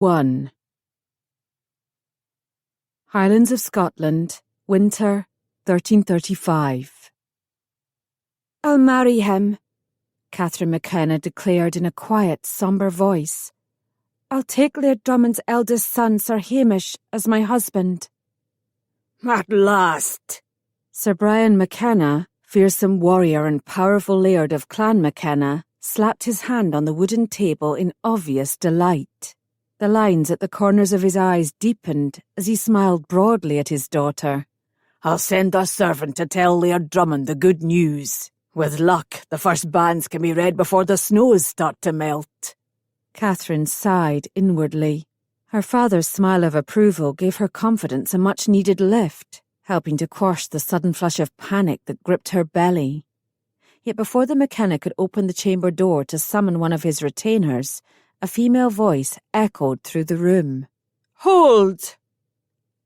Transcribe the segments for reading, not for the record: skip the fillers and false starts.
1. Highlands of Scotland, winter, 1335. "I'll marry him," Katherine McKenna declared in a quiet, sombre voice. "I'll take Laird Drummond's eldest son, Sir Hamish, as my husband." "At last!" Sir Brian McKenna, fearsome warrior and powerful laird of Clan McKenna, slapped his hand on the wooden table in obvious delight. The lines at the corners of his eyes deepened as he smiled broadly at his daughter. "I'll send a servant to tell Laird Drummond the good news. With luck, the first banns can be read before the snows start to melt." Katherine sighed inwardly. Her father's smile of approval gave her confidence a much-needed lift, helping to quash the sudden flush of panic that gripped her belly. Yet before the McKenna could open the chamber door to summon one of his retainers, a female voice echoed through the room. "Hold!"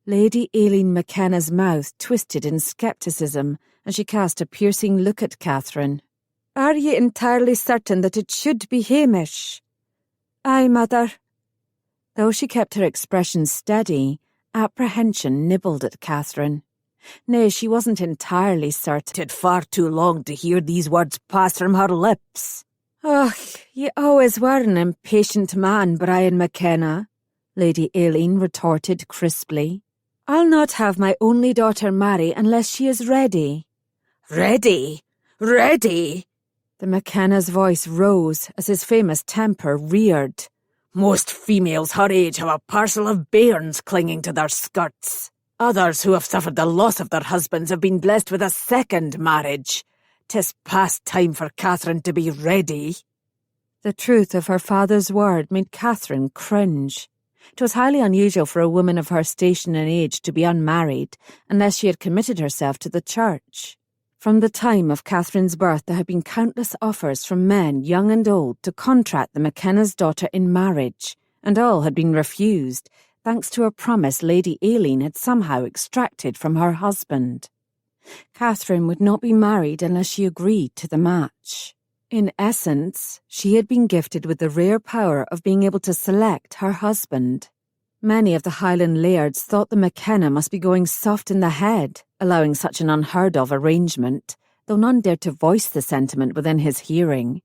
Lady Aileen McKenna's mouth twisted in scepticism as she cast a piercing look at Katherine. "Are ye entirely certain that it should be Hamish?" "Aye, mother." Though she kept her expression steady, apprehension nibbled at Katherine. Nay, she wasn't entirely certain. It far too long to hear these words pass from her lips. "Och, ye always were an impatient man, Brian McKenna," Lady Aileen retorted crisply. "I'll not have my only daughter marry unless she is ready." "Ready? Ready?" The McKenna's voice rose as his famous temper reared. "Most females her age have a parcel of bairns clinging to their skirts. Others who have suffered the loss of their husbands have been blessed with a second marriage. 'Tis past time for Katherine to be ready." The truth of her father's word made Katherine cringe. It was highly unusual for a woman of her station and age to be unmarried unless she had committed herself to the church. From the time of Katherine's birth there had been countless offers from men, young and old, to contract the McKenna's daughter in marriage, and all had been refused, thanks to a promise Lady Aileen had somehow extracted from her husband. Katherine would not be married unless she agreed to the match. In essence, she had been gifted with the rare power of being able to select her husband. Many of the Highland lairds thought the McKenna must be going soft in the head, allowing such an unheard-of arrangement, though none dared to voice the sentiment within his hearing.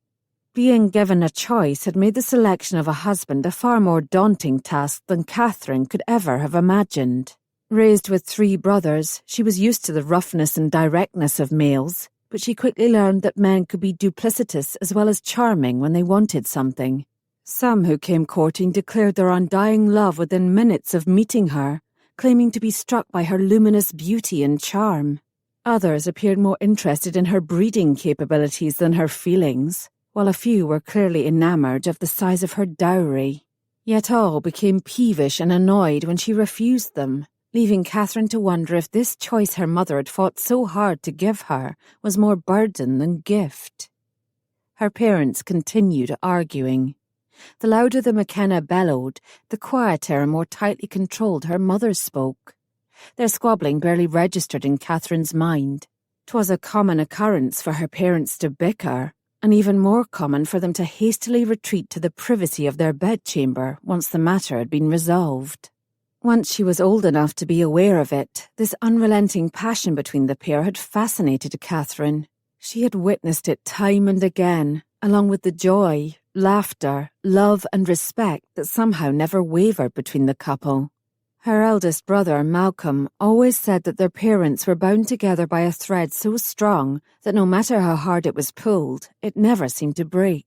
Being given a choice had made the selection of a husband a far more daunting task than Katherine could ever have imagined. Raised with 3 brothers, she was used to the roughness and directness of males, but she quickly learned that men could be duplicitous as well as charming when they wanted something. Some who came courting declared their undying love within minutes of meeting her, claiming to be struck by her luminous beauty and charm. Others appeared more interested in her breeding capabilities than her feelings, while a few were clearly enamoured of the size of her dowry. Yet all became peevish and annoyed when she refused them, leaving Katherine to wonder if this choice her mother had fought so hard to give her was more burden than gift. Her parents continued arguing. The louder the McKenna bellowed, the quieter and more tightly controlled her mother spoke. Their squabbling barely registered in Katherine's mind. 'Twas a common occurrence for her parents to bicker, and even more common for them to hastily retreat to the privacy of their bedchamber once the matter had been resolved. Once she was old enough to be aware of it, this unrelenting passion between the pair had fascinated Katherine. She had witnessed it time and again, along with the joy, laughter, love and respect that somehow never wavered between the couple. Her eldest brother, Malcolm, always said that their parents were bound together by a thread so strong that no matter how hard it was pulled, it never seemed to break.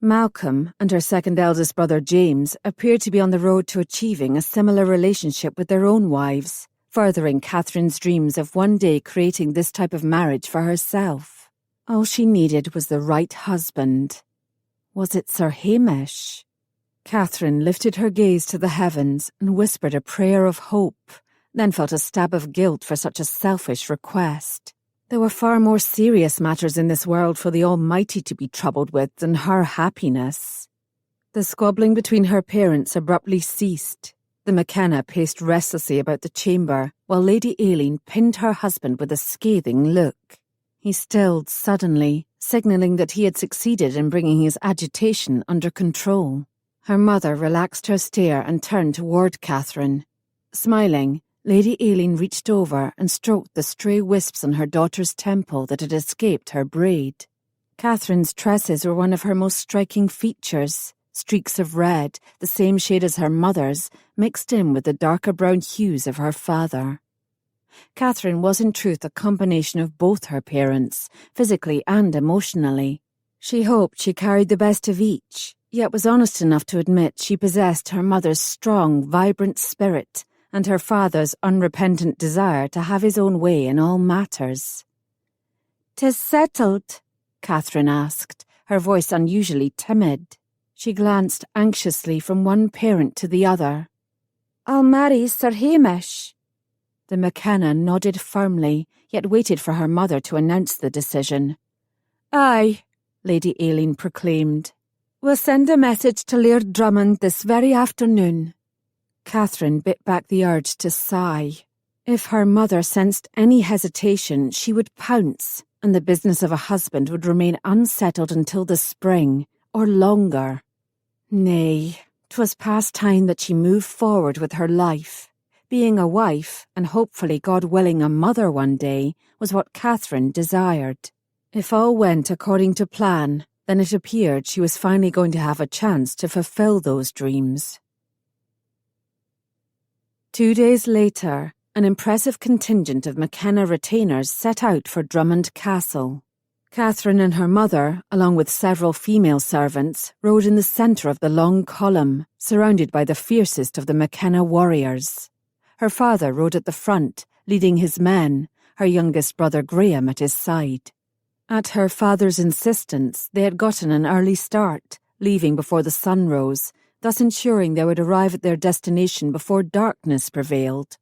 Malcolm and her second eldest brother James appeared to be on the road to achieving a similar relationship with their own wives, furthering Katherine's dreams of one day creating this type of marriage for herself. All she needed was the right husband. Was it Sir Hamish? Katherine lifted her gaze to the heavens and whispered a prayer of hope, then felt a stab of guilt for such a selfish request. There were far more serious matters in this world for the Almighty to be troubled with than her happiness. The squabbling between her parents abruptly ceased. The McKenna paced restlessly about the chamber, while Lady Aileen pinned her husband with a scathing look. He stilled suddenly, signalling that he had succeeded in bringing his agitation under control. Her mother relaxed her stare and turned toward Catherine. Smiling, Lady Aileen reached over and stroked the stray wisps on her daughter's temple that had escaped her braid. Catherine's tresses were one of her most striking features. Streaks of red, the same shade as her mother's, mixed in with the darker brown hues of her father. Catherine was in truth a combination of both her parents, physically and emotionally. She hoped she carried the best of each, yet was honest enough to admit she possessed her mother's strong, vibrant spirit and her father's unrepentant desire to have his own way in all matters. "'Tis settled?" Catherine asked, her voice unusually timid. She glanced anxiously from one parent to the other. "I'll marry Sir Hamish." The McKenna nodded firmly, yet waited for her mother to announce the decision. "Aye," Lady Aileen proclaimed. "We'll send a message to Laird Drummond this very afternoon." Catherine bit back the urge to sigh. If her mother sensed any hesitation, she would pounce, and the business of a husband would remain unsettled until the spring, or longer. Nay, 'twas past time that she moved forward with her life. Being a wife, and hopefully, God willing, a mother one day, was what Catherine desired. If all went according to plan, then it appeared she was finally going to have a chance to fulfill those dreams. 2 days later, an impressive contingent of McKenna retainers set out for Drummond Castle. Catherine and her mother, along with several female servants, rode in the centre of the long column, surrounded by the fiercest of the McKenna warriors. Her father rode at the front, leading his men, her youngest brother Graham at his side. At her father's insistence, they had gotten an early start, leaving before the sun rose, thus ensuring they would arrive at their destination before darkness prevailed.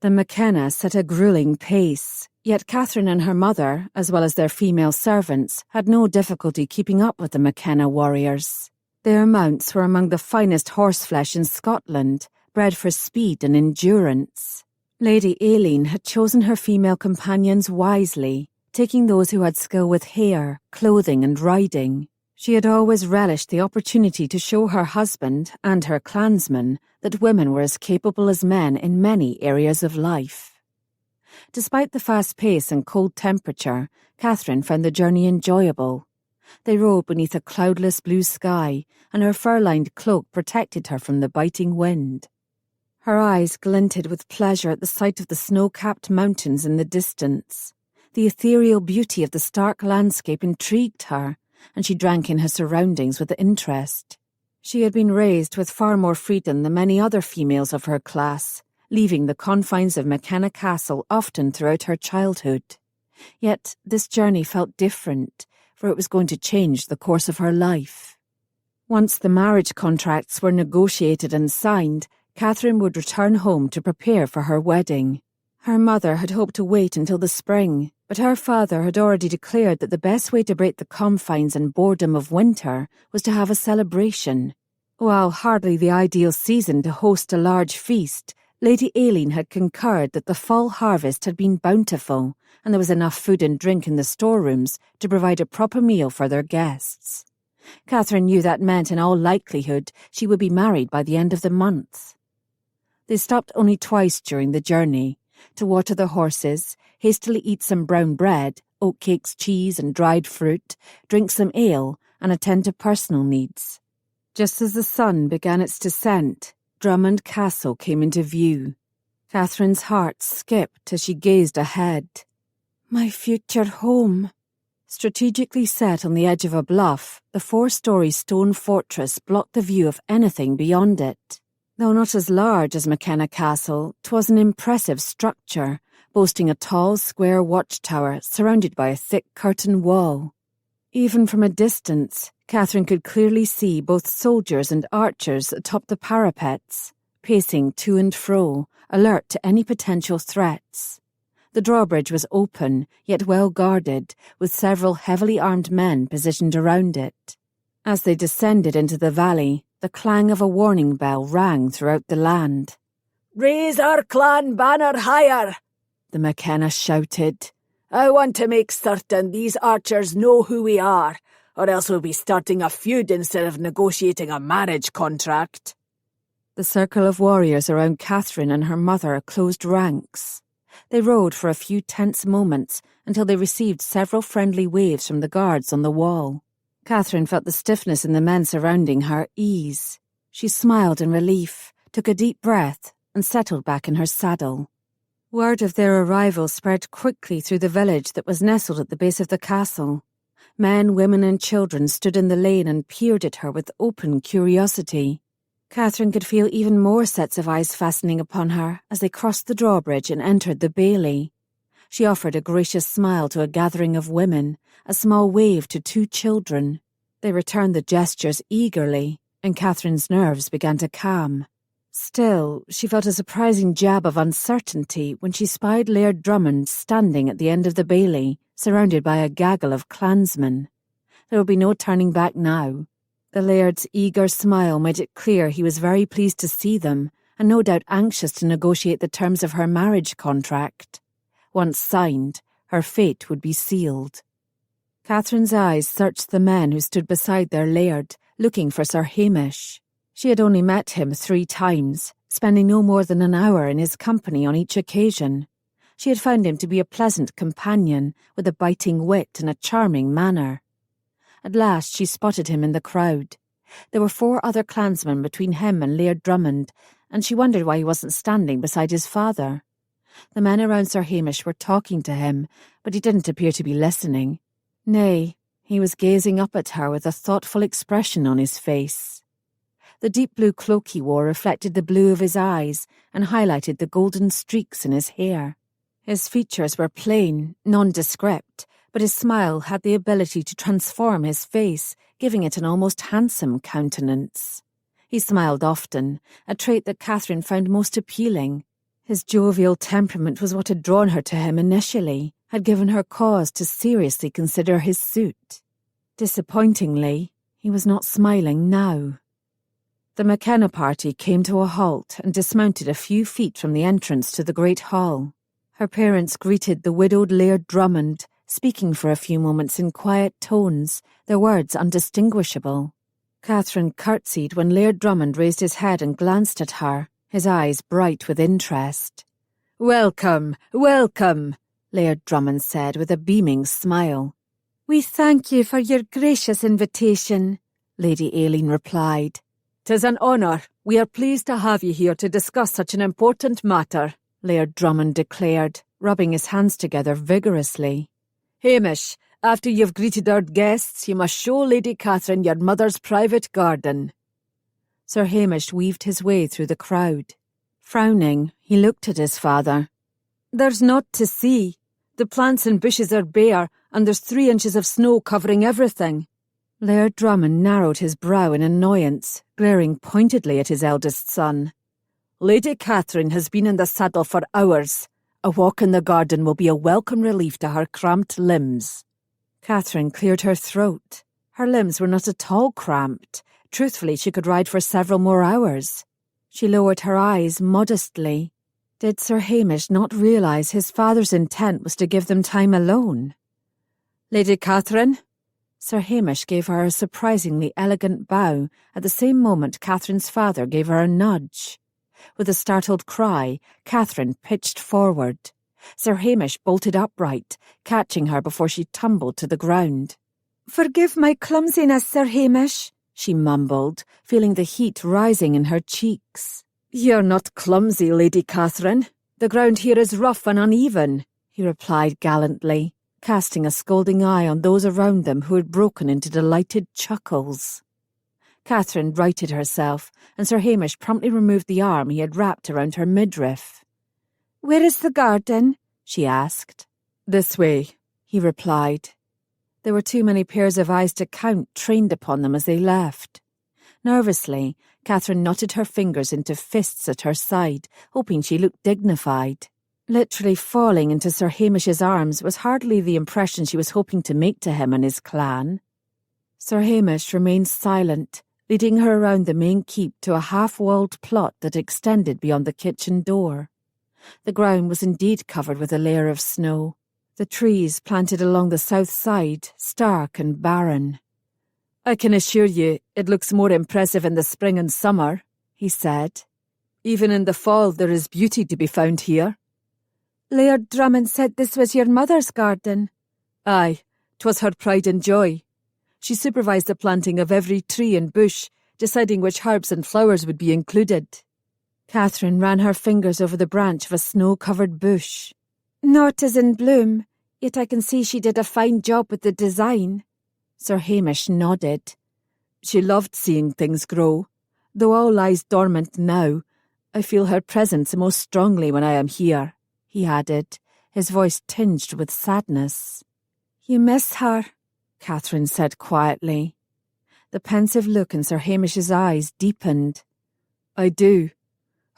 The McKenna set a gruelling pace, yet Catherine and her mother, as well as their female servants, had no difficulty keeping up with the McKenna warriors. Their mounts were among the finest horseflesh in Scotland, bred for speed and endurance. Lady Aileen had chosen her female companions wisely, taking those who had skill with hair, clothing and riding. She had always relished the opportunity to show her husband and her clansmen that women were as capable as men in many areas of life. Despite the fast pace and cold temperature, Catherine found the journey enjoyable. They rode beneath a cloudless blue sky, and her fur-lined cloak protected her from the biting wind. Her eyes glinted with pleasure at the sight of the snow-capped mountains in the distance. The ethereal beauty of the stark landscape intrigued her, and she drank in her surroundings with interest. She had been raised with far more freedom than many other females of her class, leaving the confines of McKenna Castle often throughout her childhood. Yet this journey felt different, for it was going to change the course of her life. Once the marriage contracts were negotiated and signed, Catherine would return home to prepare for her wedding. Her mother had hoped to wait until the spring, but her father had already declared that the best way to break the confines and boredom of winter was to have a celebration. While hardly the ideal season to host a large feast, Lady Aileen had concurred that the fall harvest had been bountiful, and there was enough food and drink in the storerooms to provide a proper meal for their guests. Catherine knew that meant in all likelihood she would be married by the end of the month. They stopped only twice during the journey, to water the horses, hastily eat some brown bread, oatcakes, cheese and dried fruit, drink some ale, and attend to personal needs. Just as the sun began its descent, Drummond Castle came into view. Catherine's heart skipped as she gazed ahead. My future home. Strategically set on the edge of a bluff, the 4-story stone fortress blocked the view of anything beyond it. Though not as large as McKenna Castle, 'twas an impressive structure, boasting a tall, square watchtower surrounded by a thick curtain wall. Even from a distance, Catherine could clearly see both soldiers and archers atop the parapets, pacing to and fro, alert to any potential threats. The drawbridge was open, yet well guarded, with several heavily armed men positioned around it. As they descended into the valley, the clang of a warning bell rang throughout the land. "Raise our clan banner higher," the McKenna shouted. "I want to make certain these archers know who we are, or else we'll be starting a feud instead of negotiating a marriage contract." The circle of warriors around Catherine and her mother closed ranks. They rode for a few tense moments until they received several friendly waves from the guards on the wall. Catherine felt the stiffness in the men surrounding her ease. She smiled in relief, took a deep breath, and settled back in her saddle. Word of their arrival spread quickly through the village that was nestled at the base of the castle. Men, women, and children stood in the lane and peered at her with open curiosity. Catherine could feel even more sets of eyes fastening upon her as they crossed the drawbridge and entered the bailey. She offered a gracious smile to a gathering of women, a small wave to 2 children. They returned the gestures eagerly, and Catherine's nerves began to calm. Still, she felt a surprising jab of uncertainty when she spied Laird Drummond standing at the end of the bailey, surrounded by a gaggle of clansmen. There would be no turning back now. The Laird's eager smile made it clear he was very pleased to see them, and no doubt anxious to negotiate the terms of her marriage contract. Once signed, her fate would be sealed. Catherine's eyes searched the men who stood beside their Laird, looking for Sir Hamish. She had only met him 3 times, spending no more than an hour in his company on each occasion. She had found him to be a pleasant companion, with a biting wit and a charming manner. At last she spotted him in the crowd. There were 4 other clansmen between him and Laird Drummond, and she wondered why he wasn't standing beside his father. The men around Sir Hamish were talking to him, but he didn't appear to be listening. Nay, he was gazing up at her with a thoughtful expression on his face. The deep blue cloak he wore reflected the blue of his eyes and highlighted the golden streaks in his hair. His features were plain, nondescript, but his smile had the ability to transform his face, giving it an almost handsome countenance. He smiled often, a trait that Catherine found most appealing. His jovial temperament was what had drawn her to him initially, had given her cause to seriously consider his suit. Disappointingly, he was not smiling now. The McKenna party came to a halt and dismounted a few feet from the entrance to the great hall. Her parents greeted the widowed Laird Drummond, speaking for a few moments in quiet tones, their words undistinguishable. Catherine curtsied when Laird Drummond raised his head and glanced at her, his eyes bright with interest. "Welcome, welcome," Laird Drummond said with a beaming smile. "We thank you for your gracious invitation," Lady Aileen replied. "'Tis an honour. We are pleased to have you here to discuss such an important matter," Laird Drummond declared, rubbing his hands together vigorously. "Hamish, after you've greeted our guests, you must show Lady Catherine your mother's private garden." Sir Hamish weaved his way through the crowd. Frowning, he looked at his father. "There's naught to see. The plants and bushes are bare, and there's 3 inches of snow covering everything." Laird Drummond narrowed his brow in annoyance, glaring pointedly at his eldest son. "Lady Catherine has been in the saddle for hours. A walk in the garden will be a welcome relief to her cramped limbs." Catherine cleared her throat. Her limbs were not at all cramped. Truthfully, she could ride for several more hours. She lowered her eyes modestly. Did Sir Hamish not realise his father's intent was to give them time alone? "Lady Catherine?" Sir Hamish gave her a surprisingly elegant bow. At the same moment, Catherine's father gave her a nudge. With a startled cry, Catherine pitched forward. Sir Hamish bolted upright, catching her before she tumbled to the ground. "Forgive my clumsiness, Sir Hamish," she mumbled, feeling the heat rising in her cheeks. "You're not clumsy, Lady Catherine. The ground here is rough and uneven," he replied gallantly, casting a scolding eye on those around them who had broken into delighted chuckles. Catherine righted herself, and Sir Hamish promptly removed the arm he had wrapped around her midriff. "Where is the garden?" she asked. "This way," he replied. There were too many pairs of eyes to count trained upon them as they left. Nervously, Catherine knotted her fingers into fists at her side, hoping she looked dignified. Literally falling into Sir Hamish's arms was hardly the impression she was hoping to make to him and his clan. Sir Hamish remained silent, leading her around the main keep to a half-walled plot that extended beyond the kitchen door. The ground was indeed covered with a layer of snow. The trees planted along the south side, stark and barren. "I can assure you it looks more impressive in the spring and summer," he said. "Even in the fall there is beauty to be found here." "Laird Drummond said this was your mother's garden." "Aye, 'twas her pride and joy. She supervised the planting of every tree and bush, deciding which herbs and flowers would be included." Catherine ran her fingers over the branch of a snow-covered bush. "Not as in bloom, yet I can see she did a fine job with the design." Sir Hamish nodded. "She loved seeing things grow. Though all lies dormant now, I feel her presence most strongly when I am here," he added, his voice tinged with sadness. "You miss her," Catherine said quietly. The pensive look in Sir Hamish's eyes deepened. "I do.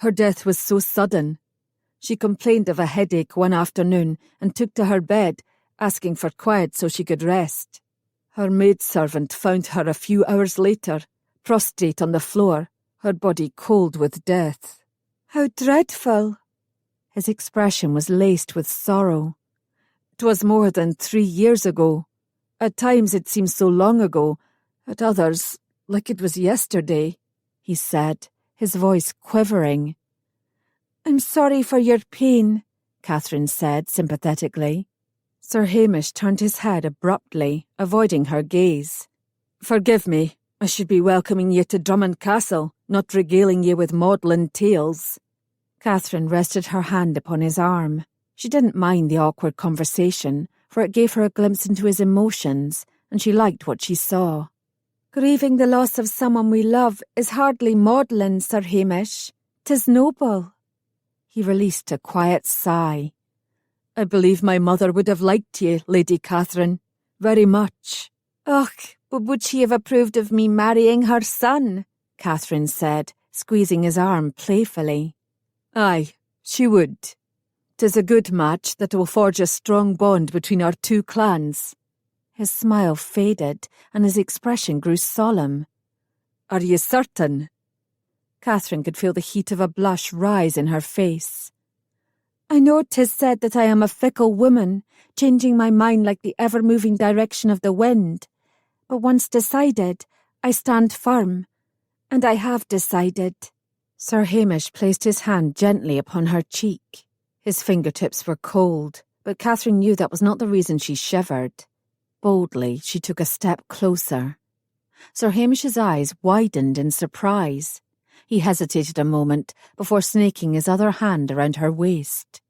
Her death was so sudden. She complained of a headache one afternoon and took to her bed, asking for quiet so she could rest. Her maidservant found her a few hours later, prostrate on the floor, her body cold with death." "How dreadful!" His expression was laced with sorrow. "'Twas more than 3 years ago. At times it seems so long ago, at others like it was yesterday," he said, his voice quivering. "I'm sorry for your pain," Catherine said sympathetically. Sir Hamish turned his head abruptly, avoiding her gaze. "Forgive me. I should be welcoming you to Drummond Castle, not regaling you with maudlin tales." Catherine rested her hand upon his arm. She didn't mind the awkward conversation, for it gave her a glimpse into his emotions, and she liked what she saw. "Grieving the loss of someone we love is hardly maudlin, Sir Hamish. 'Tis noble." He released a quiet sigh. "I believe my mother would have liked you, Lady Catherine, very much." "Och, but would she have approved of me marrying her son?" Catherine said, squeezing his arm playfully. "Aye, she would. 'Tis a good match that will forge a strong bond between our two clans." His smile faded, and his expression grew solemn. "Are you certain?" Catherine could feel the heat of a blush rise in her face. "I know 'tis said that I am a fickle woman, changing my mind like the ever-moving direction of the wind. But once decided, I stand firm. And I have decided." Sir Hamish placed his hand gently upon her cheek. His fingertips were cold, but Catherine knew that was not the reason she shivered. Boldly, she took a step closer. Sir Hamish's eyes widened in surprise. He hesitated a moment before snaking his other hand around her waist.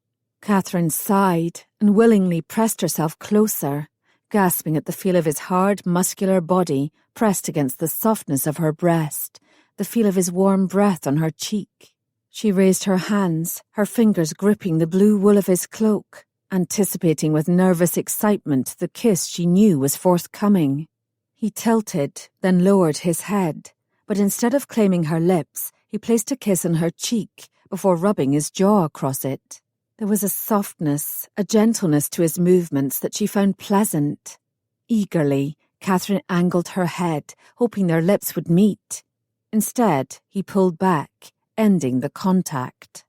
Catherine sighed and willingly pressed herself closer, gasping at the feel of his hard, muscular body pressed against the softness of her breast, the feel of his warm breath on her cheek. She raised her hands, her fingers gripping the blue wool of his cloak, anticipating with nervous excitement the kiss she knew was forthcoming. He tilted, then lowered his head, but instead of claiming her lips, he placed a kiss on her cheek before rubbing his jaw across it. There was a softness, a gentleness to his movements that she found pleasant. Eagerly, Catherine angled her head, hoping their lips would meet. Instead, he pulled back, ending the contact.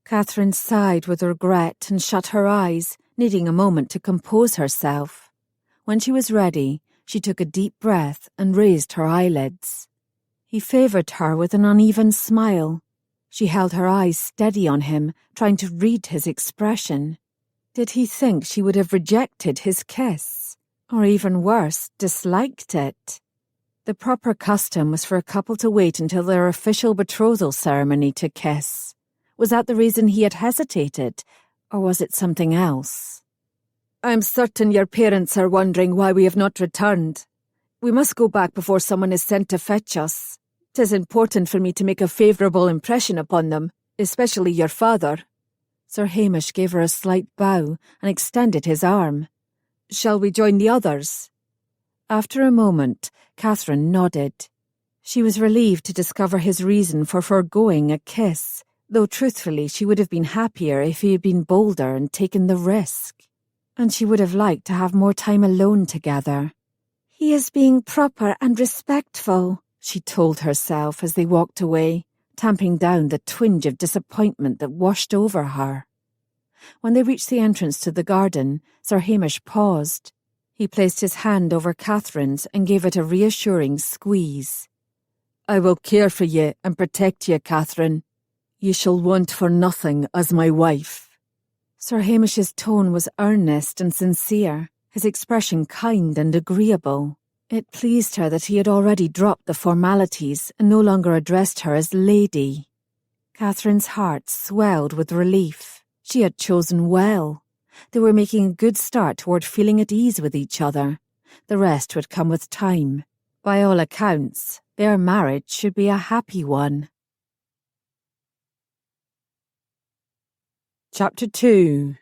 Catherine sighed with regret and shut her eyes, needing a moment to compose herself. When she was ready, she took a deep breath and raised her eyelids. He favoured her with an uneven smile. She held her eyes steady on him, trying to read his expression. Did he think she would have rejected his kiss? Or even worse, disliked it? The proper custom was for a couple to wait until their official betrothal ceremony to kiss. Was that the reason he had hesitated, or was it something else? "I'm certain your parents are wondering why we have not returned. We must go back before someone is sent to fetch us. 'Tis important for me to make a favourable impression upon them, especially your father." Sir Hamish gave her a slight bow and extended his arm. "Shall we join the others?" After a moment, Catherine nodded. She was relieved to discover his reason for foregoing a kiss, though truthfully she would have been happier if he had been bolder and taken the risk. And she would have liked to have more time alone together. "He is being proper and respectful," she told herself as they walked away, tamping down the twinge of disappointment that washed over her. When they reached the entrance to the garden, Sir Hamish paused. He placed his hand over Catherine's and gave it a reassuring squeeze. "I will care for ye and protect ye, Catherine. Ye shall want for nothing as my wife." Sir Hamish's tone was earnest and sincere, his expression kind and agreeable. It pleased her that he had already dropped the formalities and no longer addressed her as Lady. Catherine's heart swelled with relief. She had chosen well. They were making a good start toward feeling at ease with each other. The rest would come with time. By all accounts, their marriage should be a happy one. Chapter 2.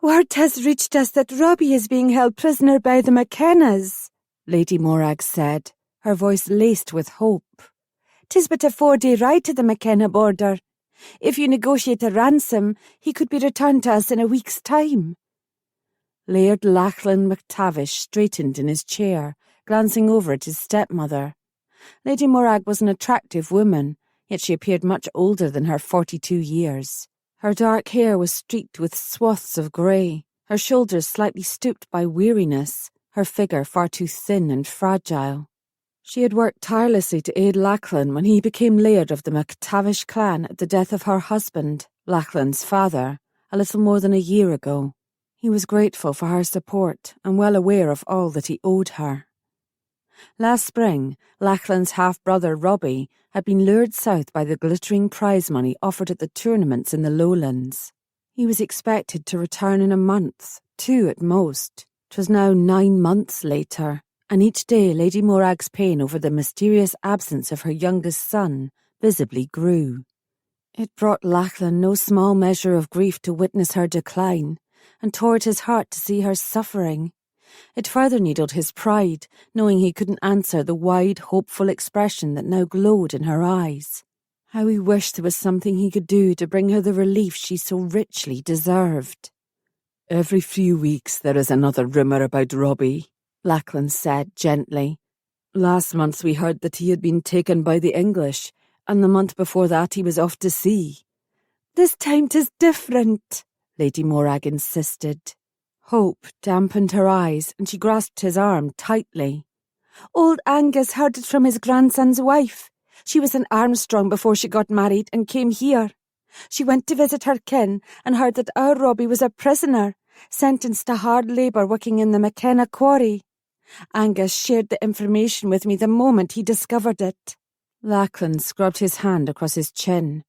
"Word has reached us that Robbie is being held prisoner by the McKennas," Lady Morag said, her voice laced with hope. "'Tis but a 4-day ride to the McKenna border. If you negotiate a ransom, he could be returned to us in a week's time." Laird Lachlan MacTavish straightened in his chair, glancing over at his stepmother. Lady Morag was an attractive woman, yet she appeared much older than her 42 years. Her dark hair was streaked with swaths of grey, her shoulders slightly stooped by weariness, her figure far too thin and fragile. She had worked tirelessly to aid Lachlan when he became Laird of the MacTavish clan at the death of her husband, Lachlan's father, a little more than a year ago. He was grateful for her support and well aware of all that he owed her. Last spring, Lachlan's half-brother Robbie had been lured south by the glittering prize money offered at the tournaments in the Lowlands. He was expected to return in a month, 2 at most. 'Twas now 9 months later, and each day Lady Morag's pain over the mysterious absence of her youngest son visibly grew. It brought Lachlan no small measure of grief to witness her decline, and tore at his heart to see her suffering. It further needled his pride, knowing he couldn't answer the wide, hopeful expression that now glowed in her eyes. How he wished there was something he could do to bring her the relief she so richly deserved. "Every few weeks there is another rumour about Robbie," Lachlan said gently. "Last month we heard that he had been taken by the English, and the month before that he was off to sea." "This time 'tis different," Lady Morag insisted. Hope dampened her eyes, and she grasped his arm tightly. "Old Angus heard it from his grandson's wife. She was an Armstrong before she got married and came here. She went to visit her kin and heard that our Robbie was a prisoner, sentenced to hard labour working in the McKenna quarry. Angus shared the information with me the moment he discovered it." Lachlan scrubbed his hand across his chin.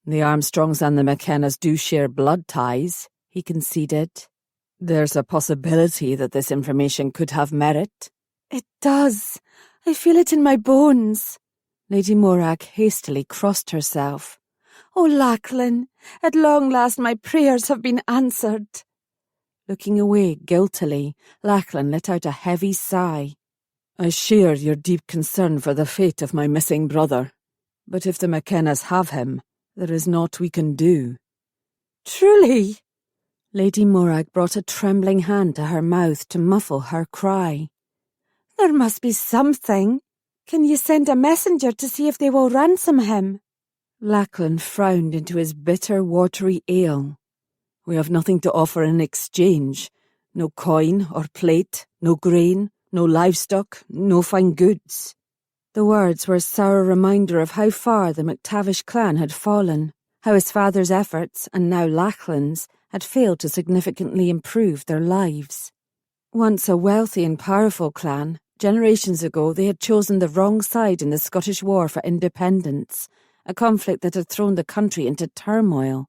"The Armstrongs and the McKennas do share blood ties," he conceded. "There's a possibility that this information could have merit." "It does. I feel it in my bones." Lady Morag hastily crossed herself. "Oh, Lachlan, at long last my prayers have been answered." Looking away guiltily, Lachlan let out a heavy sigh. "I share your deep concern for the fate of my missing brother, but if the McKennas have him, there is naught we can do." "Truly?" Lady Morag brought a trembling hand to her mouth to muffle her cry. "There must be something. Can you send a messenger to see if they will ransom him?" Lachlan frowned into his bitter, watery ale. "We have nothing to offer in exchange. No coin or plate, no grain, no livestock, no fine goods." The words were a sour reminder of how far the MacTavish clan had fallen, how his father's efforts, and now Lachlan's, had failed to significantly improve their lives. Once a wealthy and powerful clan, generations ago they had chosen the wrong side in the Scottish War for independence, a conflict that had thrown the country into turmoil,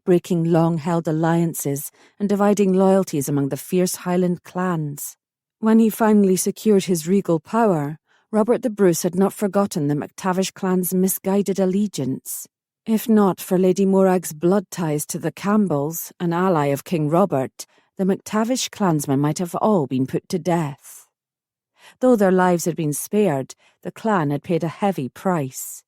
breaking long-held alliances and dividing loyalties among the fierce Highland clans. When he finally secured his regal power, Robert the Bruce had not forgotten the MacTavish clan's misguided allegiance. If not for Lady Morag's blood ties to the Campbells, an ally of King Robert, the MacTavish clansmen might have all been put to death. Though their lives had been spared, the clan had paid a heavy price.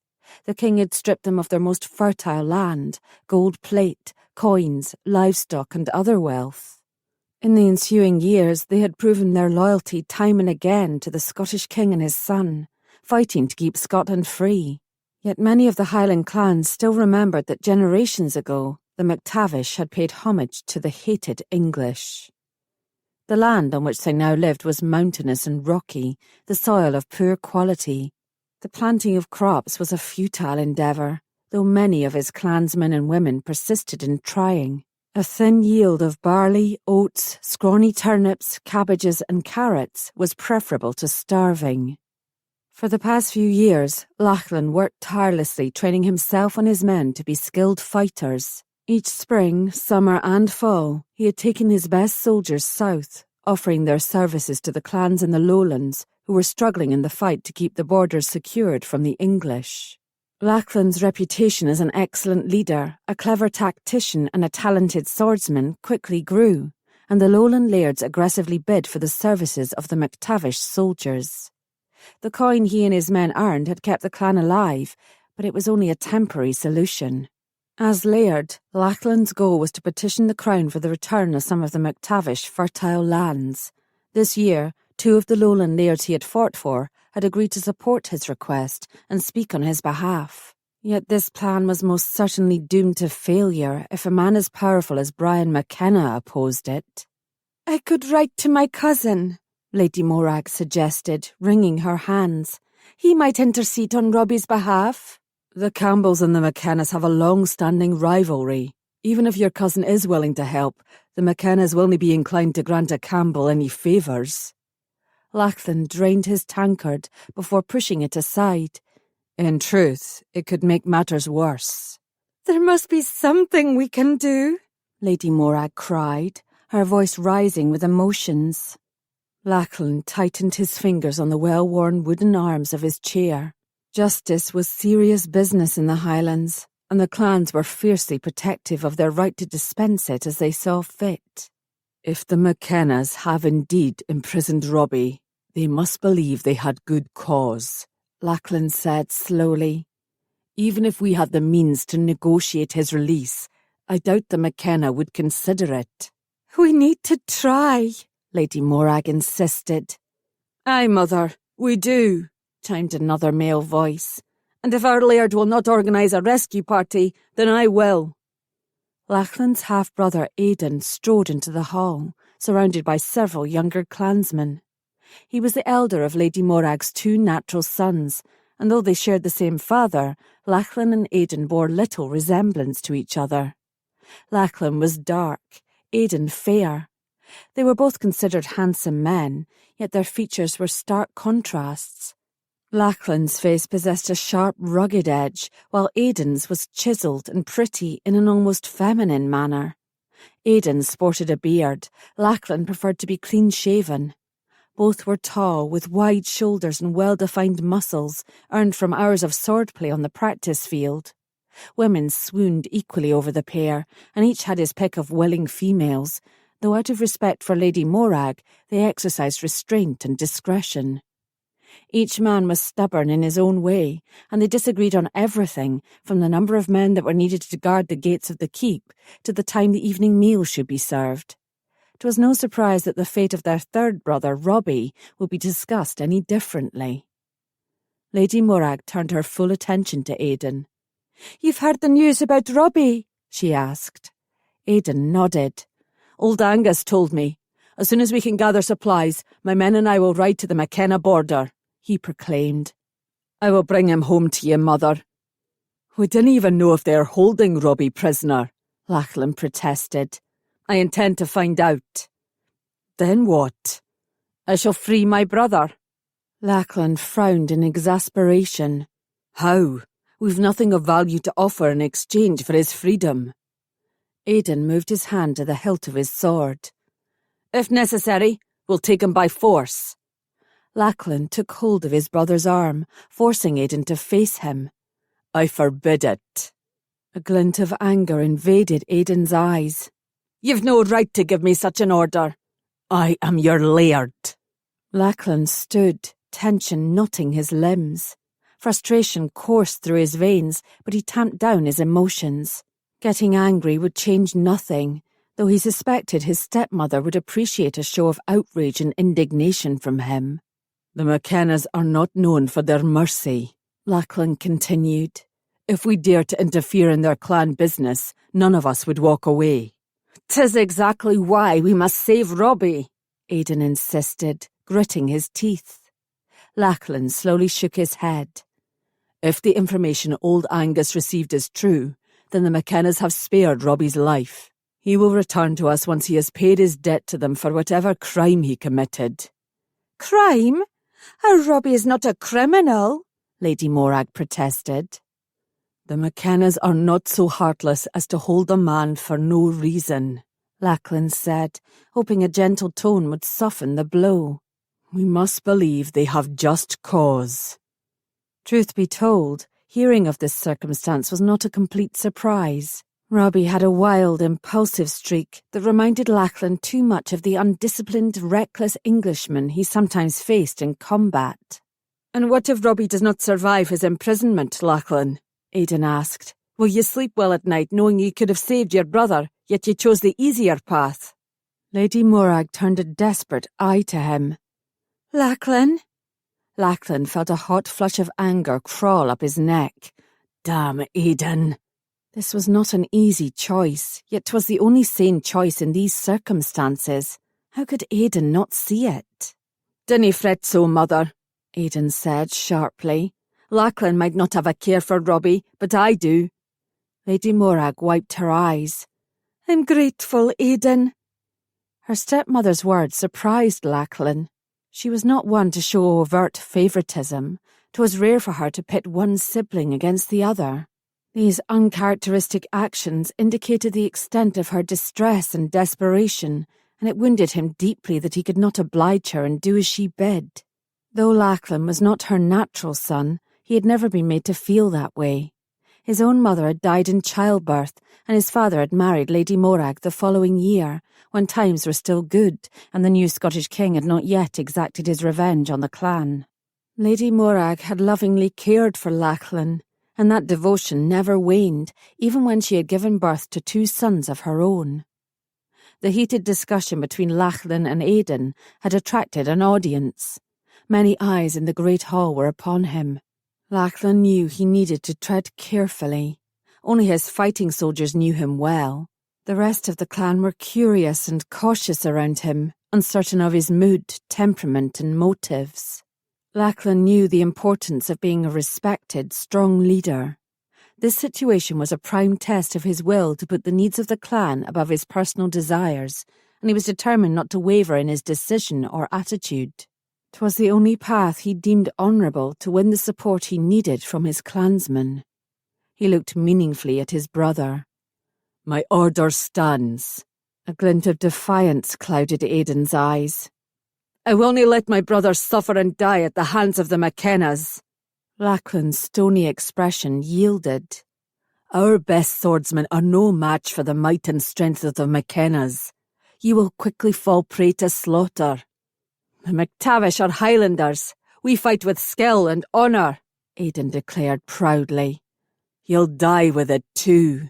The king had stripped them of their most fertile land, gold plate, coins, livestock, and other wealth. In the ensuing years, they had proven their loyalty time and again to the Scottish king and his son, fighting to keep Scotland free. Yet many of the Highland clans still remembered that generations ago, the MacTavish had paid homage to the hated English. The land on which they now lived was mountainous and rocky, the soil of poor quality. The planting of crops was a futile endeavour, though many of his clansmen and women persisted in trying. A thin yield of barley, oats, scrawny turnips, cabbages and carrots was preferable to starving. For the past few years, Lachlan worked tirelessly training himself and his men to be skilled fighters. Each spring, summer and fall, he had taken his best soldiers south, offering their services to the clans in the lowlands who were struggling in the fight to keep the borders secured from the English. Lachlan's reputation as an excellent leader, a clever tactician and a talented swordsman quickly grew, and the lowland lairds aggressively bid for the services of the MacTavish soldiers. The coin he and his men earned had kept the clan alive, but it was only a temporary solution. As Laird, Lachlan's goal was to petition the crown for the return of some of the MacTavish fertile lands. This year, 2 of the lowland lairds he had fought for had agreed to support his request and speak on his behalf. Yet this plan was most certainly doomed to failure if a man as powerful as Brian McKenna opposed it. "I could write to my cousin," Lady Morag suggested, wringing her hands. "He might intercede on Robbie's behalf." "The Campbells and the McKennas have a long-standing rivalry. Even if your cousin is willing to help, the McKennas will only be inclined to grant a Campbell any favours." Lachlan drained his tankard before pushing it aside. "In truth, it could make matters worse." "There must be something we can do," Lady Morag cried, her voice rising with emotions. Lachlan tightened his fingers on the well-worn wooden arms of his chair. Justice was serious business in the Highlands, and the clans were fiercely protective of their right to dispense it as they saw fit. "If the McKennas have indeed imprisoned Robbie, they must believe they had good cause," Lachlan said slowly. "Even if we had the means to negotiate his release, I doubt the McKenna would consider it." "We need to try," Lady Morag insisted. "Aye, mother, we do," chimed another male voice. "And if our laird will not organise a rescue party, then I will." Lachlan's half-brother Aidan strode into the hall, surrounded by several younger clansmen. He was the elder of Lady Morag's 2 natural sons, and though they shared the same father, Lachlan and Aidan bore little resemblance to each other. Lachlan was dark, Aidan fair. They were both considered handsome men, yet their features were stark contrasts. Lachlan's face possessed a sharp, rugged edge, while Aidan's was chiselled and pretty in an almost feminine manner. Aidan sported a beard, Lachlan preferred to be clean-shaven. Both were tall, with wide shoulders and well-defined muscles, earned from hours of swordplay on the practice field. Women swooned equally over the pair, and each had his pick of willing females, though out of respect for Lady Morag, they exercised restraint and discretion. Each man was stubborn in his own way, and they disagreed on everything, from the number of men that were needed to guard the gates of the keep to the time the evening meal should be served. 'Twas no surprise that the fate of their third brother, Robbie, would be discussed any differently. Lady Morag turned her full attention to Aidan. "You've heard the news about Robbie?" she asked. Aidan nodded. "Old Angus told me. As soon as we can gather supplies, my men and I will ride to the McKenna border," he proclaimed. "I will bring him home to you, mother." "We didn't even know if they are holding Robbie prisoner," Lachlan protested. "I intend to find out." "Then what?" "I shall free my brother." Lachlan frowned in exasperation. "How? We've nothing of value to offer in exchange for his freedom." Aidan moved his hand to the hilt of his sword. "If necessary, we'll take him by force." Lachlan took hold of his brother's arm, forcing Aidan to face him. "I forbid it." A glint of anger invaded Aidan's eyes. "You've no right to give me such an order. I am your laird." Lachlan stood, tension knotting his limbs. Frustration coursed through his veins, but he tamped down his emotions. Getting angry would change nothing, though he suspected his stepmother would appreciate a show of outrage and indignation from him. "The McKennas are not known for their mercy," Lachlan continued. "If we dare to interfere in their clan business, none of us would walk away." "'Tis exactly why we must save Robbie," Aidan insisted, gritting his teeth. Lachlan slowly shook his head. If the information old Angus received is true, then the McKennas have spared Robbie's life. He will return to us once he has paid his debt to them for whatever crime he committed. Crime? Robbie is not a criminal, Lady Morag protested. The McKennas are not so heartless as to hold a man for no reason, Lachlan said, hoping a gentle tone would soften the blow. We must believe they have just cause. Truth be told, hearing of this circumstance was not a complete surprise. Robbie had a wild, impulsive streak that reminded Lachlan too much of the undisciplined, reckless Englishman he sometimes faced in combat. And what if Robbie does not survive his imprisonment, Lachlan? Aidan asked. Will you sleep well at night knowing you could have saved your brother, yet you chose the easier path? Lady Morag turned a desperate eye to him. Lachlan? Lachlan felt a hot flush of anger crawl up his neck. Damn Aidan. This was not an easy choice, yet 'twas the only sane choice in these circumstances. How could Aidan not see it? Dinna fret so, mother, Aidan said sharply. Lachlan might not have a care for Robbie, but I do. Lady Morag wiped her eyes. I'm grateful, Aidan. Her stepmother's words surprised Lachlan. She was not one to show overt favouritism. 'Twas rare for her to pit one sibling against the other. These uncharacteristic actions indicated the extent of her distress and desperation, and it wounded him deeply that he could not oblige her and do as she bid. Though Lachlan was not her natural son, he had never been made to feel that way. His own mother had died in childbirth, and his father had married Lady Morag the following year, when times were still good, and the new Scottish king had not yet exacted his revenge on the clan. Lady Morag had lovingly cared for Lachlan, and that devotion never waned, even when she had given birth to 2 sons of her own. The heated discussion between Lachlan and Aidan had attracted an audience. Many eyes in the great hall were upon him. Lachlan knew he needed to tread carefully. Only his fighting soldiers knew him well. The rest of the clan were curious and cautious around him, uncertain of his mood, temperament, and motives. Lachlan knew the importance of being a respected, strong leader. This situation was a prime test of his will to put the needs of the clan above his personal desires, and he was determined not to waver in his decision or attitude. 'Twas the only path he deemed honourable to win the support he needed from his clansmen. He looked meaningfully at his brother. My order stands. A glint of defiance clouded Aidan's eyes. I will not let my brother suffer and die at the hands of the McKennas. Lachlan's stony expression yielded. Our best swordsmen are no match for the might and strength of the McKennas. You will quickly fall prey to slaughter. The MacTavish are Highlanders. We fight with skill and honour, Aidan declared proudly. You'll die with it too.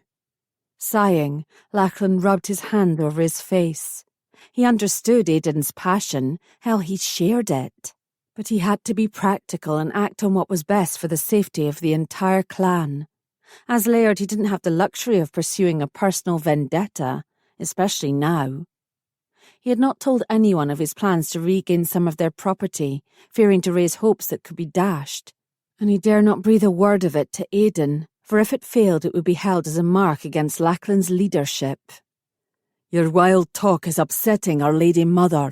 Sighing, Lachlan rubbed his hand over his face. He understood Aidan's passion, hell, he shared it. But he had to be practical and act on what was best for the safety of the entire clan. As Laird, he didn't have the luxury of pursuing a personal vendetta, especially now. He had not told anyone of his plans to regain some of their property, fearing to raise hopes that could be dashed. And he dare not breathe a word of it to Aidan, for if it failed it would be held as a mark against Lachlan's leadership. Your wild talk is upsetting our Lady Mother.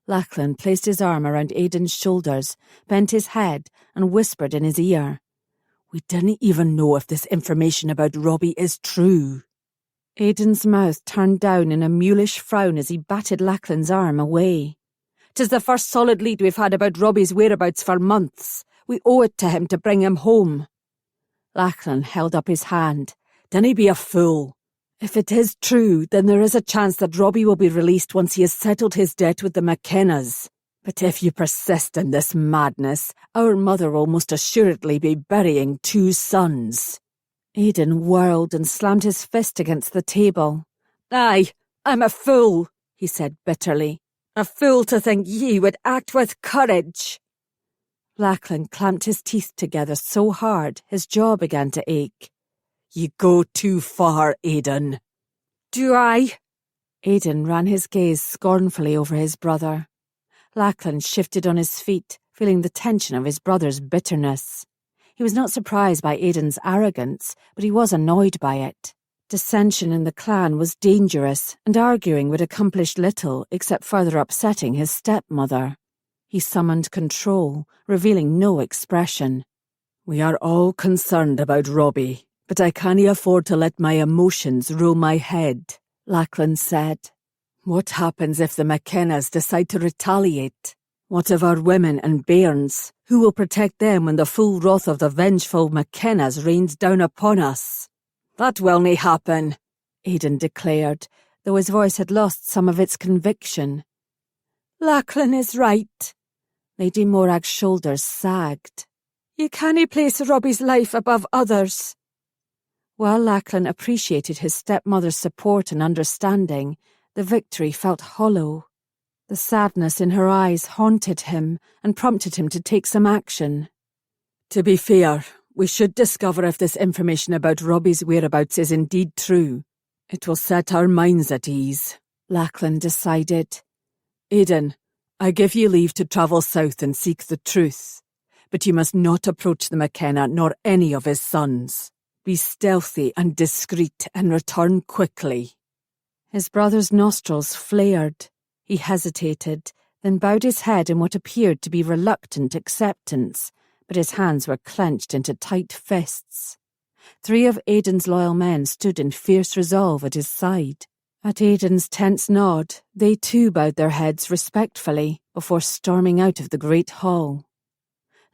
Lachlan placed his arm around Aidan's shoulders, bent his head, and whispered in his ear. We didn't even know if this information about Robbie is true. Aidan's mouth turned down in a mulish frown as he batted Lachlan's arm away. 'Tis the first solid lead we've had about Robbie's whereabouts for months. We owe it to him to bring him home. Lachlan held up his hand. Dinna be a fool. If it is true, then there is a chance that Robbie will be released once he has settled his debt with the McKennas. But if you persist in this madness, our mother will most assuredly be burying 2 sons. Aidan whirled and slammed his fist against the table. Aye, I'm a fool, he said bitterly. A fool to think ye would act with courage. Lachlan clamped his teeth together so hard his jaw began to ache. You go too far, Aidan. Do I? Aidan ran his gaze scornfully over his brother. Lachlan shifted on his feet, feeling the tension of his brother's bitterness. He was not surprised by Aidan's arrogance, but he was annoyed by it. Dissension in the clan was dangerous, and arguing would accomplish little except further upsetting his stepmother. He summoned control, revealing no expression. "We are all concerned about Robbie, but I can't afford to let my emotions rule my head," Lachlan said. "What happens if the McKennas decide to retaliate? What of our women and bairns? Who will protect them when the full wrath of the vengeful McKennas rains down upon us?" "That will nae happen," Aidan declared, though his voice had lost some of its conviction. "Lachlan is right." Lady Morag's shoulders sagged. "You cannae place Robbie's life above others." While Lachlan appreciated his stepmother's support and understanding, the victory felt hollow. The sadness in her eyes haunted him and prompted him to take some action. "To be fair, we should discover if this information about Robbie's whereabouts is indeed true. It will set our minds at ease," Lachlan decided. "Aidan, I give you leave to travel south and seek the truth, but you must not approach the McKenna nor any of his sons. Be stealthy and discreet and return quickly." His brother's nostrils flared. He hesitated, then bowed his head in what appeared to be reluctant acceptance, but his hands were clenched into tight fists. 3 of Aidan's loyal men stood in fierce resolve at his side. At Aidan's tense nod, they too bowed their heads respectfully before storming out of the great hall.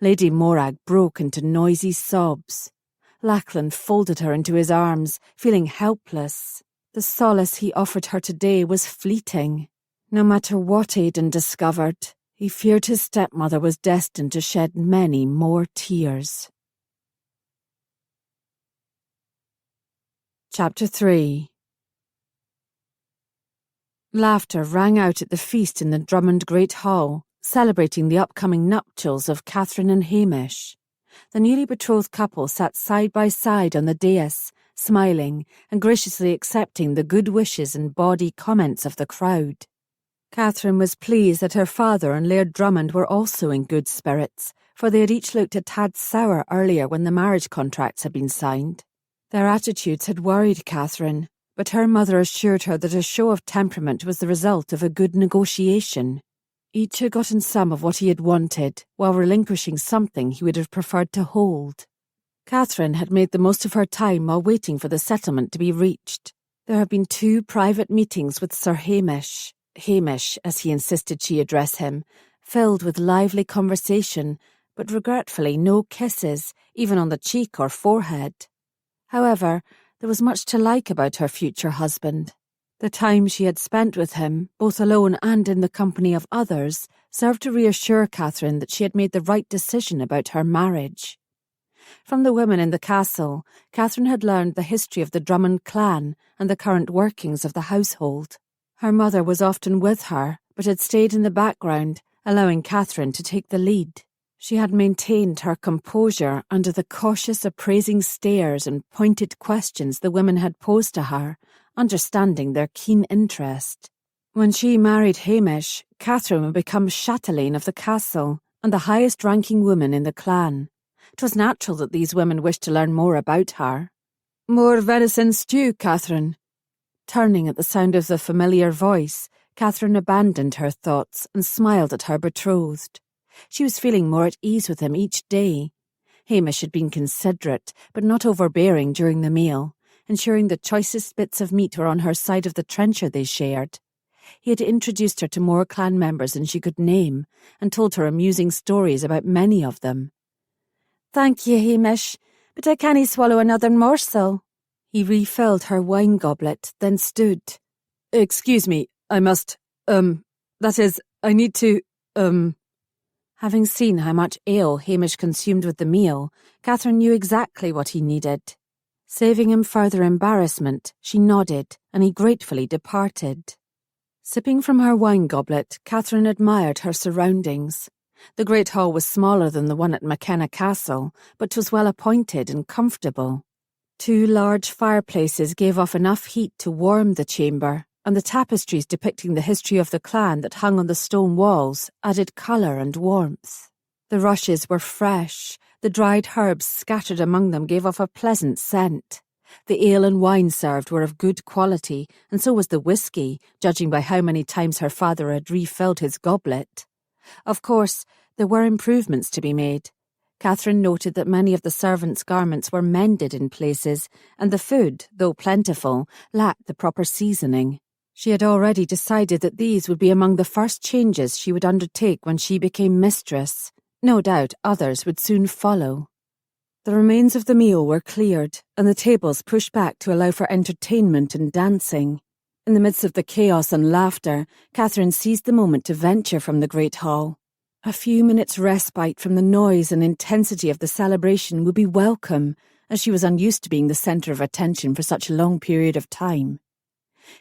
Lady Morag broke into noisy sobs. Lachlan folded her into his arms, feeling helpless. The solace he offered her today was fleeting. No matter what Aidan discovered, he feared his stepmother was destined to shed many more tears. Chapter 3. Laughter rang out at the feast in the Drummond Great Hall, celebrating the upcoming nuptials of Katherine and Hamish. The newly betrothed couple sat side by side on the dais, smiling and graciously accepting the good wishes and bawdy comments of the crowd. Katherine was pleased that her father and Laird Drummond were also in good spirits, for they had each looked a tad sour earlier when the marriage contracts had been signed. Their attitudes had worried Katherine, but her mother assured her that a show of temperament was the result of a good negotiation. Each had gotten some of what he had wanted, while relinquishing something he would have preferred to hold. Katherine had made the most of her time while waiting for the settlement to be reached. There had been 2 private meetings with Sir Hamish, as he insisted she address him, filled with lively conversation, but regretfully no kisses, even on the cheek or forehead. However, there was much to like about her future husband. The time she had spent with him, both alone and in the company of others, served to reassure Katherine that she had made the right decision about her marriage. From the women in the castle, Katherine had learned the history of the Drummond clan and the current workings of the household. Her mother was often with her, but had stayed in the background, allowing Katherine to take the lead. She had maintained her composure under the cautious appraising stares and pointed questions the women had posed to her, understanding their keen interest. When she married Hamish, Katherine would become chatelaine of the castle and the highest-ranking woman in the clan. 'Twas natural that these women wished to learn more about her. "More venison stew, Katherine." Turning at the sound of the familiar voice, Katherine abandoned her thoughts and smiled at her betrothed. She was feeling more at ease with him each day. Hamish had been considerate, but not overbearing during the meal, ensuring the choicest bits of meat were on her side of the trencher they shared. He had introduced her to more clan members than she could name, and told her amusing stories about many of them. "Thank ye, Hamish, but I cannae swallow another morsel." He refilled her wine goblet, then stood. "Excuse me, I must, that is, I need to, Having seen how much ale Hamish consumed with the meal, Katherine knew exactly what he needed. Saving him further embarrassment, she nodded, and he gratefully departed. Sipping from her wine goblet, Katherine admired her surroundings. The great hall was smaller than the one at McKenna Castle, but was well appointed and comfortable. 2 large fireplaces gave off enough heat to warm the chamber, and the tapestries depicting the history of the clan that hung on the stone walls added colour and warmth. The rushes were fresh, the dried herbs scattered among them gave off a pleasant scent. The ale and wine served were of good quality, and so was the whisky, judging by how many times her father had refilled his goblet. Of course, there were improvements to be made. Catherine noted that many of the servants' garments were mended in places, and the food, though plentiful, lacked the proper seasoning. She had already decided that these would be among the first changes she would undertake when she became mistress. No doubt others would soon follow. The remains of the meal were cleared, and the tables pushed back to allow for entertainment and dancing. In the midst of the chaos and laughter, Catherine seized the moment to venture from the great hall. A few minutes' respite from the noise and intensity of the celebration would be welcome, as she was unused to being the centre of attention for such a long period of time.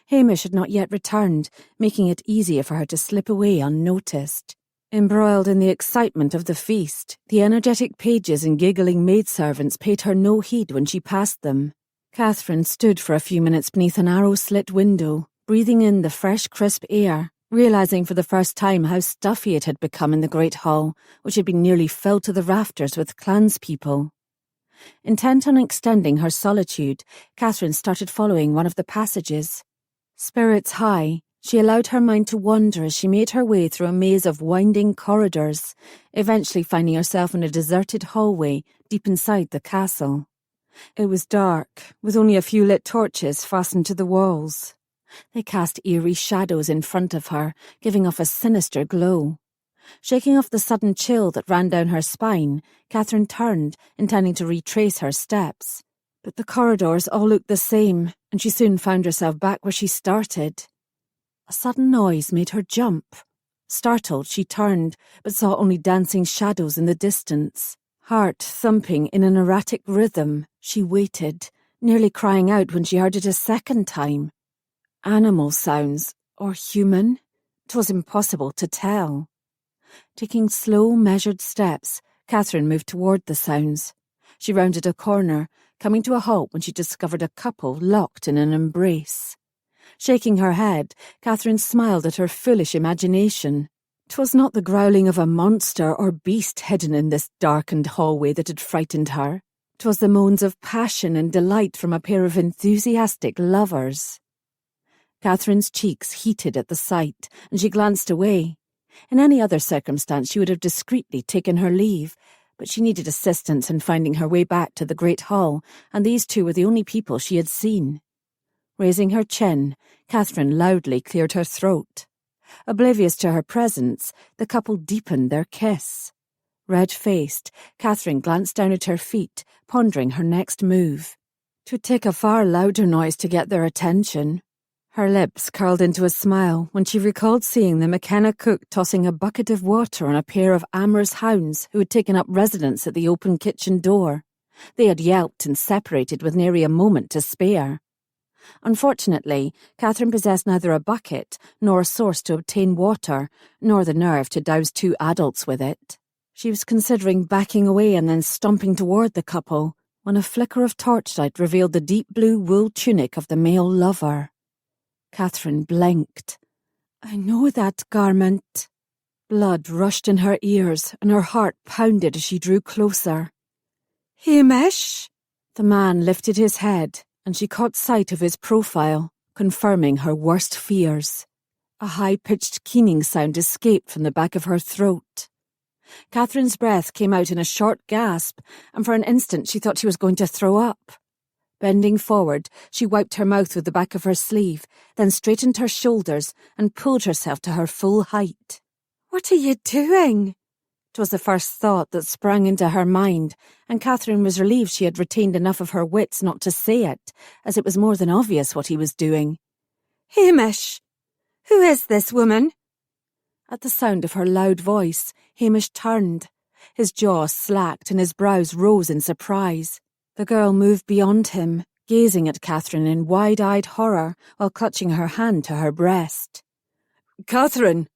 Hamish had not yet returned, making it easier for her to slip away unnoticed. Embroiled in the excitement of the feast, the energetic pages and giggling maidservants paid her no heed when she passed them. Catherine stood for a few minutes beneath an arrow-slit window, breathing in the fresh, crisp air, realising for the first time how stuffy it had become in the great hall, which had been nearly filled to the rafters with clanspeople. Intent on extending her solitude, Catherine started following one of the passages. Spirits high, she allowed her mind to wander as she made her way through a maze of winding corridors, eventually finding herself in a deserted hallway deep inside the castle. It was dark, with only a few lit torches fastened to the walls. They cast eerie shadows in front of her, giving off a sinister glow. Shaking off the sudden chill that ran down her spine, Catherine turned, intending to retrace her steps. But the corridors all looked the same, and she soon found herself back where she started. A sudden noise made her jump. Startled, she turned, but saw only dancing shadows in the distance. Heart thumping in an erratic rhythm, she waited, nearly crying out when she heard it a second time. Animal sounds, or human? 'Twas impossible to tell. Taking slow, measured steps, Catherine moved toward the sounds. She rounded a corner, coming to a halt when she discovered a couple locked in an embrace. Shaking her head, Catherine smiled at her foolish imagination. 'Twas not the growling of a monster or beast hidden in this darkened hallway that had frightened her. 'Twas the moans of passion and delight from a pair of enthusiastic lovers. Catherine's cheeks heated at the sight, and she glanced away. In any other circumstance she would have discreetly taken her leave, but she needed assistance in finding her way back to the great hall, and these two were the only people she had seen. Raising her chin, Catherine loudly cleared her throat. Oblivious to her presence, the couple deepened their kiss. Red-faced, Catherine glanced down at her feet, pondering her next move. 'Twould take a far louder noise to get their attention. Her lips curled into a smile when she recalled seeing the McKenna cook tossing a bucket of water on a pair of amorous hounds who had taken up residence at the open kitchen door. They had yelped and separated with nary a moment to spare. Unfortunately, Catherine possessed neither a bucket nor a source to obtain water, nor the nerve to douse two adults with it. She was considering backing away and then stomping toward the couple, when a flicker of torchlight revealed the deep blue wool tunic of the male lover. Catherine blinked. "I know that garment." Blood rushed in her ears, and her heart pounded as she drew closer. "Hamish!" The man lifted his head, and she caught sight of his profile, confirming her worst fears. A high-pitched keening sound escaped from the back of her throat. Catherine's breath came out in a short gasp, and for an instant she thought she was going to throw up. Bending forward, she wiped her mouth with the back of her sleeve, then straightened her shoulders and pulled herself to her full height. "What are you doing?" 'Twas the first thought that sprang into her mind, and Catherine was relieved she had retained enough of her wits not to say it, as it was more than obvious what he was doing. "Hamish! Who is this woman?" At the sound of her loud voice, Hamish turned. His jaw slacked and his brows rose in surprise. The girl moved beyond him, gazing at Catherine in wide-eyed horror while clutching her hand to her breast. "Catherine!"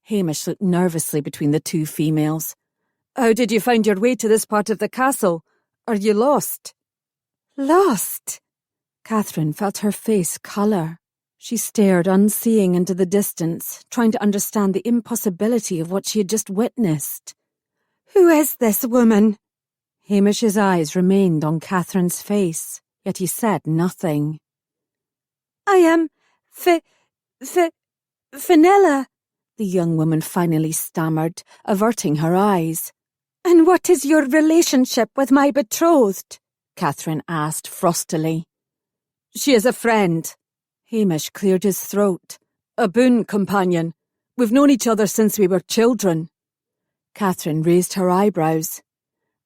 Hamish looked nervously between the two females. "How did you find your way to this part of the castle? Are you lost?" "Lost?" Catherine felt her face colour. She stared unseeing into the distance, trying to understand the impossibility of what she had just witnessed. Who is this woman? Hamish's eyes remained on Catherine's face, yet he said nothing. I am Fenella, the young woman finally stammered, averting her eyes. And what is your relationship with my betrothed? Catherine asked frostily. She is a friend. Hamish cleared his throat. A boon companion. We've known each other since we were children. Catherine raised her eyebrows.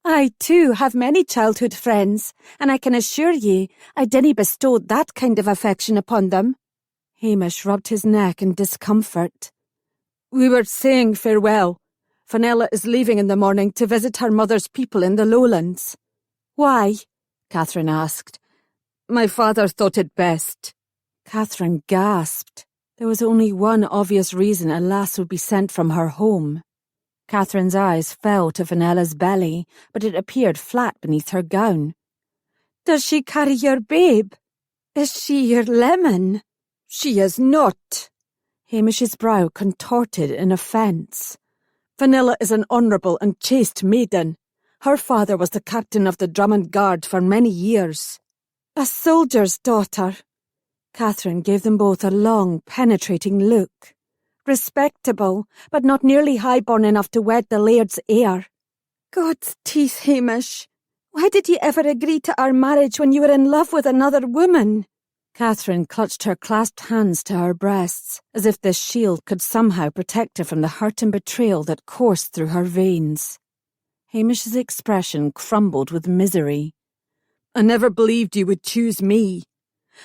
I, too, have many childhood friends, and I can assure ye I dinna bestow that kind of affection upon them. Hamish rubbed his neck in discomfort. We were saying farewell. Fenella is leaving in the morning to visit her mother's people in the Lowlands. Why? Catherine asked. My father thought it best. Catherine gasped. There was only one obvious reason a lass would be sent from her home. Catherine's eyes fell to Fenella's belly, but it appeared flat beneath her gown. Does she carry your babe? Is she your lemon? She is not. Hamish's brow contorted in offence. Fenella is an honourable and chaste maiden. Her father was the captain of the Drummond Guard for many years. A soldier's daughter. Catherine gave them both a long, penetrating look. Respectable, but not nearly high-born enough to wed the laird's heir. God's teeth, Hamish. Why did you ever agree to our marriage when you were in love with another woman? Catherine clutched her clasped hands to her breasts, as if this shield could somehow protect her from the hurt and betrayal that coursed through her veins. Hamish's expression crumbled with misery. I never believed you would choose me.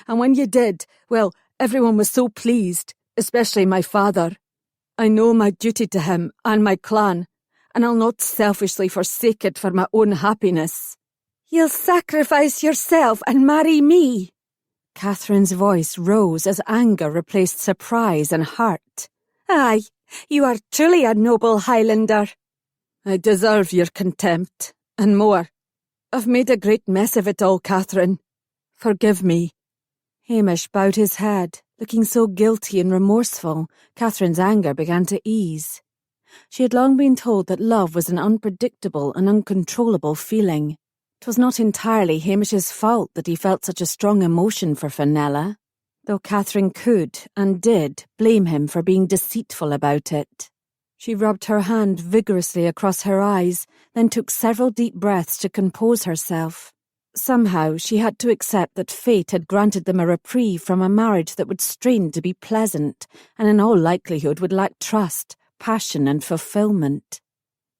And when you did, well, everyone was so pleased, especially my father. I know my duty to him and my clan, and I'll not selfishly forsake it for my own happiness. You'll sacrifice yourself and marry me. Catherine's voice rose as anger replaced surprise and hurt. Aye, you are truly a noble Highlander. I deserve your contempt, and more. I've made a great mess of it all, Catherine. Forgive me. Hamish bowed his head, looking so guilty and remorseful, Catherine's anger began to ease. She had long been told that love was an unpredictable and uncontrollable feeling. 'Twas not entirely Hamish's fault that he felt such a strong emotion for Fenella, though Catherine could, and did, blame him for being deceitful about it. She rubbed her hand vigorously across her eyes, then took several deep breaths to compose herself. Somehow she had to accept that fate had granted them a reprieve from a marriage that would strain to be pleasant, and in all likelihood would lack trust, passion and fulfilment.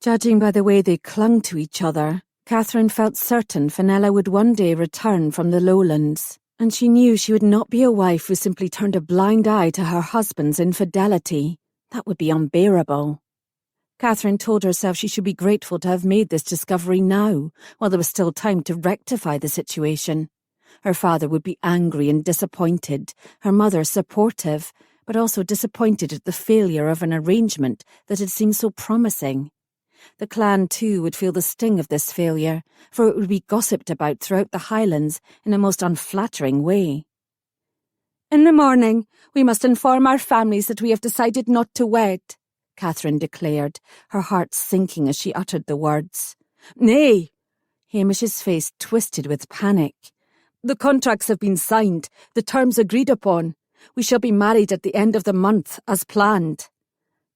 Judging by the way they clung to each other, Catherine felt certain Fenella would one day return from the Lowlands, and she knew she would not be a wife who simply turned a blind eye to her husband's infidelity. That would be unbearable. Catherine told herself she should be grateful to have made this discovery now, while there was still time to rectify the situation. Her father would be angry and disappointed, her mother supportive, but also disappointed at the failure of an arrangement that had seemed so promising. The clan, too, would feel the sting of this failure, for it would be gossiped about throughout the Highlands in a most unflattering way. In the morning, we must inform our families that we have decided not to wed, Catherine declared, her heart sinking as she uttered the words. Nay! Hamish's face twisted with panic. The contracts have been signed, the terms agreed upon. We shall be married at the end of the month, as planned.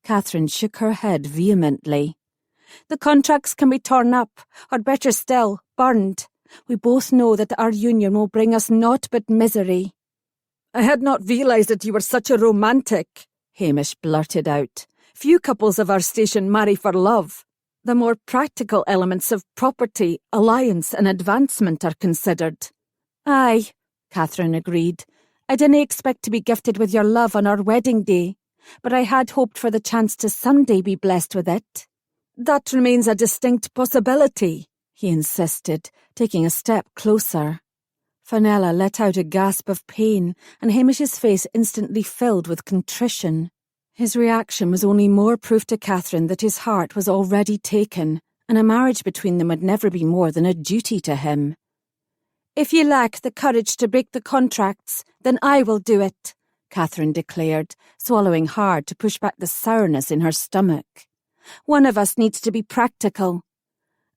Catherine shook her head vehemently. The contracts can be torn up, or better still, burned. We both know that our union will bring us naught but misery. I had not realised that you were such a romantic, Hamish blurted out. Few couples of our station marry for love. The more practical elements of property, alliance and advancement are considered. Aye, Catherine agreed. I didn't expect to be gifted with your love on our wedding day, but I had hoped for the chance to someday be blessed with it. That remains a distinct possibility, he insisted, taking a step closer. Fenella let out a gasp of pain, and Hamish's face instantly filled with contrition. His reaction was only more proof to Catherine that his heart was already taken, and a marriage between them would never be more than a duty to him. If you lack the courage to break the contracts, then I will do it, Catherine declared, swallowing hard to push back the sourness in her stomach. One of us needs to be practical.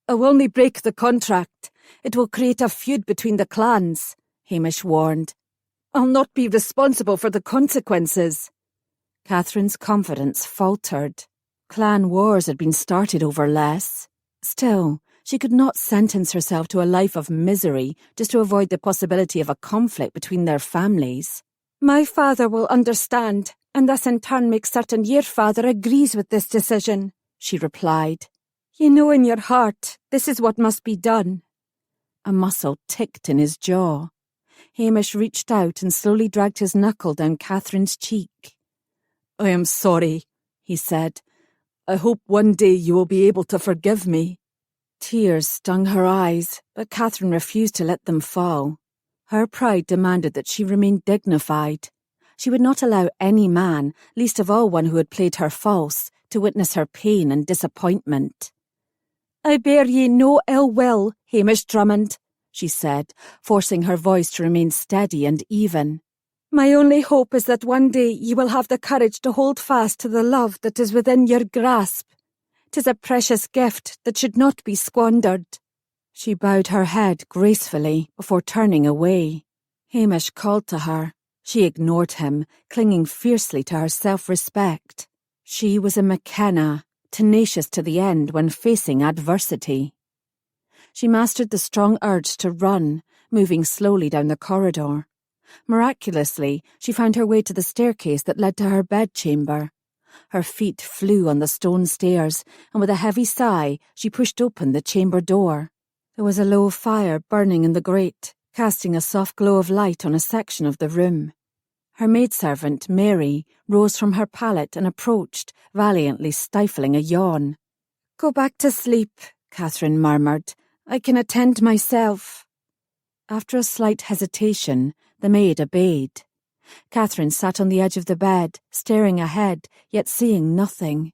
I'll only break the contract. It will create a feud between the clans, Hamish warned. I'll not be responsible for the consequences. Catherine's confidence faltered. Clan wars had been started over less. Still, she could not sentence herself to a life of misery just to avoid the possibility of a conflict between their families. My father will understand, and thus in turn make certain your father agrees with this decision, she replied. You know in your heart this is what must be done. A muscle ticked in his jaw. Hamish reached out and slowly dragged his knuckle down Catherine's cheek. I am sorry, he said. I hope one day you will be able to forgive me. Tears stung her eyes, but Catherine refused to let them fall. Her pride demanded that she remain dignified. She would not allow any man, least of all one who had played her false, to witness her pain and disappointment. I bear ye no ill will, Hamish Drummond, she said, forcing her voice to remain steady and even. My only hope is that one day ye will have the courage to hold fast to the love that is within your grasp. 'Tis a precious gift that should not be squandered. She bowed her head gracefully before turning away. Hamish called to her. She ignored him, clinging fiercely to her self-respect. She was a McKenna, tenacious to the end when facing adversity. She mastered the strong urge to run, moving slowly down the corridor. Miraculously, she found her way to the staircase that led to her bedchamber. Her feet flew on the stone stairs, and with a heavy sigh, she pushed open the chamber door. There was a low fire burning in the grate, casting a soft glow of light on a section of the room. Her maidservant, Mary, rose from her pallet and approached, valiantly stifling a yawn. Go back to sleep, Catherine murmured. I can attend myself. After a slight hesitation, the maid obeyed. Catherine sat on the edge of the bed, staring ahead, yet seeing nothing.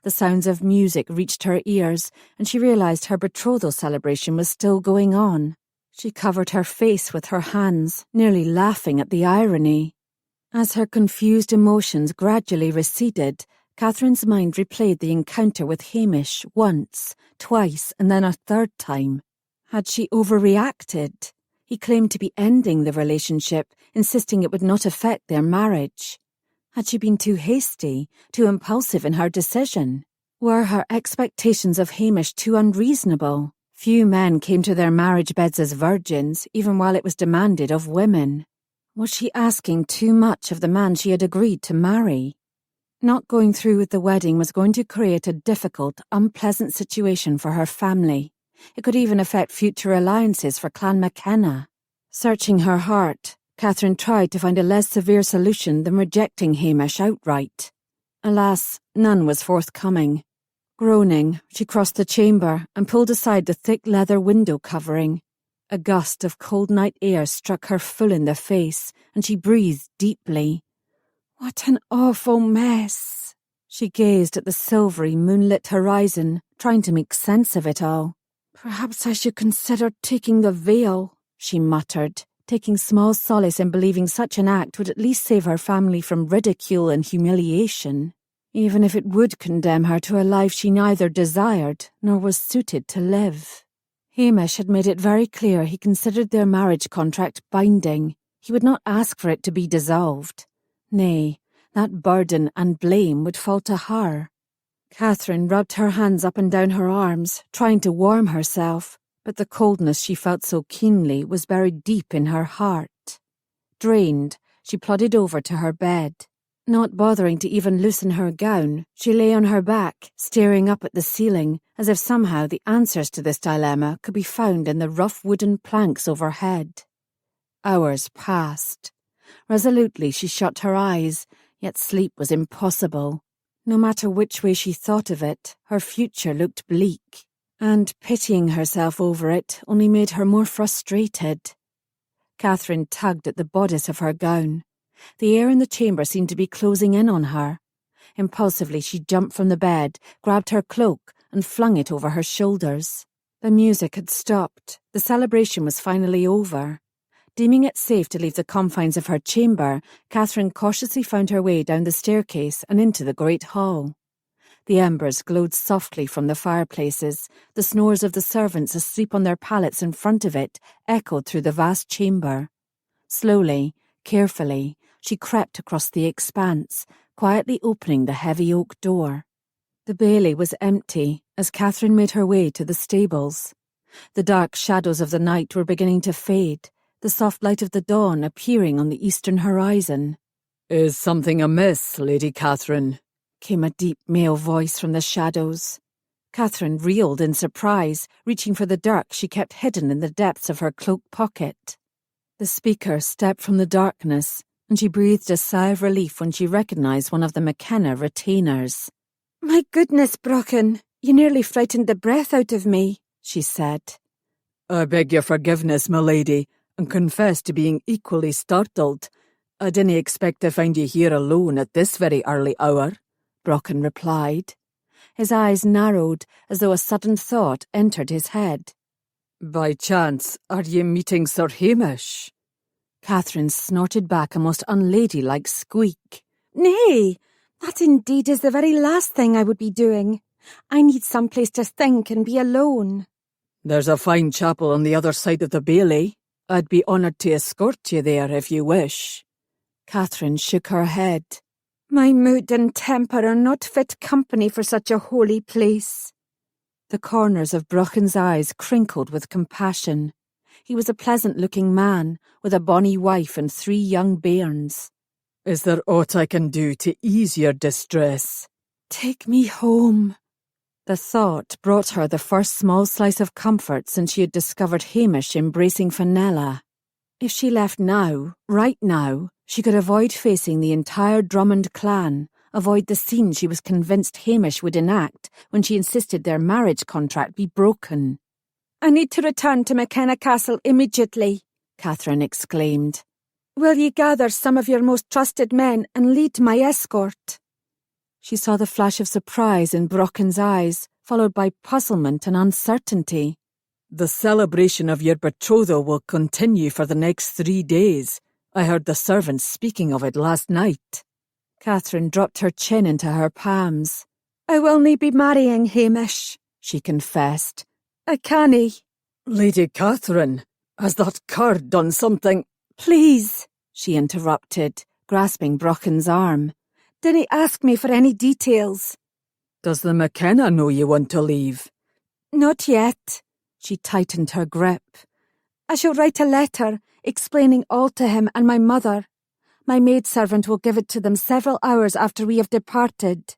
The sounds of music reached her ears, and she realised her betrothal celebration was still going on. She covered her face with her hands, nearly laughing at the irony. As her confused emotions gradually receded, Catherine's mind replayed the encounter with Hamish once, twice, and then a third time. Had she overreacted? He claimed to be ending the relationship, insisting it would not affect their marriage. Had she been too hasty, too impulsive in her decision? Were her expectations of Hamish too unreasonable? Few men came to their marriage beds as virgins, even while it was demanded of women. Was she asking too much of the man she had agreed to marry? Not going through with the wedding was going to create a difficult, unpleasant situation for her family. It could even affect future alliances for Clan McKenna. Searching her heart, Catherine tried to find a less severe solution than rejecting Hamish outright. Alas, none was forthcoming. Groaning, she crossed the chamber and pulled aside the thick leather window covering. A gust of cold night air struck her full in the face, and she breathed deeply. What an awful mess. She gazed at the silvery, moonlit horizon, trying to make sense of it all. Perhaps I should consider taking the veil, she muttered, taking small solace in believing such an act would at least save her family from ridicule and humiliation, even if it would condemn her to a life she neither desired nor was suited to live. Hamish had made it very clear he considered their marriage contract binding. He would not ask for it to be dissolved. Nay, that burden and blame would fall to her. Catherine rubbed her hands up and down her arms, trying to warm herself, but the coldness she felt so keenly was buried deep in her heart. Drained, she plodded over to her bed. Not bothering to even loosen her gown, she lay on her back, staring up at the ceiling, as if somehow the answers to this dilemma could be found in the rough wooden planks overhead. Hours passed. Resolutely she shut her eyes, yet sleep was impossible. No matter which way she thought of it, her future looked bleak, and pitying herself over it only made her more frustrated. Catherine tugged at the bodice of her gown. The air in the chamber seemed to be closing in on her. Impulsively she jumped from the bed, grabbed her cloak, and flung it over her shoulders. The music had stopped. The celebration was finally over. Deeming it safe to leave the confines of her chamber, Catherine cautiously found her way down the staircase and into the great hall. The embers glowed softly from the fireplaces. The snores of the servants asleep on their pallets in front of it echoed through the vast chamber. Slowly, carefully, she crept across the expanse, quietly opening the heavy oak door. The bailey was empty as Catherine made her way to the stables. The dark shadows of the night were beginning to fade, the soft light of the dawn appearing on the eastern horizon. "Is something amiss, Lady Catherine?" came a deep male voice from the shadows. Catherine reeled in surprise, reaching for the dirk she kept hidden in the depths of her cloak pocket. The speaker stepped from the darkness, and she breathed a sigh of relief when she recognised one of the McKenna retainers. "My goodness, Brocken, you nearly frightened the breath out of me," she said. "I beg your forgiveness, my lady, and confess to being equally startled. I didn't expect to find you here alone at this very early hour," Brocken replied. His eyes narrowed as though a sudden thought entered his head. "By chance, are you meeting Sir Hamish?" Catherine snorted back a most unladylike squeak. "Nay, that indeed is the very last thing I would be doing. I need some place to think and be alone." "There's a fine chapel on the other side of the bailey. I'd be honoured to escort you there if you wish." Catherine shook her head. "My mood and temper are not fit company for such a holy place." The corners of Brocken's eyes crinkled with compassion. He was a pleasant-looking man, with a bonny wife and 3 young bairns. "Is there aught I can do to ease your distress?" "Take me home." The thought brought her the first small slice of comfort since she had discovered Hamish embracing Fenella. If she left now, right now, she could avoid facing the entire Drummond clan, avoid the scene she was convinced Hamish would enact when she insisted their marriage contract be broken. "I need to return to McKenna Castle immediately," Catherine exclaimed. "Will ye gather some of your most trusted men and lead my escort?" She saw the flash of surprise in Brocken's eyes, followed by puzzlement and uncertainty. "The celebration of your betrothal will continue for the next 3 days. I heard the servants speaking of it last night." Catherine dropped her chin into her palms. "I will nae be marrying Hamish," she confessed. "I cannae." "Lady Catherine, has that cur done something—" "Please," she interrupted, grasping Brocken's arm. "Dinna ask me for any details." "Does the McKenna know you want to leave?" "Not yet." She tightened her grip. "I shall write a letter explaining all to him and my mother. My maidservant will give it to them several hours after we have departed."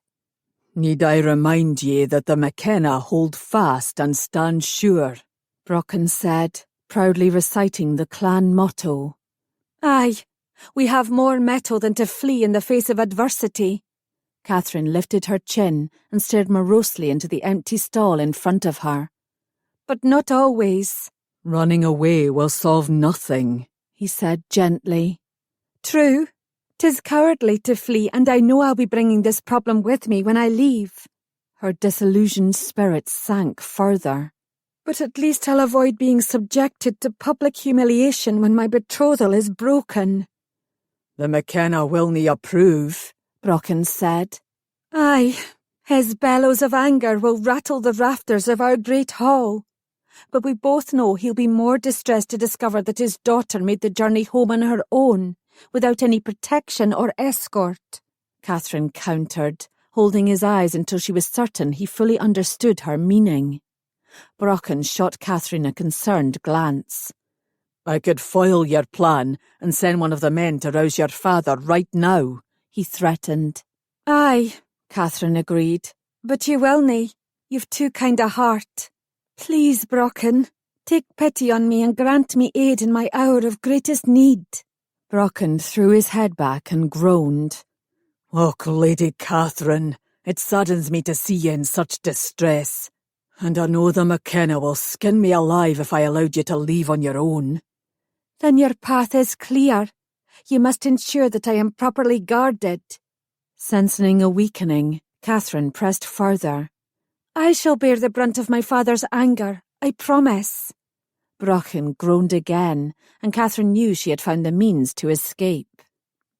"Need I remind ye that the McKenna hold fast and stand sure?" Brocken said, proudly reciting the clan motto. "Aye, we have more mettle than to flee in the face of adversity." Catherine lifted her chin and stared morosely into the empty stall in front of her. "But not always." "Running away will solve nothing," he said gently. "True. 'Tis cowardly to flee, and I know I'll be bringing this problem with me when I leave." Her disillusioned spirits sank further. "But at least I'll avoid being subjected to public humiliation when my betrothal is broken." "The McKenna will nae approve," Brocken said. "Aye, his bellows of anger will rattle the rafters of our great hall. But we both know he'll be more distressed to discover that his daughter made the journey home on her own, without any protection or escort," Catherine countered, holding his eyes until she was certain he fully understood her meaning. Brocken shot Catherine a concerned glance. "I could foil your plan and send one of the men to rouse your father right now," he threatened. "Aye," Catherine agreed. "but you will nae. You've too kind a heart. Please, Brocken, take pity on me and grant me aid in my hour of greatest need." Brocken threw his head back and groaned. "Och, Lady Catherine, it saddens me to see you in such distress. And I know the McKenna will skin me alive if I allowed you to leave on your own." "Then your path is clear. You must ensure that I am properly guarded." Sensing a weakening, Catherine pressed further. "I shall bear the brunt of my father's anger, I promise. Brocken groaned again, and Catherine knew she had found the means to escape.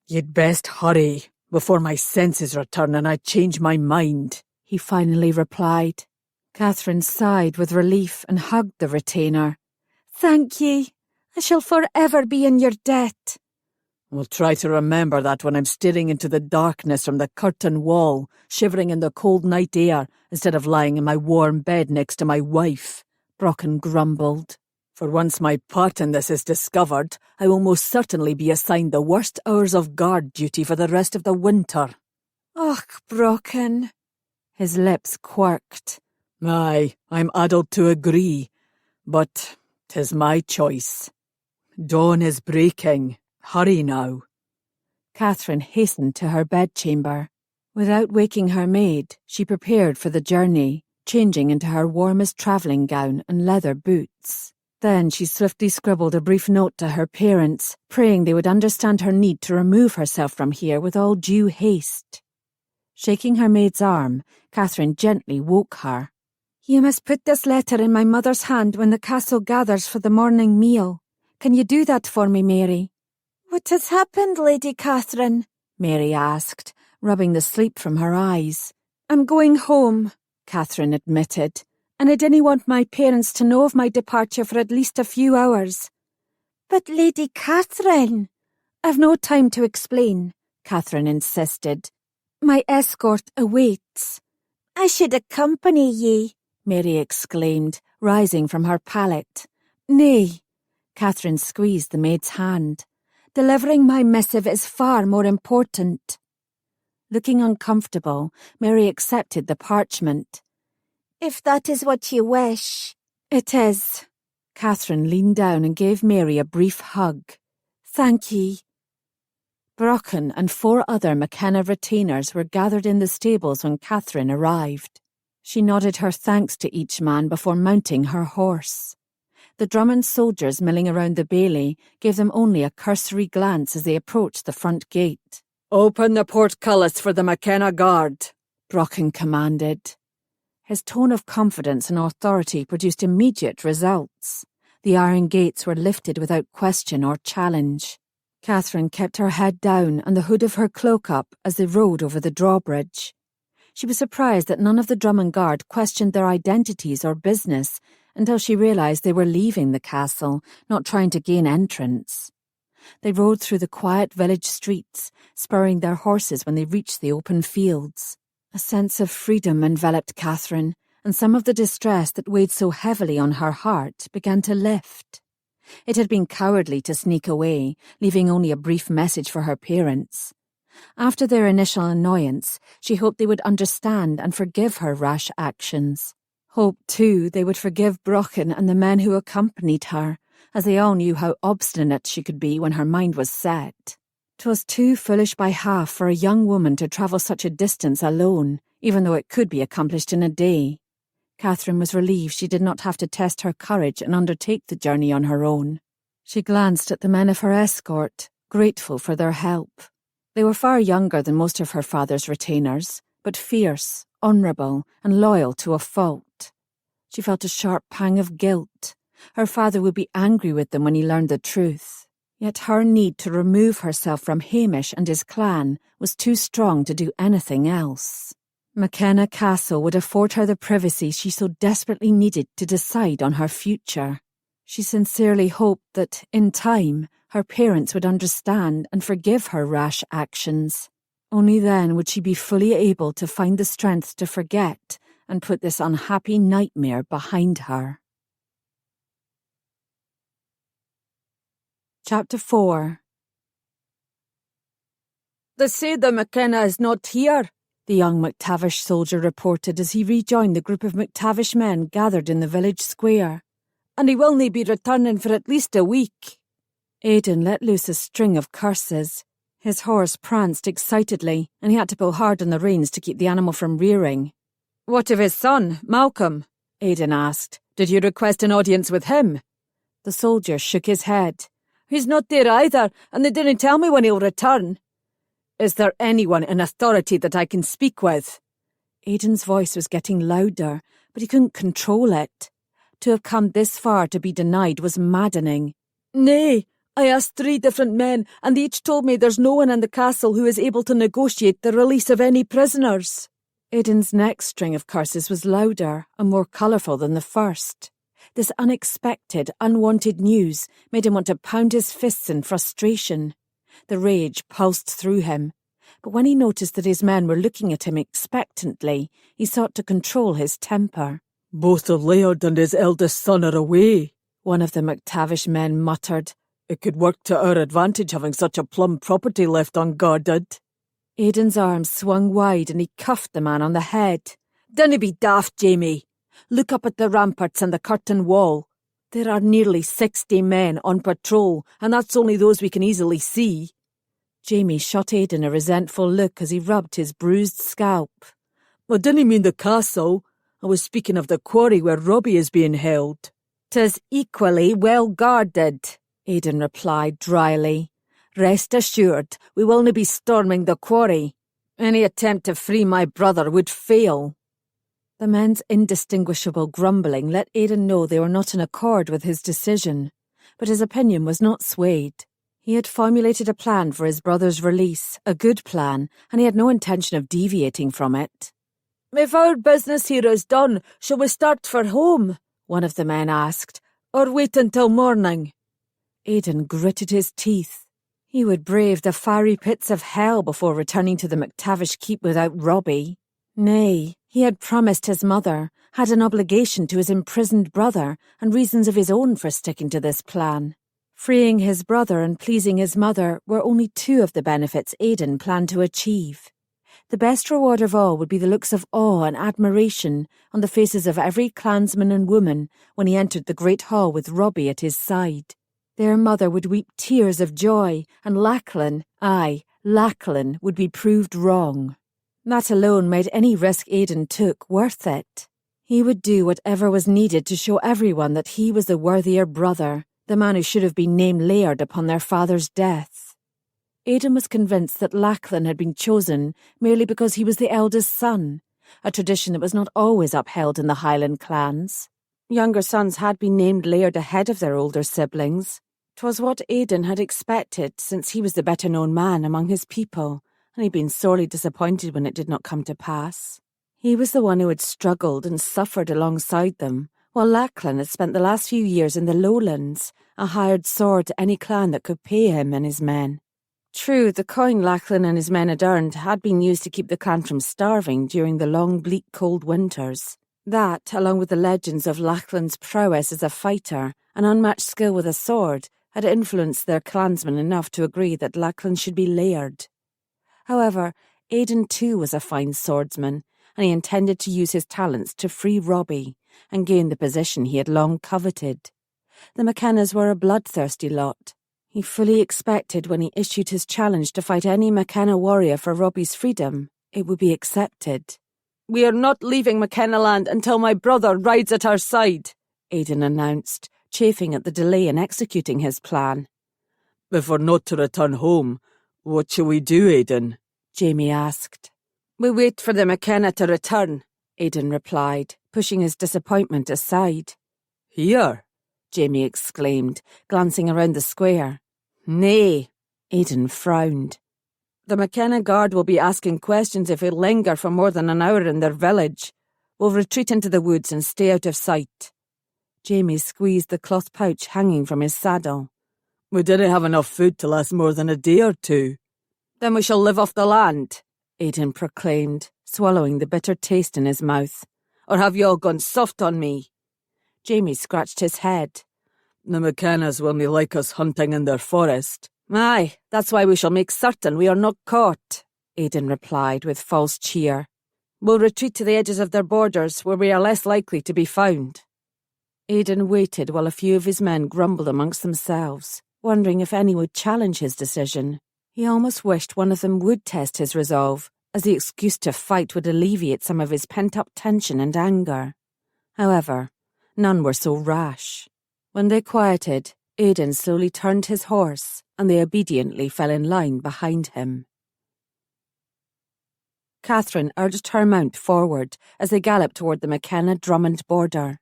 "You'd best hurry, before my senses return and I change my mind," he finally replied. Catherine sighed with relief and hugged the retainer. "Thank ye. I shall forever be in your debt." "We'll try to remember that when I'm staring into the darkness from the curtain wall, shivering in the cold night air, instead of lying in my warm bed next to my wife," Brocken grumbled. "For once my part in this is discovered, I will most certainly be assigned the worst hours of guard duty for the rest of the winter." "Och, Brocken." His lips quirked. "Aye, I'm addled to agree, but 'tis my choice. Dawn is breaking. Hurry now." Catherine hastened to her bedchamber. Without waking her maid, she prepared for the journey, changing into her warmest travelling gown and leather boots. Then she swiftly scribbled a brief note to her parents, praying they would understand her need to remove herself from here with all due haste. Shaking her maid's arm, Catherine gently woke her. "You must put this letter in my mother's hand when the castle gathers for the morning meal. Can you do that for me, Mary?" "What has happened, Lady Catherine?" Mary asked, rubbing the sleep from her eyes. "I'm going home," Catherine admitted, "and I didn't want my parents to know of my departure for at least a few hours." "But Lady Catherine—" "I've no time to explain," Catherine insisted. "My escort awaits." "I should accompany ye," Mary exclaimed, rising from her pallet. "Nay," Catherine squeezed the maid's hand. "Delivering my missive is far more important." Looking uncomfortable, Mary accepted the parchment. "If that is what you wish." "It is." Catherine leaned down and gave Mary a brief hug. "Thank ye." Brocken and 4 other McKenna retainers were gathered in the stables when Catherine arrived. She nodded her thanks to each man before mounting her horse. The Drummond soldiers milling around the bailey gave them only a cursory glance as they approached the front gate. "Open the portcullis for the McKenna guard," Brocken commanded. His tone of confidence and authority produced immediate results. The iron gates were lifted without question or challenge. Catherine kept her head down and the hood of her cloak up as they rode over the drawbridge. She was surprised that none of the Drummond guard questioned their identities or business until she realised they were leaving the castle, not trying to gain entrance. They rode through the quiet village streets, spurring their horses when they reached the open fields. A sense of freedom enveloped Catherine, and some of the distress that weighed so heavily on her heart began to lift. It had been cowardly to sneak away, leaving only a brief message for her parents. After their initial annoyance, she hoped they would understand and forgive her rash actions. Hoped, too, they would forgive Brocken and the men who accompanied her, as they all knew how obstinate she could be when her mind was set. 'Twas too foolish by half for a young woman to travel such a distance alone, even though it could be accomplished in a day. Catherine was relieved she did not have to test her courage and undertake the journey on her own. She glanced at the men of her escort, grateful for their help. They were far younger than most of her father's retainers, but fierce, honourable, and loyal to a fault. She felt a sharp pang of guilt. Her father would be angry with them when he learned the truth. Yet her need to remove herself from Hamish and his clan was too strong to do anything else. McKenna Castle would afford her the privacy she so desperately needed to decide on her future. She sincerely hoped that, in time, her parents would understand and forgive her rash actions. Only then would she be fully able to find the strength to forget and put this unhappy nightmare behind her. Chapter 4. "They say the McKenna is not here," the young MacTavish soldier reported as he rejoined the group of MacTavish men gathered in the village square. "And he will nae be returning for at least a week." Aidan let loose a string of curses. His horse pranced excitedly, and he had to pull hard on the reins to keep the animal from rearing. "What of his son, Malcolm?" Aidan asked. "Did you request an audience with him?" The soldier shook his head. "He's not there either, and they didn't tell me when he'll return." "Is there anyone in authority that I can speak with?" Aidan's voice was getting louder, but he couldn't control it. To have come this far to be denied was maddening. Nay, I asked 3 different men, and they each told me there's no one in the castle who is able to negotiate the release of any prisoners. Aidan's next string of curses was louder and more colourful than the first. This unexpected, unwanted news made him want to pound his fists in frustration. The rage pulsed through him, but when he noticed that his men were looking at him expectantly, he sought to control his temper. Both the Laird and his eldest son are away, one of the MacTavish men muttered. It could work to our advantage having such a plum property left unguarded. Aidan's arms swung wide and he cuffed the man on the head. Dinna be daft, Jamie. Look up at the ramparts and the curtain wall. There are nearly 60 men on patrol, and that's only those we can easily see. Jamie shot Aidan a resentful look as he rubbed his bruised scalp. I didn't mean the castle. I was speaking of the quarry where Robbie is being held. 'Tis equally well guarded, Aidan replied dryly. Rest assured, we will not be storming the quarry. Any attempt to free my brother would fail. The men's indistinguishable grumbling let Aidan know they were not in accord with his decision, but his opinion was not swayed. He had formulated a plan for his brother's release, a good plan, and he had no intention of deviating from it. If our business here is done, shall we start for home? One of the men asked, or wait until morning? Aidan gritted his teeth. He would brave the fiery pits of hell before returning to the MacTavish keep without Robbie. Nay, he had promised his mother, had an obligation to his imprisoned brother, and reasons of his own for sticking to this plan. Freeing his brother and pleasing his mother were only 2 of the benefits Aidan planned to achieve. The best reward of all would be the looks of awe and admiration on the faces of every clansman and woman when he entered the great hall with Robbie at his side. Their mother would weep tears of joy, and Lachlan, would be proved wrong. That alone made any risk Aidan took worth it. He would do whatever was needed to show everyone that he was the worthier brother, the man who should have been named Laird upon their father's death. Aidan was convinced that Lachlan had been chosen merely because he was the eldest son, a tradition that was not always upheld in the Highland clans. Younger sons had been named Laird ahead of their older siblings. 'Twas what Aidan had expected, since he was the better-known man among his people, and he'd been sorely disappointed when it did not come to pass. He was the one who had struggled and suffered alongside them, while Lachlan had spent the last few years in the Lowlands, a hired sword to any clan that could pay him and his men. True, the coin Lachlan and his men had earned had been used to keep the clan from starving during the long, bleak, cold winters. That, along with the legends of Lachlan's prowess as a fighter and unmatched skill with a sword, had influenced their clansmen enough to agree that Lachlan should be Laird. However, Aidan too was a fine swordsman, and he intended to use his talents to free Robbie and gain the position he had long coveted. The McKennas were a bloodthirsty lot. He fully expected when he issued his challenge to fight any McKenna warrior for Robbie's freedom, it would be accepted. "We are not leaving McKenna land until my brother rides at our side," Aidan announced, chafing at the delay in executing his plan. "If we're not to return home, what shall we do, Aidan?" Jamie asked. "We wait for the McKenna to return," Aidan replied, pushing his disappointment aside. "Here?" Jamie exclaimed, glancing around the square. "Nay," Aidan frowned. "The McKenna guard will be asking questions if we linger for more than an hour in their village. We'll retreat into the woods and stay out of sight." Jamie squeezed the cloth pouch hanging from his saddle. "We didn't have enough food to last more than a day or 2. "Then we shall live off the land," Aidan proclaimed, swallowing the bitter taste in his mouth. "Or have you all gone soft on me?" Jamie scratched his head. "The McKennas will not like us hunting in their forest." "Aye, that's why we shall make certain we are not caught," Aidan replied with false cheer. "We'll retreat to the edges of their borders, where we are less likely to be found." Aidan waited while a few of his men grumbled amongst themselves, wondering if any would challenge his decision. He almost wished one of them would test his resolve, as the excuse to fight would alleviate some of his pent-up tension and anger. However, none were so rash. When they quieted, Aidan slowly turned his horse, and they obediently fell in line behind him. Catherine urged her mount forward as they galloped toward the McKenna-Drummond border.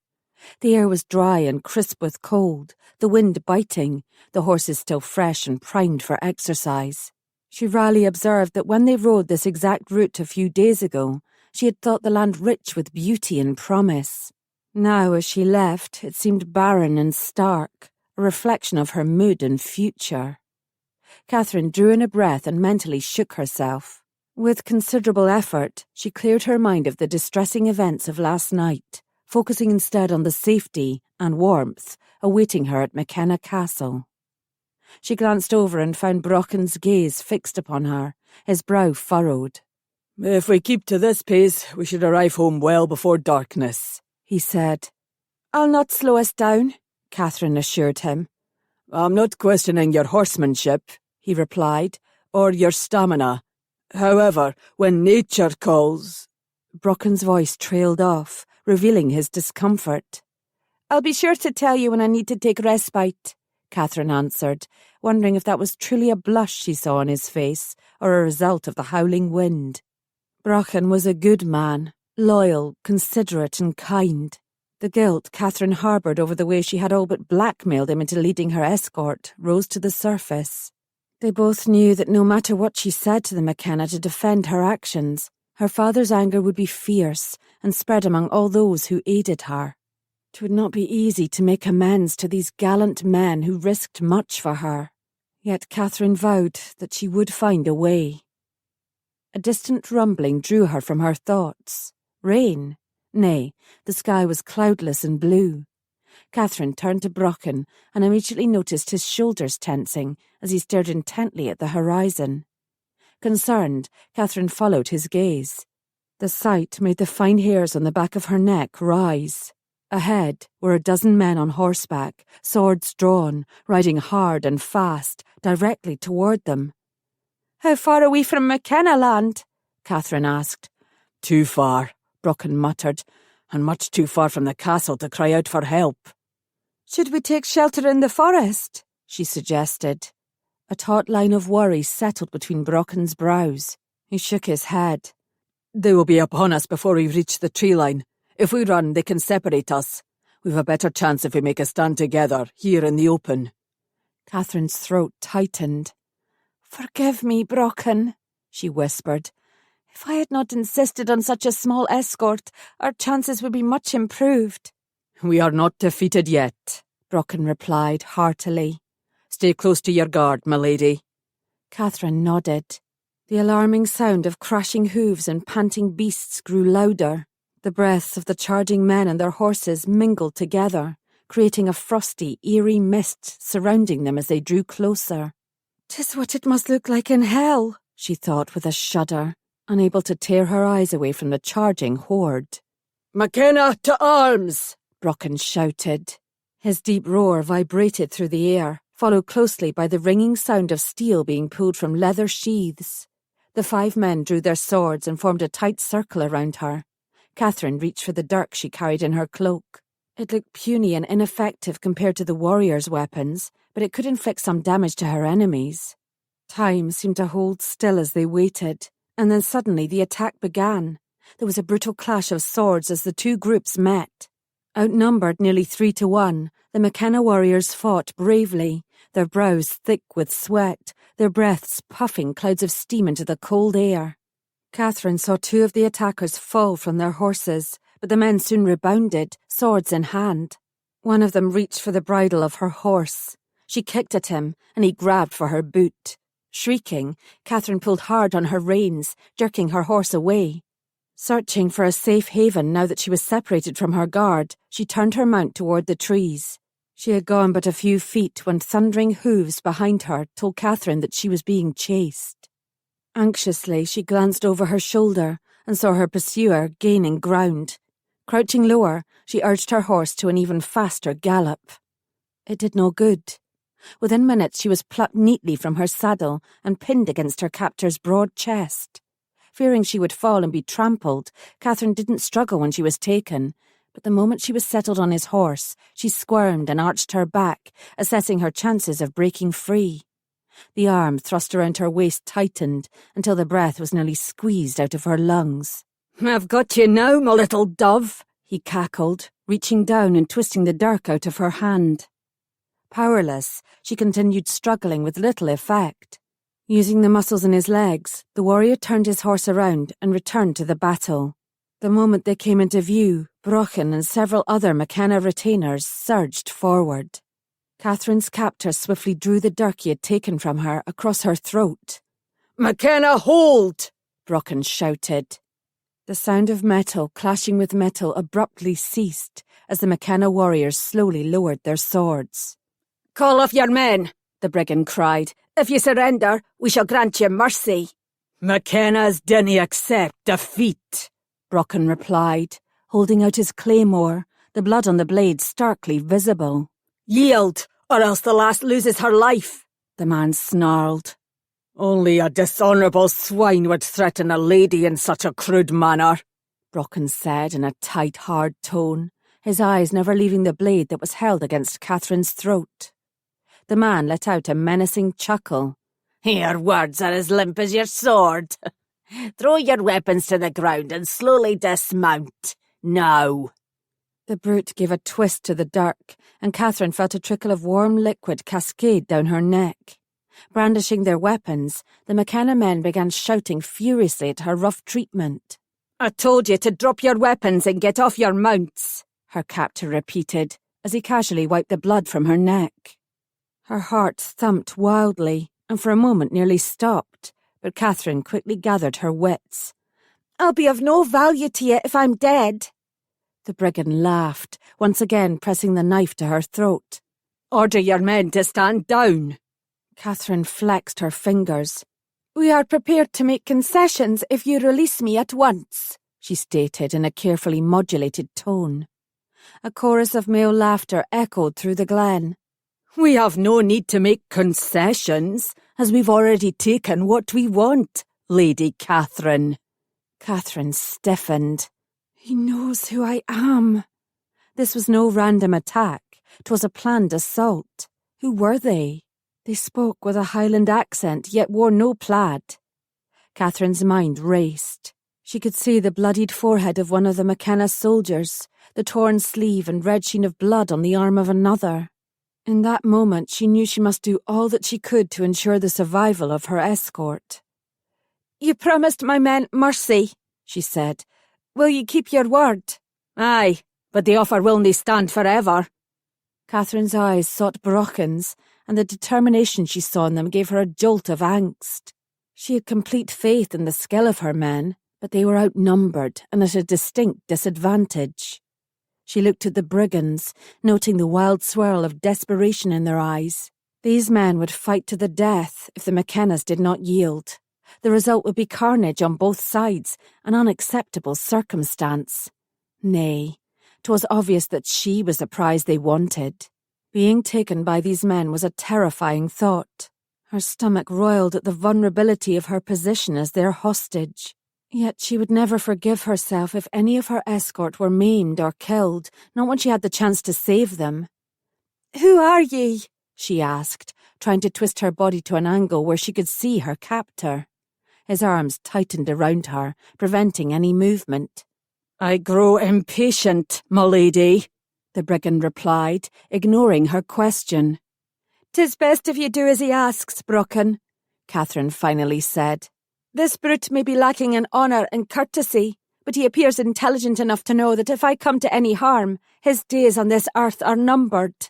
The air was dry and crisp with cold, the wind biting, the horses still fresh and primed for exercise. She wryly observed that when they rode this exact route a few days ago, she had thought the land rich with beauty and promise. Now, as she left, it seemed barren and stark, a reflection of her mood and future. Catherine drew in a breath and mentally shook herself. With considerable effort, she cleared her mind of the distressing events of last night, focusing instead on the safety and warmth awaiting her at McKenna Castle. She glanced over and found Brocken's gaze fixed upon her, his brow furrowed. "If we keep to this pace, we should arrive home well before darkness," he said. "I'll not slow us down," Catherine assured him. "I'm not questioning your horsemanship," he replied, "or your stamina. However, when nature calls—" Brocken's voice trailed off, revealing his discomfort. "I'll be sure to tell you when I need to take respite," Catherine answered, wondering if that was truly a blush she saw on his face or a result of the howling wind. Brocken was a good man, loyal, considerate and kind. The guilt Catherine harboured over the way she had all but blackmailed him into leading her escort rose to the surface. They both knew that no matter what she said to the McKenna to defend her actions, her father's anger would be fierce and spread among all those who aided her. It would not be easy to make amends to these gallant men who risked much for her, yet Catherine vowed that she would find a way. A distant rumbling drew her from her thoughts. Rain? Nay, the sky was cloudless and blue. Catherine turned to Brocken and immediately noticed his shoulders tensing as he stared intently at the horizon. Concerned, Catherine followed his gaze. The sight made the fine hairs on the back of her neck rise. Ahead were a dozen men on horseback, swords drawn, riding hard and fast, directly toward them. "How far are we from McKenna land?" Catherine asked. "Too far," Brocken muttered, "and much too far from the castle to cry out for help." "Should we take shelter in the forest?" she suggested. A taut line of worry settled between Brocken's brows. He shook his head. "They will be upon us before we reach the tree line. If we run, they can separate us. We've a better chance if we make a stand together, here in the open." Catherine's throat tightened. "Forgive me, Brocken," she whispered. "If I had not insisted on such a small escort, our chances would be much improved." "We are not defeated yet," Brocken replied heartily. "Stay close to your guard, my lady." Catherine nodded. The alarming sound of crashing hooves and panting beasts grew louder. The breaths of the charging men and their horses mingled together, creating a frosty, eerie mist surrounding them as they drew closer. "'Tis what it must look like in hell," she thought with a shudder, unable to tear her eyes away from the charging horde. "McKenna, to arms!" Brocken shouted. His deep roar vibrated through the air, followed closely by the ringing sound of steel being pulled from leather sheaths. The 5 men drew their swords and formed a tight circle around her. Catherine reached for the dirk she carried in her cloak. It looked puny and ineffective compared to the warriors' weapons, but it could inflict some damage to her enemies. Time seemed to hold still as they waited, and then suddenly the attack began. There was a brutal clash of swords as the two groups met. Outnumbered nearly 3-1, the McKenna warriors fought bravely, their brows thick with sweat, their breaths puffing clouds of steam into the cold air. Catherine saw 2 of the attackers fall from their horses, but the men soon rebounded, swords in hand. One of them reached for the bridle of her horse. She kicked at him, and he grabbed for her boot. Shrieking, Catherine pulled hard on her reins, jerking her horse away. Searching for a safe haven now that she was separated from her guard, she turned her mount toward the trees. She had gone but a few feet when thundering hooves behind her told Catherine that she was being chased. Anxiously, she glanced over her shoulder and saw her pursuer gaining ground. Crouching lower, she urged her horse to an even faster gallop. It did no good. Within minutes, she was plucked neatly from her saddle and pinned against her captor's broad chest. Fearing she would fall and be trampled, Catherine didn't struggle when she was taken, but the moment she was settled on his horse, she squirmed and arched her back, assessing her chances of breaking free. The arm thrust around her waist tightened until the breath was nearly squeezed out of her lungs. "I've got you now, my little dove," he cackled, reaching down and twisting the dirk out of her hand. Powerless, she continued struggling with little effect. Using the muscles in his legs, the warrior turned his horse around and returned to the battle. The moment they came into view, Brochen and several other McKenna retainers surged forward. Catherine's captor swiftly drew the dirk he had taken from her across her throat. "McKenna, hold!" Brochen shouted. The sound of metal clashing with metal abruptly ceased as the McKenna warriors slowly lowered their swords. "Call off your men," the brigand cried. "If you surrender, we shall grant you mercy." "McKennas dinna accept defeat," Brochen replied, holding out his claymore, the blood on the blade starkly visible. "Yield, or else the lass loses her life," the man snarled. "Only a dishonourable swine would threaten a lady in such a crude manner," Brochen said in a tight, hard tone, his eyes never leaving the blade that was held against Catherine's throat. The man let out a menacing chuckle. "Your words are as limp as your sword. Throw your weapons to the ground and slowly dismount. Now." The brute gave a twist to the dirk, and Catherine felt a trickle of warm liquid cascade down her neck. Brandishing their weapons, the McKenna men began shouting furiously at her rough treatment. "I told you to drop your weapons and get off your mounts," her captor repeated, as he casually wiped the blood from her neck. Her heart thumped wildly, and for a moment nearly stopped, but Catherine quickly gathered her wits. "I'll be of no value to you if I'm dead." The brigand laughed, once again pressing the knife to her throat. "Order your men to stand down." Catherine flexed her fingers. "We are prepared to make concessions if you release me at once," she stated in a carefully modulated tone. A chorus of male laughter echoed through the glen. "We have no need to make concessions, as we've already taken what we want, Lady Katherine." Catherine stiffened. "He knows who I am." This was no random attack. 'Twas a planned assault. Who were they? They spoke with a Highland accent, yet wore no plaid. Catherine's mind raced. She could see the bloodied forehead of one of the McKenna soldiers, the torn sleeve and red sheen of blood on the arm of another. In that moment, she knew she must do all that she could to ensure the survival of her escort. "You promised my men mercy," she said. "Will you keep your word?" "Aye, but the offer will nae stand forever." Catherine's eyes sought Brochen's, and the determination she saw in them gave her a jolt of angst. She had complete faith in the skill of her men, but they were outnumbered and at a distinct disadvantage. She looked at the brigands, noting the wild swirl of desperation in their eyes. These men would fight to the death if the McKennas did not yield. The result would be carnage on both sides, an unacceptable circumstance. Nay, 'twas obvious that she was the prize they wanted. Being taken by these men was a terrifying thought. Her stomach roiled at the vulnerability of her position as their hostage. Yet she would never forgive herself if any of her escort were maimed or killed, not when she had the chance to save them. "Who are ye?" she asked, trying to twist her body to an angle where she could see her captor. His arms tightened around her, preventing any movement. "I grow impatient, my lady," the brigand replied, ignoring her question. "'Tis best if you do as he asks, Brochen," Catherine finally said. "This brute may be lacking in honour and courtesy, but he appears intelligent enough to know that if I come to any harm, his days on this earth are numbered."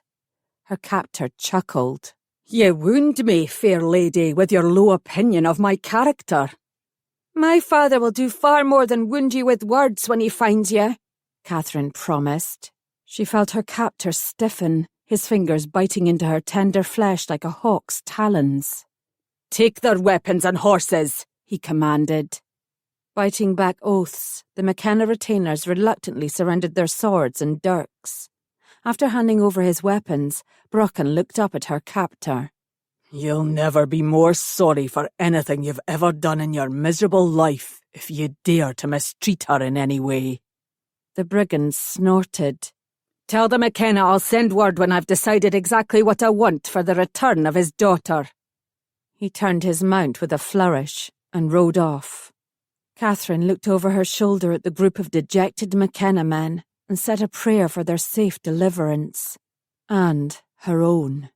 Her captor chuckled. "Ye wound me, fair lady, with your low opinion of my character." "My father will do far more than wound you with words when he finds you," Catherine promised. She felt her captor stiffen, his fingers biting into her tender flesh like a hawk's talons. "Take their weapons and horses," he commanded. Biting back oaths, the McKenna retainers reluctantly surrendered their swords and dirks. After handing over his weapons, Brochen looked up at her captor. "You'll never be more sorry for anything you've ever done in your miserable life if you dare to mistreat her in any way." The brigand snorted. "Tell the McKenna I'll send word when I've decided exactly what I want for the return of his daughter." He turned his mount with a flourish and rode off. Catherine looked over her shoulder at the group of dejected McKenna men. and said a prayer for their safe deliverance, and her own.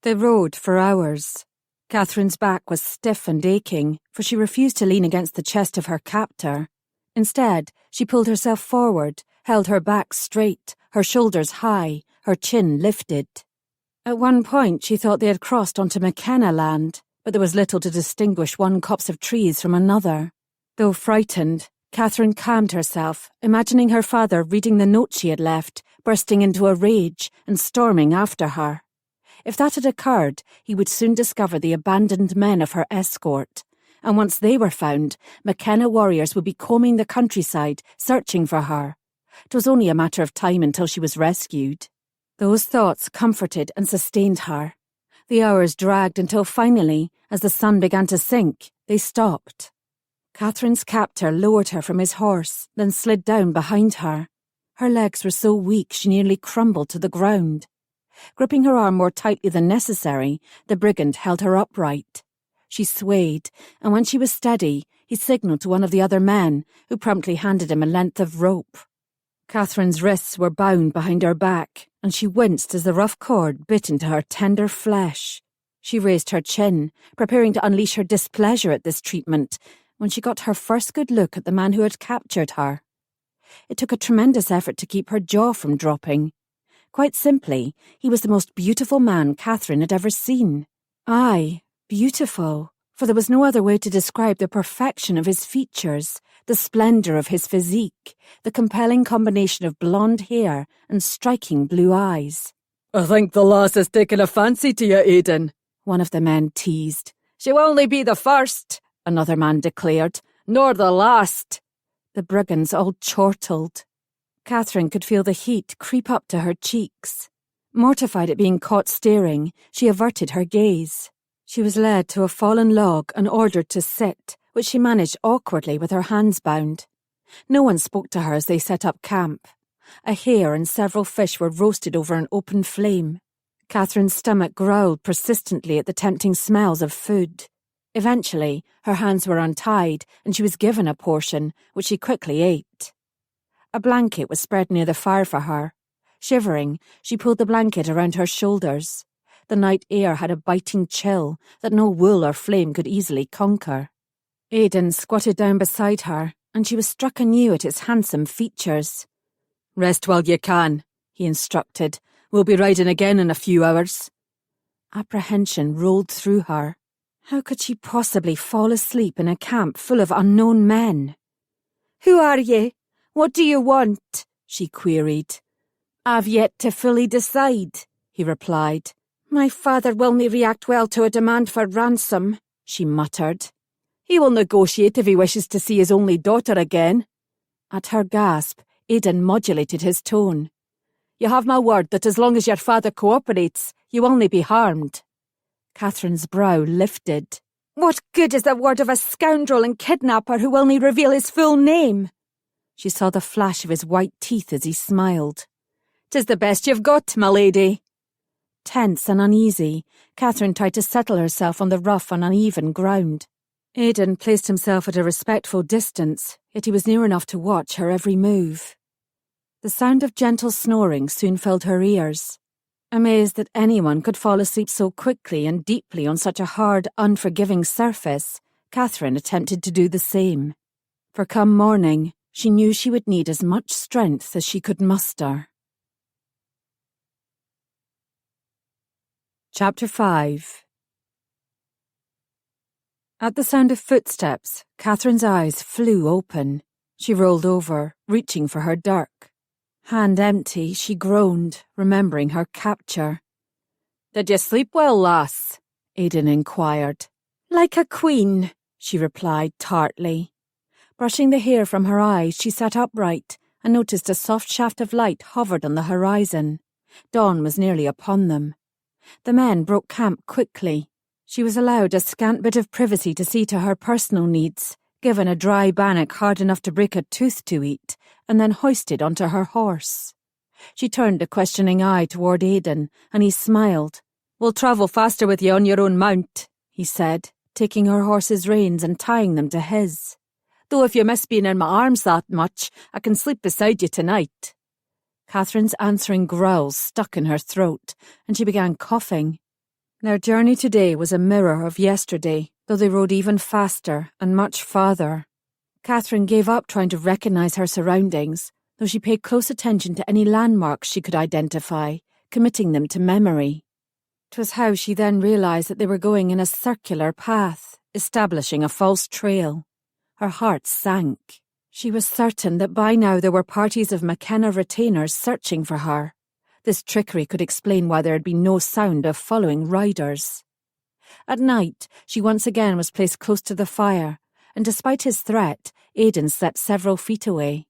They rode for hours. Catherine's back was stiff and aching, for she refused to lean against the chest of her captor. Instead, she pulled herself forward, held her back straight, her shoulders high, her chin lifted. At one point, she thought they had crossed onto McKenna land, but there was little to distinguish one copse of trees from another. Though frightened, Catherine calmed herself, imagining her father reading the note she had left, bursting into a rage and storming after her. If that had occurred, he would soon discover the abandoned men of her escort, and once they were found, McKenna warriors would be combing the countryside, searching for her. It was only a matter of time until she was rescued. Those thoughts comforted and sustained her. The hours dragged until finally, as the sun began to sink, they stopped. Catherine's captor lowered her from his horse, then slid down behind her. Her legs were so weak she nearly crumbled to the ground. Gripping her arm more tightly than necessary, the brigand held her upright. She swayed, and when she was steady, he signalled to one of the other men, who promptly handed him a length of rope. Catherine's wrists were bound behind her back, and she winced as the rough cord bit into her tender flesh. She raised her chin, preparing to unleash her displeasure at this treatment, when she got her first good look at the man who had captured her. It took a tremendous effort to keep her jaw from dropping. Quite simply, he was the most beautiful man Catherine had ever seen. Aye, beautiful, for there was no other way to describe the perfection of his features, the splendour of his physique, the compelling combination of blonde hair and striking blue eyes. "I think the lass has taken a fancy to you, Aidan," one of the men teased. "She'll only be the first," another man declared, "nor the last." The brigands all chortled. Catherine could feel the heat creep up to her cheeks. Mortified at being caught staring, she averted her gaze. She was led to a fallen log and ordered to sit, which she managed awkwardly with her hands bound. No one spoke to her as they set up camp. A hare and several fish were roasted over an open flame. Catherine's stomach growled persistently at the tempting smells of food. Eventually, her hands were untied and she was given a portion, which she quickly ate. A blanket was spread near the fire for her. Shivering, she pulled the blanket around her shoulders. The night air had a biting chill that no wool or flame could easily conquer. Aidan squatted down beside her, and she was struck anew at his handsome features. "Rest while you can," he instructed. "We'll be riding again in a few hours." Apprehension rolled through her. How could she possibly fall asleep in a camp full of unknown men? "Who are ye? What do you want?" she queried. "I've yet to fully decide," he replied. "My father will not react well to a demand for ransom," she muttered. "He will negotiate if he wishes to see his only daughter again." At her gasp, Aidan modulated his tone. "You have my word that as long as your father cooperates, you will not be harmed." Catherine's brow lifted. "What good is the word of a scoundrel and kidnapper who will not reveal his full name?" She saw the flash of his white teeth as he smiled. "'Tis the best you've got, my lady." Tense and uneasy, Catherine tried to settle herself on the rough and uneven ground. Aidan placed himself at a respectful distance, yet he was near enough to watch her every move. The sound of gentle snoring soon filled her ears. Amazed that anyone could fall asleep so quickly and deeply on such a hard, unforgiving surface, Catherine attempted to do the same. For come morning, she knew she would need as much strength as she could muster. Chapter 5. At the sound of footsteps, Catherine's eyes flew open. She rolled over, reaching for her dirk. Hand empty, she groaned, remembering her capture. "Did you sleep well, lass?" Aidan inquired. "Like a queen," she replied tartly. Brushing the hair from her eyes, she sat upright and noticed a soft shaft of light hovered on the horizon. Dawn was nearly upon them. The men broke camp quickly. She was allowed a scant bit of privacy to see to her personal needs, given a dry bannock hard enough to break a tooth to eat, and then hoisted onto her horse. She turned a questioning eye toward Aidan, and he smiled. "We'll travel faster with you on your own mount," he said, taking her horse's reins and tying them to his. though if you miss being in my arms that much, I can sleep beside you tonight." Catherine's answering growls stuck in her throat, and she began coughing. Their journey today was a mirror of yesterday, though they rode even faster and much farther. Catherine gave up trying to recognise her surroundings, though she paid close attention to any landmarks she could identify, committing them to memory. 'Twas how she then realised that they were going in a circular path, establishing a false trail. Her heart sank. She was certain that by now there were parties of McKenna retainers searching for her. This trickery could explain why there had been no sound of following riders. At night, she once again was placed close to the fire, and despite his threat, Aidan slept several feet away.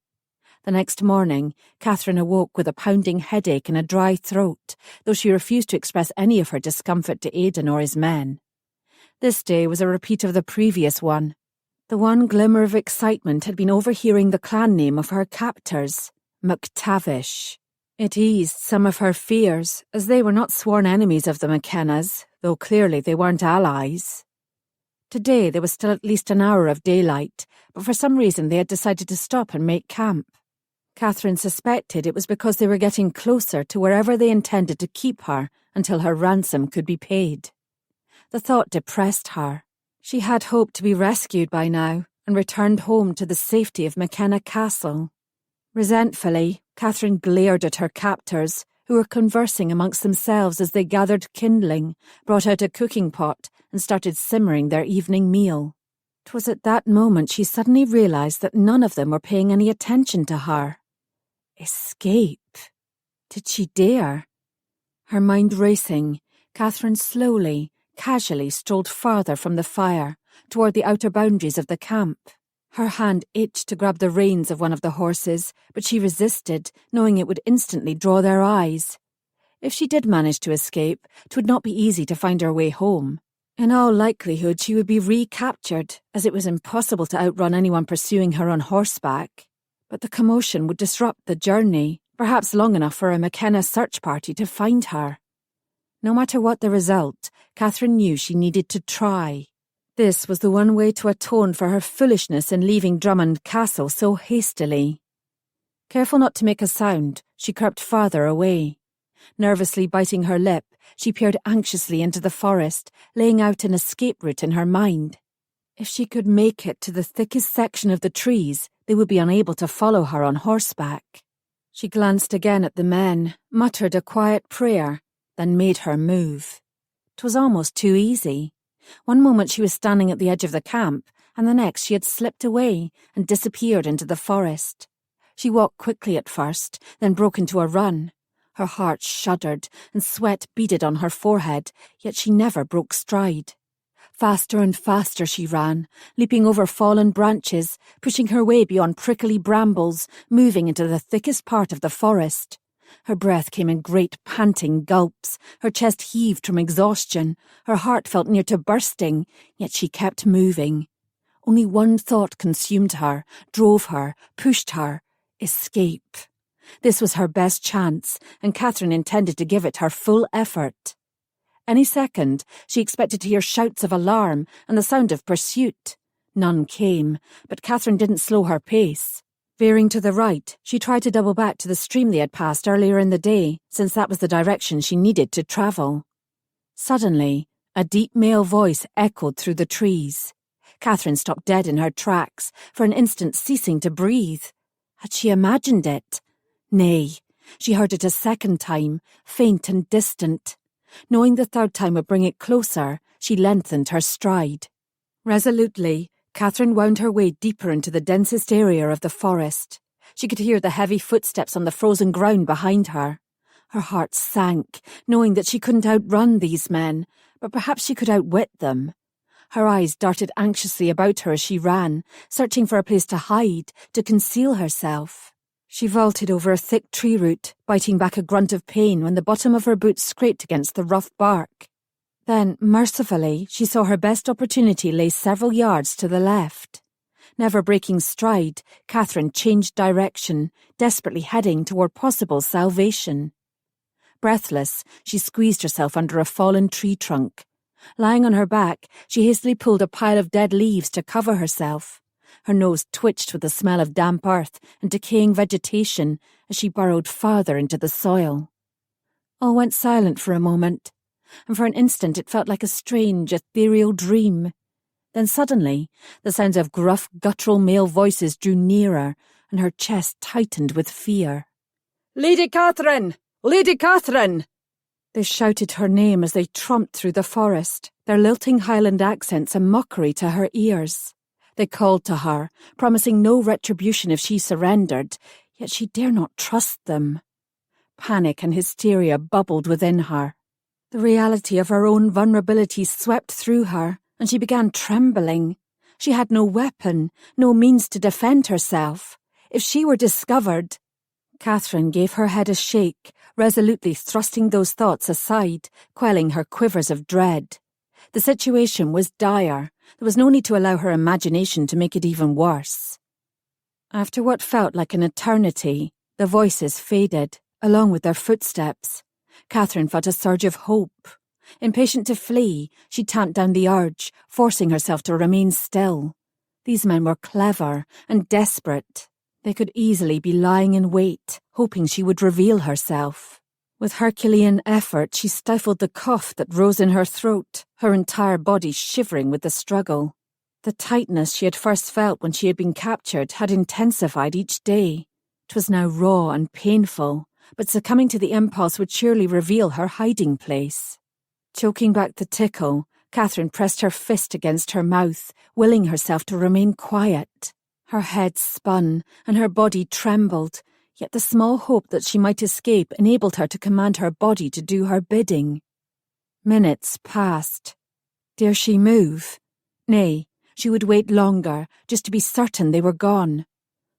The next morning, Catherine awoke with a pounding headache and a dry throat, though she refused to express any of her discomfort to Aidan or his men. This day was a repeat of the previous one. The one glimmer of excitement had been overhearing the clan name of her captors, MacTavish. It eased some of her fears, as they were not sworn enemies of the McKennas, though clearly they weren't allies. Today there was still at least an hour of daylight, but for some reason they had decided to stop and make camp. Catherine suspected it was because they were getting closer to wherever they intended to keep her until her ransom could be paid. The thought depressed her. She had hoped to be rescued by now and returned home to the safety of McKenna Castle. Resentfully, Catherine glared at her captors, who were conversing amongst themselves as they gathered kindling, brought out a cooking pot, and started simmering their evening meal. 'Twas at that moment she suddenly realised that none of them were paying any attention to her. Escape? Did she dare? Her mind racing, Catherine slowly, casually strolled farther from the fire, toward the outer boundaries of the camp. Her hand itched to grab the reins of one of the horses, but she resisted, knowing it would instantly draw their eyes. If she did manage to escape, 'twould not be easy to find her way home. In all likelihood she would be recaptured, as it was impossible to outrun anyone pursuing her on horseback. But the commotion would disrupt the journey, perhaps long enough for a McKenna search party to find her. No matter what the result, Catherine knew she needed to try. This was the one way to atone for her foolishness in leaving Drummond Castle so hastily. Careful not to make a sound, she crept farther away. Nervously biting her lip, she peered anxiously into the forest, laying out an escape route in her mind. If she could make it to the thickest section of the trees, they would be unable to follow her on horseback. She glanced again at the men, muttered a quiet prayer, then made her move. 'Twas almost too easy. One moment she was standing at the edge of the camp, and the next she had slipped away and disappeared into the forest. She walked quickly at first, then broke into a run. Her heart shuddered and sweat beaded on her forehead, yet she never broke stride. Faster and faster she ran, leaping over fallen branches, pushing her way beyond prickly brambles, moving into the thickest part of the forest. Her breath came in great panting gulps, her chest heaved from exhaustion, her heart felt near to bursting, yet she kept moving. Only one thought consumed her, drove her, pushed her: escape. This was her best chance, and Catherine intended to give it her full effort. Any second, she expected to hear shouts of alarm and the sound of pursuit. None came, but Catherine didn't slow her pace. Veering to the right, she tried to double back to the stream they had passed earlier in the day, since that was the direction she needed to travel. Suddenly, a deep male voice echoed through the trees. Catherine stopped dead in her tracks, for an instant ceasing to breathe. Had she imagined it? Nay, she heard it a second time, faint and distant. Knowing the third time would bring it closer, she lengthened her stride. Resolutely, Catherine wound her way deeper into the densest area of the forest. She could hear the heavy footsteps on the frozen ground behind her. Her heart sank, knowing that she couldn't outrun these men, but perhaps she could outwit them. Her eyes darted anxiously about her as she ran, searching for a place to hide, to conceal herself. She vaulted over a thick tree root, biting back a grunt of pain when the bottom of her boot scraped against the rough bark. Then, mercifully, she saw her best opportunity lay several yards to the left. Never breaking stride, Catherine changed direction, desperately heading toward possible salvation. Breathless, she squeezed herself under a fallen tree trunk. Lying on her back, she hastily pulled a pile of dead leaves to cover herself. Her nose twitched with the smell of damp earth and decaying vegetation as she burrowed farther into the soil. All went silent for a moment, and for an instant it felt like a strange, ethereal dream. Then suddenly, the sounds of gruff, guttural male voices drew nearer, and her chest tightened with fear. "Lady Katherine! Lady Katherine!" They shouted her name as they trumped through the forest, their lilting Highland accents a mockery to her ears. They called to her, promising no retribution if she surrendered, yet she dare not trust them. Panic and hysteria bubbled within her. The reality of her own vulnerability swept through her, and she began trembling. She had no weapon, no means to defend herself. If she were discovered... Catherine gave her head a shake, resolutely thrusting those thoughts aside, quelling her quivers of dread. The situation was dire. There was no need to allow her imagination to make it even worse. After what felt like an eternity, the voices faded, along with their footsteps. Catherine felt a surge of hope. Impatient to flee, she tamped down the urge, forcing herself to remain still. These men were clever and desperate. They could easily be lying in wait, hoping she would reveal herself. With Herculean effort, she stifled the cough that rose in her throat, her entire body shivering with the struggle. The tightness she had first felt when she had been captured had intensified each day. It was now raw and painful, but succumbing to the impulse would surely reveal her hiding place. Choking back the tickle, Catherine pressed her fist against her mouth, willing herself to remain quiet. Her head spun, and her body trembled, yet the small hope that she might escape enabled her to command her body to do her bidding. Minutes passed. Dare she move? Nay, she would wait longer, just to be certain they were gone.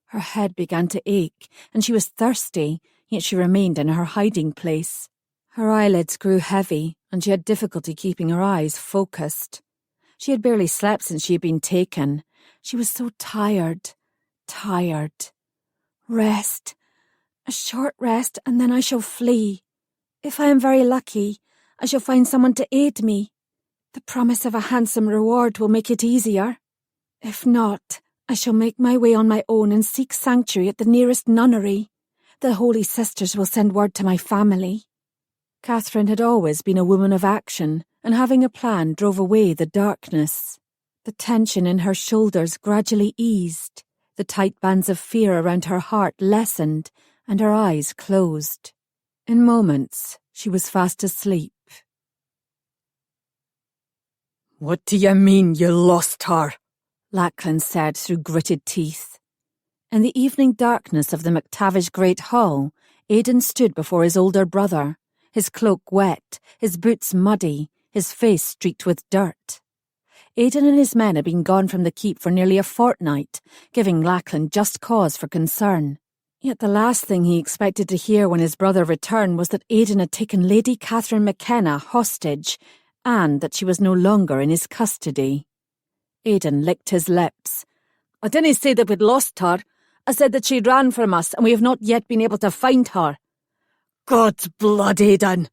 Her head began to ache, and she was thirsty, yet she remained in her hiding place. Her eyelids grew heavy, and she had difficulty keeping her eyes focused. She had barely slept since she had been taken. She was so tired. Rest. A short rest, and then I shall flee. If I am very lucky, I shall find someone to aid me. The promise of a handsome reward will make it easier. If not, I shall make my way on my own and seek sanctuary at the nearest nunnery. The Holy Sisters will send word to my family. Catherine had always been a woman of action, and having a plan drove away the darkness. The tension in her shoulders gradually eased, the tight bands of fear around her heart lessened, and her eyes closed. In moments, she was fast asleep. "What do you mean you lost her?" Lachlan said through gritted teeth. In the evening darkness of the MacTavish Great Hall, Aidan stood before his older brother, his cloak wet, his boots muddy, his face streaked with dirt. Aidan and his men had been gone from the keep for nearly a fortnight, giving Lachlan just cause for concern. Yet the last thing he expected to hear when his brother returned was that Aidan had taken Lady Katherine McKenna hostage, and that she was no longer in his custody. Aidan licked his lips. "I didn't say that we'd lost her. I said that she ran from us, and we have not yet been able to find her." "God's blood, Aidan!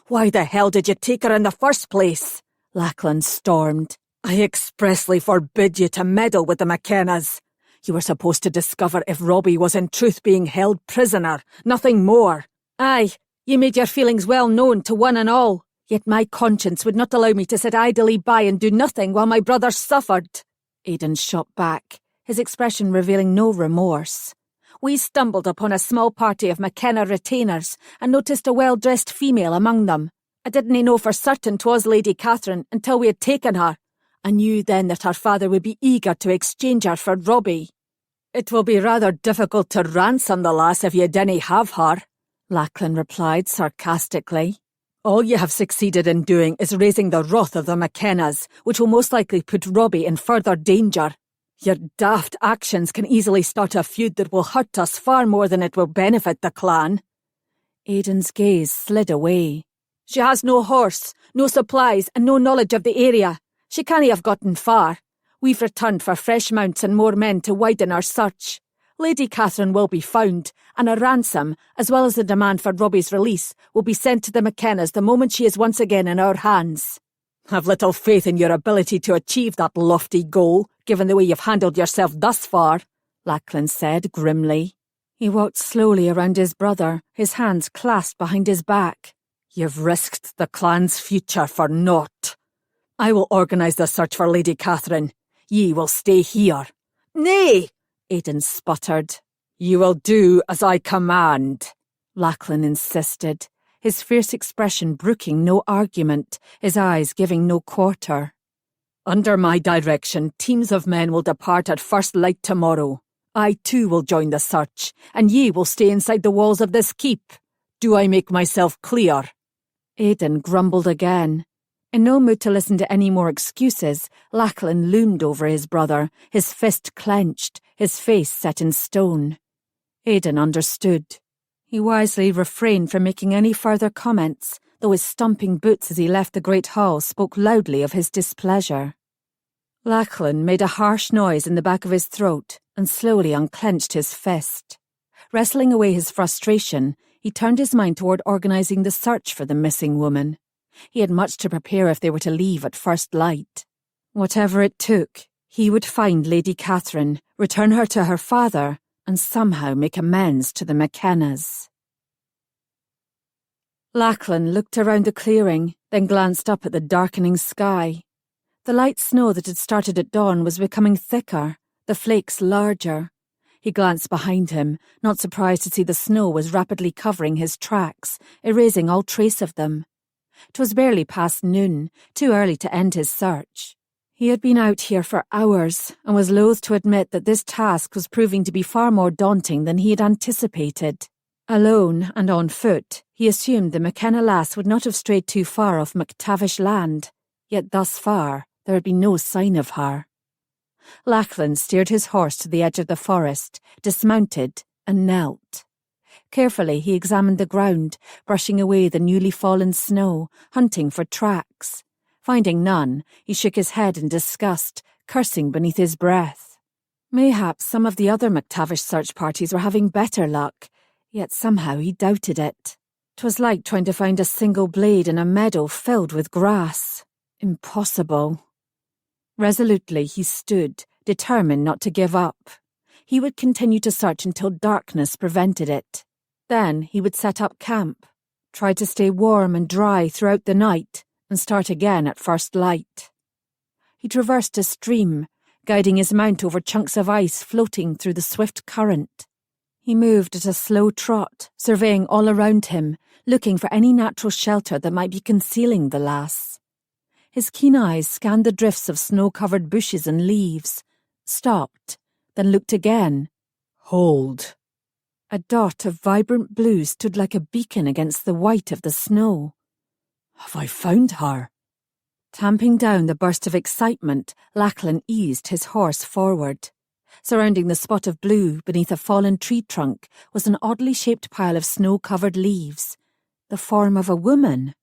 Why the hell did you take her in the first place?" Lachlan stormed. "I expressly forbid you to meddle with the McKennas. You were supposed to discover if Robbie was in truth being held prisoner, nothing more. Aye, you made your feelings well known to one and all, yet my conscience would not allow me to sit idly by and do nothing while my brother suffered." Aidan shot back, his expression revealing no remorse. "We stumbled upon a small party of McKenna retainers and noticed a well-dressed female among them. I didn't know for certain 'twas Lady Katherine until we had taken her. I knew then that her father would be eager to exchange her for Robbie." "It will be rather difficult to ransom the lass if you didn't have her," Lachlan replied sarcastically. "All you have succeeded in doing is raising the wrath of the McKennas, which will most likely put Robbie in further danger. Your daft actions can easily start a feud that will hurt us far more than it will benefit the clan." Aidan's gaze slid away. "She has no horse, no supplies, and no knowledge of the area. She can't have gotten far. We've returned for fresh mounts and more men to widen our search. Lady Katherine will be found, and a ransom, as well as the demand for Robbie's release, will be sent to the McKennas the moment she is once again in our hands." "I've little faith in your ability to achieve that lofty goal, given the way you've handled yourself thus far," Lachlan said grimly. He walked slowly around his brother, his hands clasped behind his back. "You've risked the clan's future for naught. I will organise the search for Lady Katherine. Ye will stay here." "Nay," Aidan sputtered. "You will do as I command," Lachlan insisted, his fierce expression brooking no argument, his eyes giving no quarter. "Under my direction, teams of men will depart at first light tomorrow. I too will join the search, and ye will stay inside the walls of this keep. Do I make myself clear?" Aidan grumbled again. In no mood to listen to any more excuses, Lachlan loomed over his brother, his fist clenched, his face set in stone. Aidan understood. He wisely refrained from making any further comments, though his stomping boots as he left the great hall spoke loudly of his displeasure. Lachlan made a harsh noise in the back of his throat and slowly unclenched his fist. Wrestling away his frustration, he turned his mind toward organising the search for the missing woman. He had much to prepare if they were to leave at first light. Whatever it took, he would find Lady Katherine, return her to her father, and somehow make amends to the McKennas. Lachlan looked around the clearing, then glanced up at the darkening sky. The light snow that had started at dawn was becoming thicker, the flakes larger. He glanced behind him, not surprised to see the snow was rapidly covering his tracks, erasing all trace of them. 'Twas barely past noon, too early to end his search. He had been out here for hours, and was loath to admit that this task was proving to be far more daunting than he had anticipated. Alone and on foot, he assumed the McKenna lass would not have strayed too far off MacTavish land, yet thus far there had been no sign of her. Lachlan steered his horse to the edge of the forest, dismounted, and knelt. Carefully he examined the ground, brushing away the newly fallen snow, hunting for tracks. Finding none, he shook his head in disgust, cursing beneath his breath. Mayhaps some of the other MacTavish search parties were having better luck, yet somehow he doubted it. 'Twas like trying to find a single blade in a meadow filled with grass. Impossible. Resolutely he stood, determined not to give up. He would continue to search until darkness prevented it. Then he would set up camp, try to stay warm and dry throughout the night, and start again at first light. He traversed a stream, guiding his mount over chunks of ice floating through the swift current. He moved at a slow trot, surveying all around him, looking for any natural shelter that might be concealing the lass. His keen eyes scanned the drifts of snow-covered bushes and leaves, stopped, then looked again. Hold. A dot of vibrant blue stood like a beacon against the white of the snow. Have I found her? Tamping down the burst of excitement, Lachlan eased his horse forward. Surrounding the spot of blue beneath a fallen tree trunk was an oddly shaped pile of snow-covered leaves. The form of a woman.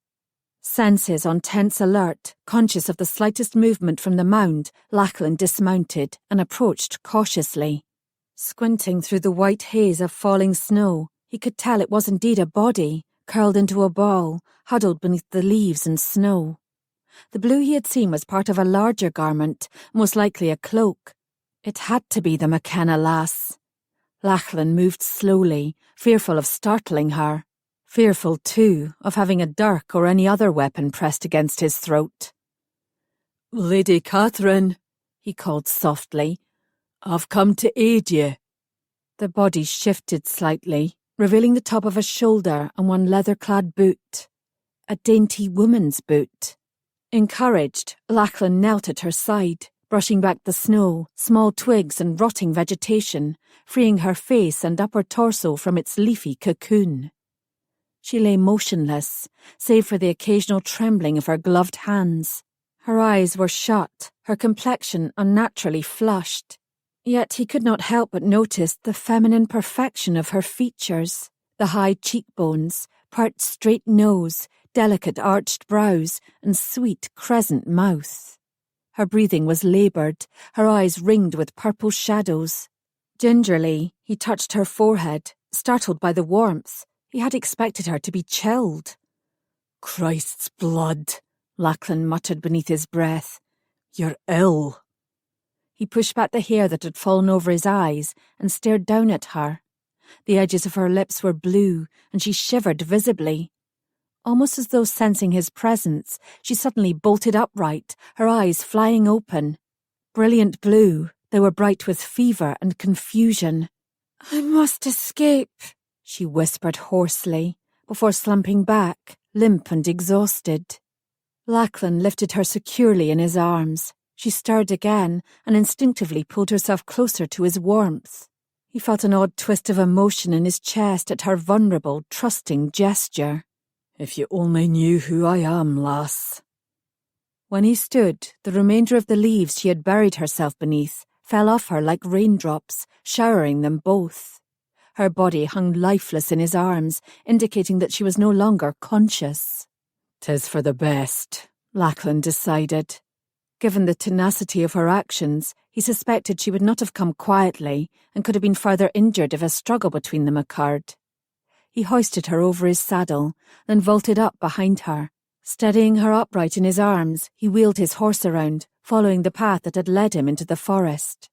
Senses on tense alert, conscious of the slightest movement from the mound, Lachlan dismounted and approached cautiously. Squinting through the white haze of falling snow, he could tell it was indeed a body, curled into a ball, huddled beneath the leaves and snow. The blue he had seen was part of a larger garment, most likely a cloak. It had to be the McKenna lass. Lachlan moved slowly, fearful of startling her. Fearful, too, of having a dirk or any other weapon pressed against his throat. "Lady Katherine," he called softly, "I've come to aid you." The body shifted slightly, revealing the top of a shoulder and one leather-clad boot. A dainty woman's boot. Encouraged, Lachlan knelt at her side, brushing back the snow, small twigs and rotting vegetation, freeing her face and upper torso from its leafy cocoon. She lay motionless, save for the occasional trembling of her gloved hands. Her eyes were shut, her complexion unnaturally flushed. Yet he could not help but notice the feminine perfection of her features, the high cheekbones, pert straight nose, delicate arched brows, and sweet crescent mouth. Her breathing was laboured, her eyes ringed with purple shadows. Gingerly, he touched her forehead, startled by the warmth. He had expected her to be chilled. "Christ's blood," Lachlan muttered beneath his breath. "You're ill." He pushed back the hair that had fallen over his eyes and stared down at her. The edges of her lips were blue, and she shivered visibly. Almost as though sensing his presence, she suddenly bolted upright, her eyes flying open. Brilliant blue, they were bright with fever and confusion. "I must escape," she whispered hoarsely, before slumping back, limp and exhausted. Lachlan lifted her securely in his arms. She stirred again and instinctively pulled herself closer to his warmth. He felt an odd twist of emotion in his chest at her vulnerable, trusting gesture. "If you only knew who I am, lass." When he stood, the remainder of the leaves she had buried herself beneath fell off her like raindrops, showering them both. Her body hung lifeless in his arms, indicating that she was no longer conscious. "'Tis for the best," Lachlan decided. Given the tenacity of her actions, he suspected she would not have come quietly and could have been further injured if a struggle between them occurred. He hoisted her over his saddle, then vaulted up behind her. Steadying her upright in his arms, he wheeled his horse around, following the path that had led him into the forest.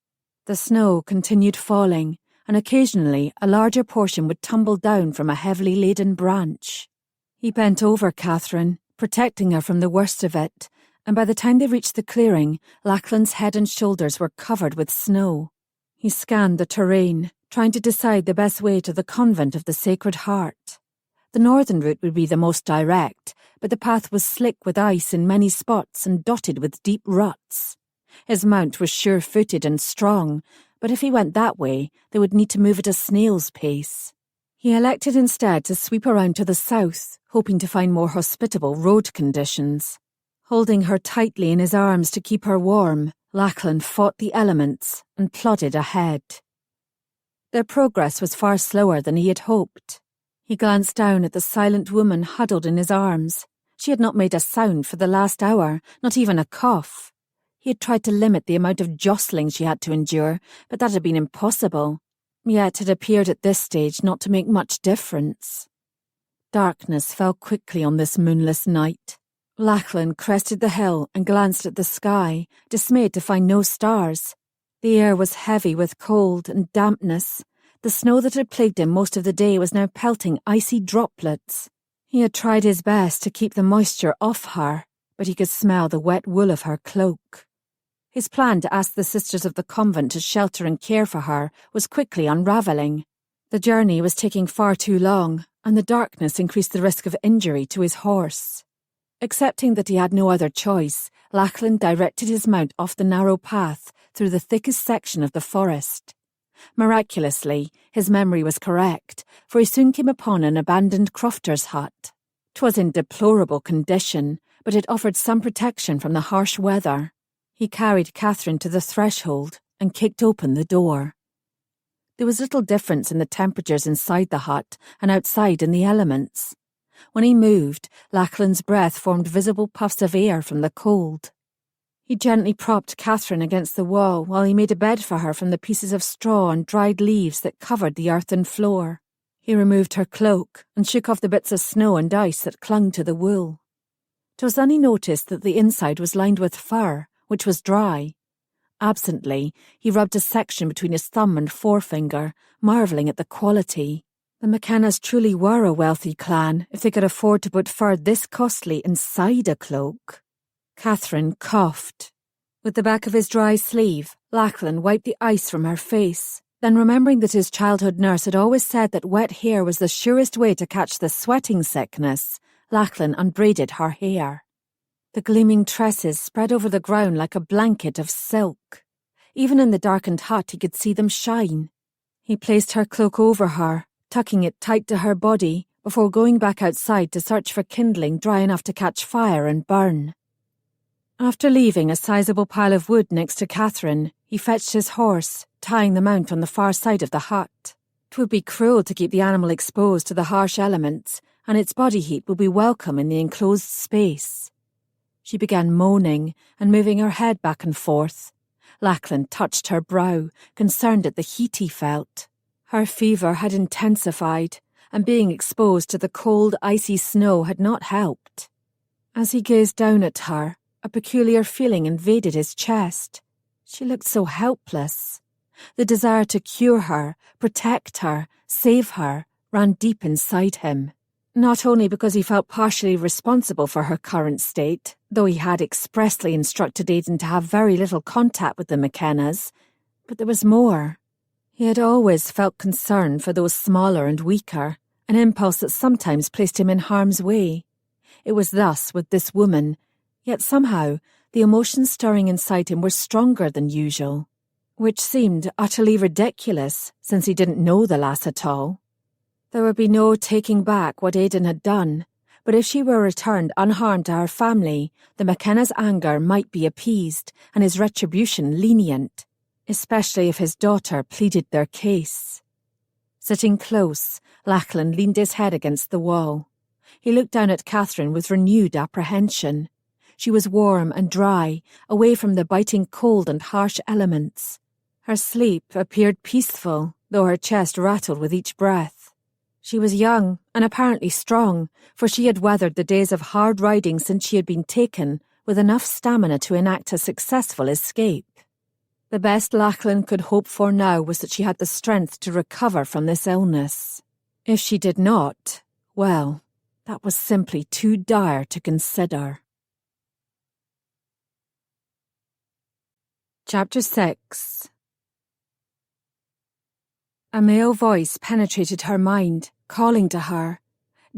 The snow continued falling, and occasionally a larger portion would tumble down from a heavily laden branch. He bent over Katherine, protecting her from the worst of it, and by the time they reached the clearing, Lachlan's head and shoulders were covered with snow. He scanned the terrain, trying to decide the best way to the convent of the Sacred Heart. The northern route would be the most direct, but the path was slick with ice in many spots and dotted with deep ruts. His mount was sure-footed and strong, but if he went that way, they would need to move at a snail's pace. He elected instead to sweep around to the south, hoping to find more hospitable road conditions. Holding her tightly in his arms to keep her warm, Lachlan fought the elements and plodded ahead. Their progress was far slower than he had hoped. He glanced down at the silent woman huddled in his arms. She had not made a sound for the last hour, not even a cough. He had tried to limit the amount of jostling she had to endure, but that had been impossible. Yet it appeared at this stage not to make much difference. Darkness fell quickly on this moonless night. Lachlan crested the hill and glanced at the sky, dismayed to find no stars. The air was heavy with cold and dampness. The snow that had plagued him most of the day was now pelting icy droplets. He had tried his best to keep the moisture off her, but he could smell the wet wool of her cloak. His plan to ask the sisters of the convent to shelter and care for her was quickly unravelling. The journey was taking far too long, and the darkness increased the risk of injury to his horse. Accepting that he had no other choice, Lachlan directed his mount off the narrow path through the thickest section of the forest. Miraculously, his memory was correct, for he soon came upon an abandoned crofter's hut. 'Twas in deplorable condition, but it offered some protection from the harsh weather. He carried Katherine to the threshold and kicked open the door. There was little difference in the temperatures inside the hut and outside in the elements. When he moved, Lachlan's breath formed visible puffs of air from the cold. He gently propped Katherine against the wall while he made a bed for her from the pieces of straw and dried leaves that covered the earthen floor. He removed her cloak and shook off the bits of snow and ice that clung to the wool. 'Twas then he noticed that the inside was lined with fur, which was dry. Absently, he rubbed a section between his thumb and forefinger, marvelling at the quality. The McKennas truly were a wealthy clan if they could afford to put fur this costly inside a cloak. Katherine coughed. With the back of his dry sleeve, Lachlan wiped the ice from her face. Then, remembering that his childhood nurse had always said that wet hair was the surest way to catch the sweating sickness, Lachlan unbraided her hair. The gleaming tresses spread over the ground like a blanket of silk. Even in the darkened hut he could see them shine. He placed her cloak over her, tucking it tight to her body, before going back outside to search for kindling dry enough to catch fire and burn. After leaving a sizable pile of wood next to Katherine, he fetched his horse, tying the mount on the far side of the hut. 'Twould be cruel to keep the animal exposed to the harsh elements, and its body heat would be welcome in the enclosed space. She began moaning and moving her head back and forth. Lachlan touched her brow, concerned at the heat he felt. Her fever had intensified, and being exposed to the cold, icy snow had not helped. As he gazed down at her, a peculiar feeling invaded his chest. She looked so helpless. The desire to cure her, protect her, save her, ran deep inside him. Not only because he felt partially responsible for her current state, though he had expressly instructed Aidan to have very little contact with the McKennas, but there was more. He had always felt concern for those smaller and weaker, an impulse that sometimes placed him in harm's way. It was thus with this woman, yet somehow the emotions stirring inside him were stronger than usual, which seemed utterly ridiculous since he didn't know the lass at all. There would be no taking back what Aidan had done, but if she were returned unharmed to her family, the McKenna's anger might be appeased and his retribution lenient, especially if his daughter pleaded their case. Sitting close, Lachlan leaned his head against the wall. He looked down at Catherine with renewed apprehension. She was warm and dry, away from the biting cold and harsh elements. Her sleep appeared peaceful, though her chest rattled with each breath. She was young and apparently strong, for she had weathered the days of hard riding since she had been taken, with enough stamina to enact a successful escape. The best Lachlan could hope for now was that she had the strength to recover from this illness. If she did not, well, that was simply too dire to consider. Chapter 6. A male voice penetrated her mind, calling to her.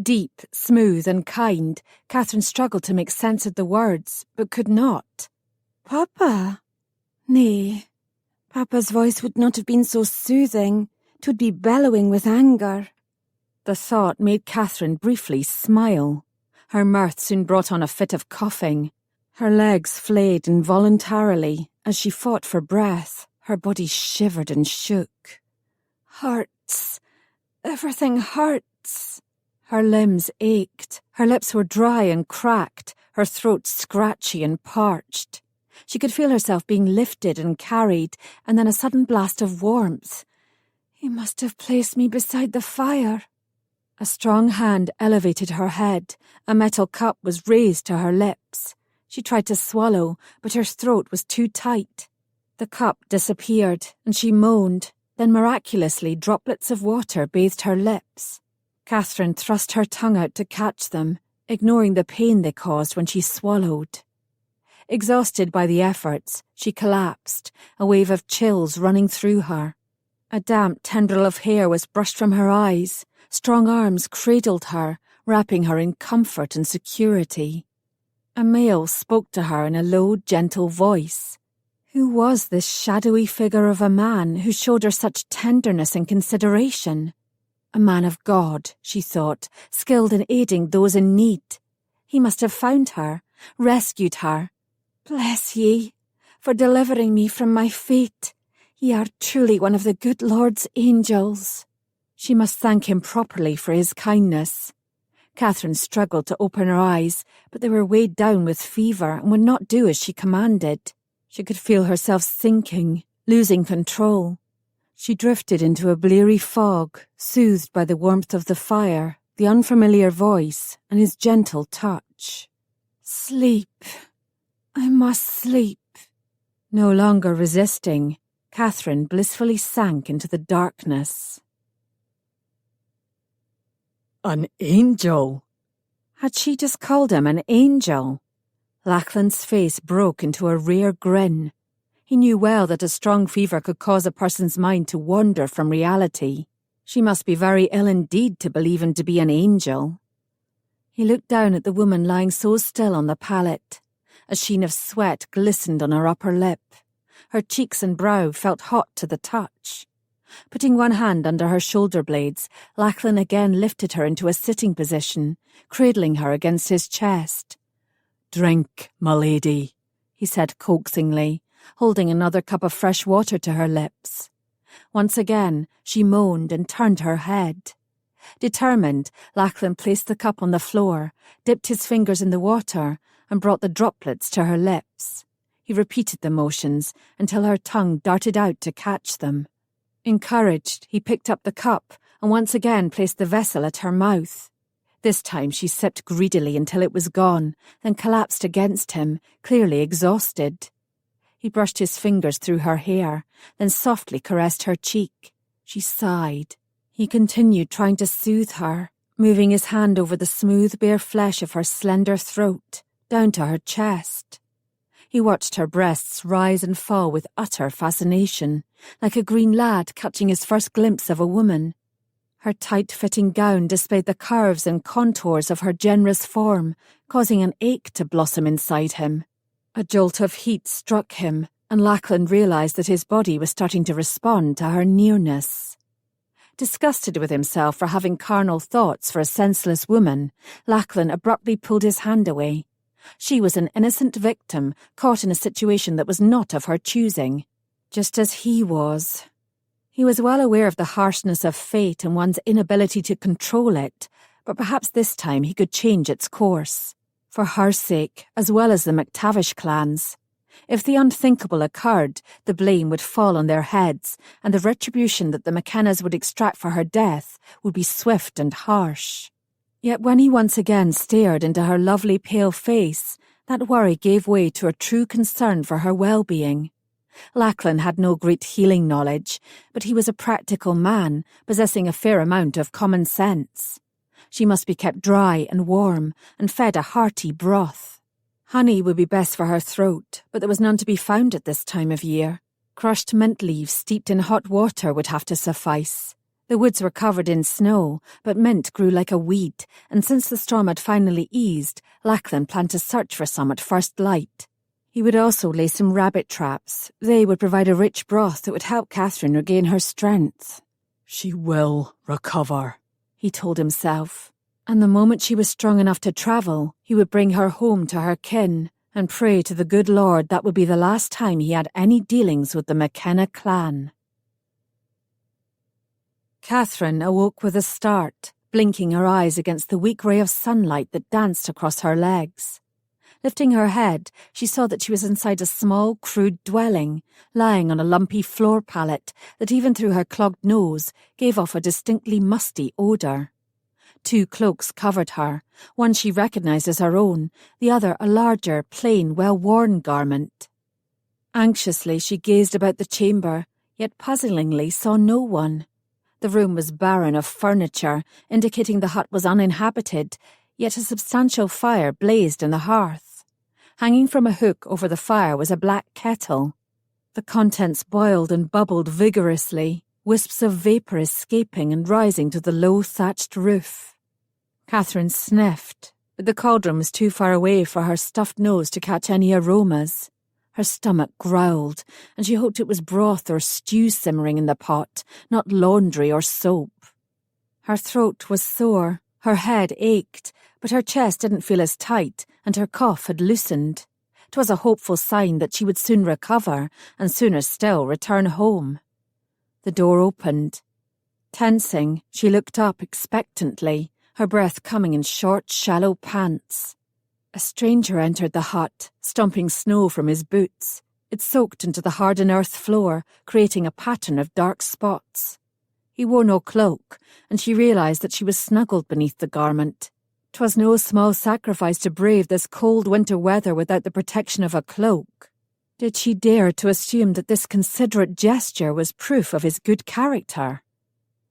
Deep, smooth and kind, Catherine struggled to make sense of the words, but could not. Papa? Nay, Papa's voice would not have been so soothing. 'Twould be bellowing with anger. The thought made Catherine briefly smile. Her mirth soon brought on a fit of coughing. Her legs flayed involuntarily as she fought for breath. Her body shivered and shook. Hurts. Everything hurts. Her limbs ached. Her lips were dry and cracked, her throat scratchy and parched. She could feel herself being lifted and carried, and then a sudden blast of warmth. He must have placed me beside the fire. A strong hand elevated her head. A metal cup was raised to her lips. She tried to swallow, but her throat was too tight. The cup disappeared, and she moaned. Then miraculously droplets of water bathed her lips. Catherine thrust her tongue out to catch them, ignoring the pain they caused when she swallowed. Exhausted by the efforts, she collapsed, a wave of chills running through her. A damp tendril of hair was brushed from her eyes. Strong arms cradled her, wrapping her in comfort and security. A male spoke to her in a low, gentle voice. Who was this shadowy figure of a man who showed her such tenderness and consideration? A man of God, she thought, skilled in aiding those in need. He must have found her, rescued her. Bless ye, for delivering me from my fate. Ye are truly one of the good Lord's angels. She must thank him properly for his kindness. Catherine struggled to open her eyes, but they were weighed down with fever and would not do as she commanded. She could feel herself sinking, losing control. She drifted into a bleary fog, soothed by the warmth of the fire, the unfamiliar voice, and his gentle touch. Sleep. I must sleep. No longer resisting, Catherine blissfully sank into the darkness. An angel! Had she just called him an angel? Lachlan's face broke into a rare grin. He knew well that a strong fever could cause a person's mind to wander from reality. She must be very ill indeed to believe him to be an angel. He looked down at the woman lying so still on the pallet. A sheen of sweat glistened on her upper lip. Her cheeks and brow felt hot to the touch. Putting one hand under her shoulder blades, Lachlan again lifted her into a sitting position, cradling her against his chest. "Drink, my lady," he said coaxingly, holding another cup of fresh water to her lips. Once again, she moaned and turned her head. Determined, Lachlan placed the cup on the floor, dipped his fingers in the water, and brought the droplets to her lips. He repeated the motions until her tongue darted out to catch them. Encouraged, he picked up the cup and once again placed the vessel at her mouth. This time she sipped greedily until it was gone, then collapsed against him, clearly exhausted. He He brushed his fingers through her hair, then softly caressed her cheek. She sighed. He continued trying to soothe her, moving his hand over the smooth bare flesh of her slender throat, down to her chest. He watched her breasts rise and fall with utter fascination, like a green lad catching his first glimpse of a woman. Her tight-fitting gown displayed the curves and contours of her generous form, causing an ache to blossom inside him. A jolt of heat struck him, and Lachlan realised that his body was starting to respond to her nearness. Disgusted with himself for having carnal thoughts for a senseless woman, Lachlan abruptly pulled his hand away. She was an innocent victim caught in a situation that was not of her choosing, just as he was. He was well aware of the harshness of fate and one's inability to control it, but perhaps this time he could change its course. For her sake, as well as the MacTavish clan's. If the unthinkable occurred, the blame would fall on their heads, and the retribution that the McKennas would extract for her death would be swift and harsh. Yet when he once again stared into her lovely pale face, that worry gave way to a true concern for her well-being. Lachlan had no great healing knowledge, but he was a practical man, possessing a fair amount of common sense. She must be kept dry and warm, and fed a hearty broth. Honey would be best for her throat, but there was none to be found at this time of year. Crushed mint leaves steeped in hot water would have to suffice. The woods were covered in snow, but mint grew like a weed, and since the storm had finally eased, Lachlan planned to search for some at first light. He would also lay some rabbit traps. They would provide a rich broth that would help Catherine regain her strength. She will recover, he told himself, and the moment she was strong enough to travel, he would bring her home to her kin, and pray to the good Lord that would be the last time he had any dealings with the McKenna clan. Catherine awoke with a start, blinking her eyes against the weak ray of sunlight that danced across her legs. Lifting her head, she saw that she was inside a small, crude dwelling, lying on a lumpy floor pallet that even through her clogged nose gave off a distinctly musty odour. 2 cloaks covered her, one she recognised as her own, the other a larger, plain, well-worn garment. Anxiously she gazed about the chamber, yet puzzlingly saw no one. The room was barren of furniture, indicating the hut was uninhabited, yet a substantial fire blazed in the hearth. Hanging from a hook over the fire was a black kettle. The contents boiled and bubbled vigorously, wisps of vapour escaping and rising to the low thatched roof. Catherine sniffed, but the cauldron was too far away for her stuffed nose to catch any aromas. Her stomach growled, and she hoped it was broth or stew simmering in the pot, not laundry or soap. Her throat was sore, her head ached, but her chest didn't feel as tight, and her cough had loosened. 'Twas a hopeful sign that she would soon recover, and sooner still return home. The door opened. Tensing, she looked up expectantly, her breath coming in short, shallow pants. A stranger entered the hut, stomping snow from his boots. It soaked into the hardened earth floor, creating a pattern of dark spots. He wore no cloak, and she realised that she was snuggled beneath the garment. 'Twas no small sacrifice to brave this cold winter weather without the protection of a cloak. Did she dare to assume that this considerate gesture was proof of his good character?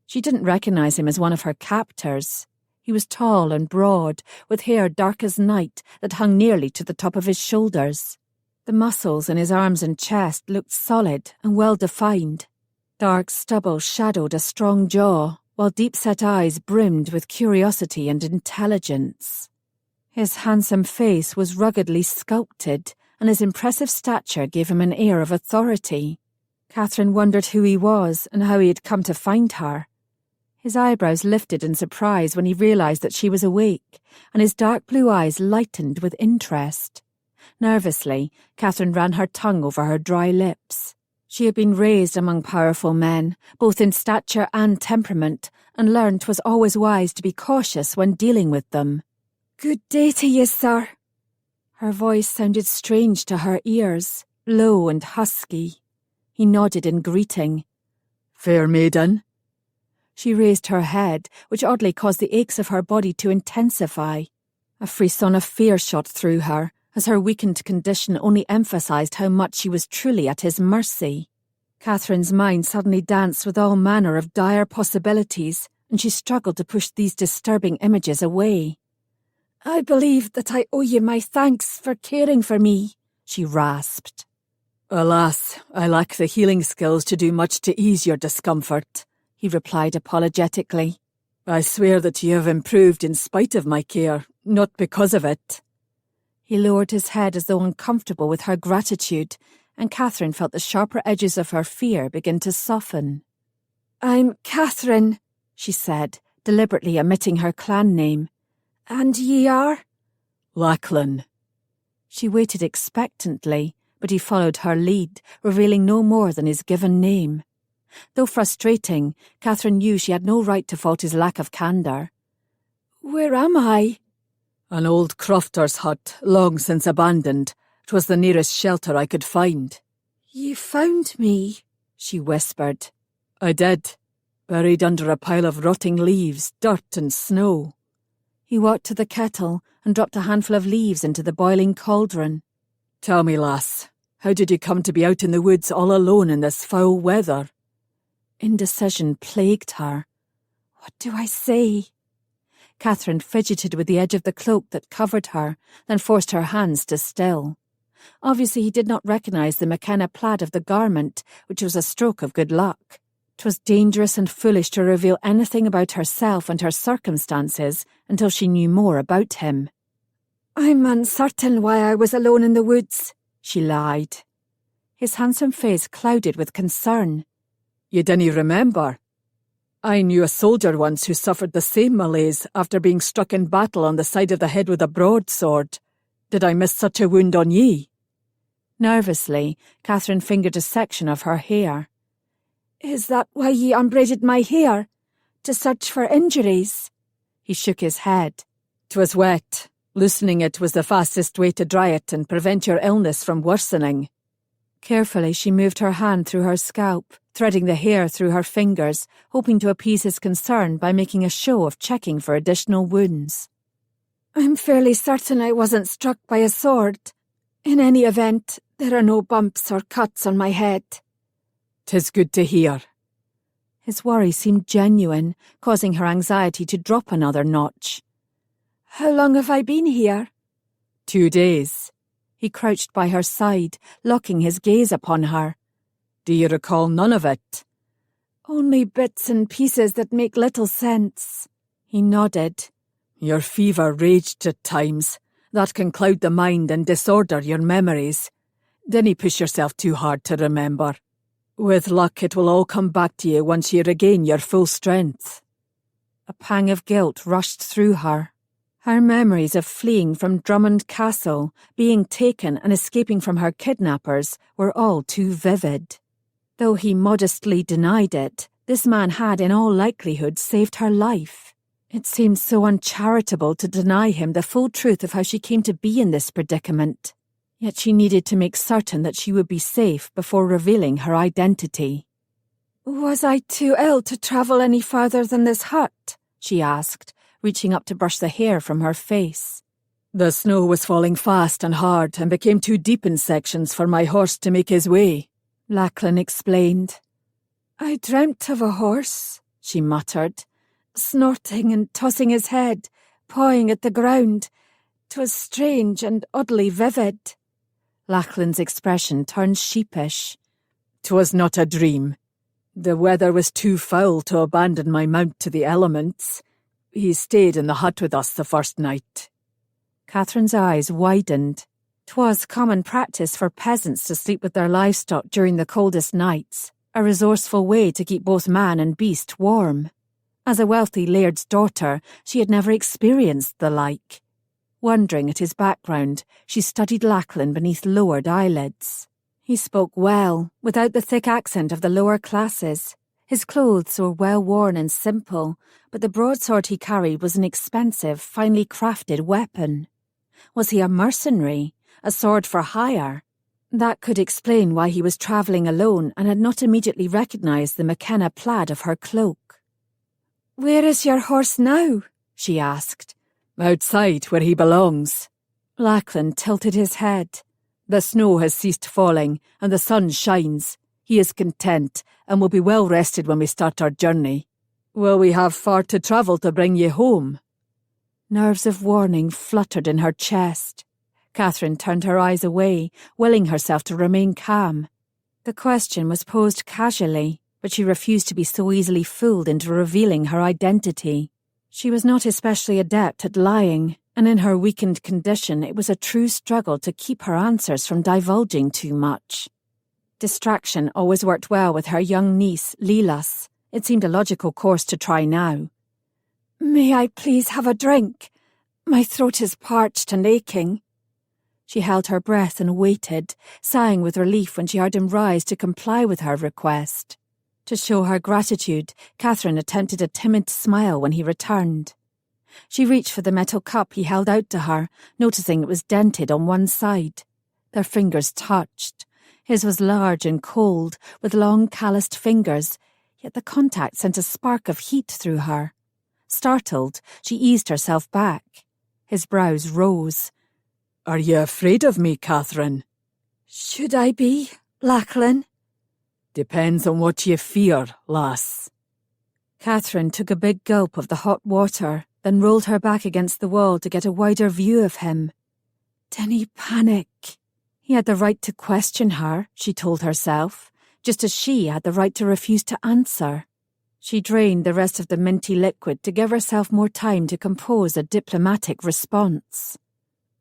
She didn't recognise him as one of her captors. He was tall and broad, with hair dark as night that hung nearly to the top of his shoulders. The muscles in his arms and chest looked solid and well-defined. Dark stubble shadowed a strong jaw, while deep-set eyes brimmed with curiosity and intelligence. His handsome face was ruggedly sculpted, and his impressive stature gave him an air of authority. Catherine wondered who he was and how he had come to find her. His eyebrows lifted in surprise when he realised that she was awake, and his dark blue eyes lightened with interest. Nervously, Catherine ran her tongue over her dry lips. She had been raised among powerful men, both in stature and temperament, and learned 'twas always wise to be cautious when dealing with them. "Good day to ye, sir." Her voice sounded strange to her ears, low and husky. He nodded in greeting. "Fair maiden." She raised her head, which oddly caused the aches of her body to intensify. A frisson of fear shot through her, as her weakened condition only emphasised how much she was truly at his mercy. Catherine's mind suddenly danced with all manner of dire possibilities, and she struggled to push these disturbing images away. "I believe that I owe you my thanks for caring for me," she rasped. "Alas, I lack the healing skills to do much to ease your discomfort," he replied apologetically. "I swear that you have improved in spite of my care, not because of it." He lowered his head as though uncomfortable with her gratitude, and Catherine felt the sharper edges of her fear begin to soften. "I'm Catherine," she said, deliberately omitting her clan name. "And ye are?" "Lachlan." She waited expectantly, but he followed her lead, revealing no more than his given name. Though frustrating, Catherine knew she had no right to fault his lack of candour. "Where am I?" "An old crofter's hut, long since abandoned. 'Twas the nearest shelter I could find." "You found me," she whispered. "I did, buried under a pile of rotting leaves, dirt and snow." He walked to the kettle and dropped a handful of leaves into the boiling cauldron. "Tell me, lass, how did you come to be out in the woods all alone in this foul weather?" Indecision plagued her. "What do I say?" Catherine fidgeted with the edge of the cloak that covered her, then forced her hands to still. Obviously he did not recognise the McKenna plaid of the garment, which was a stroke of good luck. 'Twas dangerous and foolish to reveal anything about herself and her circumstances until she knew more about him. "I'm uncertain why I was alone in the woods," she lied. His handsome face clouded with concern. "You dinna remember? I knew a soldier once who suffered the same malaise after being struck in battle on the side of the head with a broadsword. Did I miss such a wound on ye?" Nervously, Catherine fingered a section of her hair. "Is that why ye unbraided my hair? To search for injuries?" He shook his head. "'Twas wet. Loosening it was the fastest way to dry it and prevent your illness from worsening." Carefully she moved her hand through her scalp, threading the hair through her fingers, hoping to appease his concern by making a show of checking for additional wounds. "I'm fairly certain I wasn't struck by a sword. In any event, there are no bumps or cuts on my head." "'Tis good to hear." His worry seemed genuine, causing her anxiety to drop another notch. "How long have I been here?" 2 days. He crouched by her side, locking his gaze upon her. "Do you recall none of it?" "Only bits and pieces that make little sense." He nodded. "Your fever raged at times. That can cloud the mind and disorder your memories. Dinna push yourself too hard to remember. With luck it will all come back to you once you regain your full strength." A pang of guilt rushed through her. Her memories of fleeing from Drummond Castle, being taken and escaping from her kidnappers were all too vivid. Though he modestly denied it, this man had in all likelihood saved her life. It seemed so uncharitable to deny him the full truth of how she came to be in this predicament. Yet she needed to make certain that she would be safe before revealing her identity. "Was I too ill to travel any further than this hut?" she asked, reaching up to brush the hair from her face. "The snow was falling fast and hard and became too deep in sections for my horse to make his way," Lachlan explained. "I dreamt of a horse," she muttered. "Snorting and tossing his head, pawing at the ground. 'Twas strange and oddly vivid." Lachlan's expression turned sheepish. "'Twas not a dream. The weather was too foul to abandon my mount to the elements. He stayed in the hut with us the first night." Catherine's eyes widened. 'Twas common practice for peasants to sleep with their livestock during the coldest nights, a resourceful way to keep both man and beast warm. As a wealthy laird's daughter, she had never experienced the like. Wondering at his background, she studied Lachlan beneath lowered eyelids. He spoke well, without the thick accent of the lower classes. His clothes were well worn and simple, but the broadsword he carried was an expensive, finely crafted weapon. Was he a mercenary, a sword for hire? That could explain why he was travelling alone and had not immediately recognised the McKenna plaid of her cloak. "Where is your horse now?" she asked. "Outside, where he belongs." Lachlan tilted his head. The snow has ceased falling, and the sun shines. He is content, and will be well rested when we start our journey. Will we have far to travel to bring you home? Nerves of warning fluttered in her chest. Catherine turned her eyes away, willing herself to remain calm. The question was posed casually, but she refused to be so easily fooled into revealing her identity. She was not especially adept at lying, and in her weakened condition it was a true struggle to keep her answers from divulging too much. Distraction always worked well with her young niece, Lilas. It seemed a logical course to try now. May I please have a drink? My throat is parched and aching. She held her breath and waited, sighing with relief when she heard him rise to comply with her request. To show her gratitude, Catherine attempted a timid smile when he returned. She reached for the metal cup he held out to her, noticing it was dented on one side. Their fingers touched. His was large and cold, with long calloused fingers, yet the contact sent a spark of heat through her. Startled, she eased herself back. His brows rose. "Are you afraid of me, Catherine?" Should I be, Lachlan? Depends on what you fear, lass. Catherine took a big gulp of the hot water, then rolled her back against the wall to get a wider view of him. Dinny panic. He had the right to question her, she told herself, just as she had the right to refuse to answer. She drained the rest of the minty liquid to give herself more time to compose a diplomatic response.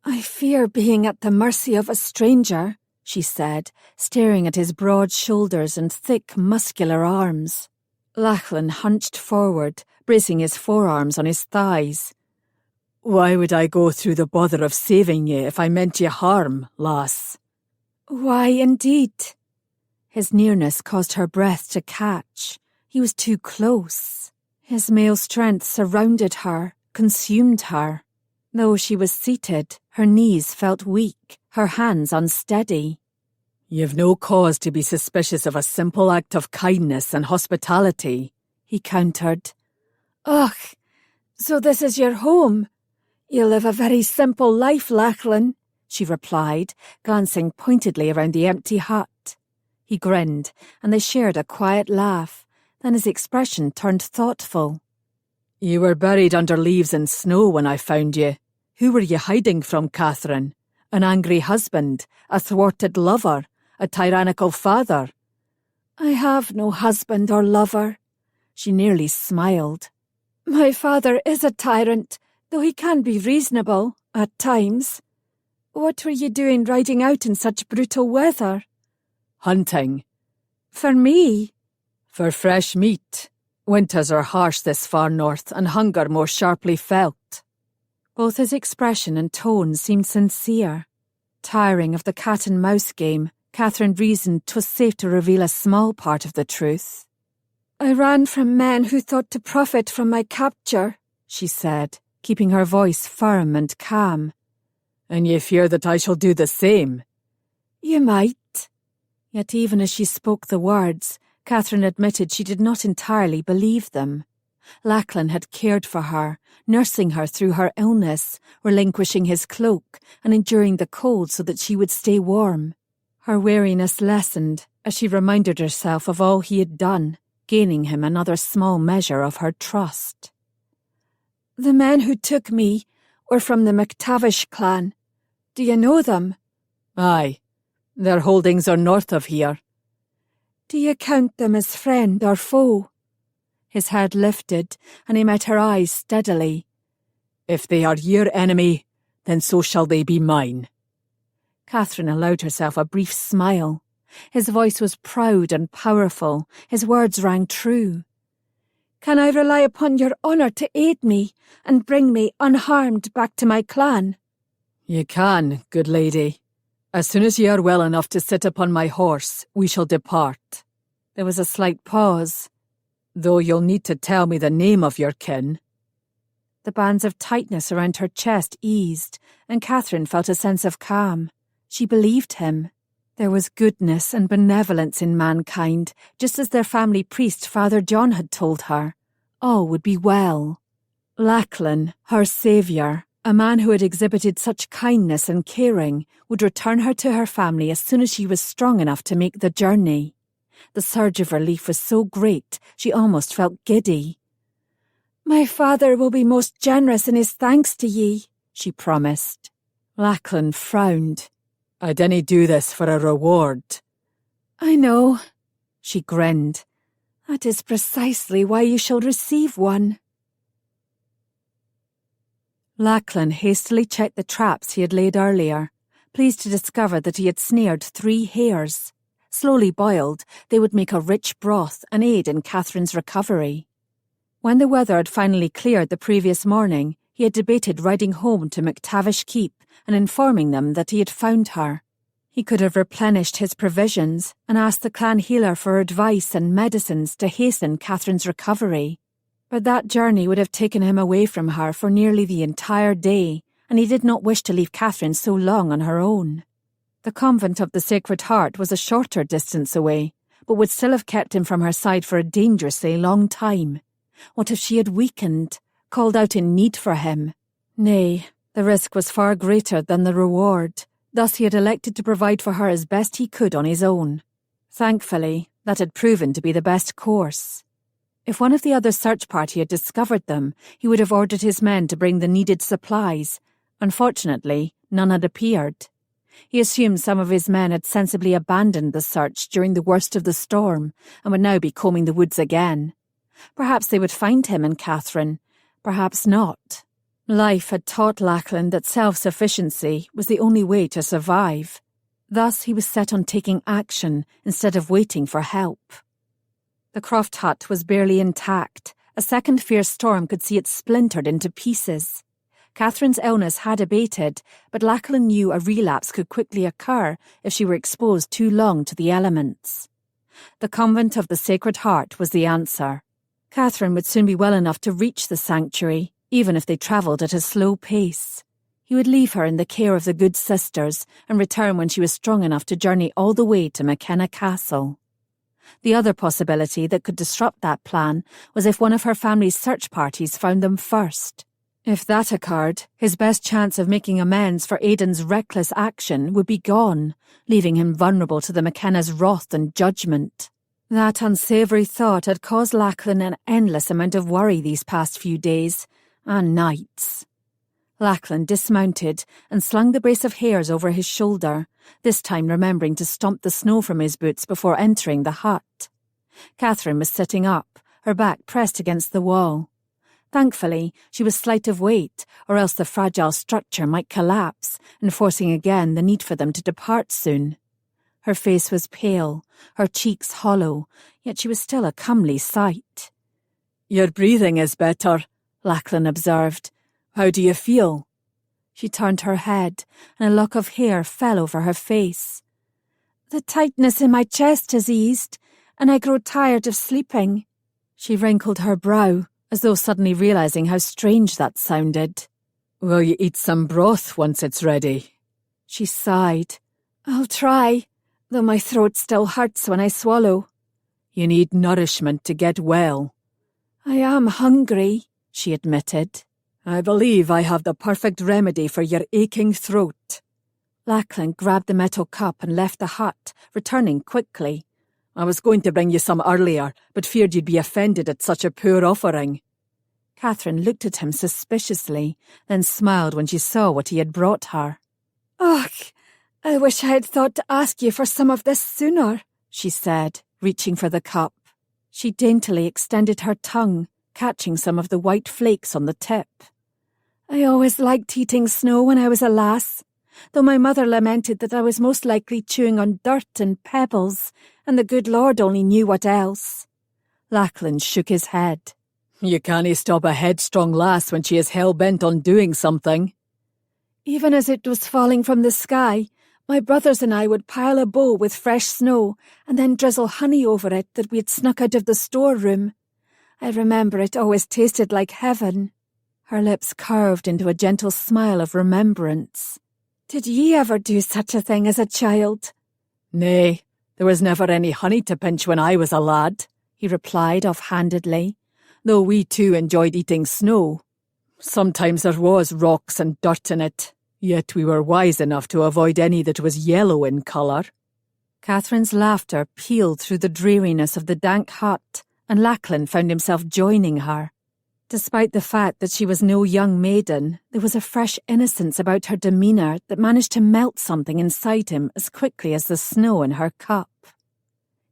I fear being at the mercy of a stranger, she said, staring at his broad shoulders and thick, muscular arms. Lachlan hunched forward, bracing his forearms on his thighs. "Why would I go through the bother of saving you if I meant you harm, lass?" Why, indeed. His nearness caused her breath to catch. He was too close. His male strength surrounded her, consumed her. Though she was seated, her knees felt weak, her hands unsteady. "You've no cause to be suspicious of a simple act of kindness and hospitality," he countered. Ugh, so this is your home? You live a very simple life, Lachlan, she replied, glancing pointedly around the empty hut. He grinned, and they shared a quiet laugh. Then his expression turned thoughtful. "You were buried under leaves and snow when I found you. Who were you hiding from, Catherine? An angry husband, a thwarted lover, a tyrannical father?" I have no husband or lover. She nearly smiled. My father is a tyrant, though he can be reasonable, at times. What were you doing riding out in such brutal weather? Hunting. For me? For fresh meat. Winters are harsh this far north, and hunger more sharply felt. Both his expression and tone seemed sincere. Tiring of the cat-and-mouse game, Catherine reasoned 'twas safe to reveal a small part of the truth. I ran from men who thought to profit from my capture, she said, keeping her voice firm and calm. And you fear that I shall do the same? You might. Yet even as she spoke the words, Catherine admitted she did not entirely believe them. Lachlan had cared for her, nursing her through her illness, relinquishing his cloak, and enduring the cold so that she would stay warm. Her weariness lessened as she reminded herself of all he had done, gaining him another small measure of her trust. The men who took me were from the MacTavish clan. Do you know them? Aye. Their holdings are north of here. Do you count them as friend or foe? His head lifted, and he met her eyes steadily. If they are your enemy, then so shall they be mine. Catherine allowed herself a brief smile. His voice was proud and powerful. His words rang true. Can I rely upon your honour to aid me and bring me unharmed back to my clan? You can, good lady. As soon as you are well enough to sit upon my horse, we shall depart. There was a slight pause. Though you'll need to tell me the name of your kin. The bands of tightness around her chest eased, and Catherine felt a sense of calm. She believed him. There was goodness and benevolence in mankind, just as their family priest Father John had told her. All would be well. Lachlan, her saviour, A man who had exhibited such kindness and caring would return her to her family as soon as she was strong enough to make the journey. The surge of relief was so great she almost felt giddy. "My father will be most generous in his thanks to ye," she promised. Lachlan frowned. "I dinna do this for a reward." "I know," she grinned. "That is precisely why you shall receive one." Lachlan hastily checked the traps he had laid earlier, pleased to discover that he had snared 3 hares. Slowly boiled, they would make a rich broth and aid in Catherine's recovery. When the weather had finally cleared the previous morning, he had debated riding home to McTavish Keep and informing them that he had found her. He could have replenished his provisions and asked the clan healer for advice and medicines to hasten Catherine's recovery. But that journey would have taken him away from her for nearly the entire day, and he did not wish to leave Catherine so long on her own. The convent of the Sacred Heart was a shorter distance away, but would still have kept him from her side for a dangerously long time. What if she had weakened, called out in need for him? Nay, the risk was far greater than the reward. Thus he had elected to provide for her as best he could on his own. Thankfully, that had proven to be the best course. If one of the other search party had discovered them, he would have ordered his men to bring the needed supplies. Unfortunately, none had appeared. He assumed some of his men had sensibly abandoned the search during the worst of the storm and would now be combing the woods again. Perhaps they would find him and Catherine, perhaps not. Life had taught Lachlan that self-sufficiency was the only way to survive. Thus he was set on taking action instead of waiting for help. The croft hut was barely intact. A second fierce storm could see it splintered into pieces. Catherine's illness had abated, but Lachlan knew a relapse could quickly occur if she were exposed too long to the elements. The convent of the Sacred Heart was the answer. Catherine would soon be well enough to reach the sanctuary, even if they travelled at a slow pace. He would leave her in the care of the good sisters and return when she was strong enough to journey all the way to McKenna Castle. The other possibility that could disrupt that plan was if one of her family's search parties found them first. If that occurred, his best chance of making amends for Aidan's reckless action would be gone, leaving him vulnerable to the McKennas' wrath and judgment. That unsavoury thought had caused Lachlan an endless amount of worry these past few days and nights. Lachlan dismounted and slung the brace of hares over his shoulder, this time remembering to stomp the snow from his boots before entering the hut. Catherine was sitting up, her back pressed against the wall. Thankfully, she was slight of weight, or else the fragile structure might collapse, enforcing again the need for them to depart soon. Her face was pale, her cheeks hollow, yet she was still a comely sight. "Your breathing is better," Lachlan observed. "How do you feel?" She turned her head, and a lock of hair fell over her face. "The tightness in my chest has eased, and I grow tired of sleeping." She wrinkled her brow, as though suddenly realising how strange that sounded. "Will you eat some broth once it's ready?" She sighed. "I'll try, though my throat still hurts when I swallow." "You need nourishment to get well." "I am hungry," she admitted. "I believe I have the perfect remedy for your aching throat." Lachlan grabbed the metal cup and left the hut, returning quickly. "I was going to bring you some earlier, but feared you'd be offended at such a poor offering." Catherine looked at him suspiciously, then smiled when she saw what he had brought her. "Och, I wish I had thought to ask you for some of this sooner," she said, reaching for the cup. She daintily extended her tongue, catching some of the white flakes on the tip. "I always liked eating snow when I was a lass, though my mother lamented that I was most likely chewing on dirt and pebbles, and the good Lord only knew what else." Lachlan shook his head. "You can't stop a headstrong lass when she is hell-bent on doing something." "Even as it was falling from the sky, my brothers and I would pile a bowl with fresh snow and then drizzle honey over it that we had snuck out of the storeroom. I remember it always tasted like heaven." Her lips curved into a gentle smile of remembrance. "Did ye ever do such a thing as a child?" "Nay, there was never any honey to pinch when I was a lad," he replied offhandedly, "though we too enjoyed eating snow. Sometimes there was rocks and dirt in it, yet we were wise enough to avoid any that was yellow in colour." Catherine's laughter pealed through the dreariness of the dank hut, and Lachlan found himself joining her. Despite the fact that she was no young maiden, there was a fresh innocence about her demeanour that managed to melt something inside him as quickly as the snow in her cup.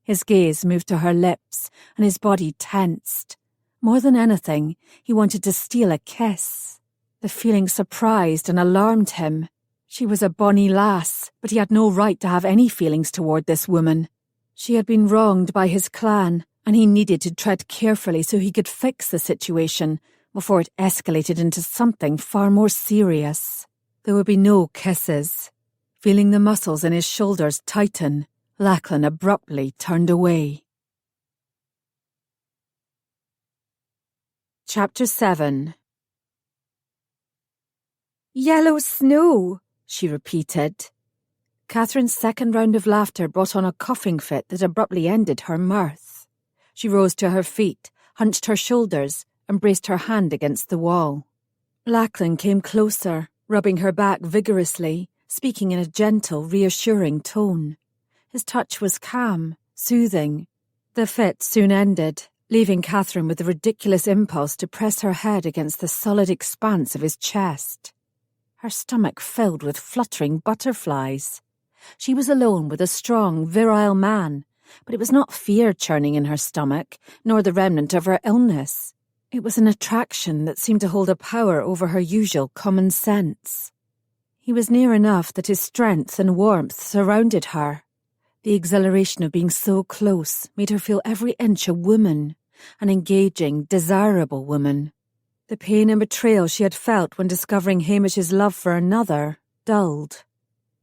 His gaze moved to her lips, and his body tensed. More than anything, he wanted to steal a kiss. The feeling surprised and alarmed him. She was a bonny lass, but he had no right to have any feelings toward this woman. She had been wronged by his clan, and he needed to tread carefully so he could fix the situation before it escalated into something far more serious. There would be no kisses. Feeling the muscles in his shoulders tighten, Lachlan abruptly turned away. Chapter 7. "Yellow snow," she repeated. Catherine's second round of laughter brought on a coughing fit that abruptly ended her mirth. She rose to her feet, hunched her shoulders, and braced her hand against the wall. Lachlan came closer, rubbing her back vigorously, speaking in a gentle, reassuring tone. His touch was calm, soothing. The fit soon ended, leaving Catherine with the ridiculous impulse to press her head against the solid expanse of his chest. Her stomach filled with fluttering butterflies. She was alone with a strong, virile man, but it was not fear churning in her stomach, nor the remnant of her illness. It was an attraction that seemed to hold a power over her usual common sense. He was near enough that his strength and warmth surrounded her. The exhilaration of being so close made her feel every inch a woman, an engaging, desirable woman. The pain and betrayal she had felt when discovering Hamish's love for another dulled.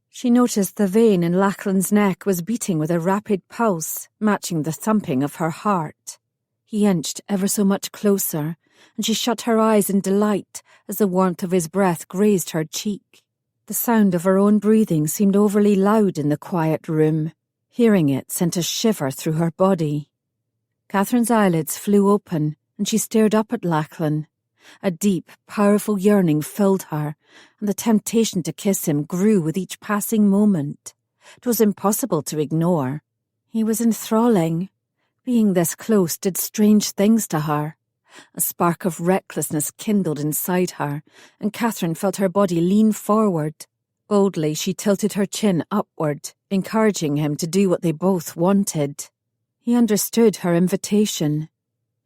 She noticed the vein in Lachlan's neck was beating with a rapid pulse, matching the thumping of her heart. He inched ever so much closer, and she shut her eyes in delight as the warmth of his breath grazed her cheek. The sound of her own breathing seemed overly loud in the quiet room. Hearing it sent a shiver through her body. Catherine's eyelids flew open, and she stared up at Lachlan. A deep, powerful yearning filled her, and the temptation to kiss him grew with each passing moment. It was impossible to ignore. He was enthralling. Being this close did strange things to her. A spark of recklessness kindled inside her, and Catherine felt her body lean forward. Boldly she tilted her chin upward, encouraging him to do what they both wanted. He understood her invitation.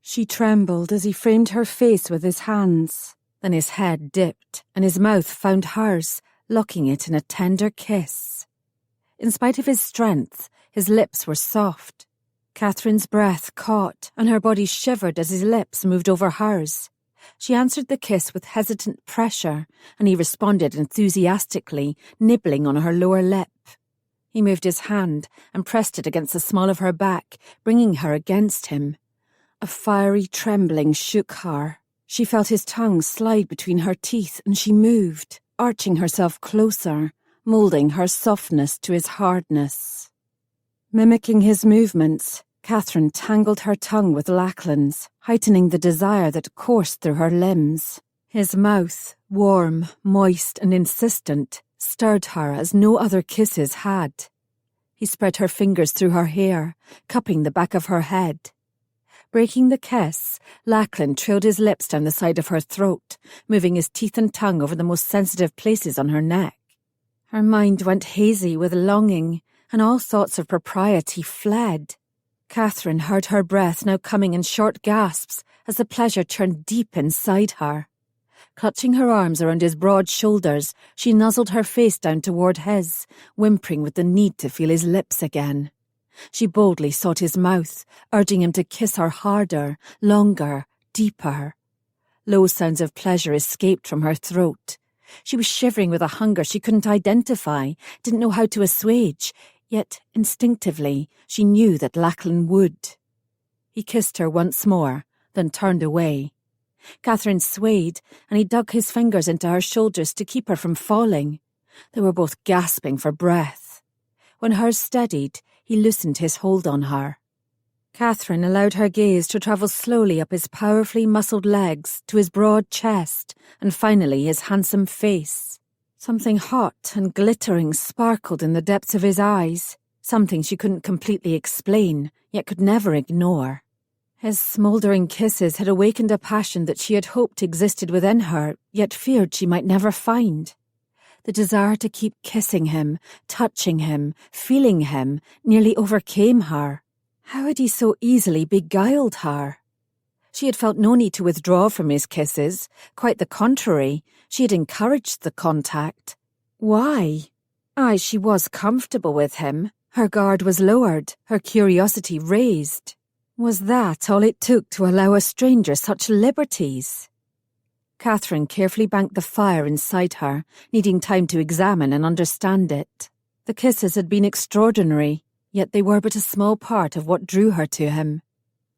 She trembled as he framed her face with his hands. Then his head dipped, and his mouth found hers, locking it in a tender kiss. In spite of his strength, his lips were soft. Catherine's breath caught, and her body shivered as his lips moved over hers. She answered the kiss with hesitant pressure, and he responded enthusiastically, nibbling on her lower lip. He moved his hand and pressed it against the small of her back, bringing her against him. A fiery trembling shook her. She felt his tongue slide between her teeth, and she moved, arching herself closer, moulding her softness to his hardness. Mimicking his movements, Catherine tangled her tongue with Lachlan's, heightening the desire that coursed through her limbs. His mouth, warm, moist, and insistent, stirred her as no other kisses had. He spread her fingers through her hair, cupping the back of her head. Breaking the kiss, Lachlan trailed his lips down the side of her throat, moving his teeth and tongue over the most sensitive places on her neck. Her mind went hazy with longing, and all thoughts of propriety fled. Catherine heard her breath now coming in short gasps as the pleasure churned deep inside her. Clutching her arms around his broad shoulders, she nuzzled her face down toward his, whimpering with the need to feel his lips again. She boldly sought his mouth, urging him to kiss her harder, longer, deeper. Low sounds of pleasure escaped from her throat. She was shivering with a hunger she couldn't identify, didn't know how to assuage, yet instinctively she knew that Lachlan would. He kissed her once more, then turned away. Catherine swayed, and he dug his fingers into her shoulders to keep her from falling. They were both gasping for breath. When hers steadied, he loosened his hold on her. Catherine allowed her gaze to travel slowly up his powerfully muscled legs to his broad chest and finally his handsome face. Something hot and glittering sparkled in the depths of his eyes, something she couldn't completely explain, yet could never ignore. His smouldering kisses had awakened a passion that she had hoped existed within her, yet feared she might never find. The desire to keep kissing him, touching him, feeling him, nearly overcame her. How had he so easily beguiled her? She had felt no need to withdraw from his kisses. Quite the contrary, she had encouraged the contact. Why? Aye, she was comfortable with him. Her guard was lowered, her curiosity raised. Was that all it took to allow a stranger such liberties? Catherine carefully banked the fire inside her, needing time to examine and understand it. The kisses had been extraordinary, yet they were but a small part of what drew her to him.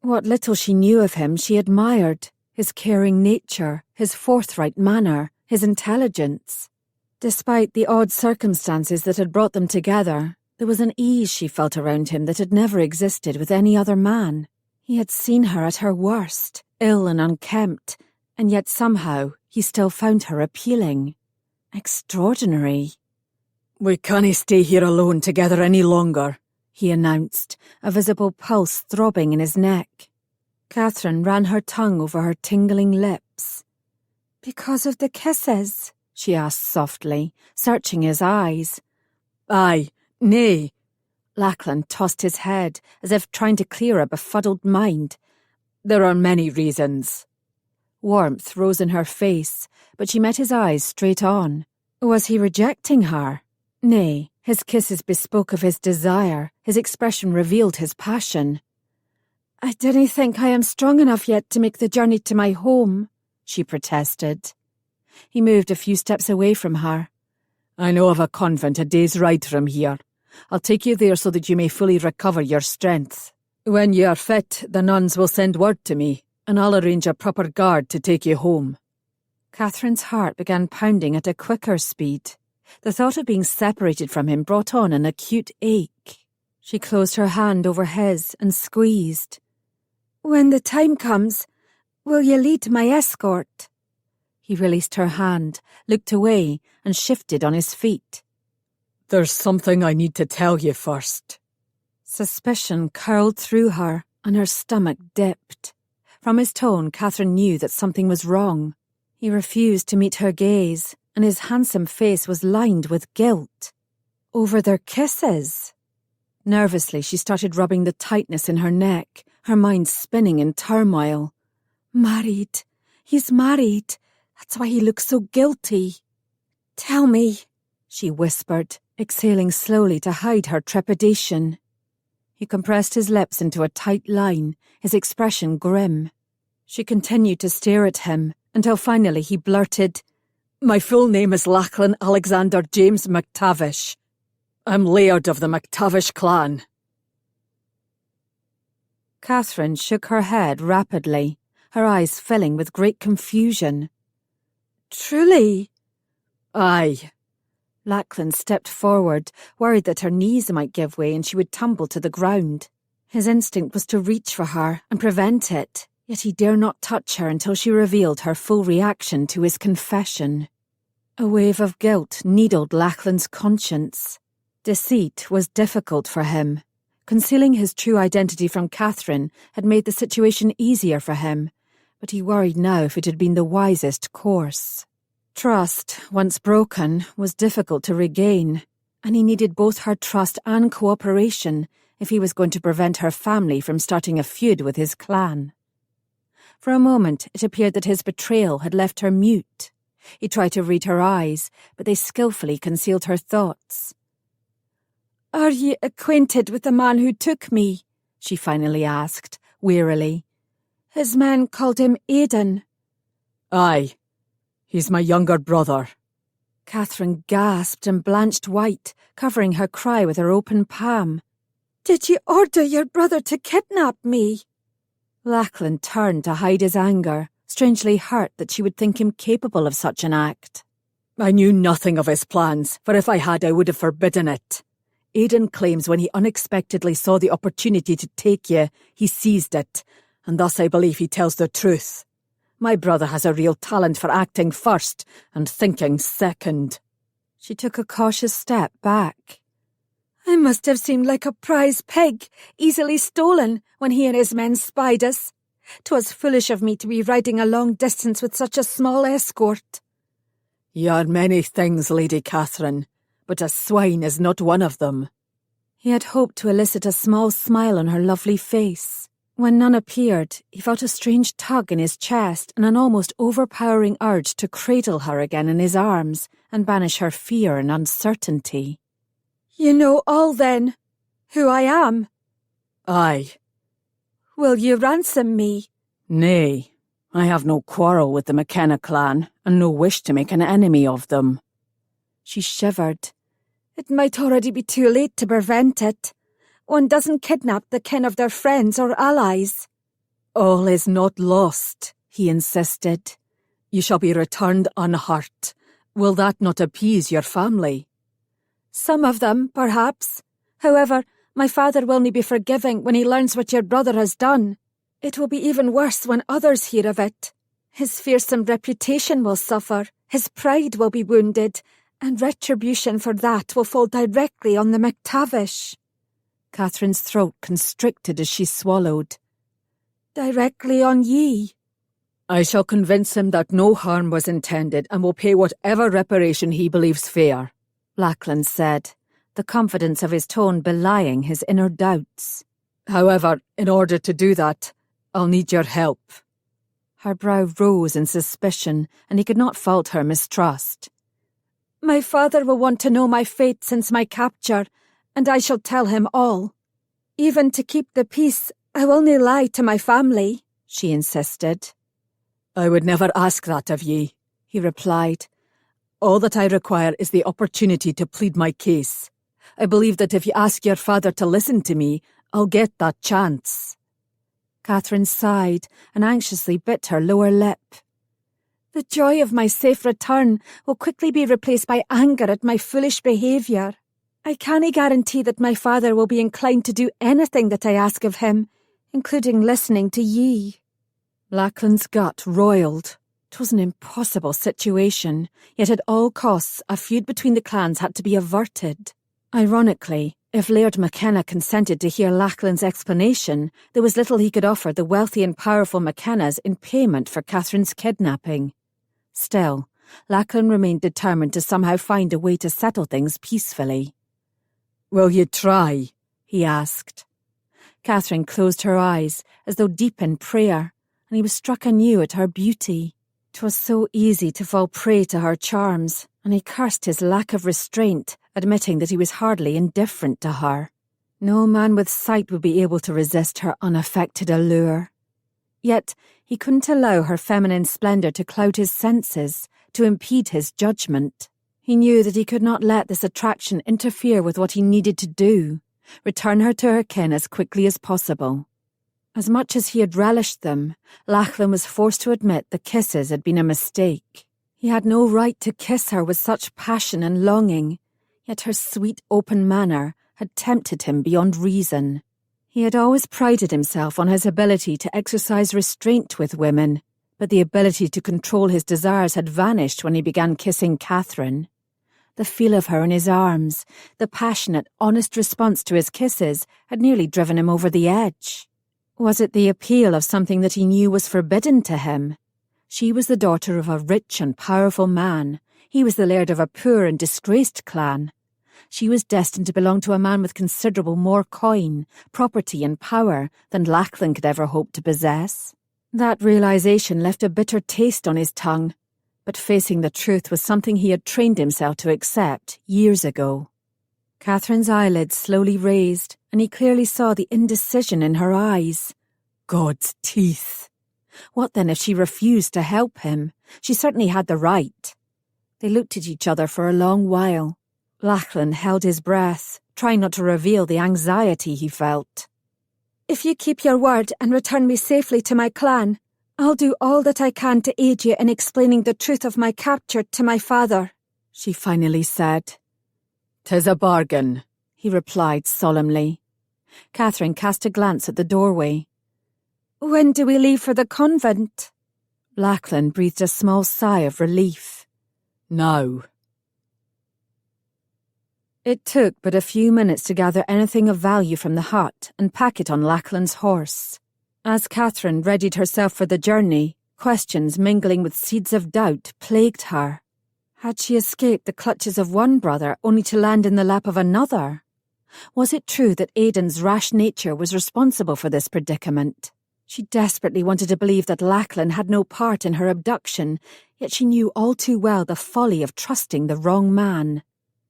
What little she knew of him she admired, his caring nature, his forthright manner, his intelligence. Despite the odd circumstances that had brought them together, there was an ease she felt around him that had never existed with any other man. He had seen her at her worst, ill and unkempt, and yet somehow he still found her appealing. Extraordinary. "We cannae stay here alone together any longer," he announced, a visible pulse throbbing in his neck. Catherine ran her tongue over her tingling lips. "Because of the kisses?" she asked softly, searching his eyes. "Aye, nay." Lachlan tossed his head, as if trying to clear a befuddled mind. "There are many reasons." Warmth rose in her face, but she met his eyes straight on. Was he rejecting her? Nay, his kisses bespoke of his desire, his expression revealed his passion. "I didn't think I am strong enough yet to make the journey to my home," she protested. He moved a few steps away from her. "I know of a convent a day's ride from here. I'll take you there so that you may fully recover your strength. When you are fit, the nuns will send word to me, and I'll arrange a proper guard to take you home." Catherine's heart began pounding at a quicker speed. The thought of being separated from him brought on an acute ache. She closed her hand over his and squeezed. "When the time comes, will you lead my escort?" He released her hand, looked away, and shifted on his feet. "There's something I need to tell you first." Suspicion curled through her, and her stomach dipped. From his tone, Catherine knew that something was wrong. He refused to meet her gaze, and his handsome face was lined with guilt. Over their kisses. Nervously, she started rubbing the tightness in her neck, her mind spinning in turmoil. Married. He's married. That's why he looks so guilty. "Tell me," she whispered, exhaling slowly to hide her trepidation. He compressed his lips into a tight line, his expression grim. She continued to stare at him, until finally he blurted, "My full name is Lachlan Alexander James MacTavish. I'm Laird of the MacTavish clan." Catherine shook her head rapidly, her eyes filling with great confusion. "Truly?" "Aye." Lachlan stepped forward, worried that her knees might give way and she would tumble to the ground. His instinct was to reach for her and prevent it, yet he dare not touch her until she revealed her full reaction to his confession. A wave of guilt needled Lachlan's conscience. Deceit was difficult for him. Concealing his true identity from Catherine had made the situation easier for him, but he worried now if it had been the wisest course. Trust, once broken, was difficult to regain, and he needed both her trust and cooperation if he was going to prevent her family from starting a feud with his clan. For a moment, it appeared that his betrayal had left her mute. He tried to read her eyes, but they skillfully concealed her thoughts. "Are ye acquainted with the man who took me?" she finally asked, wearily. "His men called him Aidan." "Aye. He's my younger brother." Catherine gasped and blanched white, covering her cry with her open palm. "Did you order your brother to kidnap me?" Lachlan turned to hide his anger, strangely hurt that she would think him capable of such an act. "I knew nothing of his plans, for if I had I would have forbidden it. Aidan claims when he unexpectedly saw the opportunity to take you, he seized it, and thus I believe he tells the truth. My brother has a real talent for acting first and thinking second." She took a cautious step back. "I must have seemed like a prize pig, easily stolen, when he and his men spied us. 'Twas foolish of me to be riding a long distance with such a small escort." "You are many things, Lady Katherine, but a swine is not one of them." He had hoped to elicit a small smile on her lovely face. When none appeared, he felt a strange tug in his chest and an almost overpowering urge to cradle her again in his arms and banish her fear and uncertainty. "You know all, then? Who I am? "Aye." "Will you ransom me?" "Nay, I have no quarrel with the McKenna clan, and no wish to make an enemy of them." She shivered. "It might already be too late to prevent it. One doesn't kidnap the kin of their friends or allies." "All is not lost," he insisted. "You shall be returned unhurt. Will that not appease your family?" "Some of them, perhaps. However, my father will not be forgiving when he learns what your brother has done. It will be even worse when others hear of it. His fearsome reputation will suffer, his pride will be wounded, and retribution for that will fall directly on the MacTavish." Catherine's throat constricted as she swallowed. "Directly on ye." "I shall convince him that no harm was intended and will pay whatever reparation he believes fair," Lachlan said, the confidence of his tone belying his inner doubts. "However, in order to do that, I'll need your help." Her brow rose in suspicion, and he could not fault her mistrust. "My father will want to know my fate since my capture, and I shall tell him all. Even to keep the peace, I will nae lie to my family," she insisted. "I would never ask that of ye," he replied. "All that I require is the opportunity to plead my case. I believe that if you ask your father to listen to me, I'll get that chance." Catherine sighed and anxiously bit her lower lip. "The joy of my safe return will quickly be replaced by anger at my foolish behaviour. I cannae guarantee that my father will be inclined to do anything that I ask of him, including listening to ye." Lachlan's gut roiled. 'Twas an impossible situation, yet at all costs a feud between the clans had to be averted. Ironically, if Laird McKenna consented to hear Lachlan's explanation, there was little he could offer the wealthy and powerful McKennas in payment for Catherine's kidnapping. Still, Lachlan remained determined to somehow find a way to settle things peacefully. "Will you try?" he asked. Catherine closed her eyes, as though deep in prayer, and he was struck anew at her beauty. 'Twas so easy to fall prey to her charms, and he cursed his lack of restraint, admitting that he was hardly indifferent to her. No man with sight would be able to resist her unaffected allure. Yet he couldn't allow her feminine splendour to cloud his senses, to impede his judgment. He knew that he could not let this attraction interfere with what he needed to do, return her to her kin as quickly as possible. As much as he had relished them, Lachlan was forced to admit the kisses had been a mistake. He had no right to kiss her with such passion and longing, yet her sweet, open manner had tempted him beyond reason. He had always prided himself on his ability to exercise restraint with women, but the ability to control his desires had vanished when he began kissing Catherine. The feel of her in his arms, the passionate, honest response to his kisses, had nearly driven him over the edge. Was it the appeal of something that he knew was forbidden to him? She was the daughter of a rich and powerful man. He was the laird of a poor and disgraced clan. She was destined to belong to a man with considerable more coin, property and power than Lachlan could ever hope to possess. That realisation left a bitter taste on his tongue, but facing the truth was something he had trained himself to accept years ago. Catherine's eyelids slowly raised, and he clearly saw the indecision in her eyes. God's teeth! What then if she refused to help him? She certainly had the right. They looked at each other for a long while. Lachlan held his breath, trying not to reveal the anxiety he felt. "If you keep your word and return me safely to my clan, I'll do all that I can to aid you in explaining the truth of my capture to my father," she finally said. "'Tis a bargain," he replied solemnly. Catherine cast a glance at the doorway. When do we leave for the convent? Lachlan breathed a small sigh of relief. Now. It took but a few minutes to gather anything of value from the hut and pack it on Lachlan's horse. As Catherine readied herself for the journey, questions mingling with seeds of doubt plagued her. Had she escaped the clutches of one brother only to land in the lap of another? Was it true that Aidan's rash nature was responsible for this predicament? She desperately wanted to believe that Lachlan had no part in her abduction, yet she knew all too well the folly of trusting the wrong man.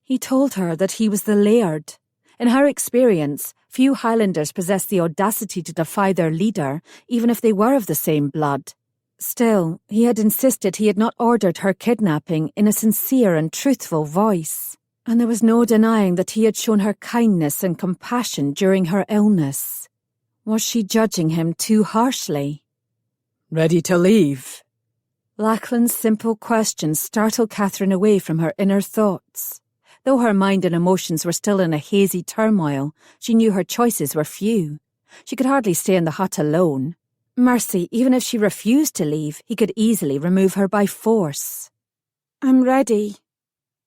He told her that he was the Laird. In her experience, few Highlanders possessed the audacity to defy their leader, even if they were of the same blood. Still, he had insisted he had not ordered her kidnapping in a sincere and truthful voice, and there was no denying that he had shown her kindness and compassion during her illness. Was she judging him too harshly? Ready to leave? Lachlan's simple question startled Catherine away from her inner thoughts. Though her mind and emotions were still in a hazy turmoil, she knew her choices were few. She could hardly stay in the hut alone. Mercy, even if she refused to leave, he could easily remove her by force. I'm ready.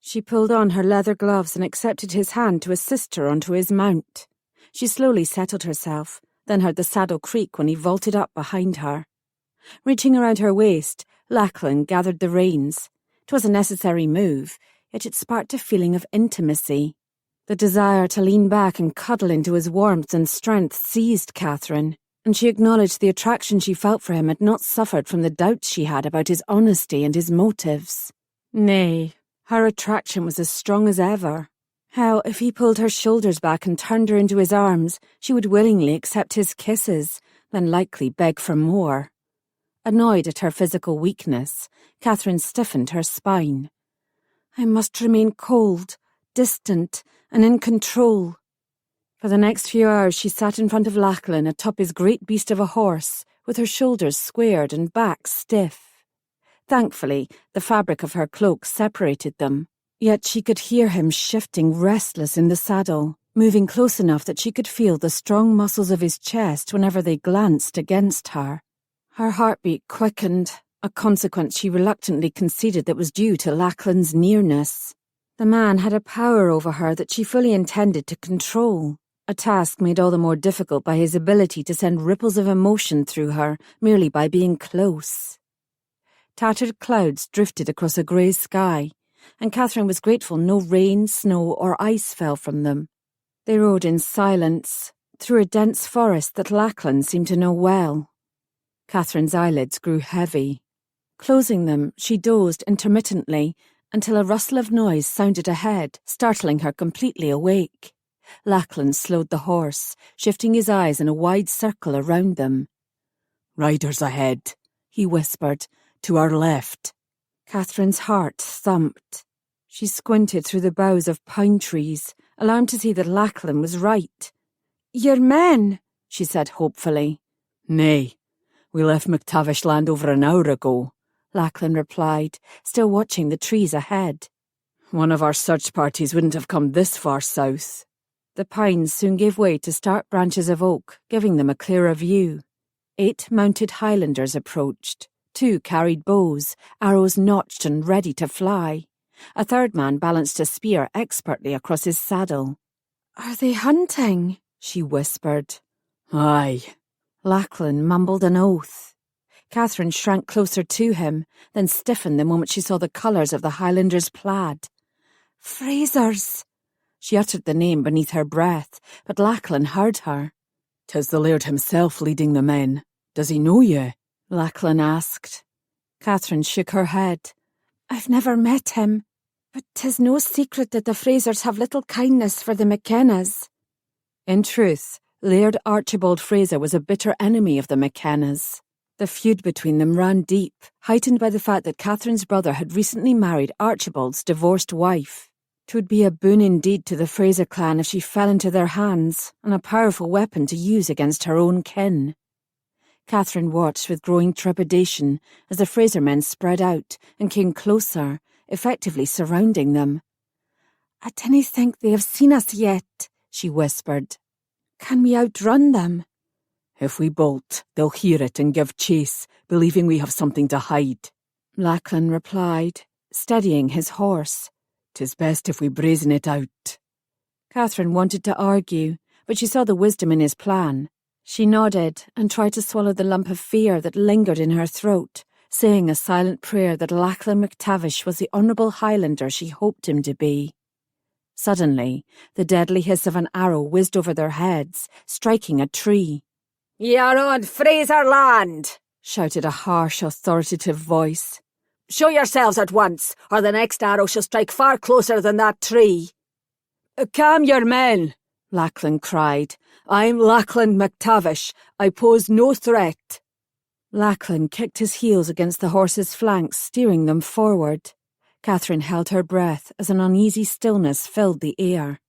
She pulled on her leather gloves and accepted his hand to assist her onto his mount. She slowly settled herself, then heard the saddle creak when he vaulted up behind her. Reaching around her waist, Lachlan gathered the reins. It was a necessary move, yet it sparked a feeling of intimacy. The desire to lean back and cuddle into his warmth and strength seized Catherine, and she acknowledged the attraction she felt for him had not suffered from the doubts she had about his honesty and his motives. Nay, her attraction was as strong as ever. Hell, if he pulled her shoulders back and turned her into his arms, she would willingly accept his kisses, then likely beg for more. Annoyed at her physical weakness, Catherine stiffened her spine. I must remain cold, distant, and in control. For the next few hours she sat in front of Lachlan atop his great beast of a horse, with her shoulders squared and back stiff. Thankfully, the fabric of her cloak separated them, yet she could hear him shifting restless in the saddle, moving close enough that she could feel the strong muscles of his chest whenever they glanced against her. Her heartbeat quickened, a consequence she reluctantly conceded that was due to Lachlan's nearness. The man had a power over her that she fully intended to control, a task made all the more difficult by his ability to send ripples of emotion through her merely by being close. Tattered clouds drifted across a grey sky, and Catherine was grateful no rain, snow, or ice fell from them. They rode in silence, through a dense forest that Lachlan seemed to know well. Catherine's eyelids grew heavy. Closing them, she dozed intermittently until a rustle of noise sounded ahead, startling her completely awake. Lachlan slowed the horse, shifting his eyes in a wide circle around them. Riders ahead, he whispered, to our left. Catherine's heart thumped. She squinted through the boughs of pine trees, alarmed to see that Lachlan was right. Your men, she said hopefully. Nay, we left MacTavish land over an hour ago, Lachlan replied, still watching the trees ahead. One of our search parties wouldn't have come this far south. The pines soon gave way to stark branches of oak, giving them a clearer view. 8 mounted Highlanders approached. 2 carried bows, arrows notched and ready to fly. A third man balanced a spear expertly across his saddle. Are they hunting? She whispered. Aye. Lachlan mumbled an oath. Catherine shrank closer to him, then stiffened the moment she saw the colours of the Highlanders' plaid. Frasers! She uttered the name beneath her breath, but Lachlan heard her. 'Tis the Laird himself leading the men. Does he know you? Lachlan asked. Catherine shook her head. I've never met him, but 'tis no secret that the Frasers have little kindness for the McKennas. In truth, Laird Archibald Fraser was a bitter enemy of the McKennas. The feud between them ran deep, heightened by the fact that Catherine's brother had recently married Archibald's divorced wife. 'Twould be a boon indeed to the Fraser clan if she fell into their hands, and a powerful weapon to use against her own kin. Catherine watched with growing trepidation as the Fraser men spread out and came closer, effectively surrounding them. I dinna think they have seen us yet, she whispered. Can we outrun them? If we bolt, they'll hear it and give chase, believing we have something to hide. Lachlan replied, steadying his horse. 'Tis best if we brazen it out. Catherine wanted to argue, but she saw the wisdom in his plan. She nodded and tried to swallow the lump of fear that lingered in her throat, saying a silent prayer that Lachlan MacTavish was the honourable Highlander she hoped him to be. Suddenly, the deadly hiss of an arrow whizzed over their heads, striking a tree. "You're on Fraser land!" shouted a harsh, authoritative voice. "Show yourselves at once, or the next arrow shall strike far closer than that tree." "Calm your men," Lachlan cried. "I'm Lachlan MacTavish. I pose no threat." Lachlan kicked his heels against the horse's flanks, steering them forward. Catherine held her breath as an uneasy stillness filled the air.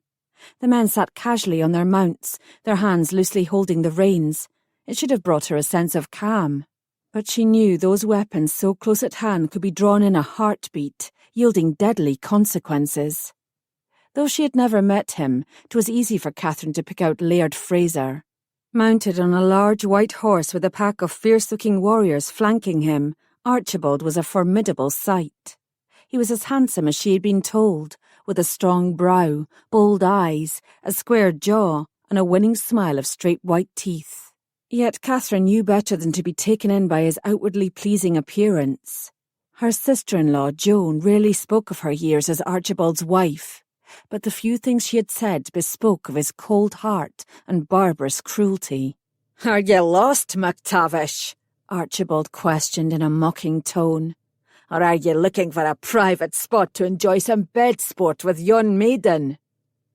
The men sat casually on their mounts, their hands loosely holding the reins. It should have brought her a sense of calm. But she knew those weapons so close at hand could be drawn in a heartbeat, yielding deadly consequences. Though she had never met him, it was easy for Catherine to pick out Laird Fraser. Mounted on a large white horse with a pack of fierce-looking warriors flanking him, Archibald was a formidable sight. He was as handsome as she had been told, with a strong brow, bold eyes, a square jaw, and a winning smile of straight white teeth. Yet Catherine knew better than to be taken in by his outwardly pleasing appearance. Her sister-in-law, Joan, rarely spoke of her years as Archibald's wife, but the few things she had said bespoke of his cold heart and barbarous cruelty. "Are ye lost, MacTavish?" Archibald questioned in a mocking tone. "Or are ye looking for a private spot to enjoy some bed sport with yon maiden?"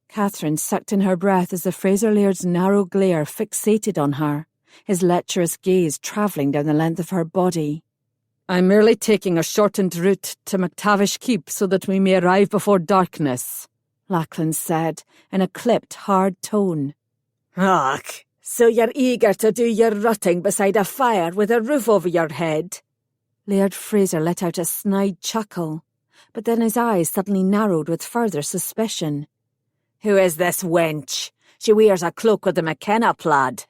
Catherine sucked in her breath as the Fraser Laird's narrow glare fixated on her, his lecherous gaze travelling down the length of her body. "I'm merely taking a shortened route to MacTavish Keep so that we may arrive before darkness," Lachlan said, in a clipped, hard tone. "Ach, so you're eager to do your rutting beside a fire with a roof over your head?" Laird Fraser let out a snide chuckle, but then his eyes suddenly narrowed with further suspicion. "Who is this wench? She wears a cloak with the McKenna plaid."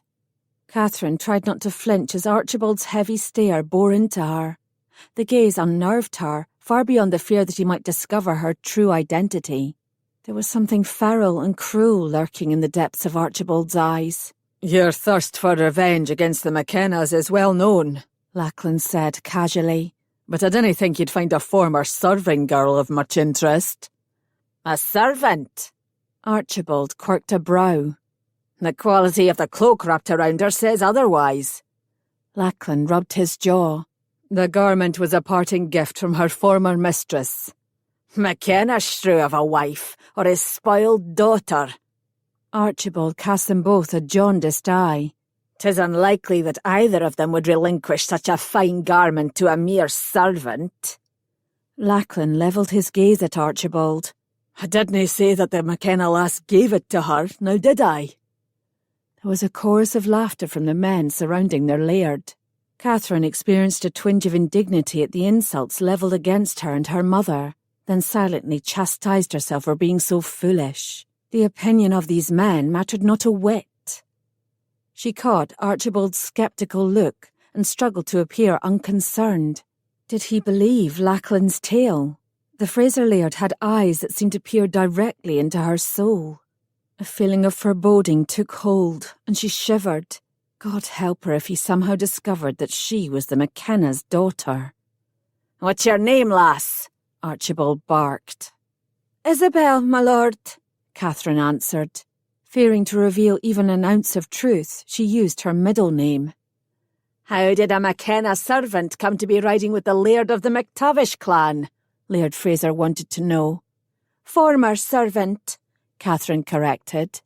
Catherine tried not to flinch as Archibald's heavy stare bore into her. The gaze unnerved her, far beyond the fear that he might discover her true identity. There was something feral and cruel lurking in the depths of Archibald's eyes. "Your thirst for revenge against the McKennas is well known," Lachlan said casually. "But I didn't think you'd find a former serving girl of much interest." "A servant?" Archibald quirked a brow. "The quality of the cloak wrapped around her says otherwise." Lachlan rubbed his jaw. "The garment was a parting gift from her former mistress." "McKenna shrew of a wife, or his spoiled daughter?" Archibald cast them both a jaundiced eye. "'Tis unlikely that either of them would relinquish such a fine garment to a mere servant." Lachlan levelled his gaze at Archibald. "I didn't say that the McKenna lass gave it to her, now did I?" There was a chorus of laughter from the men surrounding their laird. Catherine experienced a twinge of indignity at the insults levelled against her and her mother, then silently chastised herself for being so foolish. The opinion of these men mattered not a whit. She caught Archibald's sceptical look and struggled to appear unconcerned. Did he believe Lachlan's tale? The Fraser Laird had eyes that seemed to peer directly into her soul. A feeling of foreboding took hold, and she shivered. God help her if he somehow discovered that she was the McKenna's daughter. "What's your name, lass?" Archibald barked. "Isabel, my lord," Catherine answered. Fearing to reveal even an ounce of truth, she used her middle name. "How did a McKenna servant come to be riding with the Laird of the MacTavish clan?" Laird Fraser wanted to know. "Former servant," Catherine corrected.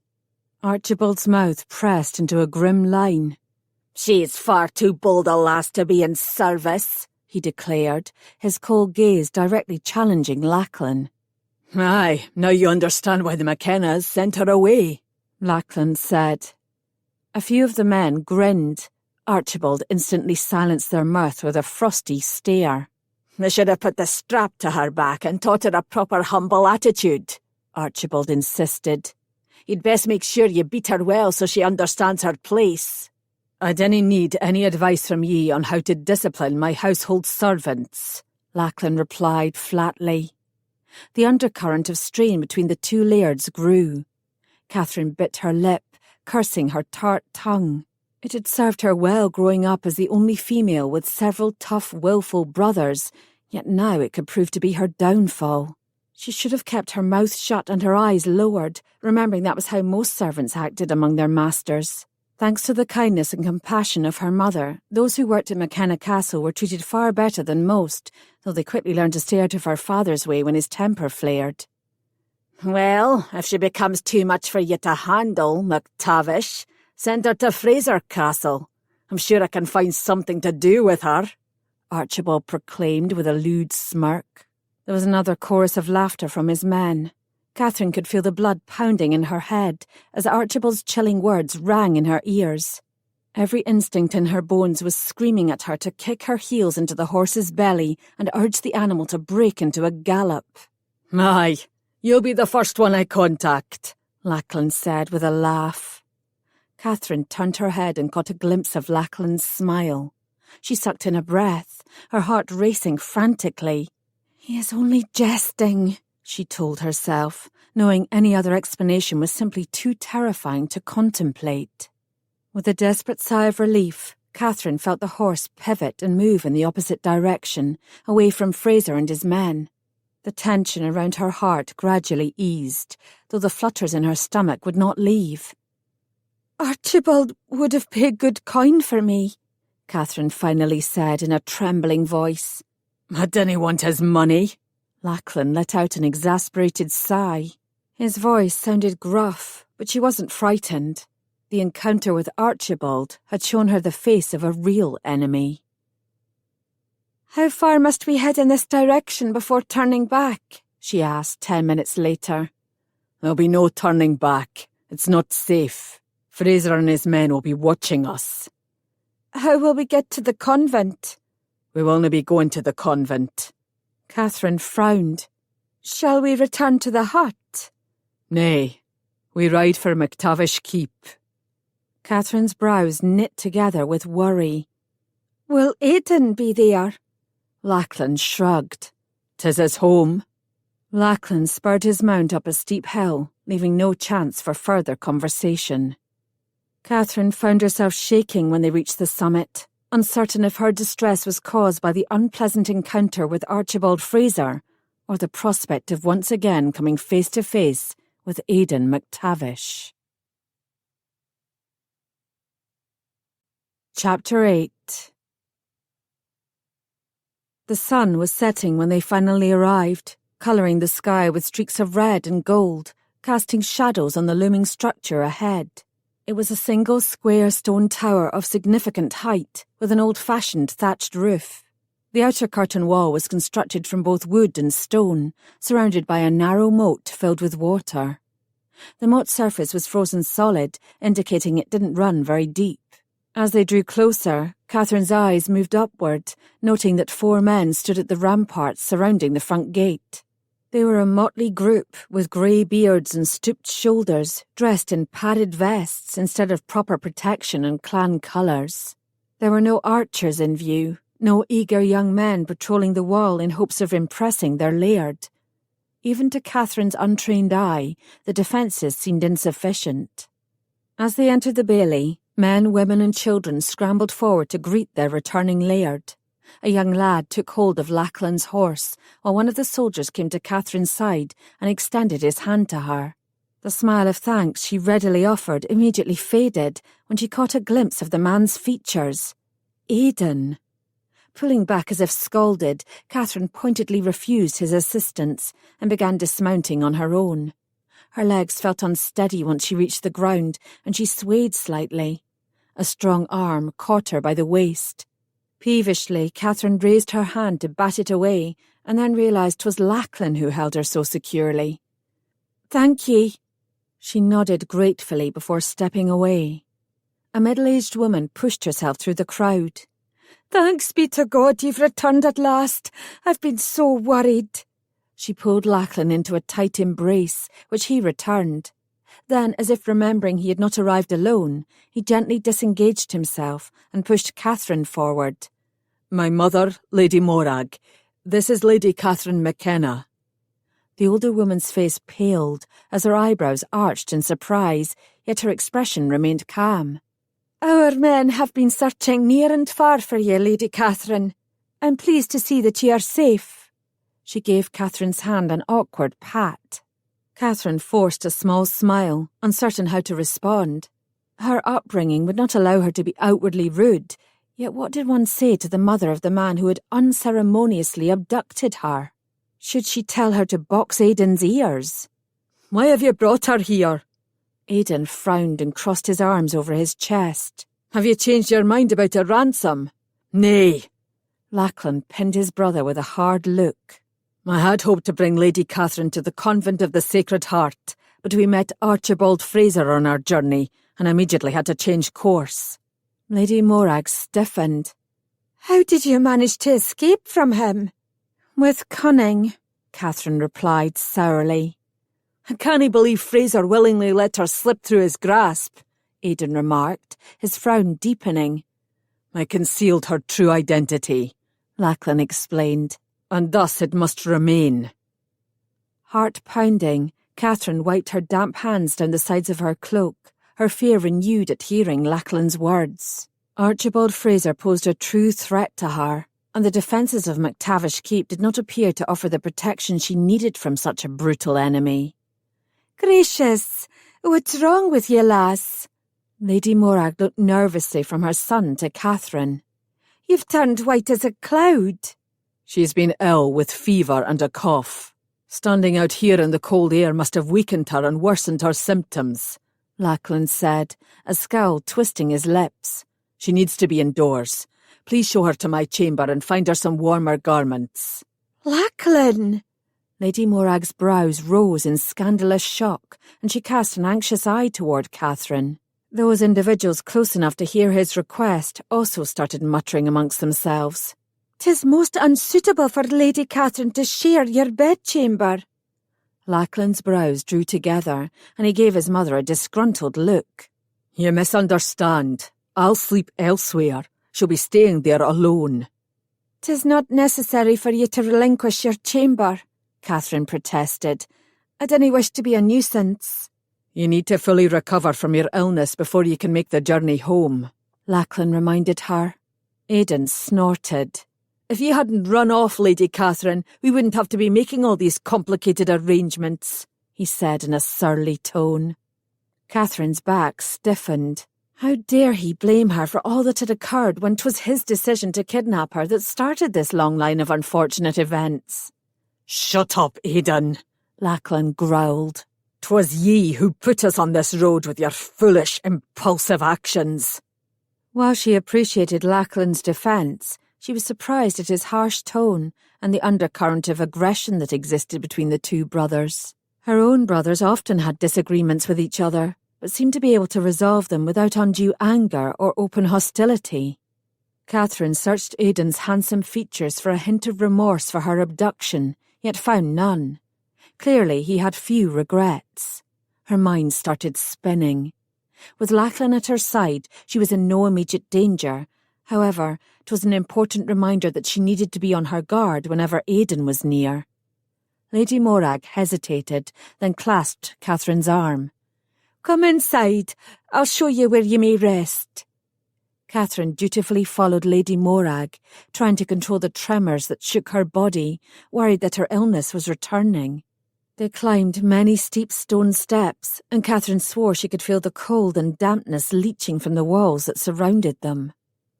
Archibald's mouth pressed into a grim line. "She's far too bold a lass to be in service," he declared, his cold gaze directly challenging Lachlan. "Aye, now you understand why the McKennas sent her away," Lachlan said. A few of the men grinned. Archibald instantly silenced their mirth with a frosty stare. "They should have put the strap to her back and taught her a proper humble attitude," Archibald insisted. You'd best make sure you beat her well so she understands her place. I dinna need any advice from ye on how to discipline my household servants, Lachlan replied flatly. The undercurrent of strain between the two lairds grew. Catherine bit her lip, cursing her tart tongue. It had served her well growing up as the only female with several tough, willful brothers, yet now it could prove to be her downfall. She should have kept her mouth shut and her eyes lowered, remembering that was how most servants acted among their masters. Thanks to the kindness and compassion of her mother, those who worked at McKenna Castle were treated far better than most, though they quickly learned to stay out of her father's way when his temper flared. Well, if she becomes too much for you to handle, MacTavish, send her to Fraser Castle. I'm sure I can find something to do with her, Archibald proclaimed with a lewd smirk. There was another chorus of laughter from his men. Catherine could feel the blood pounding in her head as Archibald's chilling words rang in her ears. Every instinct in her bones was screaming at her to kick her heels into the horse's belly and urge the animal to break into a gallop. Aye, you'll be the first one I contact, Lachlan said with a laugh. Catherine turned her head and caught a glimpse of Lachlan's smile. She sucked in a breath, her heart racing frantically. He is only jesting, she told herself, knowing any other explanation was simply too terrifying to contemplate. With a desperate sigh of relief, Catherine felt the horse pivot and move in the opposite direction, away from Fraser and his men. The tension around her heart gradually eased, though the flutters in her stomach would not leave. Archibald would have paid good coin for me, Catherine finally said in a trembling voice. I dinna want his money. Lachlan let out an exasperated sigh. His voice sounded gruff, but she wasn't frightened. The encounter with Archibald had shown her the face of a real enemy. How far must we head in this direction before turning back? She asked 10 minutes later. There'll be no turning back. It's not safe. Fraser and his men will be watching us. How will we get to the convent? We will only be going to the convent. Catherine frowned. Shall we return to the hut? Nay, we ride for McTavish Keep. Catherine's brows knit together with worry. Will Aidan be there? Lachlan shrugged. 'Tis his home. Lachlan spurred his mount up a steep hill, leaving no chance for further conversation. Catherine found herself shaking when they reached the summit, uncertain if her distress was caused by the unpleasant encounter with Archibald Fraser or the prospect of once again coming face to face with Aidan McTavish. Chapter 8. The sun was setting when they finally arrived, colouring the sky with streaks of red and gold, casting shadows on the looming structure ahead. It was a single square stone tower of significant height, with an old-fashioned thatched roof. The outer curtain wall was constructed from both wood and stone, surrounded by a narrow moat filled with water. The moat surface was frozen solid, indicating it didn't run very deep. As they drew closer, Catherine's eyes moved upward, noting that 4 men stood at the ramparts surrounding the front gate. They were a motley group with grey beards and stooped shoulders, dressed in padded vests instead of proper protection and clan colours. There were no archers in view, no eager young men patrolling the wall in hopes of impressing their laird. Even to Catherine's untrained eye, the defences seemed insufficient. As they entered the bailey, men, women and children scrambled forward to greet their returning laird. A young lad took hold of Lachlan's horse, while one of the soldiers came to Catherine's side and extended his hand to her. The smile of thanks she readily offered immediately faded when she caught a glimpse of the man's features. Aidan. Pulling back as if scalded, Catherine pointedly refused his assistance and began dismounting on her own. Her legs felt unsteady once she reached the ground, and she swayed slightly. A strong arm caught her by the waist. Peevishly, Catherine raised her hand to bat it away, and then realised 'twas Lachlan who held her so securely. "Thank ye." She nodded gratefully before stepping away. A middle-aged woman pushed herself through the crowd. "Thanks be to God you've returned at last. I've been so worried." She pulled Lachlan into a tight embrace, which he returned. Then, as if remembering he had not arrived alone, he gently disengaged himself and pushed Catherine forward. My mother, Lady Morag. This is Lady Katherine McKenna. The older woman's face paled as her eyebrows arched in surprise, yet her expression remained calm. Our men have been searching near and far for you, Lady Catherine. I'm pleased to see that you are safe. She gave Catherine's hand an awkward pat. Catherine forced a small smile, uncertain how to respond. Her upbringing would not allow her to be outwardly rude, yet what did one say to the mother of the man who had unceremoniously abducted her? Should she tell her to box Aidan's ears? Why have you brought her here? Aidan frowned and crossed his arms over his chest. Have you changed your mind about a ransom? Nay. Lachlan pinned his brother with a hard look. I had hoped to bring Lady Katherine to the Convent of the Sacred Heart, but we met Archibald Fraser on our journey, and immediately had to change course. Lady Morag stiffened. How did you manage to escape from him? With cunning, Catherine replied sourly. I can't believe Fraser willingly let her slip through his grasp, Aidan remarked, his frown deepening. I concealed her true identity, Lachlan explained. And thus it must remain. Heart pounding, Catherine wiped her damp hands down the sides of her cloak, her fear renewed at hearing Lachlan's words. Archibald Fraser posed a true threat to her, and the defences of MacTavish Keep did not appear to offer the protection she needed from such a brutal enemy. Gracious, what's wrong with you, lass? Lady Morag looked nervously from her son to Catherine. You've turned white as a cloud. She's been ill with fever and a cough. Standing out here in the cold air must have weakened her and worsened her symptoms, Lachlan said, a scowl twisting his lips. She needs to be indoors. Please show her to my chamber and find her some warmer garments. Lachlan! Lady Morag's brows rose in scandalous shock, and she cast an anxious eye toward Catherine. Those individuals close enough to hear his request also started muttering amongst themselves. 'Tis most unsuitable for Lady Catherine to share your bedchamber. Lachlan's brows drew together, and he gave his mother a disgruntled look. You misunderstand. I'll sleep elsewhere. She'll be staying there alone. 'Tis not necessary for you to relinquish your chamber, Catherine protested. I didn't wish to be a nuisance. You need to fully recover from your illness before you can make the journey home, Lachlan reminded her. Aidan snorted. If you hadn't run off, Lady Catherine, we wouldn't have to be making all these complicated arrangements, he said in a surly tone. Catherine's back stiffened. How dare he blame her for all that had occurred when 'twas his decision to kidnap her that started this long line of unfortunate events? Shut up, Aidan, Lachlan growled. 'Twas ye who put us on this road with your foolish, impulsive actions. While she appreciated Lachlan's defence, she was surprised at his harsh tone and the undercurrent of aggression that existed between the two brothers. Her own brothers often had disagreements with each other, but seemed to be able to resolve them without undue anger or open hostility. Catherine searched Aidan's handsome features for a hint of remorse for her abduction, yet found none. Clearly he had few regrets. Her mind started spinning. With Lachlan at her side, she was in no immediate danger. However, 'twas an important reminder that she needed to be on her guard whenever Aidan was near. Lady Morag hesitated, then clasped Catherine's arm. Come inside. I'll show you where you may rest. Catherine dutifully followed Lady Morag, trying to control the tremors that shook her body, worried that her illness was returning. They climbed many steep stone steps, and Catherine swore she could feel the cold and dampness leaching from the walls that surrounded them.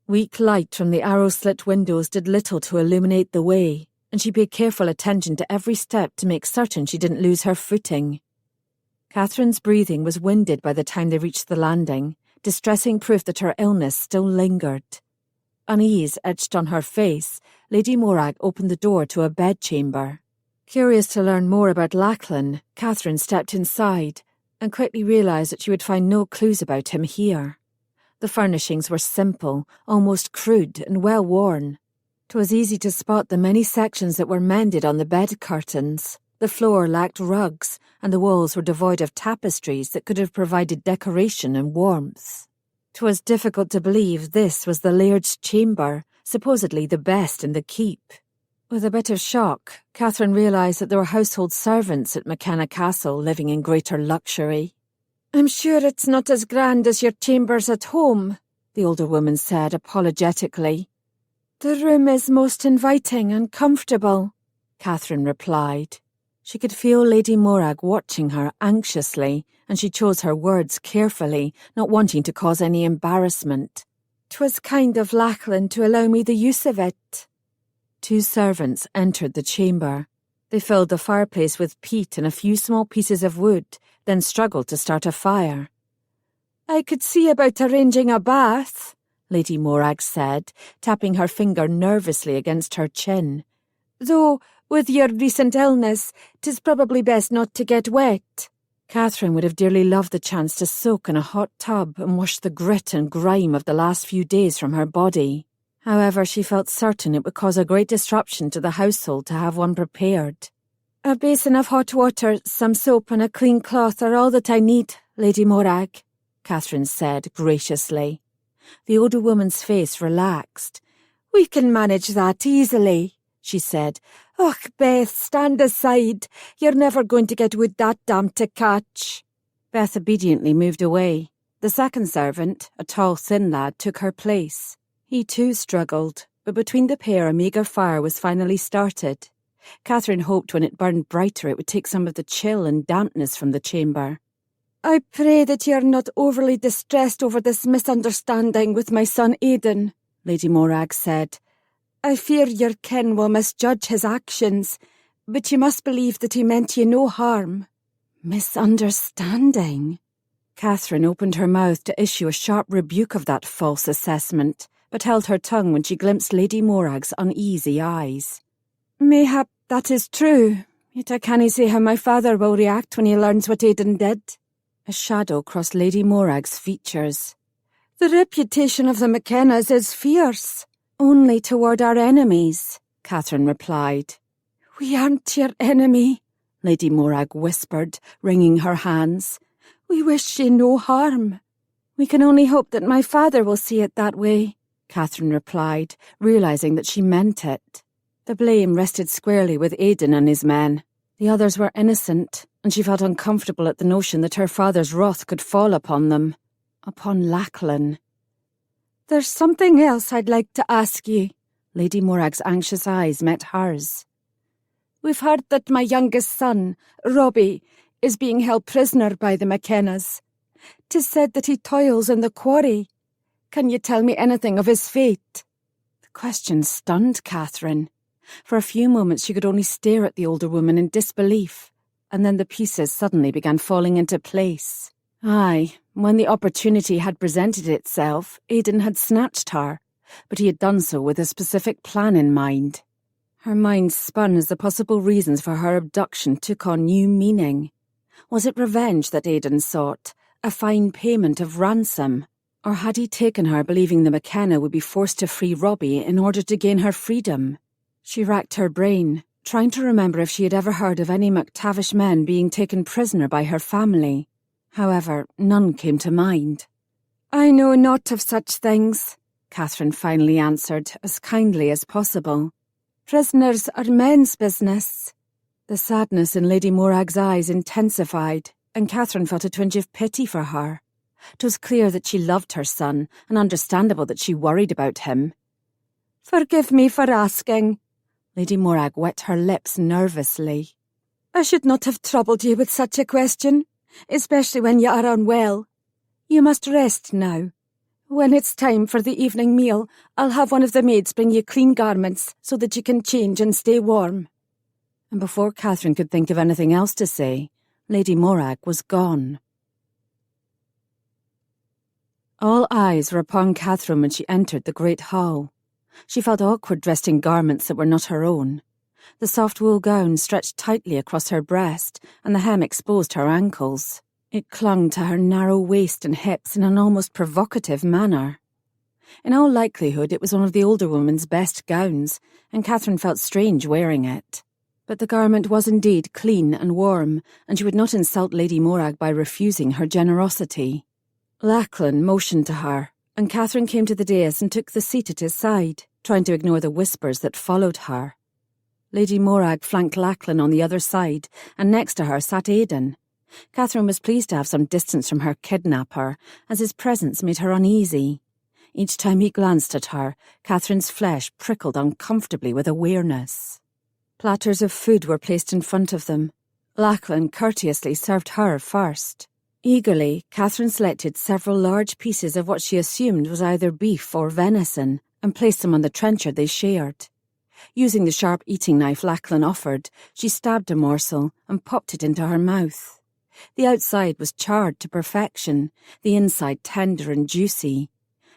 Weak light from the arrow-slit windows did little to illuminate the way, and she paid careful attention to every step to make certain she didn't lose her footing. Catherine's breathing was winded by the time they reached the landing, distressing proof that her illness still lingered. Unease etched on her face, Lady Morag opened the door to a bedchamber. Curious to learn more about Lachlan, Catherine stepped inside and quickly realised that she would find no clues about him here. The furnishings were simple, almost crude and well worn. 'Twas easy to spot the many sections that were mended on the bed curtains, The floor lacked rugs, and the walls were devoid of tapestries that could have provided decoration and warmth. 'Twas difficult to believe this was the Laird's chamber, supposedly the best in the keep. With a bit of shock, Catherine realised that there were household servants at McKenna Castle living in greater luxury. "I'm sure it's not as grand as your chambers at home," the older woman said apologetically. "The room is most inviting and comfortable," Catherine replied. She could feel Lady Morag watching her anxiously, and she chose her words carefully, not wanting to cause any embarrassment. "'Twas kind of Lachlan to allow me the use of it." 2 servants entered the chamber. They filled the fireplace with peat and a few small pieces of wood, then struggled to start a fire. "I could see about arranging a bath," Lady Morag said, tapping her finger nervously against her chin. "Though, with your recent illness, 'tis probably best not to get wet." Catherine would have dearly loved the chance to soak in a hot tub and wash the grit and grime of the last few days from her body. However, she felt certain it would cause a great disruption to the household to have one prepared. "A basin of hot water, some soap and a clean cloth are all that I need, Lady Morag," Catherine said graciously. The older woman's face relaxed. "We can manage that easily," she said. "Och, Beth, stand aside. You're never going to get wood that damp to catch." Beth obediently moved away. The second servant, a tall, thin lad, took her place. He too struggled, but between the pair a meagre fire was finally started. Catherine hoped when it burned brighter it would take some of the chill and dampness from the chamber. "I pray that you're not overly distressed over this misunderstanding with my son Aidan," Lady Morag said. "I fear your kin will misjudge his actions, but you must believe that he meant you no harm." Misunderstanding? Catherine opened her mouth to issue a sharp rebuke of that false assessment, but held her tongue when she glimpsed Lady Morag's uneasy eyes. "Mayhap that is true, yet I cannae say how my father will react when he learns what Aidan did." A shadow crossed Lady Morag's features. "The reputation of the McKennas is fierce." "Only toward our enemies," Catherine replied. "We aren't your enemy," Lady Morag whispered, wringing her hands. "We wish you no harm." "We can only hope that my father will see it that way," Catherine replied, realising that she meant it. The blame rested squarely with Aidan and his men. The others were innocent, and she felt uncomfortable at the notion that her father's wrath could fall upon them. Upon Lachlan. "There's something else I'd like to ask you." Lady Morag's anxious eyes met hers. "We've heard that my youngest son, Robbie, is being held prisoner by the McKennas. 'Tis said that he toils in the quarry. Can you tell me anything of his fate?" The question stunned Catherine. For a few moments she could only stare at the older woman in disbelief, and then the pieces suddenly began falling into place. Aye, when the opportunity had presented itself, Aidan had snatched her, but he had done so with a specific plan in mind. Her mind spun as the possible reasons for her abduction took on new meaning. Was it revenge that Aidan sought, a fine payment of ransom? Or had he taken her believing the McKenna would be forced to free Robbie in order to gain her freedom? She racked her brain, trying to remember if she had ever heard of any MacTavish men being taken prisoner by her family. However, none came to mind. "I know naught of such things," Catherine finally answered, as kindly as possible. "Prisoners are men's business." The sadness in Lady Morag's eyes intensified, and Catherine felt a twinge of pity for her. 'Twas clear that she loved her son, and understandable that she worried about him. "Forgive me for asking." Lady Morag wet her lips nervously. "I should not have troubled you with such a question, especially when you are unwell. You must rest now. When it's time for the evening meal, I'll have one of the maids bring you clean garments so that you can change and stay warm." And before Catherine could think of anything else to say, Lady Morag was gone. All eyes were upon Catherine when she entered the great hall. She felt awkward dressed in garments that were not her own. The soft wool gown stretched tightly across her breast, and the hem exposed her ankles. It clung to her narrow waist and hips in an almost provocative manner. In all likelihood, it was one of the older woman's best gowns, and Catherine felt strange wearing it. But the garment was indeed clean and warm, and she would not insult Lady Morag by refusing her generosity. Lachlan motioned to her, and Catherine came to the dais and took the seat at his side, trying to ignore the whispers that followed her. Lady Morag flanked Lachlan on the other side, and next to her sat Aidan. Catherine was pleased to have some distance from her kidnapper, as his presence made her uneasy. Each time he glanced at her, Catherine's flesh prickled uncomfortably with awareness. Platters of food were placed in front of them. Lachlan courteously served her first. Eagerly, Catherine selected several large pieces of what she assumed was either beef or venison, and placed them on the trencher they shared. Using the sharp eating knife Lachlan offered, she stabbed a morsel and popped it into her mouth. The outside was charred to perfection, the inside tender and juicy.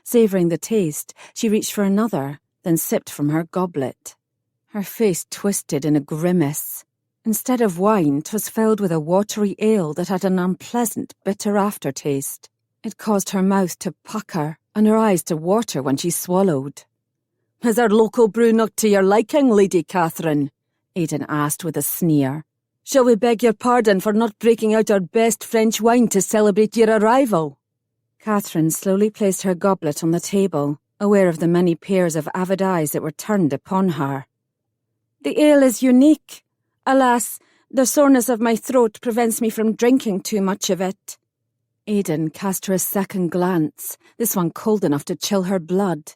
Savouring the taste, she reached for another, then sipped from her goblet. Her face twisted in a grimace. Instead of wine, 'twas filled with a watery ale that had an unpleasant, bitter aftertaste. It caused her mouth to pucker and her eyes to water when she swallowed. "Is our local brew not to your liking, Lady Katherine?" Aidan asked with a sneer. "Shall we beg your pardon for not breaking out our best French wine to celebrate your arrival?" Catherine slowly placed her goblet on the table, aware of the many pairs of avid eyes that were turned upon her. "The ale is unique. Alas, the soreness of my throat prevents me from drinking too much of it." Aidan cast her a second glance, this one cold enough to chill her blood.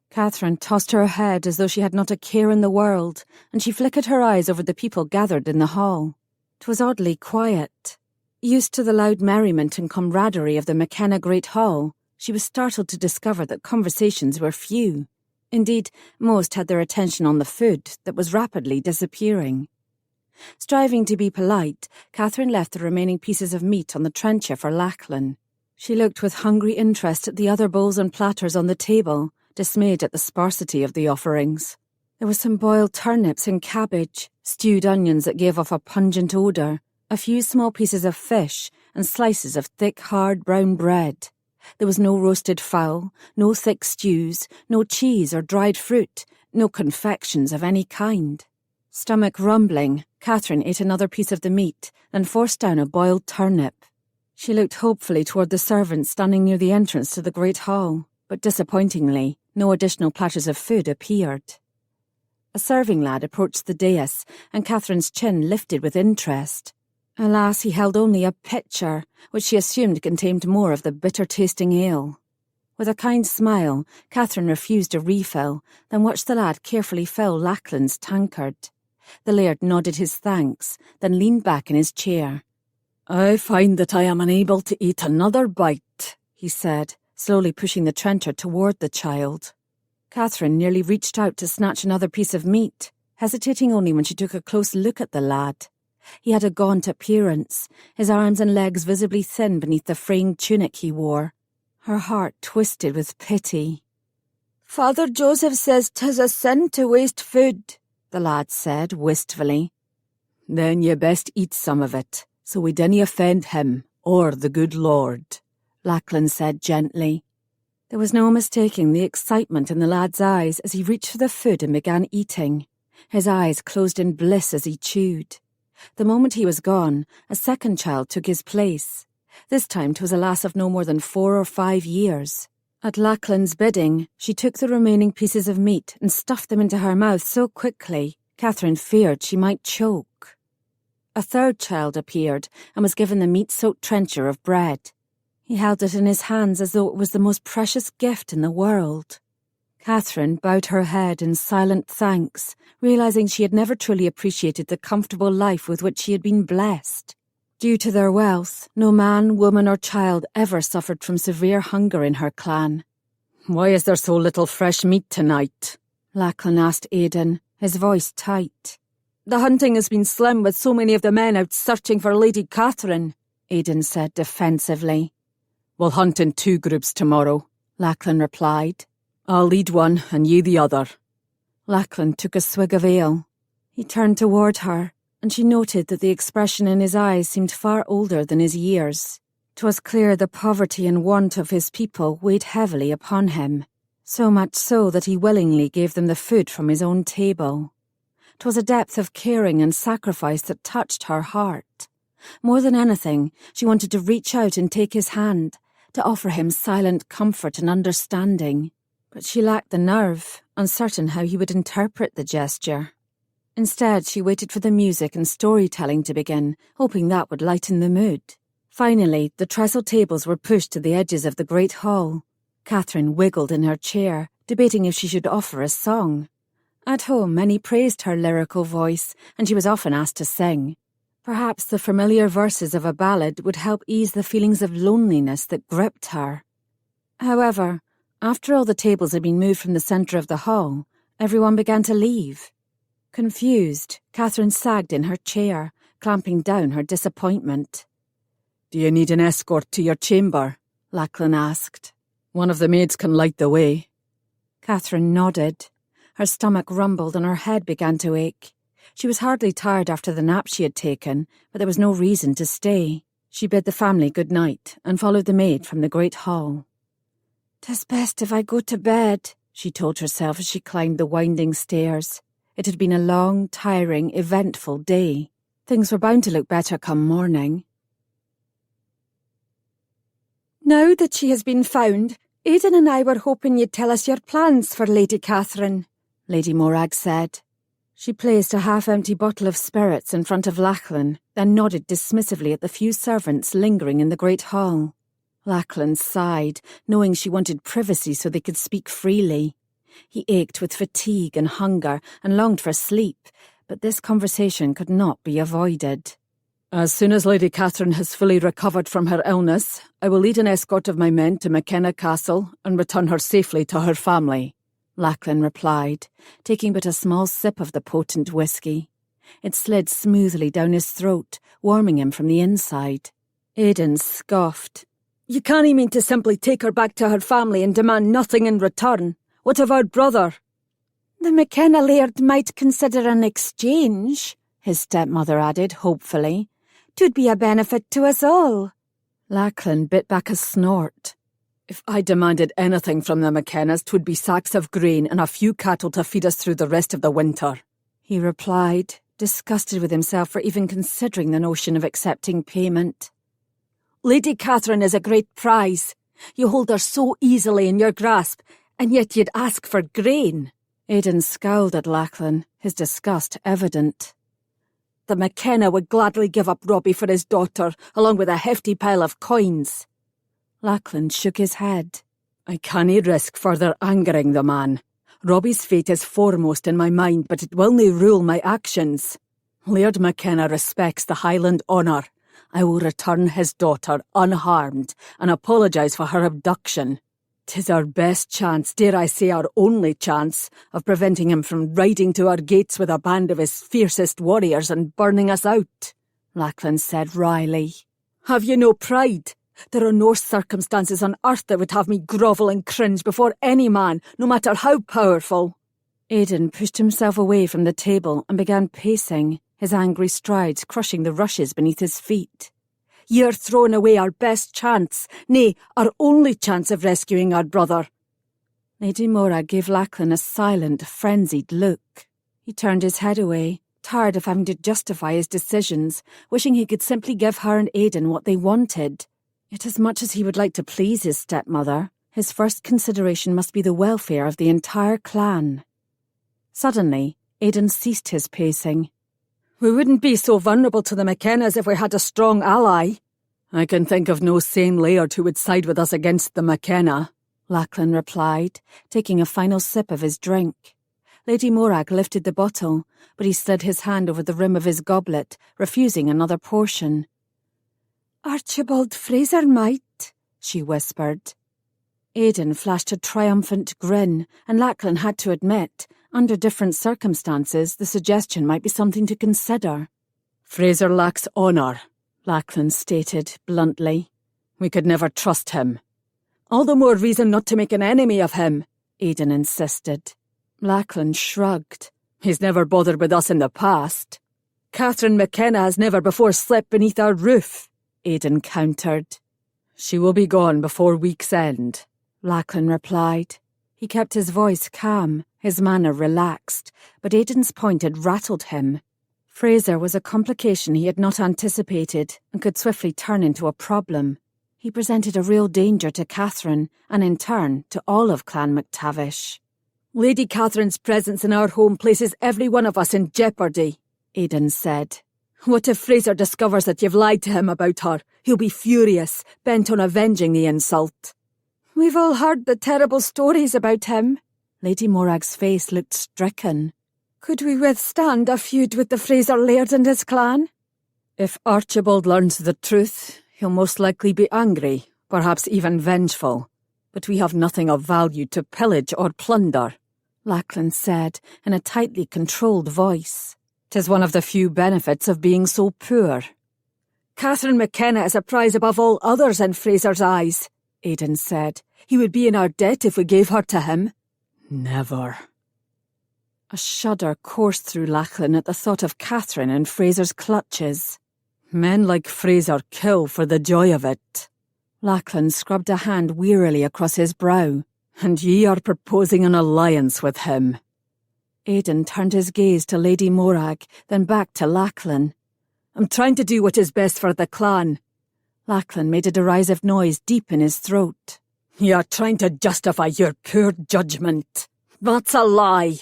Catherine tossed her head as though she had not a care in the world, and she flickered her eyes over the people gathered in the hall. 'Twas oddly quiet. Used to the loud merriment and camaraderie of the McKenna Great Hall, she was startled to discover that conversations were few. Indeed, most had their attention on the food that was rapidly disappearing. Striving to be polite, Catherine left the remaining pieces of meat on the trencher for Lachlan. She looked with hungry interest at the other bowls and platters on the table, dismayed at the sparsity of the offerings. There were some boiled turnips and cabbage, stewed onions that gave off a pungent odour, a few small pieces of fish, and slices of thick, hard brown bread. There was no roasted fowl, no thick stews, no cheese or dried fruit, no confections of any kind. Stomach rumbling, Catherine ate another piece of the meat, then forced down a boiled turnip. She looked hopefully toward the servants standing near the entrance to the great hall, but disappointingly, no additional platters of food appeared. A serving lad approached the dais, and Catherine's chin lifted with interest. Alas, he held only a pitcher, which she assumed contained more of the bitter-tasting ale. With a kind smile, Catherine refused a refill, then watched the lad carefully fill Lachlan's tankard. The laird nodded his thanks, then leaned back in his chair. "I find that I am unable to eat another bite," he said, slowly pushing the trencher toward the child. Catherine nearly reached out to snatch another piece of meat, hesitating only when she took a close look at the lad. He had a gaunt appearance, his arms and legs visibly thin beneath the fraying tunic he wore. Her heart twisted with pity. "Father Joseph says 'tis a sin to waste food," the lad said wistfully. "Then ye best eat some of it, so we dinna offend him, or the good Lord," Lachlan said gently. There was no mistaking the excitement in the lad's eyes as he reached for the food and began eating. His eyes closed in bliss as he chewed. The moment he was gone, a second child took his place. This time 'twas a lass of no more than 4 or 5 years. At Lachlan's bidding, she took the remaining pieces of meat and stuffed them into her mouth so quickly, Catherine feared she might choke. A third child appeared and was given the meat-soaked trencher of bread. He held it in his hands as though it was the most precious gift in the world. Catherine bowed her head in silent thanks, realising she had never truly appreciated the comfortable life with which she had been blessed. Due to their wealth, no man, woman or child ever suffered from severe hunger in her clan. "Why is there so little fresh meat tonight?" Lachlan asked Aidan, his voice tight. "The hunting has been slim with so many of the men out searching for Lady Katherine," Aidan said defensively. "We'll hunt in 2 groups tomorrow," Lachlan replied. "I'll lead one and ye the other." Lachlan took a swig of ale. He turned toward her, and she noted that the expression in his eyes seemed far older than his years. 'Twas clear the poverty and want of his people weighed heavily upon him, so much so that he willingly gave them the food from his own table. 'Twas a depth of caring and sacrifice that touched her heart. More than anything, she wanted to reach out and take his hand, to offer him silent comfort and understanding. But she lacked the nerve, uncertain how he would interpret the gesture. Instead, she waited for the music and storytelling to begin, hoping that would lighten the mood. Finally, the trestle tables were pushed to the edges of the great hall. Catherine wiggled in her chair, debating if she should offer a song. At home, many praised her lyrical voice, and she was often asked to sing. Perhaps the familiar verses of a ballad would help ease the feelings of loneliness that gripped her. However, after all the tables had been moved from the centre of the hall, everyone began to leave. Confused, Catherine sagged in her chair, clamping down her disappointment. "Do you need an escort to your chamber?" Lachlan asked. "One of the maids can light the way." Catherine nodded. Her stomach rumbled and her head began to ache. She was hardly tired after the nap she had taken, but there was no reason to stay. She bid the family good night and followed the maid from the great hall. "'Tis best if I go to bed," she told herself as she climbed the winding stairs. It had been a long, tiring, eventful day. Things were bound to look better come morning. "Now that she has been found, Aidan and I were hoping you'd tell us your plans for Lady Katherine," Lady Morag said. She placed a half-empty bottle of spirits in front of Lachlan, then nodded dismissively at the few servants lingering in the great hall. Lachlan sighed, knowing she wanted privacy so they could speak freely. He ached with fatigue and hunger and longed for sleep, but this conversation could not be avoided. "As soon as Lady Catherine has fully recovered from her illness, I will lead an escort of my men to McKenna Castle and return her safely to her family," Lachlan replied, taking but a small sip of the potent whisky. It slid smoothly down his throat, warming him from the inside. Aidan scoffed. "You can't mean to simply take her back to her family and demand nothing in return. What of our brother?" "The McKenna laird might consider an exchange," his stepmother added hopefully. "'Twould be a benefit to us all." Lachlan bit back a snort. "If I demanded anything from the McKennas, 'twould be sacks of grain and a few cattle to feed us through the rest of the winter," he replied, disgusted with himself for even considering the notion of accepting payment. "Lady Catherine is a great prize. You hold her so easily in your grasp, and yet you'd ask for grain." Aidan scowled at Lachlan, his disgust evident. "The McKenna would gladly give up Robbie for his daughter, along with a hefty pile of coins." Lachlan shook his head. "I cannae risk further angering the man. Robbie's fate is foremost in my mind, but it will nae rule my actions. Laird McKenna respects the Highland honour. I will return his daughter unharmed and apologise for her abduction. 'Tis our best chance, dare I say our only chance, of preventing him from riding to our gates with a band of his fiercest warriors and burning us out," Lachlan said wryly. "Have you no pride? There are no circumstances on earth that would have me grovel and cringe before any man, no matter how powerful." Aidan pushed himself away from the table and began pacing, his angry strides crushing the rushes beneath his feet. "You're throwing away our best chance, nay, our only chance of rescuing our brother." Lady Morag gave Lachlan a silent, frenzied look. He turned his head away, tired of having to justify his decisions, wishing he could simply give her and Aidan what they wanted. Yet as much as he would like to please his stepmother, his first consideration must be the welfare of the entire clan. Suddenly, Aidan ceased his pacing. "We wouldn't be so vulnerable to the McKennas if we had a strong ally. I can think of no sane laird who would side with us against the McKenna," Lachlan replied, taking a final sip of his drink. Lady Morag lifted the bottle, but he slid his hand over the rim of his goblet, refusing another portion. "Archibald Fraser might," she whispered. Aidan flashed a triumphant grin, and Lachlan had to admit, under different circumstances, the suggestion might be something to consider. "Fraser lacks honour," Lachlan stated bluntly. "We could never trust him." "All the more reason not to make an enemy of him," Aidan insisted. Lachlan shrugged. "He's never bothered with us in the past." "Catherine McKenna has never before slept beneath our roof," Aidan countered. "She will be gone before week's end," Lachlan replied. He kept his voice calm, his manner relaxed, but Aidan's point had rattled him. Fraser was a complication he had not anticipated and could swiftly turn into a problem. He presented a real danger to Catherine, and in turn to all of Clan MacTavish. Lady Catherine's presence in our home places every one of us in jeopardy, Aidan said. What if Fraser discovers that you've lied to him about her? He'll be furious, bent on avenging the insult. We've all heard the terrible stories about him. Lady Morag's face looked stricken. Could we withstand a feud with the Fraser Laird and his clan? If Archibald learns the truth, he'll most likely be angry, perhaps even vengeful. But we have nothing of value to pillage or plunder, Lachlan said in a tightly controlled voice. 'Tis one of the few benefits of being so poor. Katherine McKenna is a prize above all others in Fraser's eyes, Aidan said. He would be in our debt if we gave her to him. Never. A shudder coursed through Lachlan at the thought of Catherine in Fraser's clutches. Men like Fraser kill for the joy of it. Lachlan scrubbed a hand wearily across his brow. And ye are proposing an alliance with him. Aidan turned his gaze to Lady Morag, then back to Lachlan. I'm trying to do what is best for the clan. Lachlan made a derisive noise deep in his throat. You're trying to justify your poor judgment. That's a lie.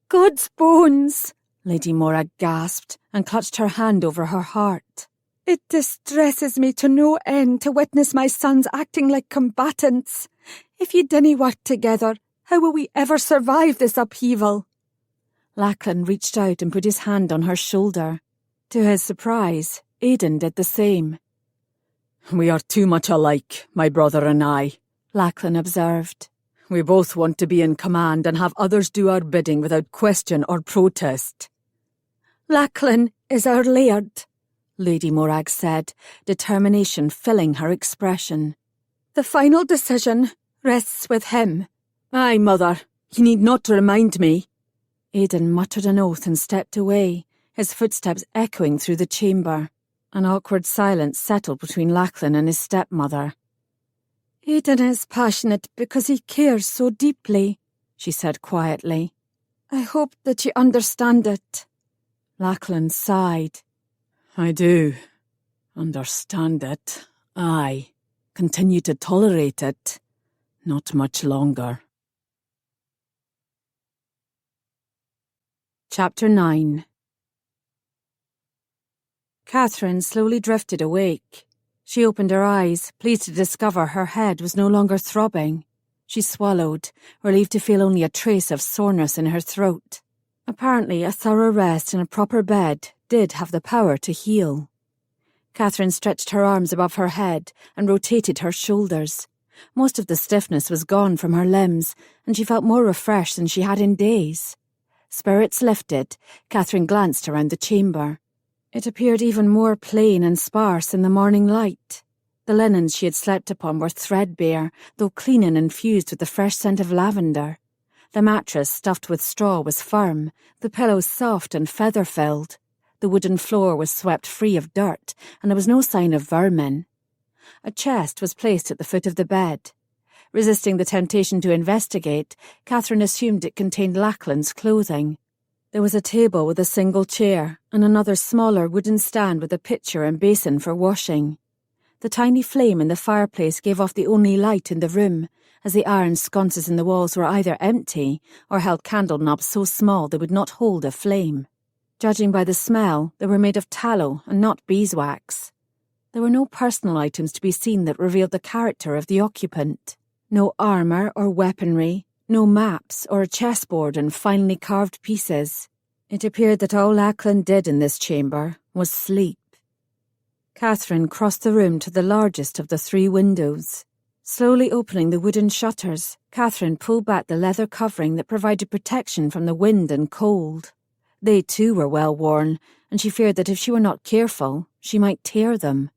God's bones, Lady Morag gasped and clutched her hand over her heart. It distresses me to no end to witness my sons acting like combatants. If ye dinna work together, how will we ever survive this upheaval? Lachlan reached out and put his hand on her shoulder. To his surprise, Aidan did the same. We are too much alike, my brother and I, Lachlan observed. We both want to be in command and have others do our bidding without question or protest. Lachlan is our laird, Lady Morag said, determination filling her expression. The final decision rests with him. Aye, mother, you need not remind me. Aidan muttered an oath and stepped away, his footsteps echoing through the chamber. An awkward silence settled between Lachlan and his stepmother. Aidan is passionate because he cares so deeply, she said quietly. I hope that you understand it. Lachlan sighed. I do. Understand it. Aye. Continue to tolerate it. Not much longer. Chapter 9. Catherine slowly drifted awake. She opened her eyes, pleased to discover her head was no longer throbbing. She swallowed, relieved to feel only a trace of soreness in her throat. Apparently, a thorough rest in a proper bed did have the power to heal. Catherine stretched her arms above her head and rotated her shoulders. Most of the stiffness was gone from her limbs, and she felt more refreshed than she had in days. Spirits lifted, Catherine glanced around the chamber. It appeared even more plain and sparse in the morning light. The linens she had slept upon were threadbare, though clean and infused with the fresh scent of lavender. The mattress stuffed with straw was firm, the pillows soft and feather-filled. The wooden floor was swept free of dirt, and there was no sign of vermin. A chest was placed at the foot of the bed. Resisting the temptation to investigate, Catherine assumed it contained Lachlan's clothing. There was a table with a single chair, and another smaller wooden stand with a pitcher and basin for washing. The tiny flame in the fireplace gave off the only light in the room, as the iron sconces in the walls were either empty or held candle knobs so small they would not hold a flame. Judging by the smell, they were made of tallow and not beeswax. There were no personal items to be seen that revealed the character of the occupant. No armour or weaponry, no maps or a chessboard and finely carved pieces. It appeared that all Lachlan did in this chamber was sleep. Catherine crossed the room to the largest of the 3 windows. Slowly opening the wooden shutters, Catherine pulled back the leather covering that provided protection from the wind and cold. They too were well worn, and she feared that if she were not careful, she might tear them.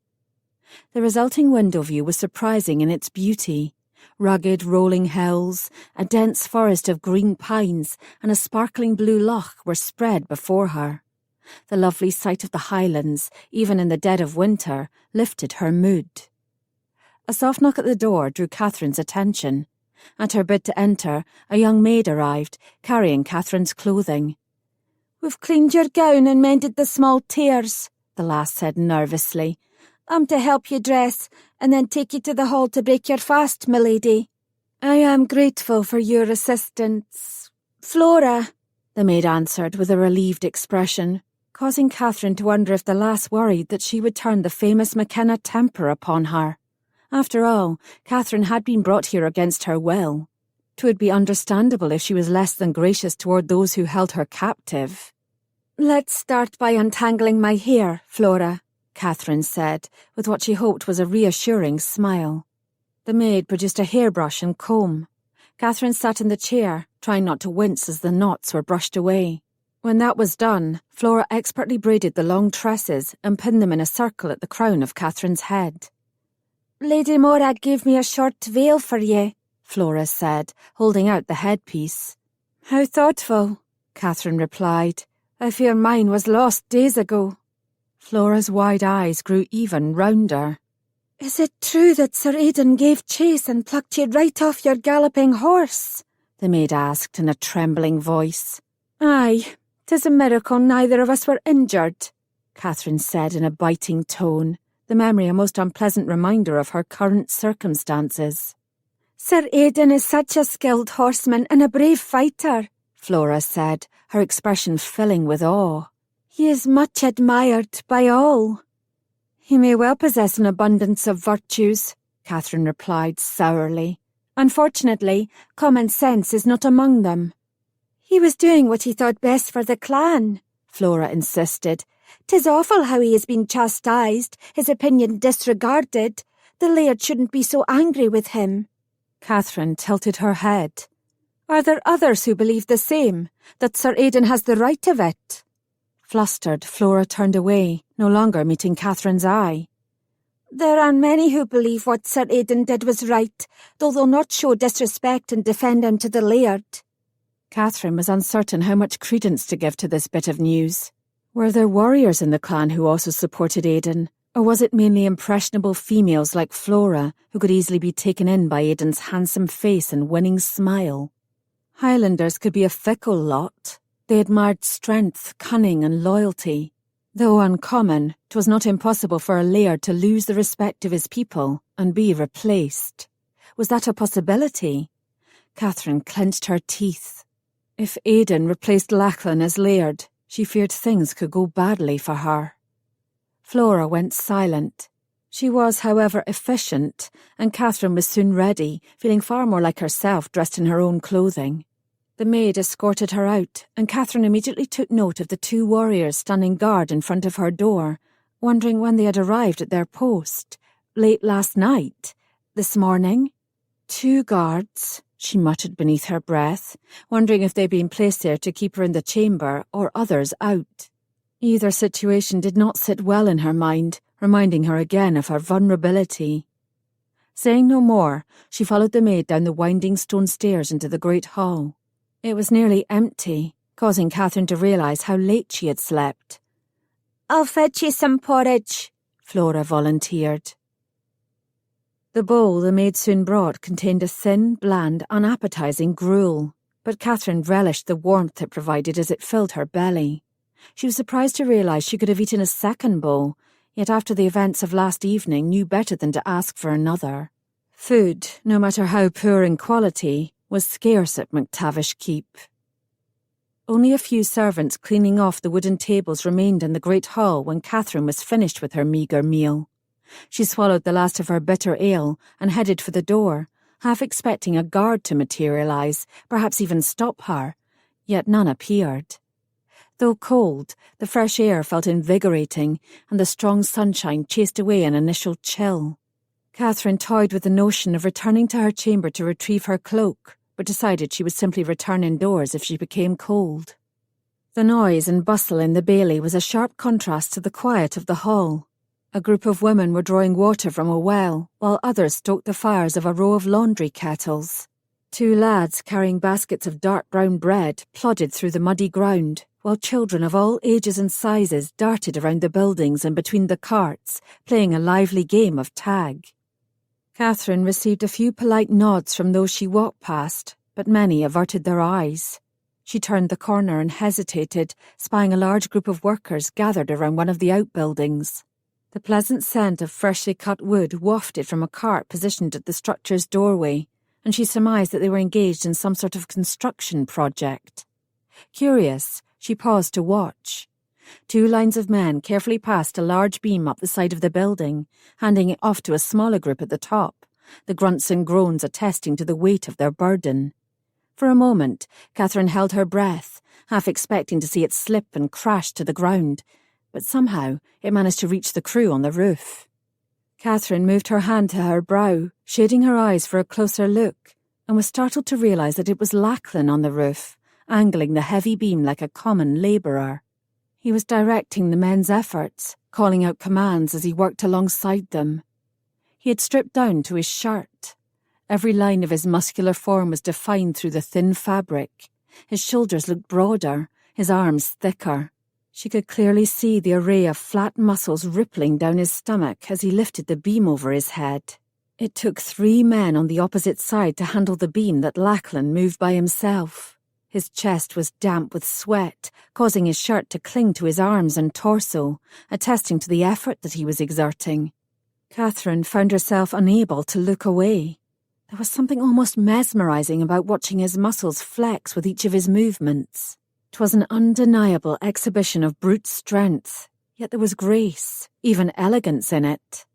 The resulting window view was surprising in its beauty. Rugged, rolling hills, a dense forest of green pines, and a sparkling blue loch were spread before her. The lovely sight of the Highlands, even in the dead of winter, lifted her mood. A soft knock at the door drew Catherine's attention. At her bid to enter, a young maid arrived, carrying Catherine's clothing. "We've cleaned your gown and mended the small tears," the lass said nervously. "I'm to help you dress, and then take you to the hall to break your fast, my lady. I am grateful for your assistance. Flora," the maid answered with a relieved expression, causing Catherine to wonder if the lass worried that she would turn the famous McKenna temper upon her. After all, Catherine had been brought here against her will. 'Twould be understandable if she was less than gracious toward those who held her captive. "Let's start by untangling my hair, Flora," Catherine said, with what she hoped was a reassuring smile. The maid produced a hairbrush and comb. Catherine sat in the chair, trying not to wince as the knots were brushed away. When that was done, Flora expertly braided the long tresses and pinned them in a circle at the crown of Catherine's head. "Lady Morag gave me a short veil for you," Flora said, holding out the headpiece. "How thoughtful," Catherine replied. "I fear mine was lost days ago." Flora's wide eyes grew even rounder. "Is it true that Sir Aidan gave chase and plucked you right off your galloping horse?" the maid asked in a trembling voice. "Aye, 'tis a miracle neither of us were injured," Catherine said in a biting tone, the memory a most unpleasant reminder of her current circumstances. "Sir Aidan is such a skilled horseman and a brave fighter," Flora said, her expression filling with awe. "He is much admired by all." "He may well possess an abundance of virtues," Catherine replied sourly. "Unfortunately, common sense is not among them." "He was doing what he thought best for the clan," Flora insisted. "'Tis awful how he has been chastised, his opinion disregarded. The Laird shouldn't be so angry with him." Catherine tilted her head. "Are there others who believe the same, that Sir Aidan has the right of it?" Flustered, Flora turned away, no longer meeting Catherine's eye. "There are many who believe what Sir Aidan did was right, though they'll not show disrespect and defend him to the Laird." Catherine was uncertain how much credence to give to this bit of news. Were there warriors in the clan who also supported Aidan, or was it mainly impressionable females like Flora who could easily be taken in by Aidan's handsome face and winning smile? Highlanders could be a fickle lot. They admired strength, cunning and loyalty. Though uncommon, 'twas not impossible for a laird to lose the respect of his people and be replaced. Was that a possibility? Catherine clenched her teeth. If Aidan replaced Lachlan as laird, she feared things could go badly for her. Flora went silent. She was, however, efficient, and Catherine was soon ready, feeling far more like herself dressed in her own clothing. The maid escorted her out, and Catherine immediately took note of the two warriors standing guard in front of her door, wondering when they had arrived at their post. Late last night? This morning? 2 guards, she muttered beneath her breath, wondering if they'd been placed there to keep her in the chamber or others out. Either situation did not sit well in her mind, reminding her again of her vulnerability. Saying no more, she followed the maid down the winding stone stairs into the great hall. It was nearly empty, causing Catherine to realise how late she had slept. "I'll fetch you some porridge," Flora volunteered. The bowl the maid soon brought contained a thin, bland, unappetising gruel, but Catherine relished the warmth it provided as it filled her belly. She was surprised to realise she could have eaten a second bowl, yet after the events of last evening knew better than to ask for another. Food, no matter how poor in quality, was scarce at McTavish Keep. Only a few servants cleaning off the wooden tables remained in the great hall when Catherine was finished with her meagre meal. She swallowed the last of her bitter ale and headed for the door, half expecting a guard to materialise, perhaps even stop her, yet none appeared. Though cold, the fresh air felt invigorating, and the strong sunshine chased away an initial chill. Catherine toyed with the notion of returning to her chamber to retrieve her cloak, but decided she would simply return indoors if she became cold. The noise and bustle in the bailey was a sharp contrast to the quiet of the hall. A group of women were drawing water from a well, while others stoked the fires of a row of laundry kettles. 2 lads carrying baskets of dark brown bread plodded through the muddy ground, while children of all ages and sizes darted around the buildings and between the carts, playing a lively game of tag. Catherine received a few polite nods from those she walked past, but many averted their eyes. She turned the corner and hesitated, spying a large group of workers gathered around one of the outbuildings. The pleasant scent of freshly cut wood wafted from a cart positioned at the structure's doorway, and she surmised that they were engaged in some sort of construction project. Curious, she paused to watch. 2 lines of men carefully passed a large beam up the side of the building, handing it off to a smaller group at the top, the grunts and groans attesting to the weight of their burden. For a moment, Catherine held her breath, half expecting to see it slip and crash to the ground, but somehow it managed to reach the crew on the roof. Catherine moved her hand to her brow, shading her eyes for a closer look, and was startled to realise that it was Lachlan on the roof, angling the heavy beam like a common labourer. He was directing the men's efforts, calling out commands as he worked alongside them. He had stripped down to his shirt. Every line of his muscular form was defined through the thin fabric. His shoulders looked broader, his arms thicker. She could clearly see the array of flat muscles rippling down his stomach as he lifted the beam over his head. It took 3 men on the opposite side to handle the beam that Lachlan moved by himself. His chest was damp with sweat, causing his shirt to cling to his arms and torso, attesting to the effort that he was exerting. Catherine found herself unable to look away. There was something almost mesmerising about watching his muscles flex with each of his movements. 'Twas an undeniable exhibition of brute strength, yet there was grace, even elegance in it.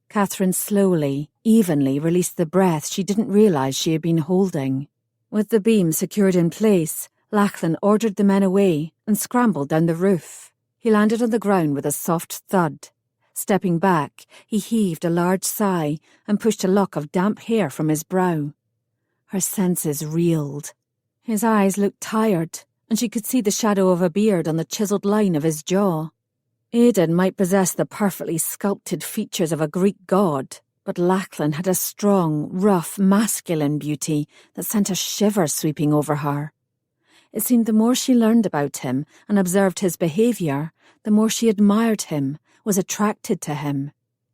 Catherine slowly, evenly released the breath she didn't realise she had been holding. With the beam secured in place, Lachlan ordered the men away and scrambled down the roof. He landed on the ground with a soft thud. Stepping back, he heaved a large sigh and pushed a lock of damp hair from his brow. Her senses reeled. His eyes looked tired, and she could see the shadow of a beard on the chiselled line of his jaw. Aidan might possess the perfectly sculpted features of a Greek god, but Lachlan had a strong, rough, masculine beauty that sent a shiver sweeping over her. It seemed the more she learned about him and observed his behaviour, the more she admired him, was attracted to him.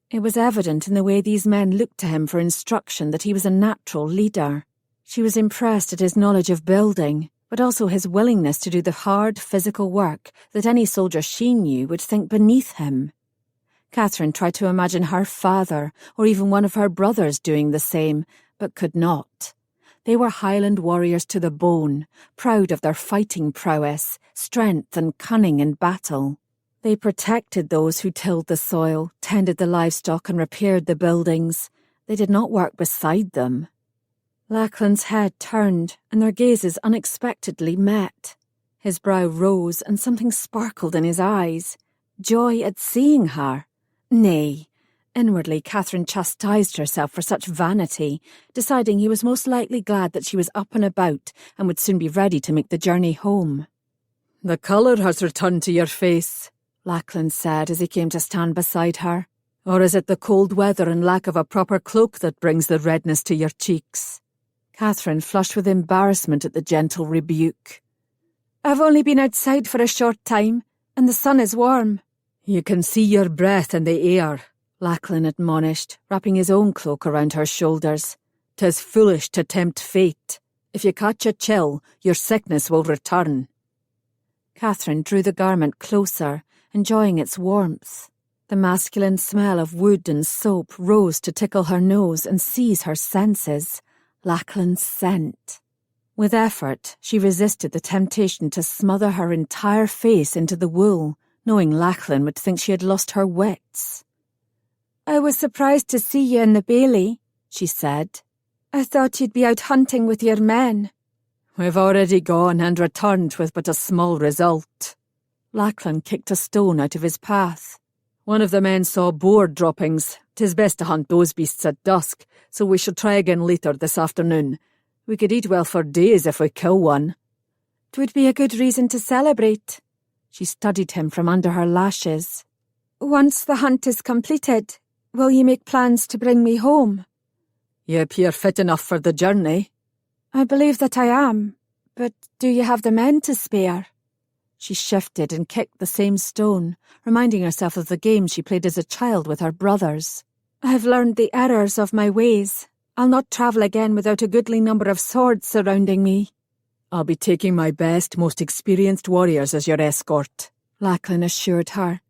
It was evident in the way these men looked to him for instruction that he was a natural leader. She was impressed at his knowledge of building, but also his willingness to do the hard physical work that any soldier she knew would think beneath him. Catherine tried to imagine her father or even one of her brothers doing the same, but could not. They were Highland warriors to the bone, proud of their fighting prowess, strength and cunning in battle. They protected those who tilled the soil, tended the livestock and repaired the buildings. They did not work beside them. Lachlan's head turned, and their gazes unexpectedly met. His brow rose, and something sparkled in his eyes. Joy at seeing her. Nay. Inwardly, Catherine chastised herself for such vanity, deciding he was most likely glad that she was up and about and would soon be ready to make the journey home. "The colour has returned to your face," Lachlan said as he came to stand beside her. "Or is it the cold weather and lack of a proper cloak that brings the redness to your cheeks?" Catherine flushed with embarrassment at the gentle rebuke. "I've only been outside for a short time, and the sun is warm." "You can see your breath in the air," Lachlan admonished, wrapping his own cloak around her shoulders. "'Tis foolish to tempt fate. If you catch a chill, your sickness will return." Catherine drew the garment closer, enjoying its warmth. The masculine smell of wood and soap rose to tickle her nose and seize her senses. Lachlan's scent. With effort, she resisted the temptation to smother her entire face into the wool, knowing Lachlan would think she had lost her wits. "I was surprised to see you in the bailey," she said. "I thought you'd be out hunting with your men." "We've already gone and returned with but a small result." Lachlan kicked a stone out of his path. "One of the men saw boar droppings. 'Tis best to hunt those beasts at dusk, so we shall try again later this afternoon. We could eat well for days if we kill one." "'Twould be a good reason to celebrate." She studied him from under her lashes. "Once the hunt is completed, will you make plans to bring me home?" "You appear fit enough for the journey." "I believe that I am, but do you have the men to spare?" She shifted and kicked the same stone, reminding herself of the game she played as a child with her brothers. I've learned the errors of my ways. I'll not travel again without a goodly number of swords surrounding me. I'll be taking my best, most experienced warriors as your escort, Lachlan assured her.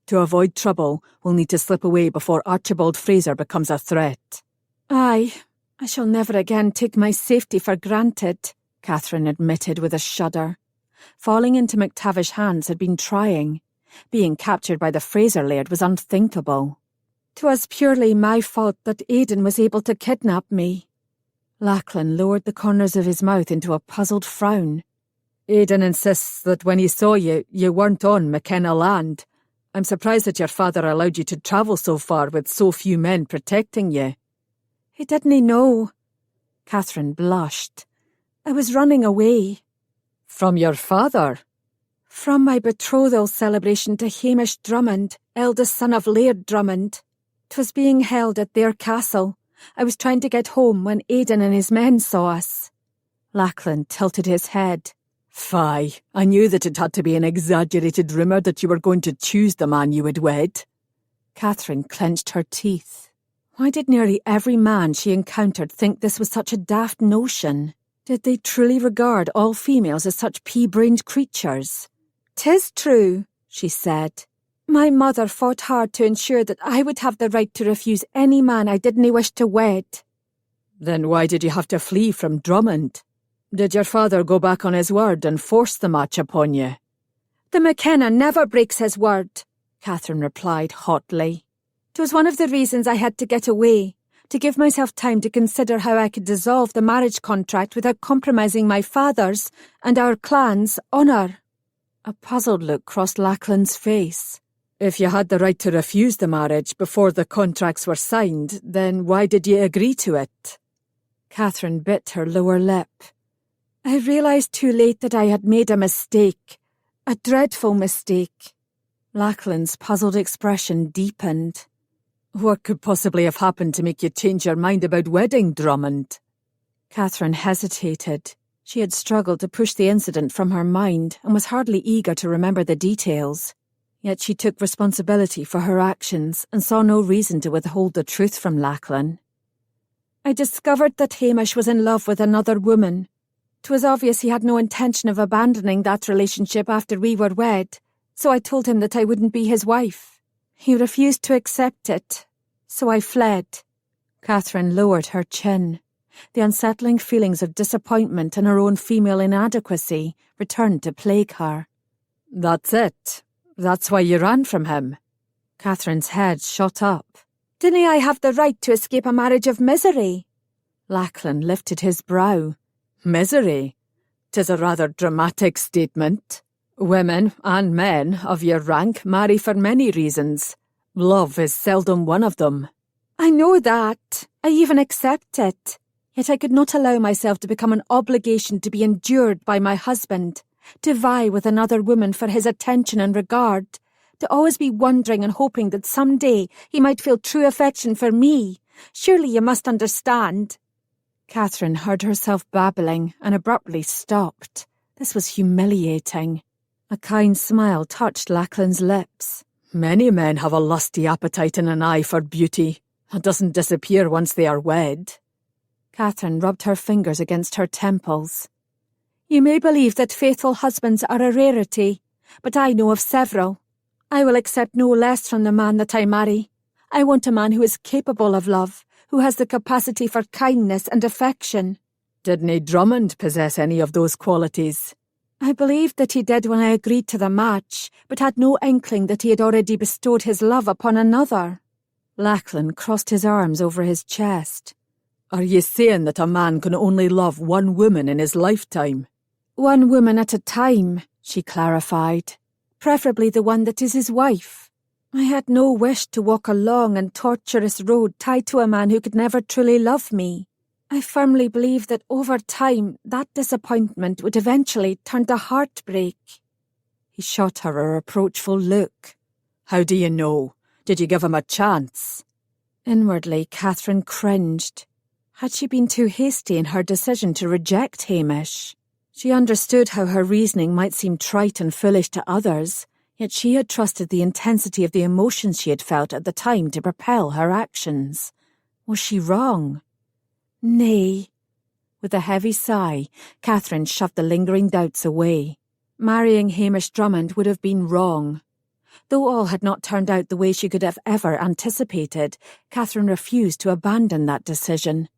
To avoid trouble, we'll need to slip away before Archibald Fraser becomes a threat. Aye, I shall never again take my safety for granted, Catherine admitted with a shudder. Falling into MacTavish's hands had been trying. Being captured by the Fraser Laird was unthinkable. 'Twas purely my fault that Aidan was able to kidnap me. Lachlan lowered the corners of his mouth into a puzzled frown. Aidan insists that when he saw you, you weren't on McKenna land. I'm surprised that your father allowed you to travel so far with so few men protecting you. He didn't know. Catherine blushed. I was running away. From your father? From my betrothal celebration to Hamish Drummond, eldest son of Laird Drummond. 'Twas being held at their castle. I was trying to get home when Aidan and his men saw us. Lachlan tilted his head. Fie, I knew that it had to be an exaggerated rumour that you were going to choose the man you would wed. Catherine clenched her teeth. Why did nearly every man she encountered think this was such a daft notion? Did they truly regard all females as such pea-brained creatures? "'Tis true," she said. "My mother fought hard to ensure that I would have the right to refuse any man I didn't wish to wed." Then why did you have to flee from Drummond? Did your father go back on his word and force the match upon you? "The McKenna never breaks his word," Catherine replied hotly. "'Twas one of the reasons I had to get away, to give myself time to consider how I could dissolve the marriage contract without compromising my father's and our clan's honour." A puzzled look crossed Lachlan's face. If you had the right to refuse the marriage before the contracts were signed, then why did you agree to it? Catherine bit her lower lip. "I realised too late that I had made a mistake. A dreadful mistake." Lachlan's puzzled expression deepened. What could possibly have happened to make you change your mind about wedding Drummond? Catherine hesitated. She had struggled to push the incident from her mind and was hardly eager to remember the details. Yet she took responsibility for her actions and saw no reason to withhold the truth from Lachlan. "I discovered that Hamish was in love with another woman. 'Twas obvious he had no intention of abandoning that relationship after we were wed, so I told him that I wouldn't be his wife. He refused to accept it, so I fled." Catherine lowered her chin. The unsettling feelings of disappointment and her own female inadequacy returned to plague her. "That's it? That's why you ran from him?" Catherine's head shot up. "Didn't I have the right to escape a marriage of misery?" Lachlan lifted his brow. "Misery? 'Tis a rather dramatic statement. Women and men of your rank marry for many reasons. Love is seldom one of them." "I know that. I even accept it. Yet I could not allow myself to become an obligation to be endured by my husband, to vie with another woman for his attention and regard, to always be wondering and hoping that some day he might feel true affection for me. Surely you must understand." Catherine heard herself babbling and abruptly stopped. This was humiliating. A kind smile touched Lachlan's lips. "Many men have a lusty appetite and an eye for beauty. It doesn't disappear once they are wed." Catherine rubbed her fingers against her temples. "You may believe that faithful husbands are a rarity, but I know of several. I will accept no less from the man that I marry. I want a man who is capable of love, who has the capacity for kindness and affection." "Didn't Drummond possess any of those qualities?" "I believed that he did when I agreed to the match, but had no inkling that he had already bestowed his love upon another." Lachlan crossed his arms over his chest. "Are you saying that a man can only love one woman in his lifetime?" "One woman at a time," she clarified. "Preferably the one that is his wife. I had no wish to walk a long and tortuous road tied to a man who could never truly love me. I firmly believe that over time that disappointment would eventually turn to heartbreak." He shot her a reproachful look. "How do you know? Did you give him a chance?" Inwardly, Catherine cringed. Had she been too hasty in her decision to reject Hamish? She understood how her reasoning might seem trite and foolish to others, Yet she had trusted the intensity of the emotions she had felt at the time to propel her actions. Was she wrong? Nay. With a heavy sigh, Catherine shoved the lingering doubts away. Marrying Hamish Drummond would have been wrong. Though all had not turned out the way she could have ever anticipated, Catherine refused to abandon that decision.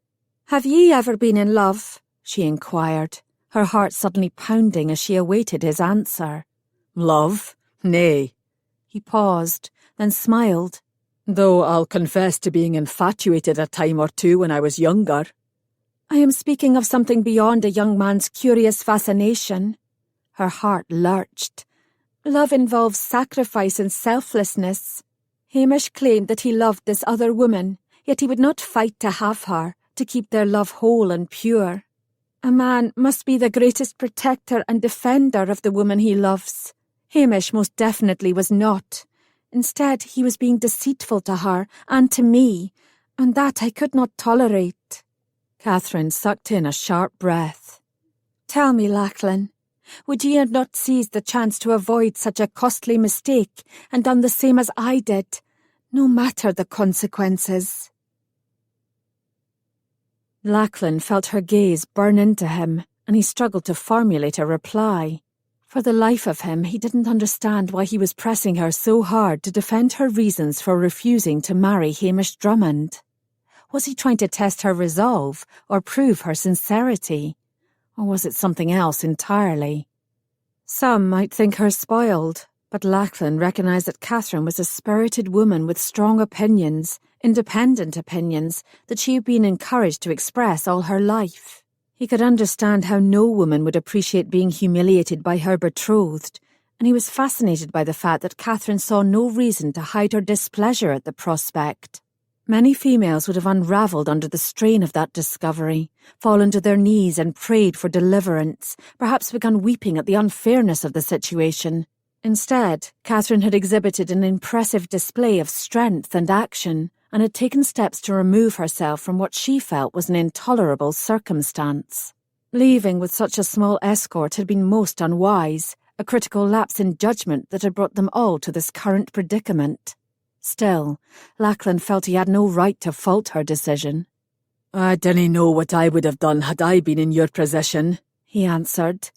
"Have ye ever been in love?" she inquired, her heart suddenly pounding as she awaited his answer. Love? Nay. He paused, then smiled. Though I'll confess to being infatuated a time or two when I was younger. "I am speaking of something beyond a young man's curious fascination." Her heart lurched. "Love involves sacrifice and selflessness. Hamish claimed that he loved this other woman, yet he would not fight to have her, to keep their love whole and pure. A man must be the greatest protector and defender of the woman he loves. Hamish most definitely was not. Instead, he was being deceitful to her and to me, and that I could not tolerate." Catherine sucked in a sharp breath. "Tell me, Lachlan, would ye have not seized the chance to avoid such a costly mistake and done the same as I did, no matter the consequences?" Lachlan felt her gaze burn into him, and he struggled to formulate a reply. For the life of him, he didn't understand why he was pressing her so hard to defend her reasons for refusing to marry Hamish Drummond. Was he trying to test her resolve or prove her sincerity? Or was it something else entirely? Some might think her spoiled, but Lachlan recognised that Catherine was a spirited woman with strong opinions, independent opinions, that she had been encouraged to express all her life. He could understand how no woman would appreciate being humiliated by her betrothed, and he was fascinated by the fact that Catherine saw no reason to hide her displeasure at the prospect. Many females would have unravelled under the strain of that discovery, fallen to their knees and prayed for deliverance, perhaps begun weeping at the unfairness of the situation. Instead, Catherine had exhibited an impressive display of strength and action, and had taken steps to remove herself from what she felt was an intolerable circumstance. Leaving with such a small escort had been most unwise, a critical lapse in judgment that had brought them all to this current predicament. Still, Lachlan felt he had no right to fault her decision. "I dinna know what I would have done had I been in your position," he answered.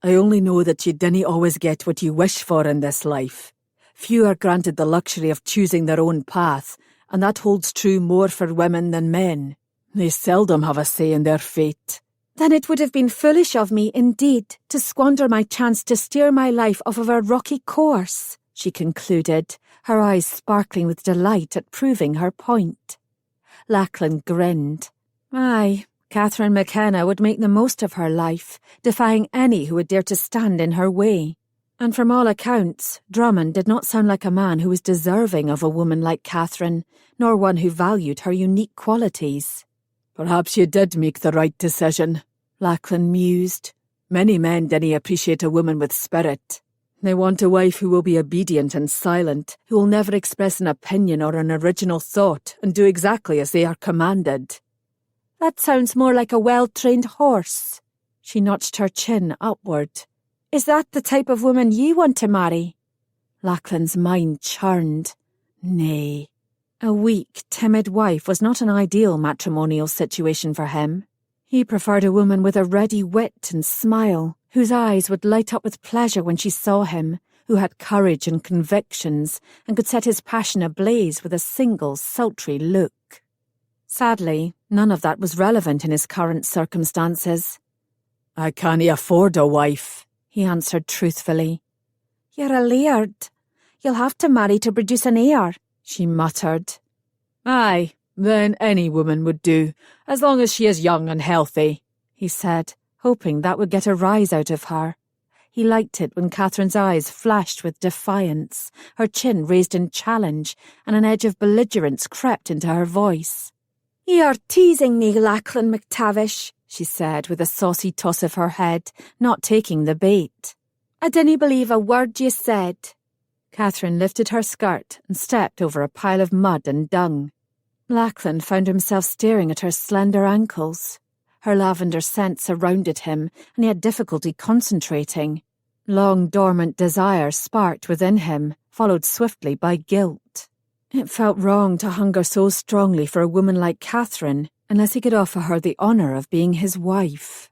"I only know that you dinna always get what you wish for in this life. Few are granted the luxury of choosing their own path, and that holds true more for women than men. They seldom have a say in their fate." "Then it would have been foolish of me, indeed, to squander my chance to steer my life off of a rocky course," she concluded, her eyes sparkling with delight at proving her point. Lachlan grinned. Aye, Catherine McKenna would make the most of her life, defying any who would dare to stand in her way. And from all accounts, Drummond did not sound like a man who was deserving of a woman like Catherine, nor one who valued her unique qualities. "Perhaps you did make the right decision," Lachlan mused. "Many men dinna appreciate a woman with spirit. They want a wife who will be obedient and silent, who will never express an opinion or an original thought, and do exactly as they are commanded." "That sounds more like a well-trained horse." She notched her chin upward. "Is that the type of woman ye want to marry?" Lachlan's mind churned. Nay. A weak, timid wife was not an ideal matrimonial situation for him. He preferred a woman with a ready wit and smile, whose eyes would light up with pleasure when she saw him, who had courage and convictions, and could set his passion ablaze with a single sultry look. Sadly, none of that was relevant in his current circumstances. "I can't afford a wife," he answered truthfully. "You're a laird. You'll have to marry to produce an heir," she muttered. "Aye, then any woman would do, as long as she is young and healthy," he said, hoping that would get a rise out of her. He liked it when Catherine's eyes flashed with defiance, her chin raised in challenge, and an edge of belligerence crept into her voice. "You're teasing me, Lachlan MacTavish," she said with a saucy toss of her head, not taking the bait. "I dinna believe a word you said." Catherine lifted her skirt and stepped over a pile of mud and dung. Lachlan found himself staring at her slender ankles. Her lavender scent surrounded him, and he had difficulty concentrating. Long dormant desire sparked within him, followed swiftly by guilt. It felt wrong to hunger so strongly for a woman like Katherine, unless he could offer her the honour of being his wife.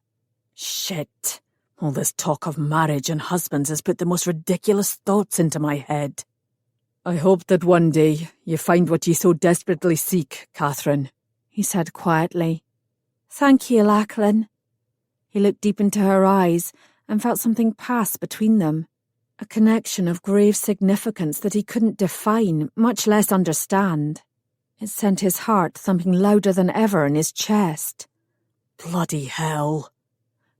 Shit. All this talk of marriage and husbands has put the most ridiculous thoughts into my head. I hope that one day you find what ye so desperately seek, Katherine, he said quietly. Thank you, Lachlan. He looked deep into her eyes and felt something pass between them. A connection of grave significance that he couldn't define, much less understand. It sent his heart thumping louder than ever in his chest. Bloody hell.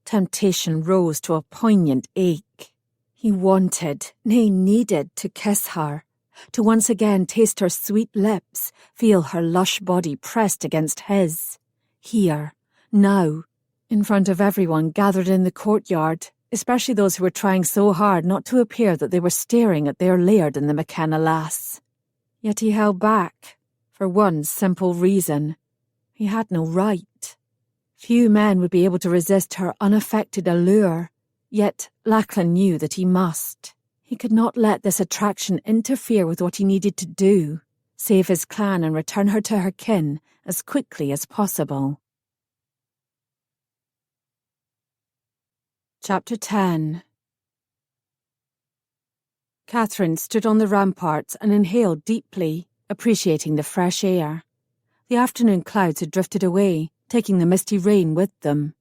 Temptation rose to a poignant ache. He wanted, nay needed, to kiss her, to once again taste her sweet lips, feel her lush body pressed against his. Here, now, in front of everyone gathered in the courtyard, especially those who were trying so hard not to appear that they were staring at their Laird and the McKenna lass. Yet he held back, for one simple reason. He had no right. Few men would be able to resist her unaffected allure, yet Lachlan knew that he must. He could not let this attraction interfere with what he needed to do, save his clan and return her to her kin as quickly as possible. Chapter 10. Katherine stood on the ramparts and inhaled deeply, appreciating the fresh air. The afternoon clouds had drifted away, taking the misty rain with them.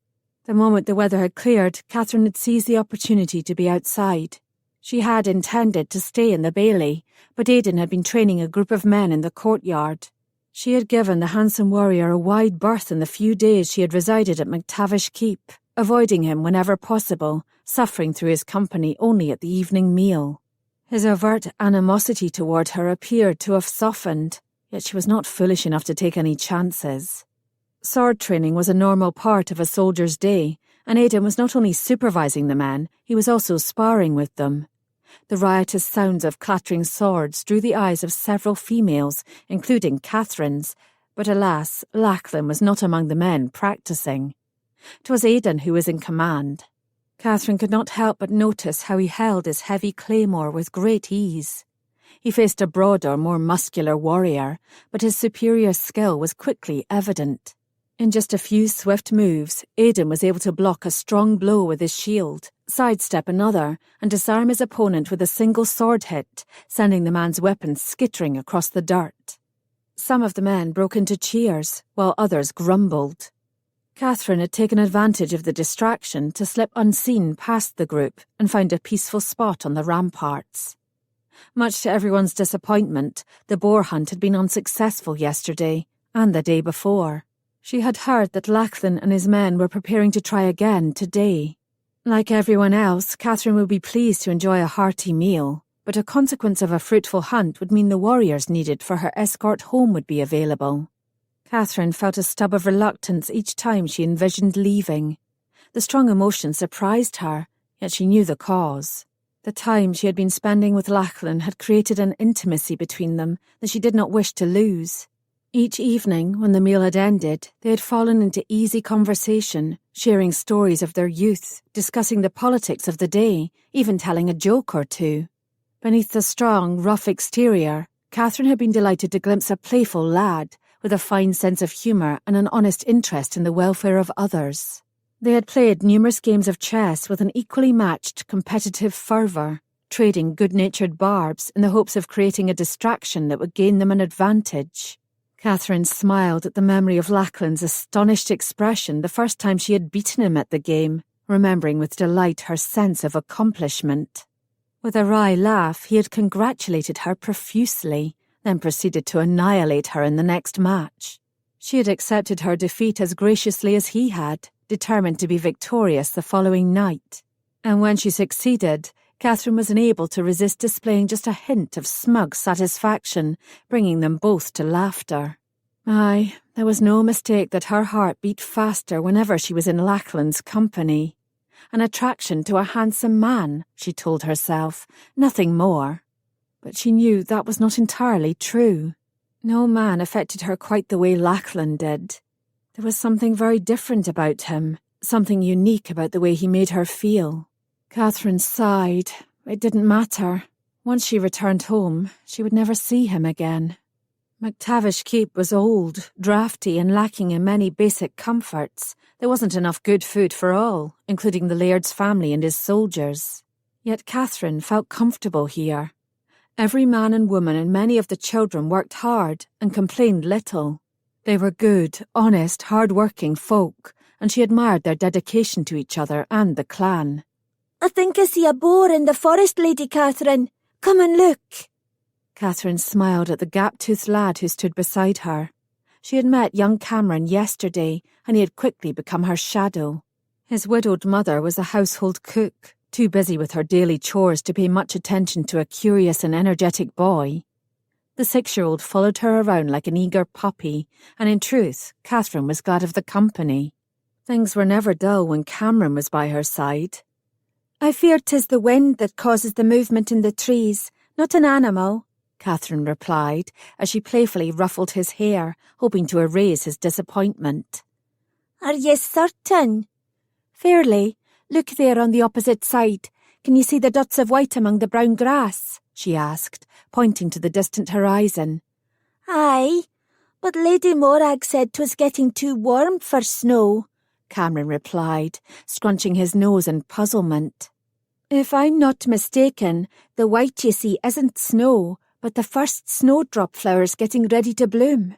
The moment the weather had cleared, Katherine had seized the opportunity to be outside. She had intended to stay in the bailey, but Aidan had been training a group of men in the courtyard. She had given the handsome warrior a wide berth in the few days she had resided at MacTavish Keep, avoiding him whenever possible, suffering through his company only at the evening meal. His overt animosity toward her appeared to have softened, yet she was not foolish enough to take any chances. Sword training was a normal part of a soldier's day, and Aidan was not only supervising the men, he was also sparring with them. The riotous sounds of clattering swords drew the eyes of several females, including Katherine's, but alas, Lachlan was not among the men practising. 'Twas Aidan who was in command. Katherine could not help but notice how he held his heavy claymore with great ease. He faced a broader, more muscular warrior, but his superior skill was quickly evident. In just a few swift moves, Aidan was able to block a strong blow with his shield, sidestep another, and disarm his opponent with a single sword hit, sending the man's weapon skittering across the dirt. Some of the men broke into cheers, while others grumbled. Katherine had taken advantage of the distraction to slip unseen past the group and find a peaceful spot on the ramparts. Much to everyone's disappointment, the boar hunt had been unsuccessful yesterday, and the day before. She had heard that Lachlan and his men were preparing to try again today. Like everyone else, Katherine would be pleased to enjoy a hearty meal, but a consequence of a fruitful hunt would mean the warriors needed for her escort home would be available. Katherine felt a stub of reluctance each time she envisioned leaving. The strong emotion surprised her, yet she knew the cause. The time she had been spending with Lachlan had created an intimacy between them that she did not wish to lose. Each evening, when the meal had ended, they had fallen into easy conversation, sharing stories of their youth, discussing the politics of the day, even telling a joke or two. Beneath the strong, rough exterior, Katherine had been delighted to glimpse a playful lad, with a fine sense of humour and an honest interest in the welfare of others. They had played numerous games of chess with an equally matched competitive fervour, trading good-natured barbs in the hopes of creating a distraction that would gain them an advantage. Katherine smiled at the memory of Lachlan's astonished expression the first time she had beaten him at the game, remembering with delight her sense of accomplishment. With a wry laugh, he had congratulated her profusely, then proceeded to annihilate her in the next match. She had accepted her defeat as graciously as he had, determined to be victorious the following night. And when she succeeded, Katherine was unable to resist displaying just a hint of smug satisfaction, bringing them both to laughter. Aye, there was no mistake that her heart beat faster whenever she was in Lachlan's company. An attraction to a handsome man, she told herself, nothing more. But she knew that was not entirely true. No man affected her quite the way Lachlan did. There was something very different about him, something unique about the way he made her feel. Catherine sighed. It didn't matter. Once she returned home, she would never see him again. McTavish Keep was old, draughty, and lacking in many basic comforts. There wasn't enough good food for all, including the Laird's family and his soldiers. Yet Catherine felt comfortable here. Every man and woman and many of the children worked hard and complained little. They were good, honest, hard-working folk, and she admired their dedication to each other and the clan. I think I see a boar in the forest, Lady Catherine. Come and look. Catherine smiled at the gap-toothed lad who stood beside her. She had met young Cameron yesterday, and he had quickly become her shadow. His widowed mother was a household cook, too busy with her daily chores to pay much attention to a curious and energetic boy. The 6-year-old followed her around like an eager puppy, and in truth, Catherine was glad of the company. Things were never dull when Cameron was by her side. I fear 'tis the wind that causes the movement in the trees, not an animal, Catherine replied, as she playfully ruffled his hair, hoping to erase his disappointment. Are ye certain? Fairly. Look there on the opposite side. Can you see the dots of white among the brown grass? She asked, pointing to the distant horizon. Aye, but Lady Morag said 'twas getting too warm for snow, Cameron replied, scrunching his nose in puzzlement. If I'm not mistaken, the white you see isn't snow, but the first snowdrop flowers getting ready to bloom.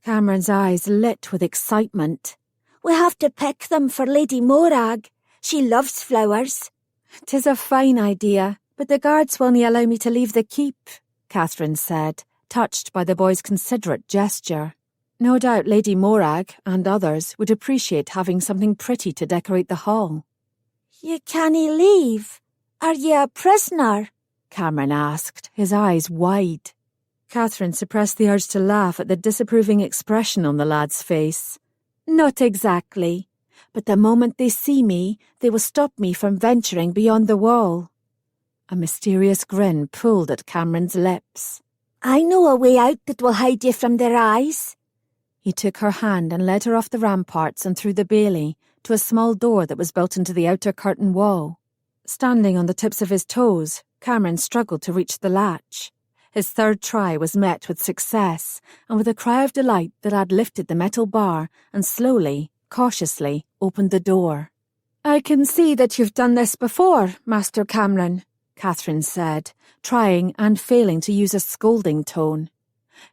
Cameron's eyes lit with excitement. We have to pick them for Lady Morag. She loves flowers. 'Tis a fine idea, but the guards won't allow me to leave the keep, Catherine said, touched by the boy's considerate gesture. No doubt Lady Morag, and others, would appreciate having something pretty to decorate the hall. You can't leave. Are you a prisoner? Cameron asked, his eyes wide. Catherine suppressed the urge to laugh at the disapproving expression on the lad's face. Not exactly, but the moment they see me, they will stop me from venturing beyond the wall. A mysterious grin pulled at Cameron's lips. I know a way out that will hide you from their eyes. He took her hand and led her off the ramparts and through the bailey to a small door that was built into the outer curtain wall. Standing on the tips of his toes, Cameron struggled to reach the latch. His third try was met with success, and with a cry of delight the lad lifted the metal bar and slowly, cautiously, opened the door. I can see that you've done this before, Master Cameron, Catherine said, trying and failing to use a scolding tone.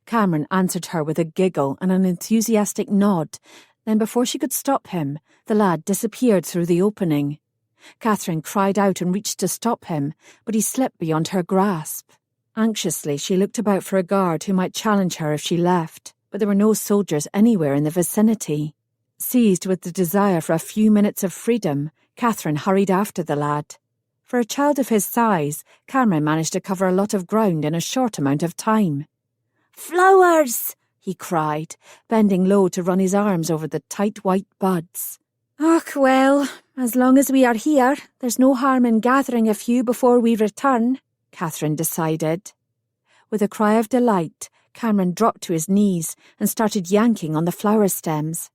Cameron answered her with a giggle and an enthusiastic nod. Then before she could stop him, the lad disappeared through the opening. Catherine cried out and reached to stop him, but he slipped beyond her grasp. Anxiously, she looked about for a guard who might challenge her if she left, but there were no soldiers anywhere in the vicinity. Seized with the desire for a few minutes of freedom, Catherine hurried after the lad. For a child of his size, Cameron managed to cover a lot of ground in a short amount of time. Flowers! He cried, bending low to run his arms over the tight white buds. Och, well, as long as we are here, there's no harm in gathering a few before we return, Catherine decided. With a cry of delight, Cameron dropped to his knees and started yanking on the flower stems.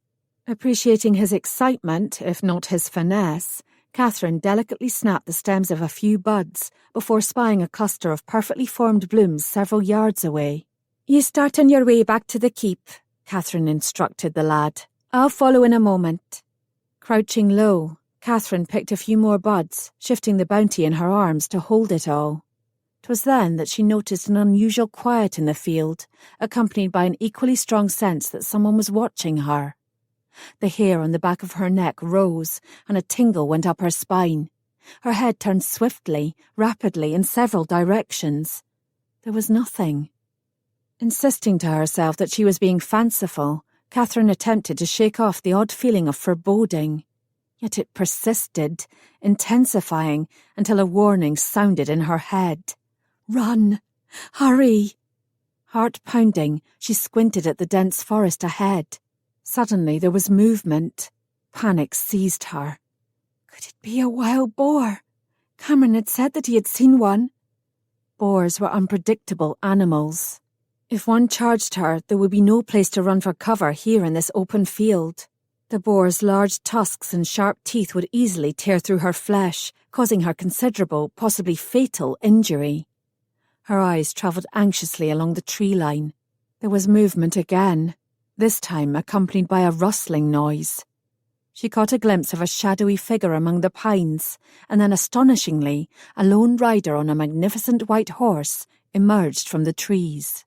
Appreciating his excitement, if not his finesse, Catherine delicately snapped the stems of a few buds before spying a cluster of perfectly formed blooms several yards away. You start on your way back to the keep, Catherine instructed the lad. I'll follow in a moment. Crouching low, Catherine picked a few more buds, shifting the bounty in her arms to hold it all. 'Twas then that she noticed an unusual quiet in the field, accompanied by an equally strong sense that someone was watching her. The hair on the back of her neck rose, and a tingle went up her spine. Her head turned swiftly, rapidly, in several directions. There was nothing. Insisting to herself that she was being fanciful, Catherine attempted to shake off the odd feeling of foreboding. Yet it persisted, intensifying, until a warning sounded in her head. Run! Hurry! Heart pounding, she squinted at the dense forest ahead. Suddenly there was movement. Panic seized her. Could it be a wild boar? Cameron had said that he had seen one. Boars were unpredictable animals. If one charged her, there would be no place to run for cover here in this open field. The boar's large tusks and sharp teeth would easily tear through her flesh, causing her considerable, possibly fatal, injury. Her eyes travelled anxiously along the tree line. There was movement again, this time accompanied by a rustling noise. She caught a glimpse of a shadowy figure among the pines, and then astonishingly, a lone rider on a magnificent white horse emerged from the trees.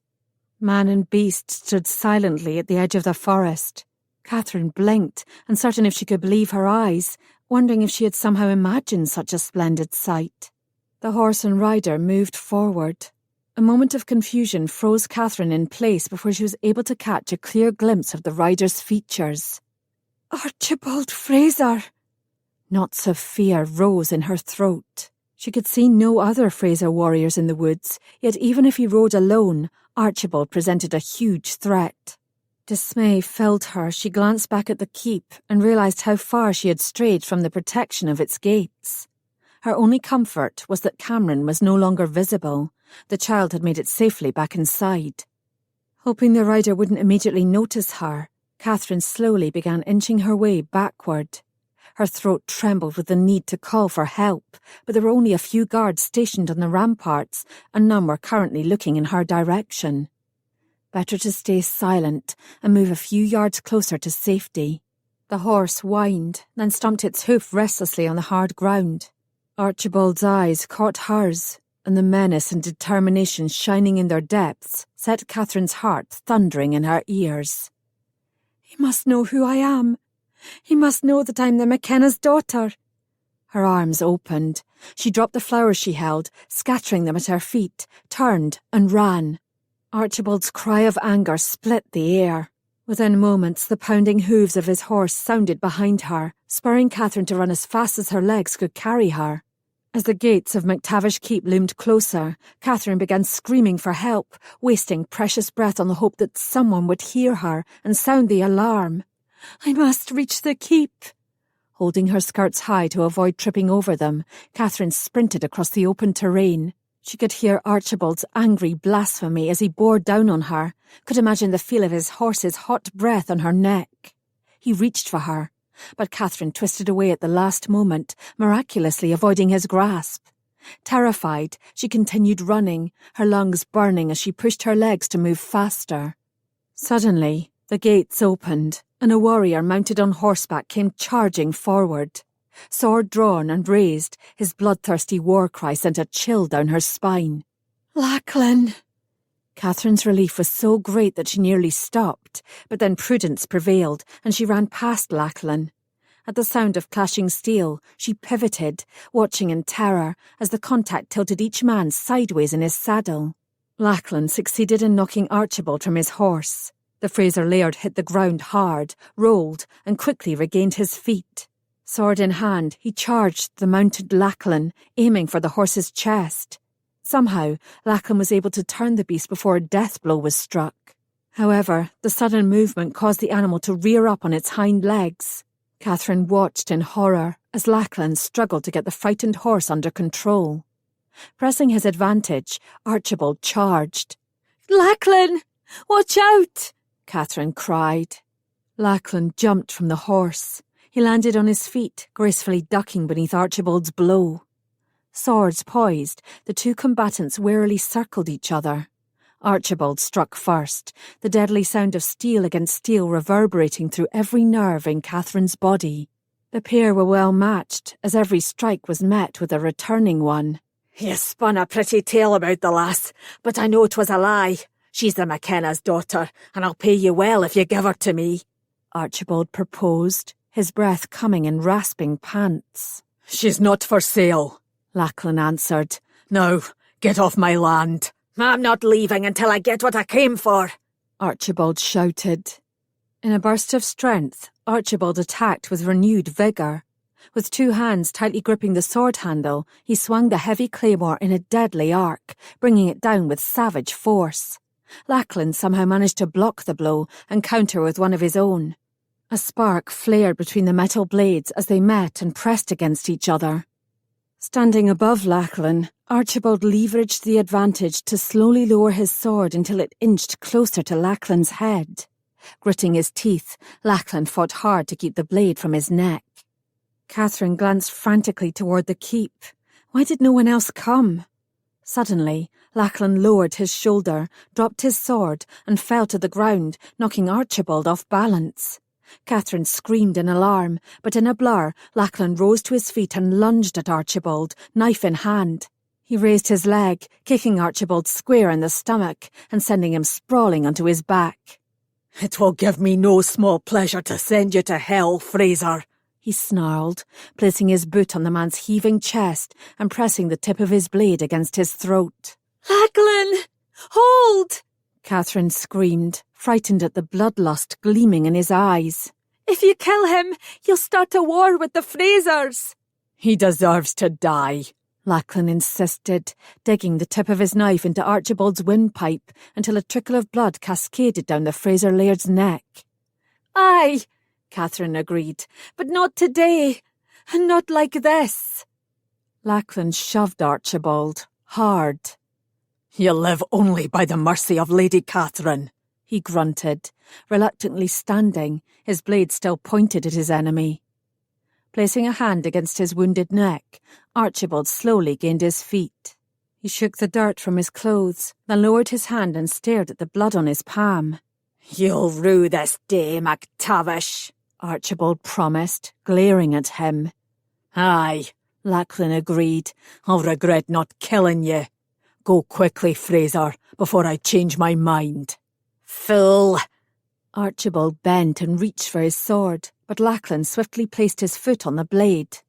Man and beast stood silently at the edge of the forest. Katherine blinked, uncertain if she could believe her eyes, wondering if she had somehow imagined such a splendid sight. The horse and rider moved forward. A moment of confusion froze Katherine in place before she was able to catch a clear glimpse of the rider's features. "Archibald Fraser!" Knots of fear rose in her throat. She could see no other Fraser warriors in the woods, yet even if he rode alone, Archibald presented a huge threat. Dismay filled her. She glanced back at the keep and realised how far she had strayed from the protection of its gates. Her only comfort was that Cameron was no longer visible. The child had made it safely back inside. Hoping the rider wouldn't immediately notice her, Katherine slowly began inching her way backward. Her throat trembled with the need to call for help, but there were only a few guards stationed on the ramparts, and none were currently looking in her direction. Better to stay silent and move a few yards closer to safety. The horse whined, then stomped its hoof restlessly on the hard ground. Archibald's eyes caught hers, and the menace and determination shining in their depths set Katherine's heart thundering in her ears. "He must know who I am. He must know that I'm the McKennas' daughter." Her arms opened. She dropped the flowers she held, scattering them at her feet, turned and ran. Archibald's cry of anger split the air. Within moments, the pounding hooves of his horse sounded behind her, spurring Katherine to run as fast as her legs could carry her. As the gates of McTavish Keep loomed closer, Katherine began screaming for help, wasting precious breath on the hope that someone would hear her and sound the alarm. "I must reach the keep." Holding her skirts high to avoid tripping over them, Katherine sprinted across the open terrain. She could hear Archibald's angry blasphemy as he bore down on her, could imagine the feel of his horse's hot breath on her neck. He reached for her, but Katherine twisted away at the last moment, miraculously avoiding his grasp. Terrified, she continued running, her lungs burning as she pushed her legs to move faster. Suddenly, the gates opened, and a warrior mounted on horseback came charging forward. Sword drawn and raised, his bloodthirsty war cry sent a chill down her spine. "Lachlan!" Katherine's relief was so great that she nearly stopped, but then prudence prevailed, and she ran past Lachlan. At the sound of clashing steel, she pivoted, watching in terror as the contact tilted each man sideways in his saddle. Lachlan succeeded in knocking Archibald from his horse. The Fraser Laird hit the ground hard, rolled, and quickly regained his feet. Sword in hand, he charged the mounted Lachlan, aiming for the horse's chest. Somehow, Lachlan was able to turn the beast before a death blow was struck. However, the sudden movement caused the animal to rear up on its hind legs. Katherine watched in horror as Lachlan struggled to get the frightened horse under control. Pressing his advantage, Archibald charged. "Lachlan! Watch out!" Katherine cried. Lachlan jumped from the horse. He landed on his feet, gracefully ducking beneath Archibald's blow. Swords poised, the two combatants warily circled each other. Archibald struck first, the deadly sound of steel against steel reverberating through every nerve in Katherine's body. The pair were well matched, as every strike was met with a returning one. "You spun a pretty tale about the lass, but I know 'twas a lie. She's the McKenna's daughter, and I'll pay you well if you give her to me," Archibald proposed, his breath coming in rasping pants. "She's not for sale," Lachlan answered. "Now, get off my land." "I'm not leaving until I get what I came for," Archibald shouted. In a burst of strength, Archibald attacked with renewed vigour. With two hands tightly gripping the sword handle, he swung the heavy claymore in a deadly arc, bringing it down with savage force. Lachlan somehow managed to block the blow and counter with one of his own. A spark flared between the metal blades as they met and pressed against each other. Standing above Lachlan, Archibald leveraged the advantage to slowly lower his sword until it inched closer to Lachlan's head. Gritting his teeth, Lachlan fought hard to keep the blade from his neck. Catherine glanced frantically toward the keep. Why did no one else come? Suddenly, Lachlan lowered his shoulder, dropped his sword, and fell to the ground, knocking Archibald off balance. Catherine screamed in alarm, but in a blur, Lachlan rose to his feet and lunged at Archibald, knife in hand. He raised his leg, kicking Archibald square in the stomach and sending him sprawling onto his back. "It will give me no small pleasure to send you to hell, Fraser," he snarled, placing his boot on the man's heaving chest and pressing the tip of his blade against his throat. Lachlan! Hold! Catherine screamed, frightened at the bloodlust gleaming in his eyes. If you kill him, you'll start a war with the Frasers. "He deserves to die," Lachlan insisted, digging the tip of his knife into Archibald's windpipe until a trickle of blood cascaded down the Fraser laird's neck. Aye, Catherine agreed, but not today, and not like this. Lachlan shoved Archibald, hard. "You live only by the mercy of Lady Katherine," he grunted, reluctantly standing, his blade still pointed at his enemy. Placing a hand against his wounded neck, Archibald slowly gained his feet. He shook the dirt from his clothes, then lowered his hand and stared at the blood on his palm. "You'll rue this day, MacTavish," Archibald promised, glaring at him. "Aye," Lachlan agreed. "I'll regret not killing you. Go quickly, Fraser, before I change my mind." "Fool!" Archibald bent and reached for his sword, but Lachlan swiftly placed his foot on the blade.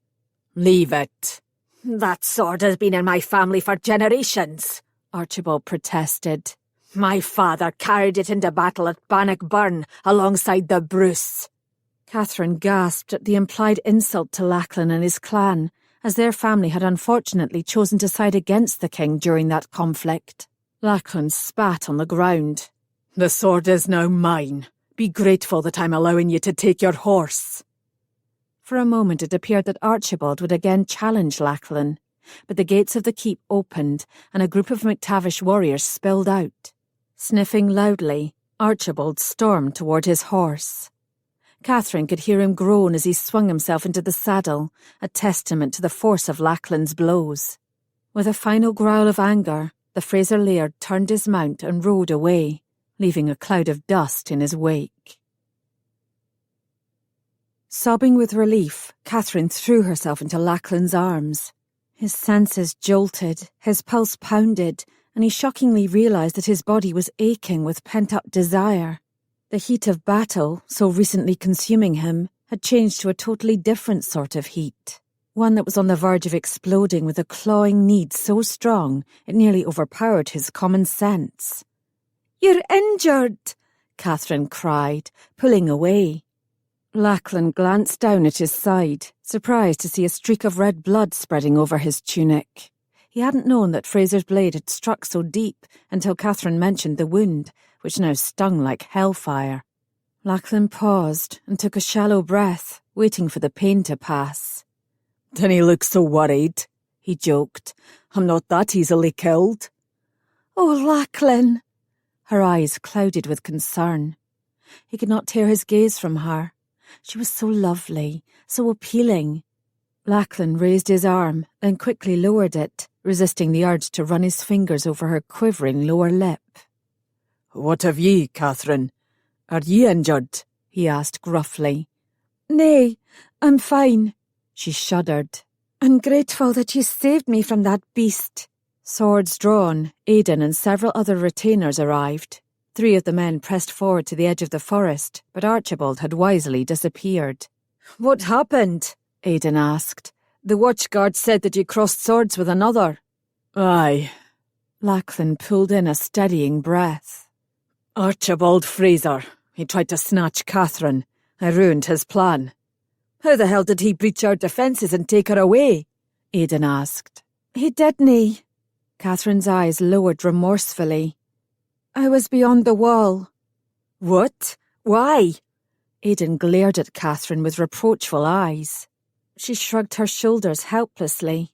"Leave it." "That sword has been in my family for generations," Archibald protested. "My father carried it into battle at Bannockburn alongside the Bruce." Catherine gasped at the implied insult to Lachlan and his clan, as their family had unfortunately chosen to side against the king during that conflict. Lachlan spat on the ground. "The sword is now mine. Be grateful that I'm allowing you to take your horse." For a moment it appeared that Archibald would again challenge Lachlan, but the gates of the keep opened and a group of MacTavish warriors spilled out. Sniffing loudly, Archibald stormed toward his horse. Catherine could hear him groan as he swung himself into the saddle, a testament to the force of Lachlan's blows. With a final growl of anger, the Fraser laird turned his mount and rode away, leaving a cloud of dust in his wake. Sobbing with relief, Catherine threw herself into Lachlan's arms. His senses jolted, his pulse pounded, and he shockingly realised that his body was aching with pent-up desire. The heat of battle, so recently consuming him, had changed to a totally different sort of heat, one that was on the verge of exploding with a clawing need so strong it nearly overpowered his common sense. "You're injured," Catherine cried, pulling away. Lachlan glanced down at his side, surprised to see a streak of red blood spreading over his tunic. He hadn't known that Fraser's blade had struck so deep until Catherine mentioned the wound, which now stung like hellfire. Lachlan paused and took a shallow breath, waiting for the pain to pass. "Didn't he look so worried?" he joked. "I'm not that easily killed." "Oh, Lachlan!" Her eyes clouded with concern. He could not tear his gaze from her. She was so lovely, so appealing. Lachlan raised his arm, then quickly lowered it, resisting the urge to run his fingers over her quivering lower lip. "What have ye, Catherine? Are ye injured?" he asked gruffly. "Nay, I'm fine." She shuddered. "I'm grateful that you saved me from that beast." Swords drawn, Aidan and several other retainers arrived. 3 of the men pressed forward to the edge of the forest, but Archibald had wisely disappeared. "What happened?" Aidan asked. "The watchguard said that you crossed swords with another." "Aye." Lachlan pulled in a steadying breath. "Archibald Fraser. He tried to snatch Catherine. I ruined his plan." "How the hell did he breach our defences and take her away?" Aidan asked. "He didn't." Catherine's eyes lowered remorsefully. "I was beyond the wall." "What? Why?" Aidan glared at Catherine with reproachful eyes. She shrugged her shoulders helplessly.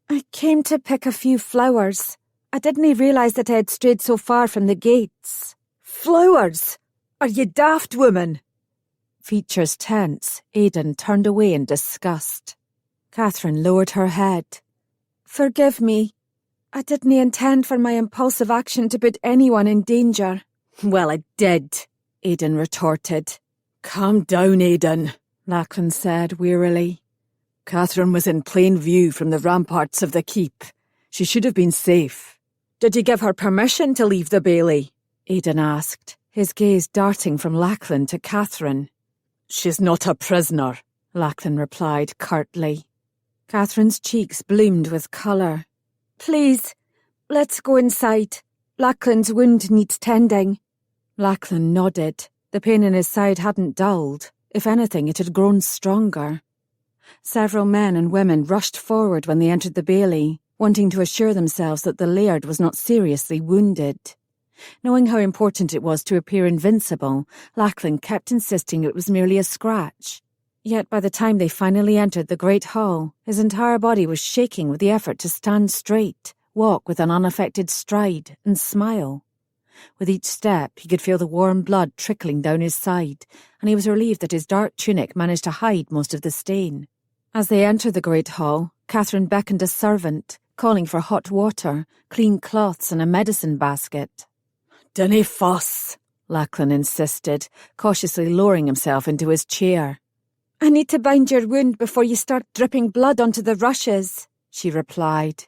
"I came to pick a few flowers. I didn't realise that I had strayed so far from the gates." "Flowers? Are you daft, woman? Features tense, Aidan turned away in disgust. Catherine lowered her head. Forgive me. I didn't intend for my impulsive action to put anyone in danger. Well, it did, Aidan retorted. Calm down, Aidan, Lachlan said wearily. Catherine was in plain view from the ramparts of the keep. She should have been safe. Did you give her permission to leave the bailey? Aidan asked, his gaze darting from Lachlan to Catherine. She's not a prisoner, Lachlan replied curtly. Catherine's cheeks bloomed with colour. Please, let's go inside. Lachlan's wound needs tending. Lachlan nodded. The pain in his side hadn't dulled. If anything, it had grown stronger. Several men and women rushed forward when they entered the bailey, wanting to assure themselves that the Laird was not seriously wounded. Knowing how important it was to appear invincible, Lachlan kept insisting it was merely a scratch. Yet by the time they finally entered the great hall, his entire body was shaking with the effort to stand straight, walk with an unaffected stride, and smile. With each step, he could feel the warm blood trickling down his side, and he was relieved that his dark tunic managed to hide most of the stain. As they entered the great hall, Catherine beckoned a servant, calling for hot water, clean cloths and a medicine basket. Dinna fuss, Lachlan insisted, cautiously lowering himself into his chair. I need to bind your wound before you start dripping blood onto the rushes, she replied.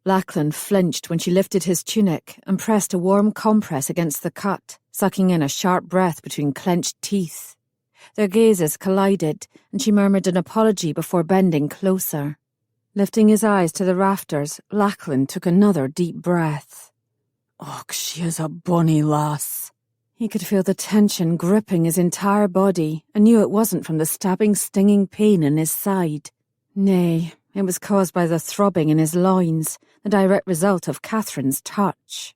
Lachlan flinched when she lifted his tunic and pressed a warm compress against the cut, sucking in a sharp breath between clenched teeth. Their gazes collided, and she murmured an apology before bending closer. Lifting his eyes to the rafters, Lachlan took another deep breath. Och, she is a bonny lass. He could feel the tension gripping his entire body and knew it wasn't from the stabbing, stinging pain in his side. Nay, it was caused by the throbbing in his loins, the direct result of Catherine's touch.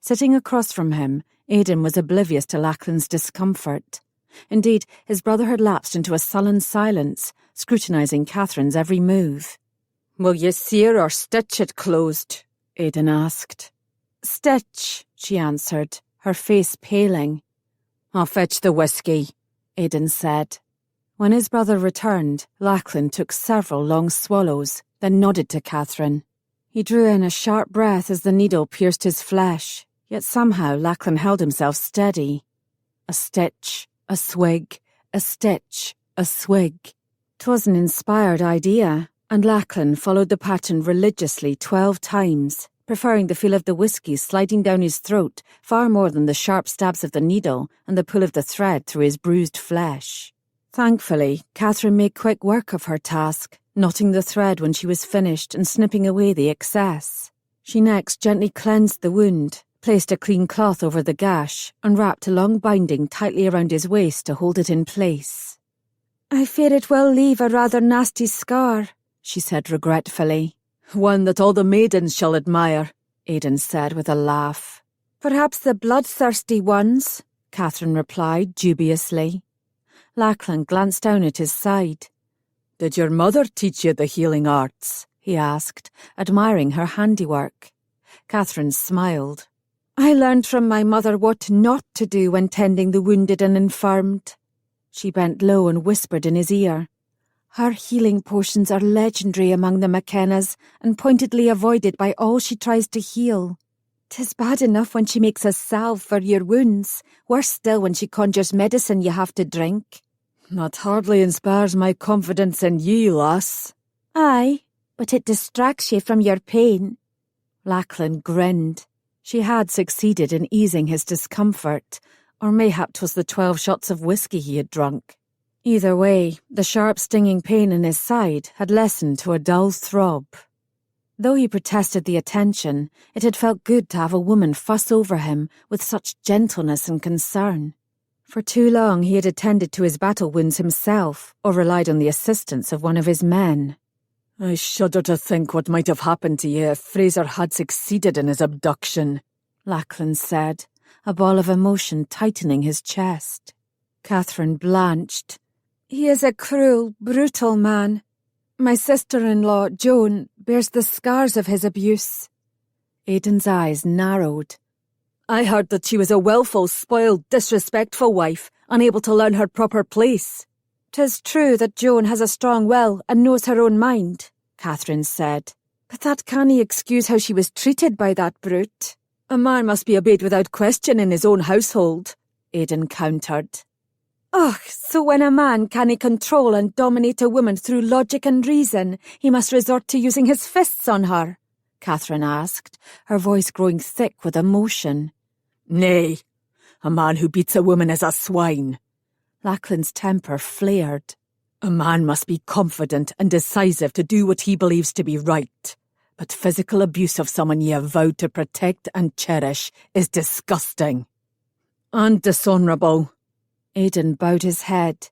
Sitting across from him, Aidan was oblivious to Lachlan's discomfort. Indeed, his brother had lapsed into a sullen silence, scrutinising Catherine's every move. Will you sear or stitch it closed? Aidan asked. Stitch, she answered, her face paling. I'll fetch the whiskey, Aidan said. When his brother returned, Lachlan took several long swallows, then nodded to Catherine. He drew in a sharp breath as the needle pierced his flesh, yet somehow Lachlan held himself steady. A stitch, a swig, a stitch, a swig. 'Twas an inspired idea, and Lachlan followed the pattern religiously 12 times, preferring the feel of the whiskey sliding down his throat far more than the sharp stabs of the needle and the pull of the thread through his bruised flesh. Thankfully, Catherine made quick work of her task, knotting the thread when she was finished and snipping away the excess. She next gently cleansed the wound, placed a clean cloth over the gash, and wrapped a long binding tightly around his waist to hold it in place. I fear it will leave a rather nasty scar, she said regretfully. One that all the maidens shall admire, Aidan said with a laugh. Perhaps the bloodthirsty ones, Catherine replied dubiously. Lachlan glanced down at his side. Did your mother teach you the healing arts? He asked, admiring her handiwork. Catherine smiled. I learned from my mother what not to do when tending the wounded and infirmed. She bent low and whispered in his ear. Her healing potions are legendary among the McKennas and pointedly avoided by all she tries to heal. 'Tis bad enough when she makes a salve for your wounds, worse still when she conjures medicine you have to drink. That hardly inspires my confidence in ye, lass. Aye, but it distracts you from your pain. Lachlan grinned. She had succeeded in easing his discomfort, or mayhap 'twas the 12 shots of whiskey he had drunk. Either way, the sharp stinging pain in his side had lessened to a dull throb. Though he protested the attention, it had felt good to have a woman fuss over him with such gentleness and concern. For too long he had attended to his battle wounds himself, or relied on the assistance of one of his men. I shudder to think what might have happened to you if Fraser had succeeded in his abduction, Lachlan said, a ball of emotion tightening his chest. Catherine blanched. He is a cruel, brutal man. My sister-in-law, Joan, bears the scars of his abuse. Aidan's eyes narrowed. I heard that she was a wilful, spoiled, disrespectful wife, unable to learn her proper place. 'Tis true that Joan has a strong will and knows her own mind, Catherine said. But that cannae excuse how she was treated by that brute. A man must be obeyed without question in his own household, Aidan countered. Ugh, so when a man cannae control and dominate a woman through logic and reason, he must resort to using his fists on her? Catherine asked, her voice growing thick with emotion. Nay, a man who beats a woman is a swine. Lachlan's temper flared. A man must be confident and decisive to do what he believes to be right. But physical abuse of someone ye have vowed to protect and cherish is disgusting. And dishonourable. Aidan bowed his head.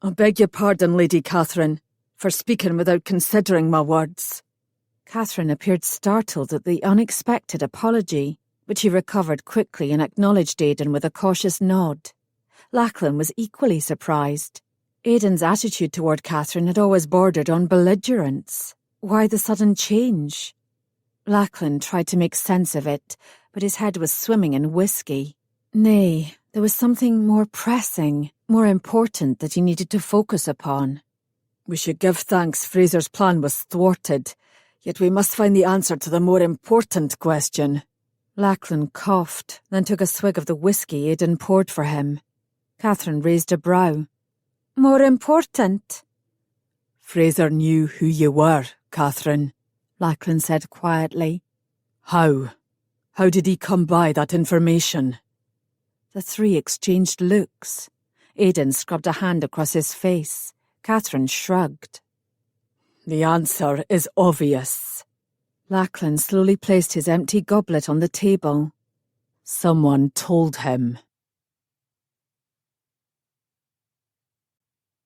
I beg your pardon, Lady Catherine, for speaking without considering my words. Catherine appeared startled at the unexpected apology, but she recovered quickly and acknowledged Aidan with a cautious nod. Lachlan was equally surprised. Aidan's attitude toward Catherine had always bordered on belligerence. Why the sudden change? Lachlan tried to make sense of it, but his head was swimming in whiskey. Nay, there was something more pressing, more important that he needed to focus upon. We should give thanks Fraser's plan was thwarted, yet we must find the answer to the more important question. Lachlan coughed, then took a swig of the whiskey Aidan poured for him. Catherine raised a brow. More important? Fraser knew who you were, Catherine, Lachlan said quietly. How? How did he come by that information? The three exchanged looks. Aidan scrubbed a hand across his face. Catherine shrugged. The answer is obvious. Lachlan slowly placed his empty goblet on the table. Someone told him.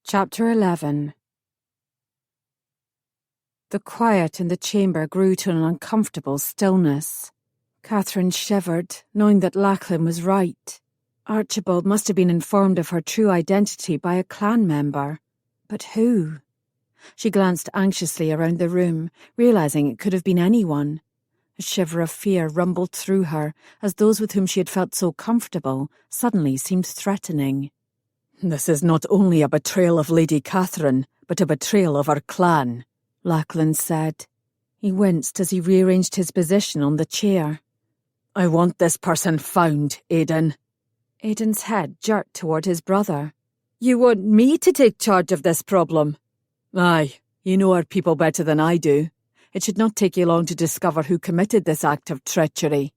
Chapter 11. The quiet in the chamber grew to an uncomfortable stillness. Catherine shivered, knowing that Lachlan was right. Archibald must have been informed of her true identity by a clan member. But who? She glanced anxiously around the room, realising it could have been anyone. A shiver of fear rumbled through her, as those with whom she had felt so comfortable suddenly seemed threatening. This is not only a betrayal of Lady Catherine, but a betrayal of our clan, Lachlan said. He winced as he rearranged his position on the chair. I want this person found, Aidan. Aidan's head jerked toward his brother. You want me to take charge of this problem? Aye, you know our people better than I do. It should not take you long to discover who committed this act of treachery.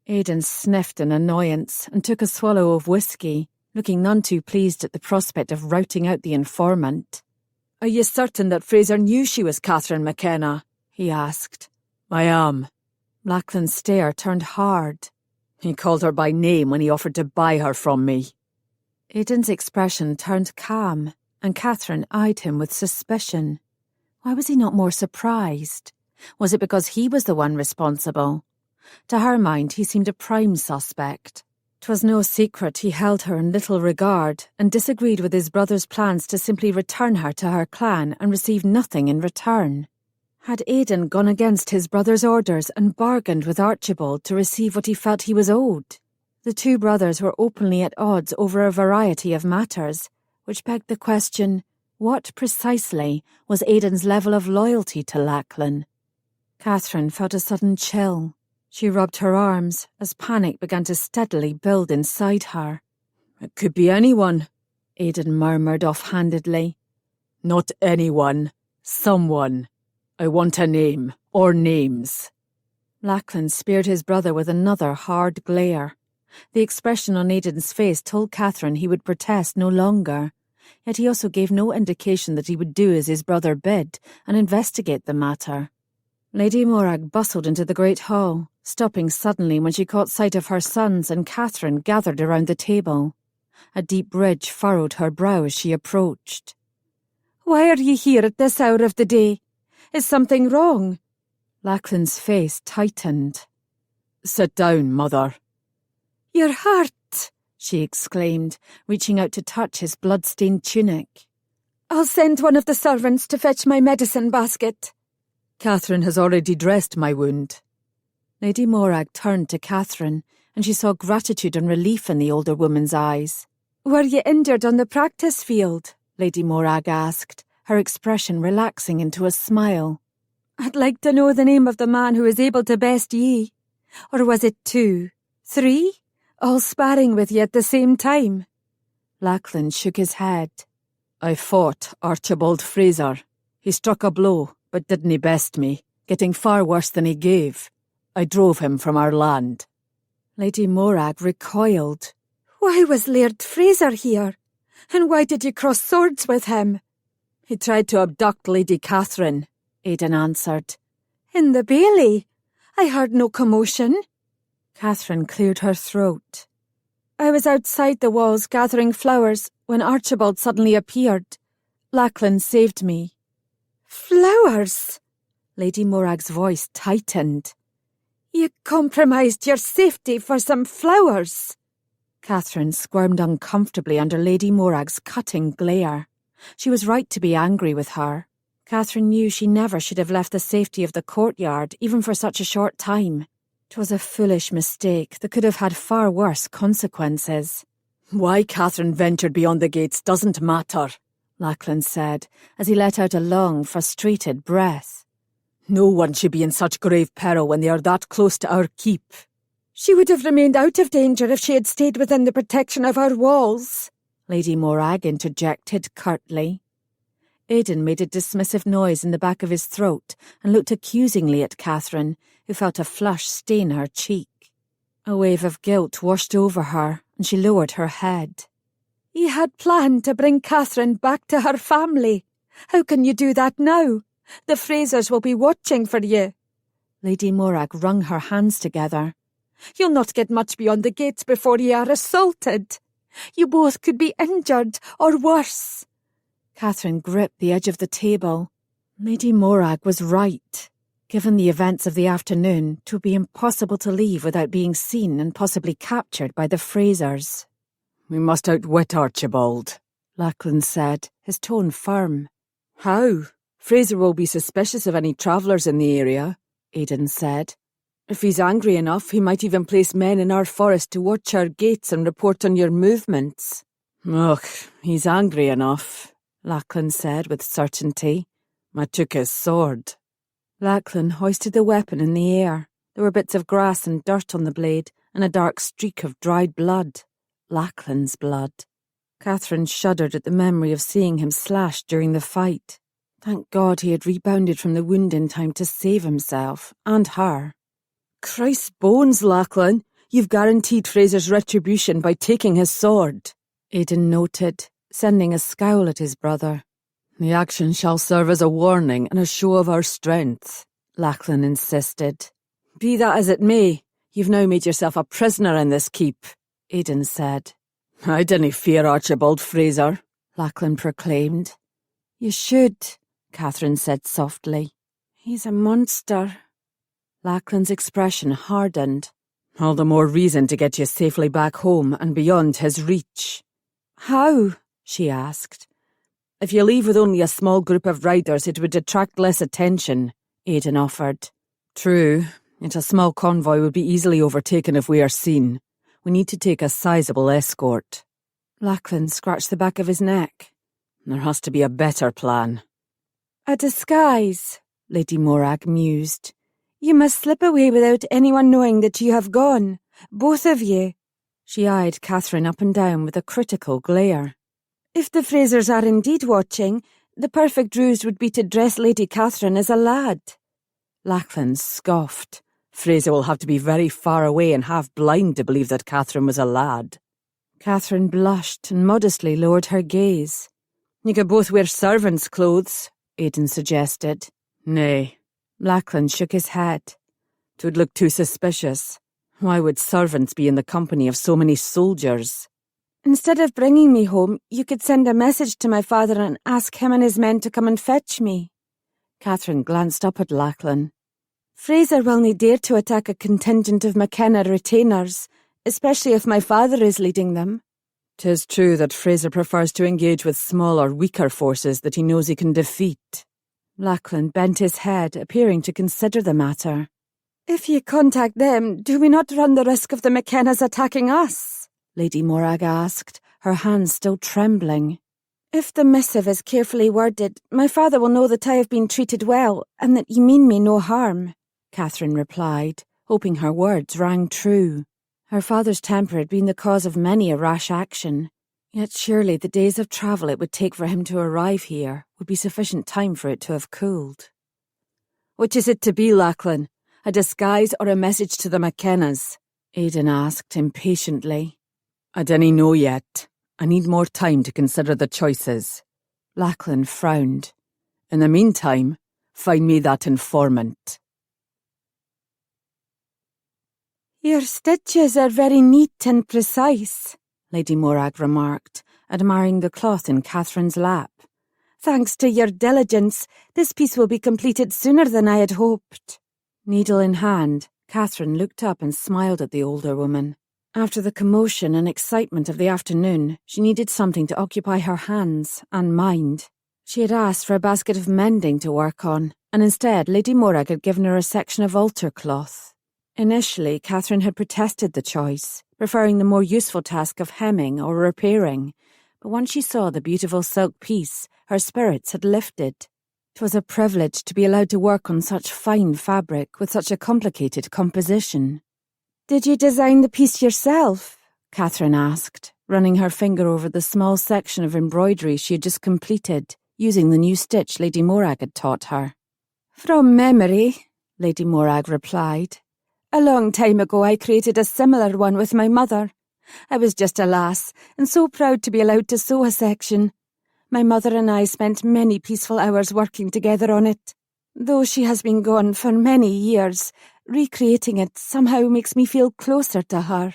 Aidan sniffed in annoyance and took a swallow of whiskey, looking none too pleased at the prospect of routing out the informant. Are you certain that Fraser knew she was Katherine McKenna? He asked. I am. Lachlan's stare turned hard. He called her by name when he offered to buy her from me. Aidan's expression turned calm, and Catherine eyed him with suspicion. Why was he not more surprised? Was it because he was the one responsible? To her mind, he seemed a prime suspect. 'Twas no secret he held her in little regard and disagreed with his brother's plans to simply return her to her clan and receive nothing in return. Had Aidan gone against his brother's orders and bargained with Archibald to receive what he felt he was owed? The two brothers were openly at odds over a variety of matters, which begged the question, what precisely was Aidan's level of loyalty to Lachlan? Catherine felt a sudden chill. She rubbed her arms as panic began to steadily build inside her. It could be anyone, Aidan murmured offhandedly. Not anyone. Someone. I want a name, or names. Lachlan speared his brother with another hard glare. The expression on Aidan's face told Catherine he would protest no longer, yet he also gave no indication that he would do as his brother bid and investigate the matter. Lady Morag bustled into the great hall, stopping suddenly when she caught sight of her sons and Catherine gathered around the table. A deep ridge furrowed her brow as she approached. Why are ye here at this hour of the day? Is something wrong? Lachlan's face tightened. Sit down, mother. Your heart, she exclaimed, reaching out to touch his blood-stained tunic. I'll send one of the servants to fetch my medicine basket. Catherine has already dressed my wound. Lady Morag turned to Catherine, and she saw gratitude and relief in the older woman's eyes. "Were you injured on the practice field?" Lady Morag asked, her expression relaxing into a smile. "I'd like to know the name of the man who was able to best ye. Or was it 2, 3, all sparring with you at the same time?" Lachlan shook his head. "I fought Archibald Fraser. He struck a blow, but didn't best me, getting far worse than he gave. I drove him from our land." Lady Morag recoiled. "Why was Laird Fraser here? And why did you cross swords with him?" "He tried to abduct Lady Katherine," Aidan answered. "In the bailey? I heard no commotion." Katherine cleared her throat. "I was outside the walls gathering flowers when Archibald suddenly appeared. Lachlan saved me." "Flowers?" Lady Morag's voice tightened. "You compromised your safety for some flowers?" Katherine squirmed uncomfortably under Lady Morag's cutting glare. She was right to be angry with her. Katherine knew she never should have left the safety of the courtyard, even for such a short time. 'Twas a foolish mistake that could have had far worse consequences. "Why Katherine ventured beyond the gates doesn't matter," Lachlan said, as he let out a long, frustrated breath. "No one should be in such grave peril when they are that close to our keep." "She would have remained out of danger if she had stayed within the protection of our walls," Lady Morag interjected curtly. Aidan made a dismissive noise in the back of his throat and looked accusingly at Katherine, who felt a flush stain her cheek. A wave of guilt washed over her, and she lowered her head. "You had planned to bring Katherine back to her family. How can you do that now? The Frasers will be watching for you." Lady Morag wrung her hands together. "You'll not get much beyond the gates before you are assaulted. You both could be injured, or worse." Katherine gripped the edge of the table. Lady Morag was right. Given the events of the afternoon, it would be impossible to leave without being seen and possibly captured by the Frasers. "We must outwit Archibald," Lachlan said, his tone firm. "How? Fraser will be suspicious of any travellers in the area," Aidan said. "If he's angry enough, he might even place men in our forest to watch our gates and report on your movements." "Ugh, he's angry enough," Lachlan said with certainty. "I took his sword." Lachlan hoisted the weapon in the air. There were bits of grass and dirt on the blade, and a dark streak of dried blood. Lachlan's blood. Katherine shuddered at the memory of seeing him slashed during the fight. Thank God he had rebounded from the wound in time to save himself, and her. "Christ's bones, Lachlan, you've guaranteed Fraser's retribution by taking his sword," Aidan noted, sending a scowl at his brother. "The action shall serve as a warning and a show of our strength," Lachlan insisted. "Be that as it may, you've now made yourself a prisoner in this keep," Aidan said. "I didn't fear Archibald Fraser," Lachlan proclaimed. "You should," Katherine said softly. "He's a monster." Lachlan's expression hardened. "All the more reason to get you safely back home and beyond his reach." "How?" she asked. "If you leave with only a small group of riders, it would attract less attention," Aidan offered. "True, yet a small convoy would be easily overtaken if we are seen. We need to take a sizable escort." Lachlan scratched the back of his neck. "There has to be a better plan." "A disguise," Lady Morag mused. "You must slip away without anyone knowing that you have gone. Both of you." She eyed Katherine up and down with a critical glare. "If the Frasers are indeed watching, the perfect ruse would be to dress Lady Katherine as a lad." Lachlan scoffed. "Fraser will have to be very far away and half blind to believe that Katherine was a lad." Katherine blushed and modestly lowered her gaze. "You could both wear servants' clothes," Aidan suggested. "Nay." Lachlan shook his head. "'Twould look too suspicious. Why would servants be in the company of so many soldiers?" "Instead of bringing me home, you could send a message to my father and ask him and his men to come and fetch me." Katherine glanced up at Lachlan. "Fraser will not dare to attack a contingent of McKenna retainers, especially if my father is leading them." "'Tis true that Fraser prefers to engage with smaller, weaker forces that he knows he can defeat." Lachlan bent his head, appearing to consider the matter. If you contact them, do we not run the risk of the McKennas attacking us? Lady Morag asked, her hands still trembling. If the missive is carefully worded, my father will know that I have been treated well, and that you mean me no harm, Catherine replied, hoping her words rang true. Her father's temper had been the cause of many a rash action, yet surely the days of travel it would take for him to arrive here would be sufficient time for it to have cooled. Which is it to be, Lachlan? A disguise or a message to the McKennas? Aidan asked impatiently. I dinna know yet. I need more time to consider the choices. Lachlan frowned. In the meantime, find me that informant. Your stitches are very neat and precise, Lady Morag remarked, admiring the cloth in Catherine's lap. Thanks to your diligence, this piece will be completed sooner than I had hoped. Needle in hand, Catherine looked up and smiled at the older woman. After the commotion and excitement of the afternoon, she needed something to occupy her hands and mind. She had asked for a basket of mending to work on, and instead Lady Morag had given her a section of altar cloth. Initially, Catherine had protested the choice, preferring the more useful task of hemming or repairing, but once she saw the beautiful silk piece, her spirits had lifted. 'Twas a privilege to be allowed to work on such fine fabric with such a complicated composition. Did you design the piece yourself? Catherine asked, running her finger over the small section of embroidery she had just completed, using the new stitch Lady Morag had taught her. From memory, Lady Morag replied. A long time ago I created a similar one with my mother. I was just a lass, and so proud to be allowed to sew a section. My mother and I spent many peaceful hours working together on it. Though she has been gone for many years, recreating it somehow makes me feel closer to her.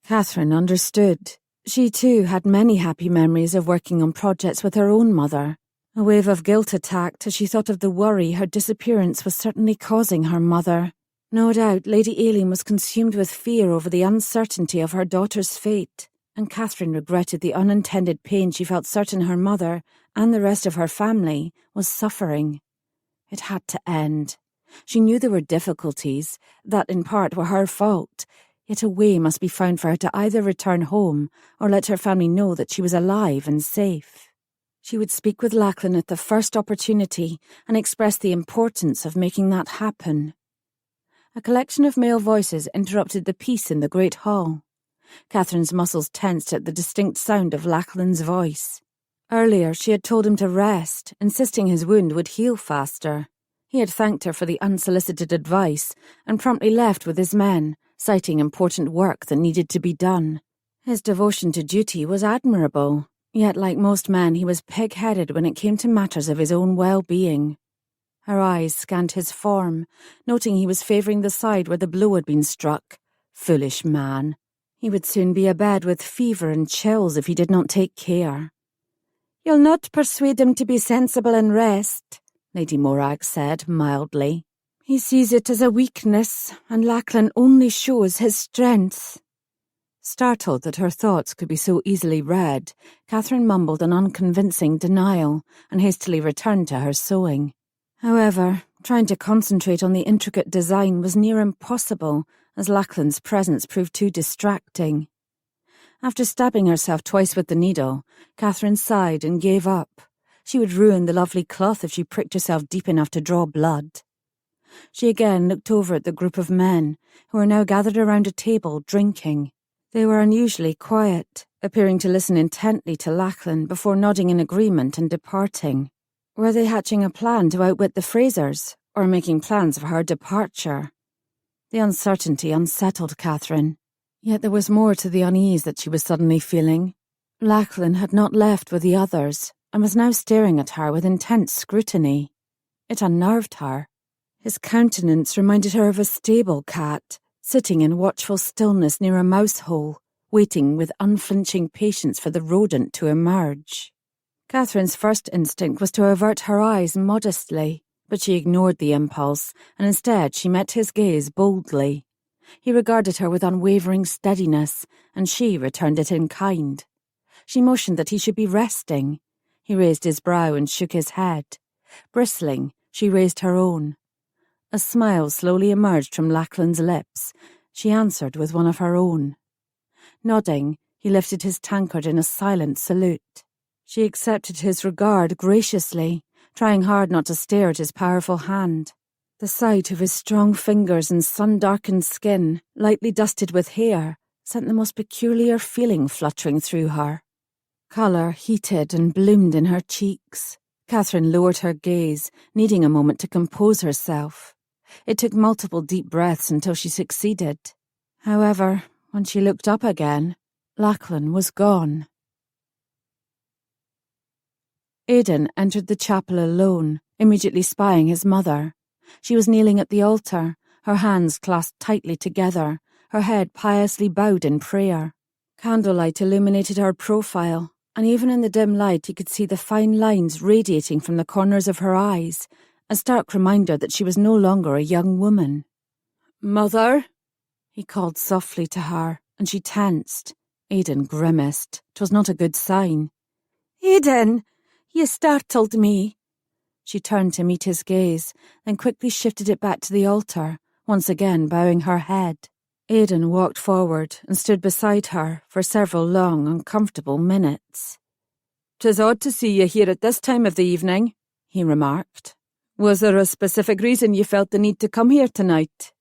Catherine understood. She too had many happy memories of working on projects with her own mother. A wave of guilt attacked as she thought of the worry her disappearance was certainly causing her mother. No doubt Lady Aileen was consumed with fear over the uncertainty of her daughter's fate, and Catherine regretted the unintended pain she felt certain her mother, and the rest of her family, was suffering. It had to end. She knew there were difficulties, that in part were her fault, yet a way must be found for her to either return home or let her family know that she was alive and safe. She would speak with Lachlan at the first opportunity and express the importance of making that happen. A collection of male voices interrupted the peace in the great hall. Catherine's muscles tensed at the distinct sound of Lachlan's voice. Earlier she had told him to rest, insisting his wound would heal faster. He had thanked her for the unsolicited advice and promptly left with his men, citing important work that needed to be done. His devotion to duty was admirable, yet like most men he was pig-headed when it came to matters of his own well-being. Her eyes scanned his form, noting he was favouring the side where the blow had been struck. Foolish man. He would soon be abed with fever and chills if he did not take care. You'll not persuade him to be sensible and rest, Lady Morag said mildly. He sees it as a weakness, and Lachlan only shows his strength. Startled that her thoughts could be so easily read, Catherine mumbled an unconvincing denial and hastily returned to her sewing. However, trying to concentrate on the intricate design was near impossible, as Lachlan's presence proved too distracting. After stabbing herself twice with the needle, Catherine sighed and gave up. She would ruin the lovely cloth if she pricked herself deep enough to draw blood. She again looked over at the group of men, who were now gathered around a table drinking. They were unusually quiet, appearing to listen intently to Lachlan before nodding in agreement and departing. Were they hatching a plan to outwit the Frasers, or making plans for her departure? The uncertainty unsettled Catherine. Yet there was more to the unease that she was suddenly feeling. Lachlan had not left with the others, and was now staring at her with intense scrutiny. It unnerved her. His countenance reminded her of a stable cat, sitting in watchful stillness near a mouse hole, waiting with unflinching patience for the rodent to emerge. Catherine's first instinct was to avert her eyes modestly, but she ignored the impulse, and instead she met his gaze boldly. He regarded her with unwavering steadiness, and she returned it in kind. She motioned that he should be resting. He raised his brow and shook his head. Bristling, she raised her own. A smile slowly emerged from Lachlan's lips. She answered with one of her own. Nodding, he lifted his tankard in a silent salute. She accepted his regard graciously, trying hard not to stare at his powerful hand. The sight of his strong fingers and sun-darkened skin, lightly dusted with hair, sent the most peculiar feeling fluttering through her. Colour heated and bloomed in her cheeks. Catherine lowered her gaze, needing a moment to compose herself. It took multiple deep breaths until she succeeded. However, when she looked up again, Lachlan was gone. Aidan entered the chapel alone, immediately spying his mother. She was kneeling at the altar, her hands clasped tightly together, her head piously bowed in prayer. Candlelight illuminated her profile, and even in the dim light he could see the fine lines radiating from the corners of her eyes, a stark reminder that she was no longer a young woman. "Mother?" he called softly to her, and she tensed. Aidan grimaced. 'Twas not a good sign. "Aidan, you startled me." She turned to meet his gaze, then quickly shifted it back to the altar, once again bowing her head. Aidan walked forward and stood beside her for several long, uncomfortable minutes. "'Tis odd to see you here at this time of the evening," he remarked. "Was there a specific reason you felt the need to come here tonight?"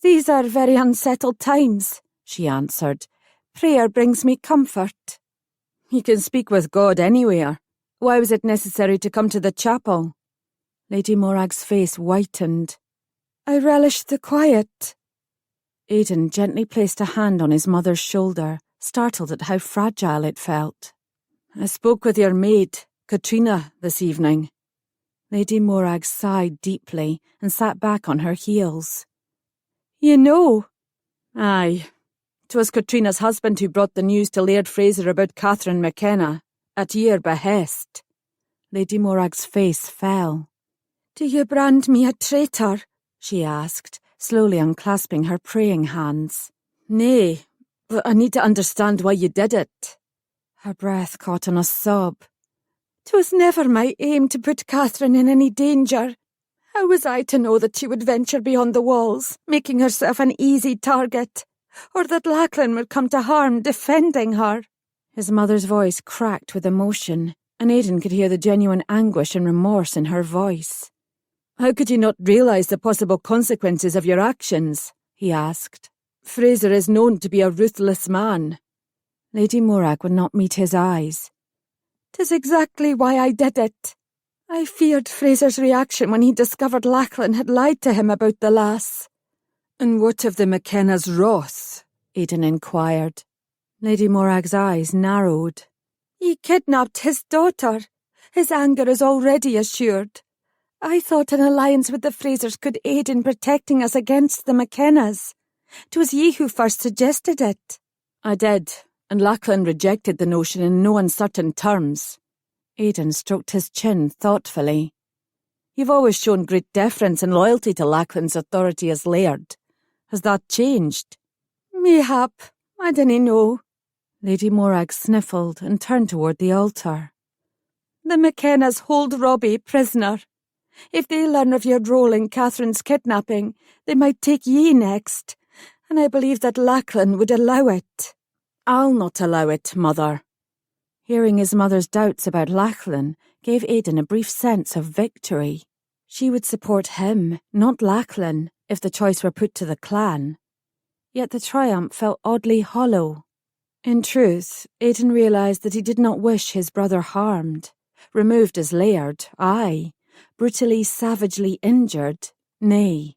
"These are very unsettled times," she answered. "Prayer brings me comfort." "You can speak with God anywhere. Why was it necessary to come to the chapel?" Lady Morag's face whitened. "I relish the quiet." Aidan gently placed a hand on his mother's shoulder, startled at how fragile it felt. "I spoke with your maid, Katrina, this evening." Lady Morag sighed deeply and sat back on her heels. "You know?" "Aye. 'Twas Katrina's husband who brought the news to Laird Fraser about Katherine McKenna, at your behest." Lady Morag's face fell. "Do you brand me a traitor?" she asked, slowly unclasping her praying hands. "Nay, but I need to understand why you did it." Her breath caught on a sob. "'Twas never my aim to put Catherine in any danger. How was I to know that she would venture beyond the walls, making herself an easy target, or that Lachlan would come to harm defending her?" His mother's voice cracked with emotion, and Aidan could hear the genuine anguish and remorse in her voice. "How could you not realise the possible consequences of your actions?" he asked. "Fraser is known to be a ruthless man." Lady Morag would not meet his eyes. "'Tis exactly why I did it. I feared Fraser's reaction when he discovered Lachlan had lied to him about the lass." "And what of the McKenna's wrath?" Aidan inquired. Lady Morag's eyes narrowed. "He kidnapped his daughter. His anger is already assured. I thought an alliance with the Frasers could aid in protecting us against the McKennas. 'Twas ye who first suggested it." "I did, and Lachlan rejected the notion in no uncertain terms." Aidan stroked his chin thoughtfully. "You've always shown great deference and loyalty to Lachlan's authority as Laird. Has that changed?" "Mayhap. I dinna know." Lady Morag sniffled and turned toward the altar. "The McKennas hold Robbie prisoner. If they learn of your role in Catherine's kidnapping, they might take ye next, and I believe that Lachlan would allow it." "I'll not allow it, Mother." Hearing his mother's doubts about Lachlan gave Aidan a brief sense of victory. She would support him, not Lachlan, if the choice were put to the clan. Yet the triumph felt oddly hollow. In truth, Aidan realised that he did not wish his brother harmed. Removed as Laird, aye. Brutally, savagely injured, nay.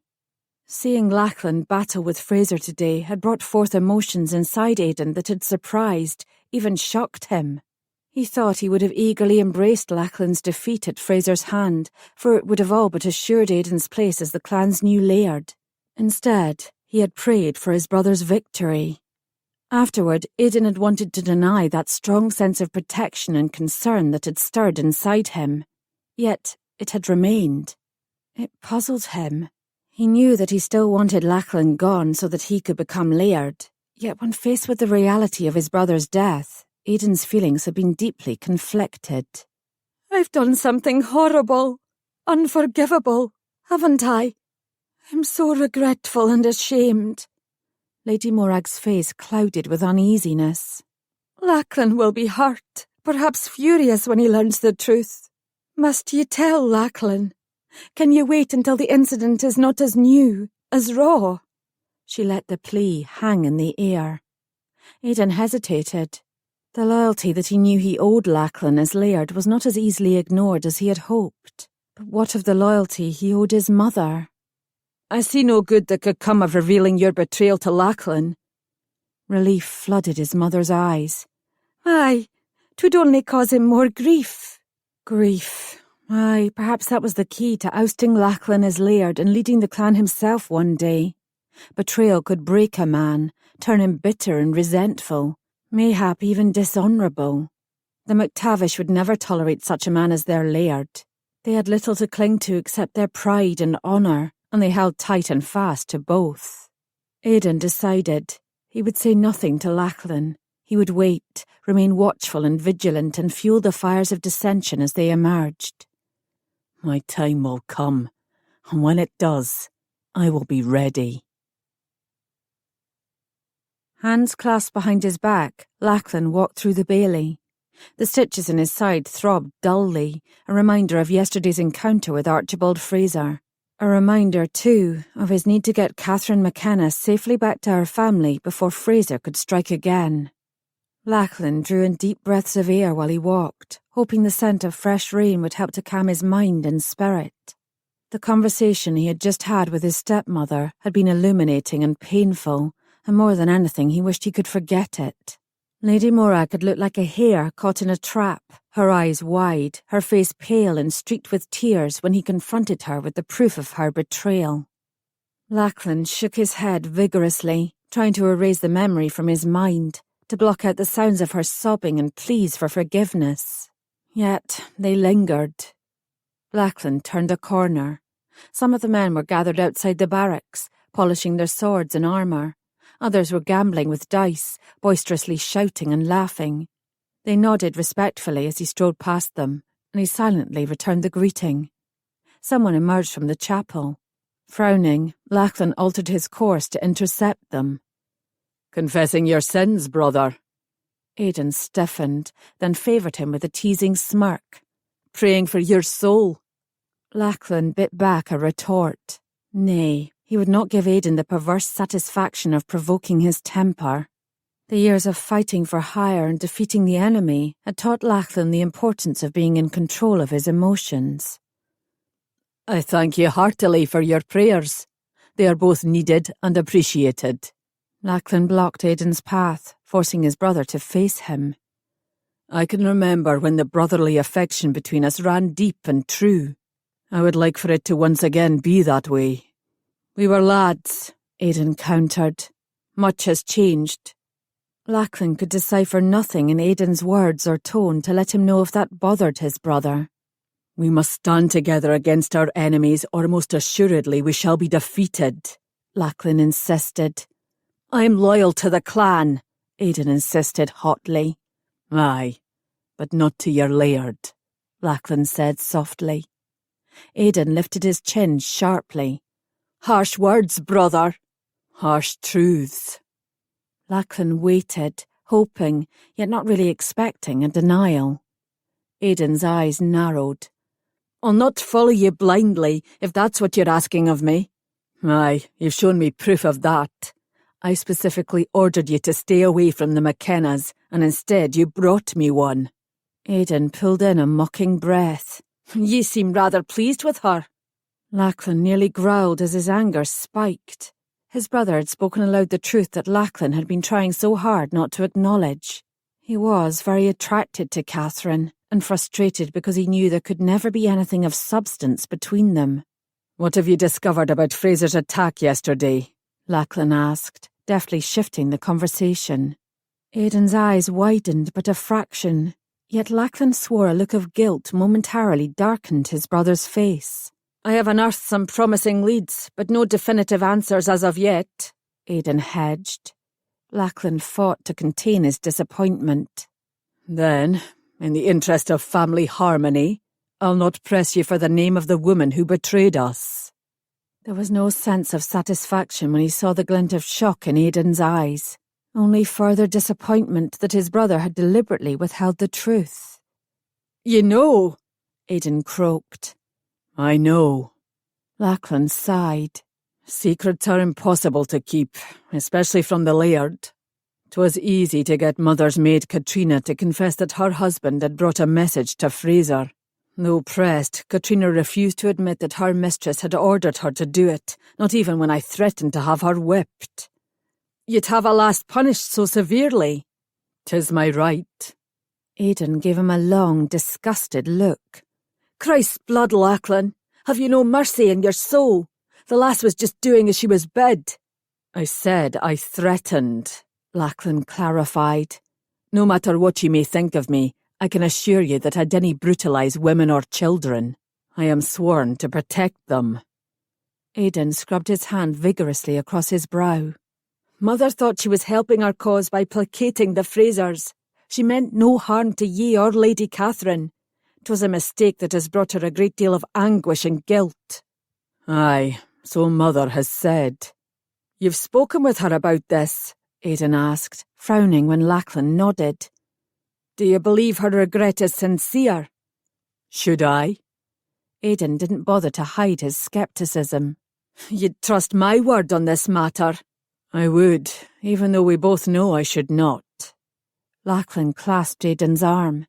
Seeing Lachlan battle with Fraser today had brought forth emotions inside Aidan that had surprised, even shocked him. He thought he would have eagerly embraced Lachlan's defeat at Fraser's hand, for it would have all but assured Aidan's place as the clan's new Laird. Instead, he had prayed for his brother's victory. Afterward, Aidan had wanted to deny that strong sense of protection and concern that had stirred inside him. Yet, it had remained. It puzzled him. He knew that he still wanted Lachlan gone so that he could become Laird. Yet when faced with the reality of his brother's death, Aidan's feelings had been deeply conflicted. "I've done something horrible, unforgivable, haven't I?" I'm so regretful and ashamed. Lady Morag's face clouded with uneasiness. Lachlan will be hurt, perhaps furious when he learns the truth. Must you tell Lachlan? Can you wait until the incident is not as new, as raw? She let the plea hang in the air. Aidan hesitated. The loyalty that he knew he owed Lachlan as Laird was not as easily ignored as he had hoped. But what of the loyalty he owed his mother? I see no good that could come of revealing your betrayal to Lachlan. Relief flooded his mother's eyes. Aye, 'twould only cause him more grief. Grief. Aye, perhaps that was the key to ousting Lachlan as Laird and leading the clan himself one day. Betrayal could break a man, turn him bitter and resentful, mayhap even dishonourable. The MacTavish would never tolerate such a man as their Laird. They had little to cling to except their pride and honour, and they held tight and fast to both. Aidan decided he would say nothing to Lachlan. He would wait, remain watchful and vigilant, and fuel the fires of dissension as they emerged. My time will come, and when it does, I will be ready. Hands clasped behind his back, Lachlan walked through the bailey. The stitches in his side throbbed dully, a reminder of yesterday's encounter with Archibald Fraser. A reminder, too, of his need to get Katherine McKenna safely back to her family before Fraser could strike again. Lachlan drew in deep breaths of air while he walked, hoping the scent of fresh rain would help to calm his mind and spirit. The conversation he had just had with his stepmother had been illuminating and painful, and more than anything he wished he could forget it. Lady Morag had looked like a hare caught in a trap, her eyes wide, her face pale and streaked with tears when he confronted her with the proof of her betrayal. Lachlan shook his head vigorously, trying to erase the memory from his mind, to block out the sounds of her sobbing and pleas for forgiveness. Yet they lingered. Lachlan turned a corner. Some of the men were gathered outside the barracks, polishing their swords and armour. Others were gambling with dice, boisterously shouting and laughing. They nodded respectfully as he strode past them, and he silently returned the greeting. Someone emerged from the chapel. Frowning, Lachlan altered his course to intercept them. Confessing your sins, brother. Aidan stiffened, then favoured him with a teasing smirk. Praying for your soul. Lachlan bit back a retort. Nay, he would not give Aidan the perverse satisfaction of provoking his temper. The years of fighting for hire and defeating the enemy had taught Lachlan the importance of being in control of his emotions. I thank you heartily for your prayers. They are both needed and appreciated. Lachlan blocked Aidan's path, forcing his brother to face him. I can remember when the brotherly affection between us ran deep and true. I would like for it to once again be that way. We were lads, Aidan countered. Much has changed. Lachlan could decipher nothing in Aidan's words or tone to let him know if that bothered his brother. We must stand together against our enemies, or most assuredly we shall be defeated, Lachlan insisted. I am loyal to the clan, Aidan insisted hotly. Aye, but not to your Laird, Lachlan said softly. Aidan lifted his chin sharply. Harsh words, brother. Harsh truths. Lachlan waited, hoping, yet not really expecting, a denial. Aidan's eyes narrowed. I'll not follow you blindly, if that's what you're asking of me. Aye, you've shown me proof of that. I specifically ordered you to stay away from the McKennas, and instead you brought me one. Aidan pulled in a mocking breath. You seem rather pleased with her. Lachlan nearly growled as his anger spiked. His brother had spoken aloud the truth that Lachlan had been trying so hard not to acknowledge. He was very attracted to Katherine, and frustrated because he knew there could never be anything of substance between them. What have you discovered about Fraser's attack yesterday? Lachlan asked, deftly shifting the conversation. Aidan's eyes widened but a fraction, yet Lachlan swore a look of guilt momentarily darkened his brother's face. I have unearthed some promising leads, but no definitive answers as of yet, Aidan hedged. Lachlan fought to contain his disappointment. Then, in the interest of family harmony, I'll not press you for the name of the woman who betrayed us. There was no sense of satisfaction when he saw the glint of shock in Aidan's eyes, only further disappointment that his brother had deliberately withheld the truth. You know, Aidan croaked. I know. Lachlan sighed. Secrets are impossible to keep, especially from the Laird. 'Twas easy to get Mother's maid Katrina to confess that her husband had brought a message to Fraser. Though pressed, Katrina refused to admit that her mistress had ordered her to do it, not even when I threatened to have her whipped. You'd have a lass punished so severely. 'Tis my right. Aidan gave him a long, disgusted look. Christ's blood, Lachlan, have you no mercy in your soul? The lass was just doing as she was bid. I said I threatened, Lachlan clarified. No matter what you may think of me, I can assure you that I didn't brutalise women or children. I am sworn to protect them. Aidan scrubbed his hand vigorously across his brow. Mother thought she was helping our cause by placating the Frasers. She meant no harm to ye or Lady Katherine. 'Twas a mistake that has brought her a great deal of anguish and guilt. Aye, so Mother has said. You've spoken with her about this? Aidan asked, frowning when Lachlan nodded. Do you believe her regret is sincere? Should I? Aidan didn't bother to hide his scepticism. You'd trust my word on this matter? I would, even though we both know I should not. Lachlan clasped Aidan's arm.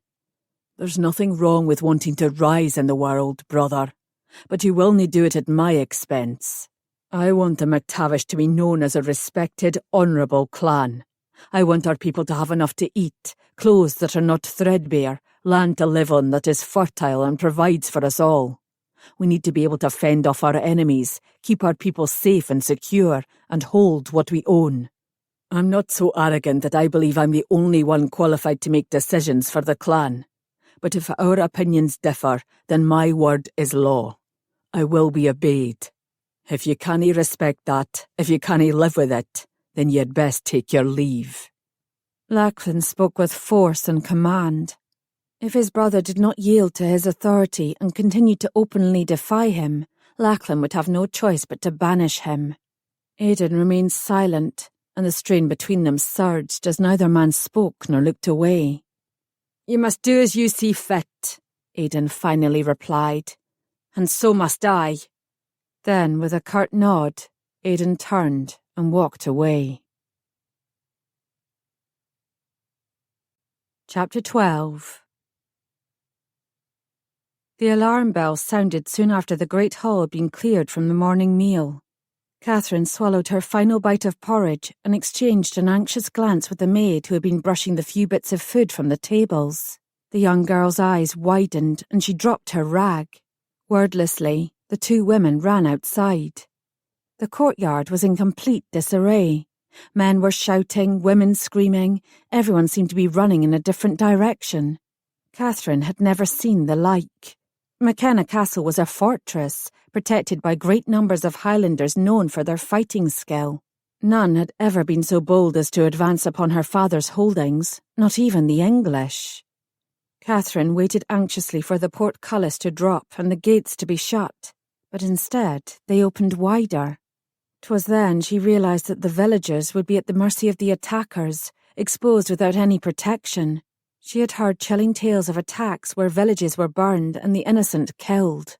There's nothing wrong with wanting to rise in the world, brother, but you will need do it at my expense. I want the MacTavish to be known as a respected, honourable clan. I want our people to have enough to eat, clothes that are not threadbare, land to live on that is fertile and provides for us all. We need to be able to fend off our enemies, keep our people safe and secure, and hold what we own. I'm not so arrogant that I believe I'm the only one qualified to make decisions for the clan. But if our opinions differ, then my word is law. I will be obeyed. If you cannae respect that, if you cannae live with it, then you'd best take your leave. Lachlan spoke with force and command. If his brother did not yield to his authority and continued to openly defy him, Lachlan would have no choice but to banish him. Aidan remained silent, and the strain between them surged as neither man spoke nor looked away. You must do as you see fit, Aidan finally replied. And so must I. Then, with a curt nod, Aidan turned and walked away. Chapter 12. The alarm bell sounded soon after the great hall had been cleared from the morning meal. Catherine swallowed her final bite of porridge and exchanged an anxious glance with the maid who had been brushing the few bits of food from the tables. The young girl's eyes widened and she dropped her rag. Wordlessly, the two women ran outside. The courtyard was in complete disarray. Men were shouting, women screaming. Everyone seemed to be running in a different direction. Catherine had never seen the like. McKenna Castle was a fortress, protected by great numbers of Highlanders known for their fighting skill. None had ever been so bold as to advance upon her father's holdings, not even the English. Catherine waited anxiously for the portcullis to drop and the gates to be shut, but instead they opened wider. 'Twas then she realised that the villagers would be at the mercy of the attackers, exposed without any protection. She had heard chilling tales of attacks where villages were burned and the innocent killed.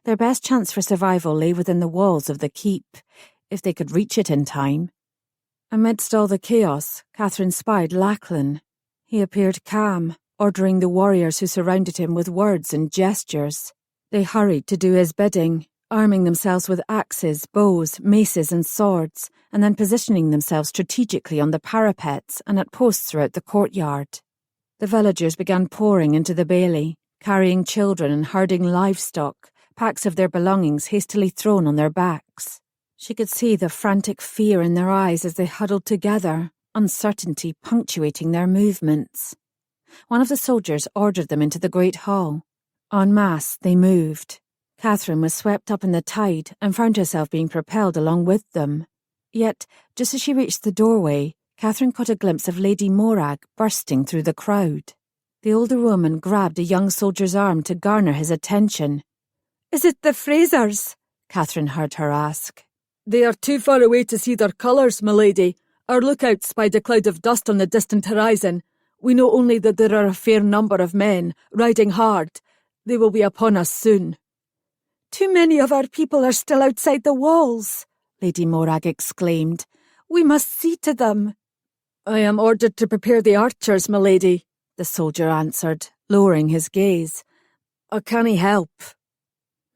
Their best chance for survival lay within the walls of the keep, if they could reach it in time. Amidst all the chaos, Catherine spied Lachlan. He appeared calm, ordering the warriors who surrounded him with words and gestures. They hurried to do his bidding, arming themselves with axes, bows, maces and swords, and then positioning themselves strategically on the parapets and at posts throughout the courtyard. The villagers began pouring into the bailey, carrying children and herding livestock, packs of their belongings hastily thrown on their backs. She could see the frantic fear in their eyes as they huddled together, uncertainty punctuating their movements. One of the soldiers ordered them into the great hall. En masse, they moved. Catherine was swept up in the tide and found herself being propelled along with them. Yet, just as she reached the doorway, Catherine caught a glimpse of Lady Morag bursting through the crowd. The older woman grabbed a young soldier's arm to garner his attention. "Is it the Frasers?" Catherine heard her ask. They are too far away to see their colours, my lady. Our lookout spied a cloud of dust on the distant horizon. We know only that there are a fair number of men, riding hard. They will be upon us soon. Too many of our people are still outside the walls, Lady Morag exclaimed. We must see to them. I am ordered to prepare the archers, my lady, the soldier answered, lowering his gaze. I cannae help.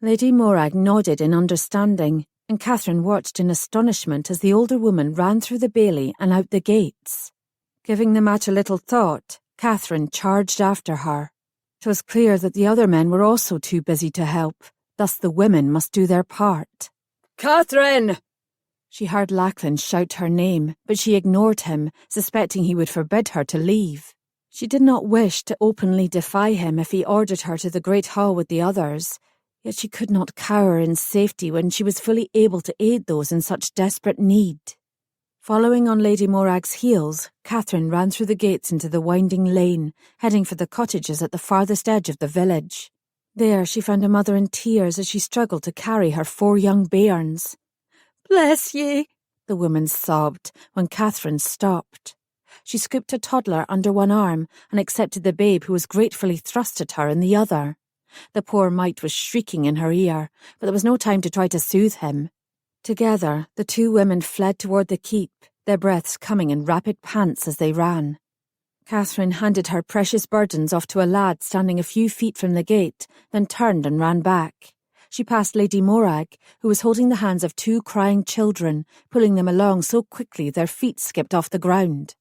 Lady Morag nodded in understanding, and Catherine watched in astonishment as the older woman ran through the bailey and out the gates. Giving the matter little thought, Catherine charged after her. 'Twas clear that the other men were also too busy to help, thus the women must do their part. Catherine! She heard Lachlan shout her name, but she ignored him, suspecting he would forbid her to leave. She did not wish to openly defy him if he ordered her to the great hall with the others, yet she could not cower in safety when she was fully able to aid those in such desperate need. Following on Lady Morag's heels, Catherine ran through the gates into the winding lane, heading for the cottages at the farthest edge of the village. There she found a mother in tears as she struggled to carry her 4 young bairns. Bless ye, the woman sobbed when Catherine stopped. She scooped a toddler under one arm and accepted the babe who was gratefully thrust at her in the other. The poor mite was shrieking in her ear, but there was no time to try to soothe him. Together, the 2 women fled toward the keep, their breaths coming in rapid pants as they ran. Catherine handed her precious burdens off to a lad standing a few feet from the gate, then turned and ran back. She passed Lady Morag, who was holding the hands of 2 crying children, pulling them along so quickly their feet skipped off the ground.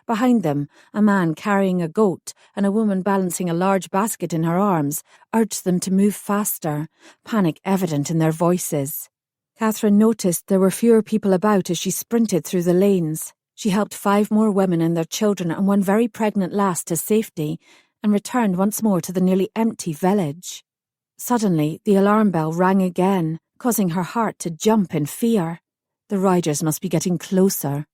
Behind them, a man carrying a goat and a woman balancing a large basket in her arms urged them to move faster, panic evident in their voices. Catherine noticed there were fewer people about as she sprinted through the lanes. She helped 5 more women and their children and one very pregnant lass to safety and returned once more to the nearly empty village. Suddenly, the alarm bell rang again, causing her heart to jump in fear. The riders must be getting closer.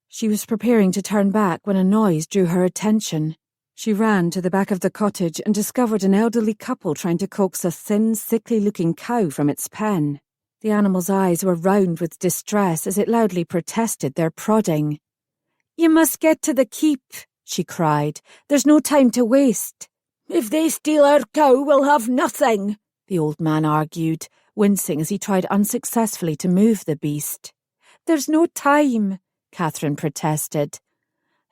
She was preparing to turn back when a noise drew her attention. She ran to the back of the cottage and discovered an elderly couple trying to coax a thin, sickly-looking cow from its pen. The animal's eyes were round with distress as it loudly protested their prodding. You must get to the keep, she cried. There's no time to waste. If they steal our cow, we'll have nothing, the old man argued, wincing as he tried unsuccessfully to move the beast. There's no time, Catherine protested.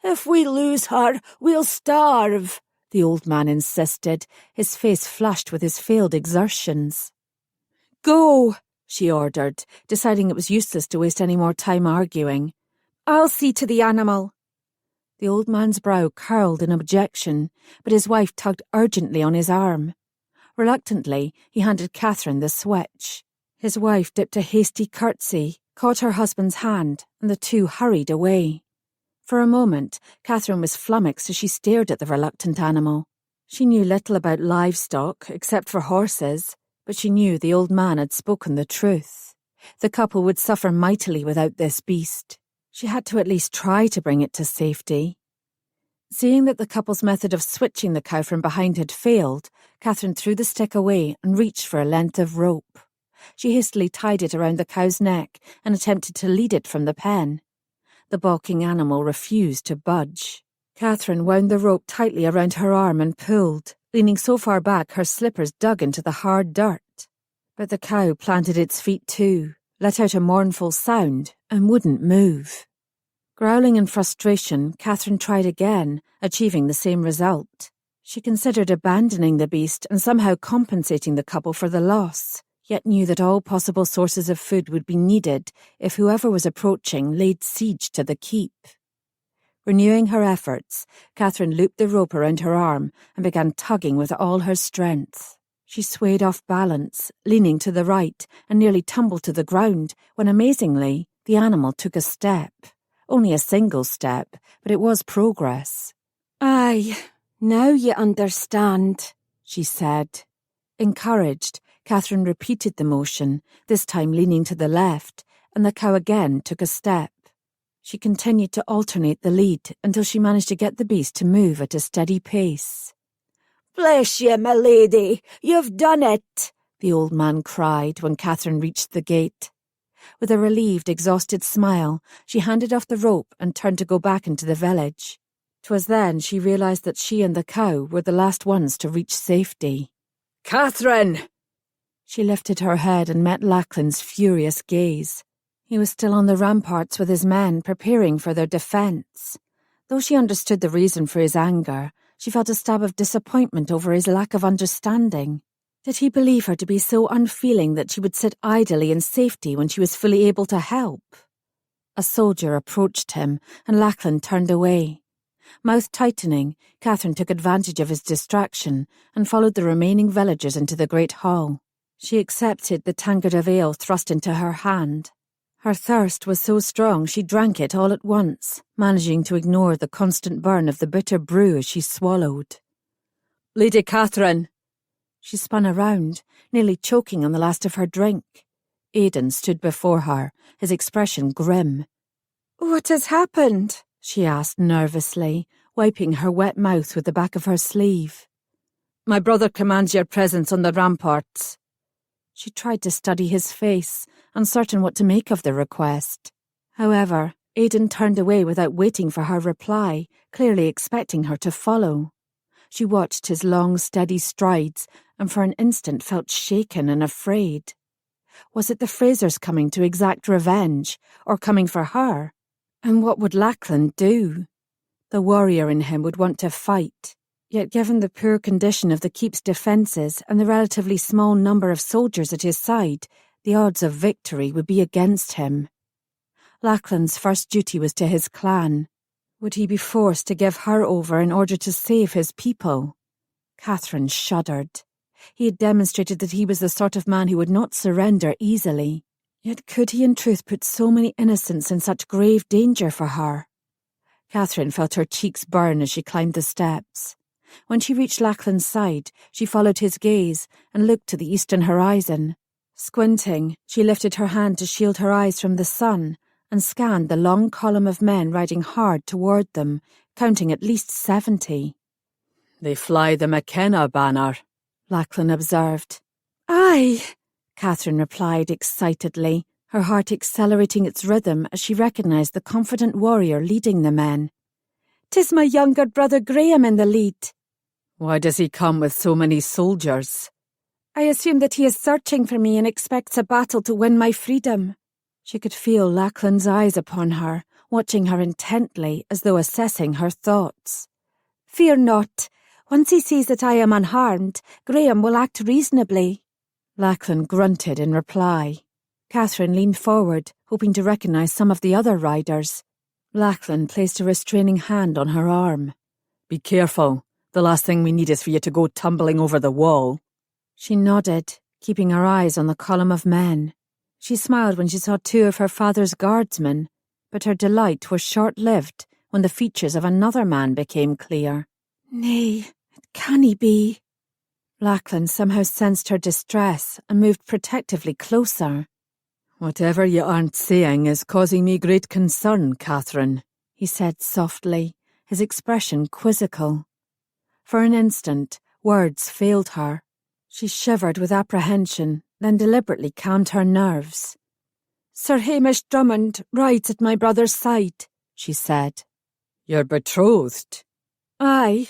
If we lose her, we'll starve, the old man insisted, his face flushed with his failed exertions. Go, she ordered, deciding it was useless to waste any more time arguing. I'll see to the animal. The old man's brow curled in objection, but his wife tugged urgently on his arm. Reluctantly, he handed Catherine the switch. His wife dipped a hasty curtsy, caught her husband's hand, and the 2 hurried away. For a moment, Catherine was flummoxed as she stared at the reluctant animal. She knew little about livestock, except for horses, but she knew the old man had spoken the truth. The couple would suffer mightily without this beast. She had to at least try to bring it to safety. Seeing that the couple's method of switching the cow from behind had failed, Catherine threw the stick away and reached for a length of rope. She hastily tied it around the cow's neck and attempted to lead it from the pen. The balking animal refused to budge. Catherine wound the rope tightly around her arm and pulled, leaning so far back her slippers dug into the hard dirt. But the cow planted its feet too, let out a mournful sound, and wouldn't move. Growling in frustration, Catherine tried again, achieving the same result. She considered abandoning the beast and somehow compensating the couple for the loss, yet knew that all possible sources of food would be needed if whoever was approaching laid siege to the keep. Renewing her efforts, Catherine looped the rope around her arm and began tugging with all her strength. She swayed off balance, leaning to the right, and nearly tumbled to the ground when, amazingly, the animal took a step. Only a single step, but it was progress. Aye, now you understand, she said. Encouraged, Catherine repeated the motion, this time leaning to the left, and the cow again took a step. She continued to alternate the lead until she managed to get the beast to move at a steady pace. Bless you, my lady, you've done it, the old man cried when Catherine reached the gate. With a relieved, exhausted smile, she handed off the rope and turned to go back into the village. 'Twas then she realised that she and the cow were the last ones to reach safety. Catherine! She lifted her head and met Lachlan's furious gaze. He was still on the ramparts with his men, preparing for their defence. Though she understood the reason for his anger, she felt a stab of disappointment over his lack of understanding. Did he believe her to be so unfeeling that she would sit idly in safety when she was fully able to help? A soldier approached him, and Lachlan turned away. Mouth tightening, Catherine took advantage of his distraction and followed the remaining villagers into the great hall. She accepted the tankard of ale thrust into her hand. Her thirst was so strong she drank it all at once, managing to ignore the constant burn of the bitter brew as she swallowed. Lady Katherine! She spun around, nearly choking on the last of her drink. Aidan stood before her, his expression grim. "What has happened?" she asked nervously, wiping her wet mouth with the back of her sleeve. My brother commands your presence on the ramparts. She tried to study his face, uncertain what to make of the request. However, Aidan turned away without waiting for her reply, clearly expecting her to follow. She watched his long, steady strides and for an instant felt shaken and afraid. Was it the Frasers coming to exact revenge, or coming for her? And what would Lachlan do? The warrior in him would want to fight, yet given the poor condition of the keep's defences and the relatively small number of soldiers at his side, the odds of victory would be against him. Lachlan's first duty was to his clan. Would he be forced to give her over in order to save his people? Catherine shuddered. He had demonstrated that he was the sort of man who would not surrender easily. Yet could he in truth put so many innocents in such grave danger for her? Catherine felt her cheeks burn as she climbed the steps. When she reached Lachlan's side, she followed his gaze and looked to the eastern horizon. Squinting, she lifted her hand to shield her eyes from the sun and scanned the long column of men riding hard toward them, counting at least 70. They fly the McKenna banner, Lachlan observed. "Aye," Catherine replied excitedly, her heart accelerating its rhythm as she recognised the confident warrior leading the men. "'Tis my younger brother Graham in the lead." Why does he come with so many soldiers? "I assume that he is searching for me and expects a battle to win my freedom." She could feel Lachlan's eyes upon her, watching her intently as though assessing her thoughts. "Fear not. Once he sees that I am unharmed, Graham will act reasonably." Lachlan grunted in reply. Catherine leaned forward, hoping to recognise some of the other riders. Lachlan placed a restraining hand on her arm. Be careful. The last thing we need is for you to go tumbling over the wall. She nodded, keeping her eyes on the column of men. She smiled when she saw 2 of her father's guardsmen, but her delight was short-lived when the features of another man became clear. "Nay, it cannae be." Lachlan somehow sensed her distress and moved protectively closer. Whatever you aren't saying is causing me great concern, Catherine, he said softly, his expression quizzical. For an instant, words failed her. She shivered with apprehension, then deliberately calmed her nerves. "Sir Hamish Drummond rides at my brother's side," she said. You're betrothed? "Aye."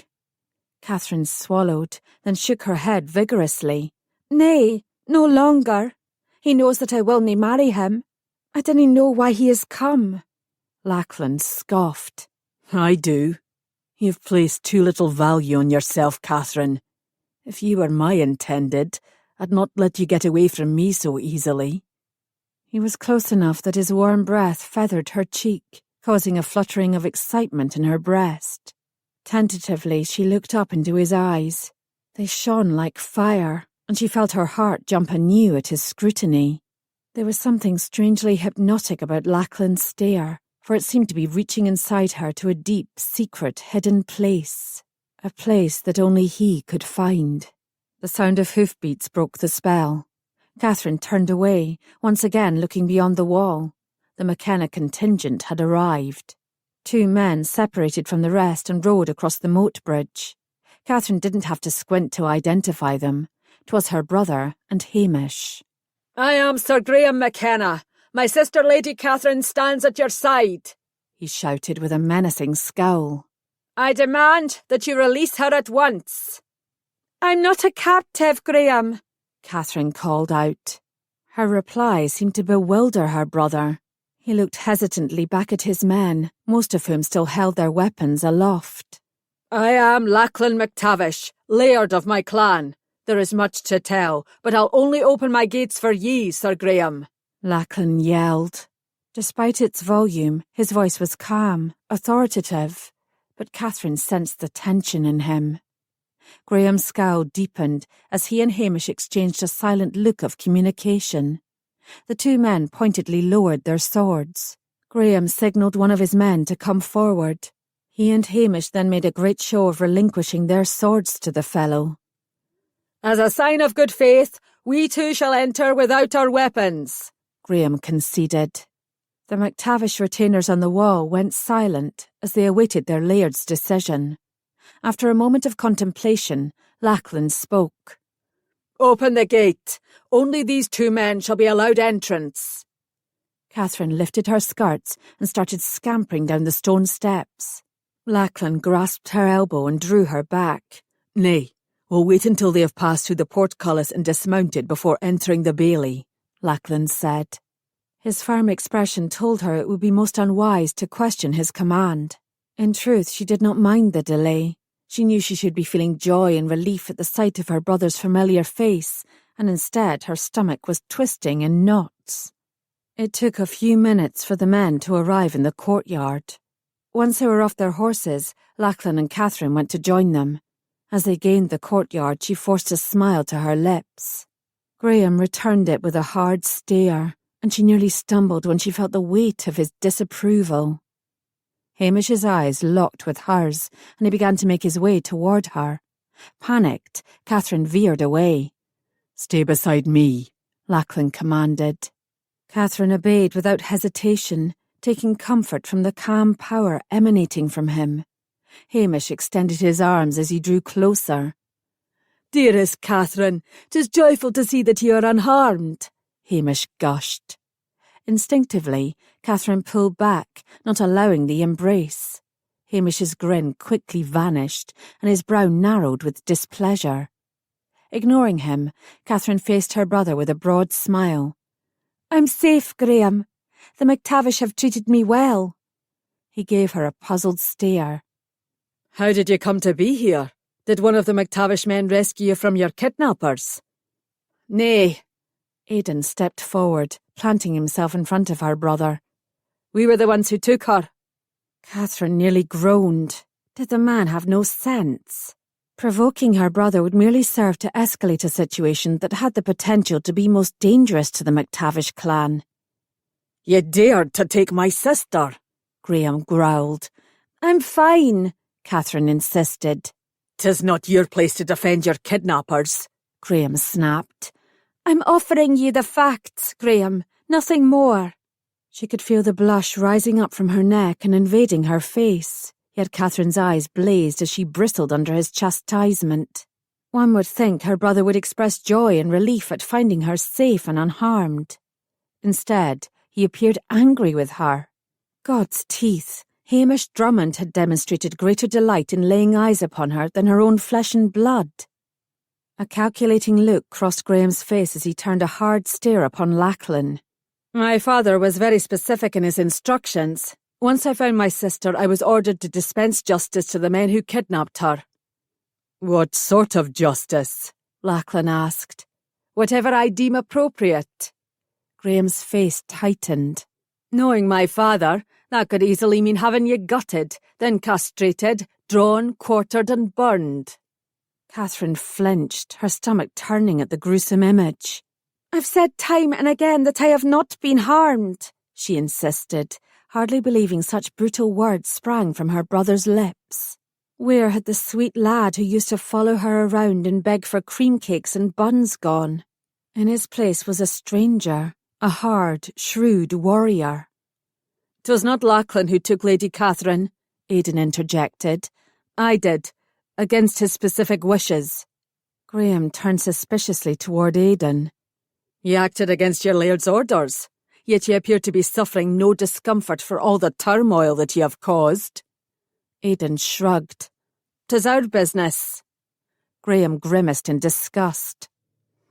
Catherine swallowed, then shook her head vigorously. "Nay, no longer. He knows that I will nae marry him. I dinna know why he has come." Lachlan scoffed. I do. You've placed too little value on yourself, Catherine. If you were my intended, I'd not let you get away from me so easily. He was close enough that his warm breath feathered her cheek, causing a fluttering of excitement in her breast. Tentatively, she looked up into his eyes. They shone like fire, and she felt her heart jump anew at his scrutiny. There was something strangely hypnotic about Lachlan's stare, for it seemed to be reaching inside her to a deep, secret, hidden place. A place that only he could find. The sound of hoofbeats broke the spell. Catherine turned away, once again looking beyond the wall. The McKenna contingent had arrived. 2 men separated from the rest and rode across the moat bridge. Catherine didn't have to squint to identify them. 'Twas her brother and Hamish. "I am Sir Graham McKenna. My sister Lady Katherine stands at your side," he shouted with a menacing scowl. "I demand that you release her at once." "I'm not a captive, Graham," Katherine called out. Her reply seemed to bewilder her brother. He looked hesitantly back at his men, most of whom still held their weapons aloft. "I am Lachlan MacTavish, Laird of my clan. There is much to tell, but I'll only open my gates for ye, Sir Graham," Lachlan yelled. Despite its volume, his voice was calm, authoritative, but Katherine sensed the tension in him. Graham's scowl deepened as he and Hamish exchanged a silent look of communication. The two men pointedly lowered their swords. Graham signalled one of his men to come forward. He and Hamish then made a great show of relinquishing their swords to the fellow. "As a sign of good faith, we too shall enter without our weapons," Graham conceded. The MacTavish retainers on the wall went silent as they awaited their laird's decision. After a moment of contemplation, Lachlan spoke. "Open the gate. Only these two men shall be allowed entrance." Katherine lifted her skirts and started scampering down the stone steps. Lachlan grasped her elbow and drew her back. "Nay, we'll wait until they have passed through the portcullis and dismounted before entering the bailey," Lachlan said. His firm expression told her it would be most unwise to question his command. In truth, she did not mind the delay. She knew she should be feeling joy and relief at the sight of her brother's familiar face, and instead her stomach was twisting in knots. It took a few minutes for the men to arrive in the courtyard. Once they were off their horses, Lachlan and Katherine went to join them. As they gained the courtyard, she forced a smile to her lips. Graham returned it with a hard stare, and she nearly stumbled when she felt the weight of his disapproval. Hamish's eyes locked with hers, and he began to make his way toward her. Panicked, Katherine veered away. "Stay beside me," Lachlan commanded. Katherine obeyed without hesitation, taking comfort from the calm power emanating from him. Hamish extended his arms as he drew closer. "Dearest Katherine, 'tis joyful to see that you are unharmed," Hamish gushed. Instinctively, Katherine pulled back, not allowing the embrace. Hamish's grin quickly vanished, and his brow narrowed with displeasure. Ignoring him, Katherine faced her brother with a broad smile. "I'm safe, Graham. The MacTavish have treated me well." He gave her a puzzled stare. "How did you come to be here? Did one of the MacTavish men rescue you from your kidnappers?" "Nay." Aidan stepped forward, planting himself in front of her brother. "We were the ones who took her." Katherine nearly groaned. Did the man have no sense? Provoking her brother would merely serve to escalate a situation that had the potential to be most dangerous to the MacTavish clan. "You dared to take my sister," Graham growled. "I'm fine," Katherine insisted. "'Tis not your place to defend your kidnappers," Graham snapped. "I'm offering you the facts, Graham, nothing more." She could feel the blush rising up from her neck and invading her face, yet Katherine's eyes blazed as she bristled under his chastisement. One would think her brother would express joy and relief at finding her safe and unharmed. Instead, he appeared angry with her. God's teeth! Hamish Drummond had demonstrated greater delight in laying eyes upon her than her own flesh and blood. A calculating look crossed Graham's face as he turned a hard stare upon Lachlan. "My father was very specific in his instructions. Once I found my sister, I was ordered to dispense justice to the men who kidnapped her." "What sort of justice?" Lachlan asked. "Whatever I deem appropriate." Graham's face tightened. "Knowing my father, that could easily mean having you gutted, then castrated, drawn, quartered and burned." Katherine flinched, her stomach turning at the gruesome image. "I've said time and again that I have not been harmed," she insisted, hardly believing such brutal words sprang from her brother's lips. Where had the sweet lad who used to follow her around and beg for cream cakes and buns gone? In his place was a stranger, a hard, shrewd warrior. "'Twas not Lachlan who took Lady Katherine," Aidan interjected. "I did, against his specific wishes." Graham turned suspiciously toward Aidan. You acted against your laird's orders, yet you appear to be suffering no discomfort for all the turmoil that you have caused. Aidan shrugged. "'Tis our business." Graham grimaced in disgust.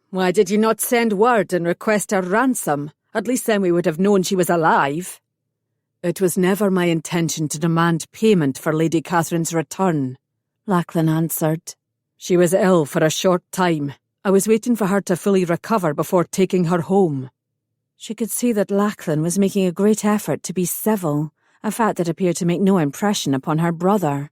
"Why did you not send word and request a ransom? At least then we would have known she was alive." "It was never my intention to demand payment for Lady Katherine's return," Lachlan answered. "She was ill for a short time. I was waiting for her to fully recover before taking her home." She could see that Lachlan was making a great effort to be civil, a fact that appeared to make no impression upon her brother.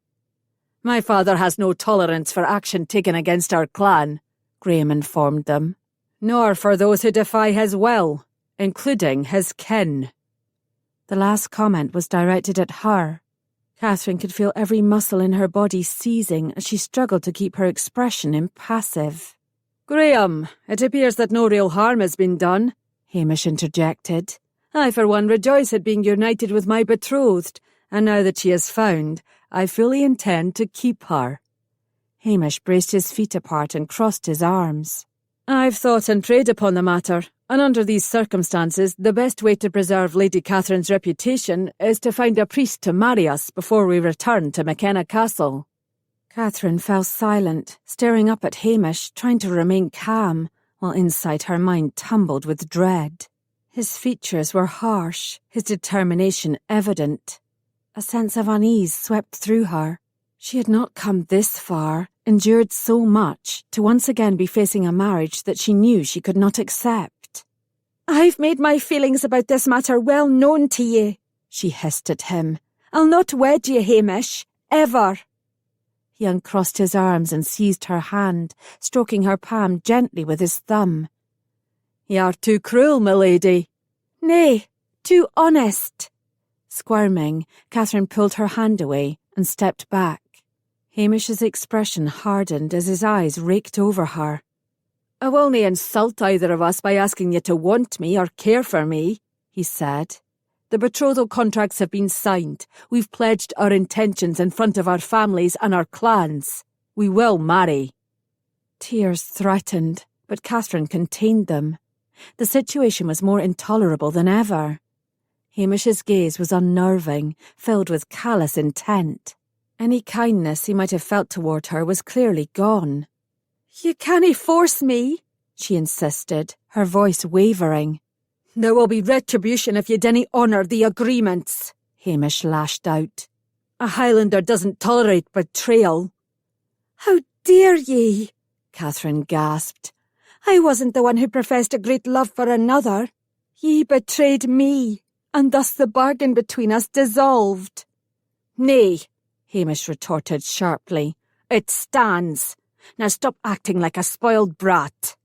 "My father has no tolerance for action taken against our clan," Graham informed them. "Nor for those who defy his will, including his kin." The last comment was directed at her. Catherine could feel every muscle in her body seizing as she struggled to keep her expression impassive. "Graham, it appears that no real harm has been done," Hamish interjected. "I for one rejoice at being united with my betrothed, and now that she is found, I fully intend to keep her." Hamish braced his feet apart and crossed his arms. "I've thought and prayed upon the matter, and under these circumstances, the best way to preserve Lady Katherine's reputation is to find a priest to marry us before we return to McKenna Castle." Catherine fell silent, staring up at Hamish, trying to remain calm, while inside her mind tumbled with dread. His features were harsh, his determination evident. A sense of unease swept through her. She had not come this far, endured so much, to once again be facing a marriage that she knew she could not accept. "I've made my feelings about this matter well known to ye," she hissed at him. "I'll not wed ye, Hamish, ever." He uncrossed his arms and seized her hand, stroking her palm gently with his thumb. "You are too cruel, my lady." "Nay, too honest." Squirming, Catherine pulled her hand away and stepped back. Hamish's expression hardened as his eyes raked over her. "I will nae insult either of us by asking you to want me or care for me," he said. "The betrothal contracts have been signed. We've pledged our intentions in front of our families and our clans. We will marry." Tears threatened, but Catherine contained them. The situation was more intolerable than ever. Hamish's gaze was unnerving, filled with callous intent. Any kindness he might have felt toward her was clearly gone. "You cannae force me," she insisted, her voice wavering. "There will be retribution if you dinna honour the agreements," Hamish lashed out. "A Highlander doesn't tolerate betrayal." "How dare ye?" Catherine gasped. "I wasn't the one who professed a great love for another. Ye betrayed me, and thus the bargain between us dissolved." "Nay," Hamish retorted sharply. "It stands. Now stop acting like a spoiled brat."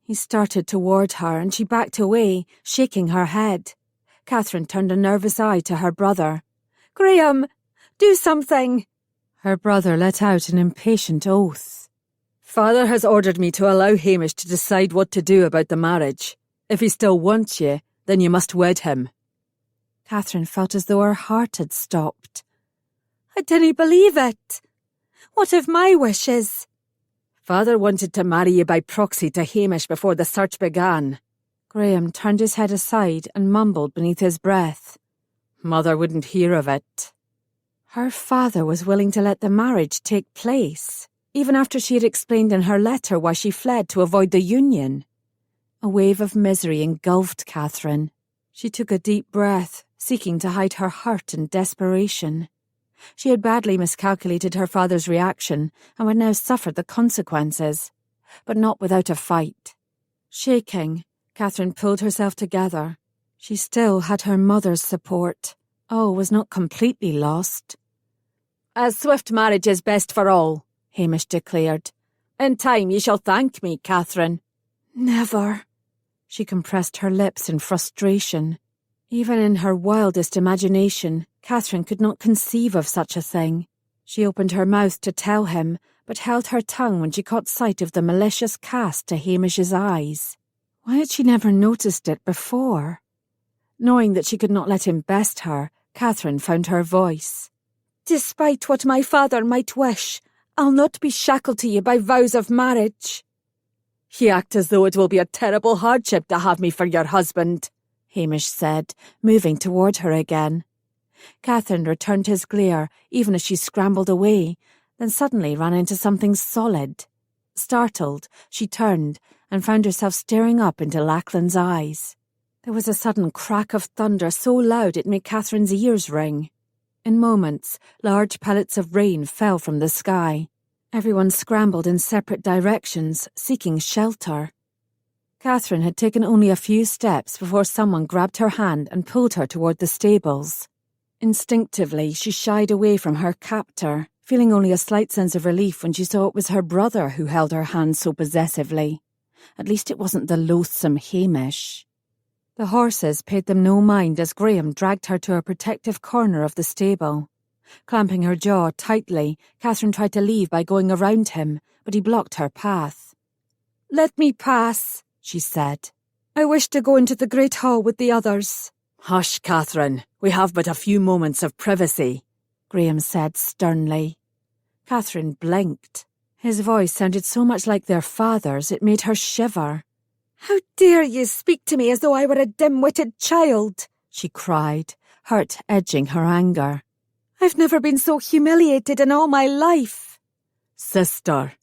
He started toward her, and she backed away, shaking her head. Catherine turned a nervous eye to her brother. "Graham, do something." Her brother let out an impatient oath. "Father has ordered me to allow Hamish to decide what to do about the marriage. If he still wants you, then you must wed him." Catherine felt as though her heart had stopped. "I dinna believe it. What of my wishes?" "Father wanted to marry you by proxy to Hamish before the search began." Graham turned his head aside and mumbled beneath his breath. "Mother wouldn't hear of it." Her father was willing to let the marriage take place, even after she had explained in her letter why she fled to avoid the union. A wave of misery engulfed Catherine. She took a deep breath, seeking to hide her hurt and desperation. She had badly miscalculated her father's reaction and would now suffer the consequences, but not without a fight. Shaking, Catherine pulled herself together. She still had her mother's support. All was not completely lost. "A swift marriage is best for all," Hamish declared. "In time ye shall thank me, Catherine." "Never." She compressed her lips in frustration. Even in her wildest imagination, Catherine could not conceive of such a thing. She opened her mouth to tell him, but held her tongue when she caught sight of the malicious cast to Hamish's eyes. Why had she never noticed it before? Knowing that she could not let him best her, Catherine found her voice. "Despite what my father might wish, I'll not be shackled to you by vows of marriage." "You act as though it will be a terrible hardship to have me for your husband," Hamish said, moving toward her again. Catherine returned his glare even as she scrambled away, then suddenly ran into something solid. Startled, she turned and found herself staring up into Lachlan's eyes. There was a sudden crack of thunder so loud it made Catherine's ears ring. In moments, large pellets of rain fell from the sky. Everyone scrambled in separate directions, seeking shelter. Catherine had taken only a few steps before someone grabbed her hand and pulled her toward the stables. Instinctively, she shied away from her captor, feeling only a slight sense of relief when she saw it was her brother who held her hand so possessively. At least it wasn't the loathsome Hamish. The horses paid them no mind as Graham dragged her to a protective corner of the stable. Clamping her jaw tightly, Catherine tried to leave by going around him, but he blocked her path. "Let me pass," she said. "I wish to go into the great hall with the others." "Hush, Catherine. We have but a few moments of privacy," Graham said sternly. Catherine blinked. His voice sounded so much like their father's it made her shiver. "How dare you speak to me as though I were a dim-witted child?" she cried, hurt edging her anger. "I've never been so humiliated in all my life." "Sister."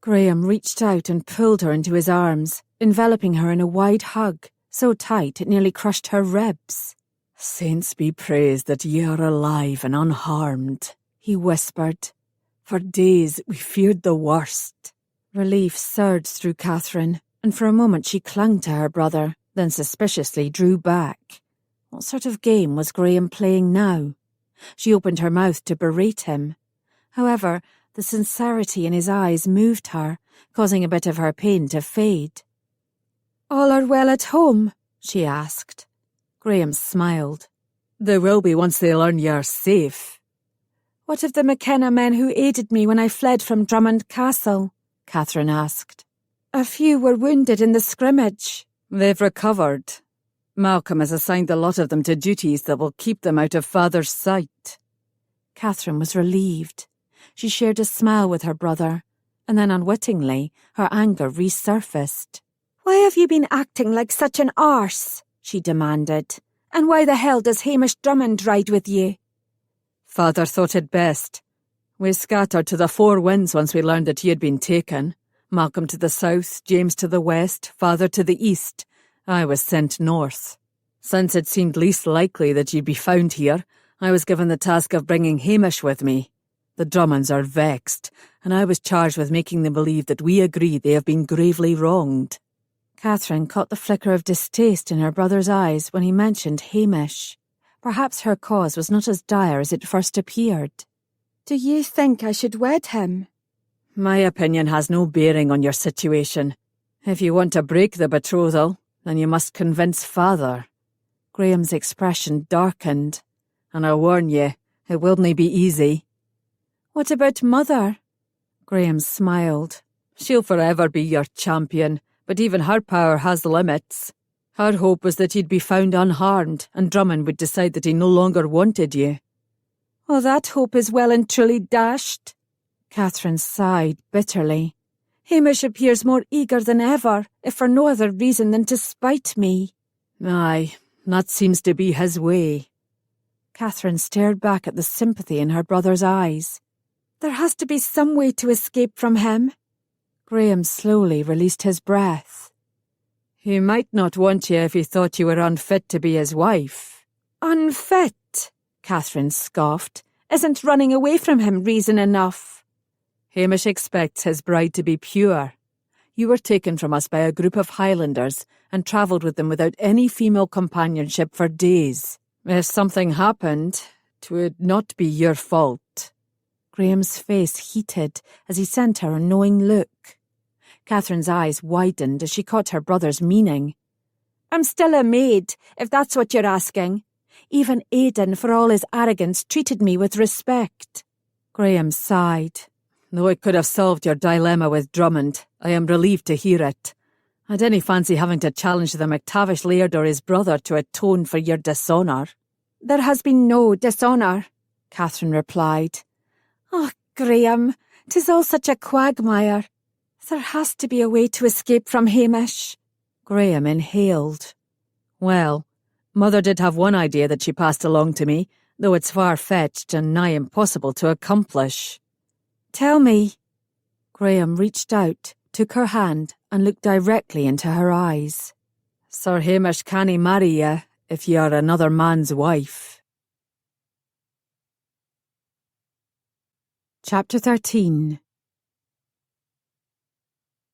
Graham reached out and pulled her into his arms, enveloping her in a wide hug, so tight it nearly crushed her ribs. "Saints be praised that ye are alive and unharmed," he whispered. "For days we feared the worst." Relief surged through Catherine, and for a moment she clung to her brother, then suspiciously drew back. What sort of game was Graham playing now? She opened her mouth to berate him. However, the sincerity in his eyes moved her, causing a bit of her pain to fade. "All are well at home?" she asked. Graham smiled. "They will be once they learn you're safe." "What of the McKenna men who aided me when I fled from Drummond Castle?" Catherine asked. "A few were wounded in the scrimmage." "They've recovered. Malcolm has assigned a lot of them to duties that will keep them out of Father's sight." Catherine was relieved. She shared a smile with her brother, and then unwittingly her anger resurfaced. "Why have you been acting like such an arse?" she demanded. "And why the hell does Hamish Drummond ride with you?" "Father thought it best. We scattered to the four winds once we learned that he had been taken. Malcolm to the south, James to the west, Father to the east. I was sent north. Since it seemed least likely that you'd be found here, I was given the task of bringing Hamish with me. The Drummonds are vexed, and I was charged with making them believe that we agree they have been gravely wronged." Catherine caught the flicker of distaste in her brother's eyes when he mentioned Hamish. Perhaps her cause was not as dire as it first appeared. "Do you think I should wed him?" "My opinion has no bearing on your situation. If you want to break the betrothal, then you must convince Father." Graham's expression darkened. "And I warn ye, it willna be easy." "What about Mother?" Graham smiled. "She'll forever be your champion, but even her power has limits. Her hope was that you'd be found unharmed, and Drummond would decide that he no longer wanted you." "Oh, that hope is well and truly dashed." Catherine sighed bitterly. "Hamish appears more eager than ever, if for no other reason than to spite me." "Aye, that seems to be his way." Catherine stared back at the sympathy in her brother's eyes. "There has to be some way to escape from him." Graham slowly released his breath. "He might not want you if he thought you were unfit to be his wife." "Unfit?" Catherine scoffed. "Isn't running away from him reason enough?" "Hamish expects his bride to be pure. You were taken from us by a group of Highlanders and travelled with them without any female companionship for days. If something happened, 'twould not be your fault." Graham's face heated as he sent her a knowing look. Catherine's eyes widened as she caught her brother's meaning. "I'm still a maid, if that's what you're asking. Even Aidan, for all his arrogance, treated me with respect." Graham sighed. "Though it could have solved your dilemma with Drummond, I am relieved to hear it. I didn't fancy having to challenge the MacTavish Laird or his brother to atone for your dishonour." "There has been no dishonour," Catherine replied. "Oh, Graham, 'tis all such a quagmire. There has to be a way to escape from Hamish. Graham inhaled. Well, Mother did have one idea that she passed along to me, though it's far-fetched and nigh impossible to accomplish. Tell me. Graham reached out, took her hand, and looked directly into her eyes. Sir Hamish cannae marry ye if ye are another man's wife. Chapter 13.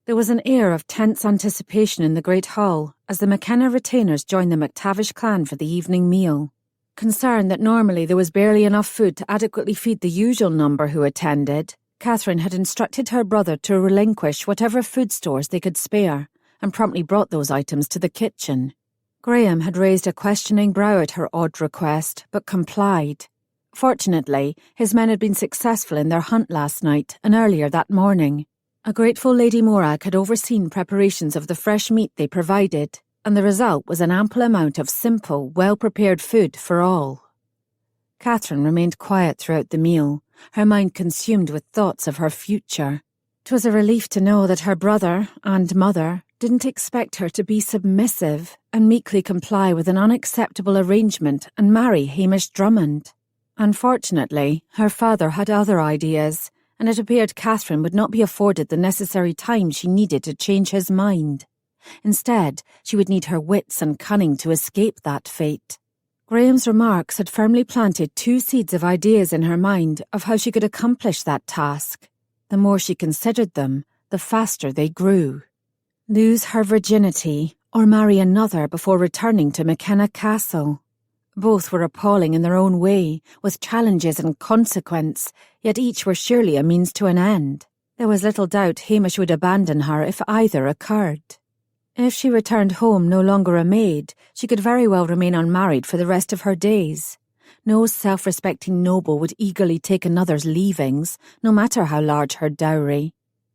There was an air of tense anticipation in the great hall as the McKenna retainers joined the MacTavish clan for the evening meal. Concerned that normally there was barely enough food to adequately feed the usual number who attended, Catherine had instructed her brother to relinquish whatever food stores they could spare and promptly brought those items to the kitchen. Graham had raised a questioning brow at her odd request, but complied. Fortunately, his men had been successful in their hunt last night and earlier that morning. A grateful Lady Morag had overseen preparations of the fresh meat they provided, and the result was an ample amount of simple, well-prepared food for all. Catherine remained quiet throughout the meal, her mind consumed with thoughts of her future. 'Twas a relief to know that her brother and mother didn't expect her to be submissive and meekly comply with an unacceptable arrangement and marry Hamish Drummond. Unfortunately, her father had other ideas, and it appeared Catherine would not be afforded the necessary time she needed to change his mind. Instead, she would need her wits and cunning to escape that fate. Graham's remarks had firmly planted 2 seeds of ideas in her mind of how she could accomplish that task. The more she considered them, the faster they grew. Lose her virginity, or marry another before returning to McKenna Castle. Both were appalling in their own way, with challenges and consequence, yet each were surely a means to an end. There was little doubt Hamish would abandon her if either occurred. If she returned home no longer a maid, she could very well remain unmarried for the rest of her days. No self-respecting noble would eagerly take another's leavings, no matter how large her dowry.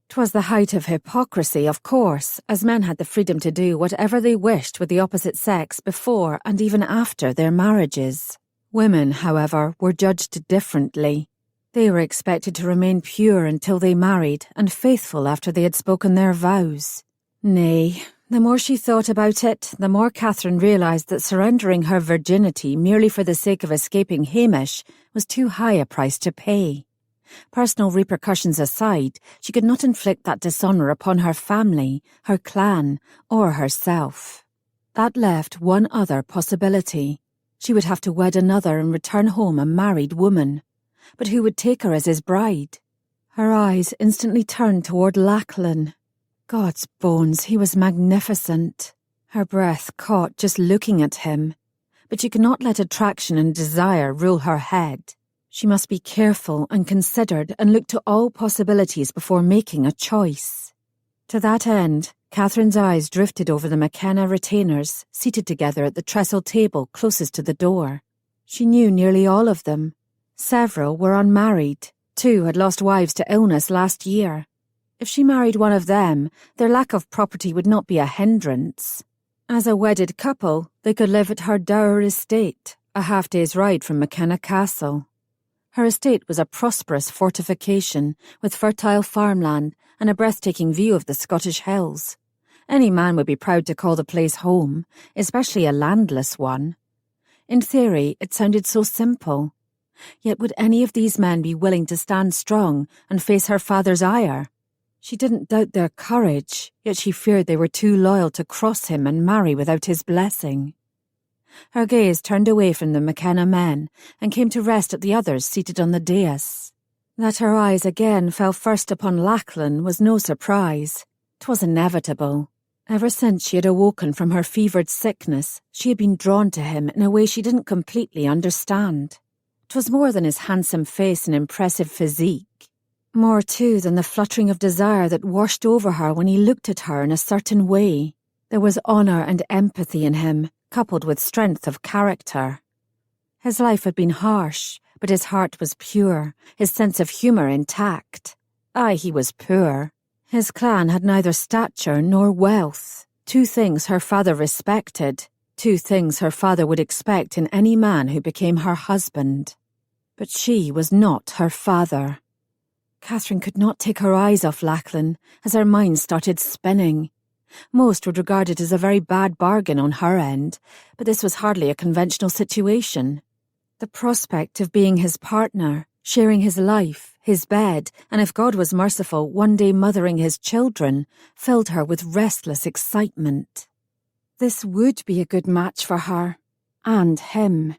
'Twas the height of hypocrisy, of course, as men had the freedom to do whatever they wished with the opposite sex before and even after their marriages. Women, however, were judged differently. They were expected to remain pure until they married and faithful after they had spoken their vows. Nay, the more she thought about it, the more Catherine realised that surrendering her virginity merely for the sake of escaping Hamish was too high a price to pay. Personal repercussions aside, she could not inflict that dishonour upon her family, her clan, or herself. That left one other possibility. She would have to wed another and return home a married woman. But who would take her as his bride? Her eyes instantly turned toward Lachlan. God's bones, he was magnificent. Her breath caught just looking at him. But she could not let attraction and desire rule her head. She must be careful and considered and look to all possibilities before making a choice. To that end, Catherine's eyes drifted over the McKenna retainers, seated together at the trestle table closest to the door. She knew nearly all of them. Several were unmarried. 2 had lost wives to illness last year. If she married one of them, their lack of property would not be a hindrance. As a wedded couple, they could live at her dower estate, a half-day's ride from McKenna Castle. Her estate was a prosperous fortification, with fertile farmland and a breathtaking view of the Scottish hills. Any man would be proud to call the place home, especially a landless one. In theory, it sounded so simple. Yet would any of these men be willing to stand strong and face her father's ire? She didn't doubt their courage, yet she feared they were too loyal to cross him and marry without his blessing. Her gaze turned away from the McKenna men and came to rest at the others seated on the dais. That her eyes again fell first upon Lachlan was no surprise. 'Twas inevitable. Ever since she had awoken from her fevered sickness, she had been drawn to him in a way she didn't completely understand. 'Twas more than his handsome face and impressive physique. More, too, than the fluttering of desire that washed over her when he looked at her in a certain way. There was honour and empathy in him, coupled with strength of character. His life had been harsh, but his heart was pure, his sense of humour intact. Aye, he was poor. His clan had neither stature nor wealth, 2 things her father respected, 2 things her father would expect in any man who became her husband. But she was not her father. Catherine could not take her eyes off Lachlan as her mind started spinning. Most would regard it as a very bad bargain on her end, but this was hardly a conventional situation. The prospect of being his partner, sharing his life, his bed, and if God was merciful, one day mothering his children, filled her with restless excitement. This would be a good match for her. And him.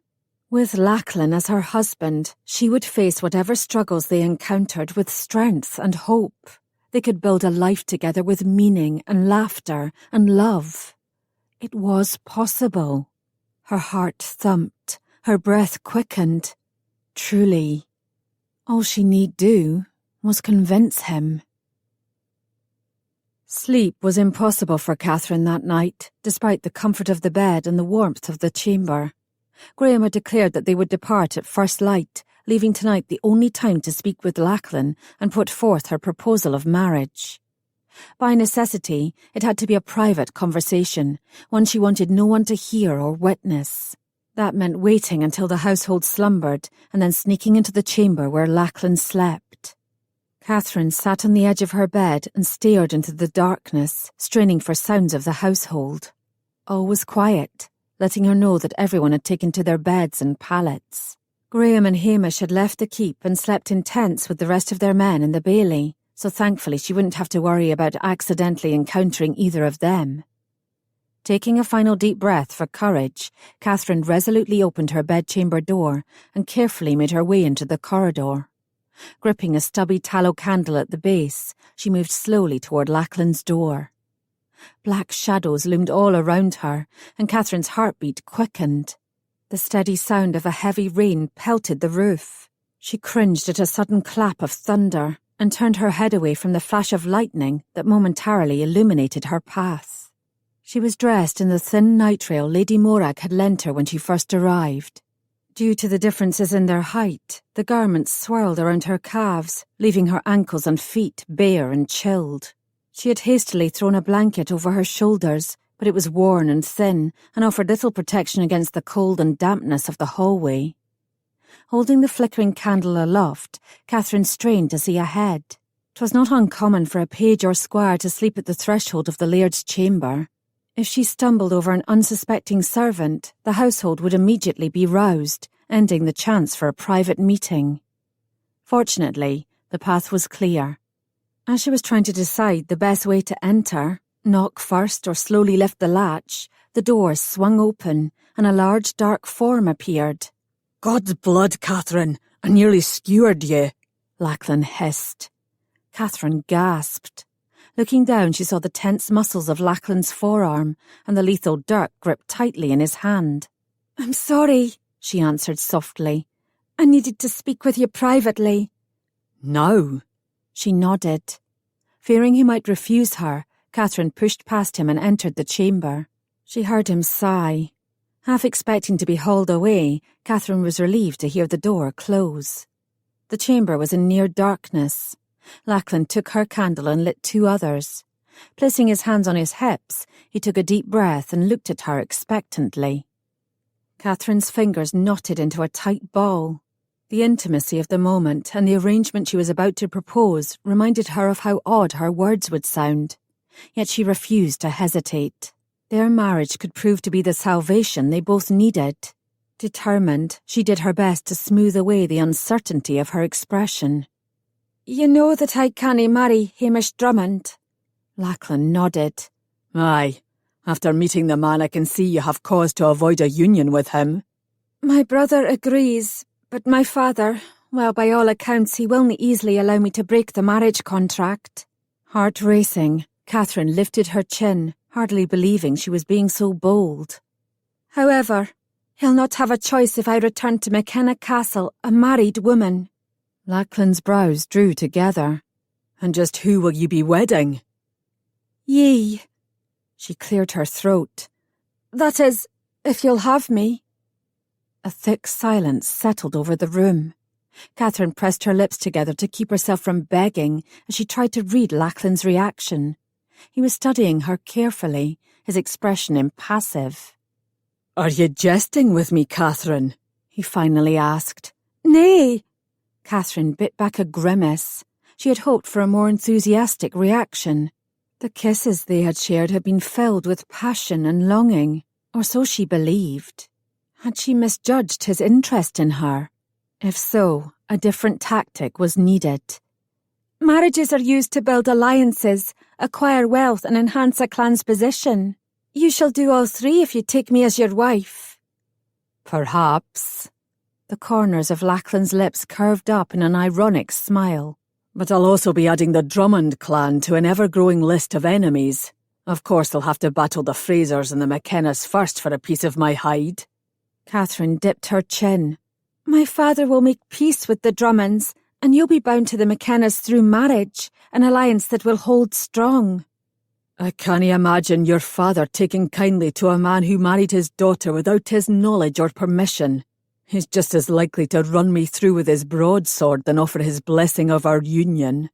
With Lachlan as her husband, she would face whatever struggles they encountered with strength and hope. They could build a life together with meaning and laughter and love. It was possible. Her heart thumped, her breath quickened. Truly, all she need do was convince him. Sleep was impossible for Catherine that night, despite the comfort of the bed and the warmth of the chamber. Graham had declared that they would depart at first light, leaving tonight the only time to speak with Lachlan and put forth her proposal of marriage. By necessity, it had to be a private conversation, one she wanted no one to hear or witness. That meant waiting until the household slumbered and then sneaking into the chamber where Lachlan slept. Catherine sat on the edge of her bed and stared into the darkness, straining for sounds of the household. All was quiet, letting her know that everyone had taken to their beds and pallets. Graham and Hamish had left the keep and slept in tents with the rest of their men in the bailey, so thankfully she wouldn't have to worry about accidentally encountering either of them. Taking a final deep breath for courage, Catherine resolutely opened her bedchamber door and carefully made her way into the corridor. Gripping a stubby tallow candle at the base, she moved slowly toward Lachlan's door. Black shadows loomed all around her, and Catherine's heartbeat quickened. The steady sound of a heavy rain pelted the roof. She cringed at a sudden clap of thunder and turned her head away from the flash of lightning that momentarily illuminated her path. She was dressed in the thin nightrail Lady Morag had lent her when she first arrived. Due to the differences in their height, the garments swirled around her calves, leaving her ankles and feet bare and chilled. She had hastily thrown a blanket over her shoulders, but it was worn and thin and offered little protection against the cold and dampness of the hallway. Holding the flickering candle aloft, Catherine strained to see ahead. 'Twas not uncommon for a page or squire to sleep at the threshold of the laird's chamber. If she stumbled over an unsuspecting servant, the household would immediately be roused, ending the chance for a private meeting. Fortunately, the path was clear. As she was trying to decide the best way to enter, knock first or slowly lift the latch, the door swung open and a large dark form appeared. "God's blood, Catherine, I nearly skewered ye," Lachlan hissed. Catherine gasped. Looking down, she saw the tense muscles of Lachlan's forearm and the lethal dirk gripped tightly in his hand. "I'm sorry," she answered softly. "I needed to speak with you privately." "Now?" She nodded. Fearing he might refuse her, Catherine pushed past him and entered the chamber. She heard him sigh. Half expecting to be hauled away, Catherine was relieved to hear the door close. The chamber was in near darkness. Lachlan took her candle and lit 2 others. Placing his hands on his hips, he took a deep breath and looked at her expectantly. Catherine's fingers knotted into a tight ball. The intimacy of the moment and the arrangement she was about to propose reminded her of how odd her words would sound. Yet she refused to hesitate. Their marriage could prove to be the salvation they both needed. Determined, she did her best to smooth away the uncertainty of her expression. "You know that I cannae marry Hamish Drummond?" Lachlan nodded. "Aye. After meeting the man, I can see you have cause to avoid a union with him." "My brother agrees, but my father, well, by all accounts, he willna easily allow me to break the marriage contract." Heart racing, Catherine lifted her chin, hardly believing she was being so bold. "However, he'll not have a choice if I return to McKenna Castle a married woman." Lachlan's brows drew together. "And just who will you be wedding?" "Ye." She cleared her throat. "That is, if you'll have me." A thick silence settled over the room. Catherine pressed her lips together to keep herself from begging as she tried to read Lachlan's reaction. He was studying her carefully, his expression impassive. "Are you jesting with me, Catherine?" he finally asked. "Nay." Catherine bit back a grimace. She had hoped for a more enthusiastic reaction. The kisses they had shared had been filled with passion and longing, or so she believed. Had she misjudged his interest in her? If so, a different tactic was needed. Marriages are used to build alliances, acquire wealth and enhance a clan's position. You shall do all three if you take me as your wife. Perhaps. The corners of Lachlan's lips curved up in an ironic smile. But I'll also be adding the Drummond clan to an ever-growing list of enemies. Of course, I'll have to battle the Frasers and the McKennas first for a piece of my hide. Catherine dipped her chin. My father will make peace with the Drummonds, and you'll be bound to the McKennas through marriage, an alliance that will hold strong. I can't imagine your father taking kindly to a man who married his daughter without his knowledge or permission. He's just as likely to run me through with his broadsword than offer his blessing of our union.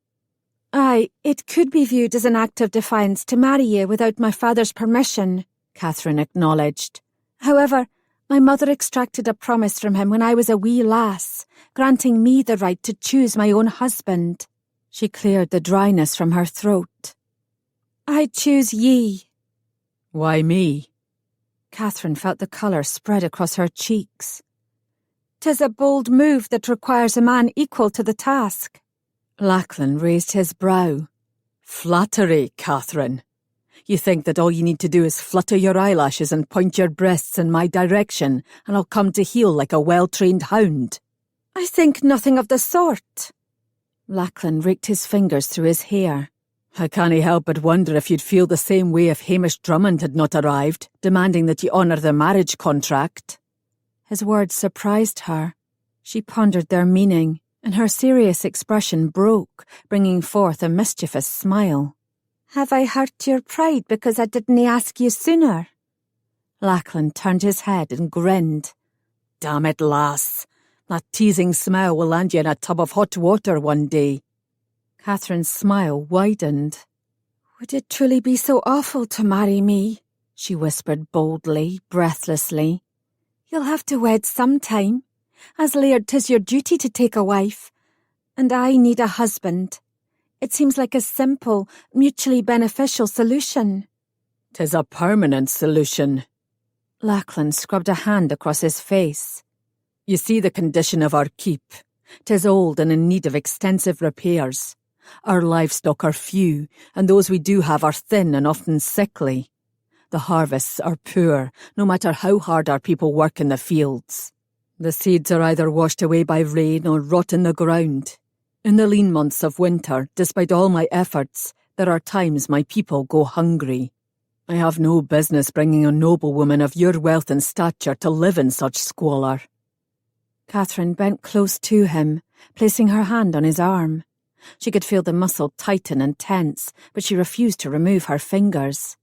Aye, it could be viewed as an act of defiance to marry you without my father's permission, Catherine acknowledged. However, my mother extracted a promise from him when I was a wee lass, granting me the right to choose my own husband. She cleared the dryness from her throat. I choose ye. Why me? Catherine felt the colour spread across her cheeks. 'Tis a bold move that requires a man equal to the task. Lachlan raised his brow. Flattery, Catherine. You think that all you need to do is flutter your eyelashes and point your breasts in my direction, and I'll come to heel like a well-trained hound? I think nothing of the sort. Lachlan raked his fingers through his hair. I can't help but wonder if you'd feel the same way if Hamish Drummond had not arrived, demanding that you honour the marriage contract. His words surprised her. She pondered their meaning, and her serious expression broke, bringing forth a mischievous smile. Have I hurt your pride because I didn't ask you sooner? Lachlan turned his head and grinned. Damn it, lass. That teasing smile will land you in a tub of hot water one day. Catherine's smile widened. Would it truly be so awful to marry me? She whispered boldly, breathlessly. You'll have to wed sometime. As Laird, 'tis your duty to take a wife. And I need a husband. It seems like a simple, mutually beneficial solution. 'Tis a permanent solution. Lachlan scrubbed a hand across his face. You see the condition of our keep. 'Tis old and in need of extensive repairs. Our livestock are few, and those we do have are thin and often sickly. The harvests are poor, no matter how hard our people work in the fields. The seeds are either washed away by rain or rot in the ground. In the lean months of winter, despite all my efforts, there are times my people go hungry. I have no business bringing a noblewoman of your wealth and stature to live in such squalor. Catherine bent close to him, placing her hand on his arm. She could feel the muscle tighten and tense, but she refused to remove her fingers.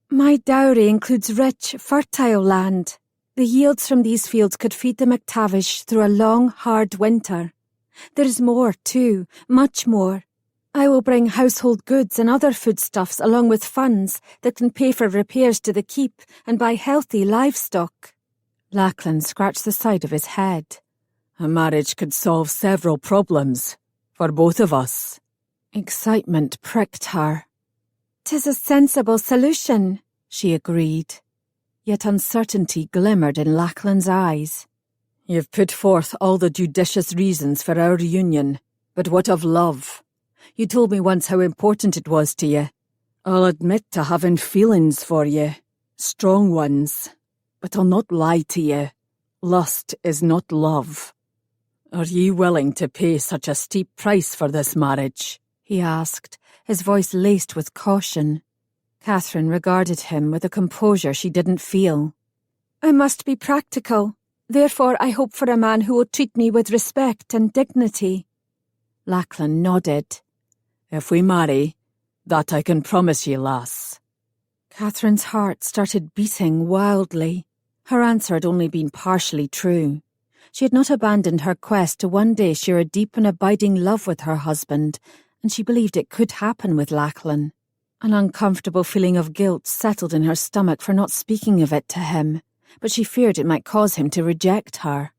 My dowry includes rich, fertile land. The yields from these fields could feed the McTavish through a long, hard winter. There is more, too, much more. I will bring household goods and other foodstuffs along with funds that can pay for repairs to the keep and buy healthy livestock. Lachlan scratched the side of his head. A marriage could solve several problems, for both of us. Excitement pricked her. 'Tis a sensible solution, she agreed. Yet uncertainty glimmered in Lachlan's eyes. You've put forth all the judicious reasons for our union, but what of love? You told me once how important it was to you. I'll admit to having feelings for you, strong ones, but I'll not lie to you. Lust is not love. Are you willing to pay such a steep price for this marriage? He asked, his voice laced with caution. Catherine regarded him with a composure she didn't feel. I must be practical. Therefore I hope for a man who will treat me with respect and dignity. Lachlan nodded. If we marry, that I can promise ye, lass. Catherine's heart started beating wildly. Her answer had only been partially true. She had not abandoned her quest to one day share a deep and abiding love with her husband, and she believed it could happen with Lachlan. An uncomfortable feeling of guilt settled in her stomach for not speaking of it to him, but she feared it might cause him to reject her.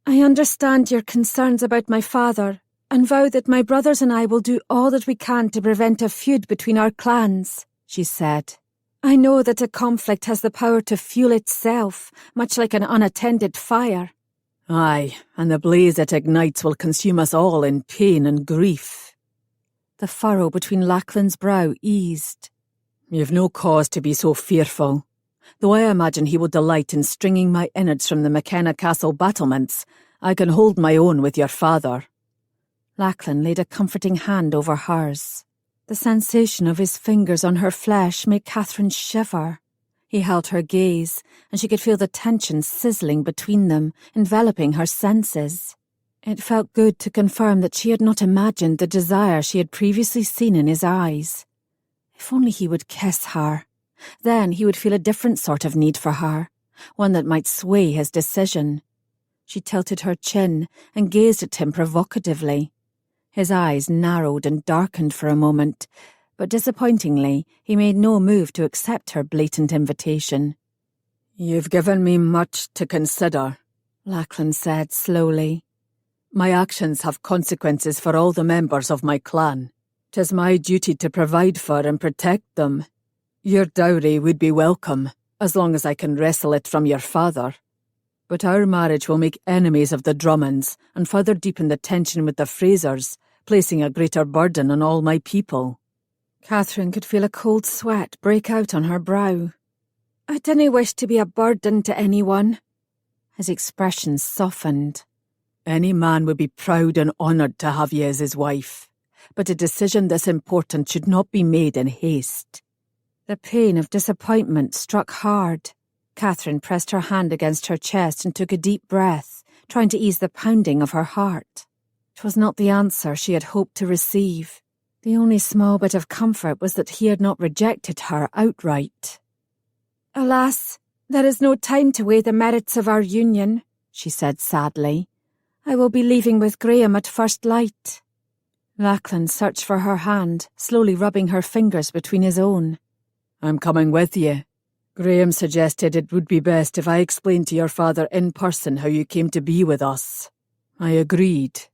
I understand your concerns about my father. and vow that my brothers and I will do all that we can to prevent a feud between our clans," she said. "I know that a conflict has the power to fuel itself, much like an unattended fire." Aye, and the blaze it ignites will consume us all in pain and grief. The furrow between Lachlan's brow eased. You've no cause to be so fearful. Though I imagine he will delight in stringing my innards from the McKenna castle battlements, I can hold my own with your father. Lachlan laid a comforting hand over hers. The sensation of his fingers on her flesh made Catherine shiver. He held her gaze, and she could feel the tension sizzling between them, enveloping her senses. It felt good to confirm that she had not imagined the desire she had previously seen in his eyes. If only he would kiss her. Then he would feel a different sort of need for her, one that might sway his decision. She tilted her chin and gazed at him provocatively. His eyes narrowed and darkened for a moment, but disappointingly, he made no move to accept her blatant invitation. "You've given me much to consider," Lachlan said slowly. "My actions have consequences for all the members of my clan. 'Tis my duty to provide for and protect them. Your dowry would be welcome, as long as I can wrestle it from your father. But our marriage will make enemies of the Drummonds and further deepen the tension with the Frasers, placing a greater burden on all my people." Catherine could feel a cold sweat break out on her brow. "I dinna wish to be a burden to anyone." His expression softened. "Any man would be proud and honoured to have you as his wife, but a decision this important should not be made in haste." The pain of disappointment struck hard. Catherine pressed her hand against her chest and took a deep breath, trying to ease the pounding of her heart. It was not the answer she had hoped to receive. The only small bit of comfort was that he had not rejected her outright. "Alas, there is no time to weigh the merits of our union," she said sadly. "I will be leaving with Graham at first light." Lachlan searched for her hand, slowly rubbing her fingers between his own. "I'm coming with you. Graham suggested it would be best if I explained to your father in person how you came to be with us. I agreed."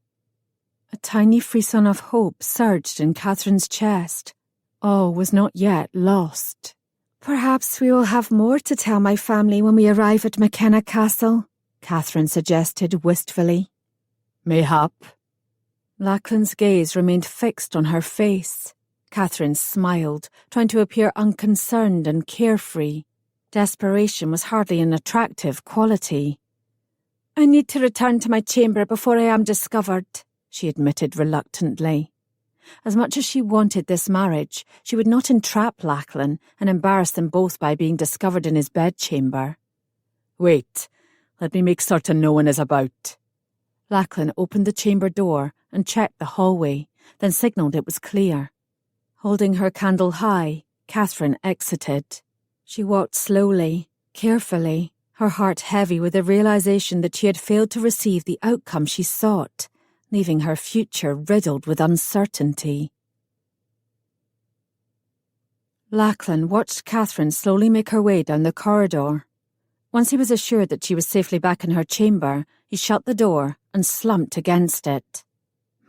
A tiny frisson of hope surged in Catherine's chest. All was not yet lost. "Perhaps we will have more to tell my family when we arrive at McKenna Castle," Catherine suggested wistfully. "Mayhap." Lachlan's gaze remained fixed on her face. Catherine smiled, trying to appear unconcerned and carefree. Desperation was hardly an attractive quality. "I need to return to my chamber before I am discovered," she admitted reluctantly. As much as she wanted this marriage, she would not entrap Lachlan and embarrass them both by being discovered in his bedchamber. "Wait, let me make certain no one is about." Lachlan opened the chamber door and checked the hallway, then signalled it was clear. Holding her candle high, Catherine exited. She walked slowly, carefully, her heart heavy with the realization that she had failed to receive the outcome she sought, leaving her future riddled with uncertainty. Lachlan watched Catherine slowly make her way down the corridor. Once he was assured that she was safely back in her chamber, he shut the door and slumped against it.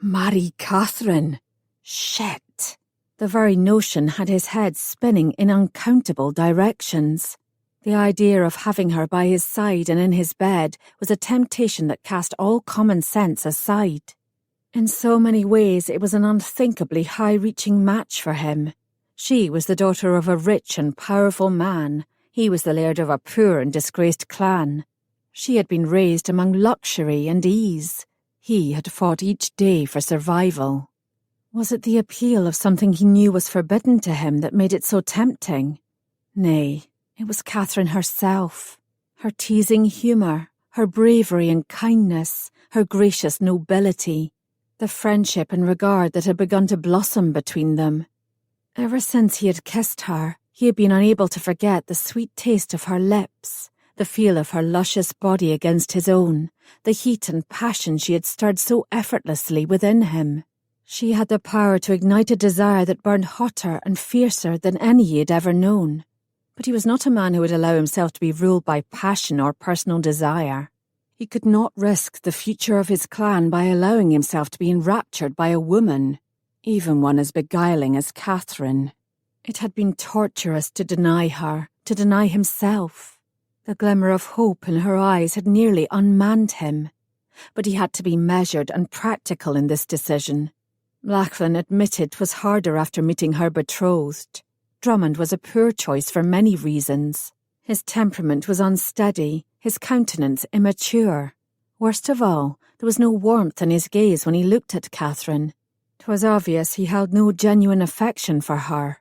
Marry Catherine! Shit! The very notion had his head spinning in uncountable directions. The idea of having her by his side and in his bed was a temptation that cast all common sense aside. In so many ways it was an unthinkably high-reaching match for him. She was the daughter of a rich and powerful man. He was the laird of a poor and disgraced clan. She had been raised among luxury and ease. He had fought each day for survival. Was it the appeal of something he knew was forbidden to him that made it so tempting? Nay, it was Catherine herself. Her teasing humour, her bravery and kindness, her gracious nobility, the friendship and regard that had begun to blossom between them. Ever since he had kissed her, he had been unable to forget the sweet taste of her lips, the feel of her luscious body against his own, the heat and passion she had stirred so effortlessly within him. She had the power to ignite a desire that burned hotter and fiercer than any he had ever known. But he was not a man who would allow himself to be ruled by passion or personal desire. He could not risk the future of his clan by allowing himself to be enraptured by a woman, even one as beguiling as Katherine. It had been torturous to deny her, to deny himself. The glimmer of hope in her eyes had nearly unmanned him, but he had to be measured and practical in this decision. Lachlan admitted 'twas harder after meeting her betrothed. Drummond was a poor choice for many reasons. His temperament was unsteady, his countenance immature. Worst of all, there was no warmth in his gaze when he looked at Katherine. 'Twas obvious he held no genuine affection for her.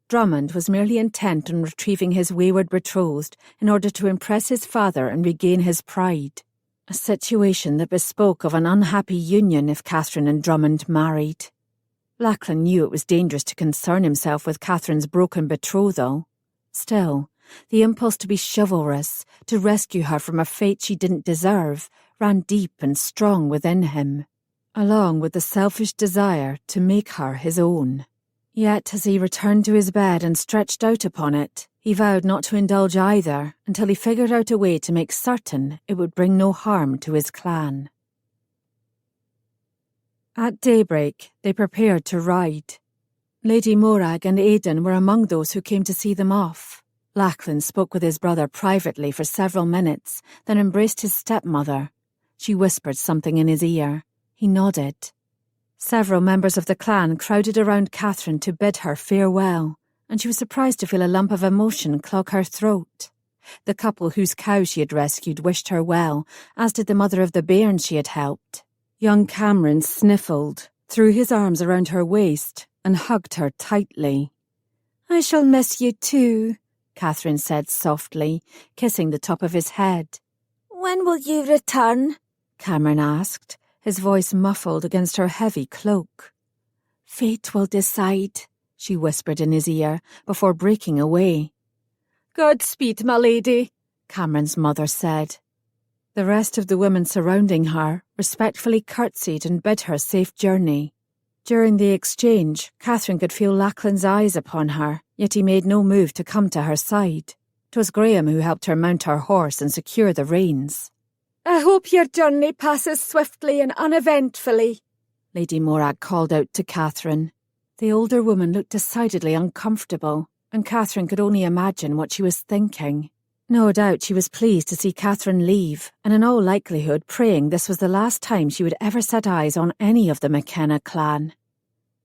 Drummond was merely intent on retrieving his wayward betrothed in order to impress his father and regain his pride. A situation that bespoke of an unhappy union if Katherine and Drummond married. Lachlan knew it was dangerous to concern himself with Katherine's broken betrothal. Still, the impulse to be chivalrous, to rescue her from a fate she didn't deserve, ran deep and strong within him, along with the selfish desire to make her his own. Yet as he returned to his bed and stretched out upon it, he vowed not to indulge either until he figured out a way to make certain it would bring no harm to his clan. At daybreak, they prepared to ride. Lady Morag and Aidan were among those who came to see them off. Lachlan spoke with his brother privately for several minutes, then embraced his stepmother. She whispered something in his ear. He nodded. Several members of the clan crowded around Katherine to bid her farewell, and she was surprised to feel a lump of emotion clog her throat. The couple whose cow she had rescued wished her well, as did the mother of the bairn she had helped. Young Cameron sniffled, threw his arms around her waist, and hugged her tightly. "I shall miss you too," Katherine said softly, kissing the top of his head. "When will you return?" Cameron asked, his voice muffled against her heavy cloak. "Fate will decide," she whispered in his ear before breaking away. "Godspeed, my lady," Cameron's mother said. The rest of the women surrounding her respectfully curtsied and bid her safe journey. During the exchange, Katherine could feel Lachlan's eyes upon her, yet he made no move to come to her side. 'Twas Graham who helped her mount her horse and secure the reins. "I hope your journey passes swiftly and uneventfully," Lady Morag called out to Katherine. The older woman looked decidedly uncomfortable, and Katherine could only imagine what she was thinking. No doubt she was pleased to see Katherine leave, and in all likelihood praying this was the last time she would ever set eyes on any of the McKenna clan.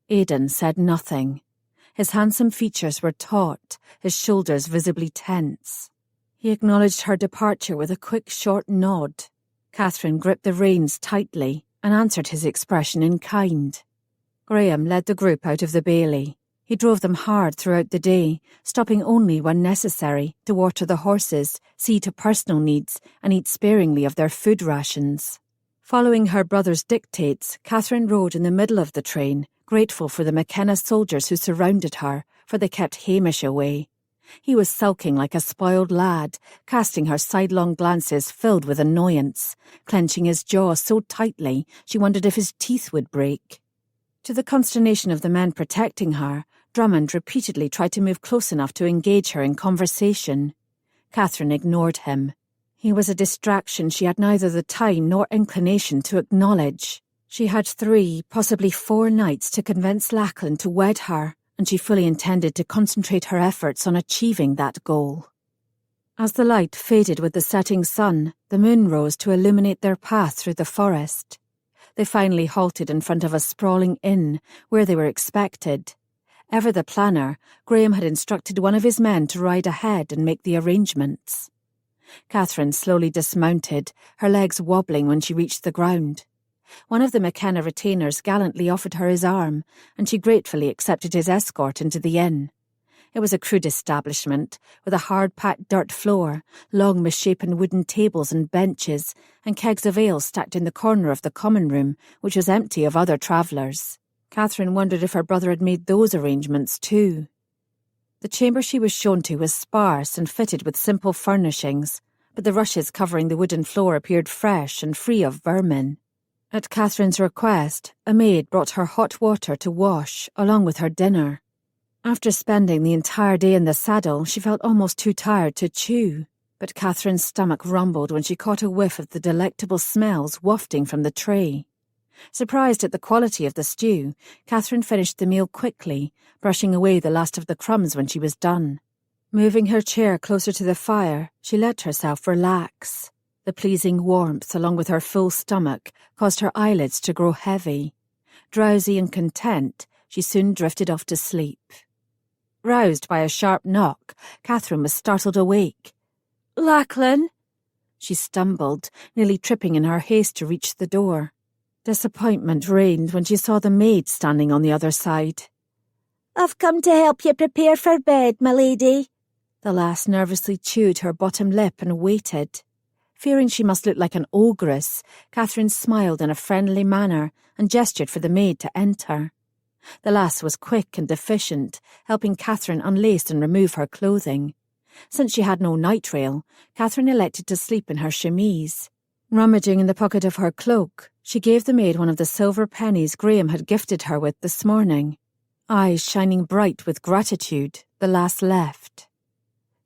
Aidan said nothing. His handsome features were taut, his shoulders visibly tense. He acknowledged her departure with a quick, short nod. Katherine gripped the reins tightly and answered his expression in kind. Graham led the group out of the bailey. He drove them hard throughout the day, stopping only when necessary to water the horses, see to personal needs, and eat sparingly of their food rations. Following her brother's dictates, Katherine rode in the middle of the train, grateful for the McKenna soldiers who surrounded her, for they kept Hamish away. He was sulking like a spoiled lad, casting her sidelong glances filled with annoyance, clenching his jaw so tightly she wondered if his teeth would break. To the consternation of the men protecting her, Drummond repeatedly tried to move close enough to engage her in conversation. Katherine ignored him. He was a distraction she had neither the time nor inclination to acknowledge. She had 3, possibly 4 nights to convince Lachlan to wed her, and she fully intended to concentrate her efforts on achieving that goal. As the light faded with the setting sun, the moon rose to illuminate their path through the forest. They finally halted in front of a sprawling inn, where they were expected. Ever the planner, Graham had instructed one of his men to ride ahead and make the arrangements. Katherine slowly dismounted, her legs wobbling when she reached the ground. One of the McKenna retainers gallantly offered her his arm, and she gratefully accepted his escort into the inn. It was a crude establishment, with a hard-packed dirt floor, long misshapen wooden tables and benches, and kegs of ale stacked in the corner of the common room, which was empty of other travellers. Katherine wondered if her brother had made those arrangements too. The chamber she was shown to was sparse and fitted with simple furnishings, but the rushes covering the wooden floor appeared fresh and free of vermin. At Katherine's request, a maid brought her hot water to wash, along with her dinner. After spending the entire day in the saddle, she felt almost too tired to chew. But Catherine's stomach rumbled when she caught a whiff of the delectable smells wafting from the tray. Surprised at the quality of the stew, Catherine finished the meal quickly, brushing away the last of the crumbs when she was done. Moving her chair closer to the fire, she let herself relax. The pleasing warmth, along with her full stomach, caused her eyelids to grow heavy. Drowsy and content, she soon drifted off to sleep. Roused by a sharp knock, Catherine was startled awake. "Lachlan?" She stumbled, nearly tripping in her haste to reach the door. Disappointment reigned when she saw the maid standing on the other side. "I've come to help you prepare for bed, my lady." The lass nervously chewed her bottom lip and waited. Fearing she must look like an ogress, Catherine smiled in a friendly manner and gestured for the maid to enter. The lass was quick and efficient, helping Catherine unlace and remove her clothing. Since she had no night rail, Catherine elected to sleep in her chemise. Rummaging in the pocket of her cloak, she gave the maid one of the silver pennies Graham had gifted her with this morning. Eyes shining bright with gratitude, the lass left.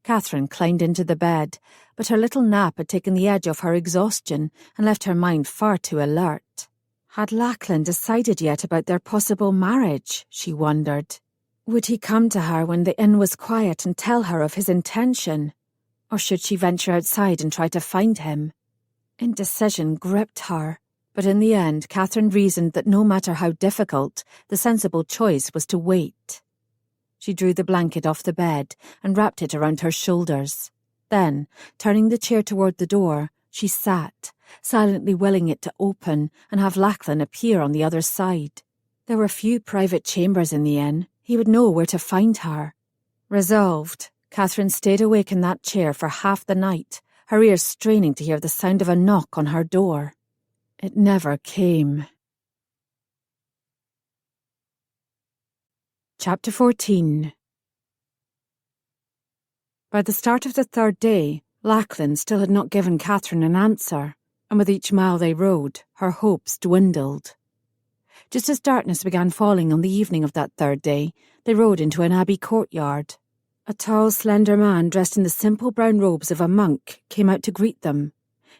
Catherine climbed into the bed, but her little nap had taken the edge off her exhaustion and left her mind far too alert. Had Lachlan decided yet about their possible marriage, she wondered? Would he come to her when the inn was quiet and tell her of his intention? Or should she venture outside and try to find him? Indecision gripped her, but in the end Catherine reasoned that no matter how difficult, the sensible choice was to wait. She drew the blanket off the bed and wrapped it around her shoulders. Then, turning the chair toward the door, she sat, silently willing it to open and have Lachlan appear on the other side. There were few private chambers in the inn. He would know where to find her. Resolved, Catherine stayed awake in that chair for half the night, her ears straining to hear the sound of a knock on her door. It never came. Chapter 14. By the start of the third day, Lachlan still had not given Catherine an answer, and with each mile they rode, her hopes dwindled. Just as darkness began falling on the evening of that third day, they rode into an abbey courtyard. A tall, slender man dressed in the simple brown robes of a monk came out to greet them.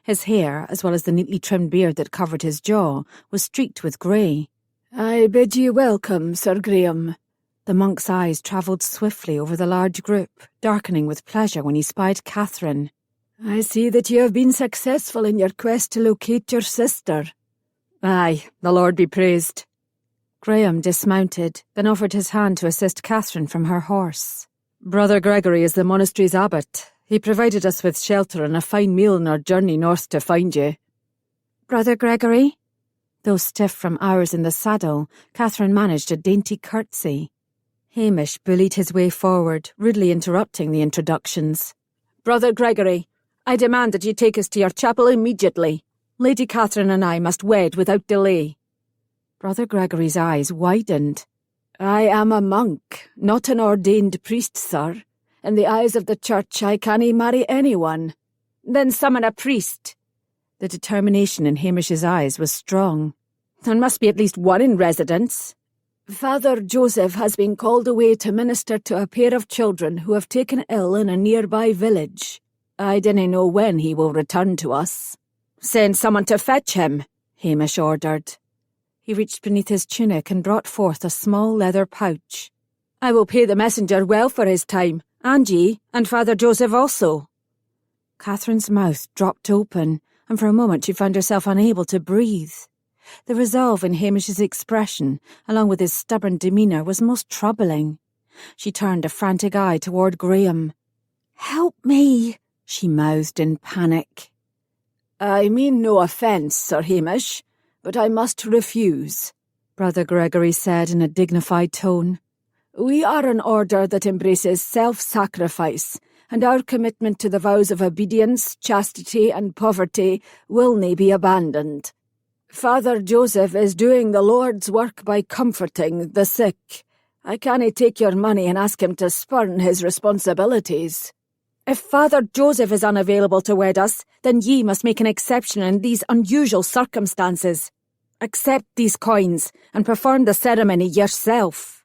His hair, as well as the neatly trimmed beard that covered his jaw, was streaked with grey. "I bid you welcome, Sir Graham." The monk's eyes travelled swiftly over the large group, darkening with pleasure when he spied Catherine. "I see that you have been successful in your quest to locate your sister." "Aye, the Lord be praised." Graham dismounted, then offered his hand to assist Catherine from her horse. "Brother Gregory is the monastery's abbot. He provided us with shelter and a fine meal in our journey north to find you." "Brother Gregory?" Though stiff from hours in the saddle, Catherine managed a dainty curtsy. Hamish bullied his way forward, rudely interrupting the introductions. "Brother Gregory, I demand that you take us to your chapel immediately. Lady Katherine and I must wed without delay." Brother Gregory's eyes widened. "I am a monk, not an ordained priest, sir. In the eyes of the church, I cannae marry anyone." "Then summon a priest." The determination in Hamish's eyes was strong. "There must be at least one in residence." "Father Joseph has been called away to minister to a pair of children who have taken ill in a nearby village. I dinna know when he will return to us." "Send someone to fetch him," Hamish ordered. He reached beneath his tunic and brought forth a small leather pouch. "I will pay the messenger well for his time, and ye, and Father Joseph also." Catherine's mouth dropped open, and for a moment she found herself unable to breathe. The resolve in Hamish's expression, along with his stubborn demeanour, was most troubling. She turned a frantic eye toward Graham. "Help me," she mouthed in panic. "I mean no offence, Sir Hamish, but I must refuse," Brother Gregory said in a dignified tone. "We are an order that embraces self-sacrifice, and our commitment to the vows of obedience, chastity, and poverty will nae be abandoned. Father Joseph is doing the Lord's work by comforting the sick. I cannae take your money and ask him to spurn his responsibilities." "If Father Joseph is unavailable to wed us, then ye must make an exception in these unusual circumstances. Accept these coins and perform the ceremony yourself."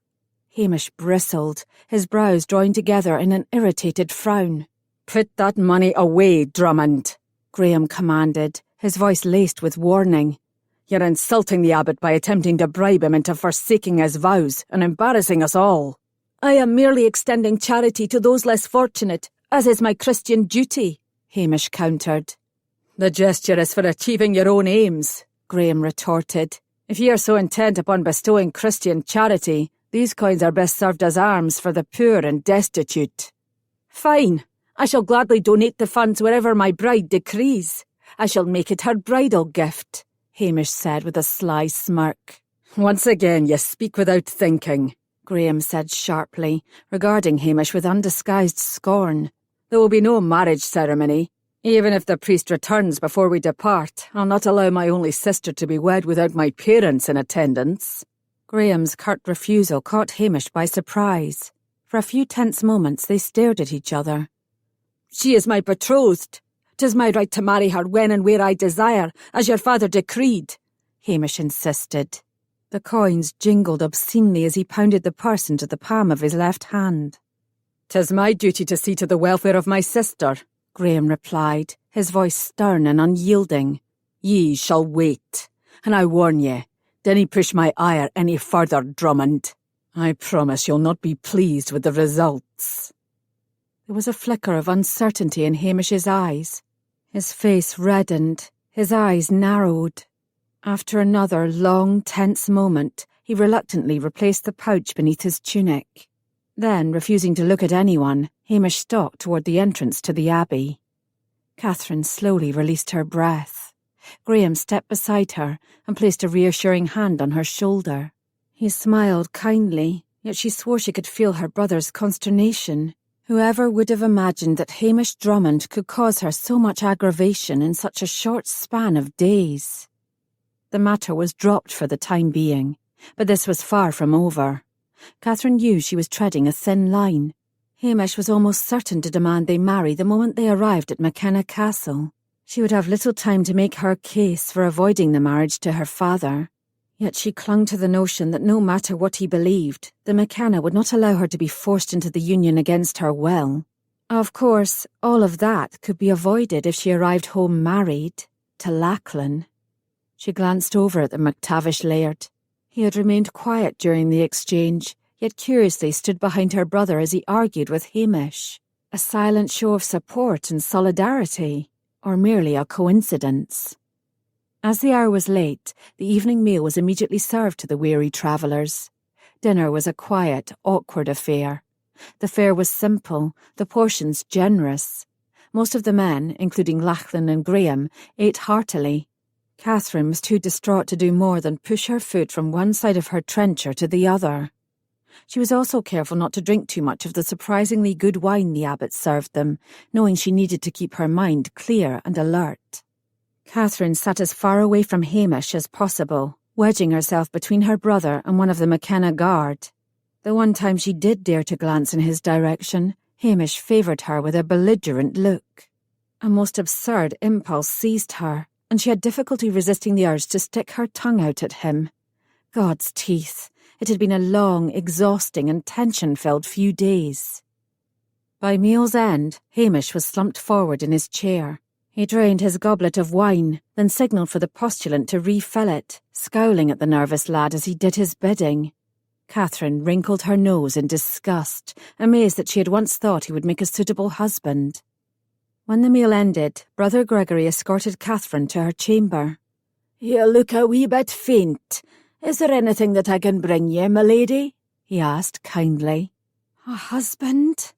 Hamish bristled, his brows drawing together in an irritated frown. Put that money away, Drummond, Graham commanded, his voice laced with warning. You're insulting the abbot by attempting to bribe him into forsaking his vows and embarrassing us all. I am merely extending charity to those less fortunate, as is my Christian duty, Hamish countered. The gesture is for achieving your own aims, Graham retorted. If you are so intent upon bestowing Christian charity, these coins are best served as alms for the poor and destitute. Fine. I shall gladly donate the funds wherever my bride decrees. I shall make it her bridal gift, Hamish said with a sly smirk. Once again you speak without thinking, Graham said sharply, regarding Hamish with undisguised scorn. There will be no marriage ceremony. Even if the priest returns before we depart, I'll not allow my only sister to be wed without my parents in attendance. Graham's curt refusal caught Hamish by surprise. For a few tense moments they stared at each other. She is my betrothed. 'Tis my right to marry her when and where I desire, as your father decreed, Hamish insisted. The coins jingled obscenely as he pounded the purse into the palm of his left hand. 'Tis my duty to see to the welfare of my sister, Graham replied, his voice stern and unyielding. Ye shall wait, and I warn ye, dinna push my ire any further, Drummond. I promise you'll not be pleased with the results. There was a flicker of uncertainty in Hamish's eyes. His face reddened, his eyes narrowed. After another long, tense moment, he reluctantly replaced the pouch beneath his tunic. Then, refusing to look at anyone, Hamish stalked toward the entrance to the abbey. Catherine slowly released her breath. Graham stepped beside her and placed a reassuring hand on her shoulder. He smiled kindly, yet she swore she could feel her brother's consternation. Whoever would have imagined that Hamish Drummond could cause her so much aggravation in such a short span of days? The matter was dropped for the time being, but this was far from over. Catherine knew she was treading a thin line. Hamish was almost certain to demand they marry the moment they arrived at McKenna Castle. She would have little time to make her case for avoiding the marriage to her father. Yet she clung to the notion that no matter what he believed, the McKenna would not allow her to be forced into the union against her will. Of course, all of that could be avoided if she arrived home married, to Lachlan. She glanced over at the MacTavish laird. He had remained quiet during the exchange, yet curiously stood behind her brother as he argued with Hamish. A silent show of support and solidarity, or merely a coincidence? As the hour was late, the evening meal was immediately served to the weary travellers. Dinner was a quiet, awkward affair. The fare was simple, the portions generous. Most of the men, including Lachlan and Graham, ate heartily. Catherine was too distraught to do more than push her food from one side of her trencher to the other. She was also careful not to drink too much of the surprisingly good wine the abbot served them, knowing she needed to keep her mind clear and alert. Catherine sat as far away from Hamish as possible, wedging herself between her brother and one of the McKenna guard. The one time she did dare to glance in his direction, Hamish favoured her with a belligerent look. A most absurd impulse seized her, and she had difficulty resisting the urge to stick her tongue out at him. God's teeth! It had been a long, exhausting and tension-filled few days. By meal's end, Hamish was slumped forward in his chair. He drained his goblet of wine, then signalled for the postulant to refill it, scowling at the nervous lad as he did his bidding. Catherine wrinkled her nose in disgust, amazed that she had once thought he would make a suitable husband. When the meal ended, Brother Gregory escorted Catherine to her chamber. "You look a wee bit faint. Is there anything that I can bring you, my lady?" he asked kindly. "A husband?"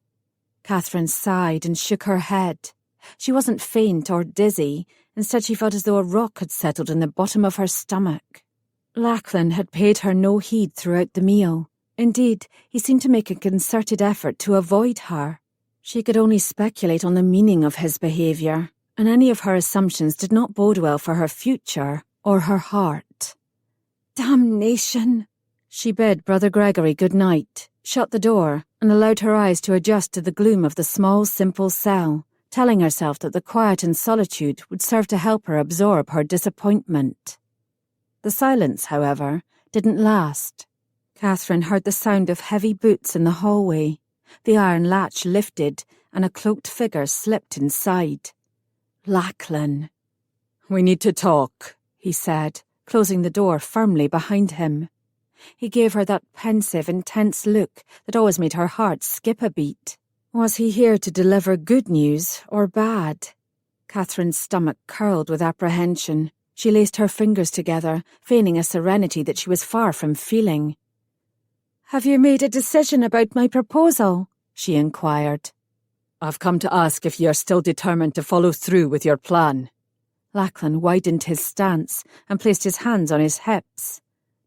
Catherine sighed and shook her head. She wasn't faint or dizzy. Instead, she felt as though a rock had settled in the bottom of her stomach. Lachlan had paid her no heed throughout the meal. Indeed, he seemed to make a concerted effort to avoid her. She could only speculate on the meaning of his behaviour, and any of her assumptions did not bode well for her future or her heart. "Damnation!" She bid Brother Gregory good night, shut the door, and allowed her eyes to adjust to the gloom of the small, simple cell, telling herself that the quiet and solitude would serve to help her absorb her disappointment. The silence, however, didn't last. Catherine heard the sound of heavy boots in the hallway. The iron latch lifted, and a cloaked figure slipped inside. Lachlan. "We need to talk," he said, closing the door firmly behind him. He gave her that pensive, intense look that always made her heart skip a beat. Was he here to deliver good news or bad? Catherine's stomach curled with apprehension. She laced her fingers together, feigning a serenity that she was far from feeling. "Have you made a decision about my proposal?" she inquired. "I've come to ask if you're still determined to follow through with your plan." Lachlan widened his stance and placed his hands on his hips.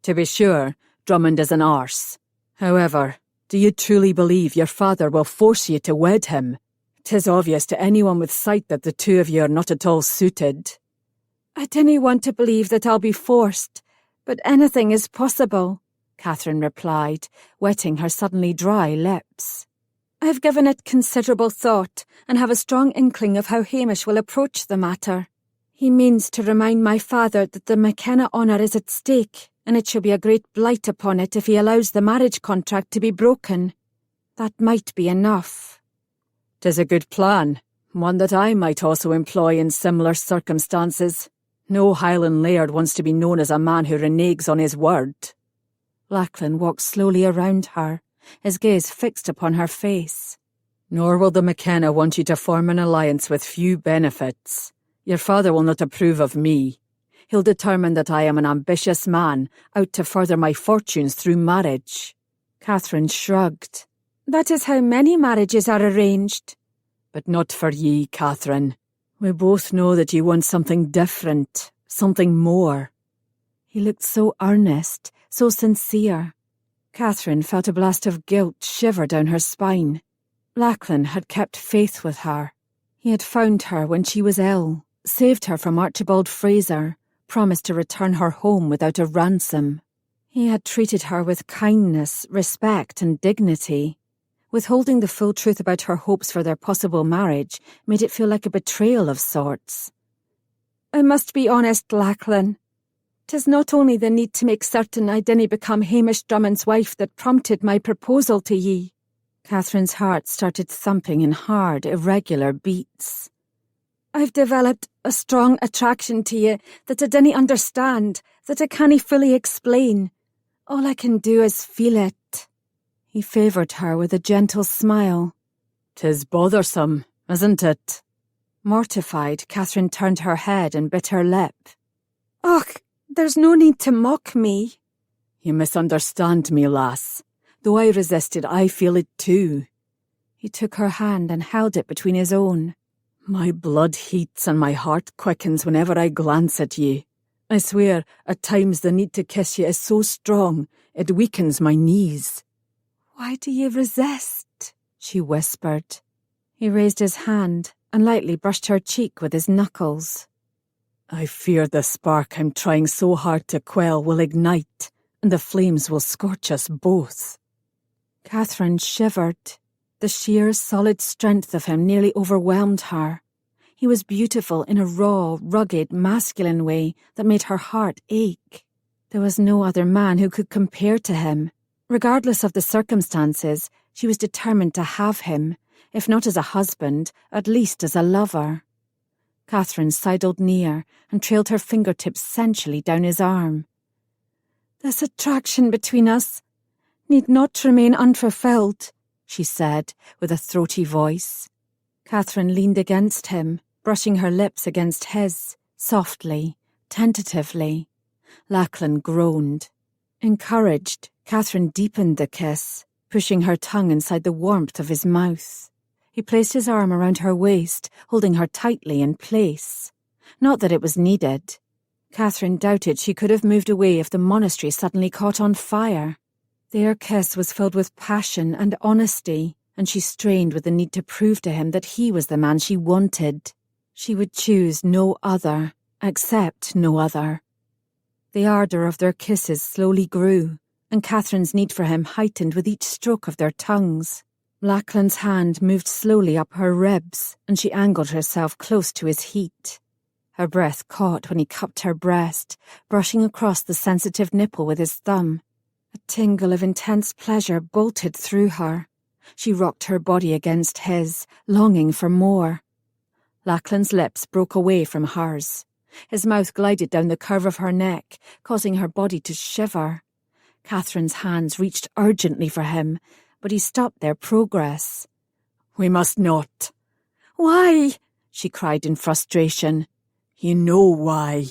"To be sure, Drummond is an arse. However, do you truly believe your father will force you to wed him? 'Tis obvious to anyone with sight that the two of you are not at all suited." "I dinna want to believe that I'll be forced, but anything is possible," Catherine replied, wetting her suddenly dry lips. "I've given it considerable thought and have a strong inkling of how Hamish will approach the matter. He means to remind my father that the McKenna honour is at stake, and it shall be a great blight upon it if he allows the marriage contract to be broken. That might be enough." "'Tis a good plan, one that I might also employ in similar circumstances. No Highland laird wants to be known as a man who reneges on his word." Lachlan walked slowly around her, his gaze fixed upon her face. "Nor will the McKenna want you to form an alliance with few benefits. Your father will not approve of me. He'll determine that I am an ambitious man, out to further my fortunes through marriage." Catherine shrugged. "That is how many marriages are arranged." "But not for ye, Catherine. We both know that you want something different, something more." He looked so earnest, so sincere. Catherine felt a blast of guilt shiver down her spine. Lachlan had kept faith with her. He had found her when she was ill, saved her from Archibald Fraser, promised to return her home without a ransom. He had treated her with kindness, respect and dignity. Withholding the full truth about her hopes for their possible marriage made it feel like a betrayal of sorts. "I must be honest, Lachlan. 'Tis not only the need to make certain I dinna become Hamish Drummond's wife that prompted my proposal to ye." Catherine's heart started thumping in hard, irregular beats. "I've developed a strong attraction to ye that I dinna understand, that I canna fully explain. All I can do is feel it." He favoured her with a gentle smile. "'Tis bothersome, isn't it?" Mortified, Catherine turned her head and bit her lip. "Och, there's no need to mock me." "You misunderstand me, lass. Though I resisted, I feel it too." He took her hand and held it between his own. "My blood heats and my heart quickens whenever I glance at ye. I swear, at times the need to kiss ye is so strong, it weakens my knees." "Why do you resist?" she whispered. He raised his hand and lightly brushed her cheek with his knuckles. "I fear the spark I'm trying so hard to quell will ignite, and the flames will scorch us both." Catherine shivered. The sheer, solid strength of him nearly overwhelmed her. He was beautiful in a raw, rugged, masculine way that made her heart ache. There was no other man who could compare to him. Regardless of the circumstances, she was determined to have him, if not as a husband, at least as a lover. Catherine sidled near and trailed her fingertips sensually down his arm. "This attraction between us need not remain unfulfilled," she said, with a throaty voice. Catherine leaned against him, brushing her lips against his, softly, tentatively. Lachlan groaned. Encouraged, Catherine deepened the kiss, pushing her tongue inside the warmth of his mouth. He placed his arm around her waist, holding her tightly in place. Not that it was needed. Catherine doubted she could have moved away if the monastery suddenly caught on fire. Their kiss was filled with passion and honesty, and she strained with the need to prove to him that he was the man she wanted. She would choose no other, accept no other. The ardour of their kisses slowly grew, and Catherine's need for him heightened with each stroke of their tongues. Lachlan's hand moved slowly up her ribs, and she angled herself close to his heat. Her breath caught when he cupped her breast, brushing across the sensitive nipple with his thumb. A tingle of intense pleasure bolted through her. She rocked her body against his, longing for more. Lachlan's lips broke away from hers. His mouth glided down the curve of her neck, causing her body to shiver. Catherine's hands reached urgently for him, but he stopped their progress. "We must not." "Why?" she cried in frustration. "You know why."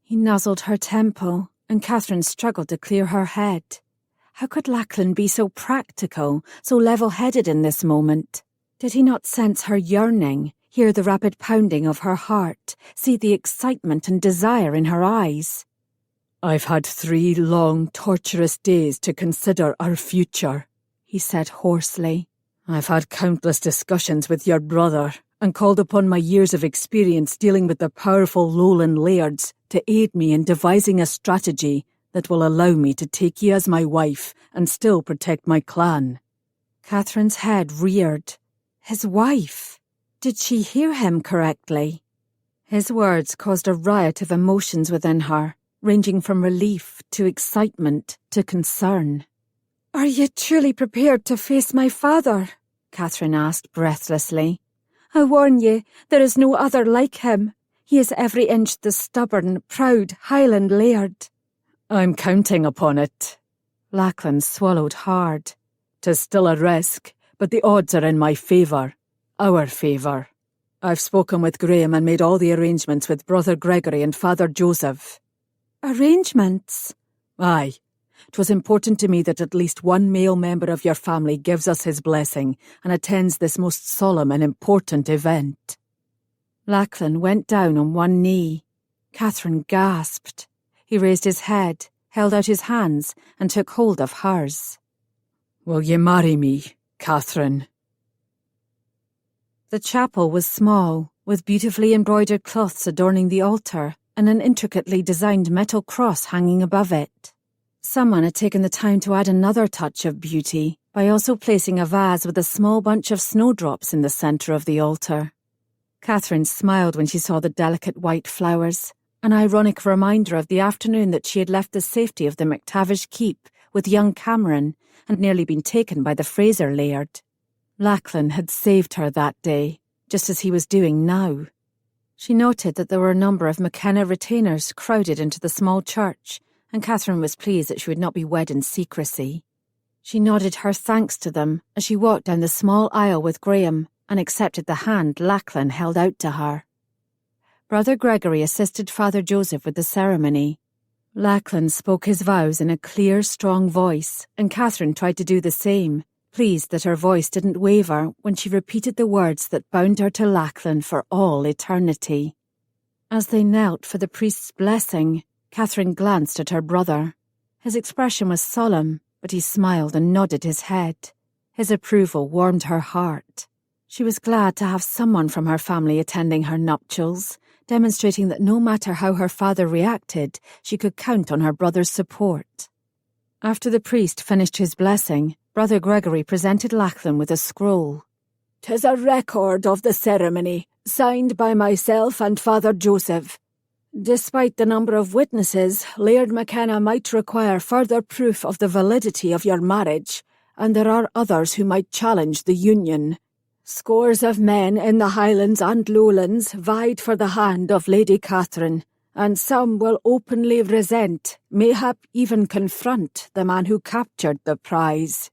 He nuzzled her temple, and Catherine struggled to clear her head. How could Lachlan be so practical, so level-headed in this moment? Did he not sense her yearning, hear the rapid pounding of her heart, see the excitement and desire in her eyes? "I've had 3 long, torturous days to consider our future," he said hoarsely. "I've had countless discussions with your brother and called upon my years of experience dealing with the powerful lowland lairds to aid me in devising a strategy that will allow me to take you as my wife and still protect my clan." Catherine's head reared. His wife? Did she hear him correctly? His words caused a riot of emotions within her, ranging from relief to excitement to concern. "Are you truly prepared to face my father?" Catherine asked breathlessly. "I warn you, there is no other like him. He is every inch the stubborn, proud Highland laird." "I'm counting upon it." Lachlan swallowed hard. "'Tis still a risk, but the odds are in my favour. Our favour. I've spoken with Graham and made all the arrangements with Brother Gregory and Father Joseph." "Arrangements?" "Aye. 'Twas important to me that at least one male member of your family gives us his blessing and attends this most solemn and important event." Lachlan went down on one knee. Catherine gasped. He raised his head, held out his hands, and took hold of hers. "Will you marry me, Catherine?" The chapel was small, with beautifully embroidered cloths adorning the altar and an intricately designed metal cross hanging above it. Someone had taken the time to add another touch of beauty by also placing a vase with a small bunch of snowdrops in the centre of the altar. Catherine smiled when she saw the delicate white flowers, an ironic reminder of the afternoon that she had left the safety of the MacTavish keep with young Cameron and nearly been taken by the Fraser laird. Lachlan had saved her that day, just as he was doing now. She noted that there were a number of McKenna retainers crowded into the small church, and Catherine was pleased that she would not be wed in secrecy. She nodded her thanks to them as she walked down the small aisle with Graham and accepted the hand Lachlan held out to her. Brother Gregory assisted Father Joseph with the ceremony. Lachlan spoke his vows in a clear, strong voice, and Catherine tried to do the same, pleased that her voice didn't waver when she repeated the words that bound her to Lachlan for all eternity. As they knelt for the priest's blessing, Catherine glanced at her brother. His expression was solemn, but he smiled and nodded his head. His approval warmed her heart. She was glad to have someone from her family attending her nuptials, demonstrating that no matter how her father reacted, she could count on her brother's support. After the priest finished his blessing, Brother Gregory presented Lachlan with a scroll. "'Tis a record of the ceremony, signed by myself and Father Joseph. Despite the number of witnesses, Laird McKenna might require further proof of the validity of your marriage, and there are others who might challenge the union. Scores of men in the Highlands and Lowlands vied for the hand of Lady Katherine, and some will openly resent, mayhap even confront, the man who captured the prize."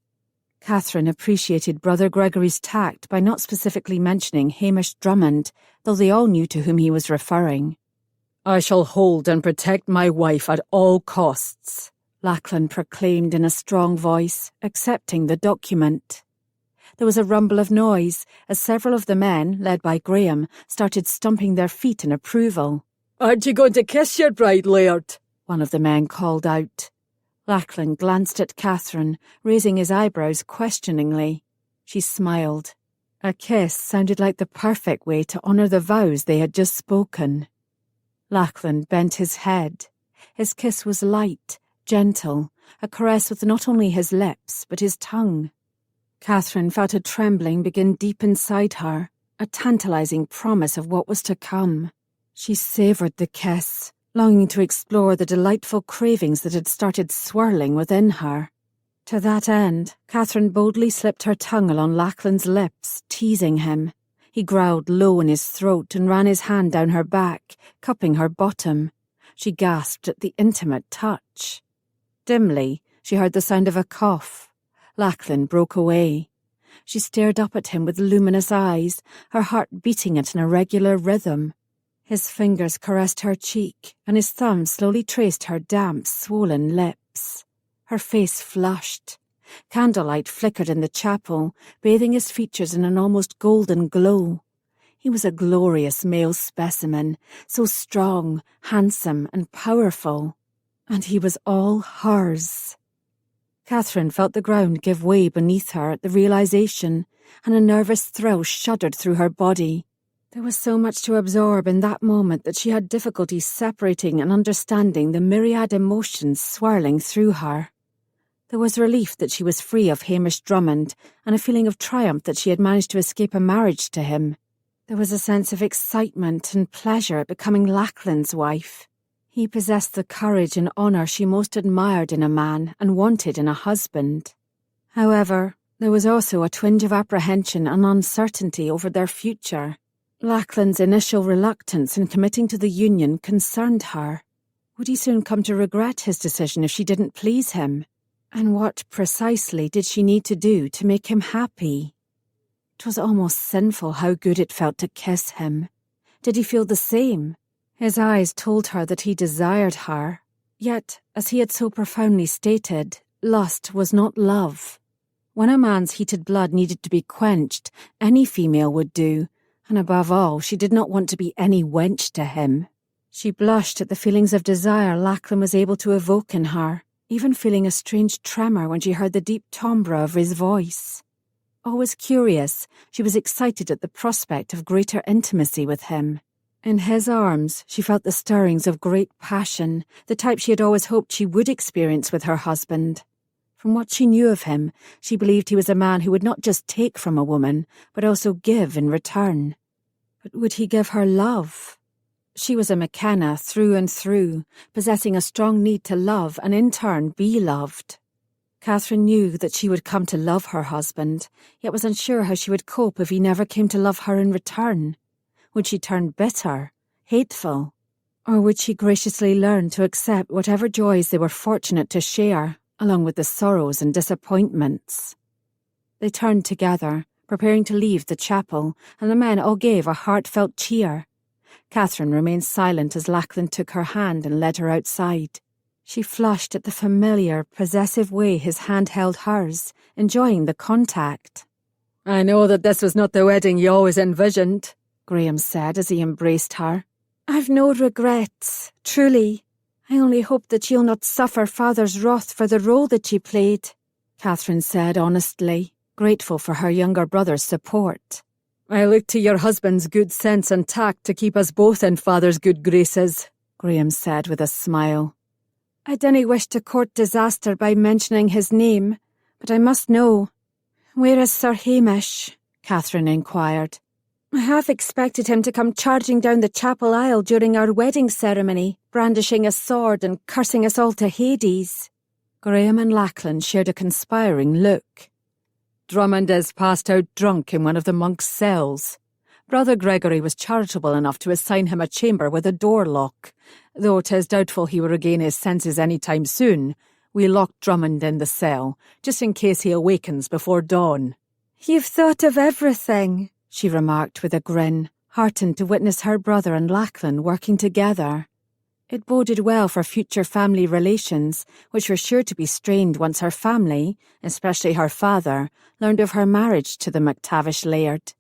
Catherine appreciated Brother Gregory's tact by not specifically mentioning Hamish Drummond, though they all knew to whom he was referring. "I shall hold and protect my wife at all costs," Lachlan proclaimed in a strong voice, accepting the document. There was a rumble of noise as several of the men, led by Graham, started stomping their feet in approval. "Aren't you going to kiss your bride, Laird?" one of the men called out. Lachlan glanced at Catherine, raising his eyebrows questioningly. She smiled. A kiss sounded like the perfect way to honour the vows they had just spoken. Lachlan bent his head. His kiss was light, gentle, a caress with not only his lips, but his tongue. Catherine felt a trembling begin deep inside her, a tantalising promise of what was to come. She savoured the kiss, longing to explore the delightful cravings that had started swirling within her. To that end, Catherine boldly slipped her tongue along Lachlan's lips, teasing him. He growled low in his throat and ran his hand down her back, cupping her bottom. She gasped at the intimate touch. Dimly, she heard the sound of a cough. Lachlan broke away. She stared up at him with luminous eyes, her heart beating at an irregular rhythm. His fingers caressed her cheek, and his thumb slowly traced her damp, swollen lips. Her face flushed. Candlelight flickered in the chapel, bathing his features in an almost golden glow. He was a glorious male specimen, so strong, handsome, and powerful. And he was all hers. Catherine felt the ground give way beneath her at the realization, and a nervous thrill shuddered through her body. There was so much to absorb in that moment that she had difficulty separating and understanding the myriad emotions swirling through her. There was relief that she was free of Hamish Drummond, and a feeling of triumph that she had managed to escape a marriage to him. There was a sense of excitement and pleasure at becoming Lachlan's wife. He possessed the courage and honour she most admired in a man and wanted in a husband. However, there was also a twinge of apprehension and uncertainty over their future. Lachlan's initial reluctance in committing to the union concerned her. Would he soon come to regret his decision if she didn't please him? And what precisely did she need to do to make him happy? It was almost sinful how good it felt to kiss him. Did he feel the same? His eyes told her that he desired her. Yet, as he had so profoundly stated, lust was not love. When a man's heated blood needed to be quenched, any female would do, and above all, she did not want to be any wench to him. She blushed at the feelings of desire Lachlan was able to evoke in her, even feeling a strange tremor when she heard the deep timbre of his voice. Always curious, she was excited at the prospect of greater intimacy with him. In his arms, she felt the stirrings of great passion, the type she had always hoped she would experience with her husband. From what she knew of him, she believed he was a man who would not just take from a woman, but also give in return. But would he give her love? She was a McKenna through and through, possessing a strong need to love and in turn be loved. Catherine knew that she would come to love her husband, yet was unsure how she would cope if he never came to love her in return. Would she turn bitter, hateful? Or would she graciously learn to accept whatever joys they were fortunate to share, along with the sorrows and disappointments? They turned together, preparing to leave the chapel, and the men all gave a heartfelt cheer. Catherine remained silent as Lachlan took her hand and led her outside. She flushed at the familiar, possessive way his hand held hers, enjoying the contact. "I know that this was not the wedding you always envisioned," Graham said as he embraced her. "I've no regrets, truly. I only hope that you'll not suffer Father's wrath for the role that you played," Catherine said honestly, grateful for her younger brother's support. "I look to your husband's good sense and tact to keep us both in Father's good graces," Graham said with a smile. "I dinna wish to court disaster by mentioning his name, but I must know. Where is Sir Hamish?" Catherine inquired. "I half expected him to come charging down the chapel aisle during our wedding ceremony, brandishing a sword and cursing us all to Hades." Graham and Lachlan shared a conspiring look. "Drummond is passed out drunk in one of the monks' cells. Brother Gregory was charitable enough to assign him a chamber with a door lock. Though 'tis doubtful he will regain his senses any time soon, we locked Drummond in the cell, just in case he awakens before dawn." "You've thought of everything," she remarked with a grin, heartened to witness her brother and Lachlan working together. It boded well for future family relations, which were sure to be strained once her family, especially her father, learned of her marriage to the MacTavish laird.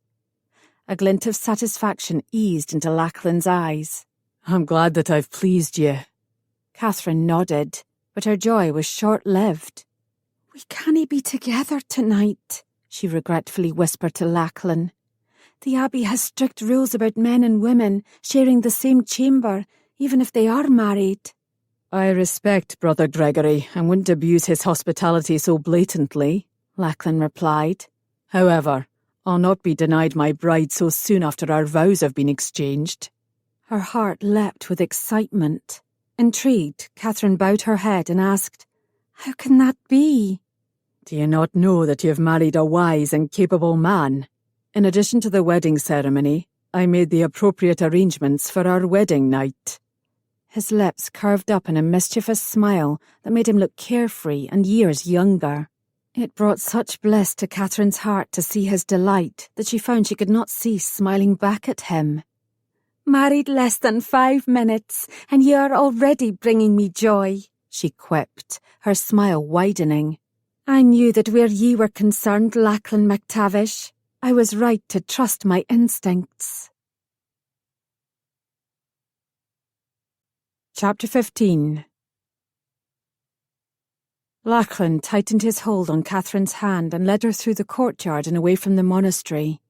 A glint of satisfaction eased into Lachlan's eyes. "I'm glad that I've pleased you." Catherine nodded, but her joy was short-lived. "We cannae be together tonight," she regretfully whispered to Lachlan. "The Abbey has strict rules about men and women sharing the same chamber, even if they are married." "I respect Brother Gregory and wouldn't abuse his hospitality so blatantly," Lachlan replied. "However, I'll not be denied my bride so soon after our vows have been exchanged." Her heart leapt with excitement. Intrigued, Catherine bowed her head and asked, "How can that be?" Do you not know that you have married a wise and capable man? In addition to the wedding ceremony, I made the appropriate arrangements for our wedding night." His lips curved up in a mischievous smile that made him look carefree and years younger. It brought such bliss to Catherine's heart to see his delight that she found she could not cease smiling back at him. "Married less than 5 minutes, and you are already bringing me joy," she quipped, her smile widening. "I knew that where ye were concerned, Lachlan MacTavish, I was right to trust my instincts." Chapter 15. Lachlan tightened his hold on Catherine's hand and led her through the courtyard and away from the monastery.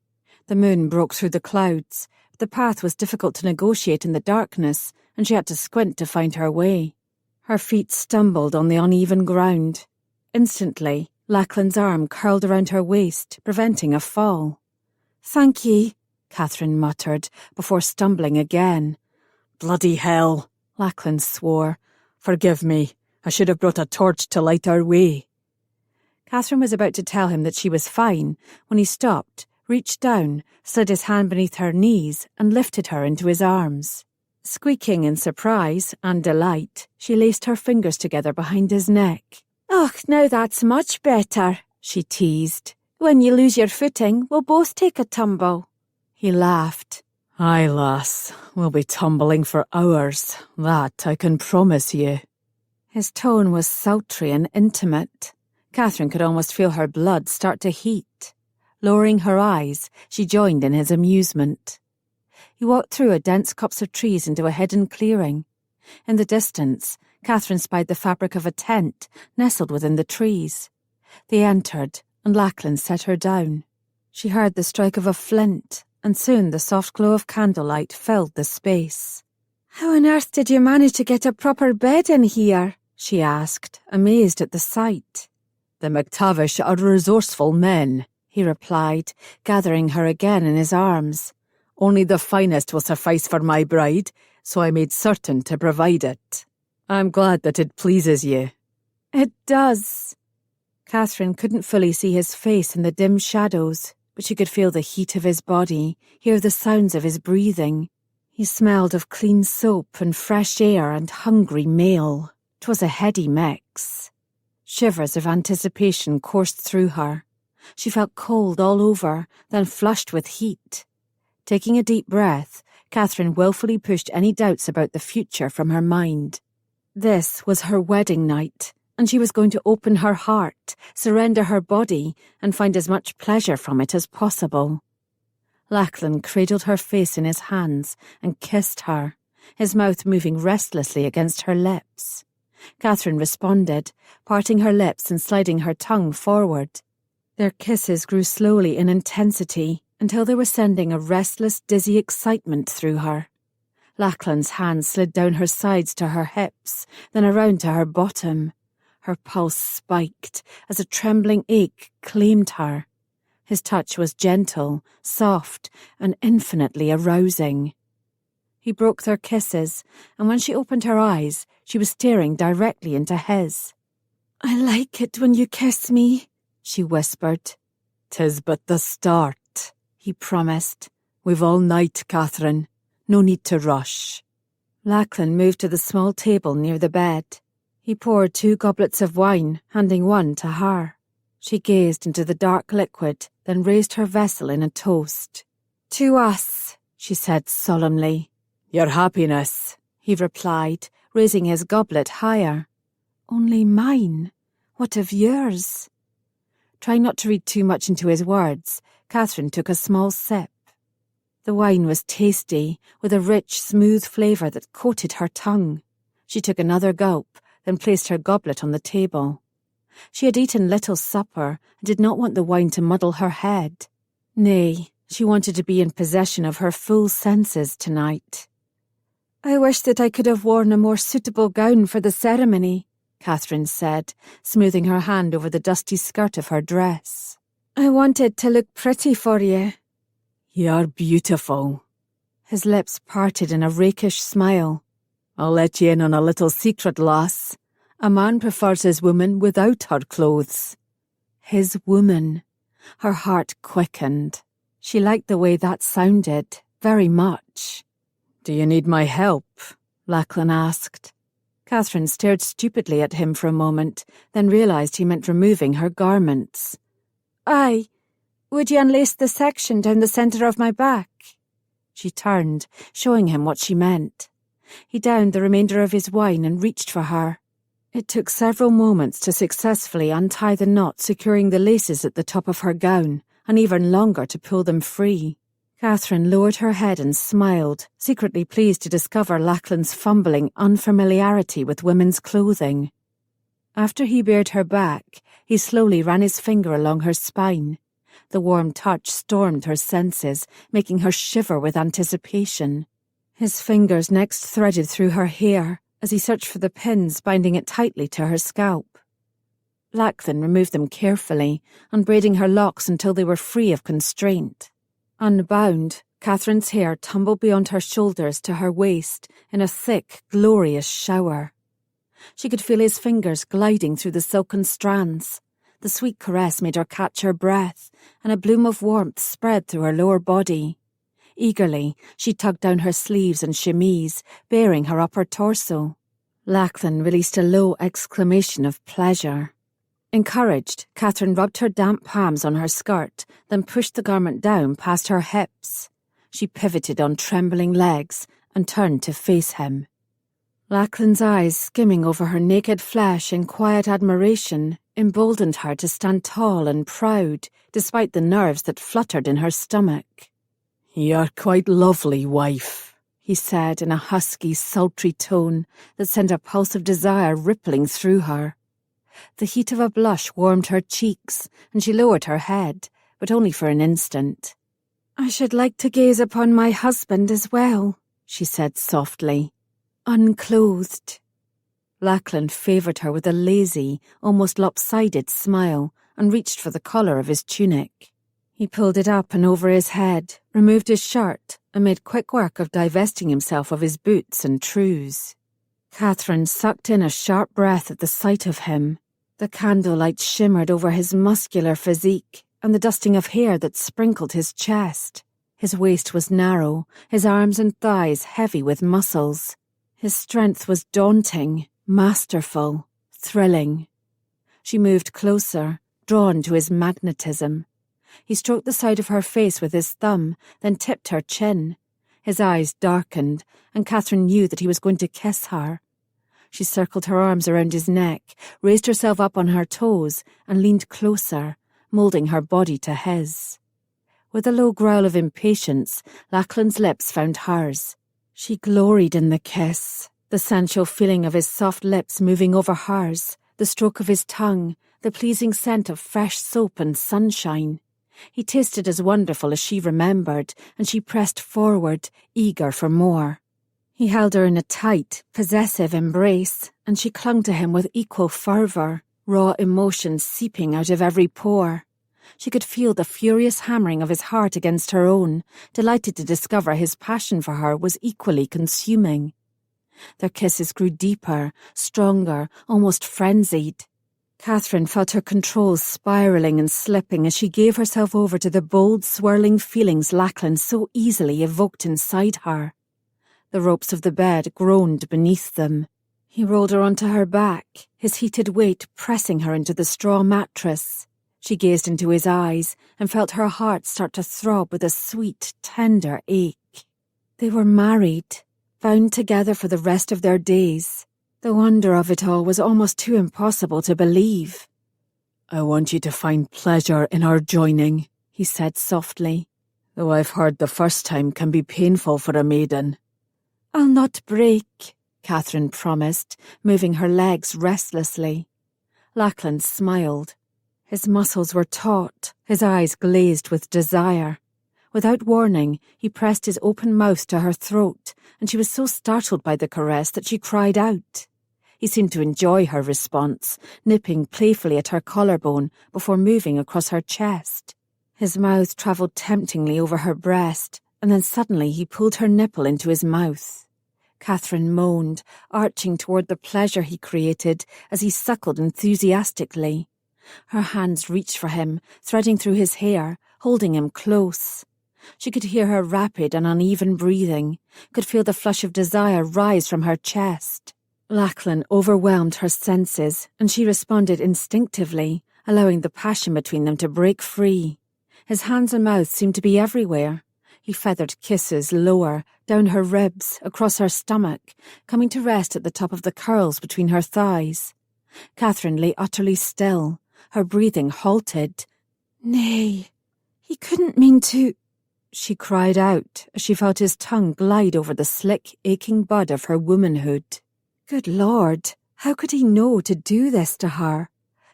The moon broke through the clouds, but the path was difficult to negotiate in the darkness, and she had to squint to find her way. Her feet stumbled on the uneven ground. Instantly, Lachlan's arm curled around her waist, preventing a fall. "Thank ye," Catherine muttered, before stumbling again. "Bloody hell," Lachlan swore. "Forgive me. I should have brought a torch to light our way." Catherine was about to tell him that she was fine when he stopped, reached down, slid his hand beneath her knees, and lifted her into his arms. Squeaking in surprise and delight, she laced her fingers together behind his neck. "Och, now that's much better," she teased. "When you lose your footing, we'll both take a tumble." He laughed. "Aye, lass, we'll be tumbling for hours, that I can promise you." His tone was sultry and intimate. Catherine could almost feel her blood start to heat. Lowering her eyes, she joined in his amusement. He walked through a dense copse of trees into a hidden clearing. In the distance, Catherine spied the fabric of a tent nestled within the trees. They entered, and Lachlan set her down. She heard the strike of a flint, and soon the soft glow of candlelight filled the space. "How on earth did you manage to get a proper bed in here?" she asked, amazed at the sight. "The MacTavish are resourceful men," he replied, gathering her again in his arms. "Only the finest will suffice for my bride, so I made certain to provide it. I'm glad that it pleases you." "It does." Catherine couldn't fully see his face in the dim shadows, but she could feel the heat of his body, hear the sounds of his breathing. He smelled of clean soap and fresh air and hungry male. 'Twas a heady mix. Shivers of anticipation coursed through her. She felt cold all over, then flushed with heat. Taking a deep breath, Catherine willfully pushed any doubts about the future from her mind. This was her wedding night, and she was going to open her heart, surrender her body, and find as much pleasure from it as possible. Lachlan cradled her face in his hands and kissed her, his mouth moving restlessly against her lips. Catherine responded, parting her lips and sliding her tongue forward. Their kisses grew slowly in intensity until they were sending a restless, dizzy excitement through her. Lachlan's hand slid down her sides to her hips, then around to her bottom. Her pulse spiked as a trembling ache claimed her. His touch was gentle, soft, and infinitely arousing. He broke their kisses, and when she opened her eyes, she was staring directly into his. "I like it when you kiss me," she whispered. "'Tis but the start," he promised. "We've all night, Catherine. No need to rush." Lachlan moved to the small table near the bed. He poured 2 goblets of wine, handing one to her. She gazed into the dark liquid, then raised her vessel in a toast. "To us," she said solemnly. "Your happiness," he replied, raising his goblet higher. "Only mine. What of yours?" Trying not to read too much into his words, Catherine took a small sip. The wine was tasty, with a rich, smooth flavour that coated her tongue. She took another gulp, then placed her goblet on the table. She had eaten little supper and did not want the wine to muddle her head. Nay, she wanted to be in possession of her full senses tonight. "I wish that I could have worn a more suitable gown for the ceremony," Catherine said, smoothing her hand over the dusty skirt of her dress. "I wanted to look pretty for you." "You're beautiful." His lips parted in a rakish smile. "I'll let you in on a little secret, lass. A man prefers his woman without her clothes." His woman. Her heart quickened. She liked the way that sounded, very much. "Do you need my help?" Lachlan asked. Catherine stared stupidly at him for a moment, then realised he meant removing her garments. "Aye. Would you unlace the section down the centre of my back?" She turned, showing him what she meant. He downed the remainder of his wine and reached for her. It took several moments to successfully untie the knot securing the laces at the top of her gown, and even longer to pull them free. Catherine lowered her head and smiled, secretly pleased to discover Lachlan's fumbling unfamiliarity with women's clothing. After he bared her back, he slowly ran his finger along her spine. The warm touch stormed her senses, making her shiver with anticipation. His fingers next threaded through her hair as he searched for the pins binding it tightly to her scalp. Lachlan removed them carefully, unbraiding her locks until they were free of constraint. Unbound, Catherine's hair tumbled beyond her shoulders to her waist in a thick, glorious shower. She could feel his fingers gliding through the silken strands. The sweet caress made her catch her breath, and a bloom of warmth spread through her lower body. Eagerly, she tugged down her sleeves and chemise, baring her upper torso. Lachlan released a low exclamation of pleasure. Encouraged, Catherine rubbed her damp palms on her skirt, then pushed the garment down past her hips. She pivoted on trembling legs and turned to face him. Lachlan's eyes skimming over her naked flesh in quiet admiration emboldened her to stand tall and proud, despite the nerves that fluttered in her stomach. "You're quite lovely, wife," he said in a husky, sultry tone that sent a pulse of desire rippling through her. The heat of a blush warmed her cheeks, and she lowered her head, but only for an instant. "I should like to gaze upon my husband as well," she said softly, unclothed. Lachlan favoured her with a lazy, almost lopsided smile and reached for the collar of his tunic. He pulled it up and over his head, removed his shirt, and made quick work of divesting himself of his boots and trews. Catherine sucked in a sharp breath at the sight of him. The candlelight shimmered over his muscular physique and the dusting of hair that sprinkled his chest. His waist was narrow, his arms and thighs heavy with muscles. His strength was daunting, masterful, thrilling. She moved closer, drawn to his magnetism. He stroked the side of her face with his thumb, then tipped her chin. His eyes darkened, and Catherine knew that he was going to kiss her. She circled her arms around his neck, raised herself up on her toes, and leaned closer, moulding her body to his. With a low growl of impatience, Lachlan's lips found hers. She gloried in the kiss, the sensual feeling of his soft lips moving over hers, the stroke of his tongue, the pleasing scent of fresh soap and sunshine. He tasted as wonderful as she remembered, and she pressed forward, eager for more. He held her in a tight, possessive embrace, and she clung to him with equal fervour, raw emotion seeping out of every pore. She could feel the furious hammering of his heart against her own, delighted to discover his passion for her was equally consuming. Their kisses grew deeper, stronger, almost frenzied. Catherine felt her control spiralling and slipping as she gave herself over to the bold, swirling feelings Lachlan so easily evoked inside her. The ropes of the bed groaned beneath them. He rolled her onto her back, his heated weight pressing her into the straw mattress. She gazed into his eyes and felt her heart start to throb with a sweet, tender ache. They were married, bound together for the rest of their days. The wonder of it all was almost too impossible to believe. "I want you to find pleasure in our joining," he said softly, "though I've heard the first time can be painful for a maiden." "I'll not break," Catherine promised, moving her legs restlessly. Lachlan smiled. His muscles were taut, his eyes glazed with desire. Without warning, he pressed his open mouth to her throat, and she was so startled by the caress that she cried out. He seemed to enjoy her response, nipping playfully at her collarbone before moving across her chest. His mouth travelled temptingly over her breast, and then suddenly he pulled her nipple into his mouth. Catherine moaned, arching toward the pleasure he created as he suckled enthusiastically. Her hands reached for him, threading through his hair, holding him close. She could hear her rapid and uneven breathing, could feel the flush of desire rise from her chest. Lachlan overwhelmed her senses, and she responded instinctively, allowing the passion between them to break free. His hands and mouth seemed to be everywhere. He feathered kisses lower, down her ribs, across her stomach, coming to rest at the top of the curls between her thighs. Catherine lay utterly still, her breathing halted. "Nay, he couldn't mean to—" she cried out as she felt his tongue glide over the slick, aching bud of her womanhood. Good Lord, how could he know to do this to her?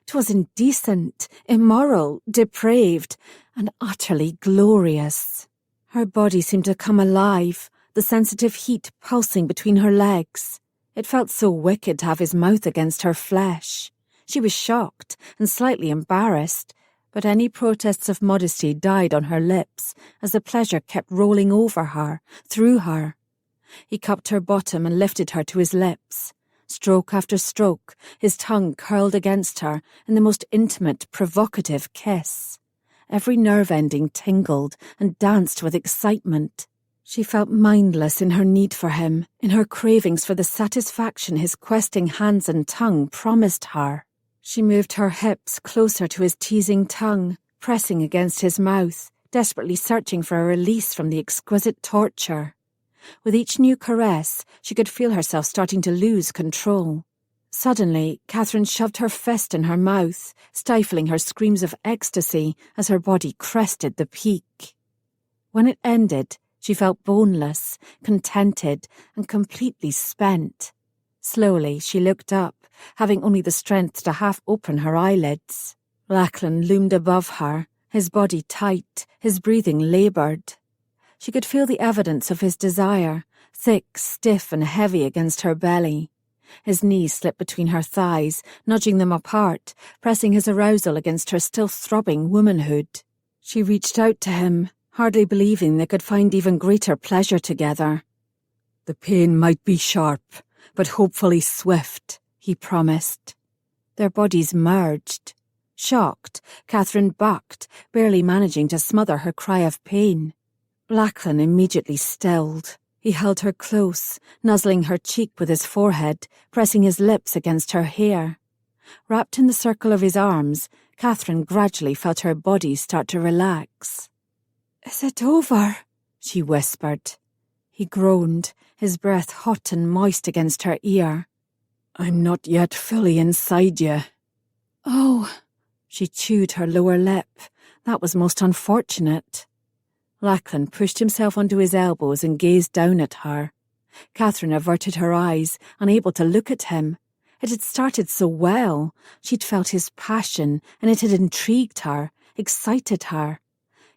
'Twas indecent, immoral, depraved, and utterly glorious. Her body seemed to come alive, the sensitive heat pulsing between her legs. It felt so wicked to have his mouth against her flesh. She was shocked and slightly embarrassed, but any protests of modesty died on her lips as the pleasure kept rolling over her, through her. He cupped her bottom and lifted her to his lips. Stroke after stroke, his tongue curled against her in the most intimate, provocative kiss. Every nerve ending tingled and danced with excitement. She felt mindless in her need for him, in her cravings for the satisfaction his questing hands and tongue promised her. She moved her hips closer to his teasing tongue, pressing against his mouth, desperately searching for a release from the exquisite torture. With each new caress, she could feel herself starting to lose control. Suddenly, Catherine shoved her fist in her mouth, stifling her screams of ecstasy as her body crested the peak. When it ended, she felt boneless, contented, and completely spent. Slowly, she looked up, having only the strength to half open her eyelids. Lachlan loomed above her, his body tight, his breathing laboured. She could feel the evidence of his desire, thick, stiff, and heavy against her belly. His knees slipped between her thighs, nudging them apart, pressing his arousal against her still throbbing womanhood. She reached out to him, hardly believing they could find even greater pleasure together. "The pain might be sharp, but hopefully swift," he promised. Their bodies merged. Shocked, Catherine bucked, barely managing to smother her cry of pain. Lachlan immediately stilled. He held her close, nuzzling her cheek with his forehead, pressing his lips against her hair. Wrapped in the circle of his arms, Catherine gradually felt her body start to relax. "Is it over?" she whispered. He groaned, his breath hot and moist against her ear. "I'm not yet fully inside you." "Oh." She chewed her lower lip. That was most unfortunate. Lachlan pushed himself onto his elbows and gazed down at her. Catherine averted her eyes, unable to look at him. It had started so well. She'd felt his passion, and it had intrigued her, excited her.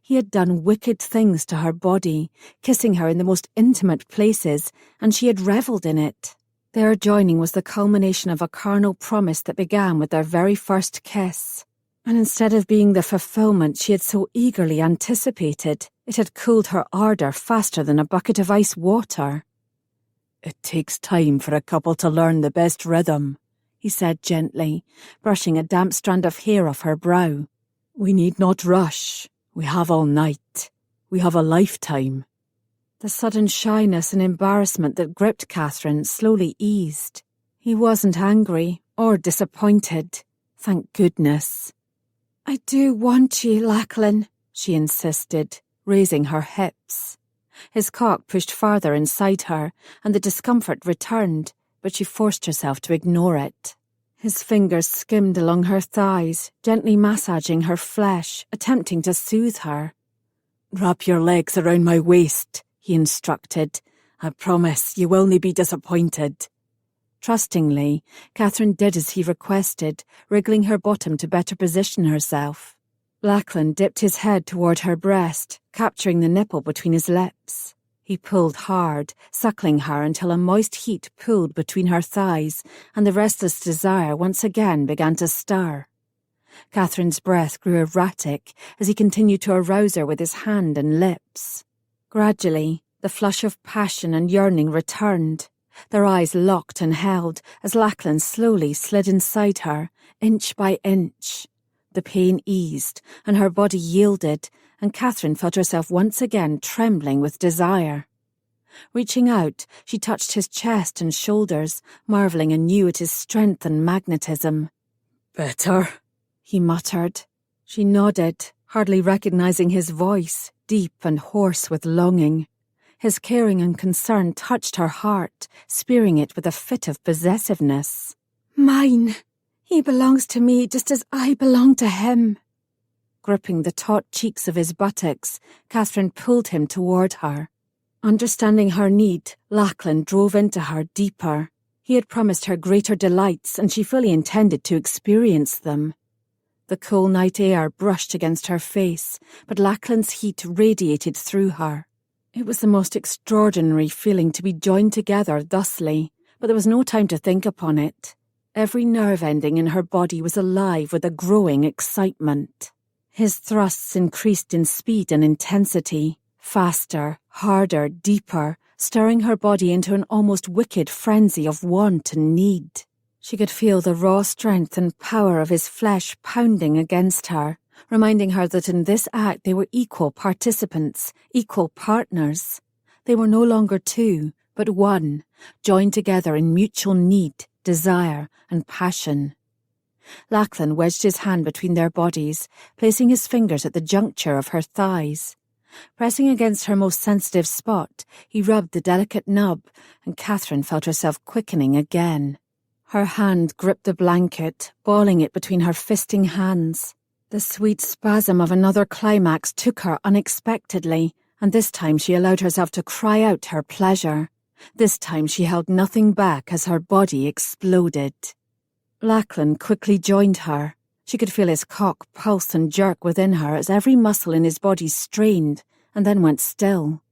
He had done wicked things to her body, kissing her in the most intimate places, and she had revelled in it. Their joining was the culmination of a carnal promise that began with their very first kiss. And instead of being the fulfillment she had so eagerly anticipated, it had cooled her ardour faster than a bucket of ice water. "It takes time for a couple to learn the best rhythm," he said gently, brushing a damp strand of hair off her brow. "We need not rush. We have all night. We have a lifetime." The sudden shyness and embarrassment that gripped Catherine slowly eased. He wasn't angry or disappointed. Thank goodness. "I do want you, Lachlan," she insisted, raising her hips. His cock pushed farther inside her, and the discomfort returned, but she forced herself to ignore it. His fingers skimmed along her thighs, gently massaging her flesh, attempting to soothe her. "Wrap your legs around my waist," he instructed. "I promise you will not be disappointed." Trustingly, Catherine did as he requested, wriggling her bottom to better position herself. Lachlan dipped his head toward her breast, capturing the nipple between his lips. He pulled hard, suckling her until a moist heat pooled between her thighs, and the restless desire once again began to stir. Catherine's breath grew erratic as he continued to arouse her with his hand and lips. Gradually, the flush of passion and yearning returned. Their eyes locked and held as Lachlan slowly slid inside her, inch by inch. The pain eased, and her body yielded, and Katherine felt herself once again trembling with desire. Reaching out, she touched his chest and shoulders, marvelling anew at his strength and magnetism. "Better?" he muttered. She nodded, hardly recognizing his voice, deep and hoarse with longing. His caring and concern touched her heart, spearing it with a fit of possessiveness. "Mine! He belongs to me just as I belong to him." Gripping the taut cheeks of his buttocks, Katherine pulled him toward her. Understanding her need, Lachlan drove into her deeper. He had promised her greater delights, and she fully intended to experience them. The cool night air brushed against her face, but Lachlan's heat radiated through her. It was the most extraordinary feeling to be joined together thusly, but there was no time to think upon it. Every nerve ending in her body was alive with a growing excitement. His thrusts increased in speed and intensity, faster, harder, deeper, stirring her body into an almost wicked frenzy of want and need. She could feel the raw strength and power of his flesh pounding against her, reminding her that in this act they were equal participants, equal partners. They were no longer two, but one, joined together in mutual need, desire, and passion. Lachlan wedged his hand between their bodies, placing his fingers at the juncture of her thighs. Pressing against her most sensitive spot, he rubbed the delicate nub, and Katherine felt herself quickening again. Her hand gripped the blanket, balling it between her fisting hands. The sweet spasm of another climax took her unexpectedly, and this time she allowed herself to cry out her pleasure. This time she held nothing back as her body exploded. Lachlan quickly joined her. She could feel his cock pulse and jerk within her as every muscle in his body strained and then went still.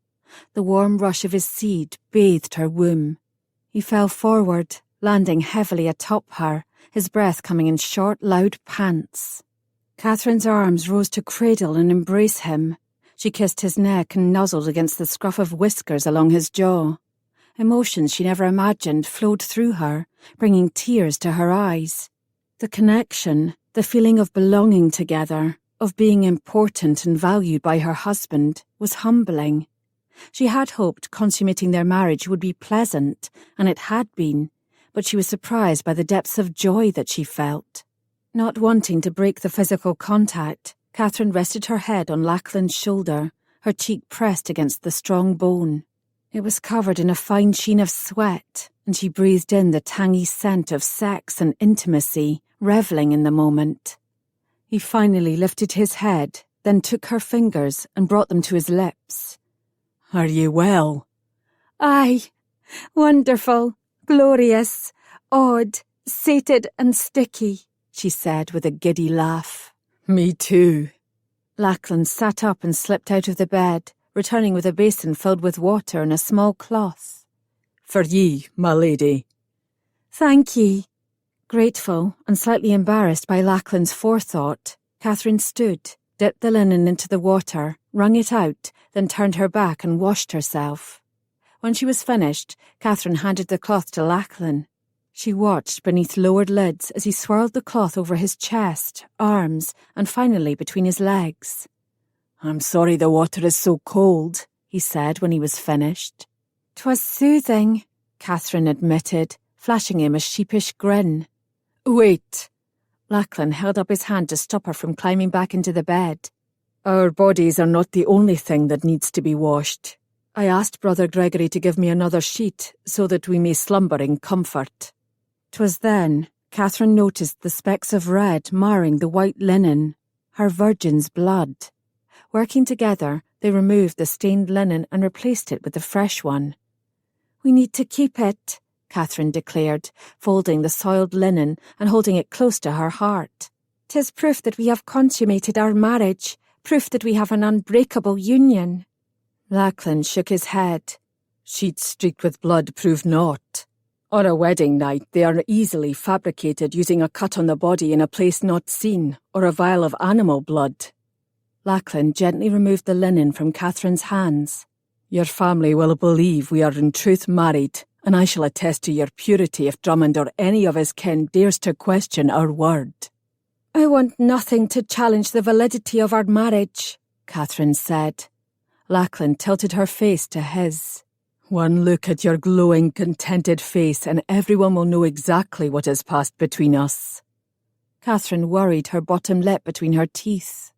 The warm rush of his seed bathed her womb. He fell forward, landing heavily atop her, his breath coming in short, loud pants. Katherine's arms rose to cradle and embrace him. She kissed his neck and nuzzled against the scruff of whiskers along his jaw. Emotions she never imagined flowed through her, bringing tears to her eyes. The connection, the feeling of belonging together, of being important and valued by her husband, was humbling. She had hoped consummating their marriage would be pleasant, and it had been, but she was surprised by the depths of joy that she felt. Not wanting to break the physical contact, Katherine rested her head on Lachlan's shoulder, her cheek pressed against the strong bone. It was covered in a fine sheen of sweat, and she breathed in the tangy scent of sex and intimacy, revelling in the moment. He finally lifted his head, then took her fingers and brought them to his lips. "Are you well?" "Aye. Wonderful, glorious, odd, sated and sticky," she said with a giddy laugh. "Me too." Lachlan sat up and slipped out of the bed, returning with a basin filled with water and a small cloth. "For ye, my lady." "Thank ye." Grateful and slightly embarrassed by Lachlan's forethought, Katherine stood, dipped the linen into the water, wrung it out, then turned her back and washed herself. When she was finished, Katherine handed the cloth to Lachlan. She watched beneath lowered lids as he swirled the cloth over his chest, arms, and finally between his legs. "I'm sorry the water is so cold," he said when he was finished. "'Twas soothing," Katherine admitted, flashing him a sheepish grin. "Wait." Lachlan held up his hand to stop her from climbing back into the bed. "Our bodies are not the only thing that needs to be washed. I asked Brother Gregory to give me another sheet so that we may slumber in comfort." 'Twas then Katherine noticed the specks of red marring the white linen, her virgin's blood. Working together, they removed the stained linen and replaced it with the fresh one. "We need to keep it," Katherine declared, folding the soiled linen and holding it close to her heart. "'Tis proof that we have consummated our marriage, proof that we have an unbreakable union." Lachlan shook his head. "Sheets streaked with blood prove not. On a wedding night, they are easily fabricated using a cut on the body in a place not seen, or a vial of animal blood." Lachlan gently removed the linen from Katherine's hands. "Your family will believe we are in truth married, and I shall attest to your purity if Drummond or any of his kin dares to question our word." I want nothing to challenge the validity of our marriage, Katherine said. Lachlan tilted her face to his. One look at your glowing, contented face and everyone will know exactly what has passed between us. Katherine worried her bottom lip between her teeth.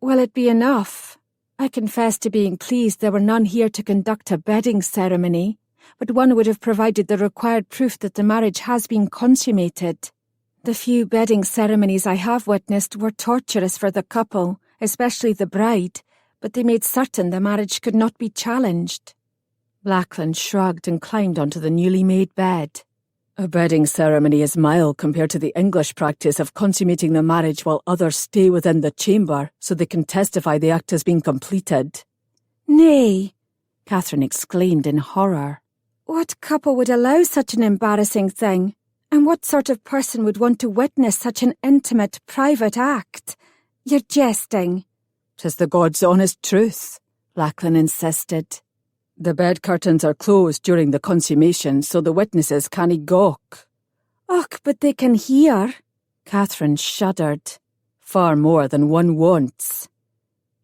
Will it be enough? I confess to being pleased there were none here to conduct a bedding ceremony, but one would have provided the required proof that the marriage has been consummated. The few bedding ceremonies I have witnessed were torturous for the couple, especially the bride, but they made certain the marriage could not be challenged. Lachlan shrugged and climbed onto the newly made bed. A bedding ceremony is mild compared to the English practice of consummating the marriage while others stay within the chamber so they can testify the act has been completed. Nay, Katherine exclaimed in horror. What couple would allow such an embarrassing thing? And what sort of person would want to witness such an intimate, private act? You're jesting. 'Tis the God's honest truth, Lachlan insisted. The bed curtains are closed during the consummation, so the witnesses can't gawk. Och, but they can hear. Katherine shuddered. Far more than one wants.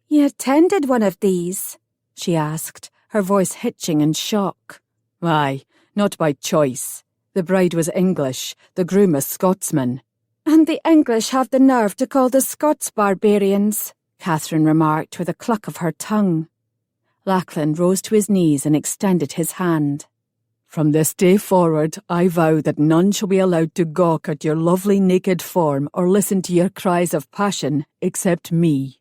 You attended one of these? She asked, her voice hitching in shock. Aye, not by choice. The bride was English, the groom a Scotsman. And the English have the nerve to call the Scots barbarians, Katherine remarked with a cluck of her tongue. Lachlan rose to his knees and extended his hand. From this day forward, I vow that none shall be allowed to gawk at your lovely naked form or listen to your cries of passion except me.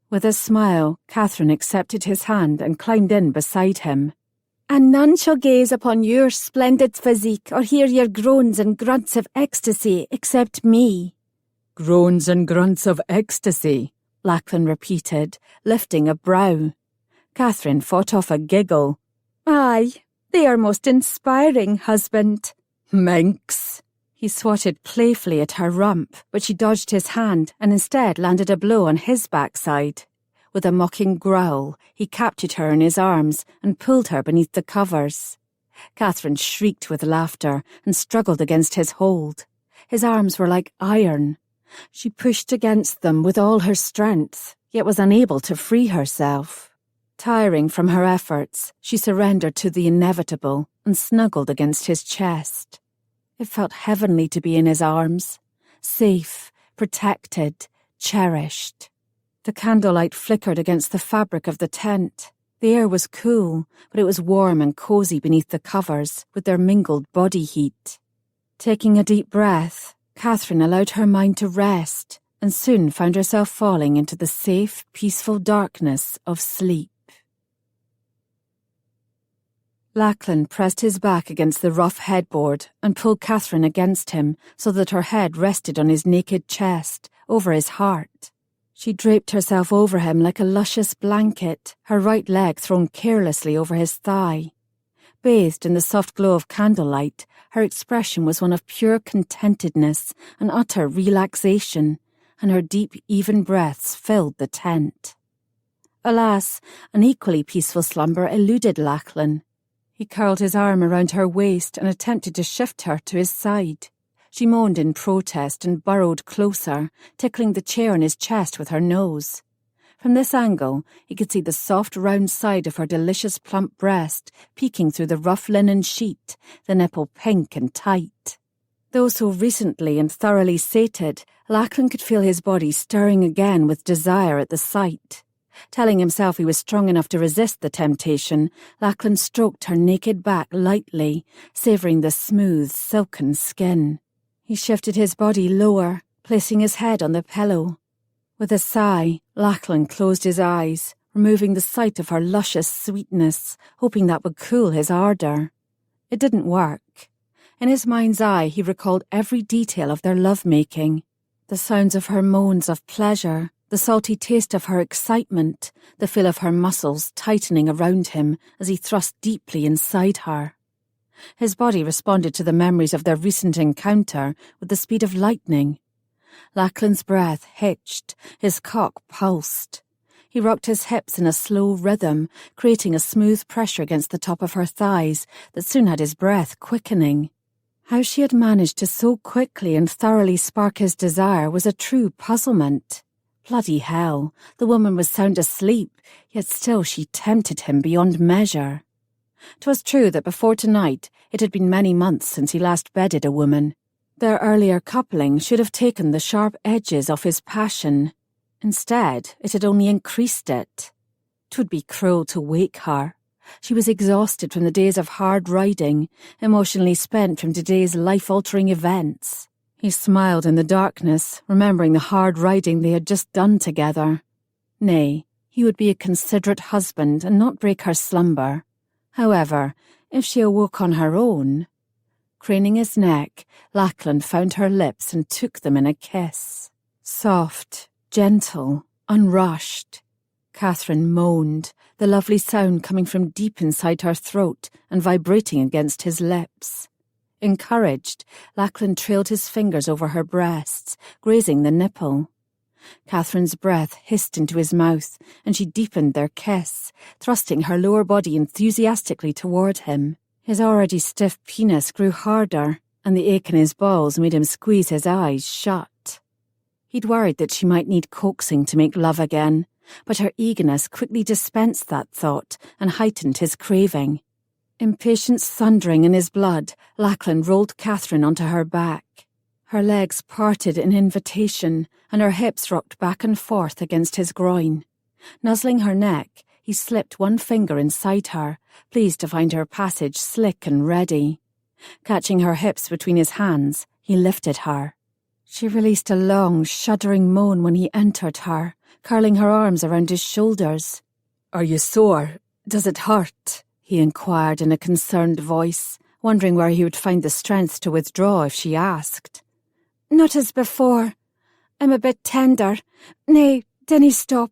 With a smile, Katherine accepted his hand and climbed in beside him. And none shall gaze upon your splendid physique or hear your groans and grunts of ecstasy except me. Groans and grunts of ecstasy, Lachlan repeated, lifting a brow. Katherine fought off a giggle. Aye, they are most inspiring, husband. Minx. He swatted playfully at her rump, but she dodged his hand and instead landed a blow on his backside. With a mocking growl, he captured her in his arms and pulled her beneath the covers. Katherine shrieked with laughter and struggled against his hold. His arms were like iron. She pushed against them with all her strength, yet was unable to free herself. Tiring from her efforts, she surrendered to the inevitable and snuggled against his chest. It felt heavenly to be in his arms, safe, protected, cherished. The candlelight flickered against the fabric of the tent. The air was cool, but it was warm and cosy beneath the covers with their mingled body heat. Taking a deep breath, Katherine allowed her mind to rest and soon found herself falling into the safe, peaceful darkness of sleep. Lachlan pressed his back against the rough headboard and pulled Katherine against him so that her head rested on his naked chest, over his heart. She draped herself over him like a luscious blanket, her right leg thrown carelessly over his thigh. Bathed in the soft glow of candlelight, her expression was one of pure contentedness and utter relaxation, and her deep, even breaths filled the tent. Alas, an equally peaceful slumber eluded Lachlan. He curled his arm around her waist and attempted to shift her to his side. She moaned in protest and burrowed closer, tickling the chair in his chest with her nose. From this angle, he could see the soft round side of her delicious plump breast peeking through the rough linen sheet, the nipple pink and tight. Though so recently and thoroughly sated, Lachlan could feel his body stirring again with desire at the sight. Telling himself he was strong enough to resist the temptation, Lachlan stroked her naked back lightly, savouring the smooth, silken skin. He shifted his body lower, placing his head on the pillow. With a sigh, Lachlan closed his eyes, removing the sight of her luscious sweetness, hoping that would cool his ardour. It didn't work. In his mind's eye, he recalled every detail of their love-making. The sounds of her moans of pleasure, the salty taste of her excitement, the feel of her muscles tightening around him as he thrust deeply inside her. His body responded to the memories of their recent encounter with the speed of lightning. Lachlan's breath hitched, his cock pulsed. He rocked his hips in a slow rhythm, creating a smooth pressure against the top of her thighs that soon had his breath quickening. How she had managed to so quickly and thoroughly spark his desire was a true puzzlement. Bloody hell, the woman was sound asleep, yet still she tempted him beyond measure. 'Twas true that before tonight it had been many months since he last bedded a woman. Their earlier coupling should have taken the sharp edges off his passion. Instead, it had only increased it. 'Twould be cruel to wake her. She was exhausted from the days of hard riding, emotionally spent from today's life-altering events. He smiled in the darkness, remembering the hard riding they had just done together. Nay, he would be a considerate husband and not break her slumber. However, if she awoke on her own... Craning his neck, Lachlan found her lips and took them in a kiss. Soft, gentle, unrushed. Catherine moaned, the lovely sound coming from deep inside her throat and vibrating against his lips. Encouraged, Lachlan trailed his fingers over her breasts, grazing the nipple. Catherine's breath hissed into his mouth, and she deepened their kiss, thrusting her lower body enthusiastically toward him. His already stiff penis grew harder, and the ache in his balls made him squeeze his eyes shut. He'd worried that she might need coaxing to make love again, but her eagerness quickly dispensed that thought and heightened his craving. Impatience thundering in his blood, Lachlan rolled Catherine onto her back. Her legs parted in invitation, and her hips rocked back and forth against his groin. Nuzzling her neck, he slipped one finger inside her, pleased to find her passage slick and ready. Catching her hips between his hands, he lifted her. She released a long, shuddering moan when he entered her, curling her arms around his shoulders. "Are you sore? Does it hurt?" he inquired in a concerned voice, wondering where he would find the strength to withdraw if she asked. "Not as before. I'm a bit tender. Nay, dinna stop."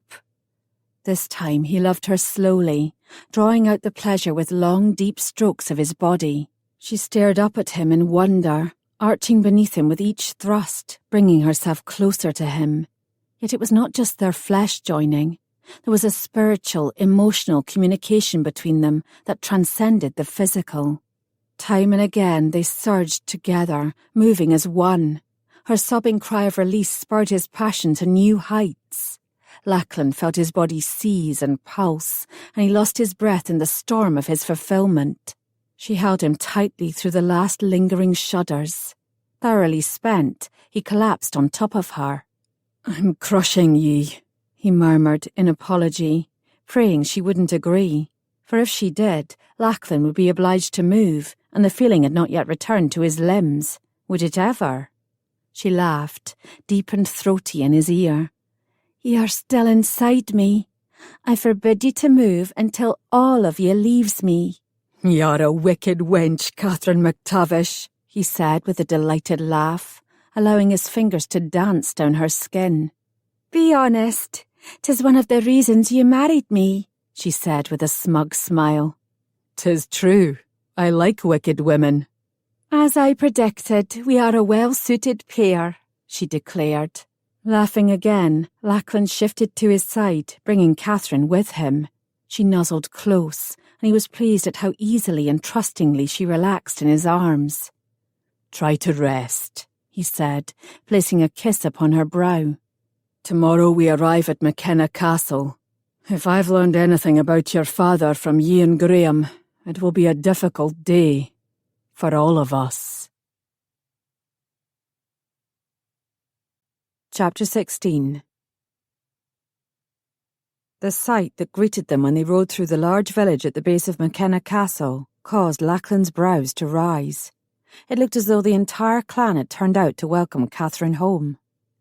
This time he loved her slowly, drawing out the pleasure with long, deep strokes of his body. She stared up at him in wonder, arching beneath him with each thrust, bringing herself closer to him. Yet it was not just their flesh joining. There was a spiritual, emotional communication between them that transcended the physical. Time and again they surged together, moving as one. Her sobbing cry of release spurred his passion to new heights. Lachlan felt his body seize and pulse, and he lost his breath in the storm of his fulfillment. She held him tightly through the last lingering shudders. Thoroughly spent, he collapsed on top of her. "I'm crushing ye," he murmured in apology, praying she wouldn't agree. For if she did, Lachlan would be obliged to move, and the feeling had not yet returned to his limbs. Would it ever? She laughed, deep and throaty in his ear. "You're still inside me. I forbid you to move until all of you leaves me." "You're a wicked wench, Katherine McTavish," he said with a delighted laugh, allowing his fingers to dance down her skin. "Be honest. 'Tis one of the reasons you married me," she said with a smug smile. "'Tis true. I like wicked women." "As I predicted, we are a well-suited pair," she declared. Laughing again, Lachlan shifted to his side, bringing Catherine with him. She nuzzled close, and he was pleased at how easily and trustingly she relaxed in his arms. "Try to rest," he said, placing a kiss upon her brow. "Tomorrow we arrive at McKenna Castle. If I've learned anything about your father from ye and Graham, it will be a difficult day for all of us." Chapter 16. The sight that greeted them when they rode through the large village at the base of McKenna Castle caused Lachlan's brows to rise. It looked as though the entire clan had turned out to welcome Catherine home.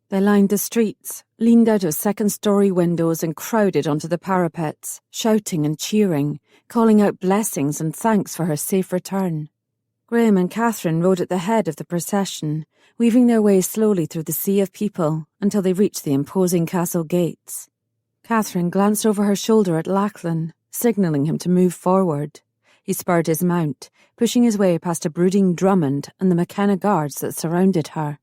They lined the streets, leaned out of second-story windows and crowded onto the parapets, shouting and cheering, calling out blessings and thanks for her safe return. Graham and Catherine rode at the head of the procession, weaving their way slowly through the sea of people until they reached the imposing castle gates. Catherine glanced over her shoulder at Lachlan, signalling him to move forward. He spurred his mount, pushing his way past a brooding Drummond and the McKenna guards that surrounded her.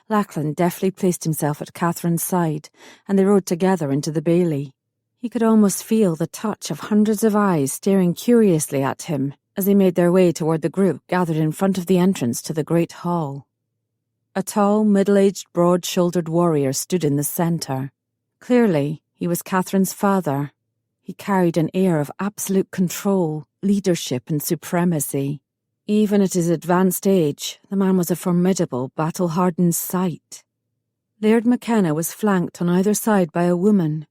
Lachlan deftly placed himself at Catherine's side, and they rode together into the bailey. He could almost feel the touch of hundreds of eyes staring curiously at him as they made their way toward the group gathered in front of the entrance to the great hall. A tall, middle-aged, broad-shouldered warrior stood in the centre. Clearly, he was Catherine's father. He carried an air of absolute control, leadership and supremacy. Even at his advanced age, the man was a formidable, battle-hardened sight. Laird McKenna was flanked on either side by a woman.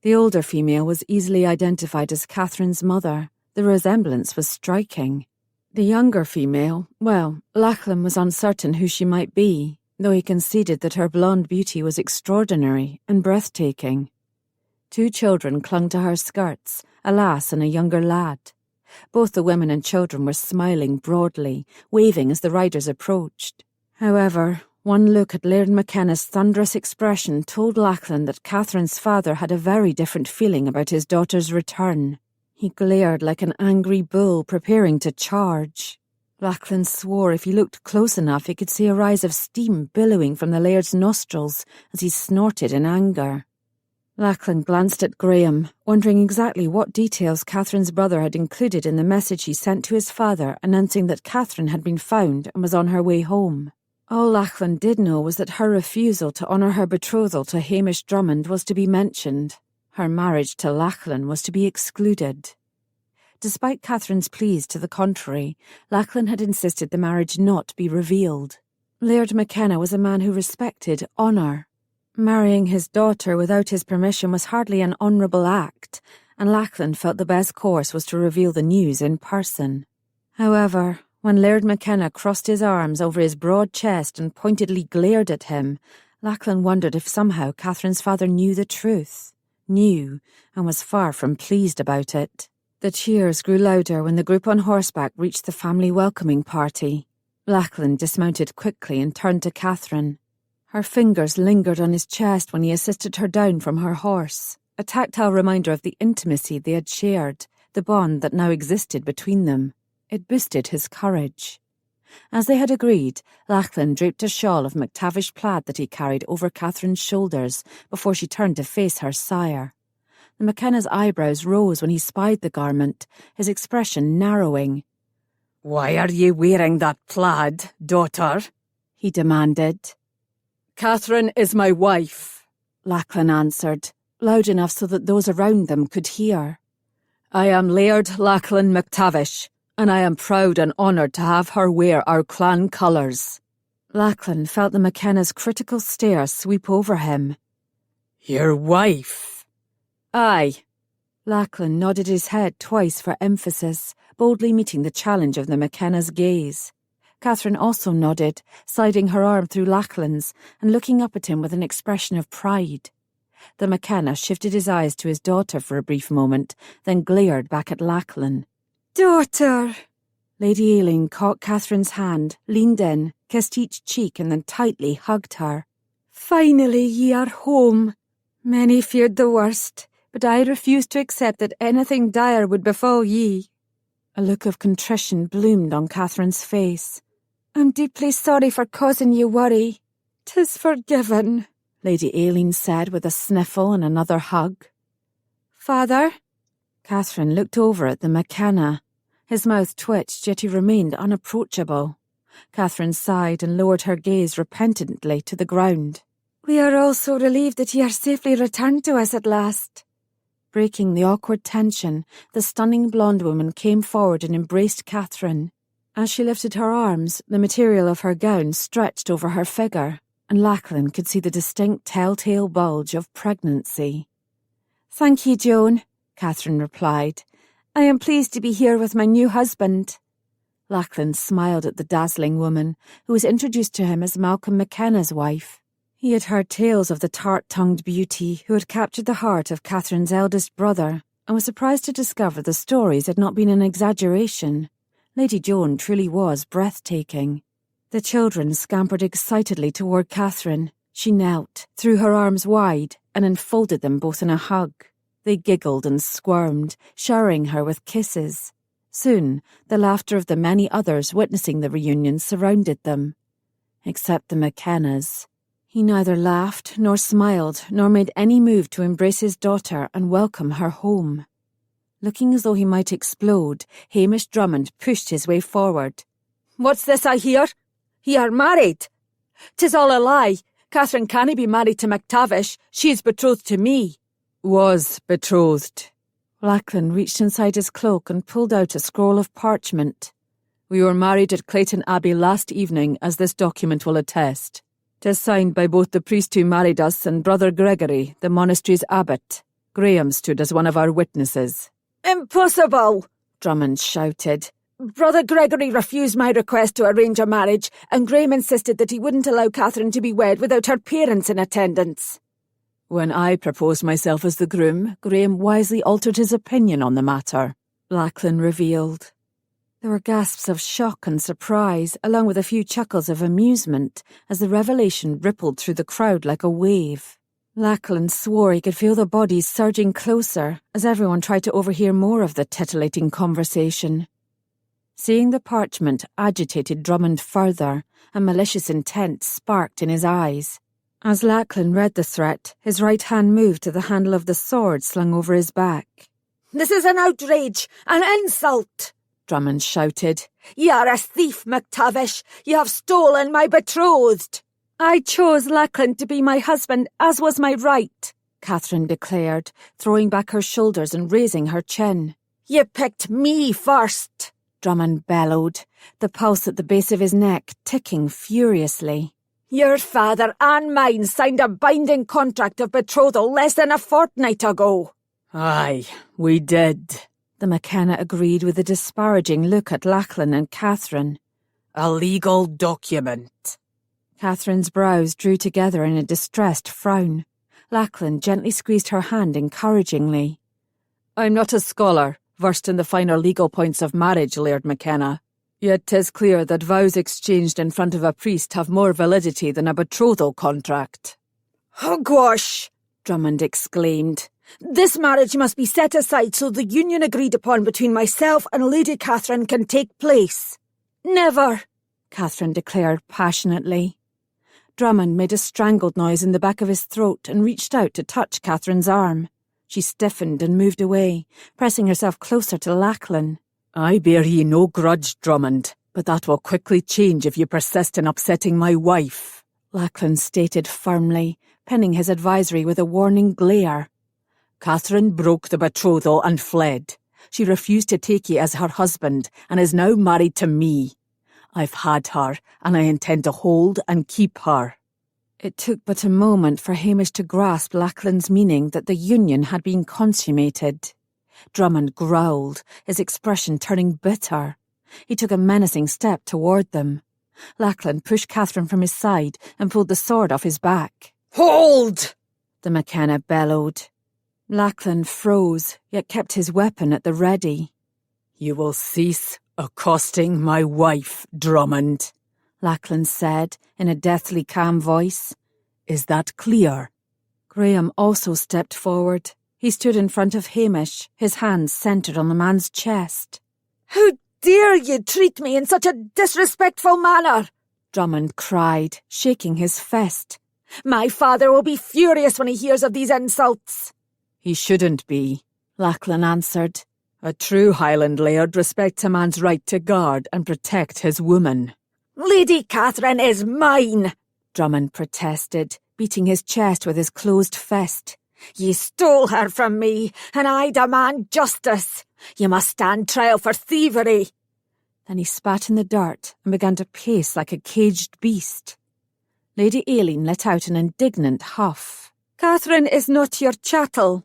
The older female was easily identified as Catherine's mother. The resemblance was striking. The younger female, well, Lachlan was uncertain who she might be, though he conceded that her blonde beauty was extraordinary and breathtaking. 2 children clung to her skirts, a lass and a younger lad. Both the women and children were smiling broadly, waving as the riders approached. However, one look at Laird McKenna's thunderous expression told Lachlan that Catherine's father had a very different feeling about his daughter's return. He glared like an angry bull preparing to charge. Lachlan swore if he looked close enough he could see a rise of steam billowing from the Laird's nostrils as he snorted in anger. Lachlan glanced at Graham, wondering exactly what details Catherine's brother had included in the message he sent to his father announcing that Catherine had been found and was on her way home. All Lachlan did know was that her refusal to honour her betrothal to Hamish Drummond was to be mentioned. Her marriage to Lachlan was to be excluded. Despite Catherine's pleas to the contrary, Lachlan had insisted the marriage not be revealed. Laird McKenna was a man who respected honour. Marrying his daughter without his permission was hardly an honourable act, and Lachlan felt the best course was to reveal the news in person. However, when Laird McKenna crossed his arms over his broad chest and pointedly glared at him, Lachlan wondered if somehow Catherine's father knew the truth. Knew, and was far from pleased about it. The cheers grew louder when the group on horseback reached the family welcoming party. Lachlan dismounted quickly and turned to Catherine. Her fingers lingered on his chest when he assisted her down from her horse, a tactile reminder of the intimacy they had shared, the bond that now existed between them. It boosted his courage. As they had agreed, Lachlan draped a shawl of MacTavish plaid that he carried over Catherine's shoulders before she turned to face her sire. The McKenna's eyebrows rose when he spied the garment, his expression narrowing. "Why are ye wearing that plaid, daughter?" he demanded. "Catherine is my wife," Lachlan answered, loud enough so that those around them could hear. "I am Laird Lachlan MacTavish, and I am proud and honoured to have her wear our clan colours." Lachlan felt the McKenna's critical stare sweep over him. "Your wife?" "Aye." Lachlan nodded his head twice for emphasis, boldly meeting the challenge of the McKenna's gaze. Catherine also nodded, sliding her arm through Lachlan's and looking up at him with an expression of pride. The McKenna shifted his eyes to his daughter for a brief moment, then glared back at Lachlan. "Daughter!" Lady Aileen caught Catherine's hand, leaned in, kissed each cheek and then tightly hugged her. "Finally ye are home. Many feared the worst, but I refuse to accept that anything dire would befall ye." A look of contrition bloomed on Catherine's face. "I'm deeply sorry for causing you worry. 'Tis forgiven," Lady Aileen said with a sniffle and another hug. "Father?" Catherine looked over at the McKenna. His mouth twitched, yet he remained unapproachable. Catherine sighed and lowered her gaze repentantly to the ground. "We are all so relieved that ye are safely returned to us at last." Breaking the awkward tension, the stunning blonde woman came forward and embraced Catherine. As she lifted her arms, the material of her gown stretched over her figure, and Lachlan could see the distinct telltale bulge of pregnancy. "Thank ye, Joan," Catherine replied. "I am pleased to be here with my new husband." Lachlan smiled at the dazzling woman, who was introduced to him as Malcolm McKenna's wife. He had heard tales of the tart-tongued beauty who had captured the heart of Catherine's eldest brother, and was surprised to discover the stories had not been an exaggeration. Lady Joan truly was breathtaking. The children scampered excitedly toward Catherine. She knelt, threw her arms wide, and enfolded them both in a hug. They giggled and squirmed, showering her with kisses. Soon, the laughter of the many others witnessing the reunion surrounded them. Except the McKennas. He neither laughed, nor smiled, nor made any move to embrace his daughter and welcome her home. Looking as though he might explode, Hamish Drummond pushed his way forward. "What's this I hear? Ye are married? 'Tis all a lie. Catherine cannae be married to MacTavish. She is betrothed to me." Was betrothed. Lachlan reached inside his cloak and pulled out a scroll of parchment. We were married at Clayton Abbey last evening, as this document will attest. 'Tis signed by both the priest who married us and Brother Gregory, the monastery's abbot. Graham stood as one of our witnesses. "Impossible!" Drummond shouted. "Brother Gregory refused my request to arrange a marriage, and Graham insisted that he wouldn't allow Catherine to be wed without her parents in attendance." When I proposed myself as the groom, Graham wisely altered his opinion on the matter, Lachlan revealed. There were gasps of shock and surprise, along with a few chuckles of amusement, as the revelation rippled through the crowd like a wave. Lachlan swore he could feel the bodies surging closer, as everyone tried to overhear more of the titillating conversation. Seeing the parchment agitated Drummond further, a malicious intent sparked in his eyes. As Lachlan read the threat, his right hand moved to the handle of the sword slung over his back. "This is an outrage, an insult!" Drummond shouted. "Ye are a thief, MacTavish. Ye have stolen my betrothed." "I chose Lachlan to be my husband, as was my right," Catherine declared, throwing back her shoulders and raising her chin. "Ye picked me first," Drummond bellowed, the pulse at the base of his neck ticking furiously. "Your father and mine signed a binding contract of betrothal less than a fortnight ago." Aye, we did, the McKenna agreed with a disparaging look at Lachlan and Catherine. "A legal document." Catherine's brows drew together in a distressed frown. Lachlan gently squeezed her hand encouragingly. I'm not a scholar, versed in the finer legal points of marriage, Laird McKenna. Yet 'tis clear that vows exchanged in front of a priest have more validity than a betrothal contract. "Hogwash!" Drummond exclaimed. "This marriage must be set aside so the union agreed upon between myself and Lady Katherine can take place." "Never!" Catherine declared passionately. Drummond made a strangled noise in the back of his throat and reached out to touch Catherine's arm. She stiffened and moved away, pressing herself closer to Lachlan. I bear ye no grudge, Drummond, but that will quickly change if you persist in upsetting my wife, Lachlan stated firmly, pinning his advisory with a warning glare. Catherine broke the betrothal and fled. She refused to take ye as her husband and is now married to me. I've had her, and I intend to hold and keep her. It took but a moment for Hamish to grasp Lachlan's meaning that the union had been consummated. Drummond growled, his expression turning bitter. He took a menacing step toward them. Lachlan pushed Catherine from his side and pulled the sword off his back. "Hold!" the McKenna bellowed. Lachlan froze, yet kept his weapon at the ready. You will cease accosting my wife, Drummond, Lachlan said in a deathly calm voice. Is that clear? Graham also stepped forward. He stood in front of Hamish, his hands centred on the man's chest. "How dare you treat me in such a disrespectful manner?" Drummond cried, shaking his fist. "My father will be furious when he hears of these insults." He shouldn't be, Lachlan answered. A true Highland laird respects a man's right to guard and protect his woman. "Lady Katherine is mine," Drummond protested, beating his chest with his closed fist. "Ye stole her from me, and I demand justice. You must stand trial for thievery." Then he spat in the dirt and began to pace like a caged beast. Lady Aileen let out an indignant huff. "Catherine is not your chattel.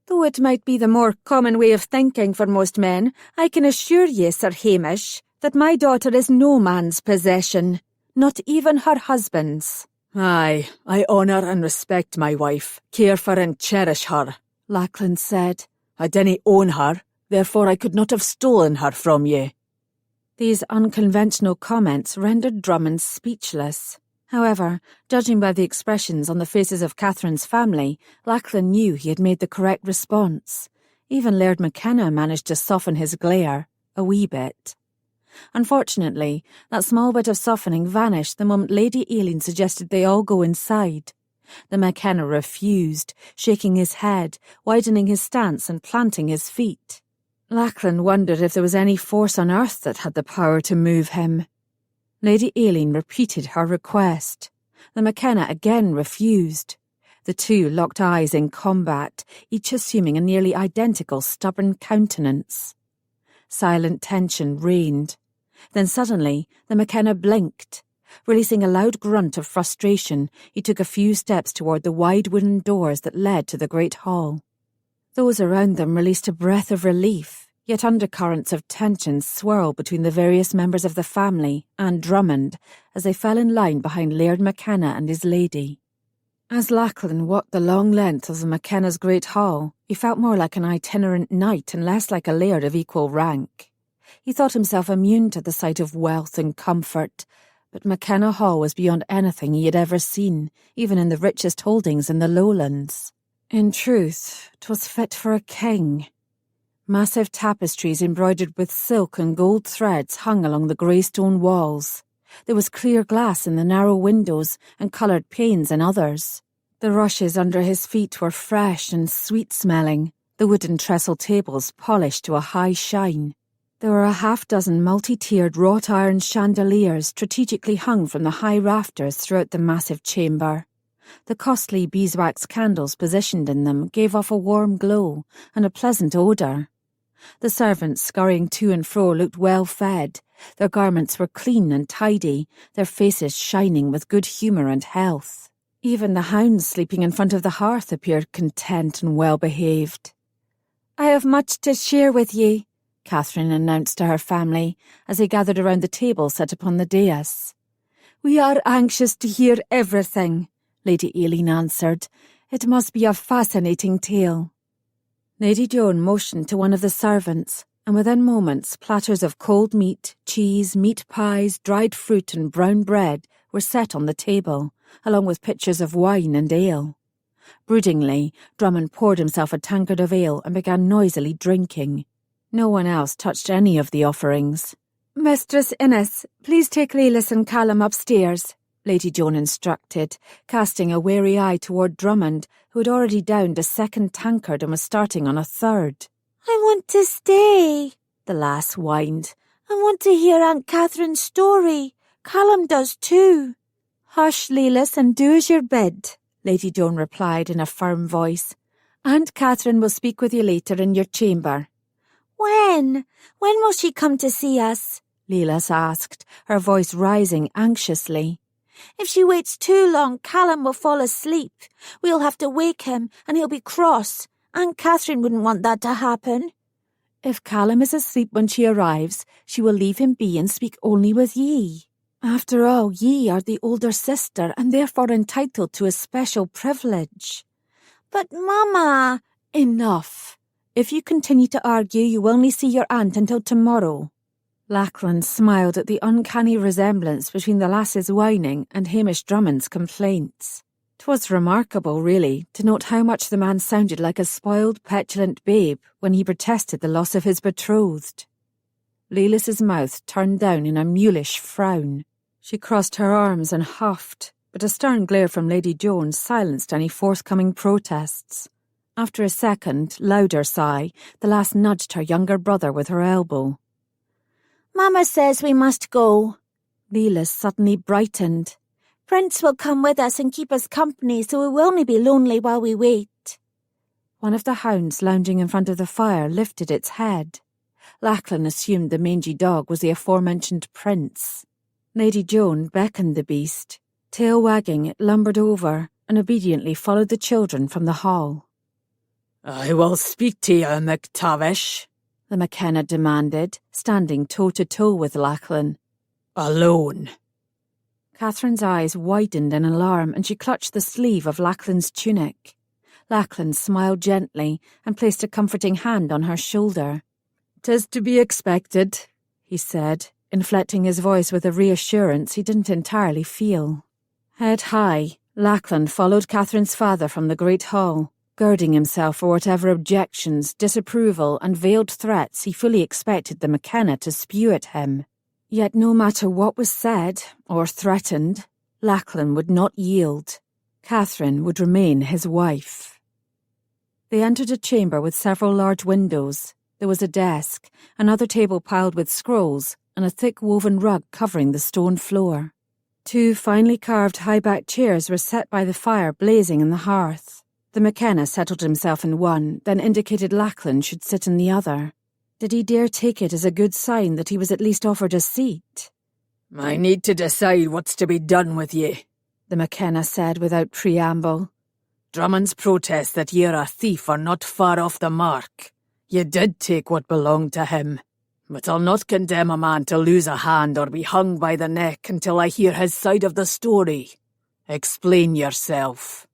Though it might be the more common way of thinking for most men, I can assure ye, Sir Hamish, that my daughter is no man's possession, not even her husband's." Aye, I honour and respect my wife, care for and cherish her, Lachlan said. I didn't own her, therefore I could not have stolen her from ye. These unconventional comments rendered Drummond speechless. However, judging by the expressions on the faces of Catherine's family, Lachlan knew he had made the correct response. Even Laird McKenna managed to soften his glare, a wee bit. Unfortunately, that small bit of softening vanished the moment Lady Aileen suggested they all go inside. The McKenna refused, shaking his head, widening his stance and planting his feet. Lachlan wondered if there was any force on earth that had the power to move him. Lady Aileen repeated her request. The McKenna again refused. The two locked eyes in combat, each assuming a nearly identical stubborn countenance. Silent tension reigned. Then suddenly the McKenna blinked. Releasing a loud grunt of frustration, he took a few steps toward the wide wooden doors that led to the great hall. Those around them released a breath of relief, yet undercurrents of tension swirled between the various members of the family and Drummond as they fell in line behind Laird McKenna and his lady. As Lachlan walked the long length of the McKenna's great hall, he felt more like an itinerant knight and less like a laird of equal rank. He thought himself immune to the sight of wealth and comfort, but McKenna Hall was beyond anything he had ever seen, even in the richest holdings in the lowlands. In truth, 'twas fit for a king. Massive tapestries embroidered with silk and gold threads hung along the grey stone walls. There was clear glass in the narrow windows and coloured panes in others. The rushes under his feet were fresh and sweet-smelling, the wooden trestle tables polished to a high shine. There were a half-dozen multi-tiered wrought-iron chandeliers strategically hung from the high rafters throughout the massive chamber. The costly beeswax candles positioned in them gave off a warm glow and a pleasant odour. The servants scurrying to and fro looked well fed. Their garments were clean and tidy, their faces shining with good humour and health. Even the hounds sleeping in front of the hearth appeared content and well behaved. "I have much to share with ye," Catherine announced to her family as they gathered around the table set upon the dais. "We are anxious to hear everything," Lady Aileen answered. "It must be a fascinating tale." Lady Joan motioned to one of the servants, and within moments platters of cold meat, cheese, meat pies, dried fruit and brown bread were set on the table, along with pitchers of wine and ale. Broodingly, Drummond poured himself a tankard of ale and began noisily drinking. No one else touched any of the offerings. "Mistress Innes, please take Lelis and Callum upstairs," Lady Joan instructed, casting a wary eye toward Drummond, who had already downed a second tankard and was starting on a third. "I want to stay," the lass whined. "I want to hear Aunt Catherine's story. Callum does too." "Hush, Lelis, and do as you're bid," Lady Joan replied in a firm voice. "Aunt Catherine will speak with you later in your chamber." When will she come to see us?" Lelis asked, her voice rising anxiously. "If she waits too long, Callum will fall asleep. We'll have to wake him, and he'll be cross. Aunt Catherine wouldn't want that to happen." "If Callum is asleep when she arrives, she will leave him be and speak only with ye. After all, ye are the older sister, and therefore entitled to a special privilege." "But, Mama—" "Enough. If you continue to argue, you will only see your aunt until tomorrow." Lachlan smiled at the uncanny resemblance between the lass's whining and Hamish Drummond's complaints. 'Twas remarkable, really, to note how much the man sounded like a spoiled, petulant babe when he protested the loss of his betrothed. Lelis's mouth turned down in a mulish frown. She crossed her arms and huffed, but a stern glare from Lady Joan silenced any forthcoming protests. After a second, louder sigh, the lass nudged her younger brother with her elbow. "Mama says we must go." Lelis suddenly brightened. "Prince will come with us and keep us company, so we will only be lonely while we wait." One of the hounds lounging in front of the fire lifted its head. Lachlan assumed the mangy dog was the aforementioned Prince. Lady Joan beckoned the beast. Tail wagging, it lumbered over and obediently followed the children from the hall. "I will speak to you, MacTavish," the McKenna demanded, standing toe-to-toe with Lachlan. "Alone." Catherine's eyes widened in alarm and she clutched the sleeve of Lachlan's tunic. Lachlan smiled gently and placed a comforting hand on her shoulder. "'Tis to be expected," he said, inflecting his voice with a reassurance he didn't entirely feel. Head high, Lachlan followed Catherine's father from the great hall, girding himself for whatever objections, disapproval and veiled threats he fully expected the McKenna to spew at him. Yet no matter what was said or threatened, Lachlan would not yield. Catherine would remain his wife. They entered a chamber with several large windows. There was a desk, another table piled with scrolls, and a thick woven rug covering the stone floor. 2 finely carved high-backed chairs were set by the fire blazing in the hearth. The McKenna settled himself in one, then indicated Lachlan should sit in the other. Did he dare take it as a good sign that he was at least offered a seat? I need to decide what's to be done with ye, the McKenna said without preamble. Drummond's protests that ye're a thief are not far off the mark. Ye did take what belonged to him. But I'll not condemn a man to lose a hand or be hung by the neck until I hear his side of the story. Explain yourself.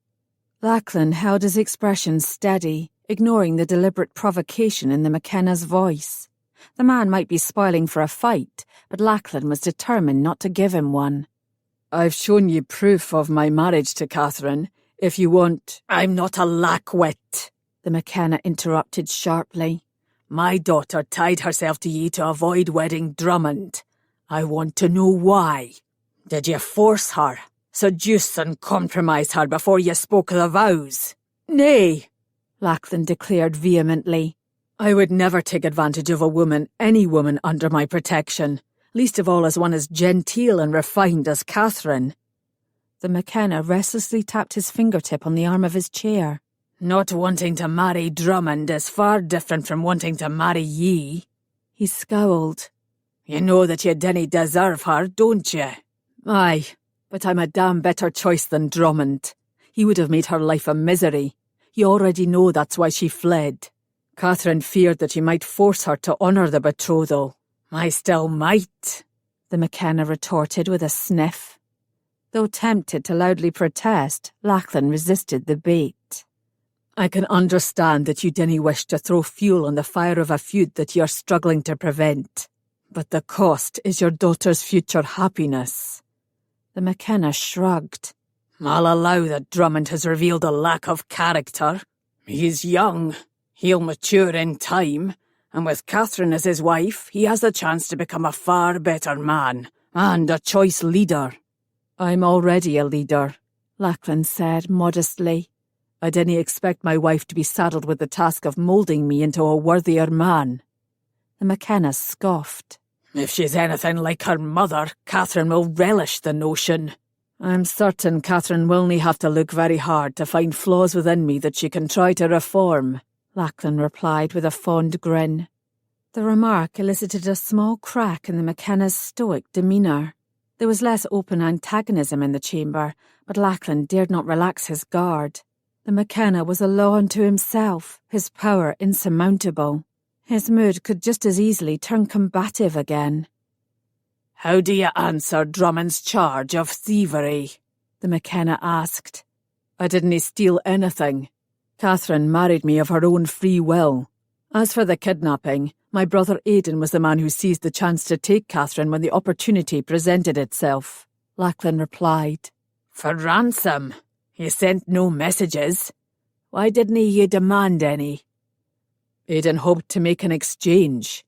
Lachlan held his expression steady, ignoring the deliberate provocation in the McKenna's voice. The man might be spoiling for a fight, but Lachlan was determined not to give him one. I've shown you proof of my marriage to Catherine. If you want— I'm not a lackwit, the McKenna interrupted sharply. My daughter tied herself to ye to avoid wedding Drummond. I want to know why. Did you force her, seduce and compromise her before you spoke the vows? Nay, Lachlan declared vehemently. I would never take advantage of a woman, any woman under my protection, least of all as one as genteel and refined as Catherine. The McKenna restlessly tapped his fingertip on the arm of his chair. Not wanting to marry Drummond is far different from wanting to marry ye. He scowled. You know that you didn't deserve her, don't you? Aye, but I'm a damn better choice than Drummond. He would have made her life a misery. You already know that's why she fled. Catherine feared that you might force her to honour the betrothal. I still might, the McKenna retorted with a sniff. Though tempted to loudly protest, Lachlan resisted the bait. I can understand that you didn't wish to throw fuel on the fire of a feud that you're struggling to prevent. But the cost is your daughter's future happiness. The McKenna shrugged. I'll allow that Drummond has revealed a lack of character. He's young. He'll mature in time. And with Catherine as his wife, he has the chance to become a far better man. And a choice leader. I'm already a leader, Lachlan said modestly. I didn't expect my wife to be saddled with the task of moulding me into a worthier man. The McKenna scoffed. If she's anything like her mother, Catherine will relish the notion. I'm certain Catherine will only have to look very hard to find flaws within me that she can try to reform, Lachlan replied with a fond grin. The remark elicited a small crack in the McKenna's stoic demeanour. There was less open antagonism in the chamber, but Lachlan dared not relax his guard. The McKenna was a law unto himself, his power insurmountable. His mood could just as easily turn combative again. How do you answer Drummond's charge of thievery? The McKenna asked. I didn't steal anything. Catherine married me of her own free will. As for the kidnapping, my brother Aidan was the man who seized the chance to take Catherine when the opportunity presented itself, Lachlan replied. For ransom? He sent no messages. Why didn't he demand any? Aidan hoped to make an exchange.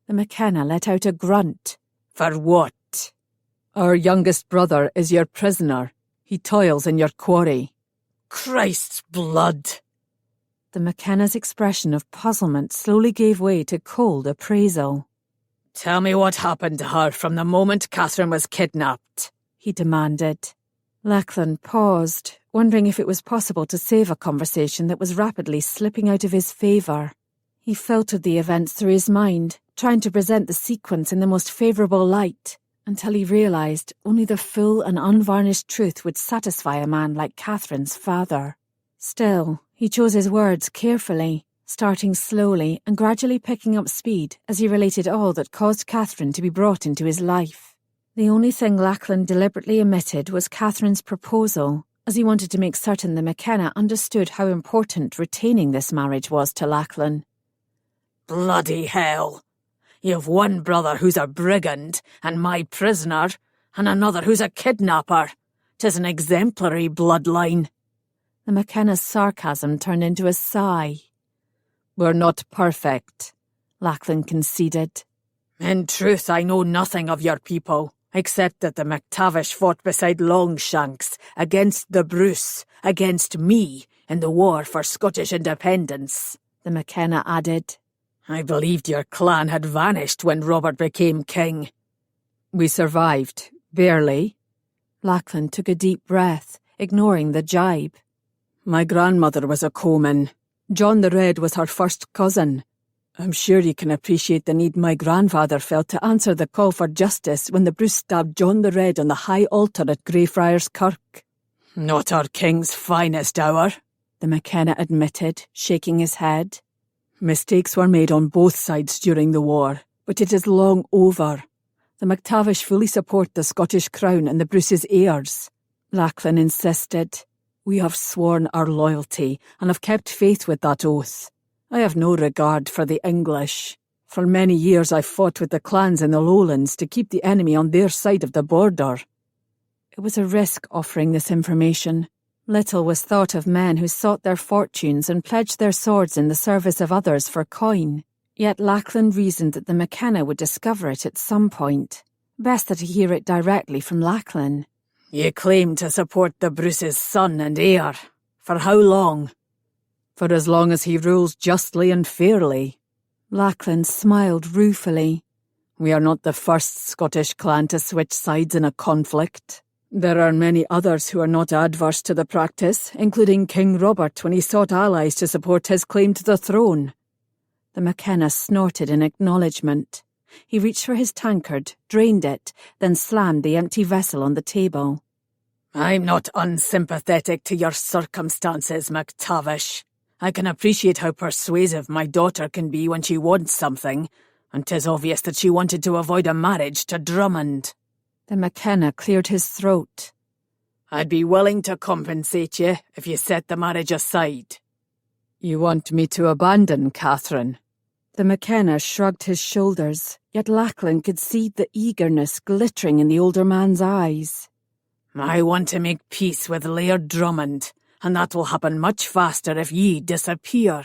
The McKenna let out a grunt. For what? Our youngest brother is your prisoner. He toils in your quarry. Christ's blood! The McKenna's expression of puzzlement slowly gave way to cold appraisal. Tell me what happened to her from the moment Catherine was kidnapped, he demanded. Lachlan paused, wondering if it was possible to save a conversation that was rapidly slipping out of his favour. He filtered the events through his mind, trying to present the sequence in the most favourable light, until he realised only the full and unvarnished truth would satisfy a man like Catherine's father. Still, he chose his words carefully, starting slowly and gradually picking up speed as he related all that caused Catherine to be brought into his life. The only thing Lachlan deliberately omitted was Catherine's proposal, as he wanted to make certain the McKenna understood how important retaining this marriage was to Lachlan. Bloody hell! You've one brother who's a brigand, and my prisoner, and another who's a kidnapper. 'Tis an exemplary bloodline. The McKenna's sarcasm turned into a sigh. We're not perfect, Lachlan conceded. In truth, I know nothing of your people, except that the MacTavish fought beside Longshanks, against the Bruce, against me, in the war for Scottish independence, the McKenna added. I believed your clan had vanished when Robert became king. We survived, barely. Lachlan took a deep breath, ignoring the jibe. My grandmother was a Comyn. John the Red was her first cousin. I'm sure you can appreciate the need my grandfather felt to answer the call for justice when the Bruce stabbed John the Red on the high altar at Greyfriars Kirk. Not our king's finest hour, the McKenna admitted, shaking his head. Mistakes were made on both sides during the war, but it is long over. The MacTavish fully support the Scottish crown and the Bruce's heirs. Lachlan insisted. We have sworn our loyalty and have kept faith with that oath. I have no regard for the English. For many years I fought with the clans in the Lowlands to keep the enemy on their side of the border. It was a risk offering this information. Little was thought of men who sought their fortunes and pledged their swords in the service of others for coin. Yet Lachlan reasoned that the McKenna would discover it at some point. Best that he hear it directly from Lachlan. You claim to support the Bruce's son and heir. For how long? For as long as he rules justly and fairly. Lachlan smiled ruefully. We are not the first Scottish clan to switch sides in a conflict. There are many others who are not adverse to the practice, including King Robert when he sought allies to support his claim to the throne. The McKenna snorted in acknowledgement. He reached for his tankard, drained it, then slammed the empty vessel on the table. I'm not unsympathetic to your circumstances, MacTavish. I can appreciate how persuasive my daughter can be when she wants something, and 'tis obvious that she wanted to avoid a marriage to Drummond. The McKenna cleared his throat. I'd be willing to compensate you if you set the marriage aside. You want me to abandon Catherine? The McKenna shrugged his shoulders, yet Lachlan could see the eagerness glittering in the older man's eyes. I want to make peace with Laird Drummond, and that will happen much faster if ye disappear.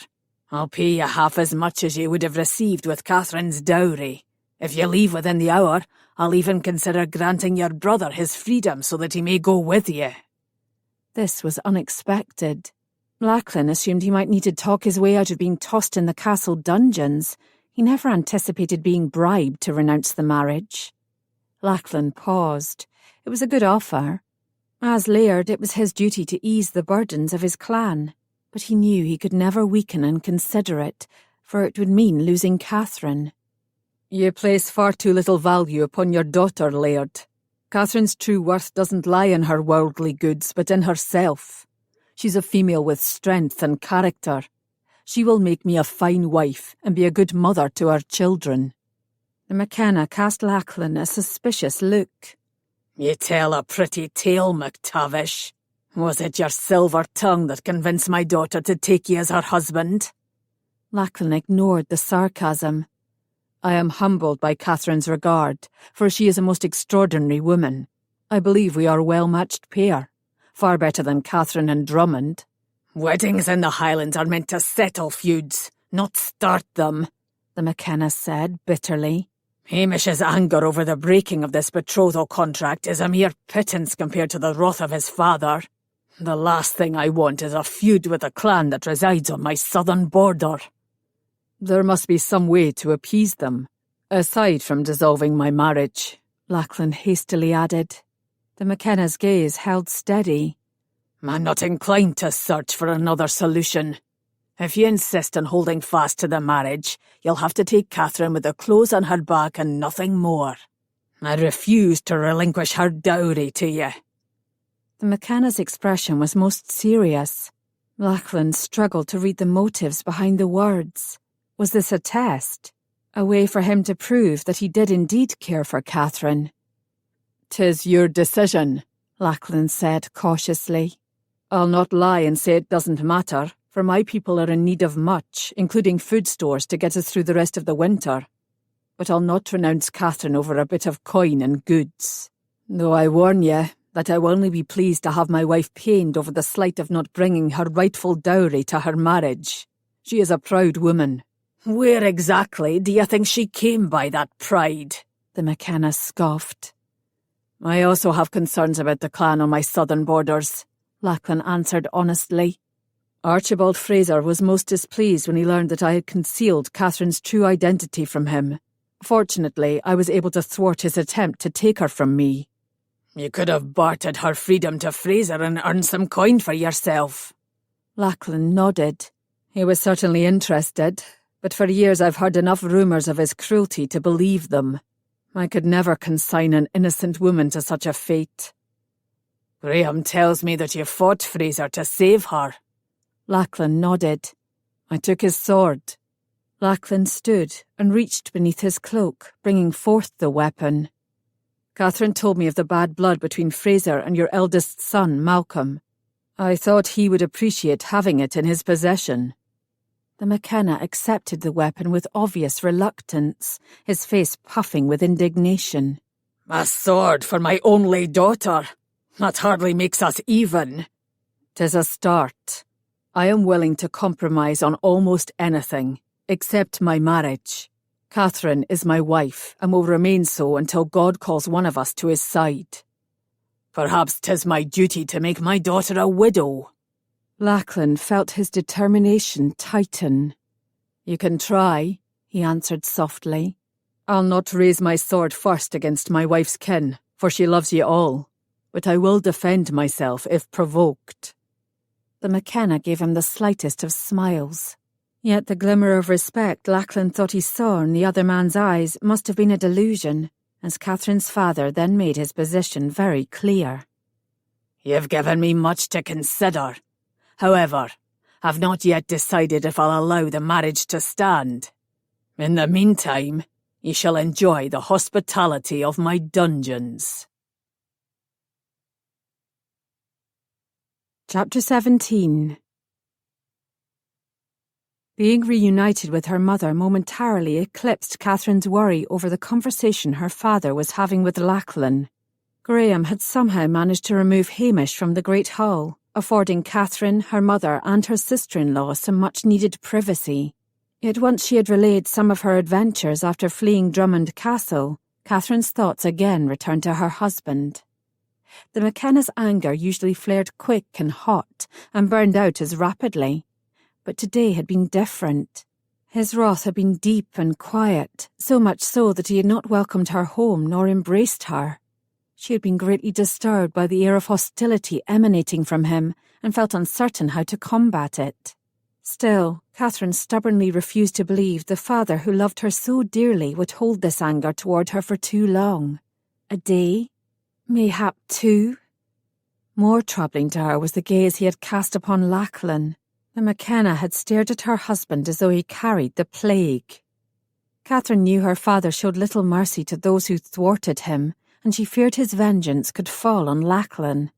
I'll pay you half as much as you would have received with Catherine's dowry. If you leave within the hour, I'll even consider granting your brother his freedom so that he may go with you. This was unexpected. Lachlan assumed he might need to talk his way out of being tossed in the castle dungeons. He never anticipated being bribed to renounce the marriage. Lachlan paused. It was a good offer. As Laird, it was his duty to ease the burdens of his clan, but he knew he could never weaken and consider it, for it would mean losing Catherine. You place far too little value upon your daughter, Laird. Catherine's true worth doesn't lie in her worldly goods, but in herself. She's a female with strength and character. She will make me a fine wife and be a good mother to our children. The McKenna cast Lachlan a suspicious look. You tell a pretty tale, MacTavish. Was it your silver tongue that convinced my daughter to take you as her husband? Lachlan ignored the sarcasm. I am humbled by Catherine's regard, for she is a most extraordinary woman. I believe we are a well-matched pair, far better than Catherine and Drummond. Weddings in the Highlands are meant to settle feuds, not start them, the McKenna said bitterly. Hamish's anger over the breaking of this betrothal contract is a mere pittance compared to the wrath of his father. The last thing I want is a feud with a clan that resides on my southern border. There must be some way to appease them, aside from dissolving my marriage, Lachlan hastily added. The McKenna's gaze held steady. I'm not inclined to search for another solution. If you insist on holding fast to the marriage, you'll have to take Catherine with the clothes on her back and nothing more. I refuse to relinquish her dowry to you. The McKenna's expression was most serious. Lachlan struggled to read the motives behind the words. Was this a test? A way for him to prove that he did indeed care for Catherine? "'Tis your decision," Lachlan said cautiously. "I'll not lie and say it doesn't matter, for my people are in need of much, including food stores to get us through the rest of the winter. But I'll not renounce Catherine over a bit of coin and goods. Though I warn ye that I will only be pleased to have my wife pained over the slight of not bringing her rightful dowry to her marriage. She is a proud woman." Where exactly do you think she came by that pride? The McKenna scoffed. I also have concerns about the clan on my southern borders, Lachlan answered honestly. Archibald Fraser was most displeased when he learned that I had concealed Catherine's true identity from him. Fortunately, I was able to thwart his attempt to take her from me. You could have bartered her freedom to Fraser and earned some coin for yourself. Lachlan nodded. He was certainly interested, but for years I've heard enough rumours of his cruelty to believe them. I could never consign an innocent woman to such a fate. Graham tells me that you fought Fraser to save her. Lachlan nodded. I took his sword. Lachlan stood and reached beneath his cloak, bringing forth the weapon. Catherine told me of the bad blood between Fraser and your eldest son, Malcolm. I thought he would appreciate having it in his possession. The McKenna accepted the weapon with obvious reluctance, his face puffing with indignation. A sword for my only daughter. That hardly makes us even. 'Tis a start. I am willing to compromise on almost anything, except my marriage. Catherine is my wife, and will remain so until God calls one of us to his side. Perhaps 'tis my duty to make my daughter a widow. Lachlan felt his determination tighten. You can try, he answered softly. I'll not raise my sword first against my wife's kin, for she loves ye all, but I will defend myself if provoked. The McKenna gave him the slightest of smiles. Yet the glimmer of respect Lachlan thought he saw in the other man's eyes must have been a delusion, as Catherine's father then made his position very clear. You've given me much to consider. However, I've not yet decided if I'll allow the marriage to stand. In the meantime, you shall enjoy the hospitality of my dungeons. Chapter 17. Being reunited with her mother momentarily eclipsed Catherine's worry over the conversation her father was having with Lachlan. Graham had somehow managed to remove Hamish from the great hall, affording Catherine, her mother and her sister-in-law some much-needed privacy. Yet once she had relayed some of her adventures after fleeing Drummond Castle, Catherine's thoughts again returned to her husband. The McKennas' anger usually flared quick and hot, and burned out as rapidly. But today had been different. His wrath had been deep and quiet, so much so that he had not welcomed her home nor embraced her. She had been greatly disturbed by the air of hostility emanating from him, and felt uncertain how to combat it. Still, Catherine stubbornly refused to believe the father who loved her so dearly would hold this anger toward her for too long. A day? Mayhap 2? More troubling to her was the gaze he had cast upon Lachlan. The McKenna had stared at her husband as though he carried the plague. Catherine knew her father showed little mercy to those who thwarted him, and she feared his vengeance could fall on Lachlan.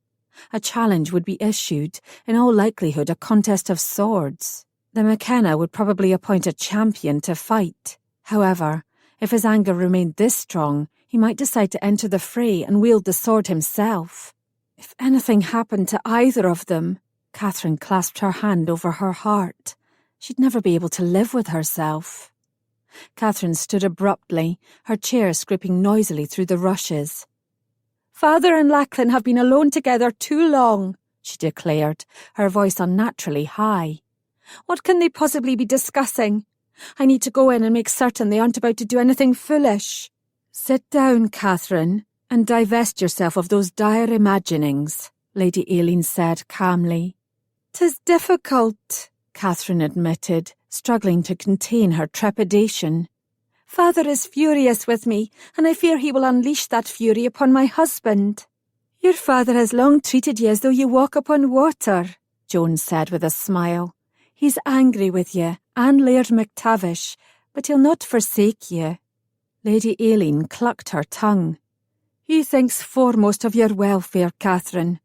A challenge would be issued, in all likelihood a contest of swords. The McKenna would probably appoint a champion to fight. However, if his anger remained this strong, he might decide to enter the fray and wield the sword himself. If anything happened to either of them, Catherine clasped her hand over her heart. She'd never be able to live with herself. Catherine stood abruptly, her chair scraping noisily through the rushes. Father and Lachlan have been alone together too long, she declared, her voice unnaturally high. What can they possibly be discussing? I need to go in and make certain they aren't about to do anything foolish. Sit down, Catherine, and divest yourself of those dire imaginings, Lady Aileen said calmly. 'Tis difficult, Catherine admitted, struggling to contain her trepidation. Father is furious with me, and I fear he will unleash that fury upon my husband. Your father has long treated you as though you walk upon water, Joan said with a smile. He's angry with you, and Laird MacTavish, but he'll not forsake you. Lady Aileen clucked her tongue. He thinks foremost of your welfare, Catherine.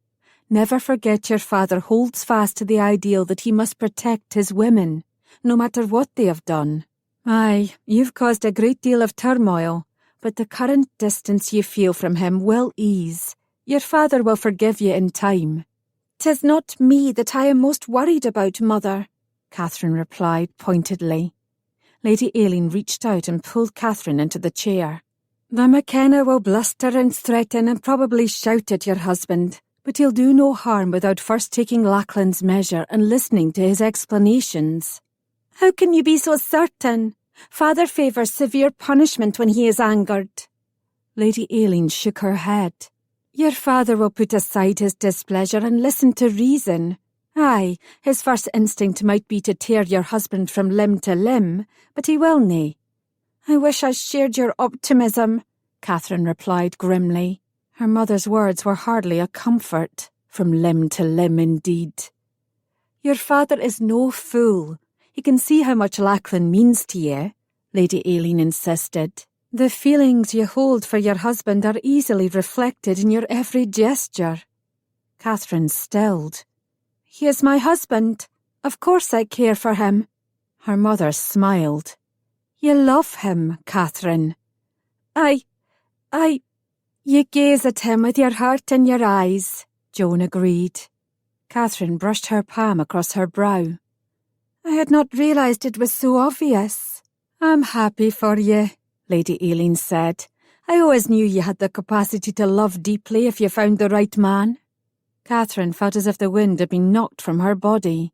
Never forget your father holds fast to the ideal that he must protect his women, no matter what they have done. Aye, you've caused a great deal of turmoil, but the current distance you feel from him will ease. Your father will forgive you in time. 'Tis not me that I am most worried about, Mother, Catherine replied pointedly. Lady Aileen reached out and pulled Catherine into the chair. The McKenna will bluster and threaten and probably shout at your husband, but he'll do no harm without first taking Lachlan's measure and listening to his explanations. How can you be so certain? Father favours severe punishment when he is angered. Lady Aileen shook her head. Your father will put aside his displeasure and listen to reason. Aye, his first instinct might be to tear your husband from limb to limb, but he will nae. I wish I shared your optimism, Catherine replied grimly. Her mother's words were hardly a comfort. From limb to limb, indeed. Your father is no fool. He can see how much Lachlan means to you, Lady Aileen insisted. The feelings you hold for your husband are easily reflected in your every gesture. Catherine stilled. He is my husband. Of course I care for him. Her mother smiled. You love him, Catherine. You gaze at him with your heart in your eyes, Joan agreed. Catherine brushed her palm across her brow. I had not realised it was so obvious. I'm happy for you, Lady Aileen said. I always knew you had the capacity to love deeply if you found the right man. Catherine felt as if the wind had been knocked from her body.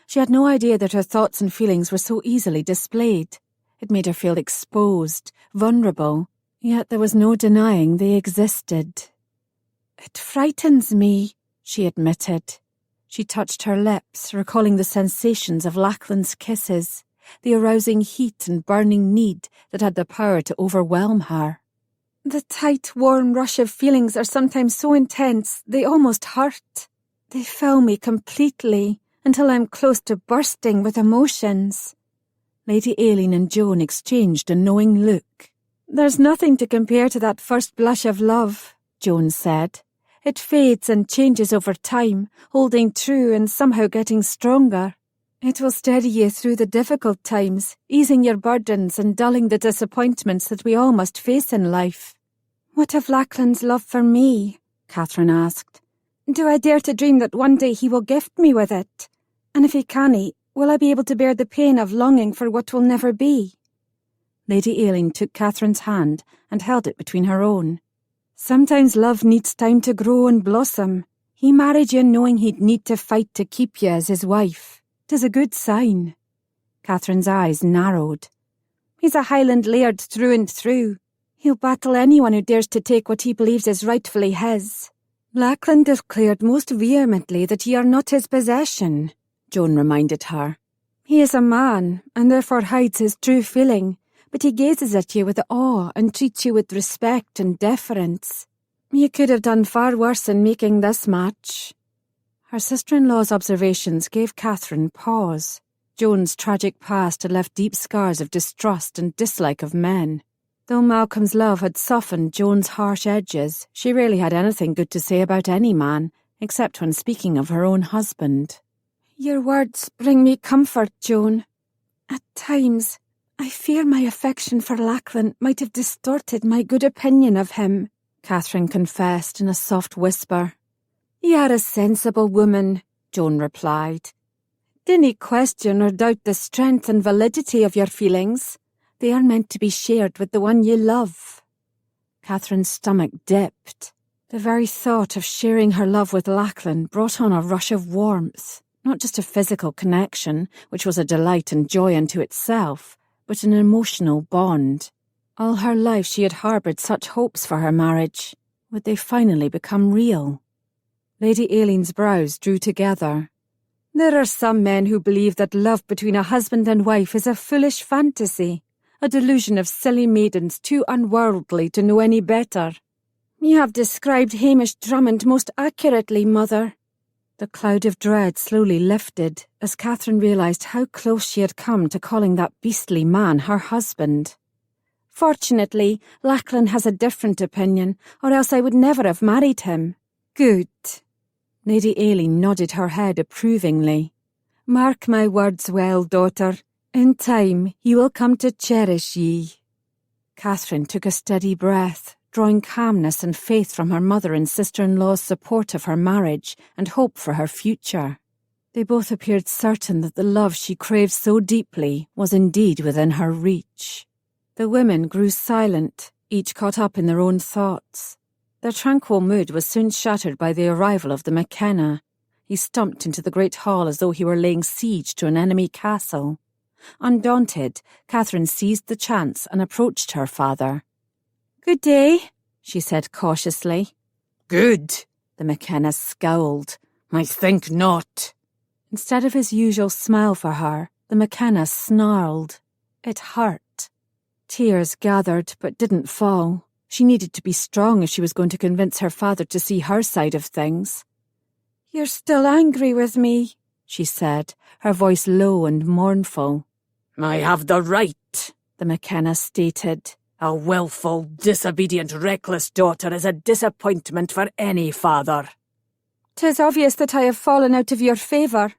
She had no idea that her thoughts and feelings were so easily displayed. It made her feel exposed, vulnerable, yet there was no denying they existed. It frightens me, she admitted. She touched her lips, recalling the sensations of Lachlan's kisses, the arousing heat and burning need that had the power to overwhelm her. The tight, warm rush of feelings are sometimes so intense they almost hurt. They fill me completely until I'm close to bursting with emotions. Lady Aileen and Joan exchanged a knowing look. There's nothing to compare to that first blush of love, Joan said. It fades and changes over time, holding true and somehow getting stronger. It will steady you through the difficult times, easing your burdens and dulling the disappointments that we all must face in life. What of Lachlan's love for me? Catherine asked. Do I dare to dream that one day he will gift me with it? And if he can't, will I be able to bear the pain of longing for what will never be? Lady Aileen took Catherine's hand and held it between her own. Sometimes love needs time to grow and blossom. He married you knowing he'd need to fight to keep you as his wife. 'Tis a good sign. Catherine's eyes narrowed. He's a Highland laird through and through. He'll battle anyone who dares to take what he believes is rightfully his. Lachlan declared most vehemently that ye are not his possession, Joan reminded her. He is a man, and therefore hides his true feeling, but he gazes at you with awe and treats you with respect and deference. You could have done far worse in making this match. Her sister-in-law's observations gave Catherine pause. Joan's tragic past had left deep scars of distrust and dislike of men. Though Malcolm's love had softened Joan's harsh edges, she rarely had anything good to say about any man, except when speaking of her own husband. Your words bring me comfort, Joan. At times, I fear my affection for Lachlan might have distorted my good opinion of him, Catherine confessed in a soft whisper. You are a sensible woman, Joan replied. Dinna question or doubt the strength and validity of your feelings. They are meant to be shared with the one you love. Catherine's stomach dipped. The very thought of sharing her love with Lachlan brought on a rush of warmth, not just a physical connection, which was a delight and joy unto itself, but an emotional bond. All her life she had harboured such hopes for her marriage. Would they finally become real? Lady Aileen's brows drew together. There are some men who believe that love between a husband and wife is a foolish fantasy, a delusion of silly maidens too unworldly to know any better. You have described Hamish Drummond most accurately, Mother. The cloud of dread slowly lifted as Catherine realised how close she had come to calling that beastly man her husband. Fortunately, Lachlan has a different opinion, or else I would never have married him. Good. Lady Aileen nodded her head approvingly. Mark my words well, daughter. In time, he will come to cherish ye. Catherine took a steady breath, drawing calmness and faith from her mother and sister-in-law's support of her marriage and hope for her future. They both appeared certain that the love she craved so deeply was indeed within her reach. The women grew silent, each caught up in their own thoughts. Their tranquil mood was soon shattered by the arrival of the McKenna. He stumped into the great hall as though he were laying siege to an enemy castle. Undaunted, Catherine seized the chance and approached her father. "Good day," she said cautiously. Good, The McKenna scowled. I think not. Instead of his usual smile for her, the McKenna snarled. It hurt. Tears gathered but didn't fall. She needed to be strong if she was going to convince her father to see her side of things. "You're still angry with me," she said, her voice low and mournful. I have the right, The McKenna stated. A willful, disobedient, reckless daughter is a disappointment for any father. "'Tis obvious that I have fallen out of your favour,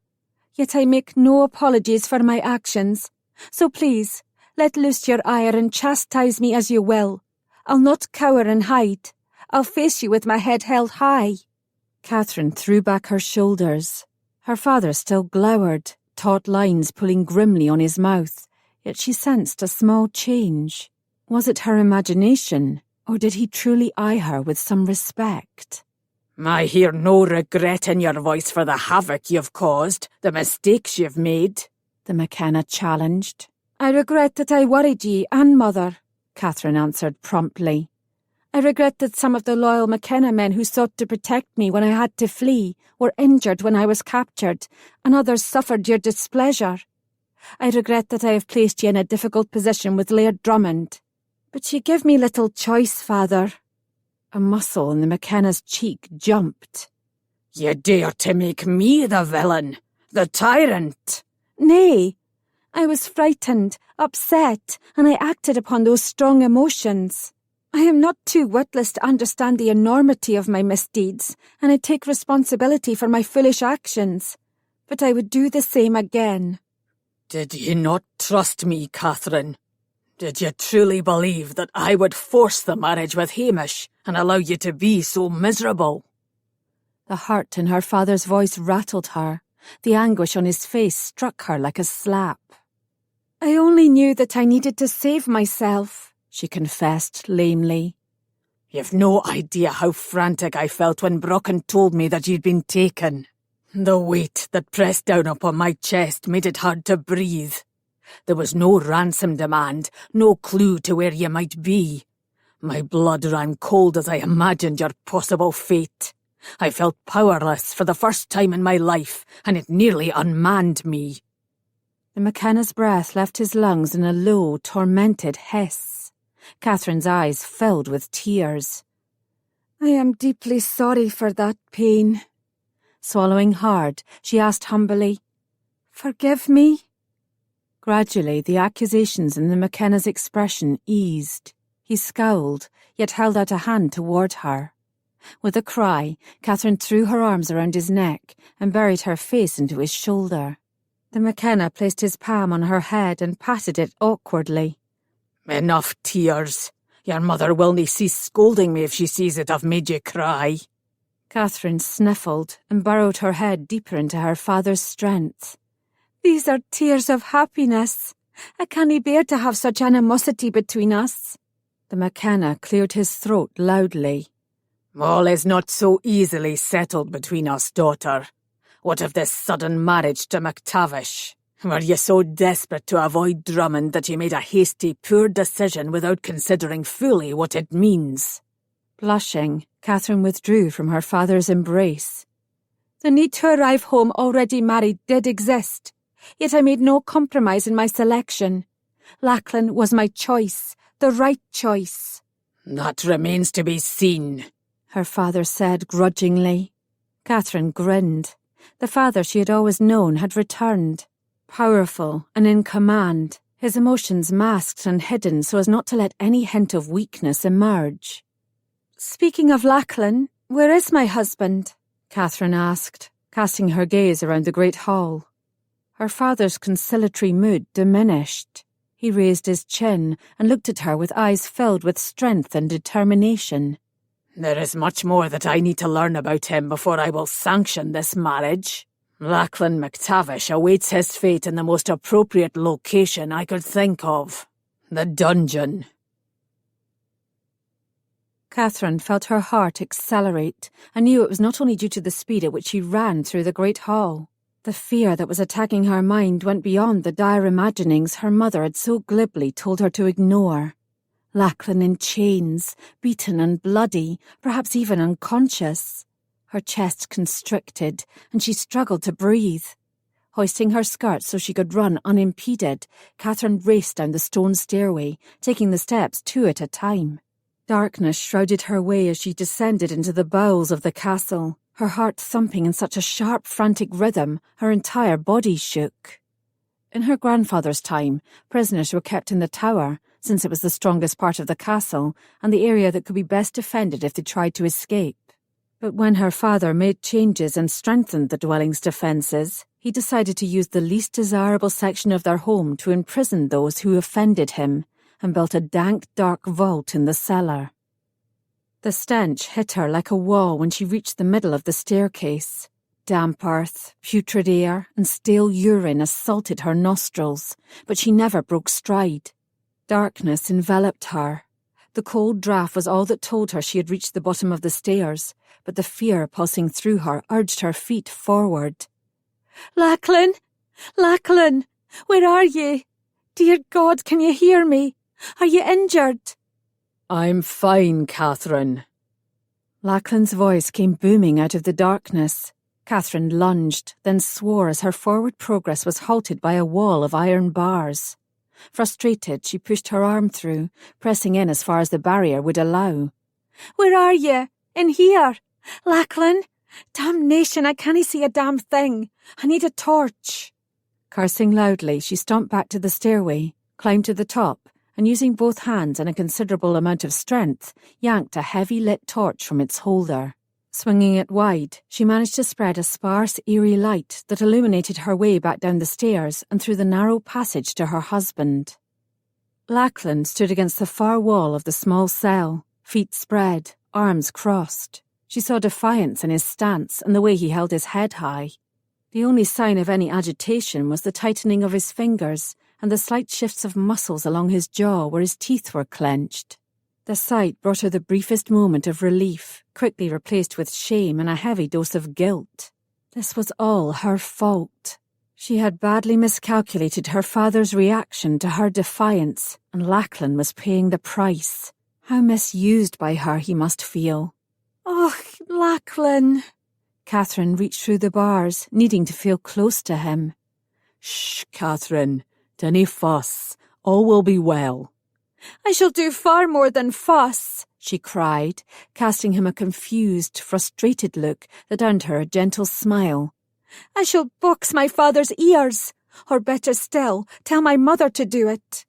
yet I make no apologies for my actions. So please, let loose your ire and chastise me as you will. I'll not cower and hide. I'll face you with my head held high." Catherine threw back her shoulders. Her father still glowered, taut lines pulling grimly on his mouth, yet she sensed a small change. Was it her imagination, or did he truly eye her with some respect? I hear no regret in your voice for the havoc you've caused, the mistakes you've made, The McKenna challenged. "I regret that I worried ye and mother," Catherine answered promptly. "I regret that some of the loyal McKenna men who sought to protect me when I had to flee were injured when I was captured, and others suffered your displeasure. I regret that I have placed you in a difficult position with Laird Drummond. But you give me little choice, father." A muscle in the McKenna's cheek jumped. You dare to make me the villain, the tyrant. "Nay, I was frightened, upset, and I acted upon those strong emotions. I am not too witless to understand the enormity of my misdeeds, and I take responsibility for my foolish actions. But I would do the same again." Did you not trust me, Catherine? Did you truly believe that I would force the marriage with Hamish and allow you to be so miserable? The hurt in her father's voice rattled her. The anguish on his face struck her like a slap. "I only knew that I needed to save myself," she confessed lamely. You've no idea how frantic I felt when Brocken told me that you'd been taken. The weight that pressed down upon my chest made it hard to breathe. There was no ransom demand, no clue to where you might be. My blood ran cold as I imagined your possible fate. I felt powerless for the first time in my life, and it nearly unmanned me. The McKenna's breath left his lungs in a low, tormented hiss. Catherine's eyes filled with tears. "I am deeply sorry for that pain." Swallowing hard, she asked humbly, "Forgive me?" Gradually, the accusations in the McKenna's expression eased. He scowled, yet held out a hand toward her. With a cry, Catherine threw her arms around his neck and buried her face into his shoulder. The McKenna placed his palm on her head and patted it awkwardly. Enough tears. Your mother will nae cease scolding me if she sees that I've made you cry. Catherine sniffled and burrowed her head deeper into her father's strength. "These are tears of happiness. I cannae bear to have such animosity between us." The McKenna cleared his throat loudly. All is not so easily settled between us, daughter. What of this sudden marriage to MacTavish? Were you so desperate to avoid Drummond that you made a hasty, poor decision without considering fully what it means? Blushing, Catherine withdrew from her father's embrace. "The need to arrive home already married did exist, yet I made no compromise in my selection. Lachlan was my choice, the right choice." That remains to be seen, her father said grudgingly. Catherine grinned. The father she had always known had returned. Powerful and in command, his emotions masked and hidden so as not to let any hint of weakness emerge. "Speaking of Lachlan, where is my husband?" Catherine asked, casting her gaze around the great hall. Her father's conciliatory mood diminished. He raised his chin and looked at her with eyes filled with strength and determination. There is much more that I need to learn about him before I will sanction this marriage. Lachlan MacTavish awaits his fate in the most appropriate location I could think of. The dungeon. Catherine felt her heart accelerate and knew it was not only due to the speed at which she ran through the great hall. The fear that was attacking her mind went beyond the dire imaginings her mother had so glibly told her to ignore. Lachlan in chains, beaten and bloody, perhaps even unconscious. Her chest constricted, and she struggled to breathe. Hoisting her skirts so she could run unimpeded, Catherine raced down the stone stairway, taking the steps two at a time. Darkness shrouded her way as she descended into the bowels of the castle, her heart thumping in such a sharp, frantic rhythm her entire body shook. In her grandfather's time, prisoners were kept in the tower, since it was the strongest part of the castle and the area that could be best defended if they tried to escape. But when her father made changes and strengthened the dwelling's defences, he decided to use the least desirable section of their home to imprison those who offended him, and built a dank, dark vault in the cellar. The stench hit her like a wall when she reached the middle of the staircase. Damp earth, putrid air, and stale urine assaulted her nostrils, but she never broke stride. Darkness enveloped her. The cold draught was all that told her she had reached the bottom of the stairs, but the fear pulsing through her urged her feet forward. Lachlan! Lachlan! Where are ye? Dear God, can you hear me? Are you injured? I'm fine, Catherine. Lachlan's voice came booming out of the darkness. Catherine lunged, then swore as her forward progress was halted by a wall of iron bars. Frustrated, she pushed her arm through, pressing in as far as the barrier would allow. Where are ye? In here? Lachlan? Damnation, I can't see a damn thing. I need a torch. Cursing loudly, she stomped back to the stairway, climbed to the top, and using both hands and a considerable amount of strength, yanked a heavy lit torch from its holder. Swinging it wide, she managed to spread a sparse, eerie light that illuminated her way back down the stairs and through the narrow passage to her husband. Lachlan stood against the far wall of the small cell, feet spread, arms crossed. She saw defiance in his stance and the way he held his head high. The only sign of any agitation was the tightening of his fingers and the slight shifts of muscles along his jaw where his teeth were clenched. The sight brought her the briefest moment of relief, quickly replaced with shame and a heavy dose of guilt. This was all her fault. She had badly miscalculated her father's reaction to her defiance, and Lachlan was paying the price. How misused by her he must feel. Oh, Lachlan. Catherine reached through the bars, needing to feel close to him. Shh, Catherine. Dinna fuss. All will be well. I shall do far more than fuss, she cried, casting him a confused, frustrated look that earned her a gentle smile. I shall box my father's ears, or better still, tell my mother to do it.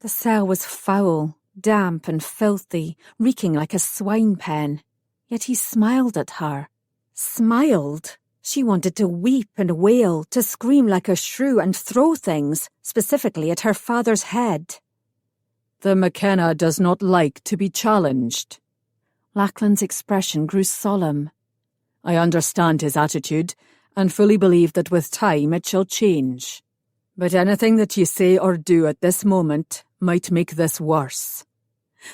The cell was foul, damp and filthy, reeking like a swine pen. Yet he smiled at her. Smiled? She wanted to weep and wail, to scream like a shrew and throw things, specifically at her father's head. The McKenna does not like to be challenged. Lachlan's expression grew solemn. I understand his attitude, and fully believe that with time it shall change. But anything that you say or do at this moment might make this worse.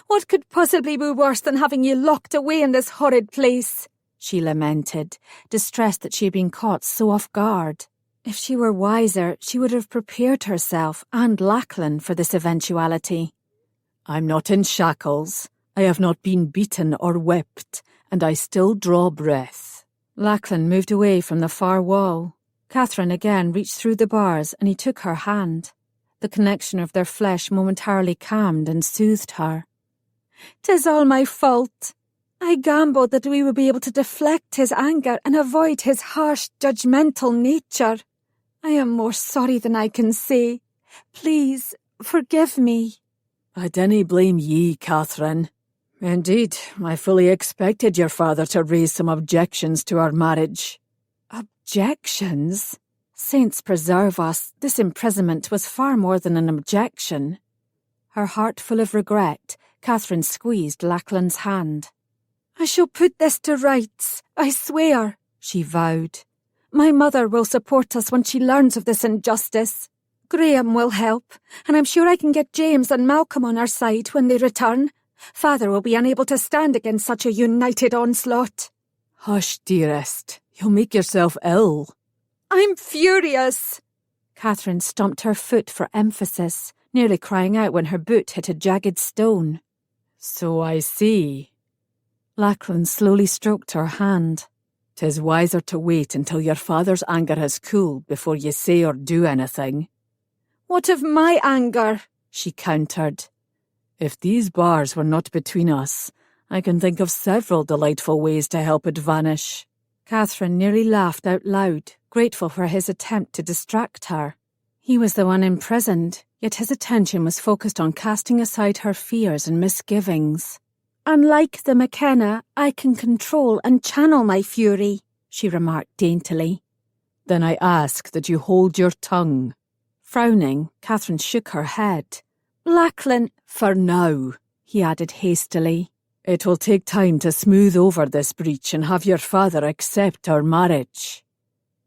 What could possibly be worse than having you locked away in this horrid place? She lamented, distressed that she had been caught so off guard. If she were wiser, she would have prepared herself and Lachlan for this eventuality. I'm not in shackles. I have not been beaten or whipped, and I still draw breath. Lachlan moved away from the far wall. Catherine again reached through the bars and he took her hand. The connection of their flesh momentarily calmed and soothed her. "'Tis all my fault. I gambled that we would be able to deflect his anger and avoid his harsh, judgmental nature. I am more sorry than I can say. Please, forgive me." I dinna blame ye, Catherine. Indeed, I fully expected your father to raise some objections to our marriage. Objections? Saints preserve us, this imprisonment was far more than an objection. Her heart full of regret, Catherine squeezed Lachlan's hand. "I shall put this to rights, I swear," she vowed. "My mother will support us when she learns of this injustice. Graham will help, and I'm sure I can get James and Malcolm on our side when they return. Father will be unable to stand against such a united onslaught. Hush, dearest. You'll make yourself ill. I'm furious. Catherine stomped her foot for emphasis, nearly crying out when her boot hit a jagged stone. So I see. Lachlan slowly stroked her hand. 'Tis wiser to wait until your father's anger has cooled before you say or do anything. What of my anger? She countered. If these bars were not between us, I can think of several delightful ways to help it vanish. Catherine nearly laughed out loud, grateful for his attempt to distract her. He was the one imprisoned, yet his attention was focused on casting aside her fears and misgivings. Unlike the McKenna, I can control and channel my fury, she remarked daintily. Then I ask that you hold your tongue. Frowning, Catherine shook her head. Lachlan, for now, he added hastily. It will take time to smooth over this breach and have your father accept our marriage.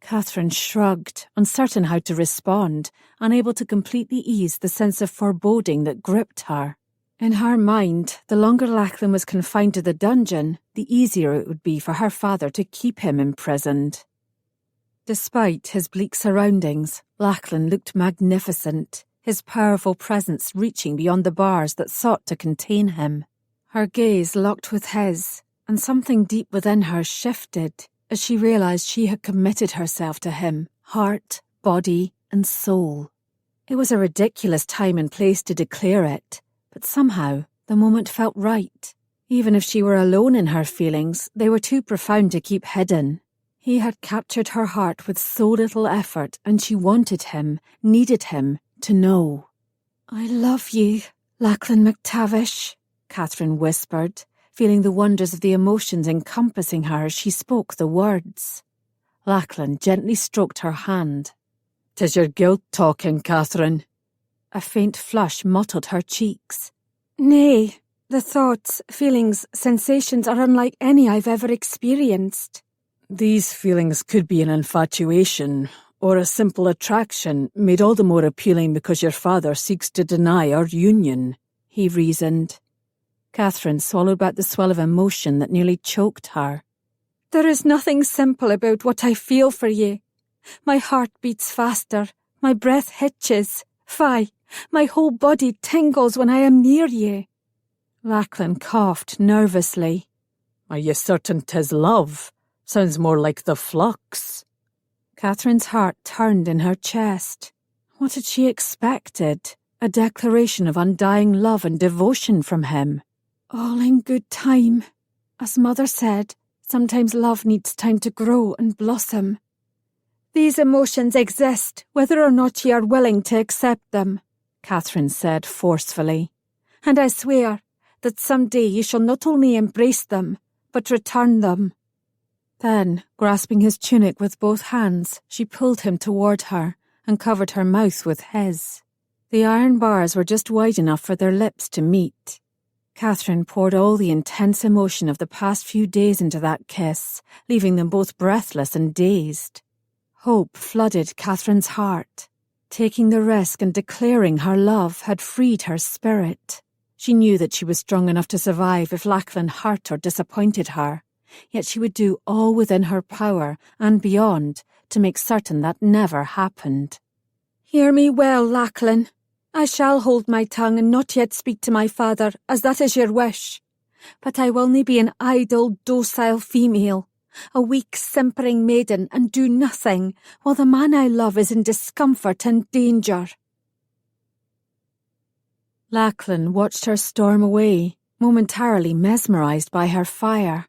Catherine shrugged, uncertain how to respond, unable to completely ease the sense of foreboding that gripped her. In her mind, the longer Lachlan was confined to the dungeon, the easier it would be for her father to keep him imprisoned. Despite his bleak surroundings, Lachlan looked magnificent, his powerful presence reaching beyond the bars that sought to contain him. Her gaze locked with his, and something deep within her shifted as she realized she had committed herself to him, heart, body, and soul. It was a ridiculous time and place to declare it, but somehow the moment felt right. Even if she were alone in her feelings, they were too profound to keep hidden. He had captured her heart with so little effort, and she wanted him, needed him, to know. I love you, Lachlan MacTavish, Catherine whispered, feeling the wonders of the emotions encompassing her as she spoke the words. Lachlan gently stroked her hand. 'Tis your guilt talking, Catherine. A faint flush mottled her cheeks. Nay, the thoughts, feelings, sensations are unlike any I've ever experienced. These feelings could be an infatuation, or a simple attraction made all the more appealing because your father seeks to deny our union, he reasoned. Catherine swallowed back the swell of emotion that nearly choked her. There is nothing simple about what I feel for you. My heart beats faster, my breath hitches. Fie, my whole body tingles when I am near you. Lachlan coughed nervously. Are you certain 'tis love? Sounds more like the flux. Catherine's heart turned in her chest. What had she expected? A declaration of undying love and devotion from him. All in good time. As Mother said, sometimes love needs time to grow and blossom. These emotions exist, whether or not you are willing to accept them, Catherine said forcefully. And I swear that someday you shall not only embrace them, but return them. Then, grasping his tunic with both hands, she pulled him toward her and covered her mouth with his. The iron bars were just wide enough for their lips to meet. Catherine poured all the intense emotion of the past few days into that kiss, leaving them both breathless and dazed. Hope flooded Catherine's heart. Taking the risk and declaring her love had freed her spirit. She knew that she was strong enough to survive if Lachlan hurt or disappointed her, yet she would do all within her power and beyond to make certain that never happened. Hear me well, Lachlan. I shall hold my tongue and not yet speak to my father, as that is your wish. But I will not be an idle, docile female, a weak, simpering maiden, and do nothing, while the man I love is in discomfort and danger. Lachlan watched her storm away, momentarily mesmerized by her fire.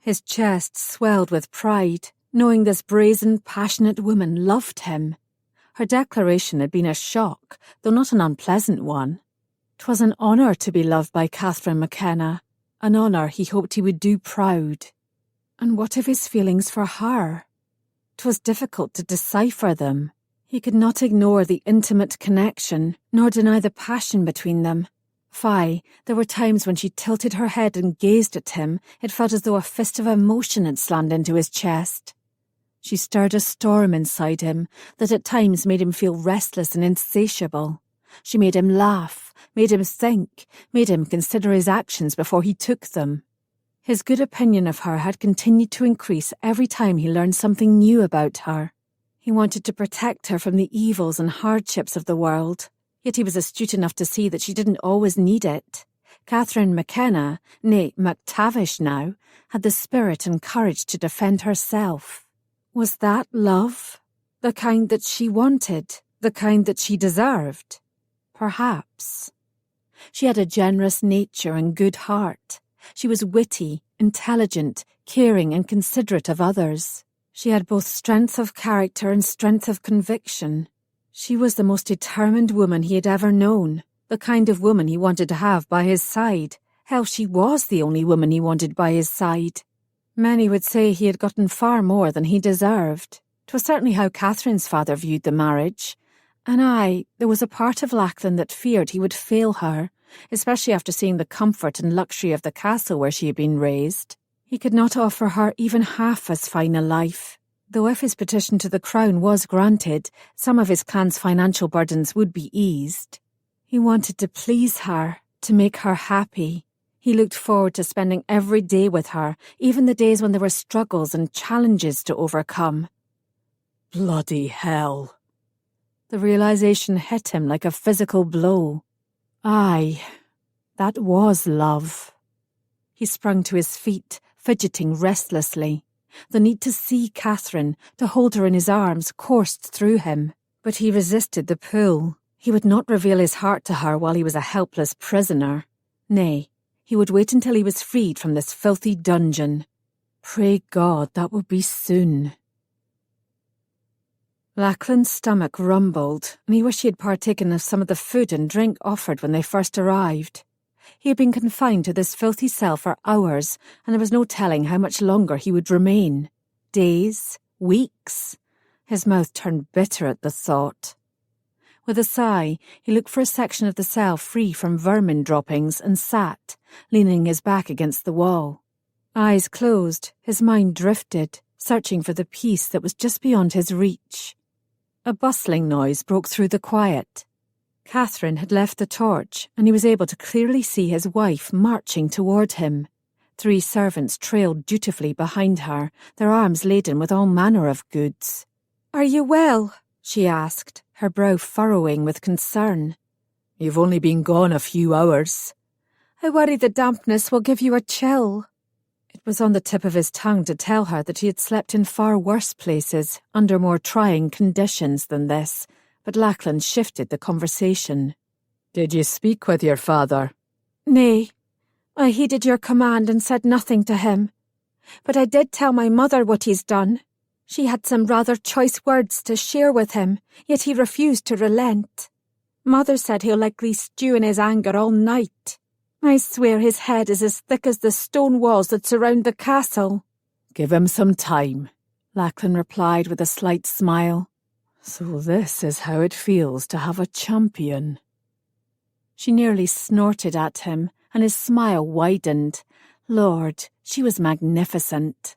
His chest swelled with pride, knowing this brazen, passionate woman loved him. Her declaration had been a shock, though not an unpleasant one. 'Twas an honour to be loved by Katherine McKenna, an honour he hoped he would do proud. And what of his feelings for her? 'Twas difficult to decipher them. He could not ignore the intimate connection, nor deny the passion between them. Fie, there were times when she tilted her head and gazed at him, it felt as though a fist of emotion had slammed into his chest. She stirred a storm inside him that at times made him feel restless and insatiable. She made him laugh, made him think, made him consider his actions before he took them. His good opinion of her had continued to increase every time he learned something new about her. He wanted to protect her from the evils and hardships of the world, yet he was astute enough to see that she didn't always need it. Katherine McKenna, nay MacTavish now, had the spirit and courage to defend herself. Was that love? The kind that she wanted? The kind that she deserved? Perhaps. She had a generous nature and good heart. She was witty, intelligent, caring and considerate of others. She had both strength of character and strength of conviction. She was the most determined woman he had ever known, the kind of woman he wanted to have by his side. Hell, she was the only woman he wanted by his side. Many would say he had gotten far more than he deserved. 'Twas certainly how Catherine's father viewed the marriage. And there was a part of Lachlan that feared he would fail her, especially after seeing the comfort and luxury of the castle where she had been raised. He could not offer her even half as fine a life, though if his petition to the crown was granted, some of his clan's financial burdens would be eased. He wanted to please her, to make her happy. He looked forward to spending every day with her, even the days when there were struggles and challenges to overcome. Bloody hell. The realization hit him like a physical blow. Aye, that was love. He sprung to his feet, fidgeting restlessly. The need to see Katherine, to hold her in his arms, coursed through him. But he resisted the pull. He would not reveal his heart to her while he was a helpless prisoner. Nay, he would wait until he was freed from this filthy dungeon. Pray God that would be soon. Lachlan's stomach rumbled, and he wished he had partaken of some of the food and drink offered when they first arrived. He had been confined to this filthy cell for hours, and there was no telling how much longer he would remain. Days? Weeks? His mouth turned bitter at the thought. With a sigh, he looked for a section of the cell free from vermin droppings and sat, leaning his back against the wall. Eyes closed, his mind drifted, searching for the peace that was just beyond his reach. A bustling noise broke through the quiet. Katherine had left the torch, and he was able to clearly see his wife marching toward him. 3 servants trailed dutifully behind her, their arms laden with all manner of goods. "Are you well?" she asked, her brow furrowing with concern. "You've only been gone a few hours." "I worry the dampness will give you a chill." It was on the tip of his tongue to tell her that he had slept in far worse places, under more trying conditions than this, but Lachlan shifted the conversation. "Did you speak with your father?" "Nay, I heeded your command and said nothing to him. But I did tell my mother what he's done. She had some rather choice words to share with him, yet he refused to relent. Mother said he'll likely stew in his anger all night. I swear his head is as thick as the stone walls that surround the castle." "Give him some time," Lachlan replied with a slight smile. "So this is how it feels to have a champion." She nearly snorted at him, and his smile widened. Lord, she was magnificent.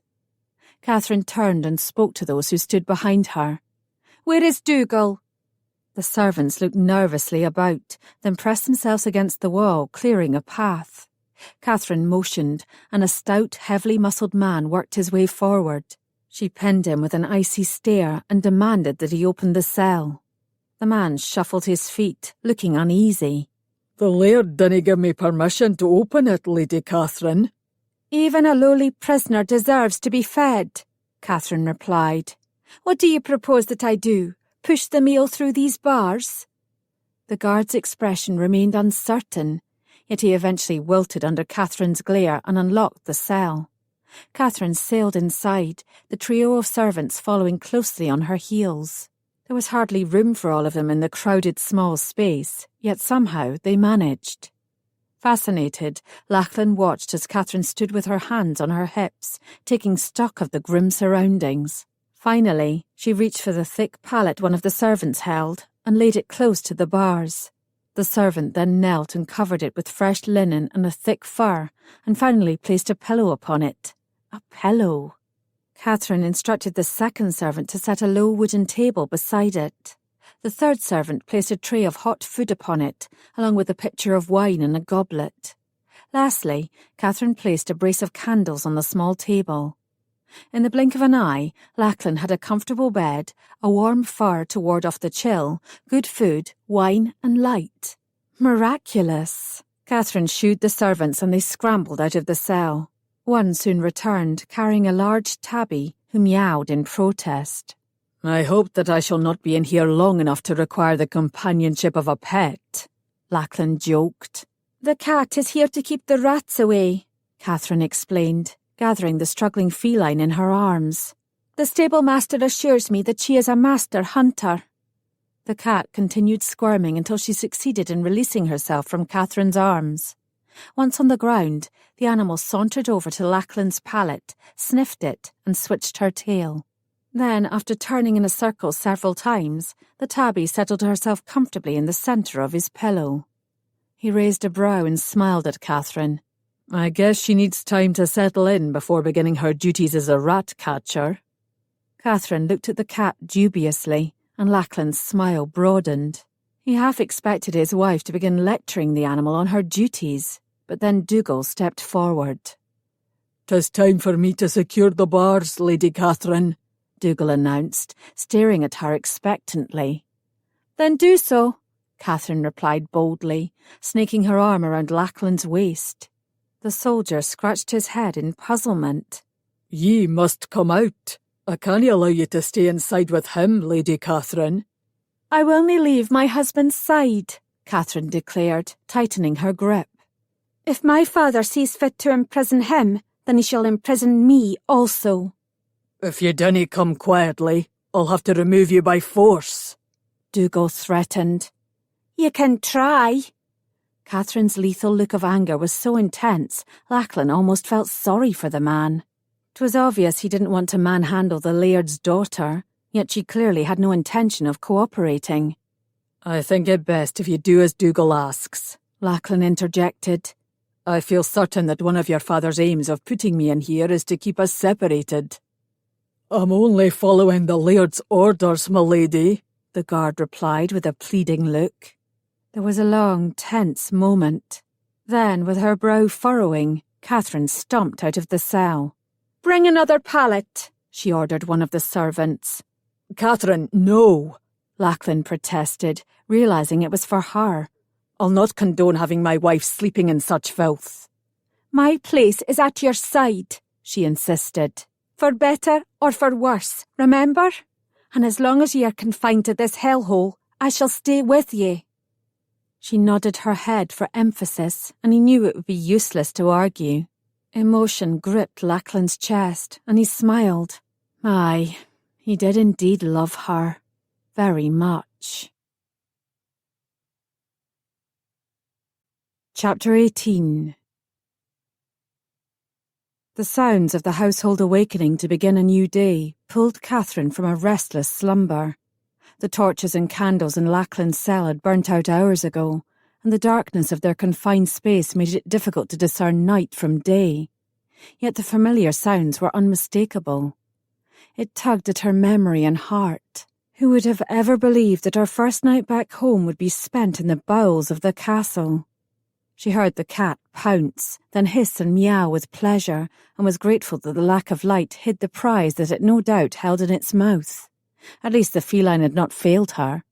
Katherine turned and spoke to those who stood behind her. "Where is Dougal?" The servants looked nervously about, then pressed themselves against the wall, clearing a path. Katherine motioned, and a stout, heavily muscled man worked his way forward. She pinned him with an icy stare and demanded that he open the cell. The man shuffled his feet, looking uneasy. "The Laird didn't give me permission to open it, Lady Katherine." "Even a lowly prisoner deserves to be fed," Katherine replied. "What do you propose that I do? Push the meal through these bars?" The guard's expression remained uncertain, yet he eventually wilted under Katherine's glare and unlocked the cell. Katherine sailed inside, the trio of servants following closely on her heels. There was hardly room for all of them in the crowded small space, yet somehow they managed. Fascinated, Lachlan watched as Katherine stood with her hands on her hips, taking stock of the grim surroundings. Finally, she reached for the thick pallet one of the servants held and laid it close to the bars. The servant then knelt and covered it with fresh linen and a thick fur, and finally placed a pillow upon it. A pillow. Katherine instructed the second servant to set a low wooden table beside it. The third servant placed a tray of hot food upon it, along with a pitcher of wine and a goblet. Lastly, Catherine placed a brace of candles on the small table. In the blink of an eye, Lachlan had a comfortable bed, a warm fire to ward off the chill, good food, wine and light. Miraculous! Catherine shooed the servants and they scrambled out of the cell. One soon returned, carrying a large tabby, who meowed in protest. I hope that I shall not be in here long enough to require the companionship of a pet, Lachlan joked. The cat is here to keep the rats away, Catherine explained, gathering the struggling feline in her arms. The stable master assures me that she is a master hunter. The cat continued squirming until she succeeded in releasing herself from Catherine's arms. Once on the ground, the animal sauntered over to Lachlan's pallet, sniffed it, and switched her tail. Then, after turning in a circle several times, the tabby settled herself comfortably in the centre of his pillow. He raised a brow and smiled at Catherine. I guess she needs time to settle in before beginning her duties as a rat catcher. Catherine looked at the cat dubiously, and Lachlan's smile broadened. He half expected his wife to begin lecturing the animal on her duties, but then Dougal stepped forward. "'Tis time for me to secure the bars, Lady Katherine," Dougal announced, staring at her expectantly. "Then do so," Catherine replied boldly, snaking her arm around Lachlan's waist. The soldier scratched his head in puzzlement. "Ye must come out. I can't allow you to stay inside with him, Lady Katherine." "I will only leave my husband's side," Catherine declared, tightening her grip. "If my father sees fit to imprison him, then he shall imprison me also." "If you dinna come quietly, I'll have to remove you by force," Dougal threatened. "You can try." Catherine's lethal look of anger was so intense, Lachlan almost felt sorry for the man. 'Twas obvious he didn't want to manhandle the Laird's daughter, yet she clearly had no intention of cooperating. "I think it best if you do as Dougal asks," Lachlan interjected. "I feel certain that one of your father's aims of putting me in here is to keep us separated." "I'm only following the Laird's orders, my lady," the guard replied with a pleading look. There was a long, tense moment. Then, with her brow furrowing, Catherine stomped out of the cell. "Bring another pallet," she ordered one of the servants. "Catherine, no," Lachlan protested, realising it was for her. "I'll not condone having my wife sleeping in such filth." "My place is at your side," she insisted. "For better or for worse, remember? And as long as ye are confined to this hellhole, I shall stay with ye." She nodded her head for emphasis, and he knew it would be useless to argue. Emotion gripped Lachlan's chest, and he smiled. Aye, he did indeed love her. Very much. Chapter 18. The sounds of the household awakening to begin a new day pulled Catherine from a restless slumber. The torches and candles in Lachlan's cell had burnt out hours ago, and the darkness of their confined space made it difficult to discern night from day. Yet the familiar sounds were unmistakable. It tugged at her memory and heart. Who would have ever believed that her first night back home would be spent in the bowels of the castle? She heard the cat pounce, then hiss and meow with pleasure, and was grateful that the lack of light hid the prize that it no doubt held in its mouth. At least the feline had not failed her.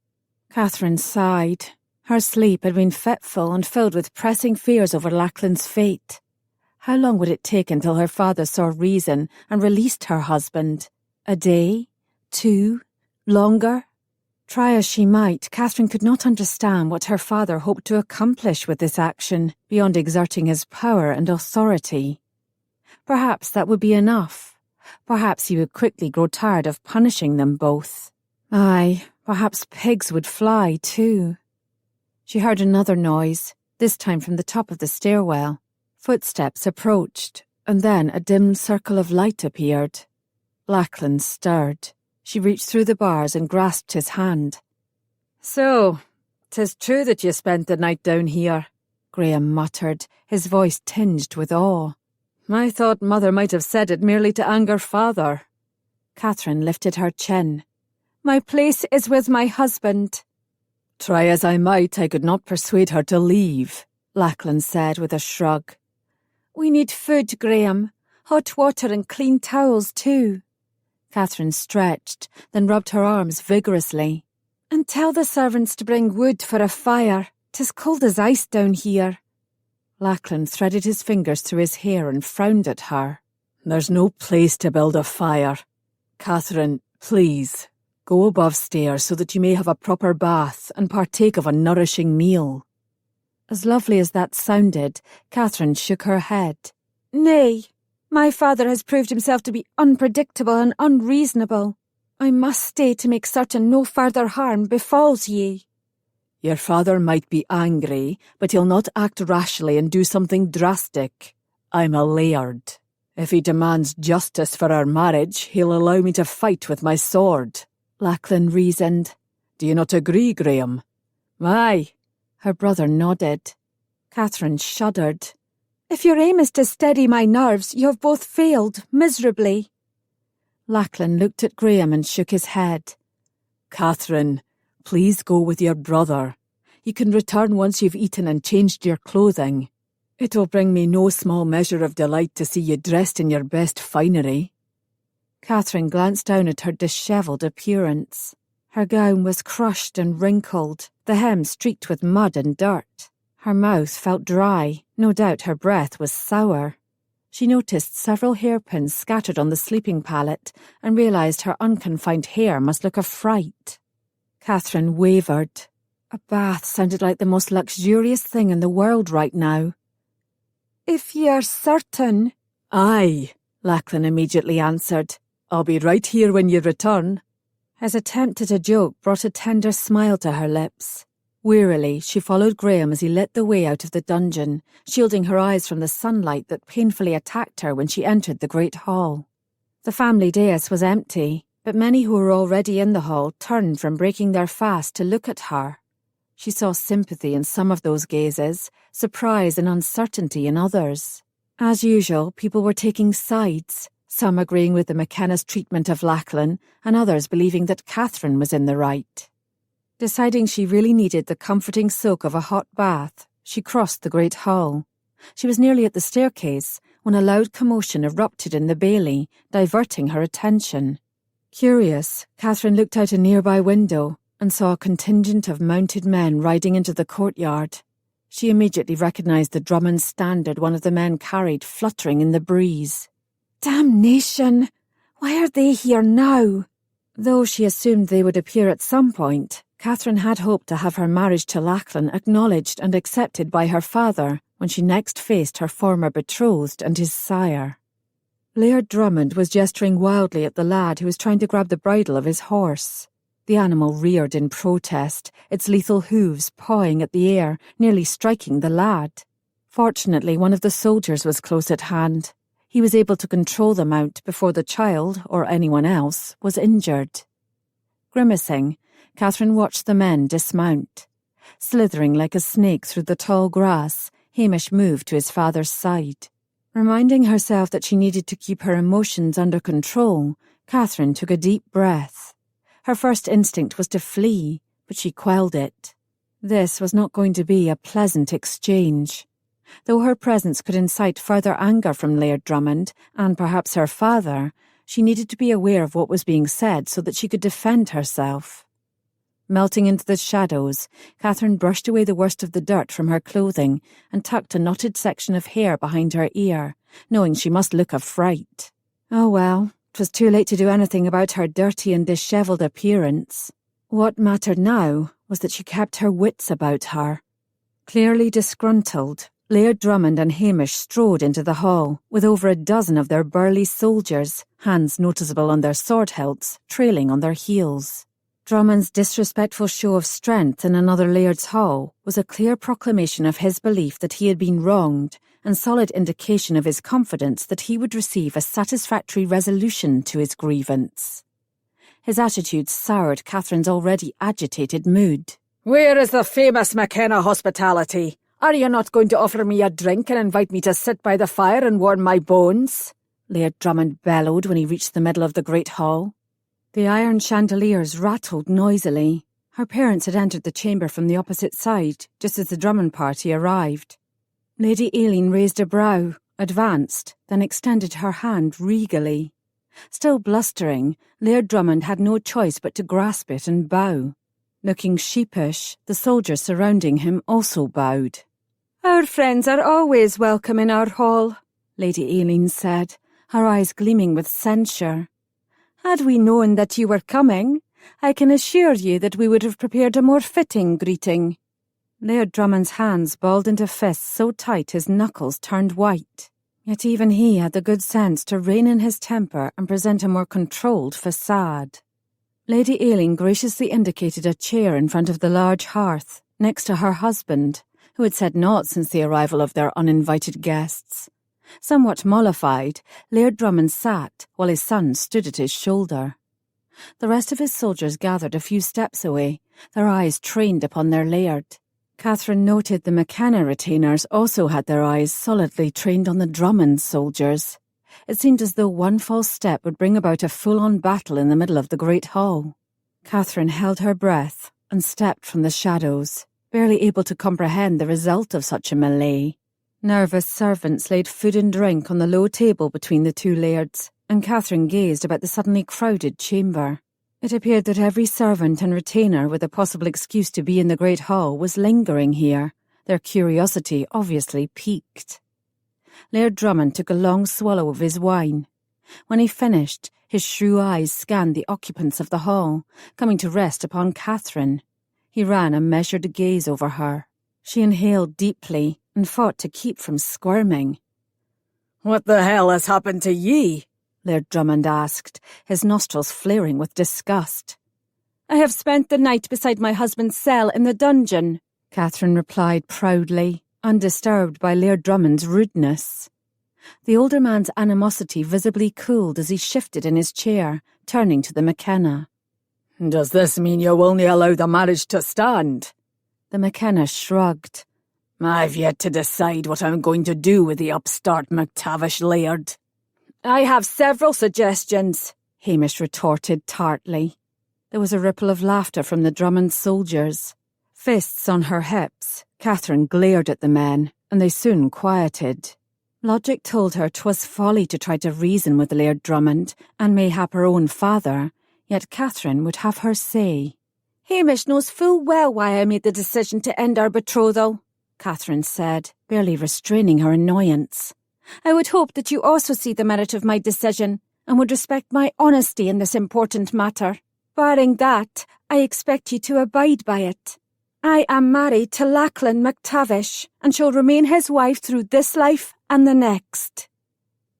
Catherine sighed. Her sleep had been fitful and filled with pressing fears over Lachlan's fate. How long would it take until her father saw reason and released her husband? A day? 2? Longer? Try as she might, Catherine could not understand what her father hoped to accomplish with this action, beyond exerting his power and authority. Perhaps that would be enough. Perhaps he would quickly grow tired of punishing them both. Aye, perhaps pigs would fly too. She heard another noise, this time from the top of the stairwell. Footsteps approached, and then a dim circle of light appeared. Lachlan stirred. She reached through the bars and grasped his hand. "So, 'tis true that you spent the night down here," Graham muttered, his voice tinged with awe. "I thought Mother might have said it merely to anger Father." Catherine lifted her chin. My place is with my husband. Try as I might, I could not persuade her to leave, Lachlan said with a shrug. We need food, Graham. Hot water and clean towels too. Catherine stretched, then rubbed her arms vigorously. And tell the servants to bring wood for a fire. 'Tis cold as ice down here. Lachlan threaded his fingers through his hair and frowned at her. There's no place to build a fire. Catherine, please, go above stairs so that you may have a proper bath and partake of a nourishing meal. As lovely as that sounded, Catherine shook her head. Nay, my father has proved himself to be unpredictable and unreasonable. I must stay to make certain no further harm befalls ye. Your father might be angry, but he'll not act rashly and do something drastic. I'm a laird. If he demands justice for our marriage, he'll allow me to fight with my sword, Lachlan reasoned. Do you not agree, Graham? Aye. Her brother nodded. Catherine shuddered. If your aim is to steady my nerves, you have both failed miserably. Lachlan looked at Graham and shook his head. Catherine, please go with your brother. You can return once you've eaten and changed your clothing. It'll bring me no small measure of delight to see you dressed in your best finery. Catherine glanced down at her dishevelled appearance. Her gown was crushed and wrinkled, the hem streaked with mud and dirt. Her mouth felt dry, no doubt her breath was sour. She noticed several hairpins scattered on the sleeping pallet and realised her unconfined hair must look a fright. Catherine wavered. A bath sounded like the most luxurious thing in the world right now. If ye are certain. Aye, Lachlan immediately answered. I'll be right here when you return. His attempt at a joke brought a tender smile to her lips. Wearily, she followed Graham as he lit the way out of the dungeon, shielding her eyes from the sunlight that painfully attacked her when she entered the great hall. The family dais was empty, but many who were already in the hall turned from breaking their fast to look at her. She saw sympathy in some of those gazes, surprise and uncertainty in others. As usual, people were taking sides, some agreeing with the McKennas' treatment of Lachlan, and others believing that Catherine was in the right. Deciding she really needed the comforting soak of a hot bath, she crossed the great hall. She was nearly at the staircase when a loud commotion erupted in the bailey, diverting her attention. Curious, Catherine looked out a nearby window and saw a contingent of mounted men riding into the courtyard. She immediately recognised the Drummond standard one of the men carried fluttering in the breeze. Damnation! Why are they here now? Though she assumed they would appear at some point, Catherine had hoped to have her marriage to Lachlan acknowledged and accepted by her father when she next faced her former betrothed and his sire. Laird Drummond was gesturing wildly at the lad who was trying to grab the bridle of his horse. The animal reared in protest, its lethal hooves pawing at the air, nearly striking the lad. Fortunately, one of the soldiers was close at hand. He was able to control the mount before the child, or anyone else, was injured. Grimacing, Catherine watched the men dismount. Slithering like a snake through the tall grass, Hamish moved to his father's side. Reminding herself that she needed to keep her emotions under control, Catherine took a deep breath. Her first instinct was to flee, but she quelled it. This was not going to be a pleasant exchange. Though her presence could incite further anger from Laird Drummond, and perhaps her father, she needed to be aware of what was being said so that she could defend herself. Melting into the shadows, Catherine brushed away the worst of the dirt from her clothing and tucked a knotted section of hair behind her ear, knowing she must look a fright. Oh well, 'twas too late to do anything about her dirty and dishevelled appearance. What mattered now was that she kept her wits about her. Clearly disgruntled, Laird Drummond and Hamish strode into the hall, with over a dozen of their burly soldiers, hands noticeable on their sword hilts, trailing on their heels. Drummond's disrespectful show of strength in another Laird's hall was a clear proclamation of his belief that he had been wronged, and solid indication of his confidence that he would receive a satisfactory resolution to his grievance. His attitude soured Catherine's already agitated mood. "Where is the famous McKenna hospitality? Are you not going to offer me a drink and invite me to sit by the fire and warm my bones?" Laird Drummond bellowed when he reached the middle of the great hall. The iron chandeliers rattled noisily. Her parents had entered the chamber from the opposite side, just as the Drummond party arrived. Lady Aileen raised a brow, advanced, then extended her hand regally. Still blustering, Laird Drummond had no choice but to grasp it and bow. Looking sheepish, the soldiers surrounding him also bowed. "Our friends are always welcome in our hall," Lady Aileen said, her eyes gleaming with censure. "Had we known that you were coming, I can assure you that we would have prepared a more fitting greeting." Laird Drummond's hands balled into fists so tight his knuckles turned white. Yet even he had the good sense to rein in his temper and present a more controlled facade. Lady Aileen graciously indicated a chair in front of the large hearth, next to her husband, who had said naught since the arrival of their uninvited guests. Somewhat mollified, Laird Drummond sat, while his son stood at his shoulder. The rest of his soldiers gathered a few steps away, their eyes trained upon their laird. Catherine noted the McKenna retainers also had their eyes solidly trained on the Drummond soldiers. It seemed as though one false step would bring about a full-on battle in the middle of the great hall. Catherine held her breath and stepped from the shadows, barely able to comprehend the result of such a melee. Nervous servants laid food and drink on the low table between the two lairds, and Catherine gazed about the suddenly crowded chamber. It appeared that every servant and retainer with a possible excuse to be in the great hall was lingering here, their curiosity obviously piqued. Laird Drummond took a long swallow of his wine. When he finished, his shrew eyes scanned the occupants of the hall, coming to rest upon Catherine. He ran a measured gaze over her. She inhaled deeply and fought to keep from squirming. "What the hell has happened to ye?" Laird Drummond asked, his nostrils flaring with disgust. "I have spent the night beside my husband's cell in the dungeon," Catherine replied proudly, undisturbed by Laird Drummond's rudeness. The older man's animosity visibly cooled as he shifted in his chair, turning to the McKenna. "Does this mean you'll only allow the marriage to stand?" The McKenna shrugged. "I've yet to decide what I'm going to do with the upstart MacTavish Laird." "I have several suggestions," Hamish retorted tartly. There was a ripple of laughter from the Drummond soldiers. Fists on her hips, Catherine glared at the men, and they soon quieted. Logic told her 'twas folly to try to reason with Laird Drummond, and mayhap her own father, yet Catherine would have her say. "Hamish knows full well why I made the decision to end our betrothal," Catherine said, barely restraining her annoyance. "I would hope that you also see the merit of my decision, and would respect my honesty in this important matter. Barring that, I expect you to abide by it. I am married to Lachlan MacTavish, and shall remain his wife through this life and the next."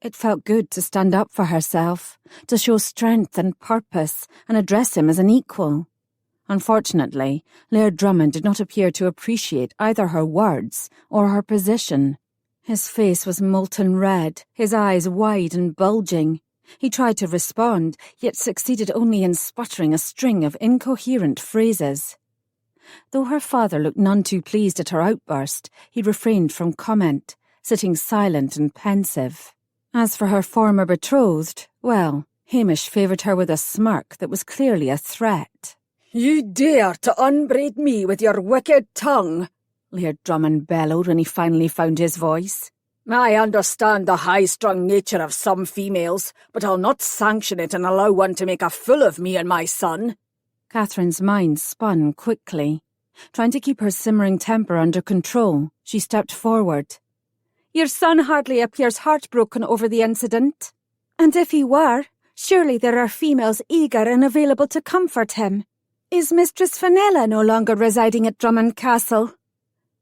It felt good to stand up for herself, to show strength and purpose, and address him as an equal. Unfortunately, Laird Drummond did not appear to appreciate either her words or her position. His face was molten red, his eyes wide and bulging. He tried to respond, yet succeeded only in sputtering a string of incoherent phrases. Though her father looked none too pleased at her outburst, he refrained from comment, sitting silent and pensive. As for her former betrothed, well, Hamish favoured her with a smirk that was clearly a threat. "You dare to unbraid me with your wicked tongue!" Laird Drummond bellowed when he finally found his voice. "I understand the high-strung nature of some females, but I'll not sanction it and allow one to make a fool of me and my son." Catherine's mind spun quickly. Trying to keep her simmering temper under control, she stepped forward. "Your son hardly appears heartbroken over the incident. And if he were, surely there are females eager and available to comfort him. Is Mistress Fenella no longer residing at Drummond Castle?"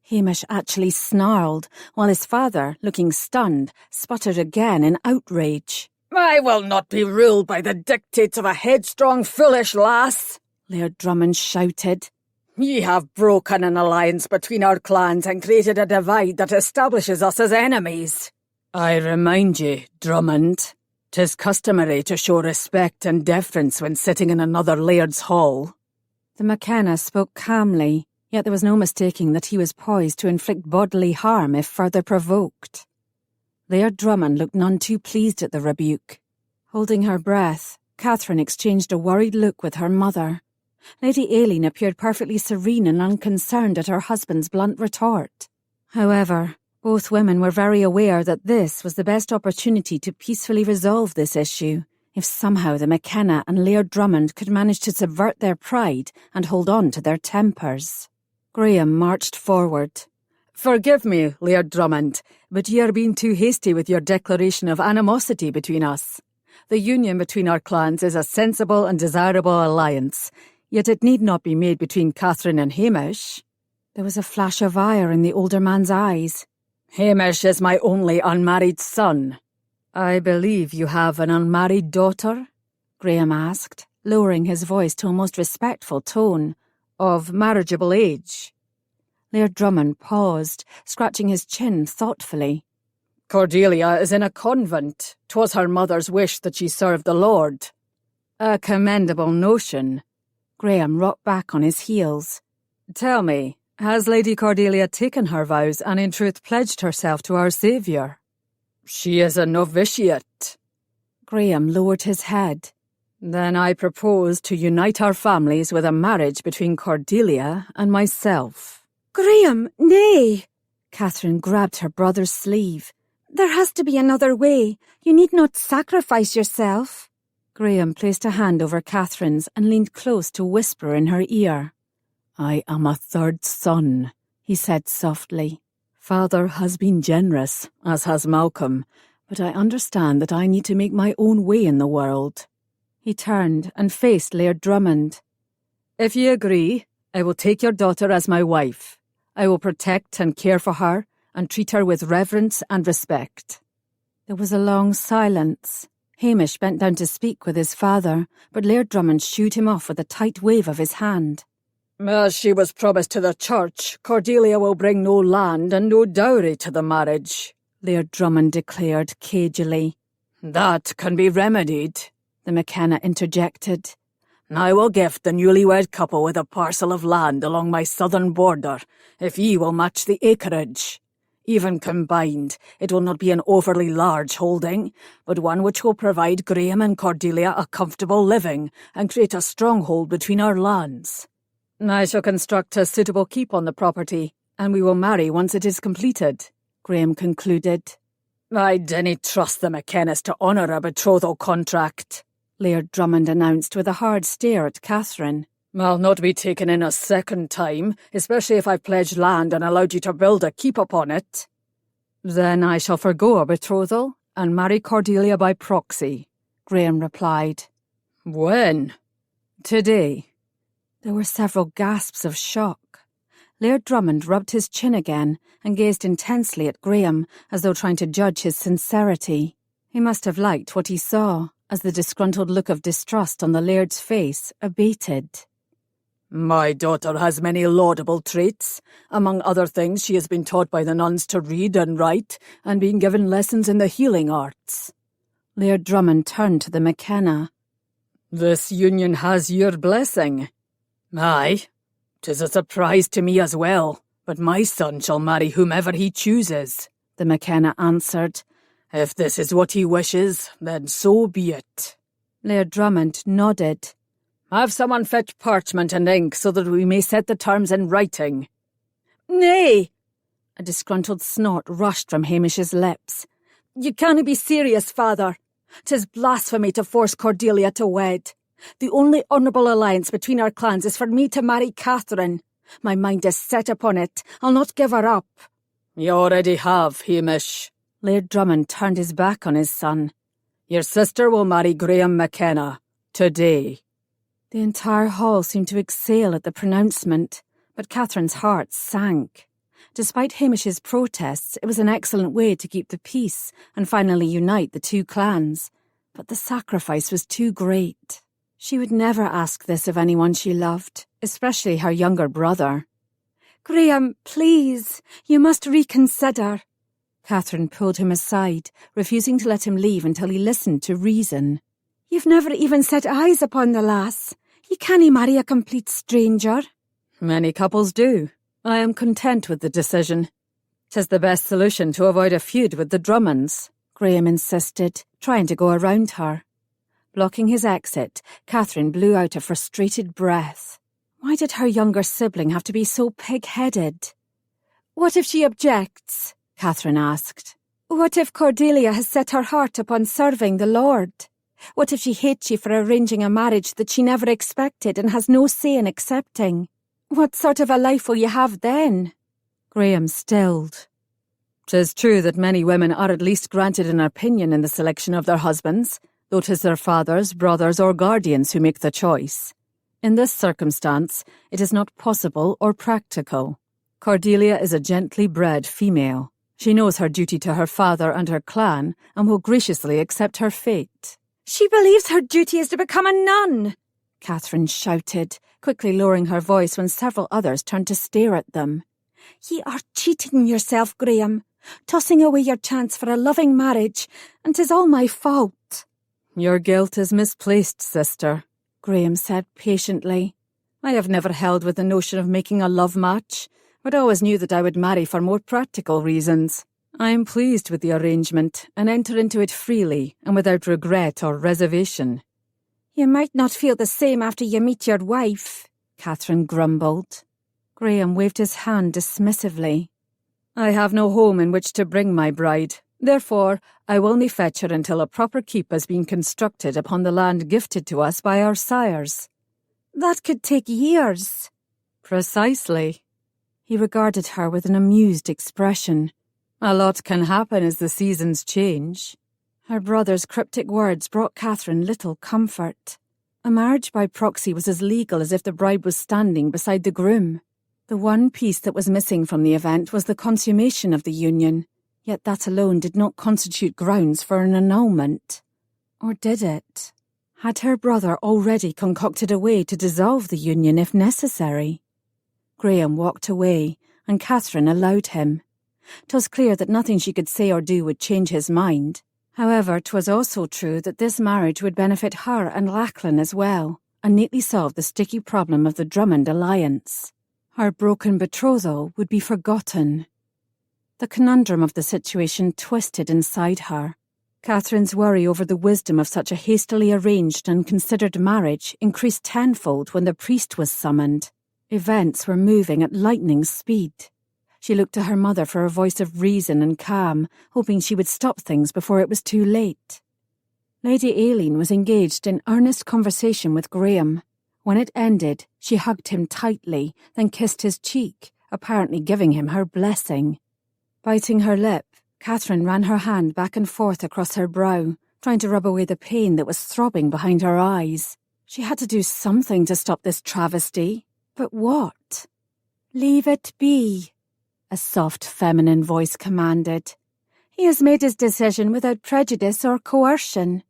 Hamish actually snarled, while his father, looking stunned, sputtered again in outrage. "I will not be ruled by the dictates of a headstrong, foolish lass," Laird Drummond shouted. "Ye have broken an alliance between our clans and created a divide that establishes us as enemies. I remind ye, Drummond, 'tis customary to show respect and deference when sitting in another laird's hall." The McKenna spoke calmly, yet there was no mistaking that he was poised to inflict bodily harm if further provoked. Laird Drummond looked none too pleased at the rebuke. Holding her breath, Catherine exchanged a worried look with her mother. Lady Aileen appeared perfectly serene and unconcerned at her husband's blunt retort. However, both women were very aware that this was the best opportunity to peacefully resolve this issue, if somehow the McKenna and Laird Drummond could manage to subvert their pride and hold on to their tempers. Graham marched forward. "Forgive me, Laird Drummond, but ye are being too hasty with your declaration of animosity between us. The union between our clans is a sensible and desirable alliance, yet it need not be made between Catherine and Hamish." There was a flash of ire in the older man's eyes. "Hamish is my only unmarried son." "I believe you have an unmarried daughter?" Graham asked, lowering his voice to a most respectful tone. "Of marriageable age?" Laird Drummond paused, scratching his chin thoughtfully. "Cordelia is in a convent. 'Twas her mother's wish that she serve the Lord." "A commendable notion." Graham rocked back on his heels. "Tell me, has Lady Cordelia taken her vows and in truth pledged herself to our Saviour?" "She is a novitiate." Graham lowered his head. "Then I propose to unite our families with a marriage between Cordelia and myself." Graham, nay! Catherine grabbed her brother's sleeve. There has to be another way. You need not sacrifice yourself. Graham placed a hand over Catherine's and leaned close to whisper in her ear. "I am a third son," he said softly. "Father has been generous, as has Malcolm, but I understand that I need to make my own way in the world." He turned and faced Laird Drummond. "If ye agree, I will take your daughter as my wife. I will protect and care for her and treat her with reverence and respect." There was a long silence. Hamish bent down to speak with his father, but Laird Drummond shooed him off with a tight wave of his hand. "As she was promised to the church, Cordelia will bring no land and no dowry to the marriage," Laird Drummond declared cagily. "That can be remedied," the McKenna interjected. "I will gift the newlywed couple with a parcel of land along my southern border, if ye will match the acreage. Even combined, it will not be an overly large holding, but one which will provide Graham and Cordelia a comfortable living and create a stronghold between our lands. I shall construct a suitable keep on the property, and we will marry once it is completed," Graham concluded. "I dinna trust the McKennas to honour a betrothal contract," Laird Drummond announced with a hard stare at Catherine. "I'll not be taken in a second time, especially if I've pledged land and allowed you to build a keep upon it." "Then I shall forgo a betrothal and marry Cordelia by proxy," Graham replied. "When?" "Today." There were several gasps of shock. Laird Drummond rubbed his chin again and gazed intensely at Graham, as though trying to judge his sincerity. He must have liked what he saw, as the disgruntled look of distrust on the Laird's face abated. "My daughter has many laudable traits. Among other things, she has been taught by the nuns to read and write, and been given lessons in the healing arts." Laird Drummond turned to the McKenna. "This union has your blessing." "Aye, 'tis a surprise to me as well, but my son shall marry whomever he chooses," the McKenna answered. "If this is what he wishes, then so be it." Laird Drummond nodded. "Have someone fetch parchment and ink so that we may set the terms in writing." Nay! A disgruntled snort rushed from Hamish's lips. You can't be serious, father. 'Tis blasphemy to force Cordelia to wed. The only honourable alliance between our clans is for me to marry Catherine. My mind is set upon it. I'll not give her up. "You already have, Hamish." Laird Drummond turned his back on his son. "Your sister will marry Graham McKenna. Today." The entire hall seemed to exhale at the pronouncement, but Catherine's heart sank. Despite Hamish's protests, it was an excellent way to keep the peace and finally unite the two clans. But the sacrifice was too great. She would never ask this of anyone she loved, especially her younger brother. Graham, please, you must reconsider. Catherine pulled him aside, refusing to let him leave until he listened to reason. You've never even set eyes upon the lass. You cannae marry a complete stranger. "Many couples do. I am content with the decision. 'Tis the best solution to avoid a feud with the Drummonds," Graham insisted, trying to go around her. Blocking his exit, Catherine blew out a frustrated breath. Why did her younger sibling have to be so pig-headed? "What if she objects?" Catherine asked. "What if Cordelia has set her heart upon serving the Lord? What if she hates you for arranging a marriage that she never expected and has no say in accepting? What sort of a life will you have then?" Graham stilled. "'Tis true that many women are at least granted an opinion in the selection of their husbands, though 'tis their fathers, brothers or guardians who make the choice. In this circumstance, it is not possible or practical. Cordelia is a gently bred female. She knows her duty to her father and her clan and will graciously accept her fate." "She believes her duty is to become a nun!" Catherine shouted, quickly lowering her voice when several others turned to stare at them. "Ye are cheating yourself, Graham, tossing away your chance for a loving marriage, and 'tis all my fault." "Your guilt is misplaced, sister," Graham said patiently. "I have never held with the notion of making a love match, but always knew that I would marry for more practical reasons. I am pleased with the arrangement and enter into it freely and without regret or reservation." "You might not feel the same after you meet your wife," Catherine grumbled. Graham waved his hand dismissively. "I have no home in which to bring my bride. Therefore, I will nae fetch her until a proper keep has been constructed upon the land gifted to us by our sires." "That could take years." "Precisely." He regarded her with an amused expression. "A lot can happen as the seasons change." Her brother's cryptic words brought Catherine little comfort. A marriage by proxy was as legal as if the bride was standing beside the groom. The one piece that was missing from the event was the consummation of the union, yet that alone did not constitute grounds for an annulment. Or did it? Had her brother already concocted a way to dissolve the union if necessary? Graham walked away, and Catherine allowed him. 'Twas clear that nothing she could say or do would change his mind. However, 'twas also true that this marriage would benefit her and Lachlan as well, and neatly solve the sticky problem of the Drummond alliance. Her broken betrothal would be forgotten. The conundrum of the situation twisted inside her. Catherine's worry over the wisdom of such a hastily arranged and considered marriage increased tenfold when the priest was summoned. Events were moving at lightning speed. She looked to her mother for a voice of reason and calm, hoping she would stop things before it was too late. Lady Aileen was engaged in earnest conversation with Graham. When it ended, she hugged him tightly, then kissed his cheek, apparently giving him her blessing. Biting her lip, Catherine ran her hand back and forth across her brow, trying to rub away the pain that was throbbing behind her eyes. She had to do something to stop this travesty. But what? "Leave it be," a soft feminine voice commanded. "He has made his decision without prejudice or coercion."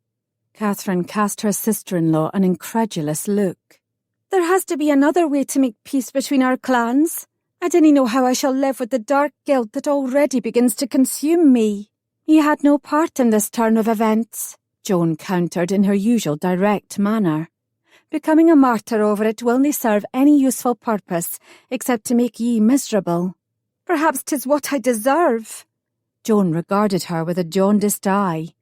Catherine cast her sister-in-law an incredulous look. "There has to be another way to make peace between our clans. I dinna know how I shall live with the dark guilt that already begins to consume me." "You had no part in this turn of events," Joan countered in her usual direct manner. "Becoming a martyr over it will nae serve any useful purpose except to make ye miserable." "Perhaps 'tis what I deserve." Joan regarded her with a jaundiced eye.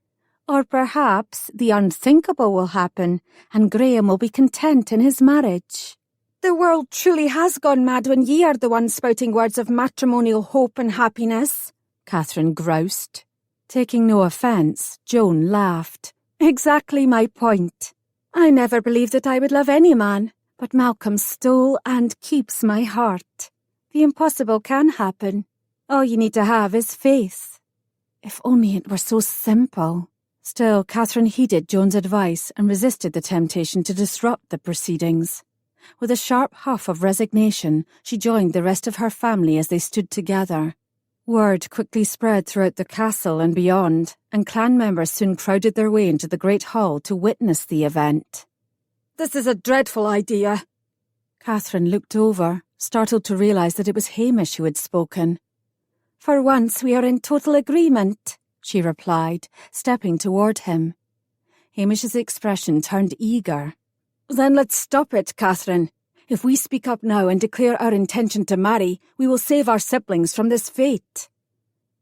"Or perhaps the unthinkable will happen, and Graham will be content in his marriage." "The world truly has gone mad when ye are the ones spouting words of matrimonial hope and happiness," Catherine groused. Taking no offence, Joan laughed. "Exactly my point. I never believed that I would love any man, but Malcolm stole and keeps my heart. The impossible can happen. All you need to have is faith." If only it were so simple. Still, Catherine heeded Joan's advice and resisted the temptation to disrupt the proceedings. With a sharp huff of resignation, she joined the rest of her family as they stood together. Word quickly spread throughout the castle and beyond, and clan members soon crowded their way into the great hall to witness the event. "This is a dreadful idea." Catherine looked over, startled to realise that it was Hamish who had spoken. "For once we are in total agreement," she replied, stepping toward him. Hamish's expression turned eager. "Then let's stop it, Catherine. If we speak up now and declare our intention to marry, we will save our siblings from this fate."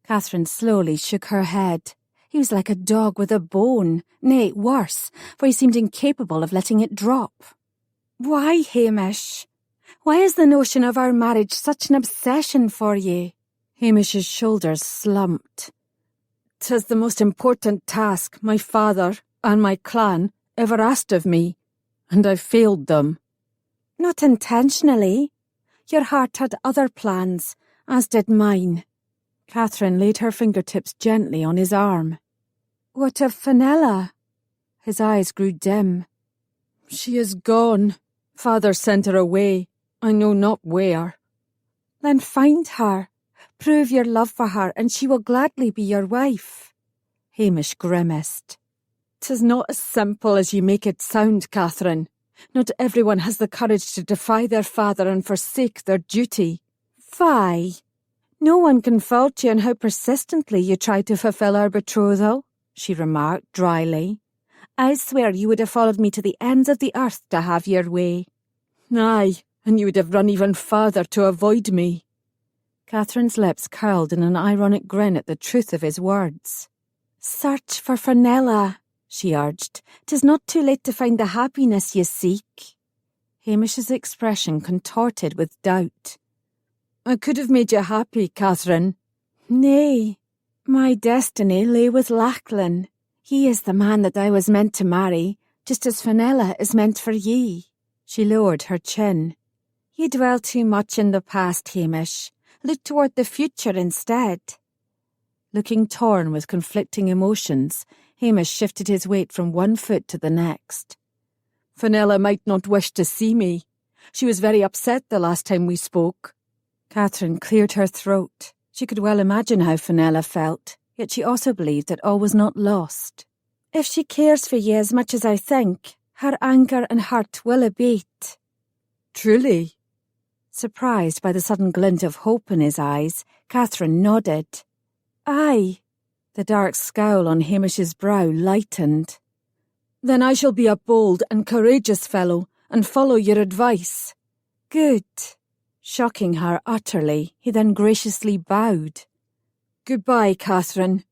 Catherine slowly shook her head. He was like a dog with a bone, nay, worse, for he seemed incapable of letting it drop. Why, Hamish? Why is the notion of our marriage such an obsession for ye? Hamish's shoulders slumped. 'Tis the most important task my father and my clan ever asked of me, and I failed them. Not intentionally. Your heart had other plans, as did mine. Catherine laid her fingertips gently on his arm. What of Fenella? His eyes grew dim. She is gone. Father sent her away. I know not where. Then find her. Prove your love for her, and she will gladly be your wife. Hamish grimaced. 'Tis not as simple as you make it sound, Catherine. Not everyone has the courage to defy their father and forsake their duty. Fie! No one can fault you in how persistently you try to fulfill our betrothal, she remarked dryly. I swear you would have followed me to the ends of the earth to have your way. Aye, and you would have run even farther to avoid me. Catherine's lips curled in an ironic grin at the truth of his words. Search for Fenella, she urged. 'Tis not too late to find the happiness you seek. Hamish's expression contorted with doubt. I could have made you happy, Catherine. Nay, my destiny lay with Lachlan. He is the man that I was meant to marry, just as Fenella is meant for ye. She lowered her chin. You dwell too much in the past, Hamish. Look toward the future instead. Looking torn with conflicting emotions, Hamish shifted his weight from one foot to the next. Fenella might not wish to see me. She was very upset the last time we spoke. Catherine cleared her throat. She could well imagine how Fenella felt, yet she also believed that all was not lost. If she cares for ye as much as I think, her anger and hurt will abate. Truly? Surprised by the sudden glint of hope in his eyes, Catherine nodded. Aye. The dark scowl on Hamish's brow lightened. Then I shall be a bold and courageous fellow, and follow your advice. Good. Shocking her utterly, he then graciously bowed. Goodbye, Catherine.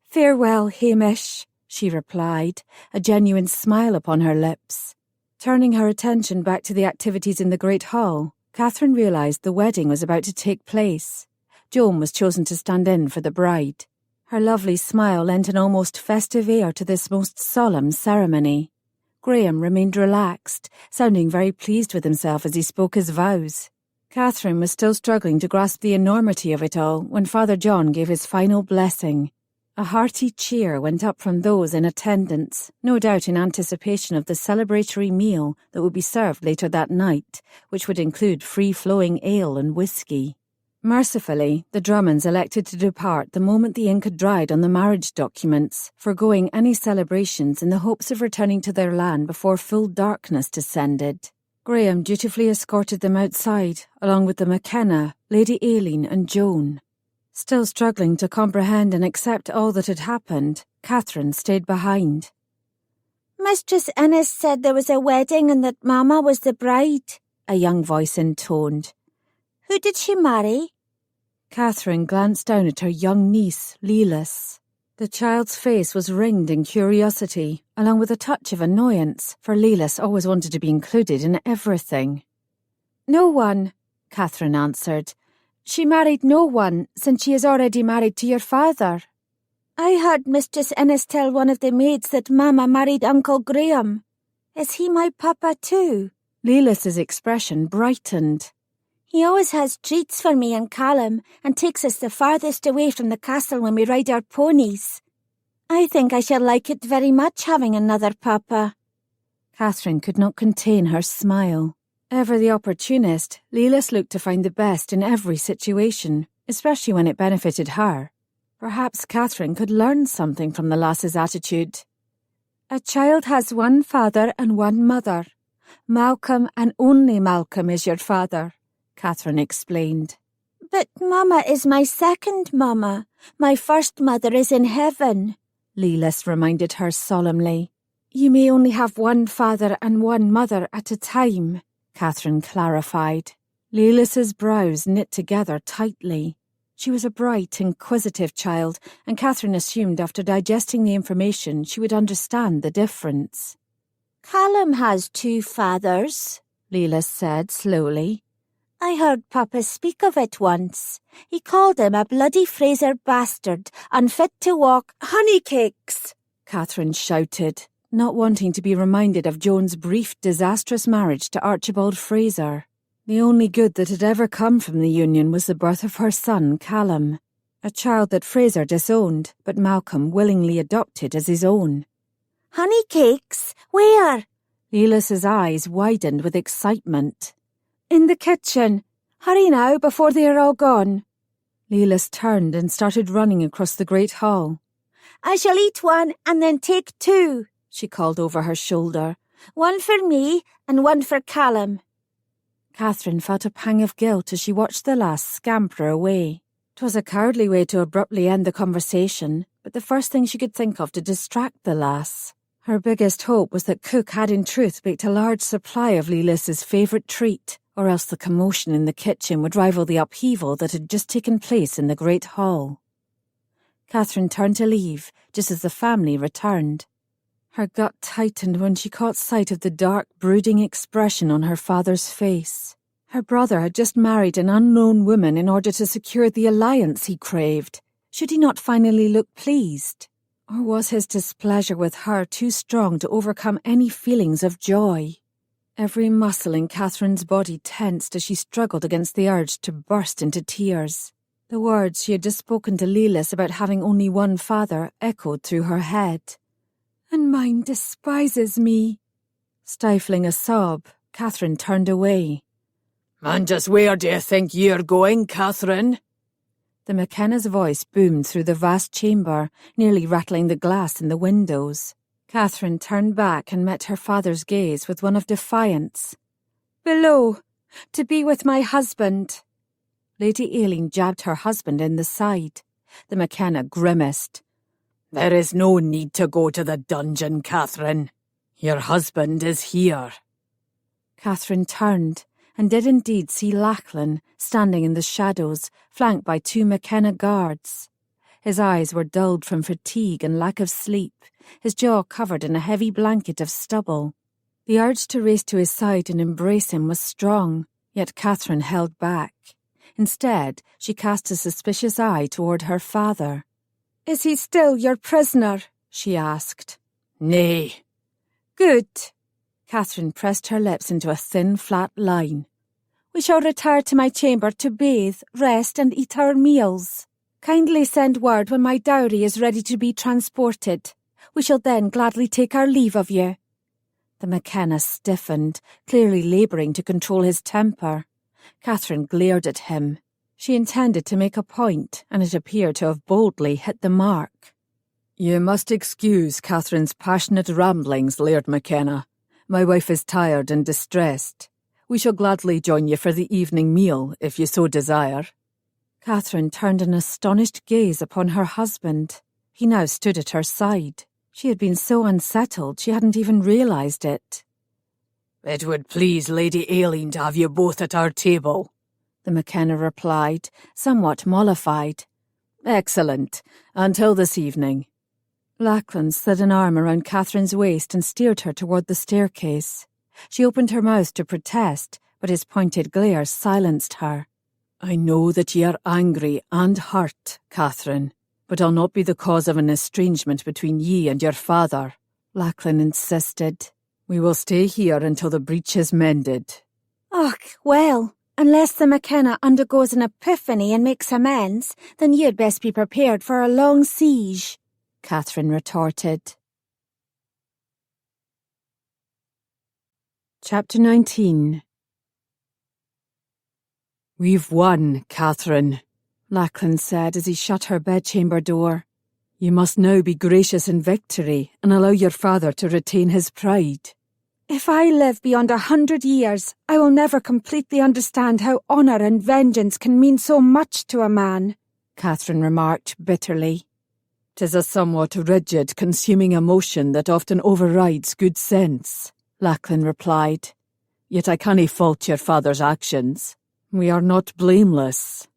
Farewell, Hamish, she replied, a genuine smile upon her lips. Turning her attention back to the activities in the great hall, Catherine realised the wedding was about to take place. Joan was chosen to stand in for the bride. Her lovely smile lent an almost festive air to this most solemn ceremony. Graham remained relaxed, sounding very pleased with himself as he spoke his vows. Catherine was still struggling to grasp the enormity of it all when Father John gave his final blessing. A hearty cheer went up from those in attendance, no doubt in anticipation of the celebratory meal that would be served later that night, which would include free-flowing ale and whiskey. Mercifully, the Drummonds elected to depart the moment the ink had dried on the marriage documents, forgoing any celebrations in the hopes of returning to their land before full darkness descended. Graham dutifully escorted them outside, along with the McKenna, Lady Aileen and Joan. Still struggling to comprehend and accept all that had happened, Catherine stayed behind. Mistress Innes said there was a wedding and that Mamma was the bride, a young voice intoned. Who did she marry? Catherine glanced down at her young niece, Lelis. The child's face was ringed in curiosity, along with a touch of annoyance, for Lelis always wanted to be included in everything. No one, Catherine answered. She married no one, since she is already married to your father. I heard Mistress Innes tell one of the maids that Mamma married Uncle Graham. Is he my papa too? Lelis's expression brightened. He always has treats for me and Callum and takes us the farthest away from the castle when we ride our ponies. I think I shall like it very much having another papa. Catherine could not contain her smile. Ever the opportunist, Lelis looked to find the best in every situation, especially when it benefited her. Perhaps Catherine could learn something from the lass's attitude. A child has one father and one mother. Malcolm and only Malcolm is your father, Catherine explained. But Mamma is my second Mamma. My first mother is in heaven, Lelis reminded her solemnly. You may only have one father and one mother at a time, Catherine clarified. Lelis's brows knit together tightly. She was a bright, inquisitive child, and Catherine assumed after digesting the information she would understand the difference. Callum has 2 fathers, Leela said slowly. I heard Papa speak of it once. He called him a bloody Fraser bastard, unfit to walk honeycakes, Catherine shouted, not wanting to be reminded of Joan's brief, disastrous marriage to Archibald Fraser. The only good that had ever come from the union was the birth of her son, Callum, a child that Fraser disowned, but Malcolm willingly adopted as his own. Honeycakes? Where? Leelis's eyes widened with excitement. In the kitchen. Hurry now, before they are all gone. Leelis turned and started running across the great hall. I shall eat 1 and then take 2, she called over her shoulder. 1 for me and 1 for Callum. Catherine felt a pang of guilt as she watched the lass scamper away. 'Twas a cowardly way to abruptly end the conversation, but the first thing she could think of to distract the lass. Her biggest hope was that cook had in truth baked a large supply of Leelis's favourite treat, or else the commotion in the kitchen would rival the upheaval that had just taken place in the great hall. Catherine turned to leave, just as the family returned. Her gut tightened when she caught sight of the dark, brooding expression on her father's face. Her brother had just married an unknown woman in order to secure the alliance he craved. Should he not finally look pleased? Or was his displeasure with her too strong to overcome any feelings of joy? Every muscle in Catherine's body tensed as she struggled against the urge to burst into tears. The words she had just spoken to Leelis about having only one father echoed through her head. And mine despises me. Stifling a sob, Catherine turned away. And just where do you think you're going, Catherine? The McKenna's voice boomed through the vast chamber, nearly rattling the glass in the windows. Catherine turned back and met her father's gaze with one of defiance. Below, to be with my husband. Lady Aileen jabbed her husband in the side. The McKenna grimaced. There is no need to go to the dungeon, Catherine. Your husband is here. Catherine turned and did indeed see Lachlan standing in the shadows, flanked by 2 McKenna guards. His eyes were dulled from fatigue and lack of sleep, his jaw covered in a heavy blanket of stubble. The urge to race to his side and embrace him was strong, yet Catherine held back. Instead, she cast a suspicious eye toward her father. Is he still your prisoner? She asked. Nay. Good. Catherine pressed her lips into a thin, flat line. We shall retire to my chamber to bathe, rest, and eat our meals. Kindly send word when my dowry is ready to be transported. We shall then gladly take our leave of you. The McKenna stiffened, clearly labouring to control his temper. Catherine glared at him. She intended to make a point, and it appeared to have boldly hit the mark. You must excuse Catherine's passionate ramblings, Laird McKenna. My wife is tired and distressed. We shall gladly join you for the evening meal, if you so desire. Catherine turned an astonished gaze upon her husband. He now stood at her side. She had been so unsettled she hadn't even realised it. It would please Lady Aileen to have you both at our table, the McKenna replied, somewhat mollified. Excellent. Until this evening. Lachlan slid an arm around Catherine's waist and steered her toward the staircase. She opened her mouth to protest, but his pointed glare silenced her. I know that ye are angry and hurt, Catherine, but I'll not be the cause of an estrangement between ye and your father, Lachlan insisted. We will stay here until the breach is mended. Och, well, unless the McKenna undergoes an epiphany and makes amends, then you'd best be prepared for a long siege, Catherine retorted. Chapter 19. We've won, Catherine, Lachlan said as he shut her bedchamber door. You must now be gracious in victory and allow your father to retain his pride. If I live beyond 100 years, I will never completely understand how honour and vengeance can mean so much to a man, Catherine remarked bitterly. 'Tis a somewhat rigid, consuming emotion that often overrides good sense, Lachlan replied. Yet I cannae fault your father's actions. We are not blameless.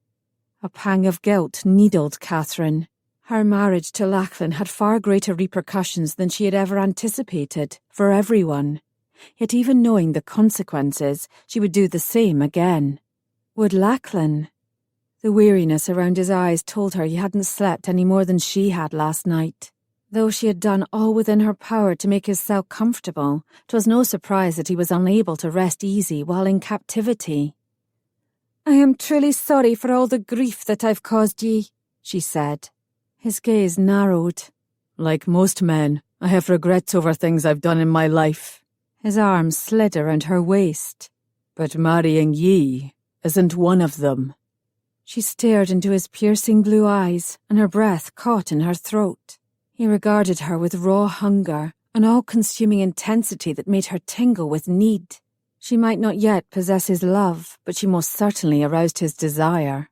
A pang of guilt needled Catherine. Her marriage to Lachlan had far greater repercussions than she had ever anticipated, for everyone. Yet even knowing the consequences, she would do the same again. Would Lachlan? The weariness around his eyes told her he hadn't slept any more than she had last night. Though she had done all within her power to make his cell comfortable, 'twas no surprise that he was unable to rest easy while in captivity. "I am truly sorry for all the grief that I've caused ye," she said. His gaze narrowed. "Like most men, I have regrets over things I've done in my life." His arms slid around her waist. "But marrying ye isn't one of them." She stared into his piercing blue eyes, and her breath caught in her throat. He regarded her with raw hunger, an all-consuming intensity that made her tingle with need. She might not yet possess his love, but she most certainly aroused his desire.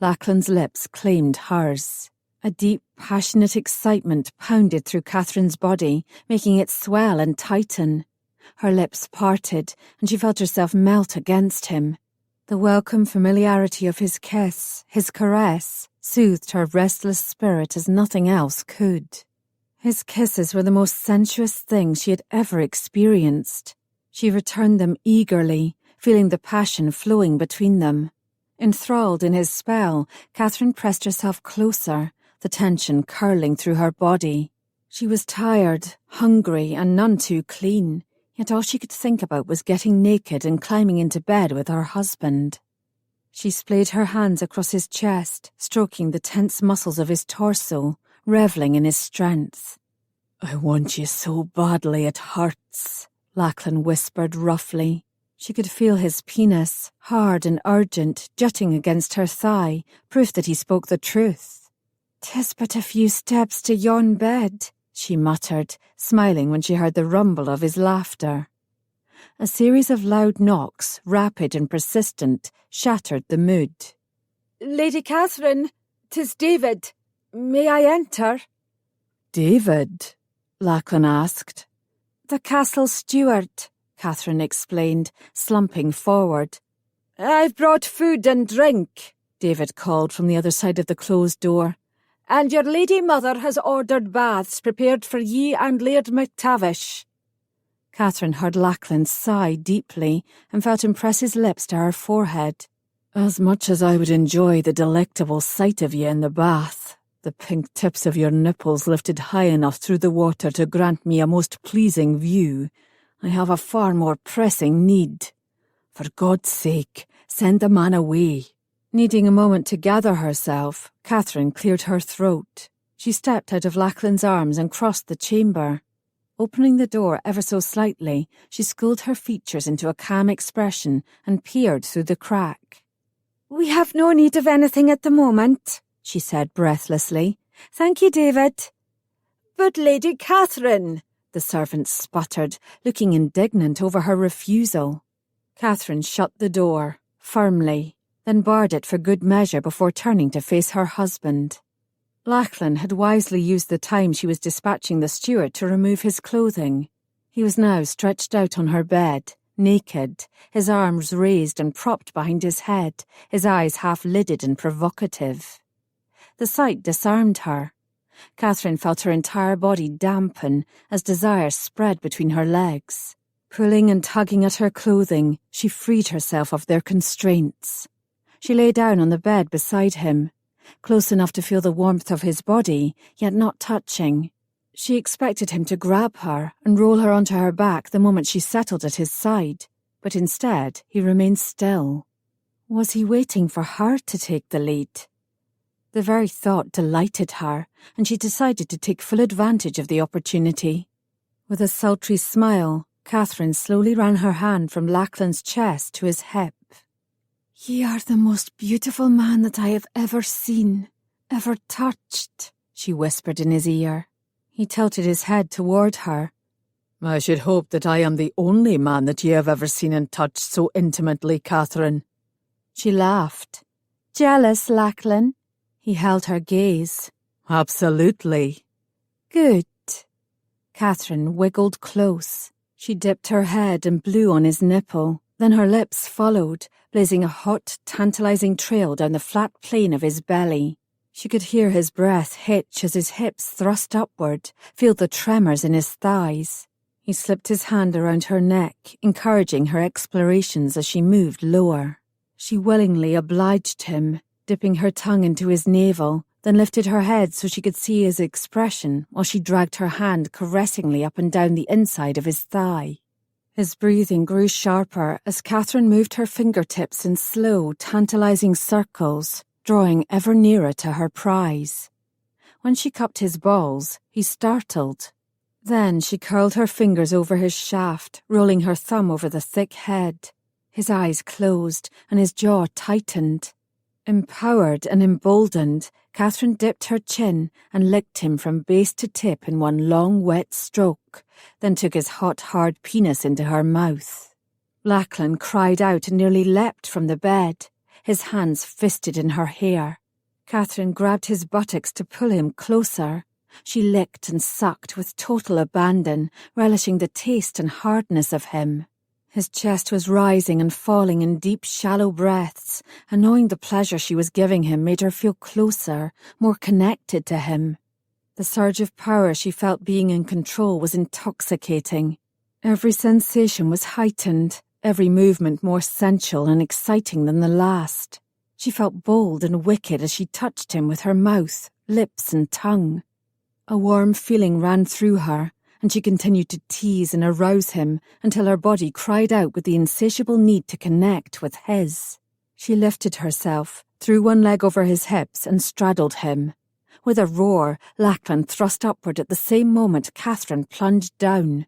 Lachlan's lips claimed hers. A deep, passionate excitement pounded through Catherine's body, making it swell and tighten. Her lips parted, and she felt herself melt against him. The welcome familiarity of his kiss, his caress, soothed her restless spirit as nothing else could. His kisses were the most sensuous thing she had ever experienced. She returned them eagerly, feeling the passion flowing between them. Enthralled in his spell, Catherine pressed herself closer, the tension curling through her body. She was tired, hungry, and none too clean, yet all she could think about was getting naked and climbing into bed with her husband. She splayed her hands across his chest, stroking the tense muscles of his torso, reveling in his strength. "I want you so badly it hurts," Lachlan whispered roughly. She could feel his penis, hard and urgent, jutting against her thigh, proof that he spoke the truth. "'Tis but a few steps to yon bed," she muttered, smiling when she heard the rumble of his laughter. A series of loud knocks, rapid and persistent, shattered the mood. "Lady Catherine, 'tis David. May I enter?" "David?" Lachlan asked. "The castle steward," Catherine explained, slumping forward. "I've brought food and drink," David called from the other side of the closed door. "And your lady mother has ordered baths prepared for ye and Laird MacTavish." Catherine heard Lachlan sigh deeply and felt him press his lips to her forehead. "As much as I would enjoy the delectable sight of you in the bath, the pink tips of your nipples lifted high enough through the water to grant me a most pleasing view, I have a far more pressing need. For God's sake, send the man away." Needing a moment to gather herself, Catherine cleared her throat. She stepped out of Lachlan's arms and crossed the chamber. Opening the door ever so slightly, she schooled her features into a calm expression and peered through the crack. "We have no need of anything at the moment," she said breathlessly. "Thank you, David." "But Lady Catherine," the servant sputtered, looking indignant over her refusal. Catherine shut the door, firmly, then barred it for good measure before turning to face her husband. Lachlan had wisely used the time she was dispatching the steward to remove his clothing. He was now stretched out on her bed, naked, his arms raised and propped behind his head, his eyes half-lidded and provocative. The sight disarmed her. Catherine felt her entire body dampen as desire spread between her legs. Pulling and tugging at her clothing, she freed herself of their constraints. She lay down on the bed beside him, close enough to feel the warmth of his body, yet not touching. She expected him to grab her and roll her onto her back the moment she settled at his side, but instead he remained still. Was he waiting for her to take the lead? The very thought delighted her, and she decided to take full advantage of the opportunity. With a sultry smile, Catherine slowly ran her hand from Lachlan's chest to his hip. "Ye are the most beautiful man that I have ever seen, ever touched," she whispered in his ear. He tilted his head toward her. "I should hope that I am the only man that you have ever seen and touched so intimately, Catherine." She laughed. "Jealous, Lachlan?" He held her gaze. "Absolutely." "Good." Catherine wiggled close. She dipped her head and blew on his nipple. Then her lips followed, blazing a hot, tantalizing trail down the flat plane of his belly. She could hear his breath hitch as his hips thrust upward, feel the tremors in his thighs. He slipped his hand around her neck, encouraging her explorations as she moved lower. She willingly obliged him, dipping her tongue into his navel, then lifted her head so she could see his expression while she dragged her hand caressingly up and down the inside of his thigh. His breathing grew sharper as Katherine moved her fingertips in slow, tantalizing circles, drawing ever nearer to her prize. When she cupped his balls, he startled. Then she curled her fingers over his shaft, rolling her thumb over the thick head. His eyes closed and his jaw tightened. Empowered and emboldened, Katherine dipped her chin and licked him from base to tip in one long, wet stroke, then took his hot, hard penis into her mouth. Lachlan cried out and nearly leapt from the bed, his hands fisted in her hair. Katherine grabbed his buttocks to pull him closer. She licked and sucked with total abandon, relishing the taste and hardness of him. His chest was rising and falling in deep, shallow breaths, and knowing the pleasure she was giving him made her feel closer, more connected to him. The surge of power she felt being in control was intoxicating. Every sensation was heightened, every movement more sensual and exciting than the last. She felt bold and wicked as she touched him with her mouth, lips and tongue. A warm feeling ran through her, and she continued to tease and arouse him until her body cried out with the insatiable need to connect with his. She lifted herself, threw one leg over his hips and straddled him. With a roar, Lachlan thrust upward at the same moment Katherine plunged down.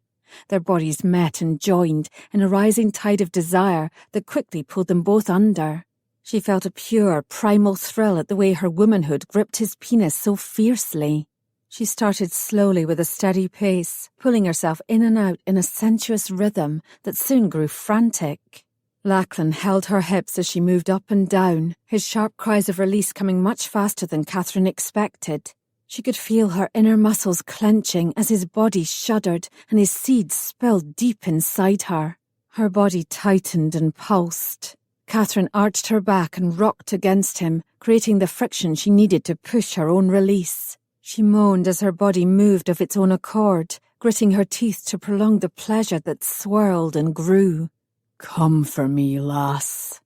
Their bodies met and joined in a rising tide of desire that quickly pulled them both under. She felt a pure, primal thrill at the way her womanhood gripped his penis so fiercely. She started slowly with a steady pace, pulling herself in and out in a sensuous rhythm that soon grew frantic. Lachlan held her hips as she moved up and down, his sharp cries of release coming much faster than Katherine expected. She could feel her inner muscles clenching as his body shuddered and his seed spilled deep inside her. Her body tightened and pulsed. Katherine arched her back and rocked against him, creating the friction she needed to push her own release. She moaned as her body moved of its own accord, gritting her teeth to prolong the pleasure that swirled and grew. "Come for me, lass."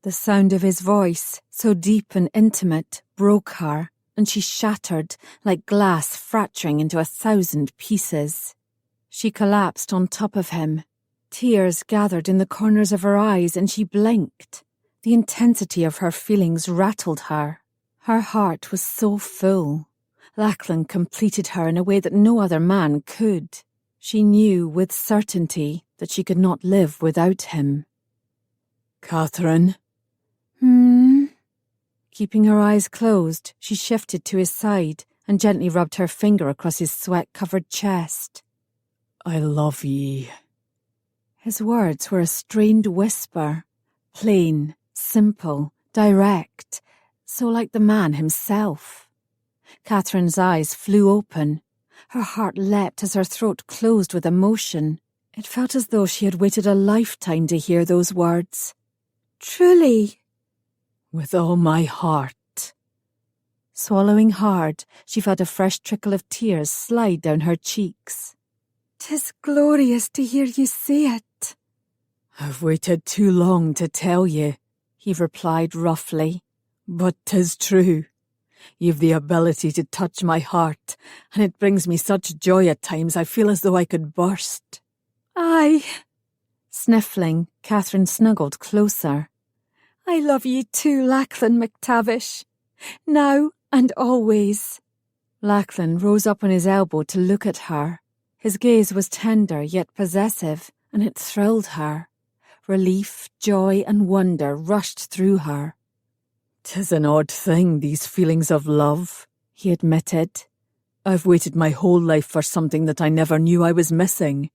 The sound of his voice, so deep and intimate, broke her, and she shattered like glass fracturing into 1,000 pieces. She collapsed on top of him. Tears gathered in the corners of her eyes and she blinked. The intensity of her feelings rattled her. Her heart was so full. Lachlan completed her in a way that no other man could. She knew with certainty that she could not live without him. "Katherine?" Keeping her eyes closed, she shifted to his side and gently rubbed her finger across his sweat-covered chest. "I love ye." His words were a strained whisper, plain, simple, direct, so like the man himself. Katherine's eyes flew open. Her heart leapt as her throat closed with emotion. It felt as though she had waited a lifetime to hear those words. "Truly?" "With all my heart." Swallowing hard, she felt a fresh trickle of tears slide down her cheeks. "'Tis glorious to hear you say it." "I've waited too long to tell you," he replied roughly. "But 'tis true. You've the ability to touch my heart, and it brings me such joy at times I feel as though I could burst." "Aye." Sniffling, Katherine snuggled closer. "I love you too, Lachlan MacTavish. Now and always." Lachlan rose up on his elbow to look at her. His gaze was tender yet possessive, and it thrilled her. Relief, joy, and wonder rushed through her. "'Tis an odd thing, these feelings of love," he admitted. "I've waited my whole life for something that I never knew I was missing.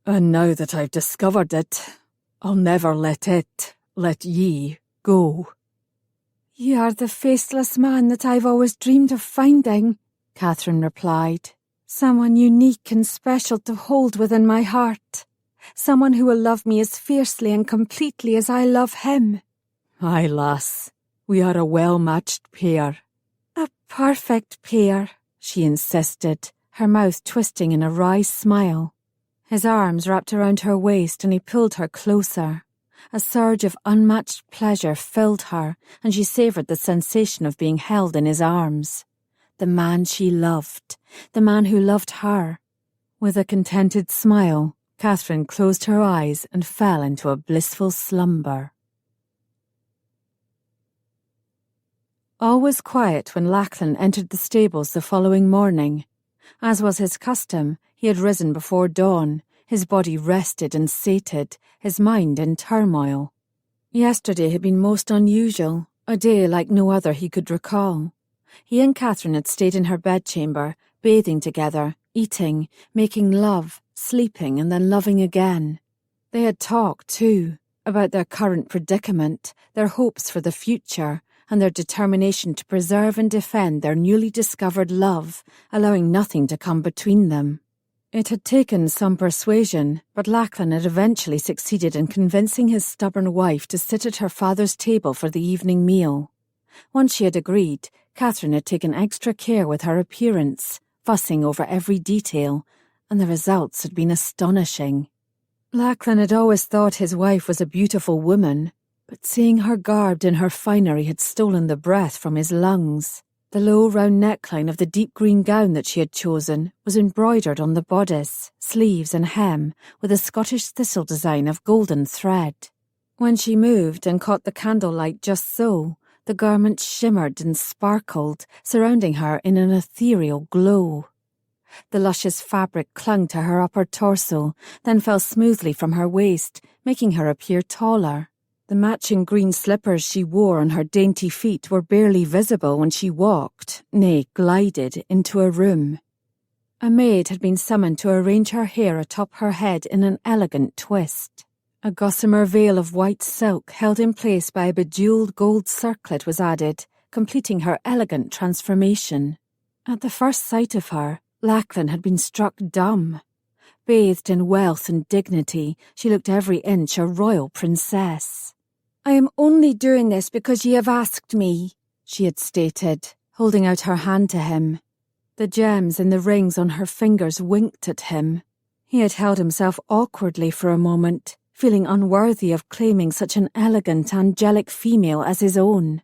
And now that I've discovered it, I'll never let ye, go." "You are the faceless man that I've always dreamed of finding," Katherine replied. "Someone unique and special to hold within my heart. Someone who will love me as fiercely and completely as I love him. Aye, lass, we are a well-matched pair. A perfect pair, she insisted, her mouth twisting in a wry smile. His arms wrapped around her waist and he pulled her closer. A surge of unmatched pleasure filled her, and she savoured the sensation of being held in his arms. The man she loved, the man who loved her. With a contented smile, Catherine closed her eyes and fell into a blissful slumber. All was quiet when Lachlan entered the stables the following morning. As was his custom, he had risen before dawn, his body rested and sated, his mind in turmoil. Yesterday had been most unusual, a day like no other he could recall. He and Catherine had stayed in her bedchamber, bathing together, eating, making love, sleeping and then loving again. They had talked, too, about their current predicament, their hopes for the future, and their determination to preserve and defend their newly discovered love, allowing nothing to come between them. It had taken some persuasion, but Lachlan had eventually succeeded in convincing his stubborn wife to sit at her father's table for the evening meal. Once she had agreed, Catherine had taken extra care with her appearance, fussing over every detail, and the results had been astonishing. Lachlan had always thought his wife was a beautiful woman, but seeing her garbed in her finery had stolen the breath from his lungs. The low round neckline of the deep green gown that she had chosen was embroidered on the bodice, sleeves and hem with a Scottish thistle design of golden thread. When she moved and caught the candlelight just so, the garment shimmered and sparkled, surrounding her in an ethereal glow. The luscious fabric clung to her upper torso, then fell smoothly from her waist, making her appear taller. The matching green slippers she wore on her dainty feet were barely visible when she walked, nay, glided, into a room. A maid had been summoned to arrange her hair atop her head in an elegant twist. A gossamer veil of white silk held in place by a bejewelled gold circlet was added, completing her elegant transformation. At the first sight of her, Lachlan had been struck dumb. Bathed in wealth and dignity, she looked every inch a royal princess. "I am only doing this because ye have asked me," she had stated, holding out her hand to him. The gems in the rings on her fingers winked at him. He had held himself awkwardly for a moment, feeling unworthy of claiming such an elegant, angelic female as his own.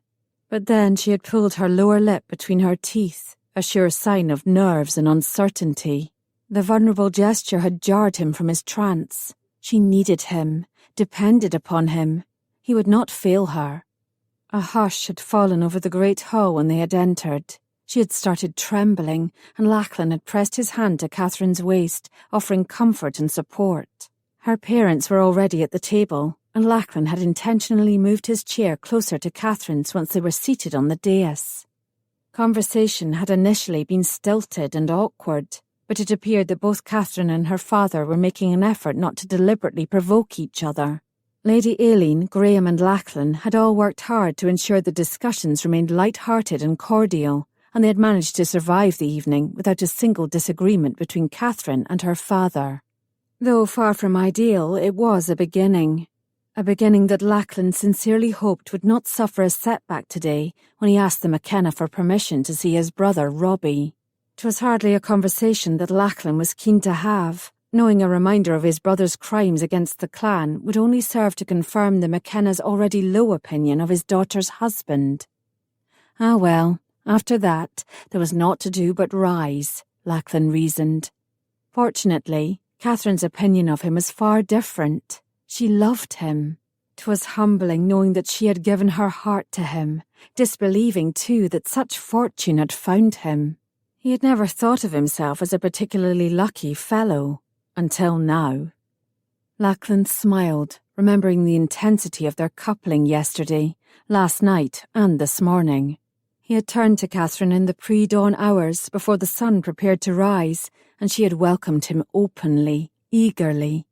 But then she had pulled her lower lip between her teeth, a sure sign of nerves and uncertainty. The vulnerable gesture had jarred him from his trance. She needed him, depended upon him. He would not fail her. A hush had fallen over the great hall when they had entered. She had started trembling, and Lachlan had pressed his hand to Catherine's waist, offering comfort and support. Her parents were already at the table, and Lachlan had intentionally moved his chair closer to Catherine's once they were seated on the dais. Conversation had initially been stilted and awkward, but it appeared that both Catherine and her father were making an effort not to deliberately provoke each other. Lady Aileen, Graham and Lachlan had all worked hard to ensure the discussions remained light-hearted and cordial, and they had managed to survive the evening without a single disagreement between Catherine and her father. Though far from ideal, it was a beginning that Lachlan sincerely hoped would not suffer a setback today when he asked the McKenna for permission to see his brother Robbie. 'Twas hardly a conversation that Lachlan was keen to have, knowing a reminder of his brother's crimes against the clan would only serve to confirm the McKenna's already low opinion of his daughter's husband. Ah well, after that, there was naught to do but rise, Lachlan reasoned. Fortunately, Catherine's opinion of him was far different. She loved him. 'Twas humbling knowing that she had given her heart to him, disbelieving too that such fortune had found him. He had never thought of himself as a particularly lucky fellow. Until now. Lachlan smiled, remembering the intensity of their coupling yesterday, last night and this morning. He had turned to Catherine in the pre-dawn hours before the sun prepared to rise, and she had welcomed him openly, eagerly.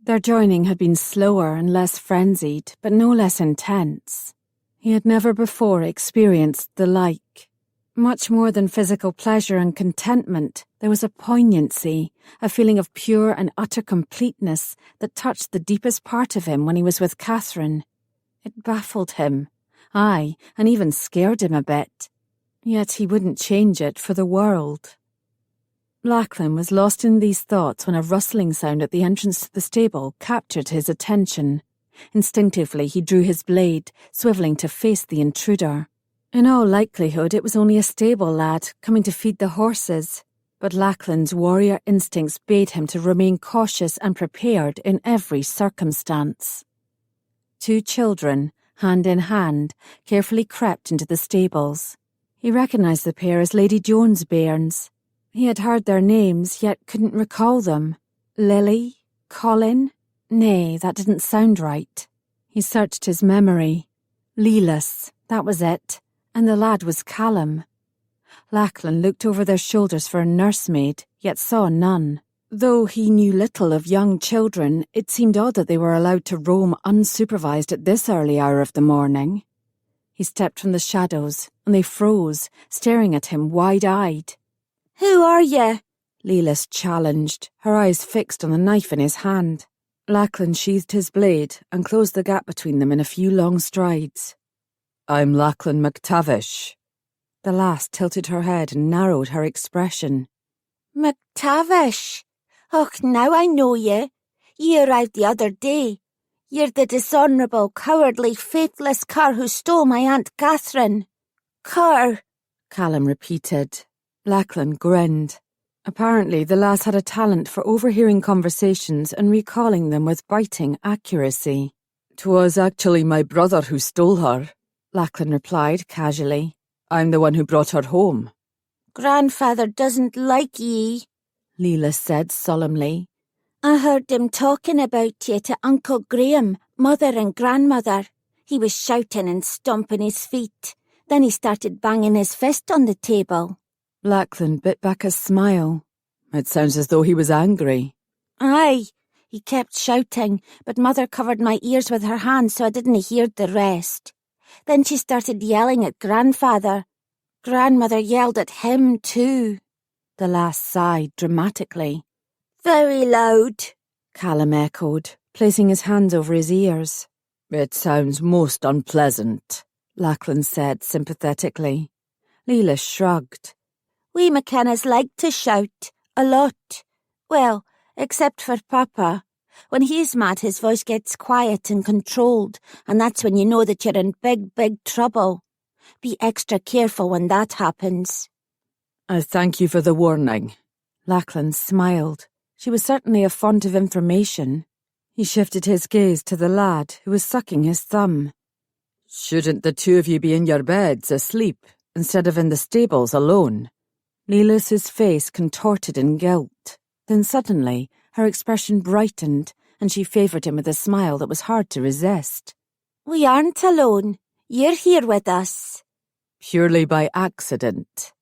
Their joining had been slower and less frenzied, but no less intense. He had never before experienced the like. Much more than physical pleasure and contentment, there was a poignancy, a feeling of pure and utter completeness that touched the deepest part of him when he was with Catherine. It baffled him. Aye, and even scared him a bit. Yet he wouldn't change it for the world. Lachlan was lost in these thoughts when a rustling sound at the entrance to the stable captured his attention. Instinctively he drew his blade, swivelling to face the intruder. In all likelihood it was only a stable lad coming to feed the horses, but Lachlan's warrior instincts bade him to remain cautious and prepared in every circumstance. 2 children, hand in hand, carefully crept into the stables. He recognised the pair as Lady Joan's bairns. He had heard their names, yet couldn't recall them. Lily? Colin? Nay, that didn't sound right. He searched his memory. Lelas, that was it, and the lad was Callum. Lachlan looked over their shoulders for a nursemaid, yet saw none. Though he knew little of young children, it seemed odd that they were allowed to roam unsupervised at this early hour of the morning. He stepped from the shadows, and they froze, staring at him wide-eyed. Who are ye? Lelas challenged, her eyes fixed on the knife in his hand. Lachlan sheathed his blade and closed the gap between them in a few long strides. I'm Lachlan MacTavish. The lass tilted her head and narrowed her expression. MacTavish. Och, now I know ye. Ye arrived the other day. You're the dishonourable, cowardly, faithless cur who stole my Aunt Catherine. Cur, Callum repeated. Lachlan grinned. Apparently the lass had a talent for overhearing conversations and recalling them with biting accuracy. "'Twas actually my brother who stole her," Lachlan replied casually. "I'm the one who brought her home." grandfather doesn't like ye, Leela said solemnly. I heard him talking about ye to Uncle Graham, mother and grandmother. He was shouting and stomping his feet. Then he started banging his fist on the table. Lachlan bit back a smile. It sounds as though he was angry. Aye, he kept shouting, but Mother covered my ears with her hand so I didn't hear the rest. Then she started yelling at Grandfather. Grandmother yelled at him too. The lass sighed dramatically. Very loud, Callum echoed, placing his hands over his ears. It sounds most unpleasant, Lachlan said sympathetically. Leela shrugged. We McKennas like to shout, a lot. Well, except for Papa. When he's mad, his voice gets quiet and controlled, and that's when you know that you're in big, big trouble. Be extra careful when that happens. I thank you for the warning. Lachlan smiled. She was certainly a font of information. He shifted his gaze to the lad, who was sucking his thumb. Shouldn't the two of you be in your beds asleep, instead of in the stables alone? Leela's face contorted in guilt. Then suddenly, her expression brightened, and she favoured him with a smile that was hard to resist. We aren't alone. You're here with us. Purely by accident.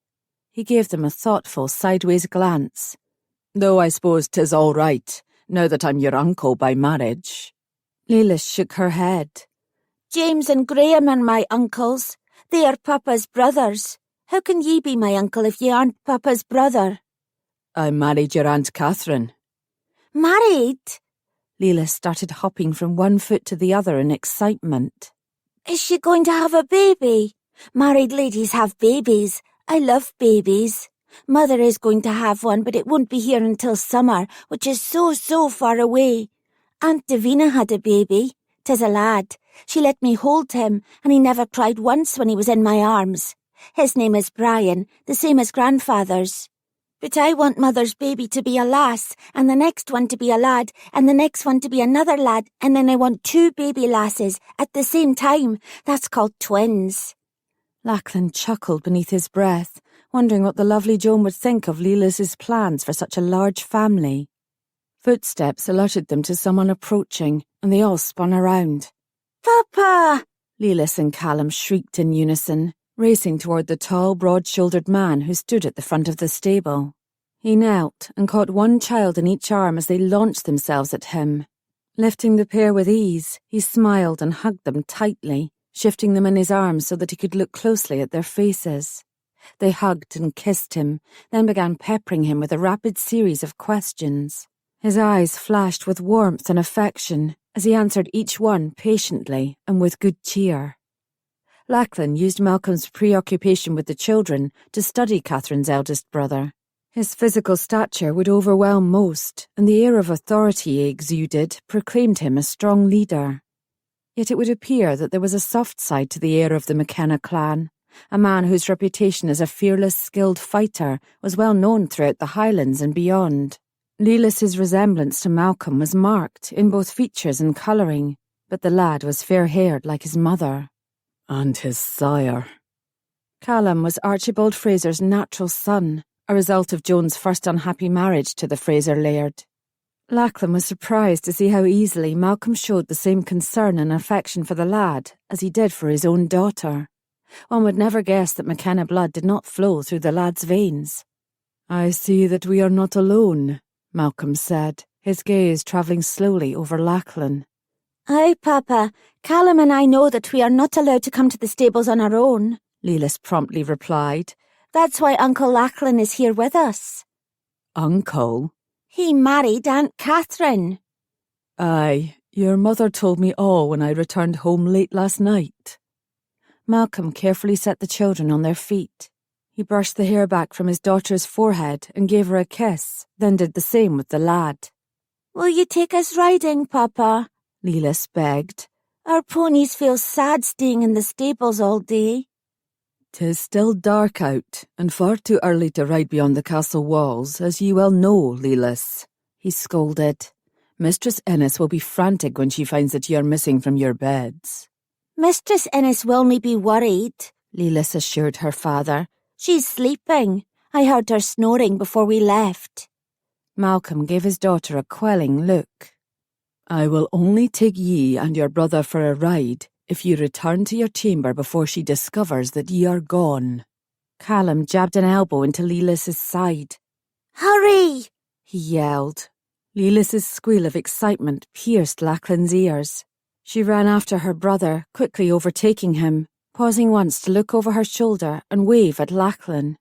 He gave them a thoughtful sideways glance. Though I suppose 'tis all right, now that I'm your uncle by marriage. Leela shook her head. James and Graham are my uncles. They are Papa's brothers. How can ye be my uncle if ye aren't Papa's brother? I married your Aunt Catherine. Married? Leela started hopping from one foot to the other in excitement. Is she going to have a baby? Married ladies have babies. I love babies. Mother is going to have one, but it won't be here until summer, which is so far away. Aunt Davina had a baby. 'Tis a lad. She let me hold him, and he never cried once when he was in my arms. His name is Brian, the same as grandfather's. But I want Mother's baby to be a lass, and the next one to be a lad, and the next one to be another lad, and then I want 2 baby lasses at the same time. That's called twins. Lachlan chuckled beneath his breath, wondering what the lovely Joan would think of Leela's plans for such a large family. Footsteps alerted them to someone approaching, and they all spun around. Papa! Leela and Callum shrieked in unison, racing toward the tall, broad-shouldered man who stood at the front of the stable. He knelt and caught one child in each arm as they launched themselves at him. Lifting the pair with ease, he smiled and hugged them tightly, shifting them in his arms so that he could look closely at their faces. They hugged and kissed him, then began peppering him with a rapid series of questions. His eyes flashed with warmth and affection, as he answered each one patiently and with good cheer. Lachlan used Malcolm's preoccupation with the children to study Catherine's eldest brother. His physical stature would overwhelm most, and the air of authority he exuded proclaimed him a strong leader. Yet it would appear that there was a soft side to the heir of the McKenna clan, a man whose reputation as a fearless, skilled fighter was well known throughout the Highlands and beyond. Lelas's resemblance to Malcolm was marked in both features and colouring, but the lad was fair-haired like his mother. And his sire. Callum was Archibald Fraser's natural son, a result of Joan's first unhappy marriage to the Fraser Laird. Lachlan was surprised to see how easily Malcolm showed the same concern and affection for the lad as he did for his own daughter. One would never guess that McKenna blood did not flow through the lad's veins. "I see that we are not alone," Malcolm said, his gaze travelling slowly over Lachlan. Aye, Papa. Callum and I know that we are not allowed to come to the stables on our own, Lelas promptly replied. That's why Uncle Lachlan is here with us. Uncle? He married Aunt Catherine. Aye, your mother told me all when I returned home late last night. Malcolm carefully set the children on their feet. He brushed the hair back from his daughter's forehead and gave her a kiss, then did the same with the lad. Will you take us riding, Papa? Lelas begged. Our ponies feel sad staying in the stables all day. 'Tis still dark out, and far too early to ride beyond the castle walls, as ye well know, Lelas, he scolded. Mistress Innes will be frantic when she finds that ye are missing from your beds. Mistress Innes will not be worried, Lelas assured her father. She's sleeping. I heard her snoring before we left. Malcolm gave his daughter a quelling look. I will only take ye and your brother for a ride if you return to your chamber before she discovers that ye are gone. Callum jabbed an elbow into Lelas's side. Hurry! He yelled. Lelas's squeal of excitement pierced Lachlan's ears. She ran after her brother, quickly overtaking him, pausing once to look over her shoulder and wave at Lachlan.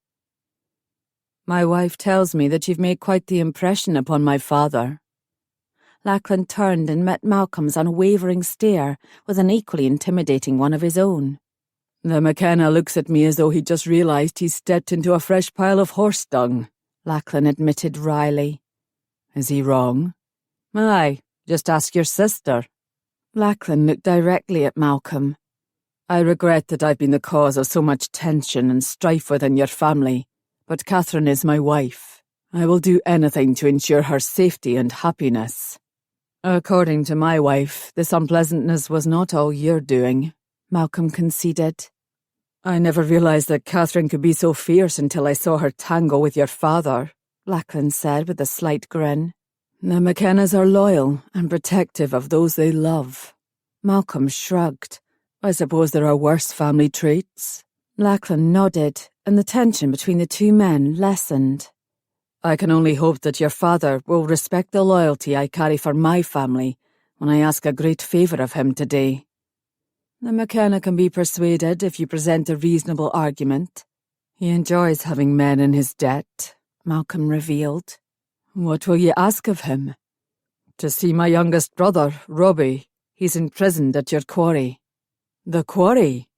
My wife tells me that you've made quite the impression upon my father. Lachlan turned and met Malcolm's unwavering stare with an equally intimidating one of his own. The McKenna looks at me as though he'd just realised he's stepped into a fresh pile of horse dung, Lachlan admitted wryly. Is he wrong? Aye, just ask your sister. Lachlan looked directly at Malcolm. I regret that I've been the cause of so much tension and strife within your family, but Catherine is my wife. I will do anything to ensure her safety and happiness. According to my wife, this unpleasantness was not all your doing, Malcolm conceded. I never realised that Catherine could be so fierce until I saw her tangle with your father, Lachlan said with a slight grin. The McKennas are loyal and protective of those they love. Malcolm shrugged. I suppose there are worse family traits. Lachlan nodded, and the tension between the two men lessened. I can only hope that your father will respect the loyalty I carry for my family when I ask a great favour of him today. The McKenna can be persuaded if you present a reasonable argument. He enjoys having men in his debt, Malcolm revealed. What will you ask of him? To see my youngest brother, Robbie. He's imprisoned at your quarry. The quarry?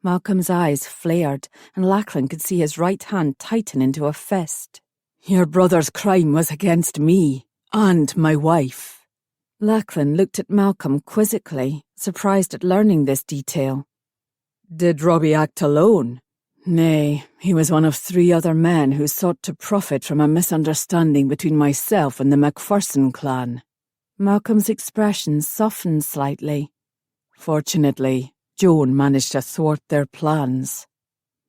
Malcolm's eyes flared, and Lachlan could see his right hand tighten into a fist. Your brother's crime was against me, and my wife. Lachlan looked at Malcolm quizzically, surprised at learning this detail. Did Robbie act alone? Nay, he was one of 3 other men who sought to profit from a misunderstanding between myself and the Macpherson clan. Malcolm's expression softened slightly. Fortunately, Joan managed to thwart their plans.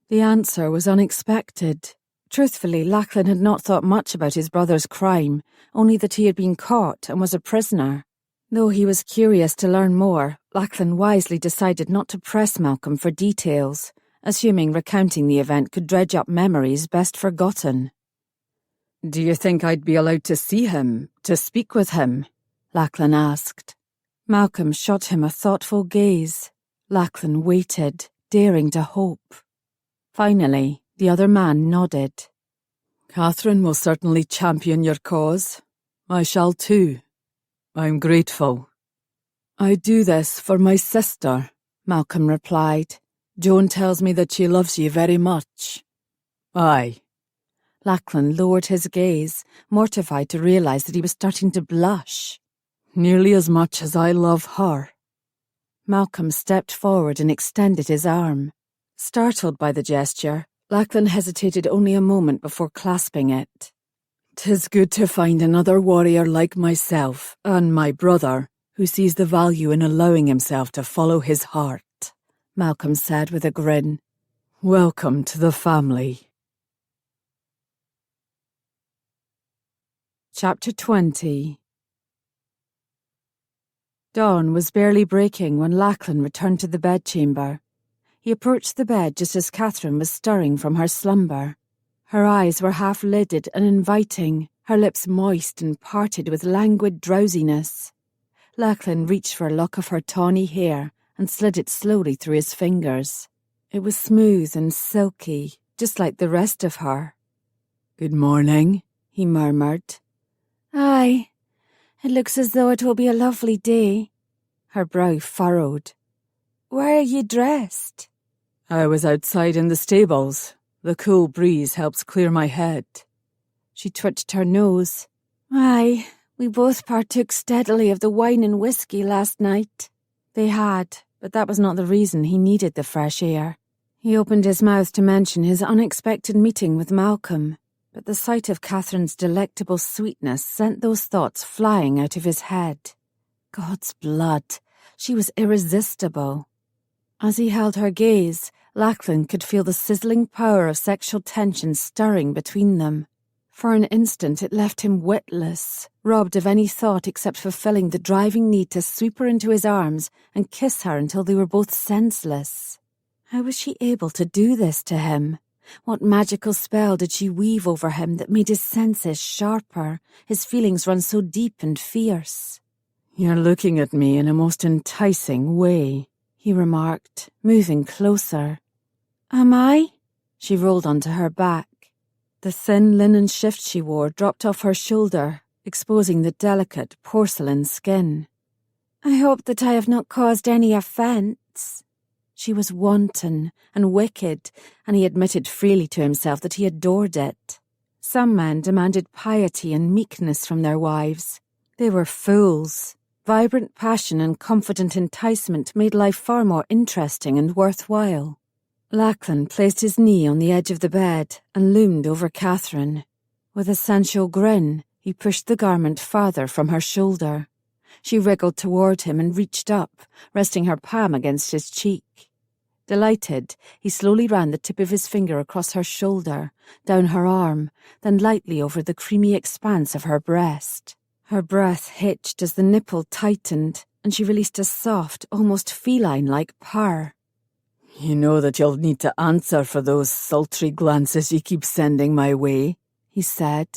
The answer was unexpected. Truthfully, Lachlan had not thought much about his brother's crime, only that he had been caught and was a prisoner. Though he was curious to learn more, Lachlan wisely decided not to press Malcolm for details, assuming recounting the event could dredge up memories best forgotten. Do you think I'd be allowed to see him, to speak with him? Lachlan asked. Malcolm shot him a thoughtful gaze. Lachlan waited, daring to hope. Finally, the other man nodded. Catherine will certainly champion your cause. I shall too. I'm grateful. I do this for my sister, Malcolm replied. Joan tells me that she loves you very much. Aye. Lachlan lowered his gaze, mortified to realise that he was starting to blush. Nearly as much as I love her. Malcolm stepped forward and extended his arm. Startled by the gesture, Lachlan hesitated only a moment before clasping it. "'Tis good to find another warrior like myself, and my brother, who sees the value in allowing himself to follow his heart," Malcolm said with a grin. "Welcome to the family." Chapter 20. Dawn was barely breaking when Lachlan returned to the bedchamber. He approached the bed just as Catherine was stirring from her slumber. Her eyes were half-lidded and inviting, her lips moist and parted with languid drowsiness. Lachlan reached for a lock of her tawny hair and slid it slowly through his fingers. It was smooth and silky, just like the rest of her. "Good morning," he murmured. Aye, it looks as though it will be a lovely day. Her brow furrowed. Where are you dressed? "I was outside in the stables. The cool breeze helps clear my head." She twitched her nose. Aye, we both partook steadily of the wine and whiskey last night. They had, but that was not the reason he needed the fresh air. He opened his mouth to mention his unexpected meeting with Malcolm, but the sight of Catherine's delectable sweetness sent those thoughts flying out of his head. God's blood, she was irresistible. As he held her gaze, Lachlan could feel the sizzling power of sexual tension stirring between them. For an instant it left him witless, robbed of any thought except fulfilling the driving need to sweep her into his arms and kiss her until they were both senseless. How was she able to do this to him? What magical spell did she weave over him that made his senses sharper, his feelings run so deep and fierce? "You're looking at me in a most enticing way," he remarked, moving closer. Am I? She rolled onto her back. The thin linen shift she wore dropped off her shoulder, exposing the delicate porcelain skin. I hope that I have not caused any offence. She was wanton and wicked, and he admitted freely to himself that he adored it. Some men demanded piety and meekness from their wives. They were fools. Vibrant passion and confident enticement made life far more interesting and worthwhile. Lachlan placed his knee on the edge of the bed and loomed over Catherine. With a sensual grin, he pushed the garment farther from her shoulder. She wriggled toward him and reached up, resting her palm against his cheek. Delighted, he slowly ran the tip of his finger across her shoulder, down her arm, then lightly over the creamy expanse of her breast. Her breath hitched as the nipple tightened, and she released a soft, almost feline-like purr. "You know that you'll need to answer for those sultry glances you keep sending my way," he said.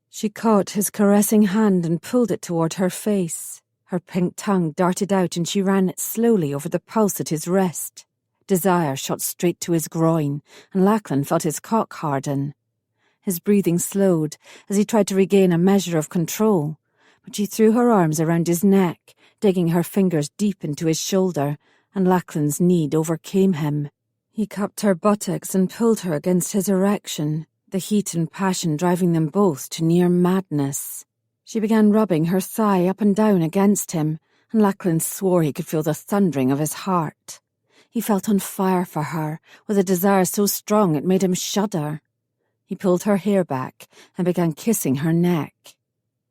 She caught his caressing hand and pulled it toward her face. Her pink tongue darted out and she ran it slowly over the pulse at his wrist. Desire shot straight to his groin, and Lachlan felt his cock harden. His breathing slowed as he tried to regain a measure of control, but she threw her arms around his neck, digging her fingers deep into his shoulder, and Lachlan's need overcame him. He cupped her buttocks and pulled her against his erection, the heat and passion driving them both to near madness. She began rubbing her thigh up and down against him, and Lachlan swore he could feel the thundering of his heart. He felt on fire for her, with a desire so strong it made him shudder. He pulled her hair back and began kissing her neck.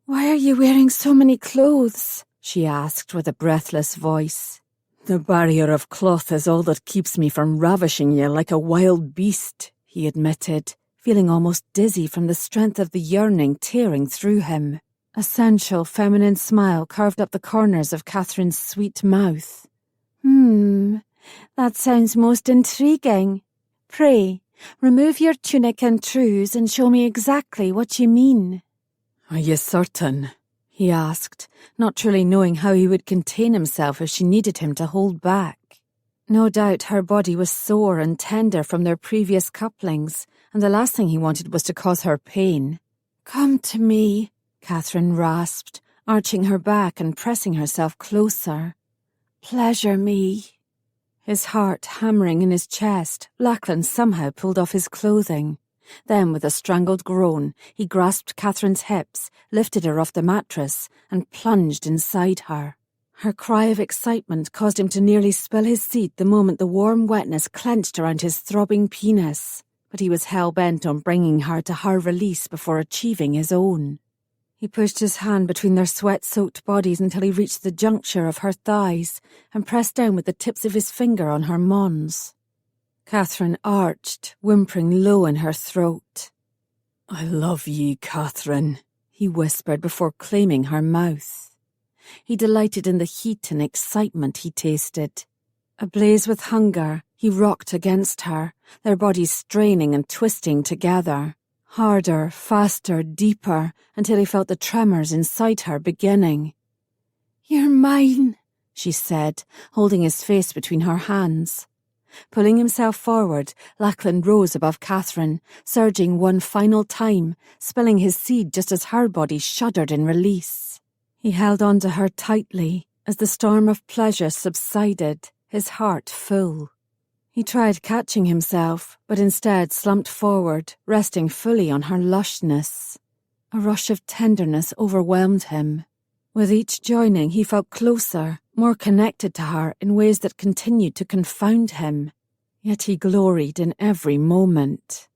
Why are you wearing so many clothes? She asked with a breathless voice. "The barrier of cloth is all that keeps me from ravishing you like a wild beast," he admitted, feeling almost dizzy from the strength of the yearning tearing through him. A sensual feminine smile carved up the corners of Catherine's sweet mouth. That sounds most intriguing. Pray, remove your tunic and trews and show me exactly what you mean. "Are you certain?" he asked, not truly knowing how he would contain himself if she needed him to hold back. No doubt her body was sore and tender from their previous couplings, and the last thing he wanted was to cause her pain. Come to me, Catherine rasped, arching her back and pressing herself closer. Pleasure me. His heart hammering in his chest, Lachlan somehow pulled off his clothing. Then, with a strangled groan, he grasped Catherine's hips, lifted her off the mattress, and plunged inside her. Her cry of excitement caused him to nearly spill his seed the moment the warm wetness clenched around his throbbing penis, but he was hell-bent on bringing her to her release before achieving his own. He pushed his hand between their sweat-soaked bodies until he reached the juncture of her thighs and pressed down with the tips of his finger on her mons. Catherine arched, whimpering low in her throat. "I love ye, Catherine," he whispered before claiming her mouth. He delighted in the heat and excitement he tasted. Ablaze with hunger, he rocked against her, their bodies straining and twisting together. Harder, faster, deeper, until he felt the tremors inside her beginning. "You're mine," she said, holding his face between her hands. Pulling himself forward, Lachlan rose above Catherine, surging one final time, spilling his seed just as her body shuddered in release. He held on to her tightly as the storm of pleasure subsided, his heart full. He tried catching himself, but instead slumped forward, resting fully on her lushness. A rush of tenderness overwhelmed him. With each joining, he felt closer, more connected to her in ways that continued to confound him. Yet he gloried in every moment.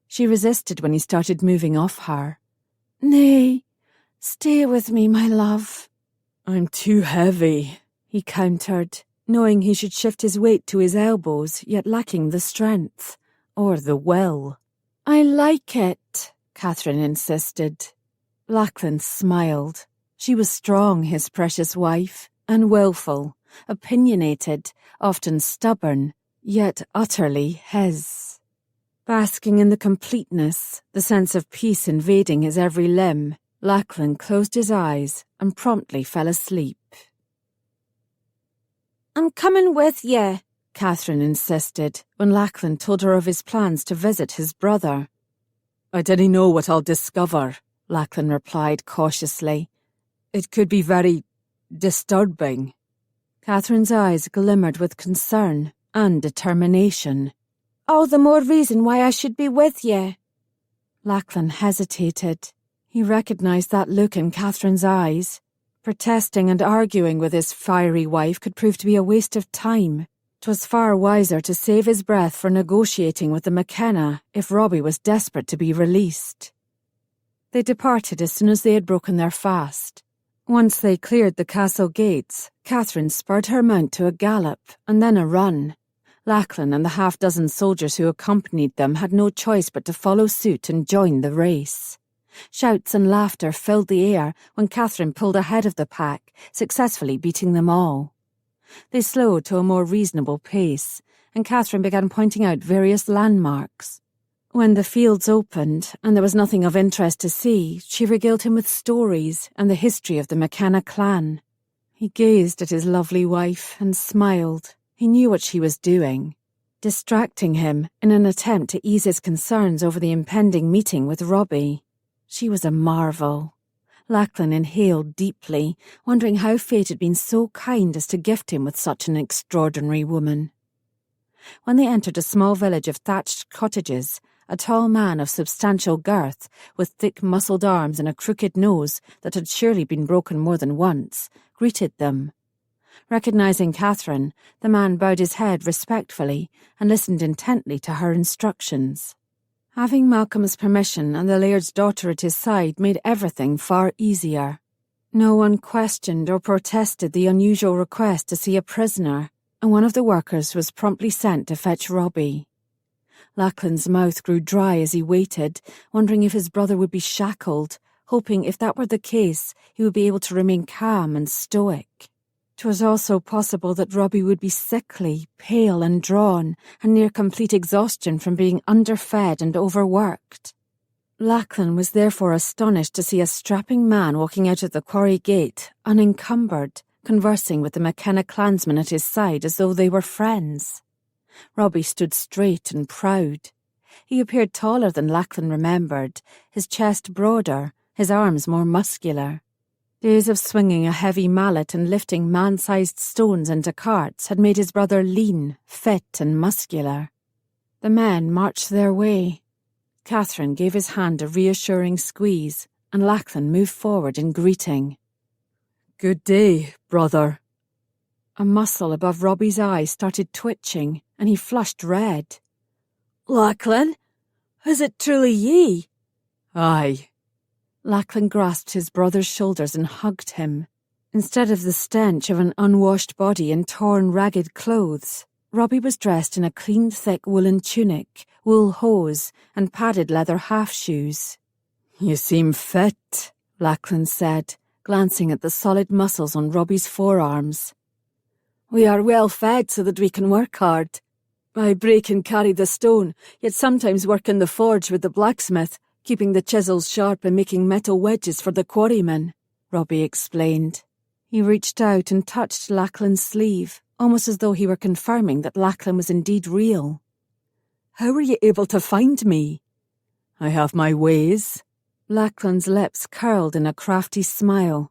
She resisted when he started moving off her. "Nay, stay with me, my love." "I'm too heavy," he countered, knowing he should shift his weight to his elbows, yet lacking the strength, or the will. "I like it," Catherine insisted. Lachlan smiled. She was strong, his precious wife, unwillful, opinionated, often stubborn, yet utterly his. Basking in the completeness, the sense of peace invading his every limb, Lachlan closed his eyes and promptly fell asleep. "I'm coming with ye," Catherine insisted when Lachlan told her of his plans to visit his brother. "I dinna know what I'll discover," Lachlan replied cautiously. "It could be very disturbing." Catherine's eyes glimmered with concern and determination. "All the more reason why I should be with ye." Lachlan hesitated. He recognised that look in Catherine's eyes. Protesting and arguing with his fiery wife could prove to be a waste of time. 'Twas far wiser to save his breath for negotiating with the McKenna if Robbie was desperate to be released. They departed as soon as they had broken their fast. Once they cleared the castle gates, Catherine spurred her mount to a gallop and then a run. Lachlan and the half-dozen soldiers who accompanied them had no choice but to follow suit and join the race. Shouts and laughter filled the air when Catherine pulled ahead of the pack, successfully beating them all. They slowed to a more reasonable pace, and Catherine began pointing out various landmarks. When the fields opened and there was nothing of interest to see, she regaled him with stories and the history of the McKenna clan. He gazed at his lovely wife and smiled. He knew what she was doing, distracting him in an attempt to ease his concerns over the impending meeting with Robbie. She was a marvel. Lachlan inhaled deeply, wondering how fate had been so kind as to gift him with such an extraordinary woman. When they entered a small village of thatched cottages, a tall man of substantial girth, with thick muscled arms and a crooked nose that had surely been broken more than once, greeted them. Recognizing Catherine, the man bowed his head respectfully and listened intently to her instructions. Having Malcolm's permission and the Laird's daughter at his side made everything far easier. No one questioned or protested the unusual request to see a prisoner, and one of the workers was promptly sent to fetch Robbie. Lachlan's mouth grew dry as he waited, wondering if his brother would be shackled, hoping if that were the case, he would be able to remain calm and stoic. 'Twas also possible that Robbie would be sickly, pale and drawn, and near complete exhaustion from being underfed and overworked. Lachlan was therefore astonished to see a strapping man walking out of the quarry gate, unencumbered, conversing with the McKenna clansmen at his side as though they were friends. Robbie stood straight and proud. He appeared taller than Lachlan remembered, his chest broader, his arms more muscular. Days of swinging a heavy mallet and lifting man-sized stones into carts had made his brother lean, fit and muscular. The men marched their way. Catherine gave his hand a reassuring squeeze, and Lachlan moved forward in greeting. "Good day, brother." A muscle above Robbie's eye started twitching, and he flushed red. "Lachlan? Is it truly ye?" "Aye." Lachlan grasped his brother's shoulders and hugged him. Instead of the stench of an unwashed body and torn, ragged clothes, Robbie was dressed in a clean, thick woolen tunic, wool hose, and padded leather half-shoes. "You seem fit," Lachlan said, glancing at the solid muscles on Robbie's forearms. "We are well fed so that we can work hard. I break and carry the stone, yet sometimes work in the forge with the blacksmith, keeping the chisels sharp and making metal wedges for the quarrymen," Robbie explained. He reached out and touched Lachlan's sleeve, almost as though he were confirming that Lachlan was indeed real. "How were you able to find me?" "I have my ways." Lachlan's lips curled in a crafty smile.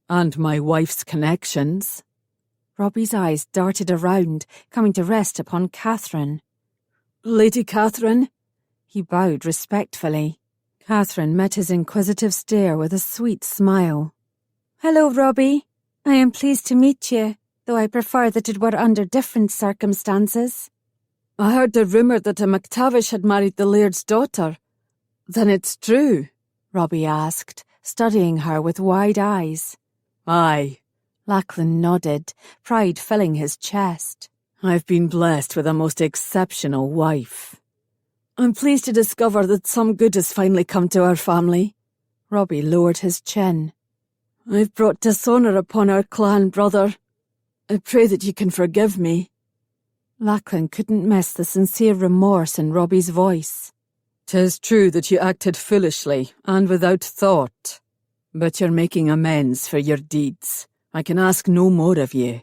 "And my wife's connections." Robbie's eyes darted around, coming to rest upon Catherine. "Lady Katherine?" He bowed respectfully. Catherine met his inquisitive stare with a sweet smile. "Hello, Robbie. I am pleased to meet you, though I prefer that it were under different circumstances." "I heard the rumour that a MacTavish had married the Laird's daughter. Then it's true?" Robbie asked, studying her with wide eyes. "Aye." Lachlan nodded, pride filling his chest. "I've been blessed with a most exceptional wife." "I'm pleased to discover that some good has finally come to our family." Robbie lowered his chin. "I've brought dishonour upon our clan, brother. I pray that you can forgive me." Lachlan couldn't miss the sincere remorse in Robbie's voice. "'Tis true that you acted foolishly and without thought, but you're making amends for your deeds. I can ask no more of you."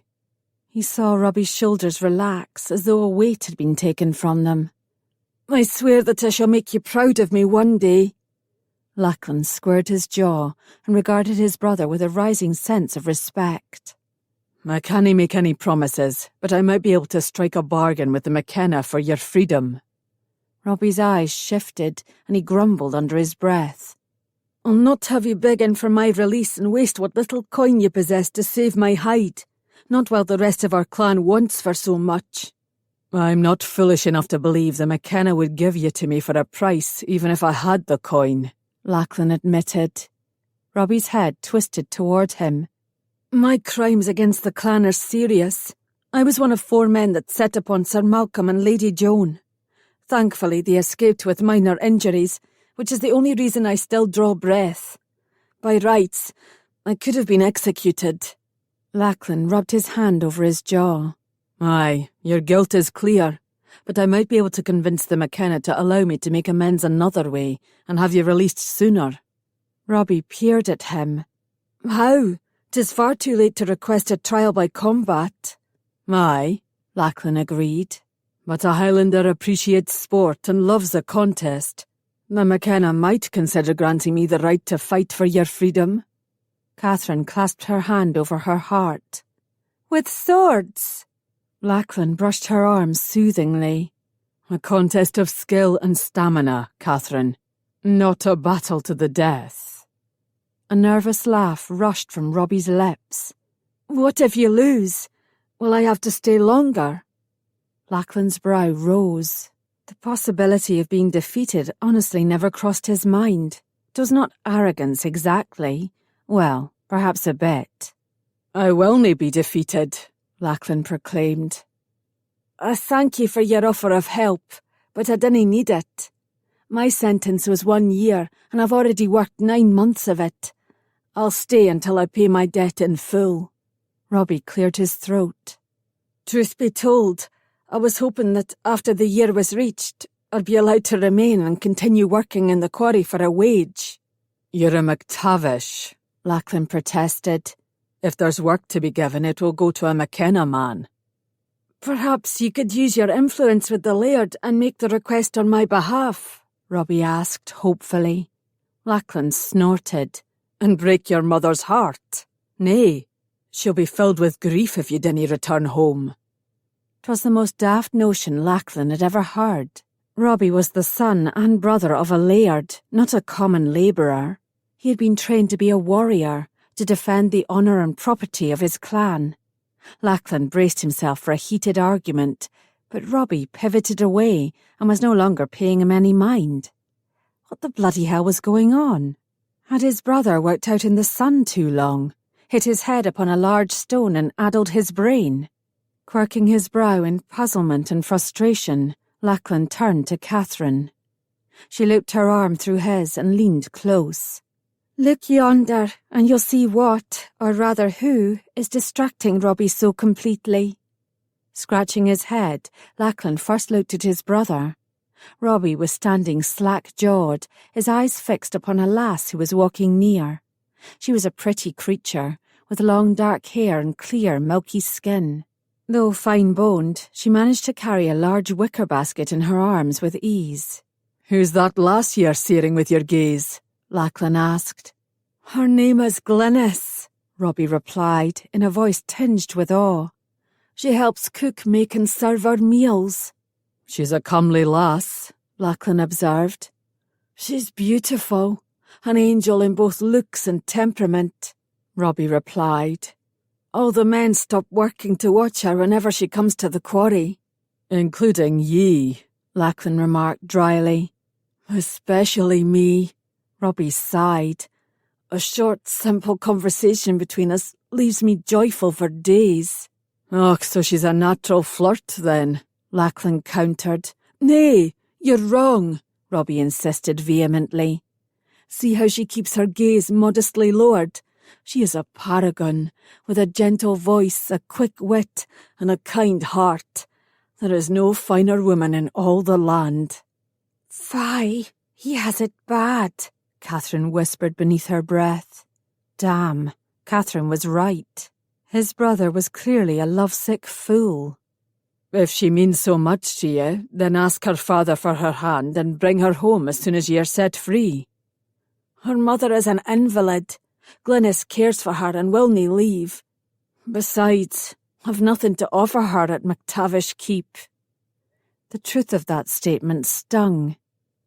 He saw Robbie's shoulders relax as though a weight had been taken from them. "I swear that I shall make you proud of me one day." Lachlan squared his jaw and regarded his brother with a rising sense of respect. "I cannae make any promises, but I might be able to strike a bargain with the McKenna for your freedom." Robbie's eyes shifted and he grumbled under his breath. "I'll not have you begging for my release and waste what little coin you possess to save my hide, not while the rest of our clan wants for so much." "I'm not foolish enough to believe the McKenna would give you to me for a price, even if I had the coin," Lachlan admitted. Robbie's head twisted toward him. "My crimes against the clan are serious. I was one of 4 men that set upon Sir Malcolm and Lady Joan. Thankfully, they escaped with minor injuries, which is the only reason I still draw breath. By rights, I could have been executed." Lachlan rubbed his hand over his jaw. "Aye, your guilt is clear, but I might be able to convince the McKenna to allow me to make amends another way and have you released sooner." Robbie peered at him. "How? 'Tis far too late to request a trial by combat." "Aye," Lachlan agreed. "but a Highlander appreciates sport and loves a contest. The McKenna might consider granting me the right to fight for your freedom." Catherine clasped her hand over her heart. "With swords?" Lachlan brushed her arm soothingly. "A contest of skill and stamina, Catherine, not a battle to the death." A nervous laugh rushed from Robbie's lips. "What if you lose? Will I have to stay longer?" Lachlan's brow rose. The possibility of being defeated honestly never crossed his mind. It was not arrogance exactly. Well, perhaps a bit. "I will nae be defeated," Lachlan proclaimed. "I thank you for your offer of help, but I dinna need it. My sentence was 1 year, and I've already worked 9 months of it. I'll stay until I pay my debt in full." Robbie cleared his throat. "Truth be told, I was hoping that after the year was reached, I'd be allowed to remain and continue working in the quarry for a wage." "You're a MacTavish," Lachlan protested. "If there's work to be given, it will go to a McKenna man." "Perhaps you could use your influence with the Laird and make the request on my behalf?" Robbie asked hopefully. Lachlan snorted. And break your mother's heart? Nay, she'll be filled with grief if you dinna return home. 'Twas the most daft notion Lachlan had ever heard. Robbie was the son and brother of a laird, not a common labourer. He had been trained to be a warrior, to defend the honour and property of his clan. Lachlan braced himself for a heated argument, but Robbie pivoted away and was no longer paying him any mind. What the bloody hell was going on? Had his brother worked out in the sun too long, hit his head upon a large stone and addled his brain? Quirking his brow in puzzlement and frustration, Lachlan turned to Katherine. She looped her arm through his and leaned close. "Look yonder, and you'll see what, or rather who, is distracting Robbie so completely." Scratching his head, Lachlan first looked at his brother. Robbie was standing slack-jawed, his eyes fixed upon a lass who was walking near. She was a pretty creature, with long dark hair and clear, milky skin. Though fine-boned, she managed to carry a large wicker basket in her arms with ease. "Who's that lass you're searing with your gaze?" Lachlan asked. "Her name is Glennis," Robbie replied, in a voice tinged with awe. "She helps cook, make and serve our meals." "She's a comely lass," Lachlan observed. "She's beautiful, an angel in both looks and temperament," Robbie replied. "All the men stop working to watch her whenever she comes to the quarry." "Including ye," Lachlan remarked dryly. "Especially me," Robbie sighed. "A short, simple conversation between us leaves me joyful for days." "Och, so she's a natural flirt, then," Lachlan countered. "Nay, you're wrong," Robbie insisted vehemently. "See how she keeps her gaze modestly lowered. She is a paragon, with a gentle voice, a quick wit, and a kind heart. There is no finer woman in all the land." "Fie, he has it bad," Katherine whispered beneath her breath. Damn, Katherine was right. His brother was clearly a lovesick fool. "If she means so much to you, then ask her father for her hand and bring her home as soon as ye are set free." "Her mother is an invalid. Glennis cares for her and will nae leave. Besides, I've nothing to offer her at MacTavish Keep." The truth of that statement stung.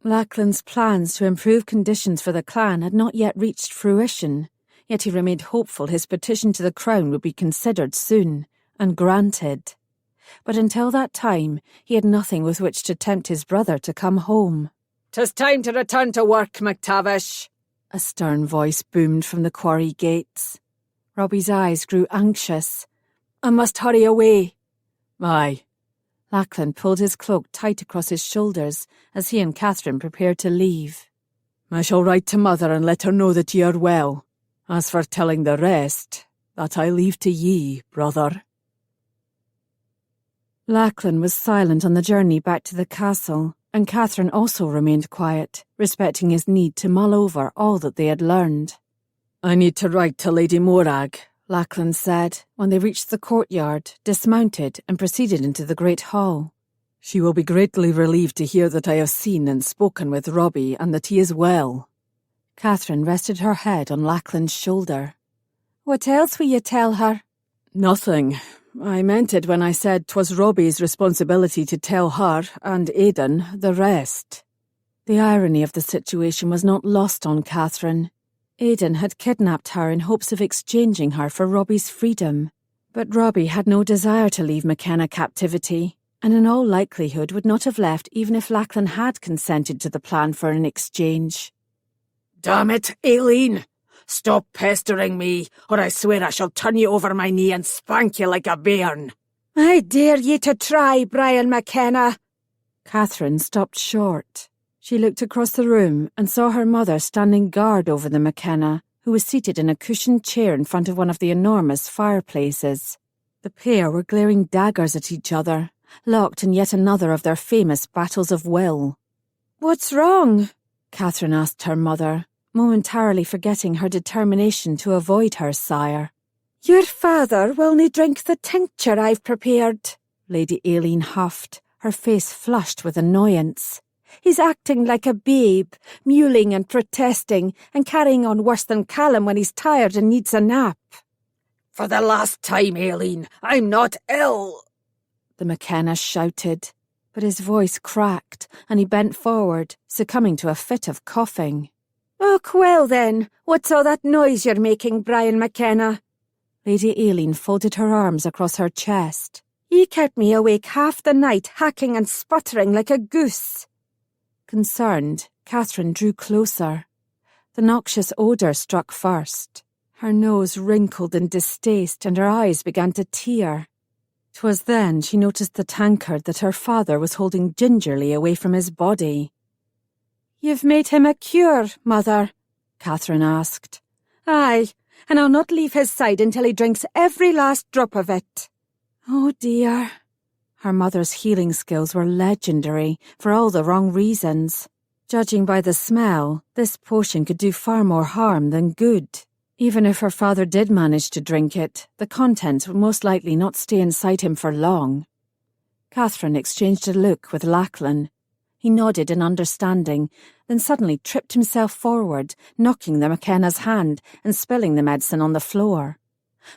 Lachlan's plans to improve conditions for the clan had not yet reached fruition, yet he remained hopeful his petition to the Crown would be considered soon, and granted. But until that time, he had nothing with which to tempt his brother to come home. "'Tis time to return to work, MacTavish," a stern voice boomed from the quarry gates. Robbie's eyes grew anxious. "I must hurry away." "Aye." Lachlan pulled his cloak tight across his shoulders as he and Katherine prepared to leave. "I shall write to Mother and let her know that ye are well. As for telling the rest, that I leave to ye, brother." Lachlan was silent on the journey back to the castle, and Katherine also remained quiet, respecting his need to mull over all that they had learned. "I need to write to Lady Morag," Lachlan said, when they reached the courtyard, dismounted and proceeded into the great hall. "She will be greatly relieved to hear that I have seen and spoken with Robbie and that he is well." Katherine rested her head on Lachlan's shoulder. "What else will you tell her?" "Nothing. I meant it when I said 'twas Robbie's responsibility to tell her, and Aidan, the rest." The irony of the situation was not lost on Katherine. Aidan had kidnapped her in hopes of exchanging her for Robbie's freedom. But Robbie had no desire to leave McKenna captivity, and in all likelihood would not have left even if Lachlan had consented to the plan for an exchange. "Damn it, Aileen! Stop pestering me, or I swear I shall turn you over my knee and spank you like a bairn." "I dare ye to try, Brian McKenna." Katherine stopped short. She looked across the room and saw her mother standing guard over the McKenna, who was seated in a cushioned chair in front of one of the enormous fireplaces. The pair were glaring daggers at each other, locked in yet another of their famous battles of will. "What's wrong?" Katherine asked her mother, momentarily forgetting her determination to avoid her sire. "Your father will nae drink the tincture I've prepared," Lady Aileen huffed, her face flushed with annoyance. He's acting like a babe, mewling and protesting, and carrying on worse than Callum when he's tired and needs a nap. For the last time, Aileen, I'm not ill, the McKennas shouted, but his voice cracked and he bent forward, succumbing to a fit of coughing. Och, well then, what's all that noise you're making, Brian McKenna? Lady Aileen folded her arms across her chest. Ye kept me awake half the night, hacking and sputtering like a goose. Concerned, Catherine drew closer. The noxious odour struck first. Her nose wrinkled in distaste and her eyes began to tear. 'Twas then she noticed the tankard that her father was holding gingerly away from his body. "You've made him a cure, Mother?" Catherine asked. "Aye, and I'll not leave his side until he drinks every last drop of it." Oh dear. Her mother's healing skills were legendary for all the wrong reasons. Judging by the smell, this potion could do far more harm than good. Even if her father did manage to drink it, the contents would most likely not stay inside him for long. Catherine exchanged a look with Lachlan. He nodded in understanding, then suddenly tripped himself forward, knocking the McKenna's hand and spilling the medicine on the floor.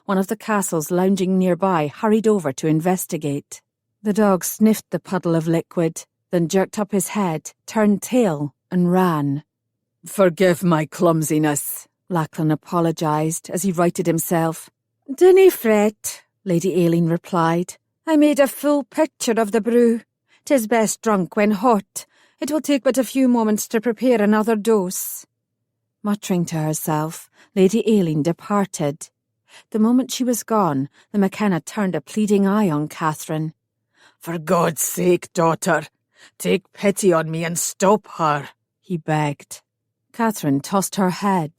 One of the castles lounging nearby hurried over to investigate. The dog sniffed the puddle of liquid, then jerked up his head, turned tail, and ran. "Forgive my clumsiness," Lachlan apologised as he righted himself. "Dinna fret," Lady Aileen replied. "I made a full picture of the brew. 'Tis best drunk when hot. It will take but a few moments to prepare another dose." Muttering to herself, Lady Aileen departed. The moment she was gone, the McKenna turned a pleading eye on Catherine. For God's sake, daughter, take pity on me and stop her, he begged. Catherine tossed her head.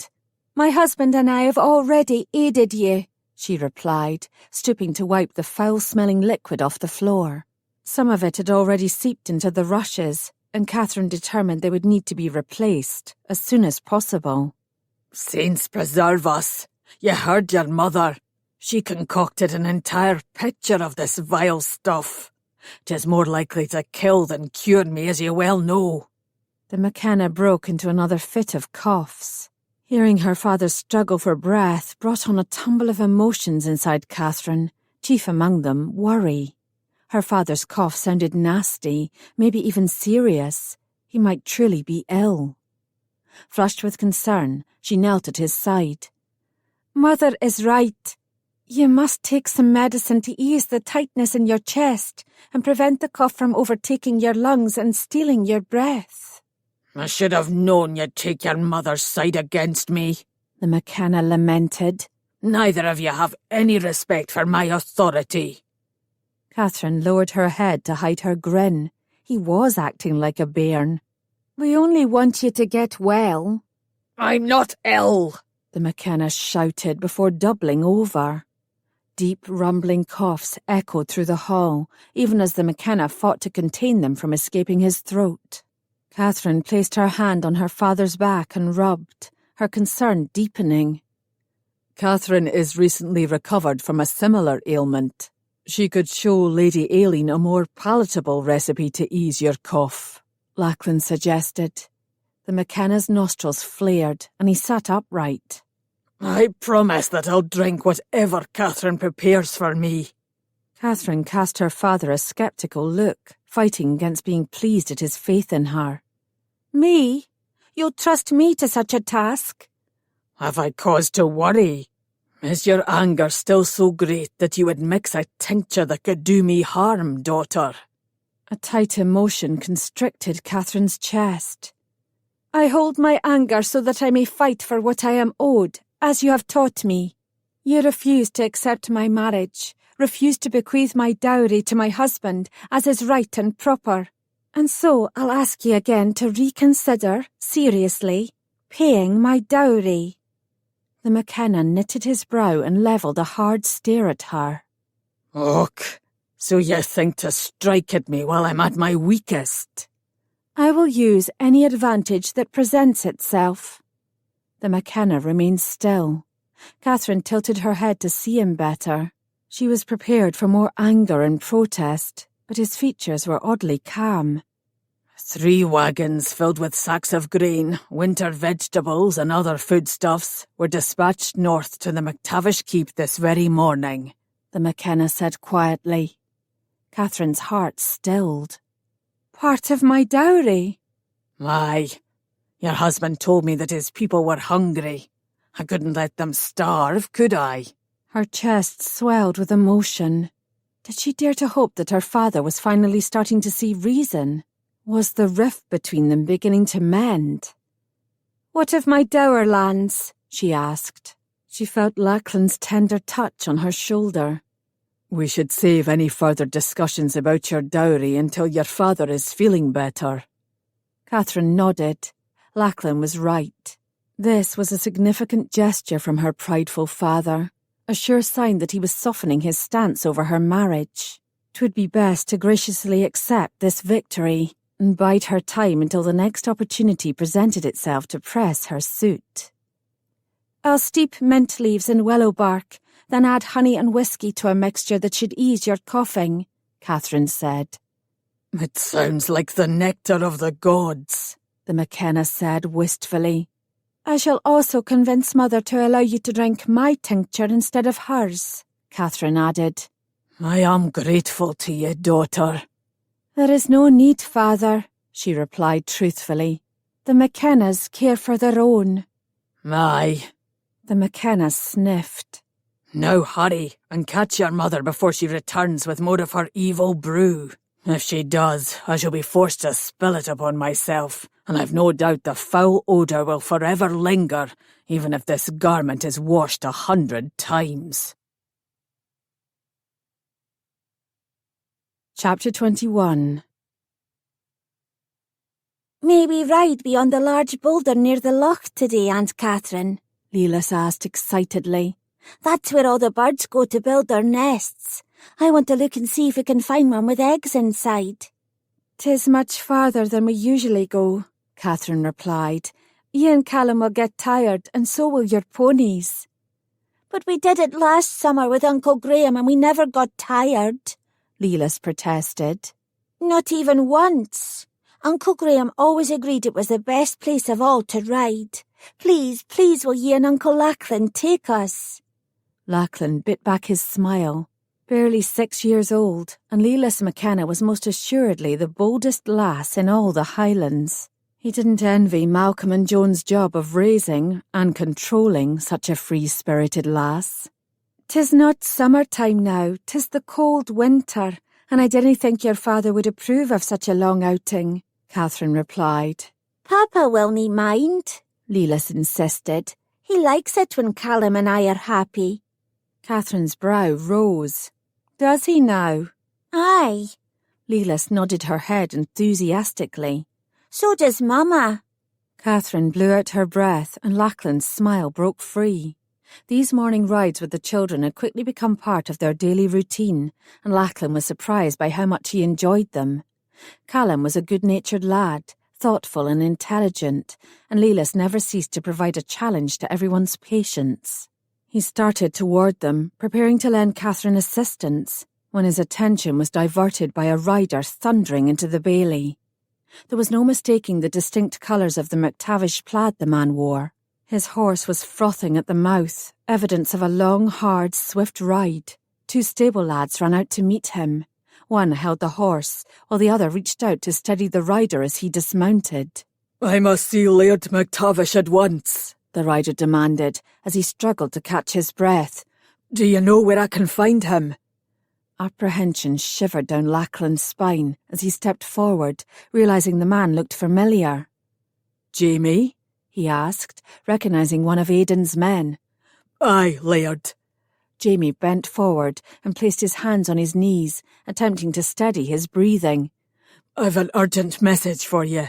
"My husband and I have already aided ye," she replied, stooping to wipe the foul-smelling liquid off the floor. Some of it had already seeped into the rushes, and Catherine determined they would need to be replaced as soon as possible. Saints preserve us. You heard your mother. She concocted an entire pitcher of this vile stuff. 'Tis more likely to kill than cure me, as you well know. The McKenna broke into another fit of coughs. Hearing her father's struggle for breath brought on a tumble of emotions inside Catherine, chief among them worry. Her father's cough sounded nasty, maybe even serious. He might truly be ill. Flushed with concern, she knelt at his side. "Mother is right. You must take some medicine to ease the tightness in your chest and prevent the cough from overtaking your lungs and stealing your breath." I should have known you'd take your mother's side against me, the McKenna lamented. Neither of you have any respect for my authority. Catherine lowered her head to hide her grin. He was acting like a bairn. "We only want you to get well." I'm not ill, the McKenna shouted before doubling over. Deep, rumbling coughs echoed through the hall, even as the McKenna fought to contain them from escaping his throat. Catherine placed her hand on her father's back and rubbed, her concern deepening. "Catherine is recently recovered from a similar ailment. She could show Lady Aileen a more palatable recipe to ease your cough," Lachlan suggested. The McKenna's nostrils flared, and he sat upright. I promise that I'll drink whatever Catherine prepares for me. Catherine cast her father a sceptical look, fighting against being pleased at his faith in her. "Me? You'll trust me to such a task?" Have I cause to worry? Is your anger still so great that you would mix a tincture that could do me harm, daughter? A tight emotion constricted Catherine's chest. "I hold my anger so that I may fight for what I am owed, as you have taught me. You refuse to accept my marriage, refuse to bequeath my dowry to my husband as is right and proper. And so I'll ask you again to reconsider, seriously, paying my dowry." The McKenna knitted his brow and levelled a hard stare at her. Och, so you think to strike at me while I'm at my weakest? "I will use any advantage that presents itself." The McKenna remained still. Catherine tilted her head to see him better. She was prepared for more anger and protest, but his features were oddly calm. 3 wagons filled with sacks of grain, winter vegetables and other foodstuffs were dispatched north to the MacTavish keep this very morning, the McKenna said quietly. Catherine's heart stilled. Part of my dowry? Aye. Your husband told me that his people were hungry. I couldn't let them starve, could I? Her chest swelled with emotion. Did she dare to hope that her father was finally starting to see reason? Was the rift between them beginning to mend? What of my dower lands? She asked. She felt Lachlan's tender touch on her shoulder. We should save any further discussions about your dowry until your father is feeling better. Catherine nodded. Lachlan was right. This was a significant gesture from her prideful father, a sure sign that he was softening his stance over her marriage. 'Twould be best to graciously accept this victory and bide her time until the next opportunity presented itself to press her suit. I'll steep mint leaves in willow bark, then add honey and whiskey to a mixture that should ease your coughing, Catherine said. It sounds like the nectar of the gods, the McKenna said wistfully. I shall also convince Mother to allow you to drink my tincture instead of hers, Catherine added. I am grateful to you, daughter. There is no need, Father, she replied truthfully. The McKennas care for their own. Aye. The McKenna sniffed. Now hurry and catch your mother before she returns with more of her evil brew. If she does, I shall be forced to spill it upon myself, and I've no doubt the foul odour will forever linger, even if this garment is washed 100 times. Chapter 21. May we ride beyond the large boulder near the loch today, Aunt Catherine? Lelas asked excitedly. That's where all the birds go to build their nests. I want to look and see if we can find one with eggs inside. 'Tis much farther than we usually go, Catherine replied. You and Callum will get tired, and so will your ponies. But we did it last summer with Uncle Graham and we never got tired, Lelas protested. Not even once. Uncle Graham always agreed it was the best place of all to ride. Please, please will ye and Uncle Lachlan take us? Lachlan bit back his smile. Barely 6 years old, and Lelas McKenna was most assuredly the boldest lass in all the Highlands. He didn't envy Malcolm and Joan's job of raising and controlling such a free-spirited lass. 'Tis not summer-time now, 'tis the cold winter, and I didn't think your father would approve of such a long outing, Catherine replied. Papa will nae mind, Lelas insisted. He likes it when Callum and I are happy. Catherine's brow rose. Does he now? Aye. Lelas nodded her head enthusiastically. So does Mama. Catherine blew out her breath and Lachlan's smile broke free. These morning rides with the children had quickly become part of their daily routine, and Lachlan was surprised by how much he enjoyed them. Callum was a good-natured lad, thoughtful and intelligent, and Lelas never ceased to provide a challenge to everyone's patience. He started toward them, preparing to lend Catherine assistance, when his attention was diverted by a rider thundering into the bailey. There was no mistaking the distinct colours of the MacTavish plaid the man wore. His horse was frothing at the mouth, evidence of a long, hard, swift ride. 2 stable lads ran out to meet him. One held the horse, while the other reached out to steady the rider as he dismounted. I must see Laird MacTavish at once, the rider demanded, as he struggled to catch his breath. Do you know where I can find him? Apprehension shivered down Lachlan's spine as he stepped forward, realising the man looked familiar. Jamie? He asked, recognising one of Aidan's men. Aye, Laird. Jamie bent forward and placed his hands on his knees, attempting to steady his breathing. I've an urgent message for you.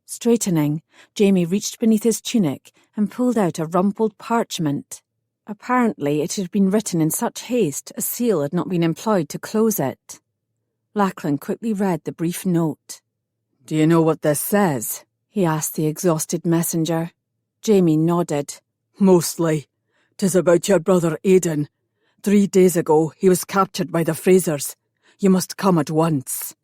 Straightening, Jamie reached beneath his tunic and pulled out a rumpled parchment. Apparently it had been written in such haste a seal had not been employed to close it. Lachlan quickly read the brief note. Do you know what this says? He asked the exhausted messenger. Jamie nodded. Mostly. 'Tis about your brother Aidan. 3 days ago he was captured by the Frasers. You must come at once.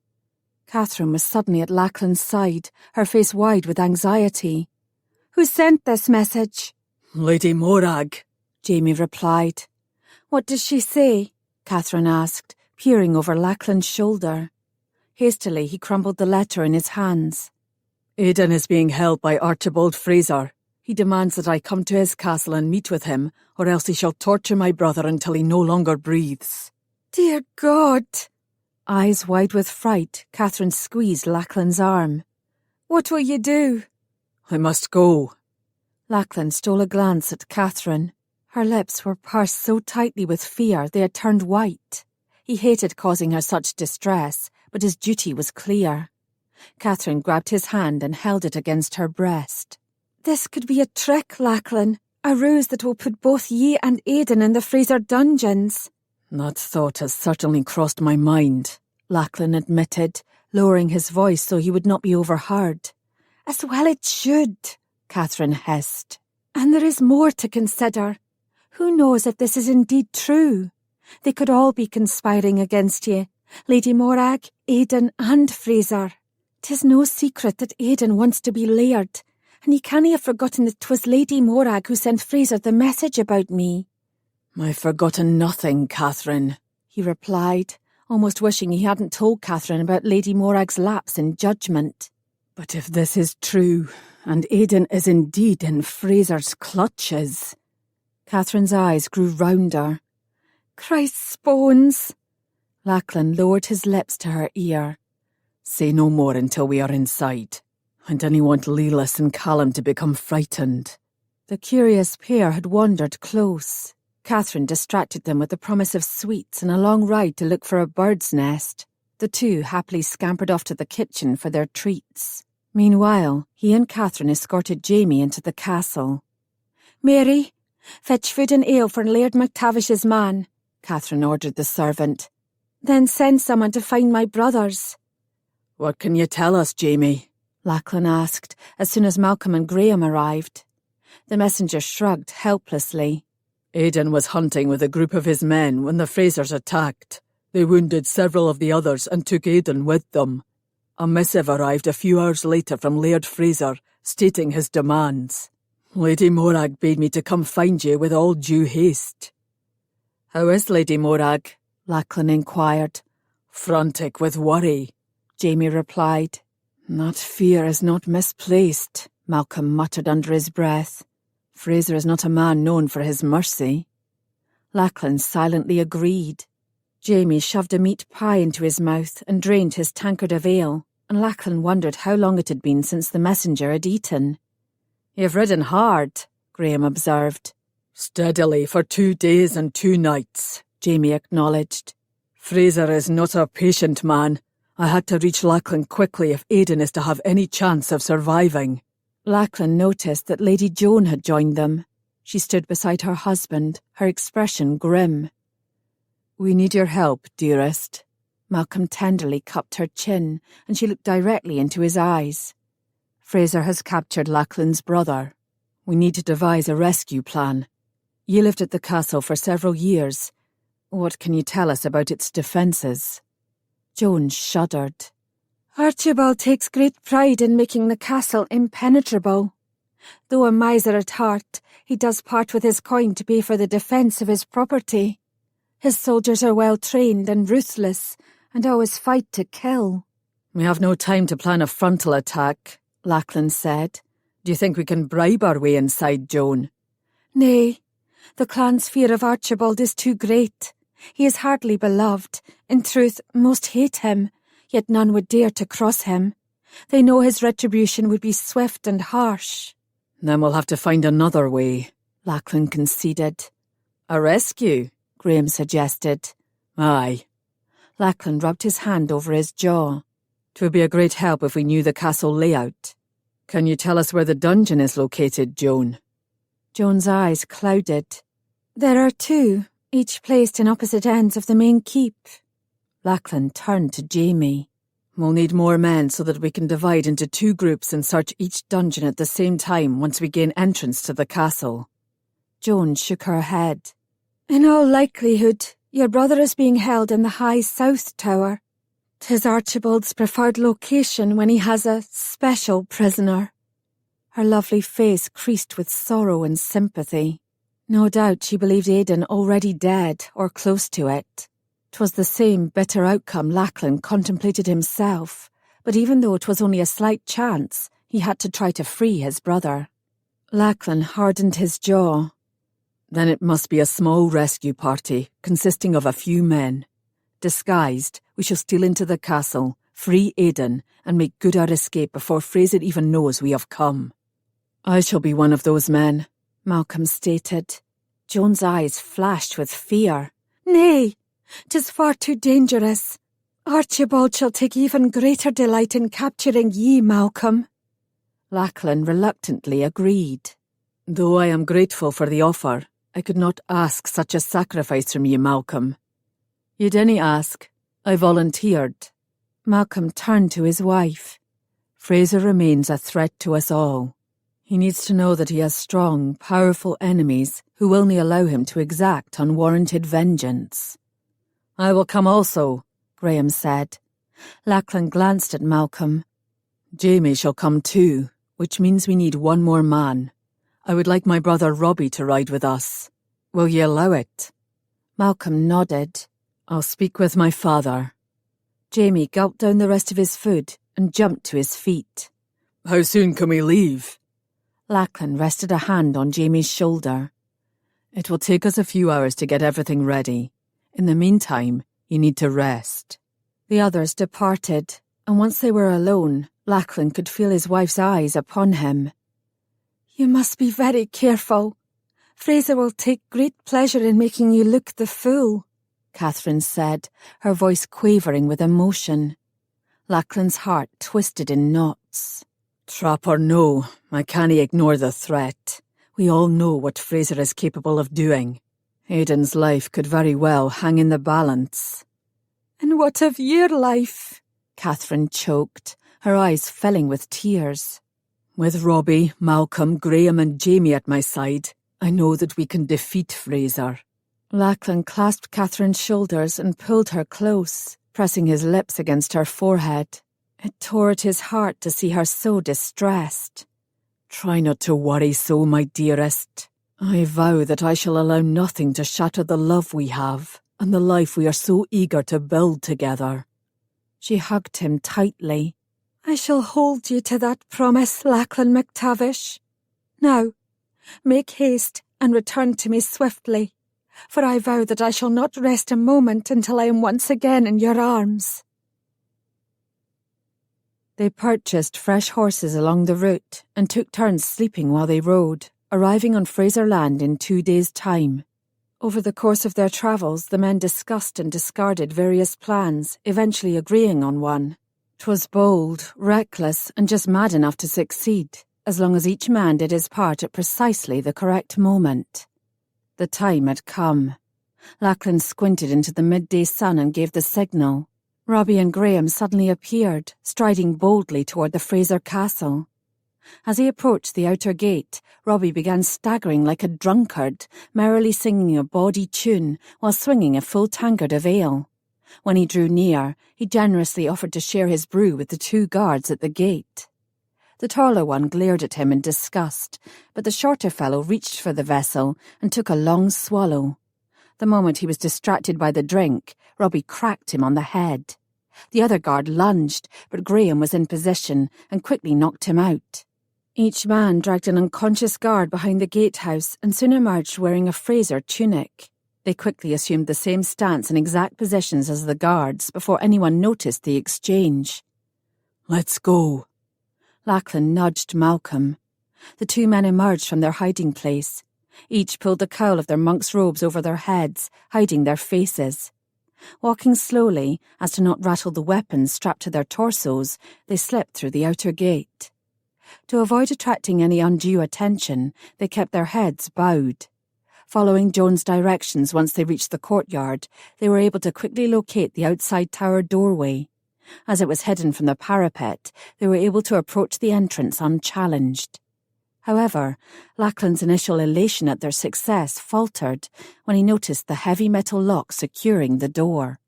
Catherine was suddenly at Lachlan's side, her face wide with anxiety. "Who sent this message?" Lady Morag, Jamie replied. "What does she say?" Catherine asked, peering over Lachlan's shoulder. Hastily, he crumbled the letter in his hands. Aidan is being held by Archibald Fraser. He demands that I come to his castle and meet with him, or else he shall torture my brother until he no longer breathes. "Dear God!" Eyes wide with fright, Catherine squeezed Lachlan's arm. "What will you do?" I must go. Lachlan stole a glance at Catherine. Her lips were pursed so tightly with fear they had turned white. He hated causing her such distress, but his duty was clear. Catherine grabbed his hand and held it against her breast. "This could be a trick, Lachlan. A ruse that will put both ye and Aidan in the Fraser dungeons." That thought has certainly crossed my mind, Lachlan admitted, lowering his voice so he would not be overheard. "As well it should," Catherine hissed. "And there is more to consider. Who knows if this is indeed true? They could all be conspiring against ye, Lady Morag, Aidan and Fraser. 'Tis no secret that Aidan wants to be Laird, and he cannae have forgotten that 'twas Lady Morag who sent Fraser the message about me." "I've forgotten nothing, Catherine," he replied, almost wishing he hadn't told Catherine about Lady Morag's lapse in judgment. "But if this is true, and Aidan is indeed in Fraser's clutches—" Catherine's eyes grew rounder. "Christ's bones!" Lachlan lowered his lips to her ear. "Say no more until we are inside. I didn't want Lelas and Callum to become frightened." The curious pair had wandered close. Catherine distracted them with the promise of sweets and a long ride to look for a bird's nest. The two happily scampered off to the kitchen for their treats. Meanwhile, he and Catherine escorted Jamie into the castle. "Mary, fetch food and ale for Laird MacTavish's man," Catherine ordered the servant. "Then send someone to find my brothers." "What can you tell us, Jamie?" Lachlan asked as soon as Malcolm and Graham arrived. The messenger shrugged helplessly. "Aidan was hunting with a group of his men when the Frasers attacked. They wounded several of the others and took Aidan with them. A missive arrived a few hours later from Laird Fraser, stating his demands. Lady Morag bade me to come find you with all due haste." "How is Lady Morag?" Lachlan inquired. "Frantic with worry," Jamie replied. "That fear is not misplaced," Malcolm muttered under his breath. "Fraser is not a man known for his mercy." Lachlan silently agreed. Jamie shoved a meat pie into his mouth and drained his tankard of ale, and Lachlan wondered how long it had been since the messenger had eaten. "You've ridden hard," Graham observed. "Steadily for 2 days and 2 nights, Jamie acknowledged. "Fraser is not a patient man. I had to reach Lachlan quickly if Aidan is to have any chance of surviving." Lachlan noticed that Lady Joan had joined them. She stood beside her husband, her expression grim. "We need your help, dearest." Malcolm tenderly cupped her chin, and she looked directly into his eyes. "Fraser has captured Lachlan's brother. We need to devise a rescue plan. You lived at the castle for several years. What can you tell us about its defences?" Joan shuddered. "Archibald takes great pride in making the castle impenetrable. Though a miser at heart, he does part with his coin to pay for the defence of his property. His soldiers are well trained and ruthless, and always fight to kill." "We have no time to plan a frontal attack," Lachlan said. "Do you think we can bribe our way inside, Joan?" "Nay, the clan's fear of Archibald is too great. He is hardly beloved. In truth, most hate him, yet none would dare to cross him. They know his retribution would be swift and harsh." "Then we'll have to find another way," Lachlan conceded. "A rescue?" Graham suggested. "Aye." Lachlan rubbed his hand over his jaw. "'Twould be a great help if we knew the castle layout. Can you tell us where the dungeon is located, Joan?" Joan's eyes clouded. "There are 2, each placed in opposite ends of the main keep." Lachlan turned to Jamie. "We'll need more men so that we can divide into 2 groups and search each dungeon at the same time once we gain entrance to the castle." Joan shook her head. "In all likelihood, your brother is being held in the high south tower. 'Tis Archibald's preferred location when he has a special prisoner. Her lovely face creased with sorrow and sympathy. No doubt she believed Aidan already dead or close to it. 'Twas the same bitter outcome Lachlan contemplated himself, but even though it was only a slight chance, he had to try to free his brother. Lachlan hardened his jaw. Then it must be a small rescue party consisting of a few men. Disguised, we shall steal into the castle, free Aidan, and make good our escape before Fraser even knows we have come. I shall be one of those men, Malcolm stated. Joan's eyes flashed with fear. Nay, 'tis far too dangerous. Archibald shall take even greater delight in capturing ye, Malcolm. Lachlan reluctantly agreed. Though I am grateful for the offer, I could not ask such a sacrifice from ye, Malcolm. You didn't ask. I volunteered. Malcolm turned to his wife. Fraser remains a threat to us all. He needs to know that he has strong, powerful enemies who will only allow him to exact unwarranted vengeance. I will come also, Graham said. Lachlan glanced at Malcolm. Jamie shall come too, which means we need one more man. I would like my brother Robbie to ride with us. Will ye allow it? Malcolm nodded. I'll speak with my father. Jamie gulped down the rest of his food and jumped to his feet. How soon can we leave? Lachlan rested a hand on Jamie's shoulder. It will take us a few hours to get everything ready. In the meantime, you need to rest. The others departed, and once they were alone, Lachlan could feel his wife's eyes upon him. You must be very careful. Fraser will take great pleasure in making you look the fool, Catherine said, her voice quavering with emotion. Lachlan's heart twisted in knots. Trap or no, I can't ignore the threat. We all know what Fraser is capable of doing. Aidan's life could very well hang in the balance. And what of your life? Catherine choked, her eyes filling with tears. With Robbie, Malcolm, Graham and Jamie at my side, I know that we can defeat Fraser. Lachlan clasped Catherine's shoulders and pulled her close, pressing his lips against her forehead. It tore at his heart to see her so distressed. Try not to worry so, my dearest. I vow that I shall allow nothing to shatter the love we have and the life we are so eager to build together. She hugged him tightly. I shall hold you to that promise, Lachlan MacTavish. Now, make haste and return to me swiftly, for I vow that I shall not rest a moment until I am once again in your arms. They purchased fresh horses along the route and took turns sleeping while they rode, arriving on Fraser Land in 2 days' time. Over the course of their travels, the men discussed and discarded various plans, eventually agreeing on one. 'Twas bold, reckless, and just mad enough to succeed, as long as each man did his part at precisely the correct moment. The time had come. Lachlan squinted into the midday sun and gave the signal. Robbie and Graham suddenly appeared, striding boldly toward the Fraser castle. As he approached the outer gate, Robbie began staggering like a drunkard, merrily singing a bawdy tune while swinging a full tankard of ale. When he drew near, he generously offered to share his brew with the 2 guards at the gate. The taller one glared at him in disgust, but the shorter fellow reached for the vessel and took a long swallow. The moment he was distracted by the drink, Robbie cracked him on the head. The other guard lunged, but Graham was in position and quickly knocked him out. Each man dragged an unconscious guard behind the gatehouse and soon emerged wearing a Fraser tunic. They quickly assumed the same stance and exact positions as the guards before anyone noticed the exchange. Let's go. Lachlan nudged Malcolm. The 2 men emerged from their hiding place. Each pulled the cowl of their monks' robes over their heads, hiding their faces. Walking slowly, as to not rattle the weapons strapped to their torsos, they slipped through the outer gate. To avoid attracting any undue attention, they kept their heads bowed. Following Joan's directions once they reached the courtyard, they were able to quickly locate the outside tower doorway. As it was hidden from the parapet, they were able to approach the entrance unchallenged. However, Lachlan's initial elation at their success faltered when he noticed the heavy metal lock securing the door.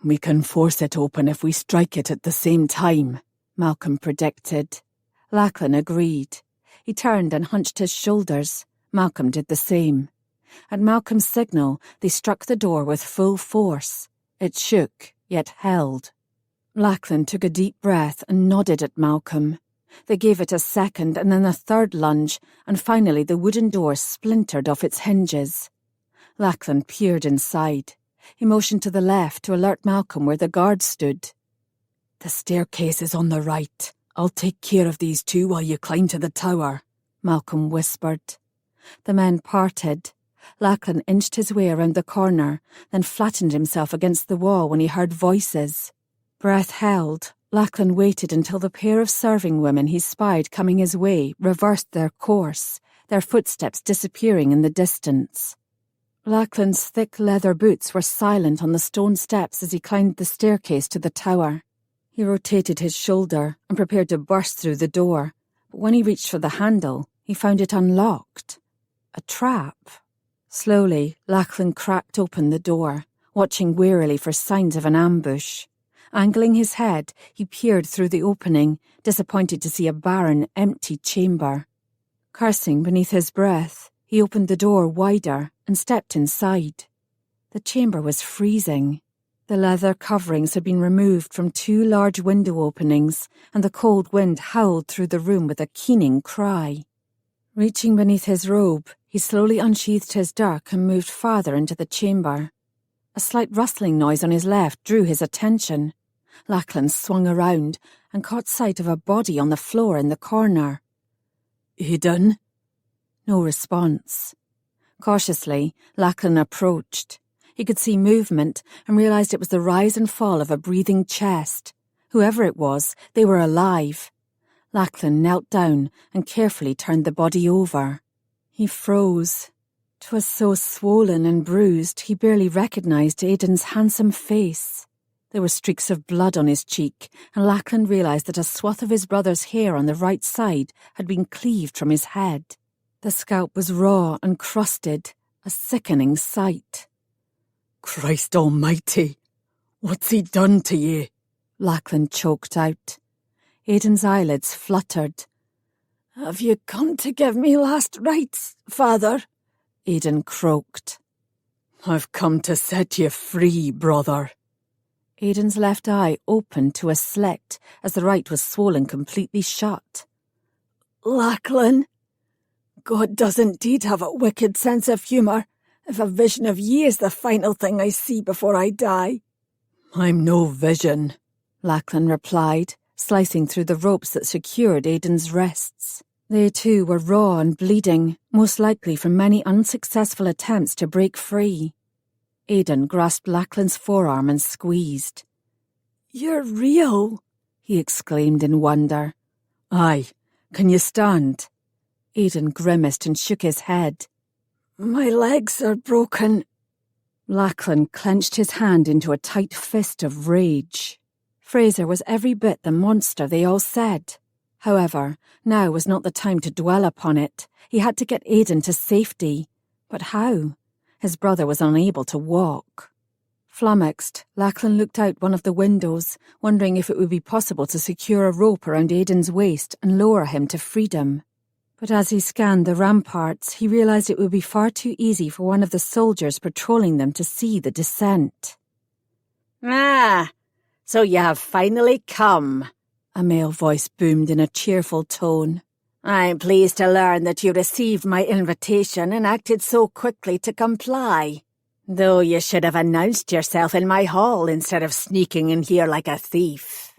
We can force it open if we strike it at the same time, Malcolm predicted. Lachlan agreed. He turned and hunched his shoulders. Malcolm did the same. At Malcolm's signal, they struck the door with full force. It shook, yet held. Lachlan took a deep breath and nodded at Malcolm. They gave it a second and then a third lunge, and finally the wooden door splintered off its hinges. Lachlan peered inside. He motioned to the left to alert Malcolm where the guards stood. The staircase is on the right. I'll take care of these two while you climb to the tower, Malcolm whispered. The men parted. Lachlan inched his way around the corner, then flattened himself against the wall when he heard voices. Breath held, Lachlan waited until the pair of serving women he spied coming his way reversed their course, their footsteps disappearing in the distance. Lachlan's thick leather boots were silent on the stone steps as he climbed the staircase to the tower. He rotated his shoulder and prepared to burst through the door, but when he reached for the handle, he found it unlocked. A trap. Slowly, Lachlan cracked open the door, watching warily for signs of an ambush. Angling his head, he peered through the opening, disappointed to see a barren, empty chamber. Cursing beneath his breath, he opened the door wider and stepped inside. The chamber was freezing. The leather coverings had been removed from two large window openings, and the cold wind howled through the room with a keening cry. Reaching beneath his robe, he slowly unsheathed his dirk and moved farther into the chamber. A slight rustling noise on his left drew his attention. Lachlan swung around and caught sight of a body on the floor in the corner. Aidan? No response. Cautiously, Lachlan approached. He could see movement and realised it was the rise and fall of a breathing chest. Whoever it was, they were alive. Lachlan knelt down and carefully turned the body over. He froze. 'Twas so swollen and bruised he barely recognised Aidan's handsome face. There were streaks of blood on his cheek, and Lachlan realised that a swath of his brother's hair on the right side had been cleaved from his head. The scalp was raw and crusted, a sickening sight. Christ almighty! What's he done to you? Lachlan choked out. Aidan's eyelids fluttered. Have you come to give me last rites, father? Aidan croaked. I've come to set you free, brother. Aidan's left eye opened to a slit as the right was swollen completely shut. Lachlan, God does indeed have a wicked sense of humour, if a vision of ye is the final thing I see before I die. I'm no vision, Lachlan replied, slicing through the ropes that secured Aidan's wrists. They too were raw and bleeding, most likely from many unsuccessful attempts to break free. Aidan grasped Lachlan's forearm and squeezed. You're real, he exclaimed in wonder. Aye, can you stand? Aidan grimaced and shook his head. My legs are broken. Lachlan clenched his hand into a tight fist of rage. Fraser was every bit the monster they all said. However, now was not the time to dwell upon it. He had to get Aidan to safety. But how? His brother was unable to walk. Flummoxed, Lachlan looked out one of the windows, wondering if it would be possible to secure a rope around Aidan's waist and lower him to freedom. But as he scanned the ramparts, he realised it would be far too easy for one of the soldiers patrolling them to see the descent. Ah, so you have finally come, a male voice boomed in a cheerful tone. I'm pleased to learn that you received my invitation and acted so quickly to comply. Though you should have announced yourself in my hall instead of sneaking in here like a thief.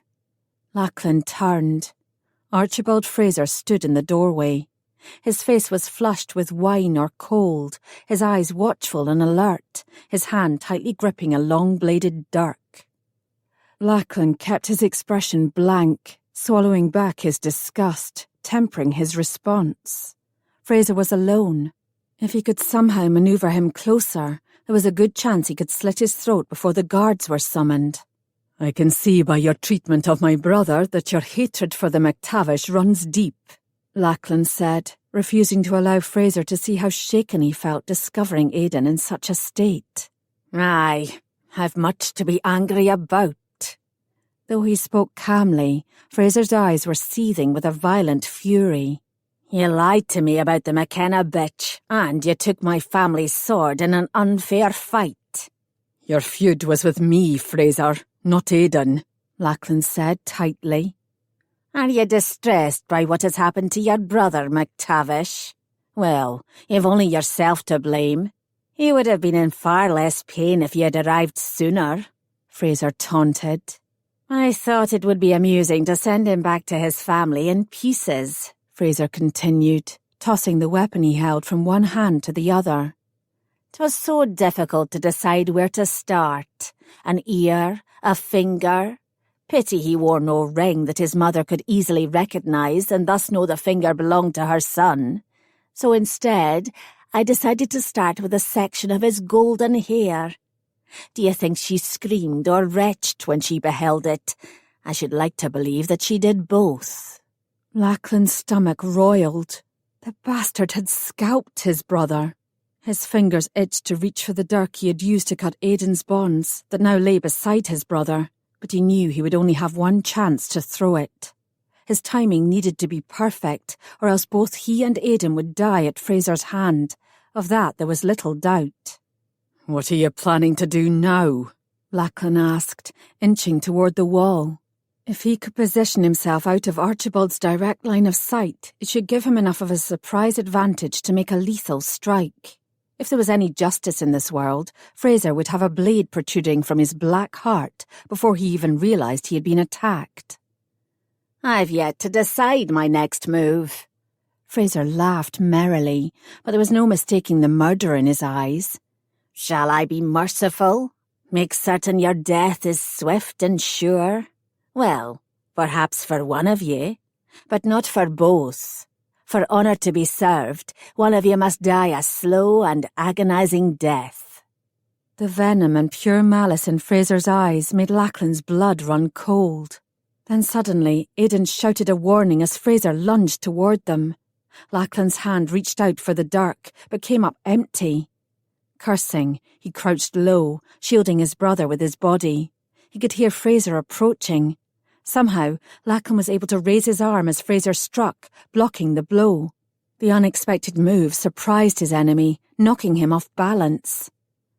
Lachlan turned. Archibald Fraser stood in the doorway. His face was flushed with wine or cold, his eyes watchful and alert, his hand tightly gripping a long-bladed dirk. Lachlan kept his expression blank, swallowing back his disgust, tempering his response. Fraser was alone. If he could somehow manoeuvre him closer, there was a good chance he could slit his throat before the guards were summoned. I can see by your treatment of my brother that your hatred for the MacTavish runs deep, Lachlan said, refusing to allow Fraser to see how shaken he felt discovering Aidan in such a state. Aye, I've much to be angry about. Though he spoke calmly, Fraser's eyes were seething with a violent fury. You lied to me about the McKenna bitch, and you took my family's sword in an unfair fight. Your feud was with me, Fraser, not Aidan, Lachlan said tightly. Are you distressed by what has happened to your brother, MacTavish? Well, you've only yourself to blame. He would have been in far less pain if you had arrived sooner, Fraser taunted. I thought it would be amusing to send him back to his family in pieces, Fraser continued, tossing the weapon he held from one hand to the other. 'Twas so difficult to decide where to start. An ear, a finger. Pity he wore no ring that his mother could easily recognise and thus know the finger belonged to her son. So instead, I decided to start with a section of his golden hair. Do you think she screamed or retched when she beheld it? I should like to believe that she did both. Lachlan's stomach roiled. The bastard had scalped his brother. His fingers itched to reach for the dirk he had used to cut Aidan's bonds that now lay beside his brother, but he knew he would only have one chance to throw it. His timing needed to be perfect, or else both he and Aidan would die at Fraser's hand. Of that there was little doubt. What are you planning to do now? Lachlan asked, inching toward the wall. If he could position himself out of Archibald's direct line of sight, it should give him enough of a surprise advantage to make a lethal strike. If there was any justice in this world, Fraser would have a blade protruding from his black heart before he even realised he had been attacked. I've yet to decide my next move. Fraser laughed merrily, but there was no mistaking the murder in his eyes. Shall I be merciful? Make certain your death is swift and sure? Well, perhaps for one of ye, but not for both. For honour to be served, one of you must die a slow and agonising death. The venom and pure malice in Fraser's eyes made Lachlan's blood run cold. Then suddenly, Aidan shouted a warning as Fraser lunged toward them. Lachlan's hand reached out for the dirk, but came up empty. Cursing, he crouched low, shielding his brother with his body. He could hear Fraser approaching. Somehow, Lachlan was able to raise his arm as Fraser struck, blocking the blow. The unexpected move surprised his enemy, knocking him off balance.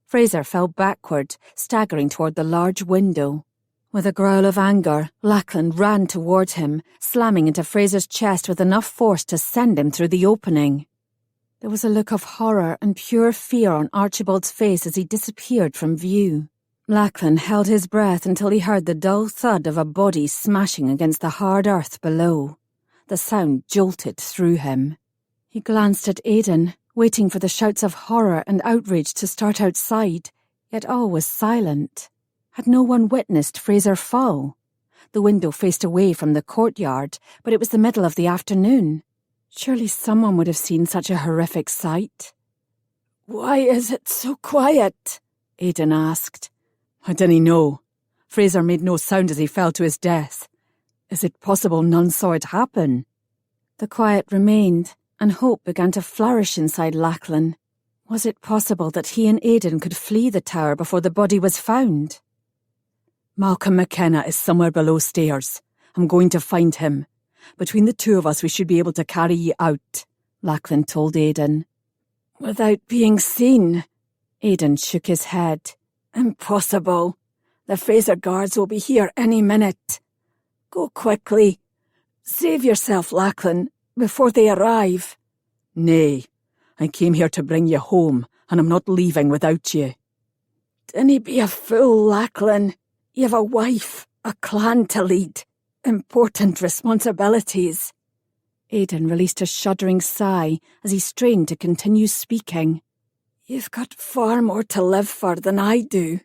Fraser fell backward, staggering toward the large window. With a growl of anger, Lachlan ran toward him, slamming into Fraser's chest with enough force to send him through the opening. There was a look of horror and pure fear on Archibald's face as he disappeared from view. Lachlan held his breath until he heard the dull thud of a body smashing against the hard earth below. The sound jolted through him. He glanced at Aidan, waiting for the shouts of horror and outrage to start outside, yet all was silent. Had no one witnessed Fraser fall? The window faced away from the courtyard, but it was the middle of the afternoon. Surely someone would have seen such a horrific sight. "Why is it so quiet?" Aidan asked. "I didn't know. Fraser made no sound as he fell to his death. Is it possible none saw it happen?" The quiet remained, and hope began to flourish inside Lachlan. Was it possible that he and Aidan could flee the tower before the body was found? "Malcolm McKenna is somewhere below stairs. I'm going to find him. Between the two of us we should be able to carry ye out," Lachlan told Aidan. "Without being seen?" Aidan shook his head. "Impossible. The Fraser guards will be here any minute. Go quickly. Save yourself, Lachlan, before they arrive." "Nay, I came here to bring you home, and I'm not leaving without you." "Dinna be a fool, Lachlan. You have a wife, a clan to lead. Important responsibilities." Aidan released a shuddering sigh as he strained to continue speaking. "You've got far more to live for than I do,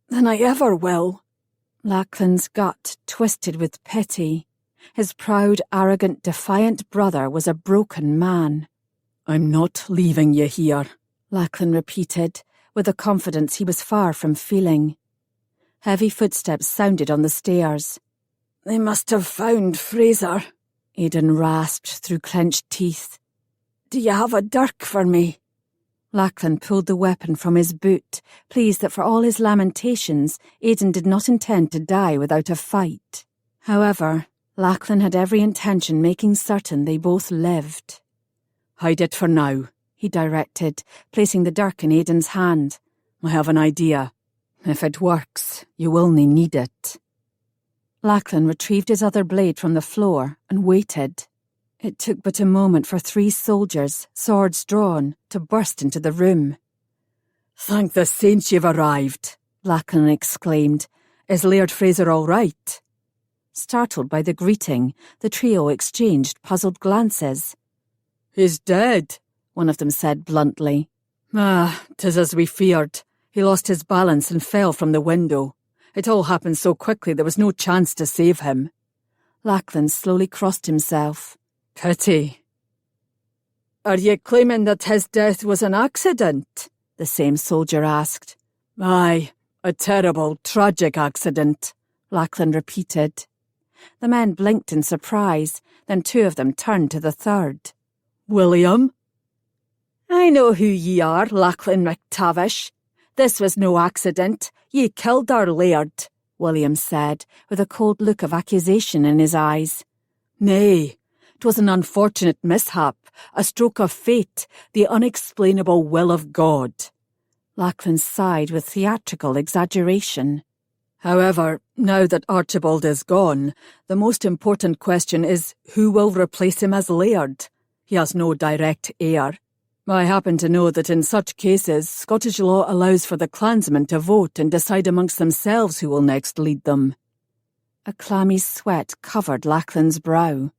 than I ever will." Lachlan's gut twisted with pity. His proud, arrogant, defiant brother was a broken man. "I'm not leaving you here," Lachlan repeated, with a confidence he was far from feeling. Heavy footsteps sounded on the stairs. "They must have found Fraser," Aidan rasped through clenched teeth. "Do you have a dirk for me?" Lachlan pulled the weapon from his boot, pleased that for all his lamentations, Aidan did not intend to die without a fight. However, Lachlan had every intention making certain they both lived. "Hide it for now," he directed, placing the dirk in Aidan's hand. "I have an idea. If it works, you will need it." Lachlan retrieved his other blade from the floor and waited. It took but a moment for 3 soldiers, swords drawn, to burst into the room. "Thank the saints you've arrived," Lachlan exclaimed. "Is Laird Fraser all right?" Startled by the greeting, the trio exchanged puzzled glances. "He's dead," one of them said bluntly. "'Tis as we feared. He lost his balance and fell from the window. It all happened so quickly there was no chance to save him." Lachlan slowly crossed himself. "Pity." "Are you claiming that his death was an accident?" the same soldier asked. "Aye, a terrible, tragic accident," Lachlan repeated. The men blinked in surprise, then 2 of them turned to the third. "William?" "I know who ye are, Lachlan MacTavish. This was no accident. Ye killed our laird," William said, with a cold look of accusation in his eyes. "Nay, 'twas an unfortunate mishap, a stroke of fate, the unexplainable will of God." Lachlan sighed with theatrical exaggeration. "However, now that Archibald is gone, the most important question is who will replace him as Laird? He has no direct heir. I happen to know that in such cases, Scottish law allows for the clansmen to vote and decide amongst themselves who will next lead them." A clammy sweat covered Lachlan's brow.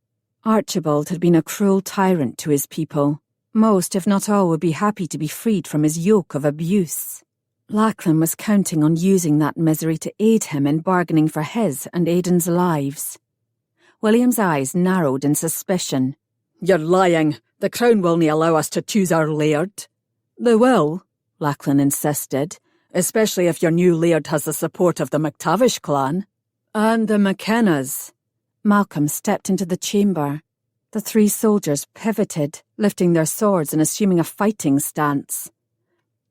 Archibald had been a cruel tyrant to his people. Most, if not all, would be happy to be freed from his yoke of abuse. Lachlan was counting on using that misery to aid him in bargaining for his and Aidan's lives. William's eyes narrowed in suspicion. "You're lying. The Crown will nae allow us to choose our Laird." "They will," Lachlan insisted, "especially if your new Laird has the support of the MacTavish clan." "And the McKennas." Malcolm stepped into the chamber. The 3 soldiers pivoted, lifting their swords and assuming a fighting stance.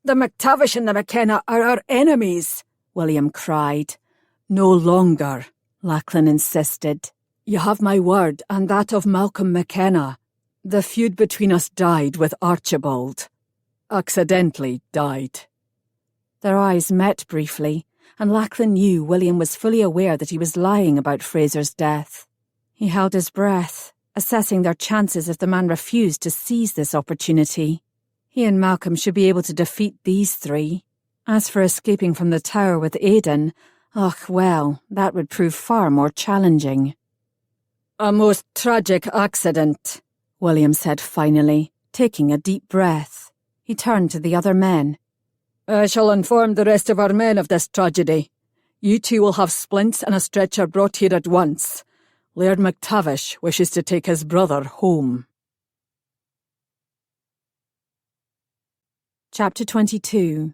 "The MacTavish and the McKenna are our enemies," William cried. "No longer," Lachlan insisted. "You have my word and that of Malcolm McKenna. The feud between us died with Archibald. Accidentally died." Their eyes met briefly, and Lachlan knew William was fully aware that he was lying about Fraser's death. He held his breath, assessing their chances if the man refused to seize this opportunity. He and Malcolm should be able to defeat these 3. As for escaping from the tower with Aidan, well, that would prove far more challenging. "A most tragic accident," William said finally, taking a deep breath. He turned to the other men. "I shall inform the rest of our men of this tragedy. You 2 will have splints and a stretcher brought here at once. Laird MacTavish wishes to take his brother home." Chapter 22.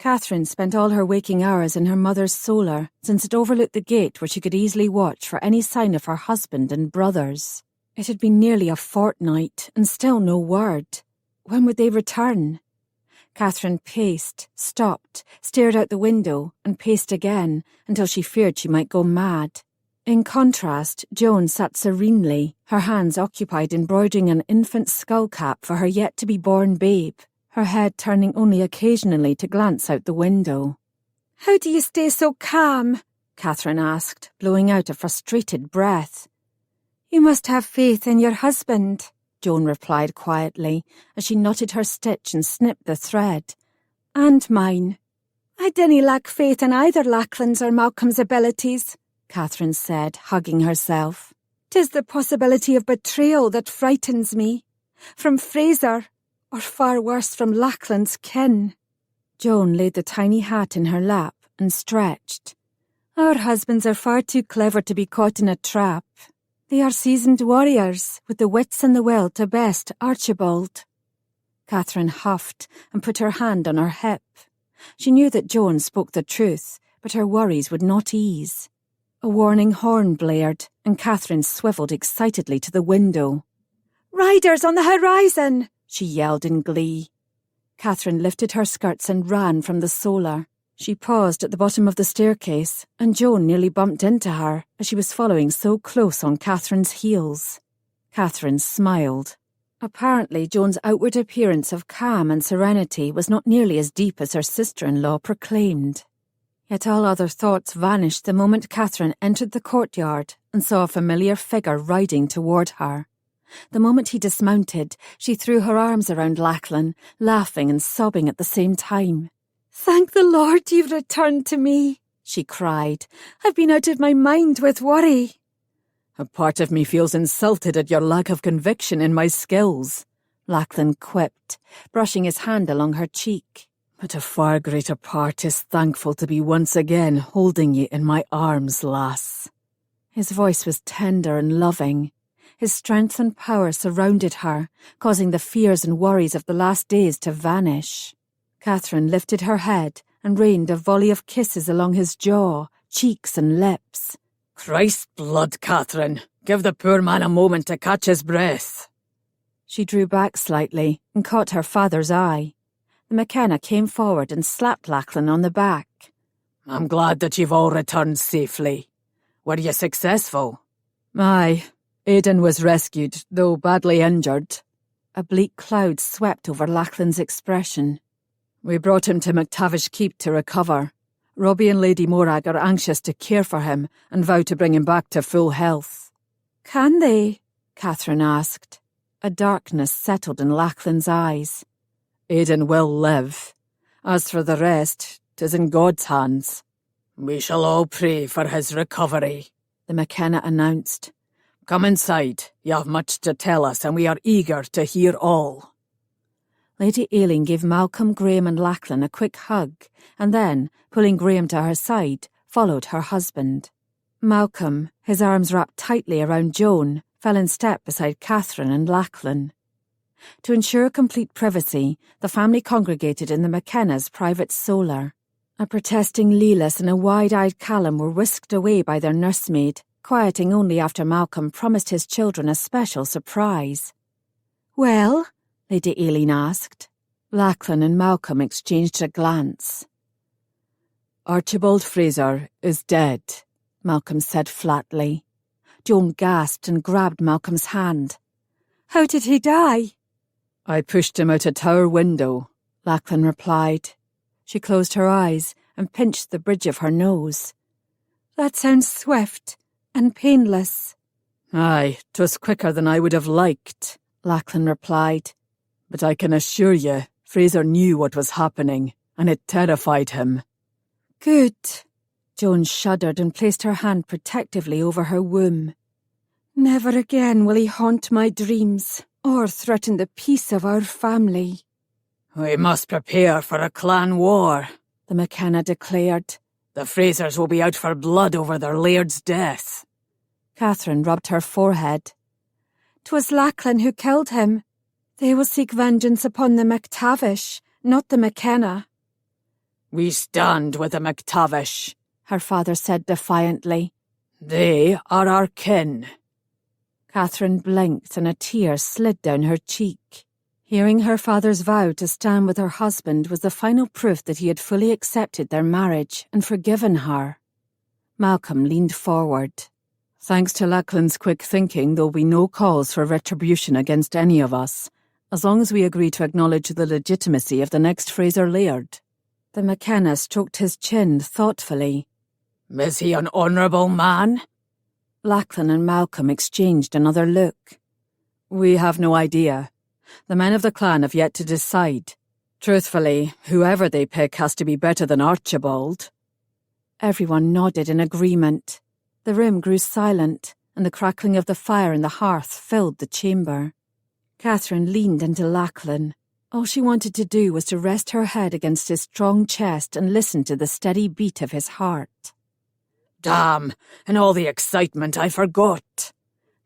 Catherine spent all her waking hours in her mother's solar, since it overlooked the gate where she could easily watch for any sign of her husband and brothers. It had been nearly a fortnight, and still no word. When would they return? Catherine paced, stopped, stared out the window, and paced again, until she feared she might go mad. In contrast, Joan sat serenely, her hands occupied embroidering an infant skullcap for her yet-to-be-born babe, her head turning only occasionally to glance out the window. "How do you stay so calm?" Catherine asked, blowing out a frustrated breath. "You must have faith in your husband," Joan replied quietly, as she knotted her stitch and snipped the thread. "And mine. I dinna lack faith in either Lachlan's or Malcolm's abilities," Catherine said, hugging herself. "'Tis the possibility of betrayal that frightens me. From Fraser, or far worse from Lachlan's kin." Joan laid the tiny hat in her lap and stretched. "Our husbands are far too clever to be caught in a trap. They are seasoned warriors, with the wits and the will to best Archibald." Catherine huffed and put her hand on her hip. She knew that Joan spoke the truth, but her worries would not ease. A warning horn blared, and Catherine swivelled excitedly to the window. "Riders on the horizon!" she yelled in glee. Catherine lifted her skirts and ran from the solar. She paused at the bottom of the staircase, and Joan nearly bumped into her as she was following so close on Catherine's heels. Catherine smiled. Apparently, Joan's outward appearance of calm and serenity was not nearly as deep as her sister-in-law proclaimed. Yet all other thoughts vanished the moment Catherine entered the courtyard and saw a familiar figure riding toward her. The moment he dismounted, she threw her arms around Lachlan, laughing and sobbing at the same time. "Thank the Lord you've returned to me," she cried. "I've been out of my mind with worry." A part of me feels insulted at your lack of conviction in my skills, Lachlan quipped, brushing his hand along her cheek. But a far greater part is thankful to be once again holding you in my arms, lass. His voice was tender and loving. His strength and power surrounded her, causing the fears and worries of the last days to vanish. Catherine lifted her head and rained a volley of kisses along his jaw, cheeks and lips. Christ's blood, Catherine. Give the poor man a moment to catch his breath. She drew back slightly and caught her father's eye. The McKenna came forward and slapped Lachlan on the back. I'm glad that you've all returned safely. Were you successful? Aye. Aidan was rescued, though badly injured. A bleak cloud swept over Lachlan's expression. We brought him to McTavish Keep to recover. Robbie and Lady Morag are anxious to care for him and vow to bring him back to full health. "Can they?" Catherine asked. A darkness settled in Lachlan's eyes. Aidan will live. As for the rest, 'tis in God's hands. We shall all pray for his recovery, the McKenna announced. Come inside. You have much to tell us, and we are eager to hear all. Lady Aileen gave Malcolm, Graham and Lachlan a quick hug, and then, pulling Graham to her side, followed her husband. Malcolm, his arms wrapped tightly around Joan, fell in step beside Catherine and Lachlan. To ensure complete privacy, the family congregated in the McKennas' private solar. A protesting Lelas and a wide-eyed Callum were whisked away by their nursemaid, quieting only after Malcolm promised his children a special surprise. "Well?" Lady Aileen asked. Lachlan and Malcolm exchanged a glance. Archibald Fraser is dead, Malcolm said flatly. Joan gasped and grabbed Malcolm's hand. "How did he die?" I pushed him out a tower window, Lachlan replied. She closed her eyes and pinched the bridge of her nose. "That sounds swift and painless." Aye, 'twas quicker than I would have liked, Lachlan replied. But I can assure you, Fraser knew what was happening, and it terrified him. "Good." Joan shuddered and placed her hand protectively over her womb. "Never again will he haunt my dreams or threaten the peace of our family." We must prepare for a clan war, the McKenna declared. The Frasers will be out for blood over their laird's death. Catherine rubbed her forehead. "'Twas Lachlan who killed him. They will seek vengeance upon the McTavish, not the McKenna." We stand with the McTavish, her father said defiantly. They are our kin. Catherine blinked and a tear slid down her cheek. Hearing her father's vow to stand with her husband was the final proof that he had fully accepted their marriage and forgiven her. Malcolm leaned forward. Thanks to Lachlan's quick thinking, there'll be no cause for retribution against any of us, as long as we agree to acknowledge the legitimacy of the next Fraser Laird. The McKenna stroked his chin thoughtfully. Is he an honourable man? Lachlan and Malcolm exchanged another look. We have no idea. The men of the clan have yet to decide. Truthfully, whoever they pick has to be better than Archibald. Everyone nodded in agreement. The room grew silent, and the crackling of the fire in the hearth filled the chamber. Catherine leaned into Lachlan. All she wanted to do was to rest her head against his strong chest and listen to the steady beat of his heart. Damn, in all the excitement I forgot.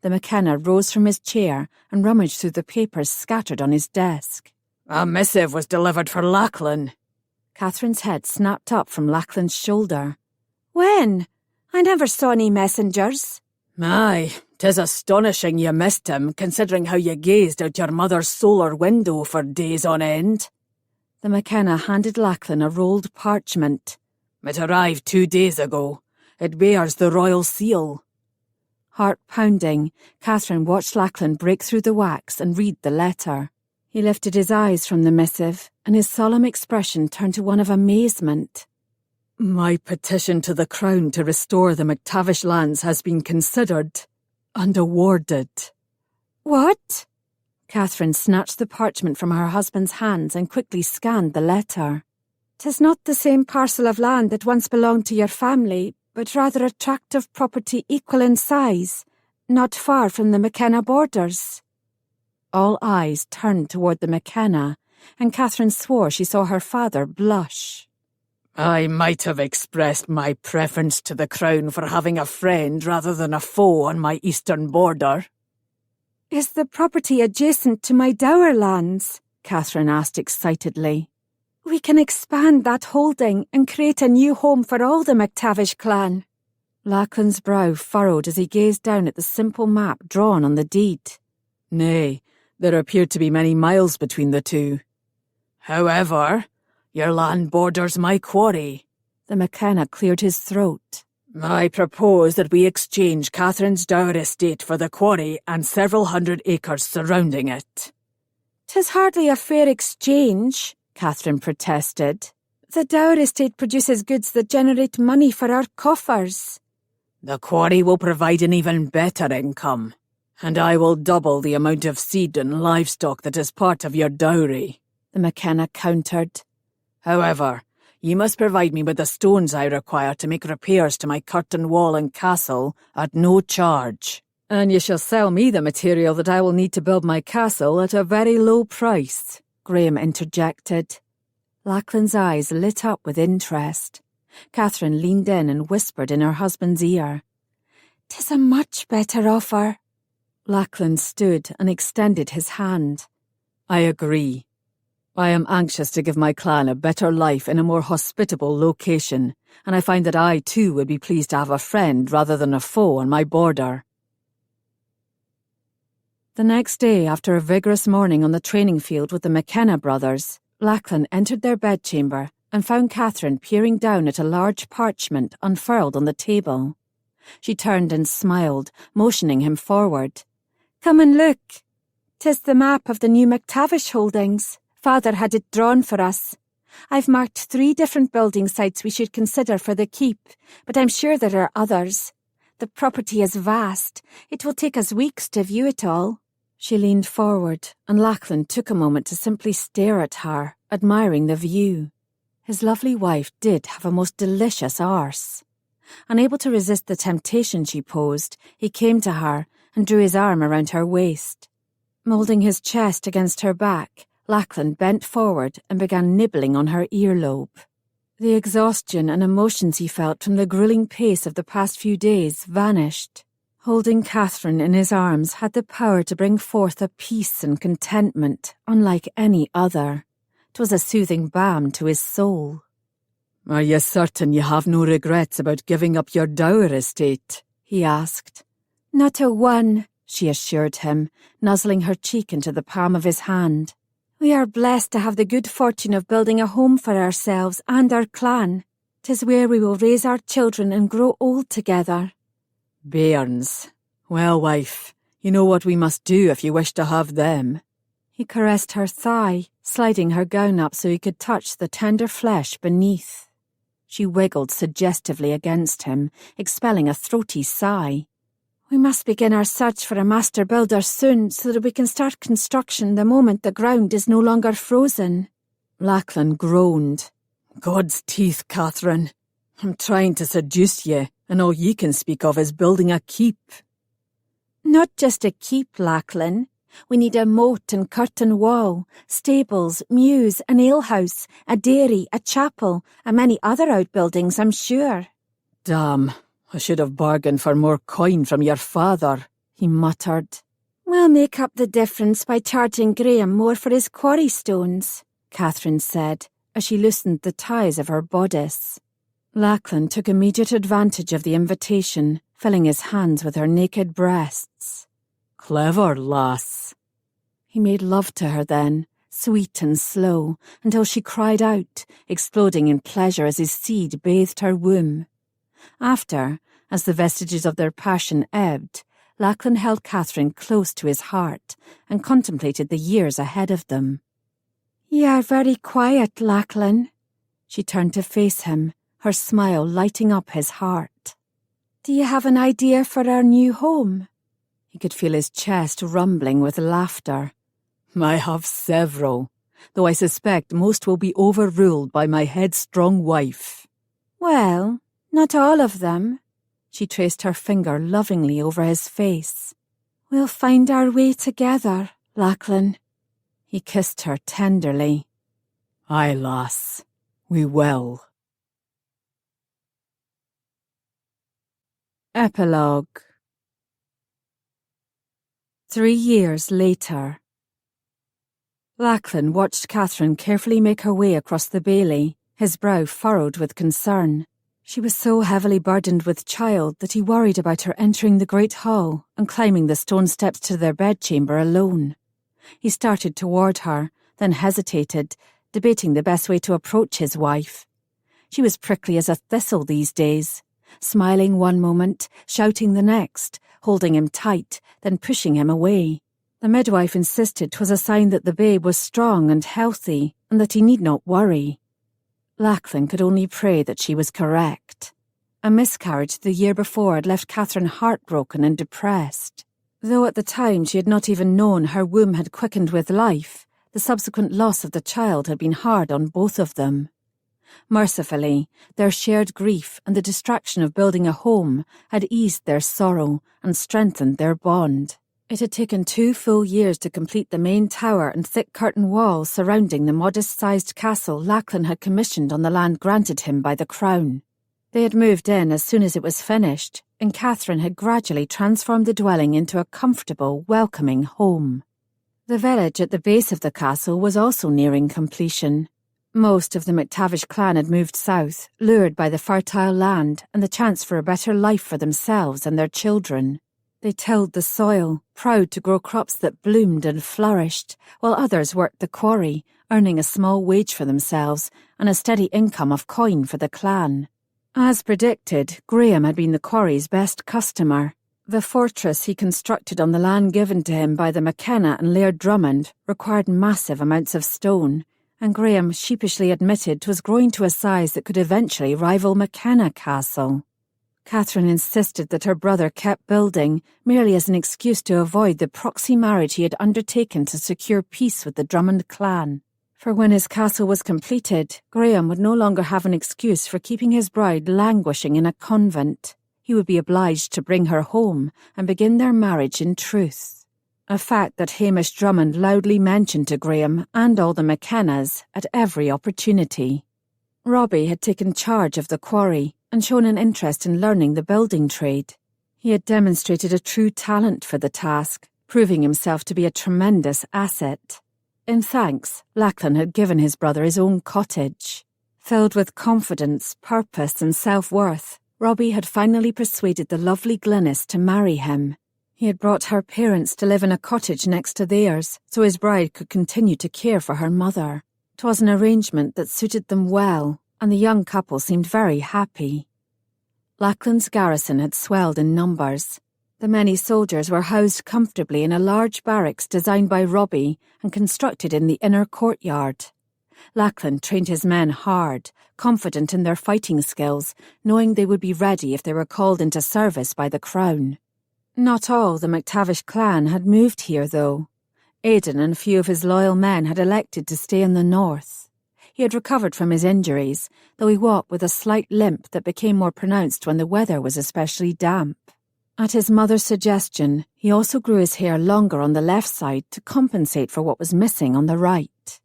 The McKenna rose from his chair and rummaged through the papers scattered on his desk. A missive was delivered for Lachlan. Catherine's head snapped up from Lachlan's shoulder. "When? I never saw any messengers." Aye, 'Tis astonishing you missed him, considering how you gazed out your mother's solar window for days on end. The McKenna handed Lachlan a rolled parchment. It arrived 2 days ago. It bears the royal seal. Heart pounding, Catherine watched Lachlan break through the wax and read the letter. He lifted his eyes from the missive, and his solemn expression turned to one of amazement. My petition to the Crown to restore the MacTavish lands has been considered and awarded. What? Catherine snatched the parchment from her husband's hands and quickly scanned the letter. 'Tis not the same parcel of land that once belonged to your family, but rather a tract of property equal in size, not far from the McKenna borders. All eyes turned toward the McKenna, and Catherine swore she saw her father blush. I might have expressed my preference to the Crown for having a friend rather than a foe on my eastern border. Is the property adjacent to my dower lands? Catherine asked excitedly. We can expand that holding and create a new home for all the MacTavish clan. Lachlan's brow furrowed as he gazed down at the simple map drawn on the deed. Nay, there appeared to be many miles between the two. However, your land borders my quarry. The McKenna cleared his throat. I propose that we exchange Catherine's dower estate for the quarry and several hundred acres surrounding it. 'Tis hardly a fair exchange, Catherine protested. The dower estate produces goods that generate money for our coffers. The quarry will provide an even better income, and I will double the amount of seed and livestock that is part of your dowry, the McKenna countered. However, you must provide me with the stones I require to make repairs to my curtain wall and castle at no charge. And you shall sell me the material that I will need to build my castle at a very low price, Graham interjected. Lachlan's eyes lit up with interest. Catherine leaned in and whispered in her husband's ear. 'Tis a much better offer. Lachlan stood and extended his hand. I agree. I am anxious to give my clan a better life in a more hospitable location, and I find that I too would be pleased to have a friend rather than a foe on my border. The next day, after a vigorous morning on the training field with the McKenna brothers, Lachlan entered their bedchamber and found Catherine peering down at a large parchment unfurled on the table. She turned and smiled, motioning him forward. Come and look. 'Tis the map of the new MacTavish holdings. Father had it drawn for us. I've marked 3 different building sites we should consider for the keep, but I'm sure there are others. The property is vast. It will take us weeks to view it all. She leaned forward, and Lachlan took a moment to simply stare at her, admiring the view. His lovely wife did have a most delicious arse. Unable to resist the temptation she posed, he came to her and drew his arm around her waist. Moulding his chest against her back, Lachlan bent forward and began nibbling on her earlobe. The exhaustion and emotions he felt from the grueling pace of the past few days vanished. Holding Catherine in his arms had the power to bring forth a peace and contentment unlike any other. 'Twas a soothing balm to his soul. Are you certain you have no regrets about giving up your dower estate? He asked. Not a one, she assured him, nuzzling her cheek into the palm of his hand. We are blessed to have the good fortune of building a home for ourselves and our clan. 'Tis where we will raise our children and grow old together. Bairns. Well, wife, you know what we must do if you wish to have them. He caressed her thigh, sliding her gown up so he could touch the tender flesh beneath. She wiggled suggestively against him, expelling a throaty sigh. We must begin our search for a master builder soon so that we can start construction the moment the ground is no longer frozen. Lachlan groaned. God's teeth, Catherine. I'm trying to seduce you, and all you can speak of is building a keep. Not just a keep, Lachlan. We need a moat and curtain wall, stables, mews, an alehouse, a dairy, a chapel, and many other outbuildings, I'm sure. Damn, I should have bargained for more coin from your father, he muttered. We'll make up the difference by charging Graham more for his quarry stones, Catherine said, as she loosened the ties of her bodice. Lachlan took immediate advantage of the invitation, filling his hands with her naked breasts. Clever lass. He made love to her then, sweet and slow, until she cried out, exploding in pleasure as his seed bathed her womb. After, as the vestiges of their passion ebbed, Lachlan held Catherine close to his heart and contemplated the years ahead of them. "You are very quiet, Lachlan." She turned to face him, her smile lighting up his heart. "Do you have an idea for our new home?" He could feel his chest rumbling with laughter. I have several, though I suspect most will be overruled by my headstrong wife. "Well, not all of them." She traced her finger lovingly over his face. "We'll find our way together, Lachlan." He kissed her tenderly. Aye, lass, we will. Epilogue. 3 years later. Lachlan watched Catherine carefully make her way across the bailey, his brow furrowed with concern. She was so heavily burdened with child that he worried about her entering the great hall and climbing the stone steps to their bedchamber alone. He started toward her, then hesitated, debating the best way to approach his wife. She was prickly as a thistle these days, smiling one moment, shouting the next, holding him tight, then pushing him away. The midwife insisted 'twas a sign that the babe was strong and healthy, and that he need not worry. Lachlan could only pray that she was correct. A miscarriage the year before had left Catherine heartbroken and depressed. Though at the time she had not even known her womb had quickened with life, the subsequent loss of the child had been hard on both of them. Mercifully, their shared grief and the distraction of building a home had eased their sorrow and strengthened their bond. It had taken 2 full years to complete the main tower and thick curtain walls surrounding the modest-sized castle Lachlan had commissioned on the land granted him by the Crown. They had moved in as soon as it was finished, and Catherine had gradually transformed the dwelling into a comfortable, welcoming home. The village at the base of the castle was also nearing completion. Most of the MacTavish clan had moved south, lured by the fertile land and the chance for a better life for themselves and their children. They tilled the soil, proud to grow crops that bloomed and flourished, while others worked the quarry, earning a small wage for themselves and a steady income of coin for the clan. As predicted, Graham had been the quarry's best customer. The fortress he constructed on the land given to him by the McKenna and Laird Drummond required massive amounts of stone, and Graham sheepishly admitted 'twas growing to a size that could eventually rival McKenna Castle. Catherine insisted that her brother kept building, merely as an excuse to avoid the proxy marriage he had undertaken to secure peace with the Drummond clan. For when his castle was completed, Graham would no longer have an excuse for keeping his bride languishing in a convent. He would be obliged to bring her home and begin their marriage in truth. A fact that Hamish Drummond loudly mentioned to Graham and all the McKennas at every opportunity. Robbie had taken charge of the quarry and shown an interest in learning the building trade. He had demonstrated a true talent for the task, proving himself to be a tremendous asset. In thanks, Lachlan had given his brother his own cottage. Filled with confidence, purpose and self-worth, Robbie had finally persuaded the lovely Glynis to marry him. He had brought her parents to live in a cottage next to theirs, so his bride could continue to care for her mother. 'Twas an arrangement that suited them well, and the young couple seemed very happy. Lachlan's garrison had swelled in numbers. The many soldiers were housed comfortably in a large barracks designed by Robbie and constructed in the inner courtyard. Lachlan trained his men hard, confident in their fighting skills, knowing they would be ready if they were called into service by the Crown. Not all the MacTavish clan had moved here, though. Aidan and a few of his loyal men had elected to stay in the north. He had recovered from his injuries, though he walked with a slight limp that became more pronounced when the weather was especially damp. At his mother's suggestion, he also grew his hair longer on the left side to compensate for what was missing on the right.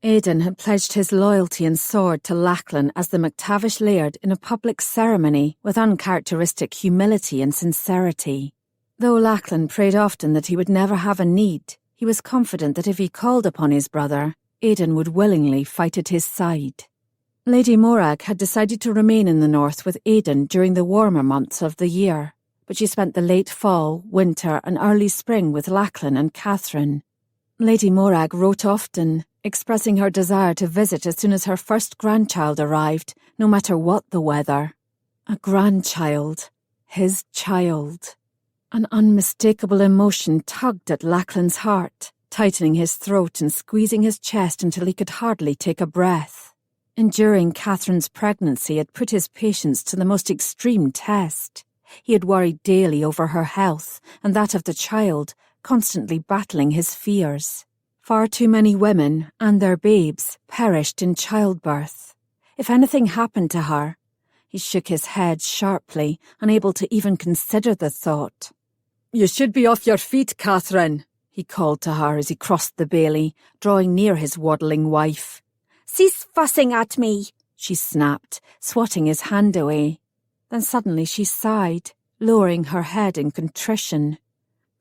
Aidan had pledged his loyalty and sword to Lachlan as the MacTavish laird in a public ceremony with uncharacteristic humility and sincerity. Though Lachlan prayed often that he would never have a need, he was confident that if he called upon his brother, Aidan would willingly fight at his side. Lady Morag had decided to remain in the north with Aidan during the warmer months of the year, but she spent the late fall, winter and early spring with Lachlan and Catherine. Lady Morag wrote often, expressing her desire to visit as soon as her first grandchild arrived, no matter what the weather. A grandchild. His child. An unmistakable emotion tugged at Lachlan's heart, tightening his throat and squeezing his chest until he could hardly take a breath. Enduring Catherine's pregnancy had put his patience to the most extreme test. He had worried daily over her health and that of the child, constantly battling his fears. Far too many women and their babes perished in childbirth. If anything happened to her, he shook his head sharply, unable to even consider the thought. You should be off your feet, Catherine, he called to her as he crossed the bailey, drawing near his waddling wife. Cease fussing at me, she snapped, swatting his hand away. Then suddenly she sighed, lowering her head in contrition.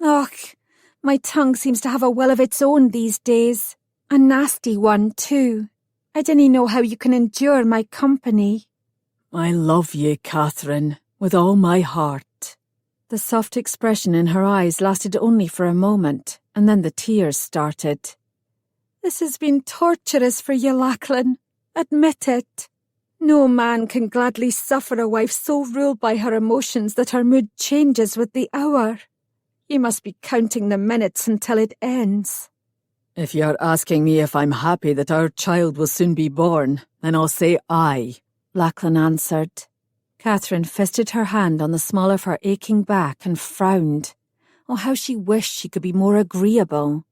Och, my tongue seems to have a will of its own these days. A nasty one, too. I dinna know how you can endure my company. I love ye, Catherine, with all my heart. The soft expression in her eyes lasted only for a moment, and then the tears started. This has been torturous for you, Lachlan. Admit it. No man can gladly suffer a wife so ruled by her emotions that her mood changes with the hour. You must be counting the minutes until it ends. If you're asking me if I'm happy that our child will soon be born, then I'll say aye, Lachlan answered. Catherine fisted her hand on the small of her aching back and frowned. Oh, how she wished she could be more agreeable.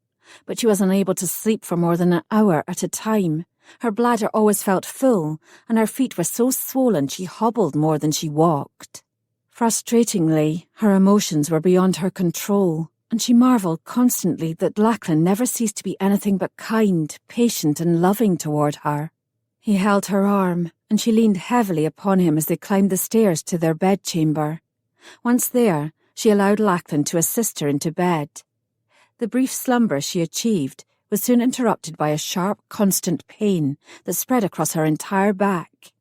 But she was unable to sleep for more than an hour at a time. Her bladder always felt full, and her feet were so swollen she hobbled more than she walked. Frustratingly, her emotions were beyond her control, and she marvelled constantly that Lachlan never ceased to be anything but kind, patient and loving toward her. He held her arm, and she leaned heavily upon him as they climbed the stairs to their bedchamber. Once there, she allowed Lachlan to assist her into bed. The brief slumber she achieved was soon interrupted by a sharp, constant pain that spread across her entire back.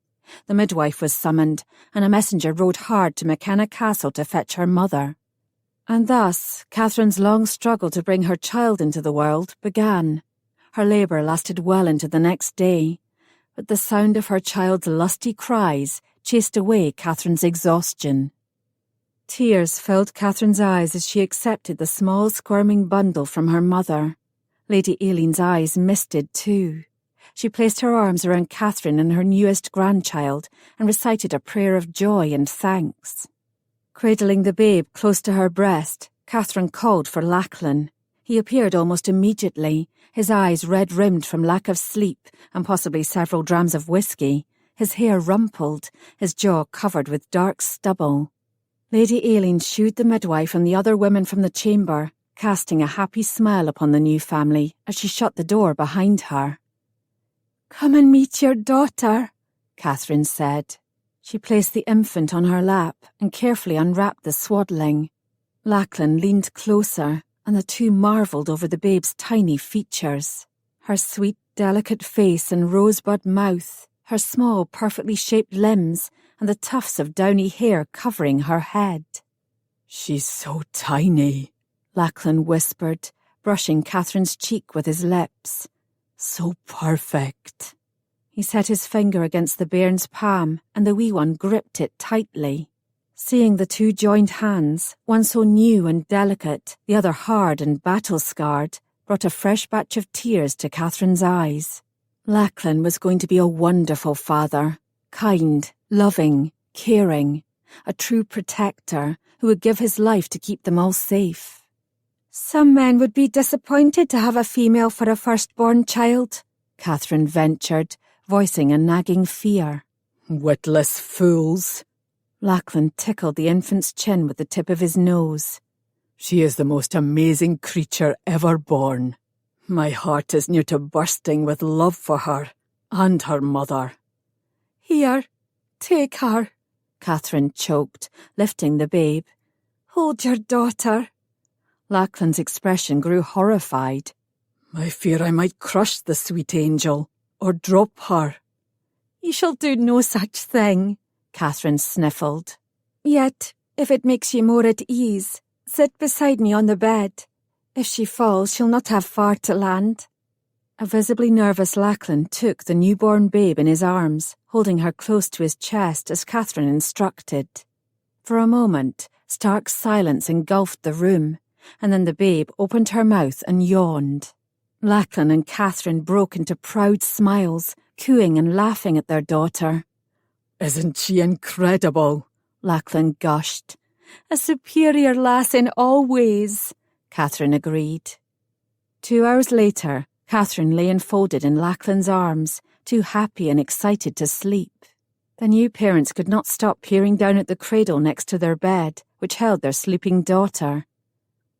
The midwife was summoned, and a messenger rode hard to McKenna Castle to fetch her mother. And thus, Catherine's long struggle to bring her child into the world began. Her labour lasted well into the next day, but the sound of her child's lusty cries chased away Catherine's exhaustion. Tears filled Catherine's eyes as she accepted the small squirming bundle from her mother. Lady Aileen's eyes misted too. She placed her arms around Catherine and her newest grandchild and recited a prayer of joy and thanks. Cradling the babe close to her breast, Catherine called for Lachlan. He appeared almost immediately, his eyes red-rimmed from lack of sleep and possibly several drams of whiskey, his hair rumpled, his jaw covered with dark stubble. Lady Aileen shooed the midwife and the other women from the chamber, casting a happy smile upon the new family as she shut the door behind her. "Come and meet your daughter," Catherine said. She placed the infant on her lap and carefully unwrapped the swaddling. Lachlan leaned closer, and the two marvelled over the babe's tiny features. Her sweet, delicate face and rosebud mouth, her small, perfectly shaped limbs, and the tufts of downy hair covering her head. "She's so tiny," Lachlan whispered, brushing Catherine's cheek with his lips. "So perfect." He set his finger against the bairn's palm, and the wee one gripped it tightly. Seeing the two joined hands, one so new and delicate, the other hard and battle-scarred, brought a fresh batch of tears to Catherine's eyes. Lachlan was going to be a wonderful father, kind, loving, caring, a true protector who would give his life to keep them all safe. "Some men would be disappointed to have a female for a firstborn child," Catherine ventured, voicing a nagging fear. "Witless fools." Lachlan tickled the infant's chin with the tip of his nose. "She is the most amazing creature ever born. My heart is near to bursting with love for her and her mother." "Here, take her," Catherine choked, lifting the babe. "Hold your daughter." Lachlan's expression grew horrified. "I fear I might crush the sweet angel, or drop her." "You shall do no such thing," Catherine sniffled. "Yet If it makes you more at ease, sit beside me on the bed. If she falls, she'll not have far to land." A visibly nervous Lachlan took the newborn babe in his arms, holding her close to his chest as Catherine instructed. For a moment, stark silence engulfed the room, and then the babe opened her mouth and yawned. Lachlan and Catherine broke into proud smiles, cooing and laughing at their daughter. "Isn't she incredible?" Lachlan gushed. "A superior lass in all ways," Catherine agreed. 2 hours later, Catherine lay enfolded in Lachlan's arms, too happy and excited to sleep. The new parents could not stop peering down at the cradle next to their bed, which held their sleeping daughter.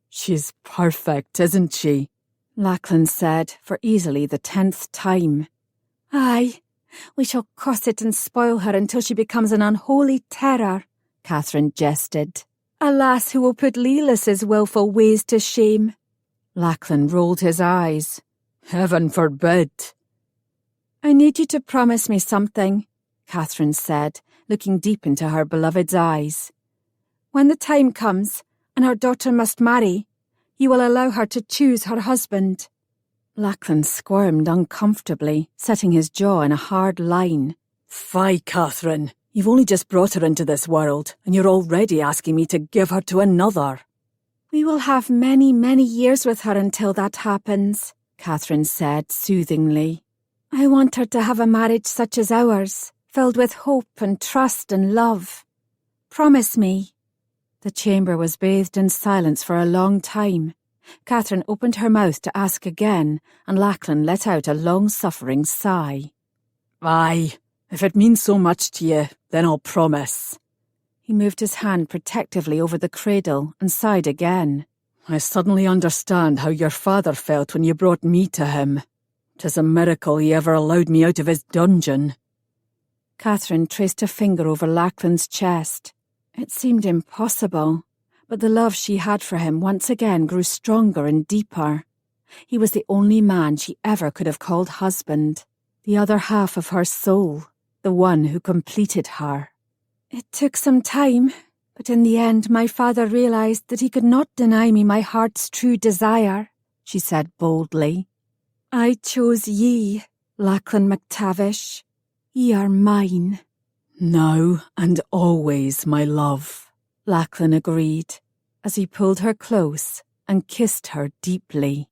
"She's perfect, isn't she?" Lachlan said for easily the 10th time. "Aye, we shall cosset and spoil her until she becomes an unholy terror," Catherine jested. "A lass who will put Leolis's wilful ways to shame." Lachlan rolled his eyes. "Heaven forbid." "I need you to promise me something," Catherine said, looking deep into her beloved's eyes. "When the time comes, and our daughter must marry, you will allow her to choose her husband." Lachlan squirmed uncomfortably, setting his jaw in a hard line. "Fie, Catherine. You've only just brought her into this world, and you're already asking me to give her to another." "We will have many, many years with her until that happens," Catherine said soothingly. "I want her to have a marriage such as ours, filled with hope and trust and love. Promise me." The chamber was bathed in silence for a long time. Catherine opened her mouth to ask again, and Lachlan let out a long-suffering sigh. "Aye, if it means so much to you, then I'll promise." He moved his hand protectively over the cradle and sighed again. "I suddenly understand how your father felt when you brought me to him. 'Tis a miracle he ever allowed me out of his dungeon." Catherine traced a finger over Lachlan's chest. It seemed impossible, but the love she had for him once again grew stronger and deeper. He was the only man she ever could have called husband, the other half of her soul, the one who completed her. "It took some time, but in the end my father realised that he could not deny me my heart's true desire," she said boldly. "I chose ye, Lachlan MacTavish. Ye are mine." "Now and always, my love," Lachlan agreed, as he pulled her close and kissed her deeply.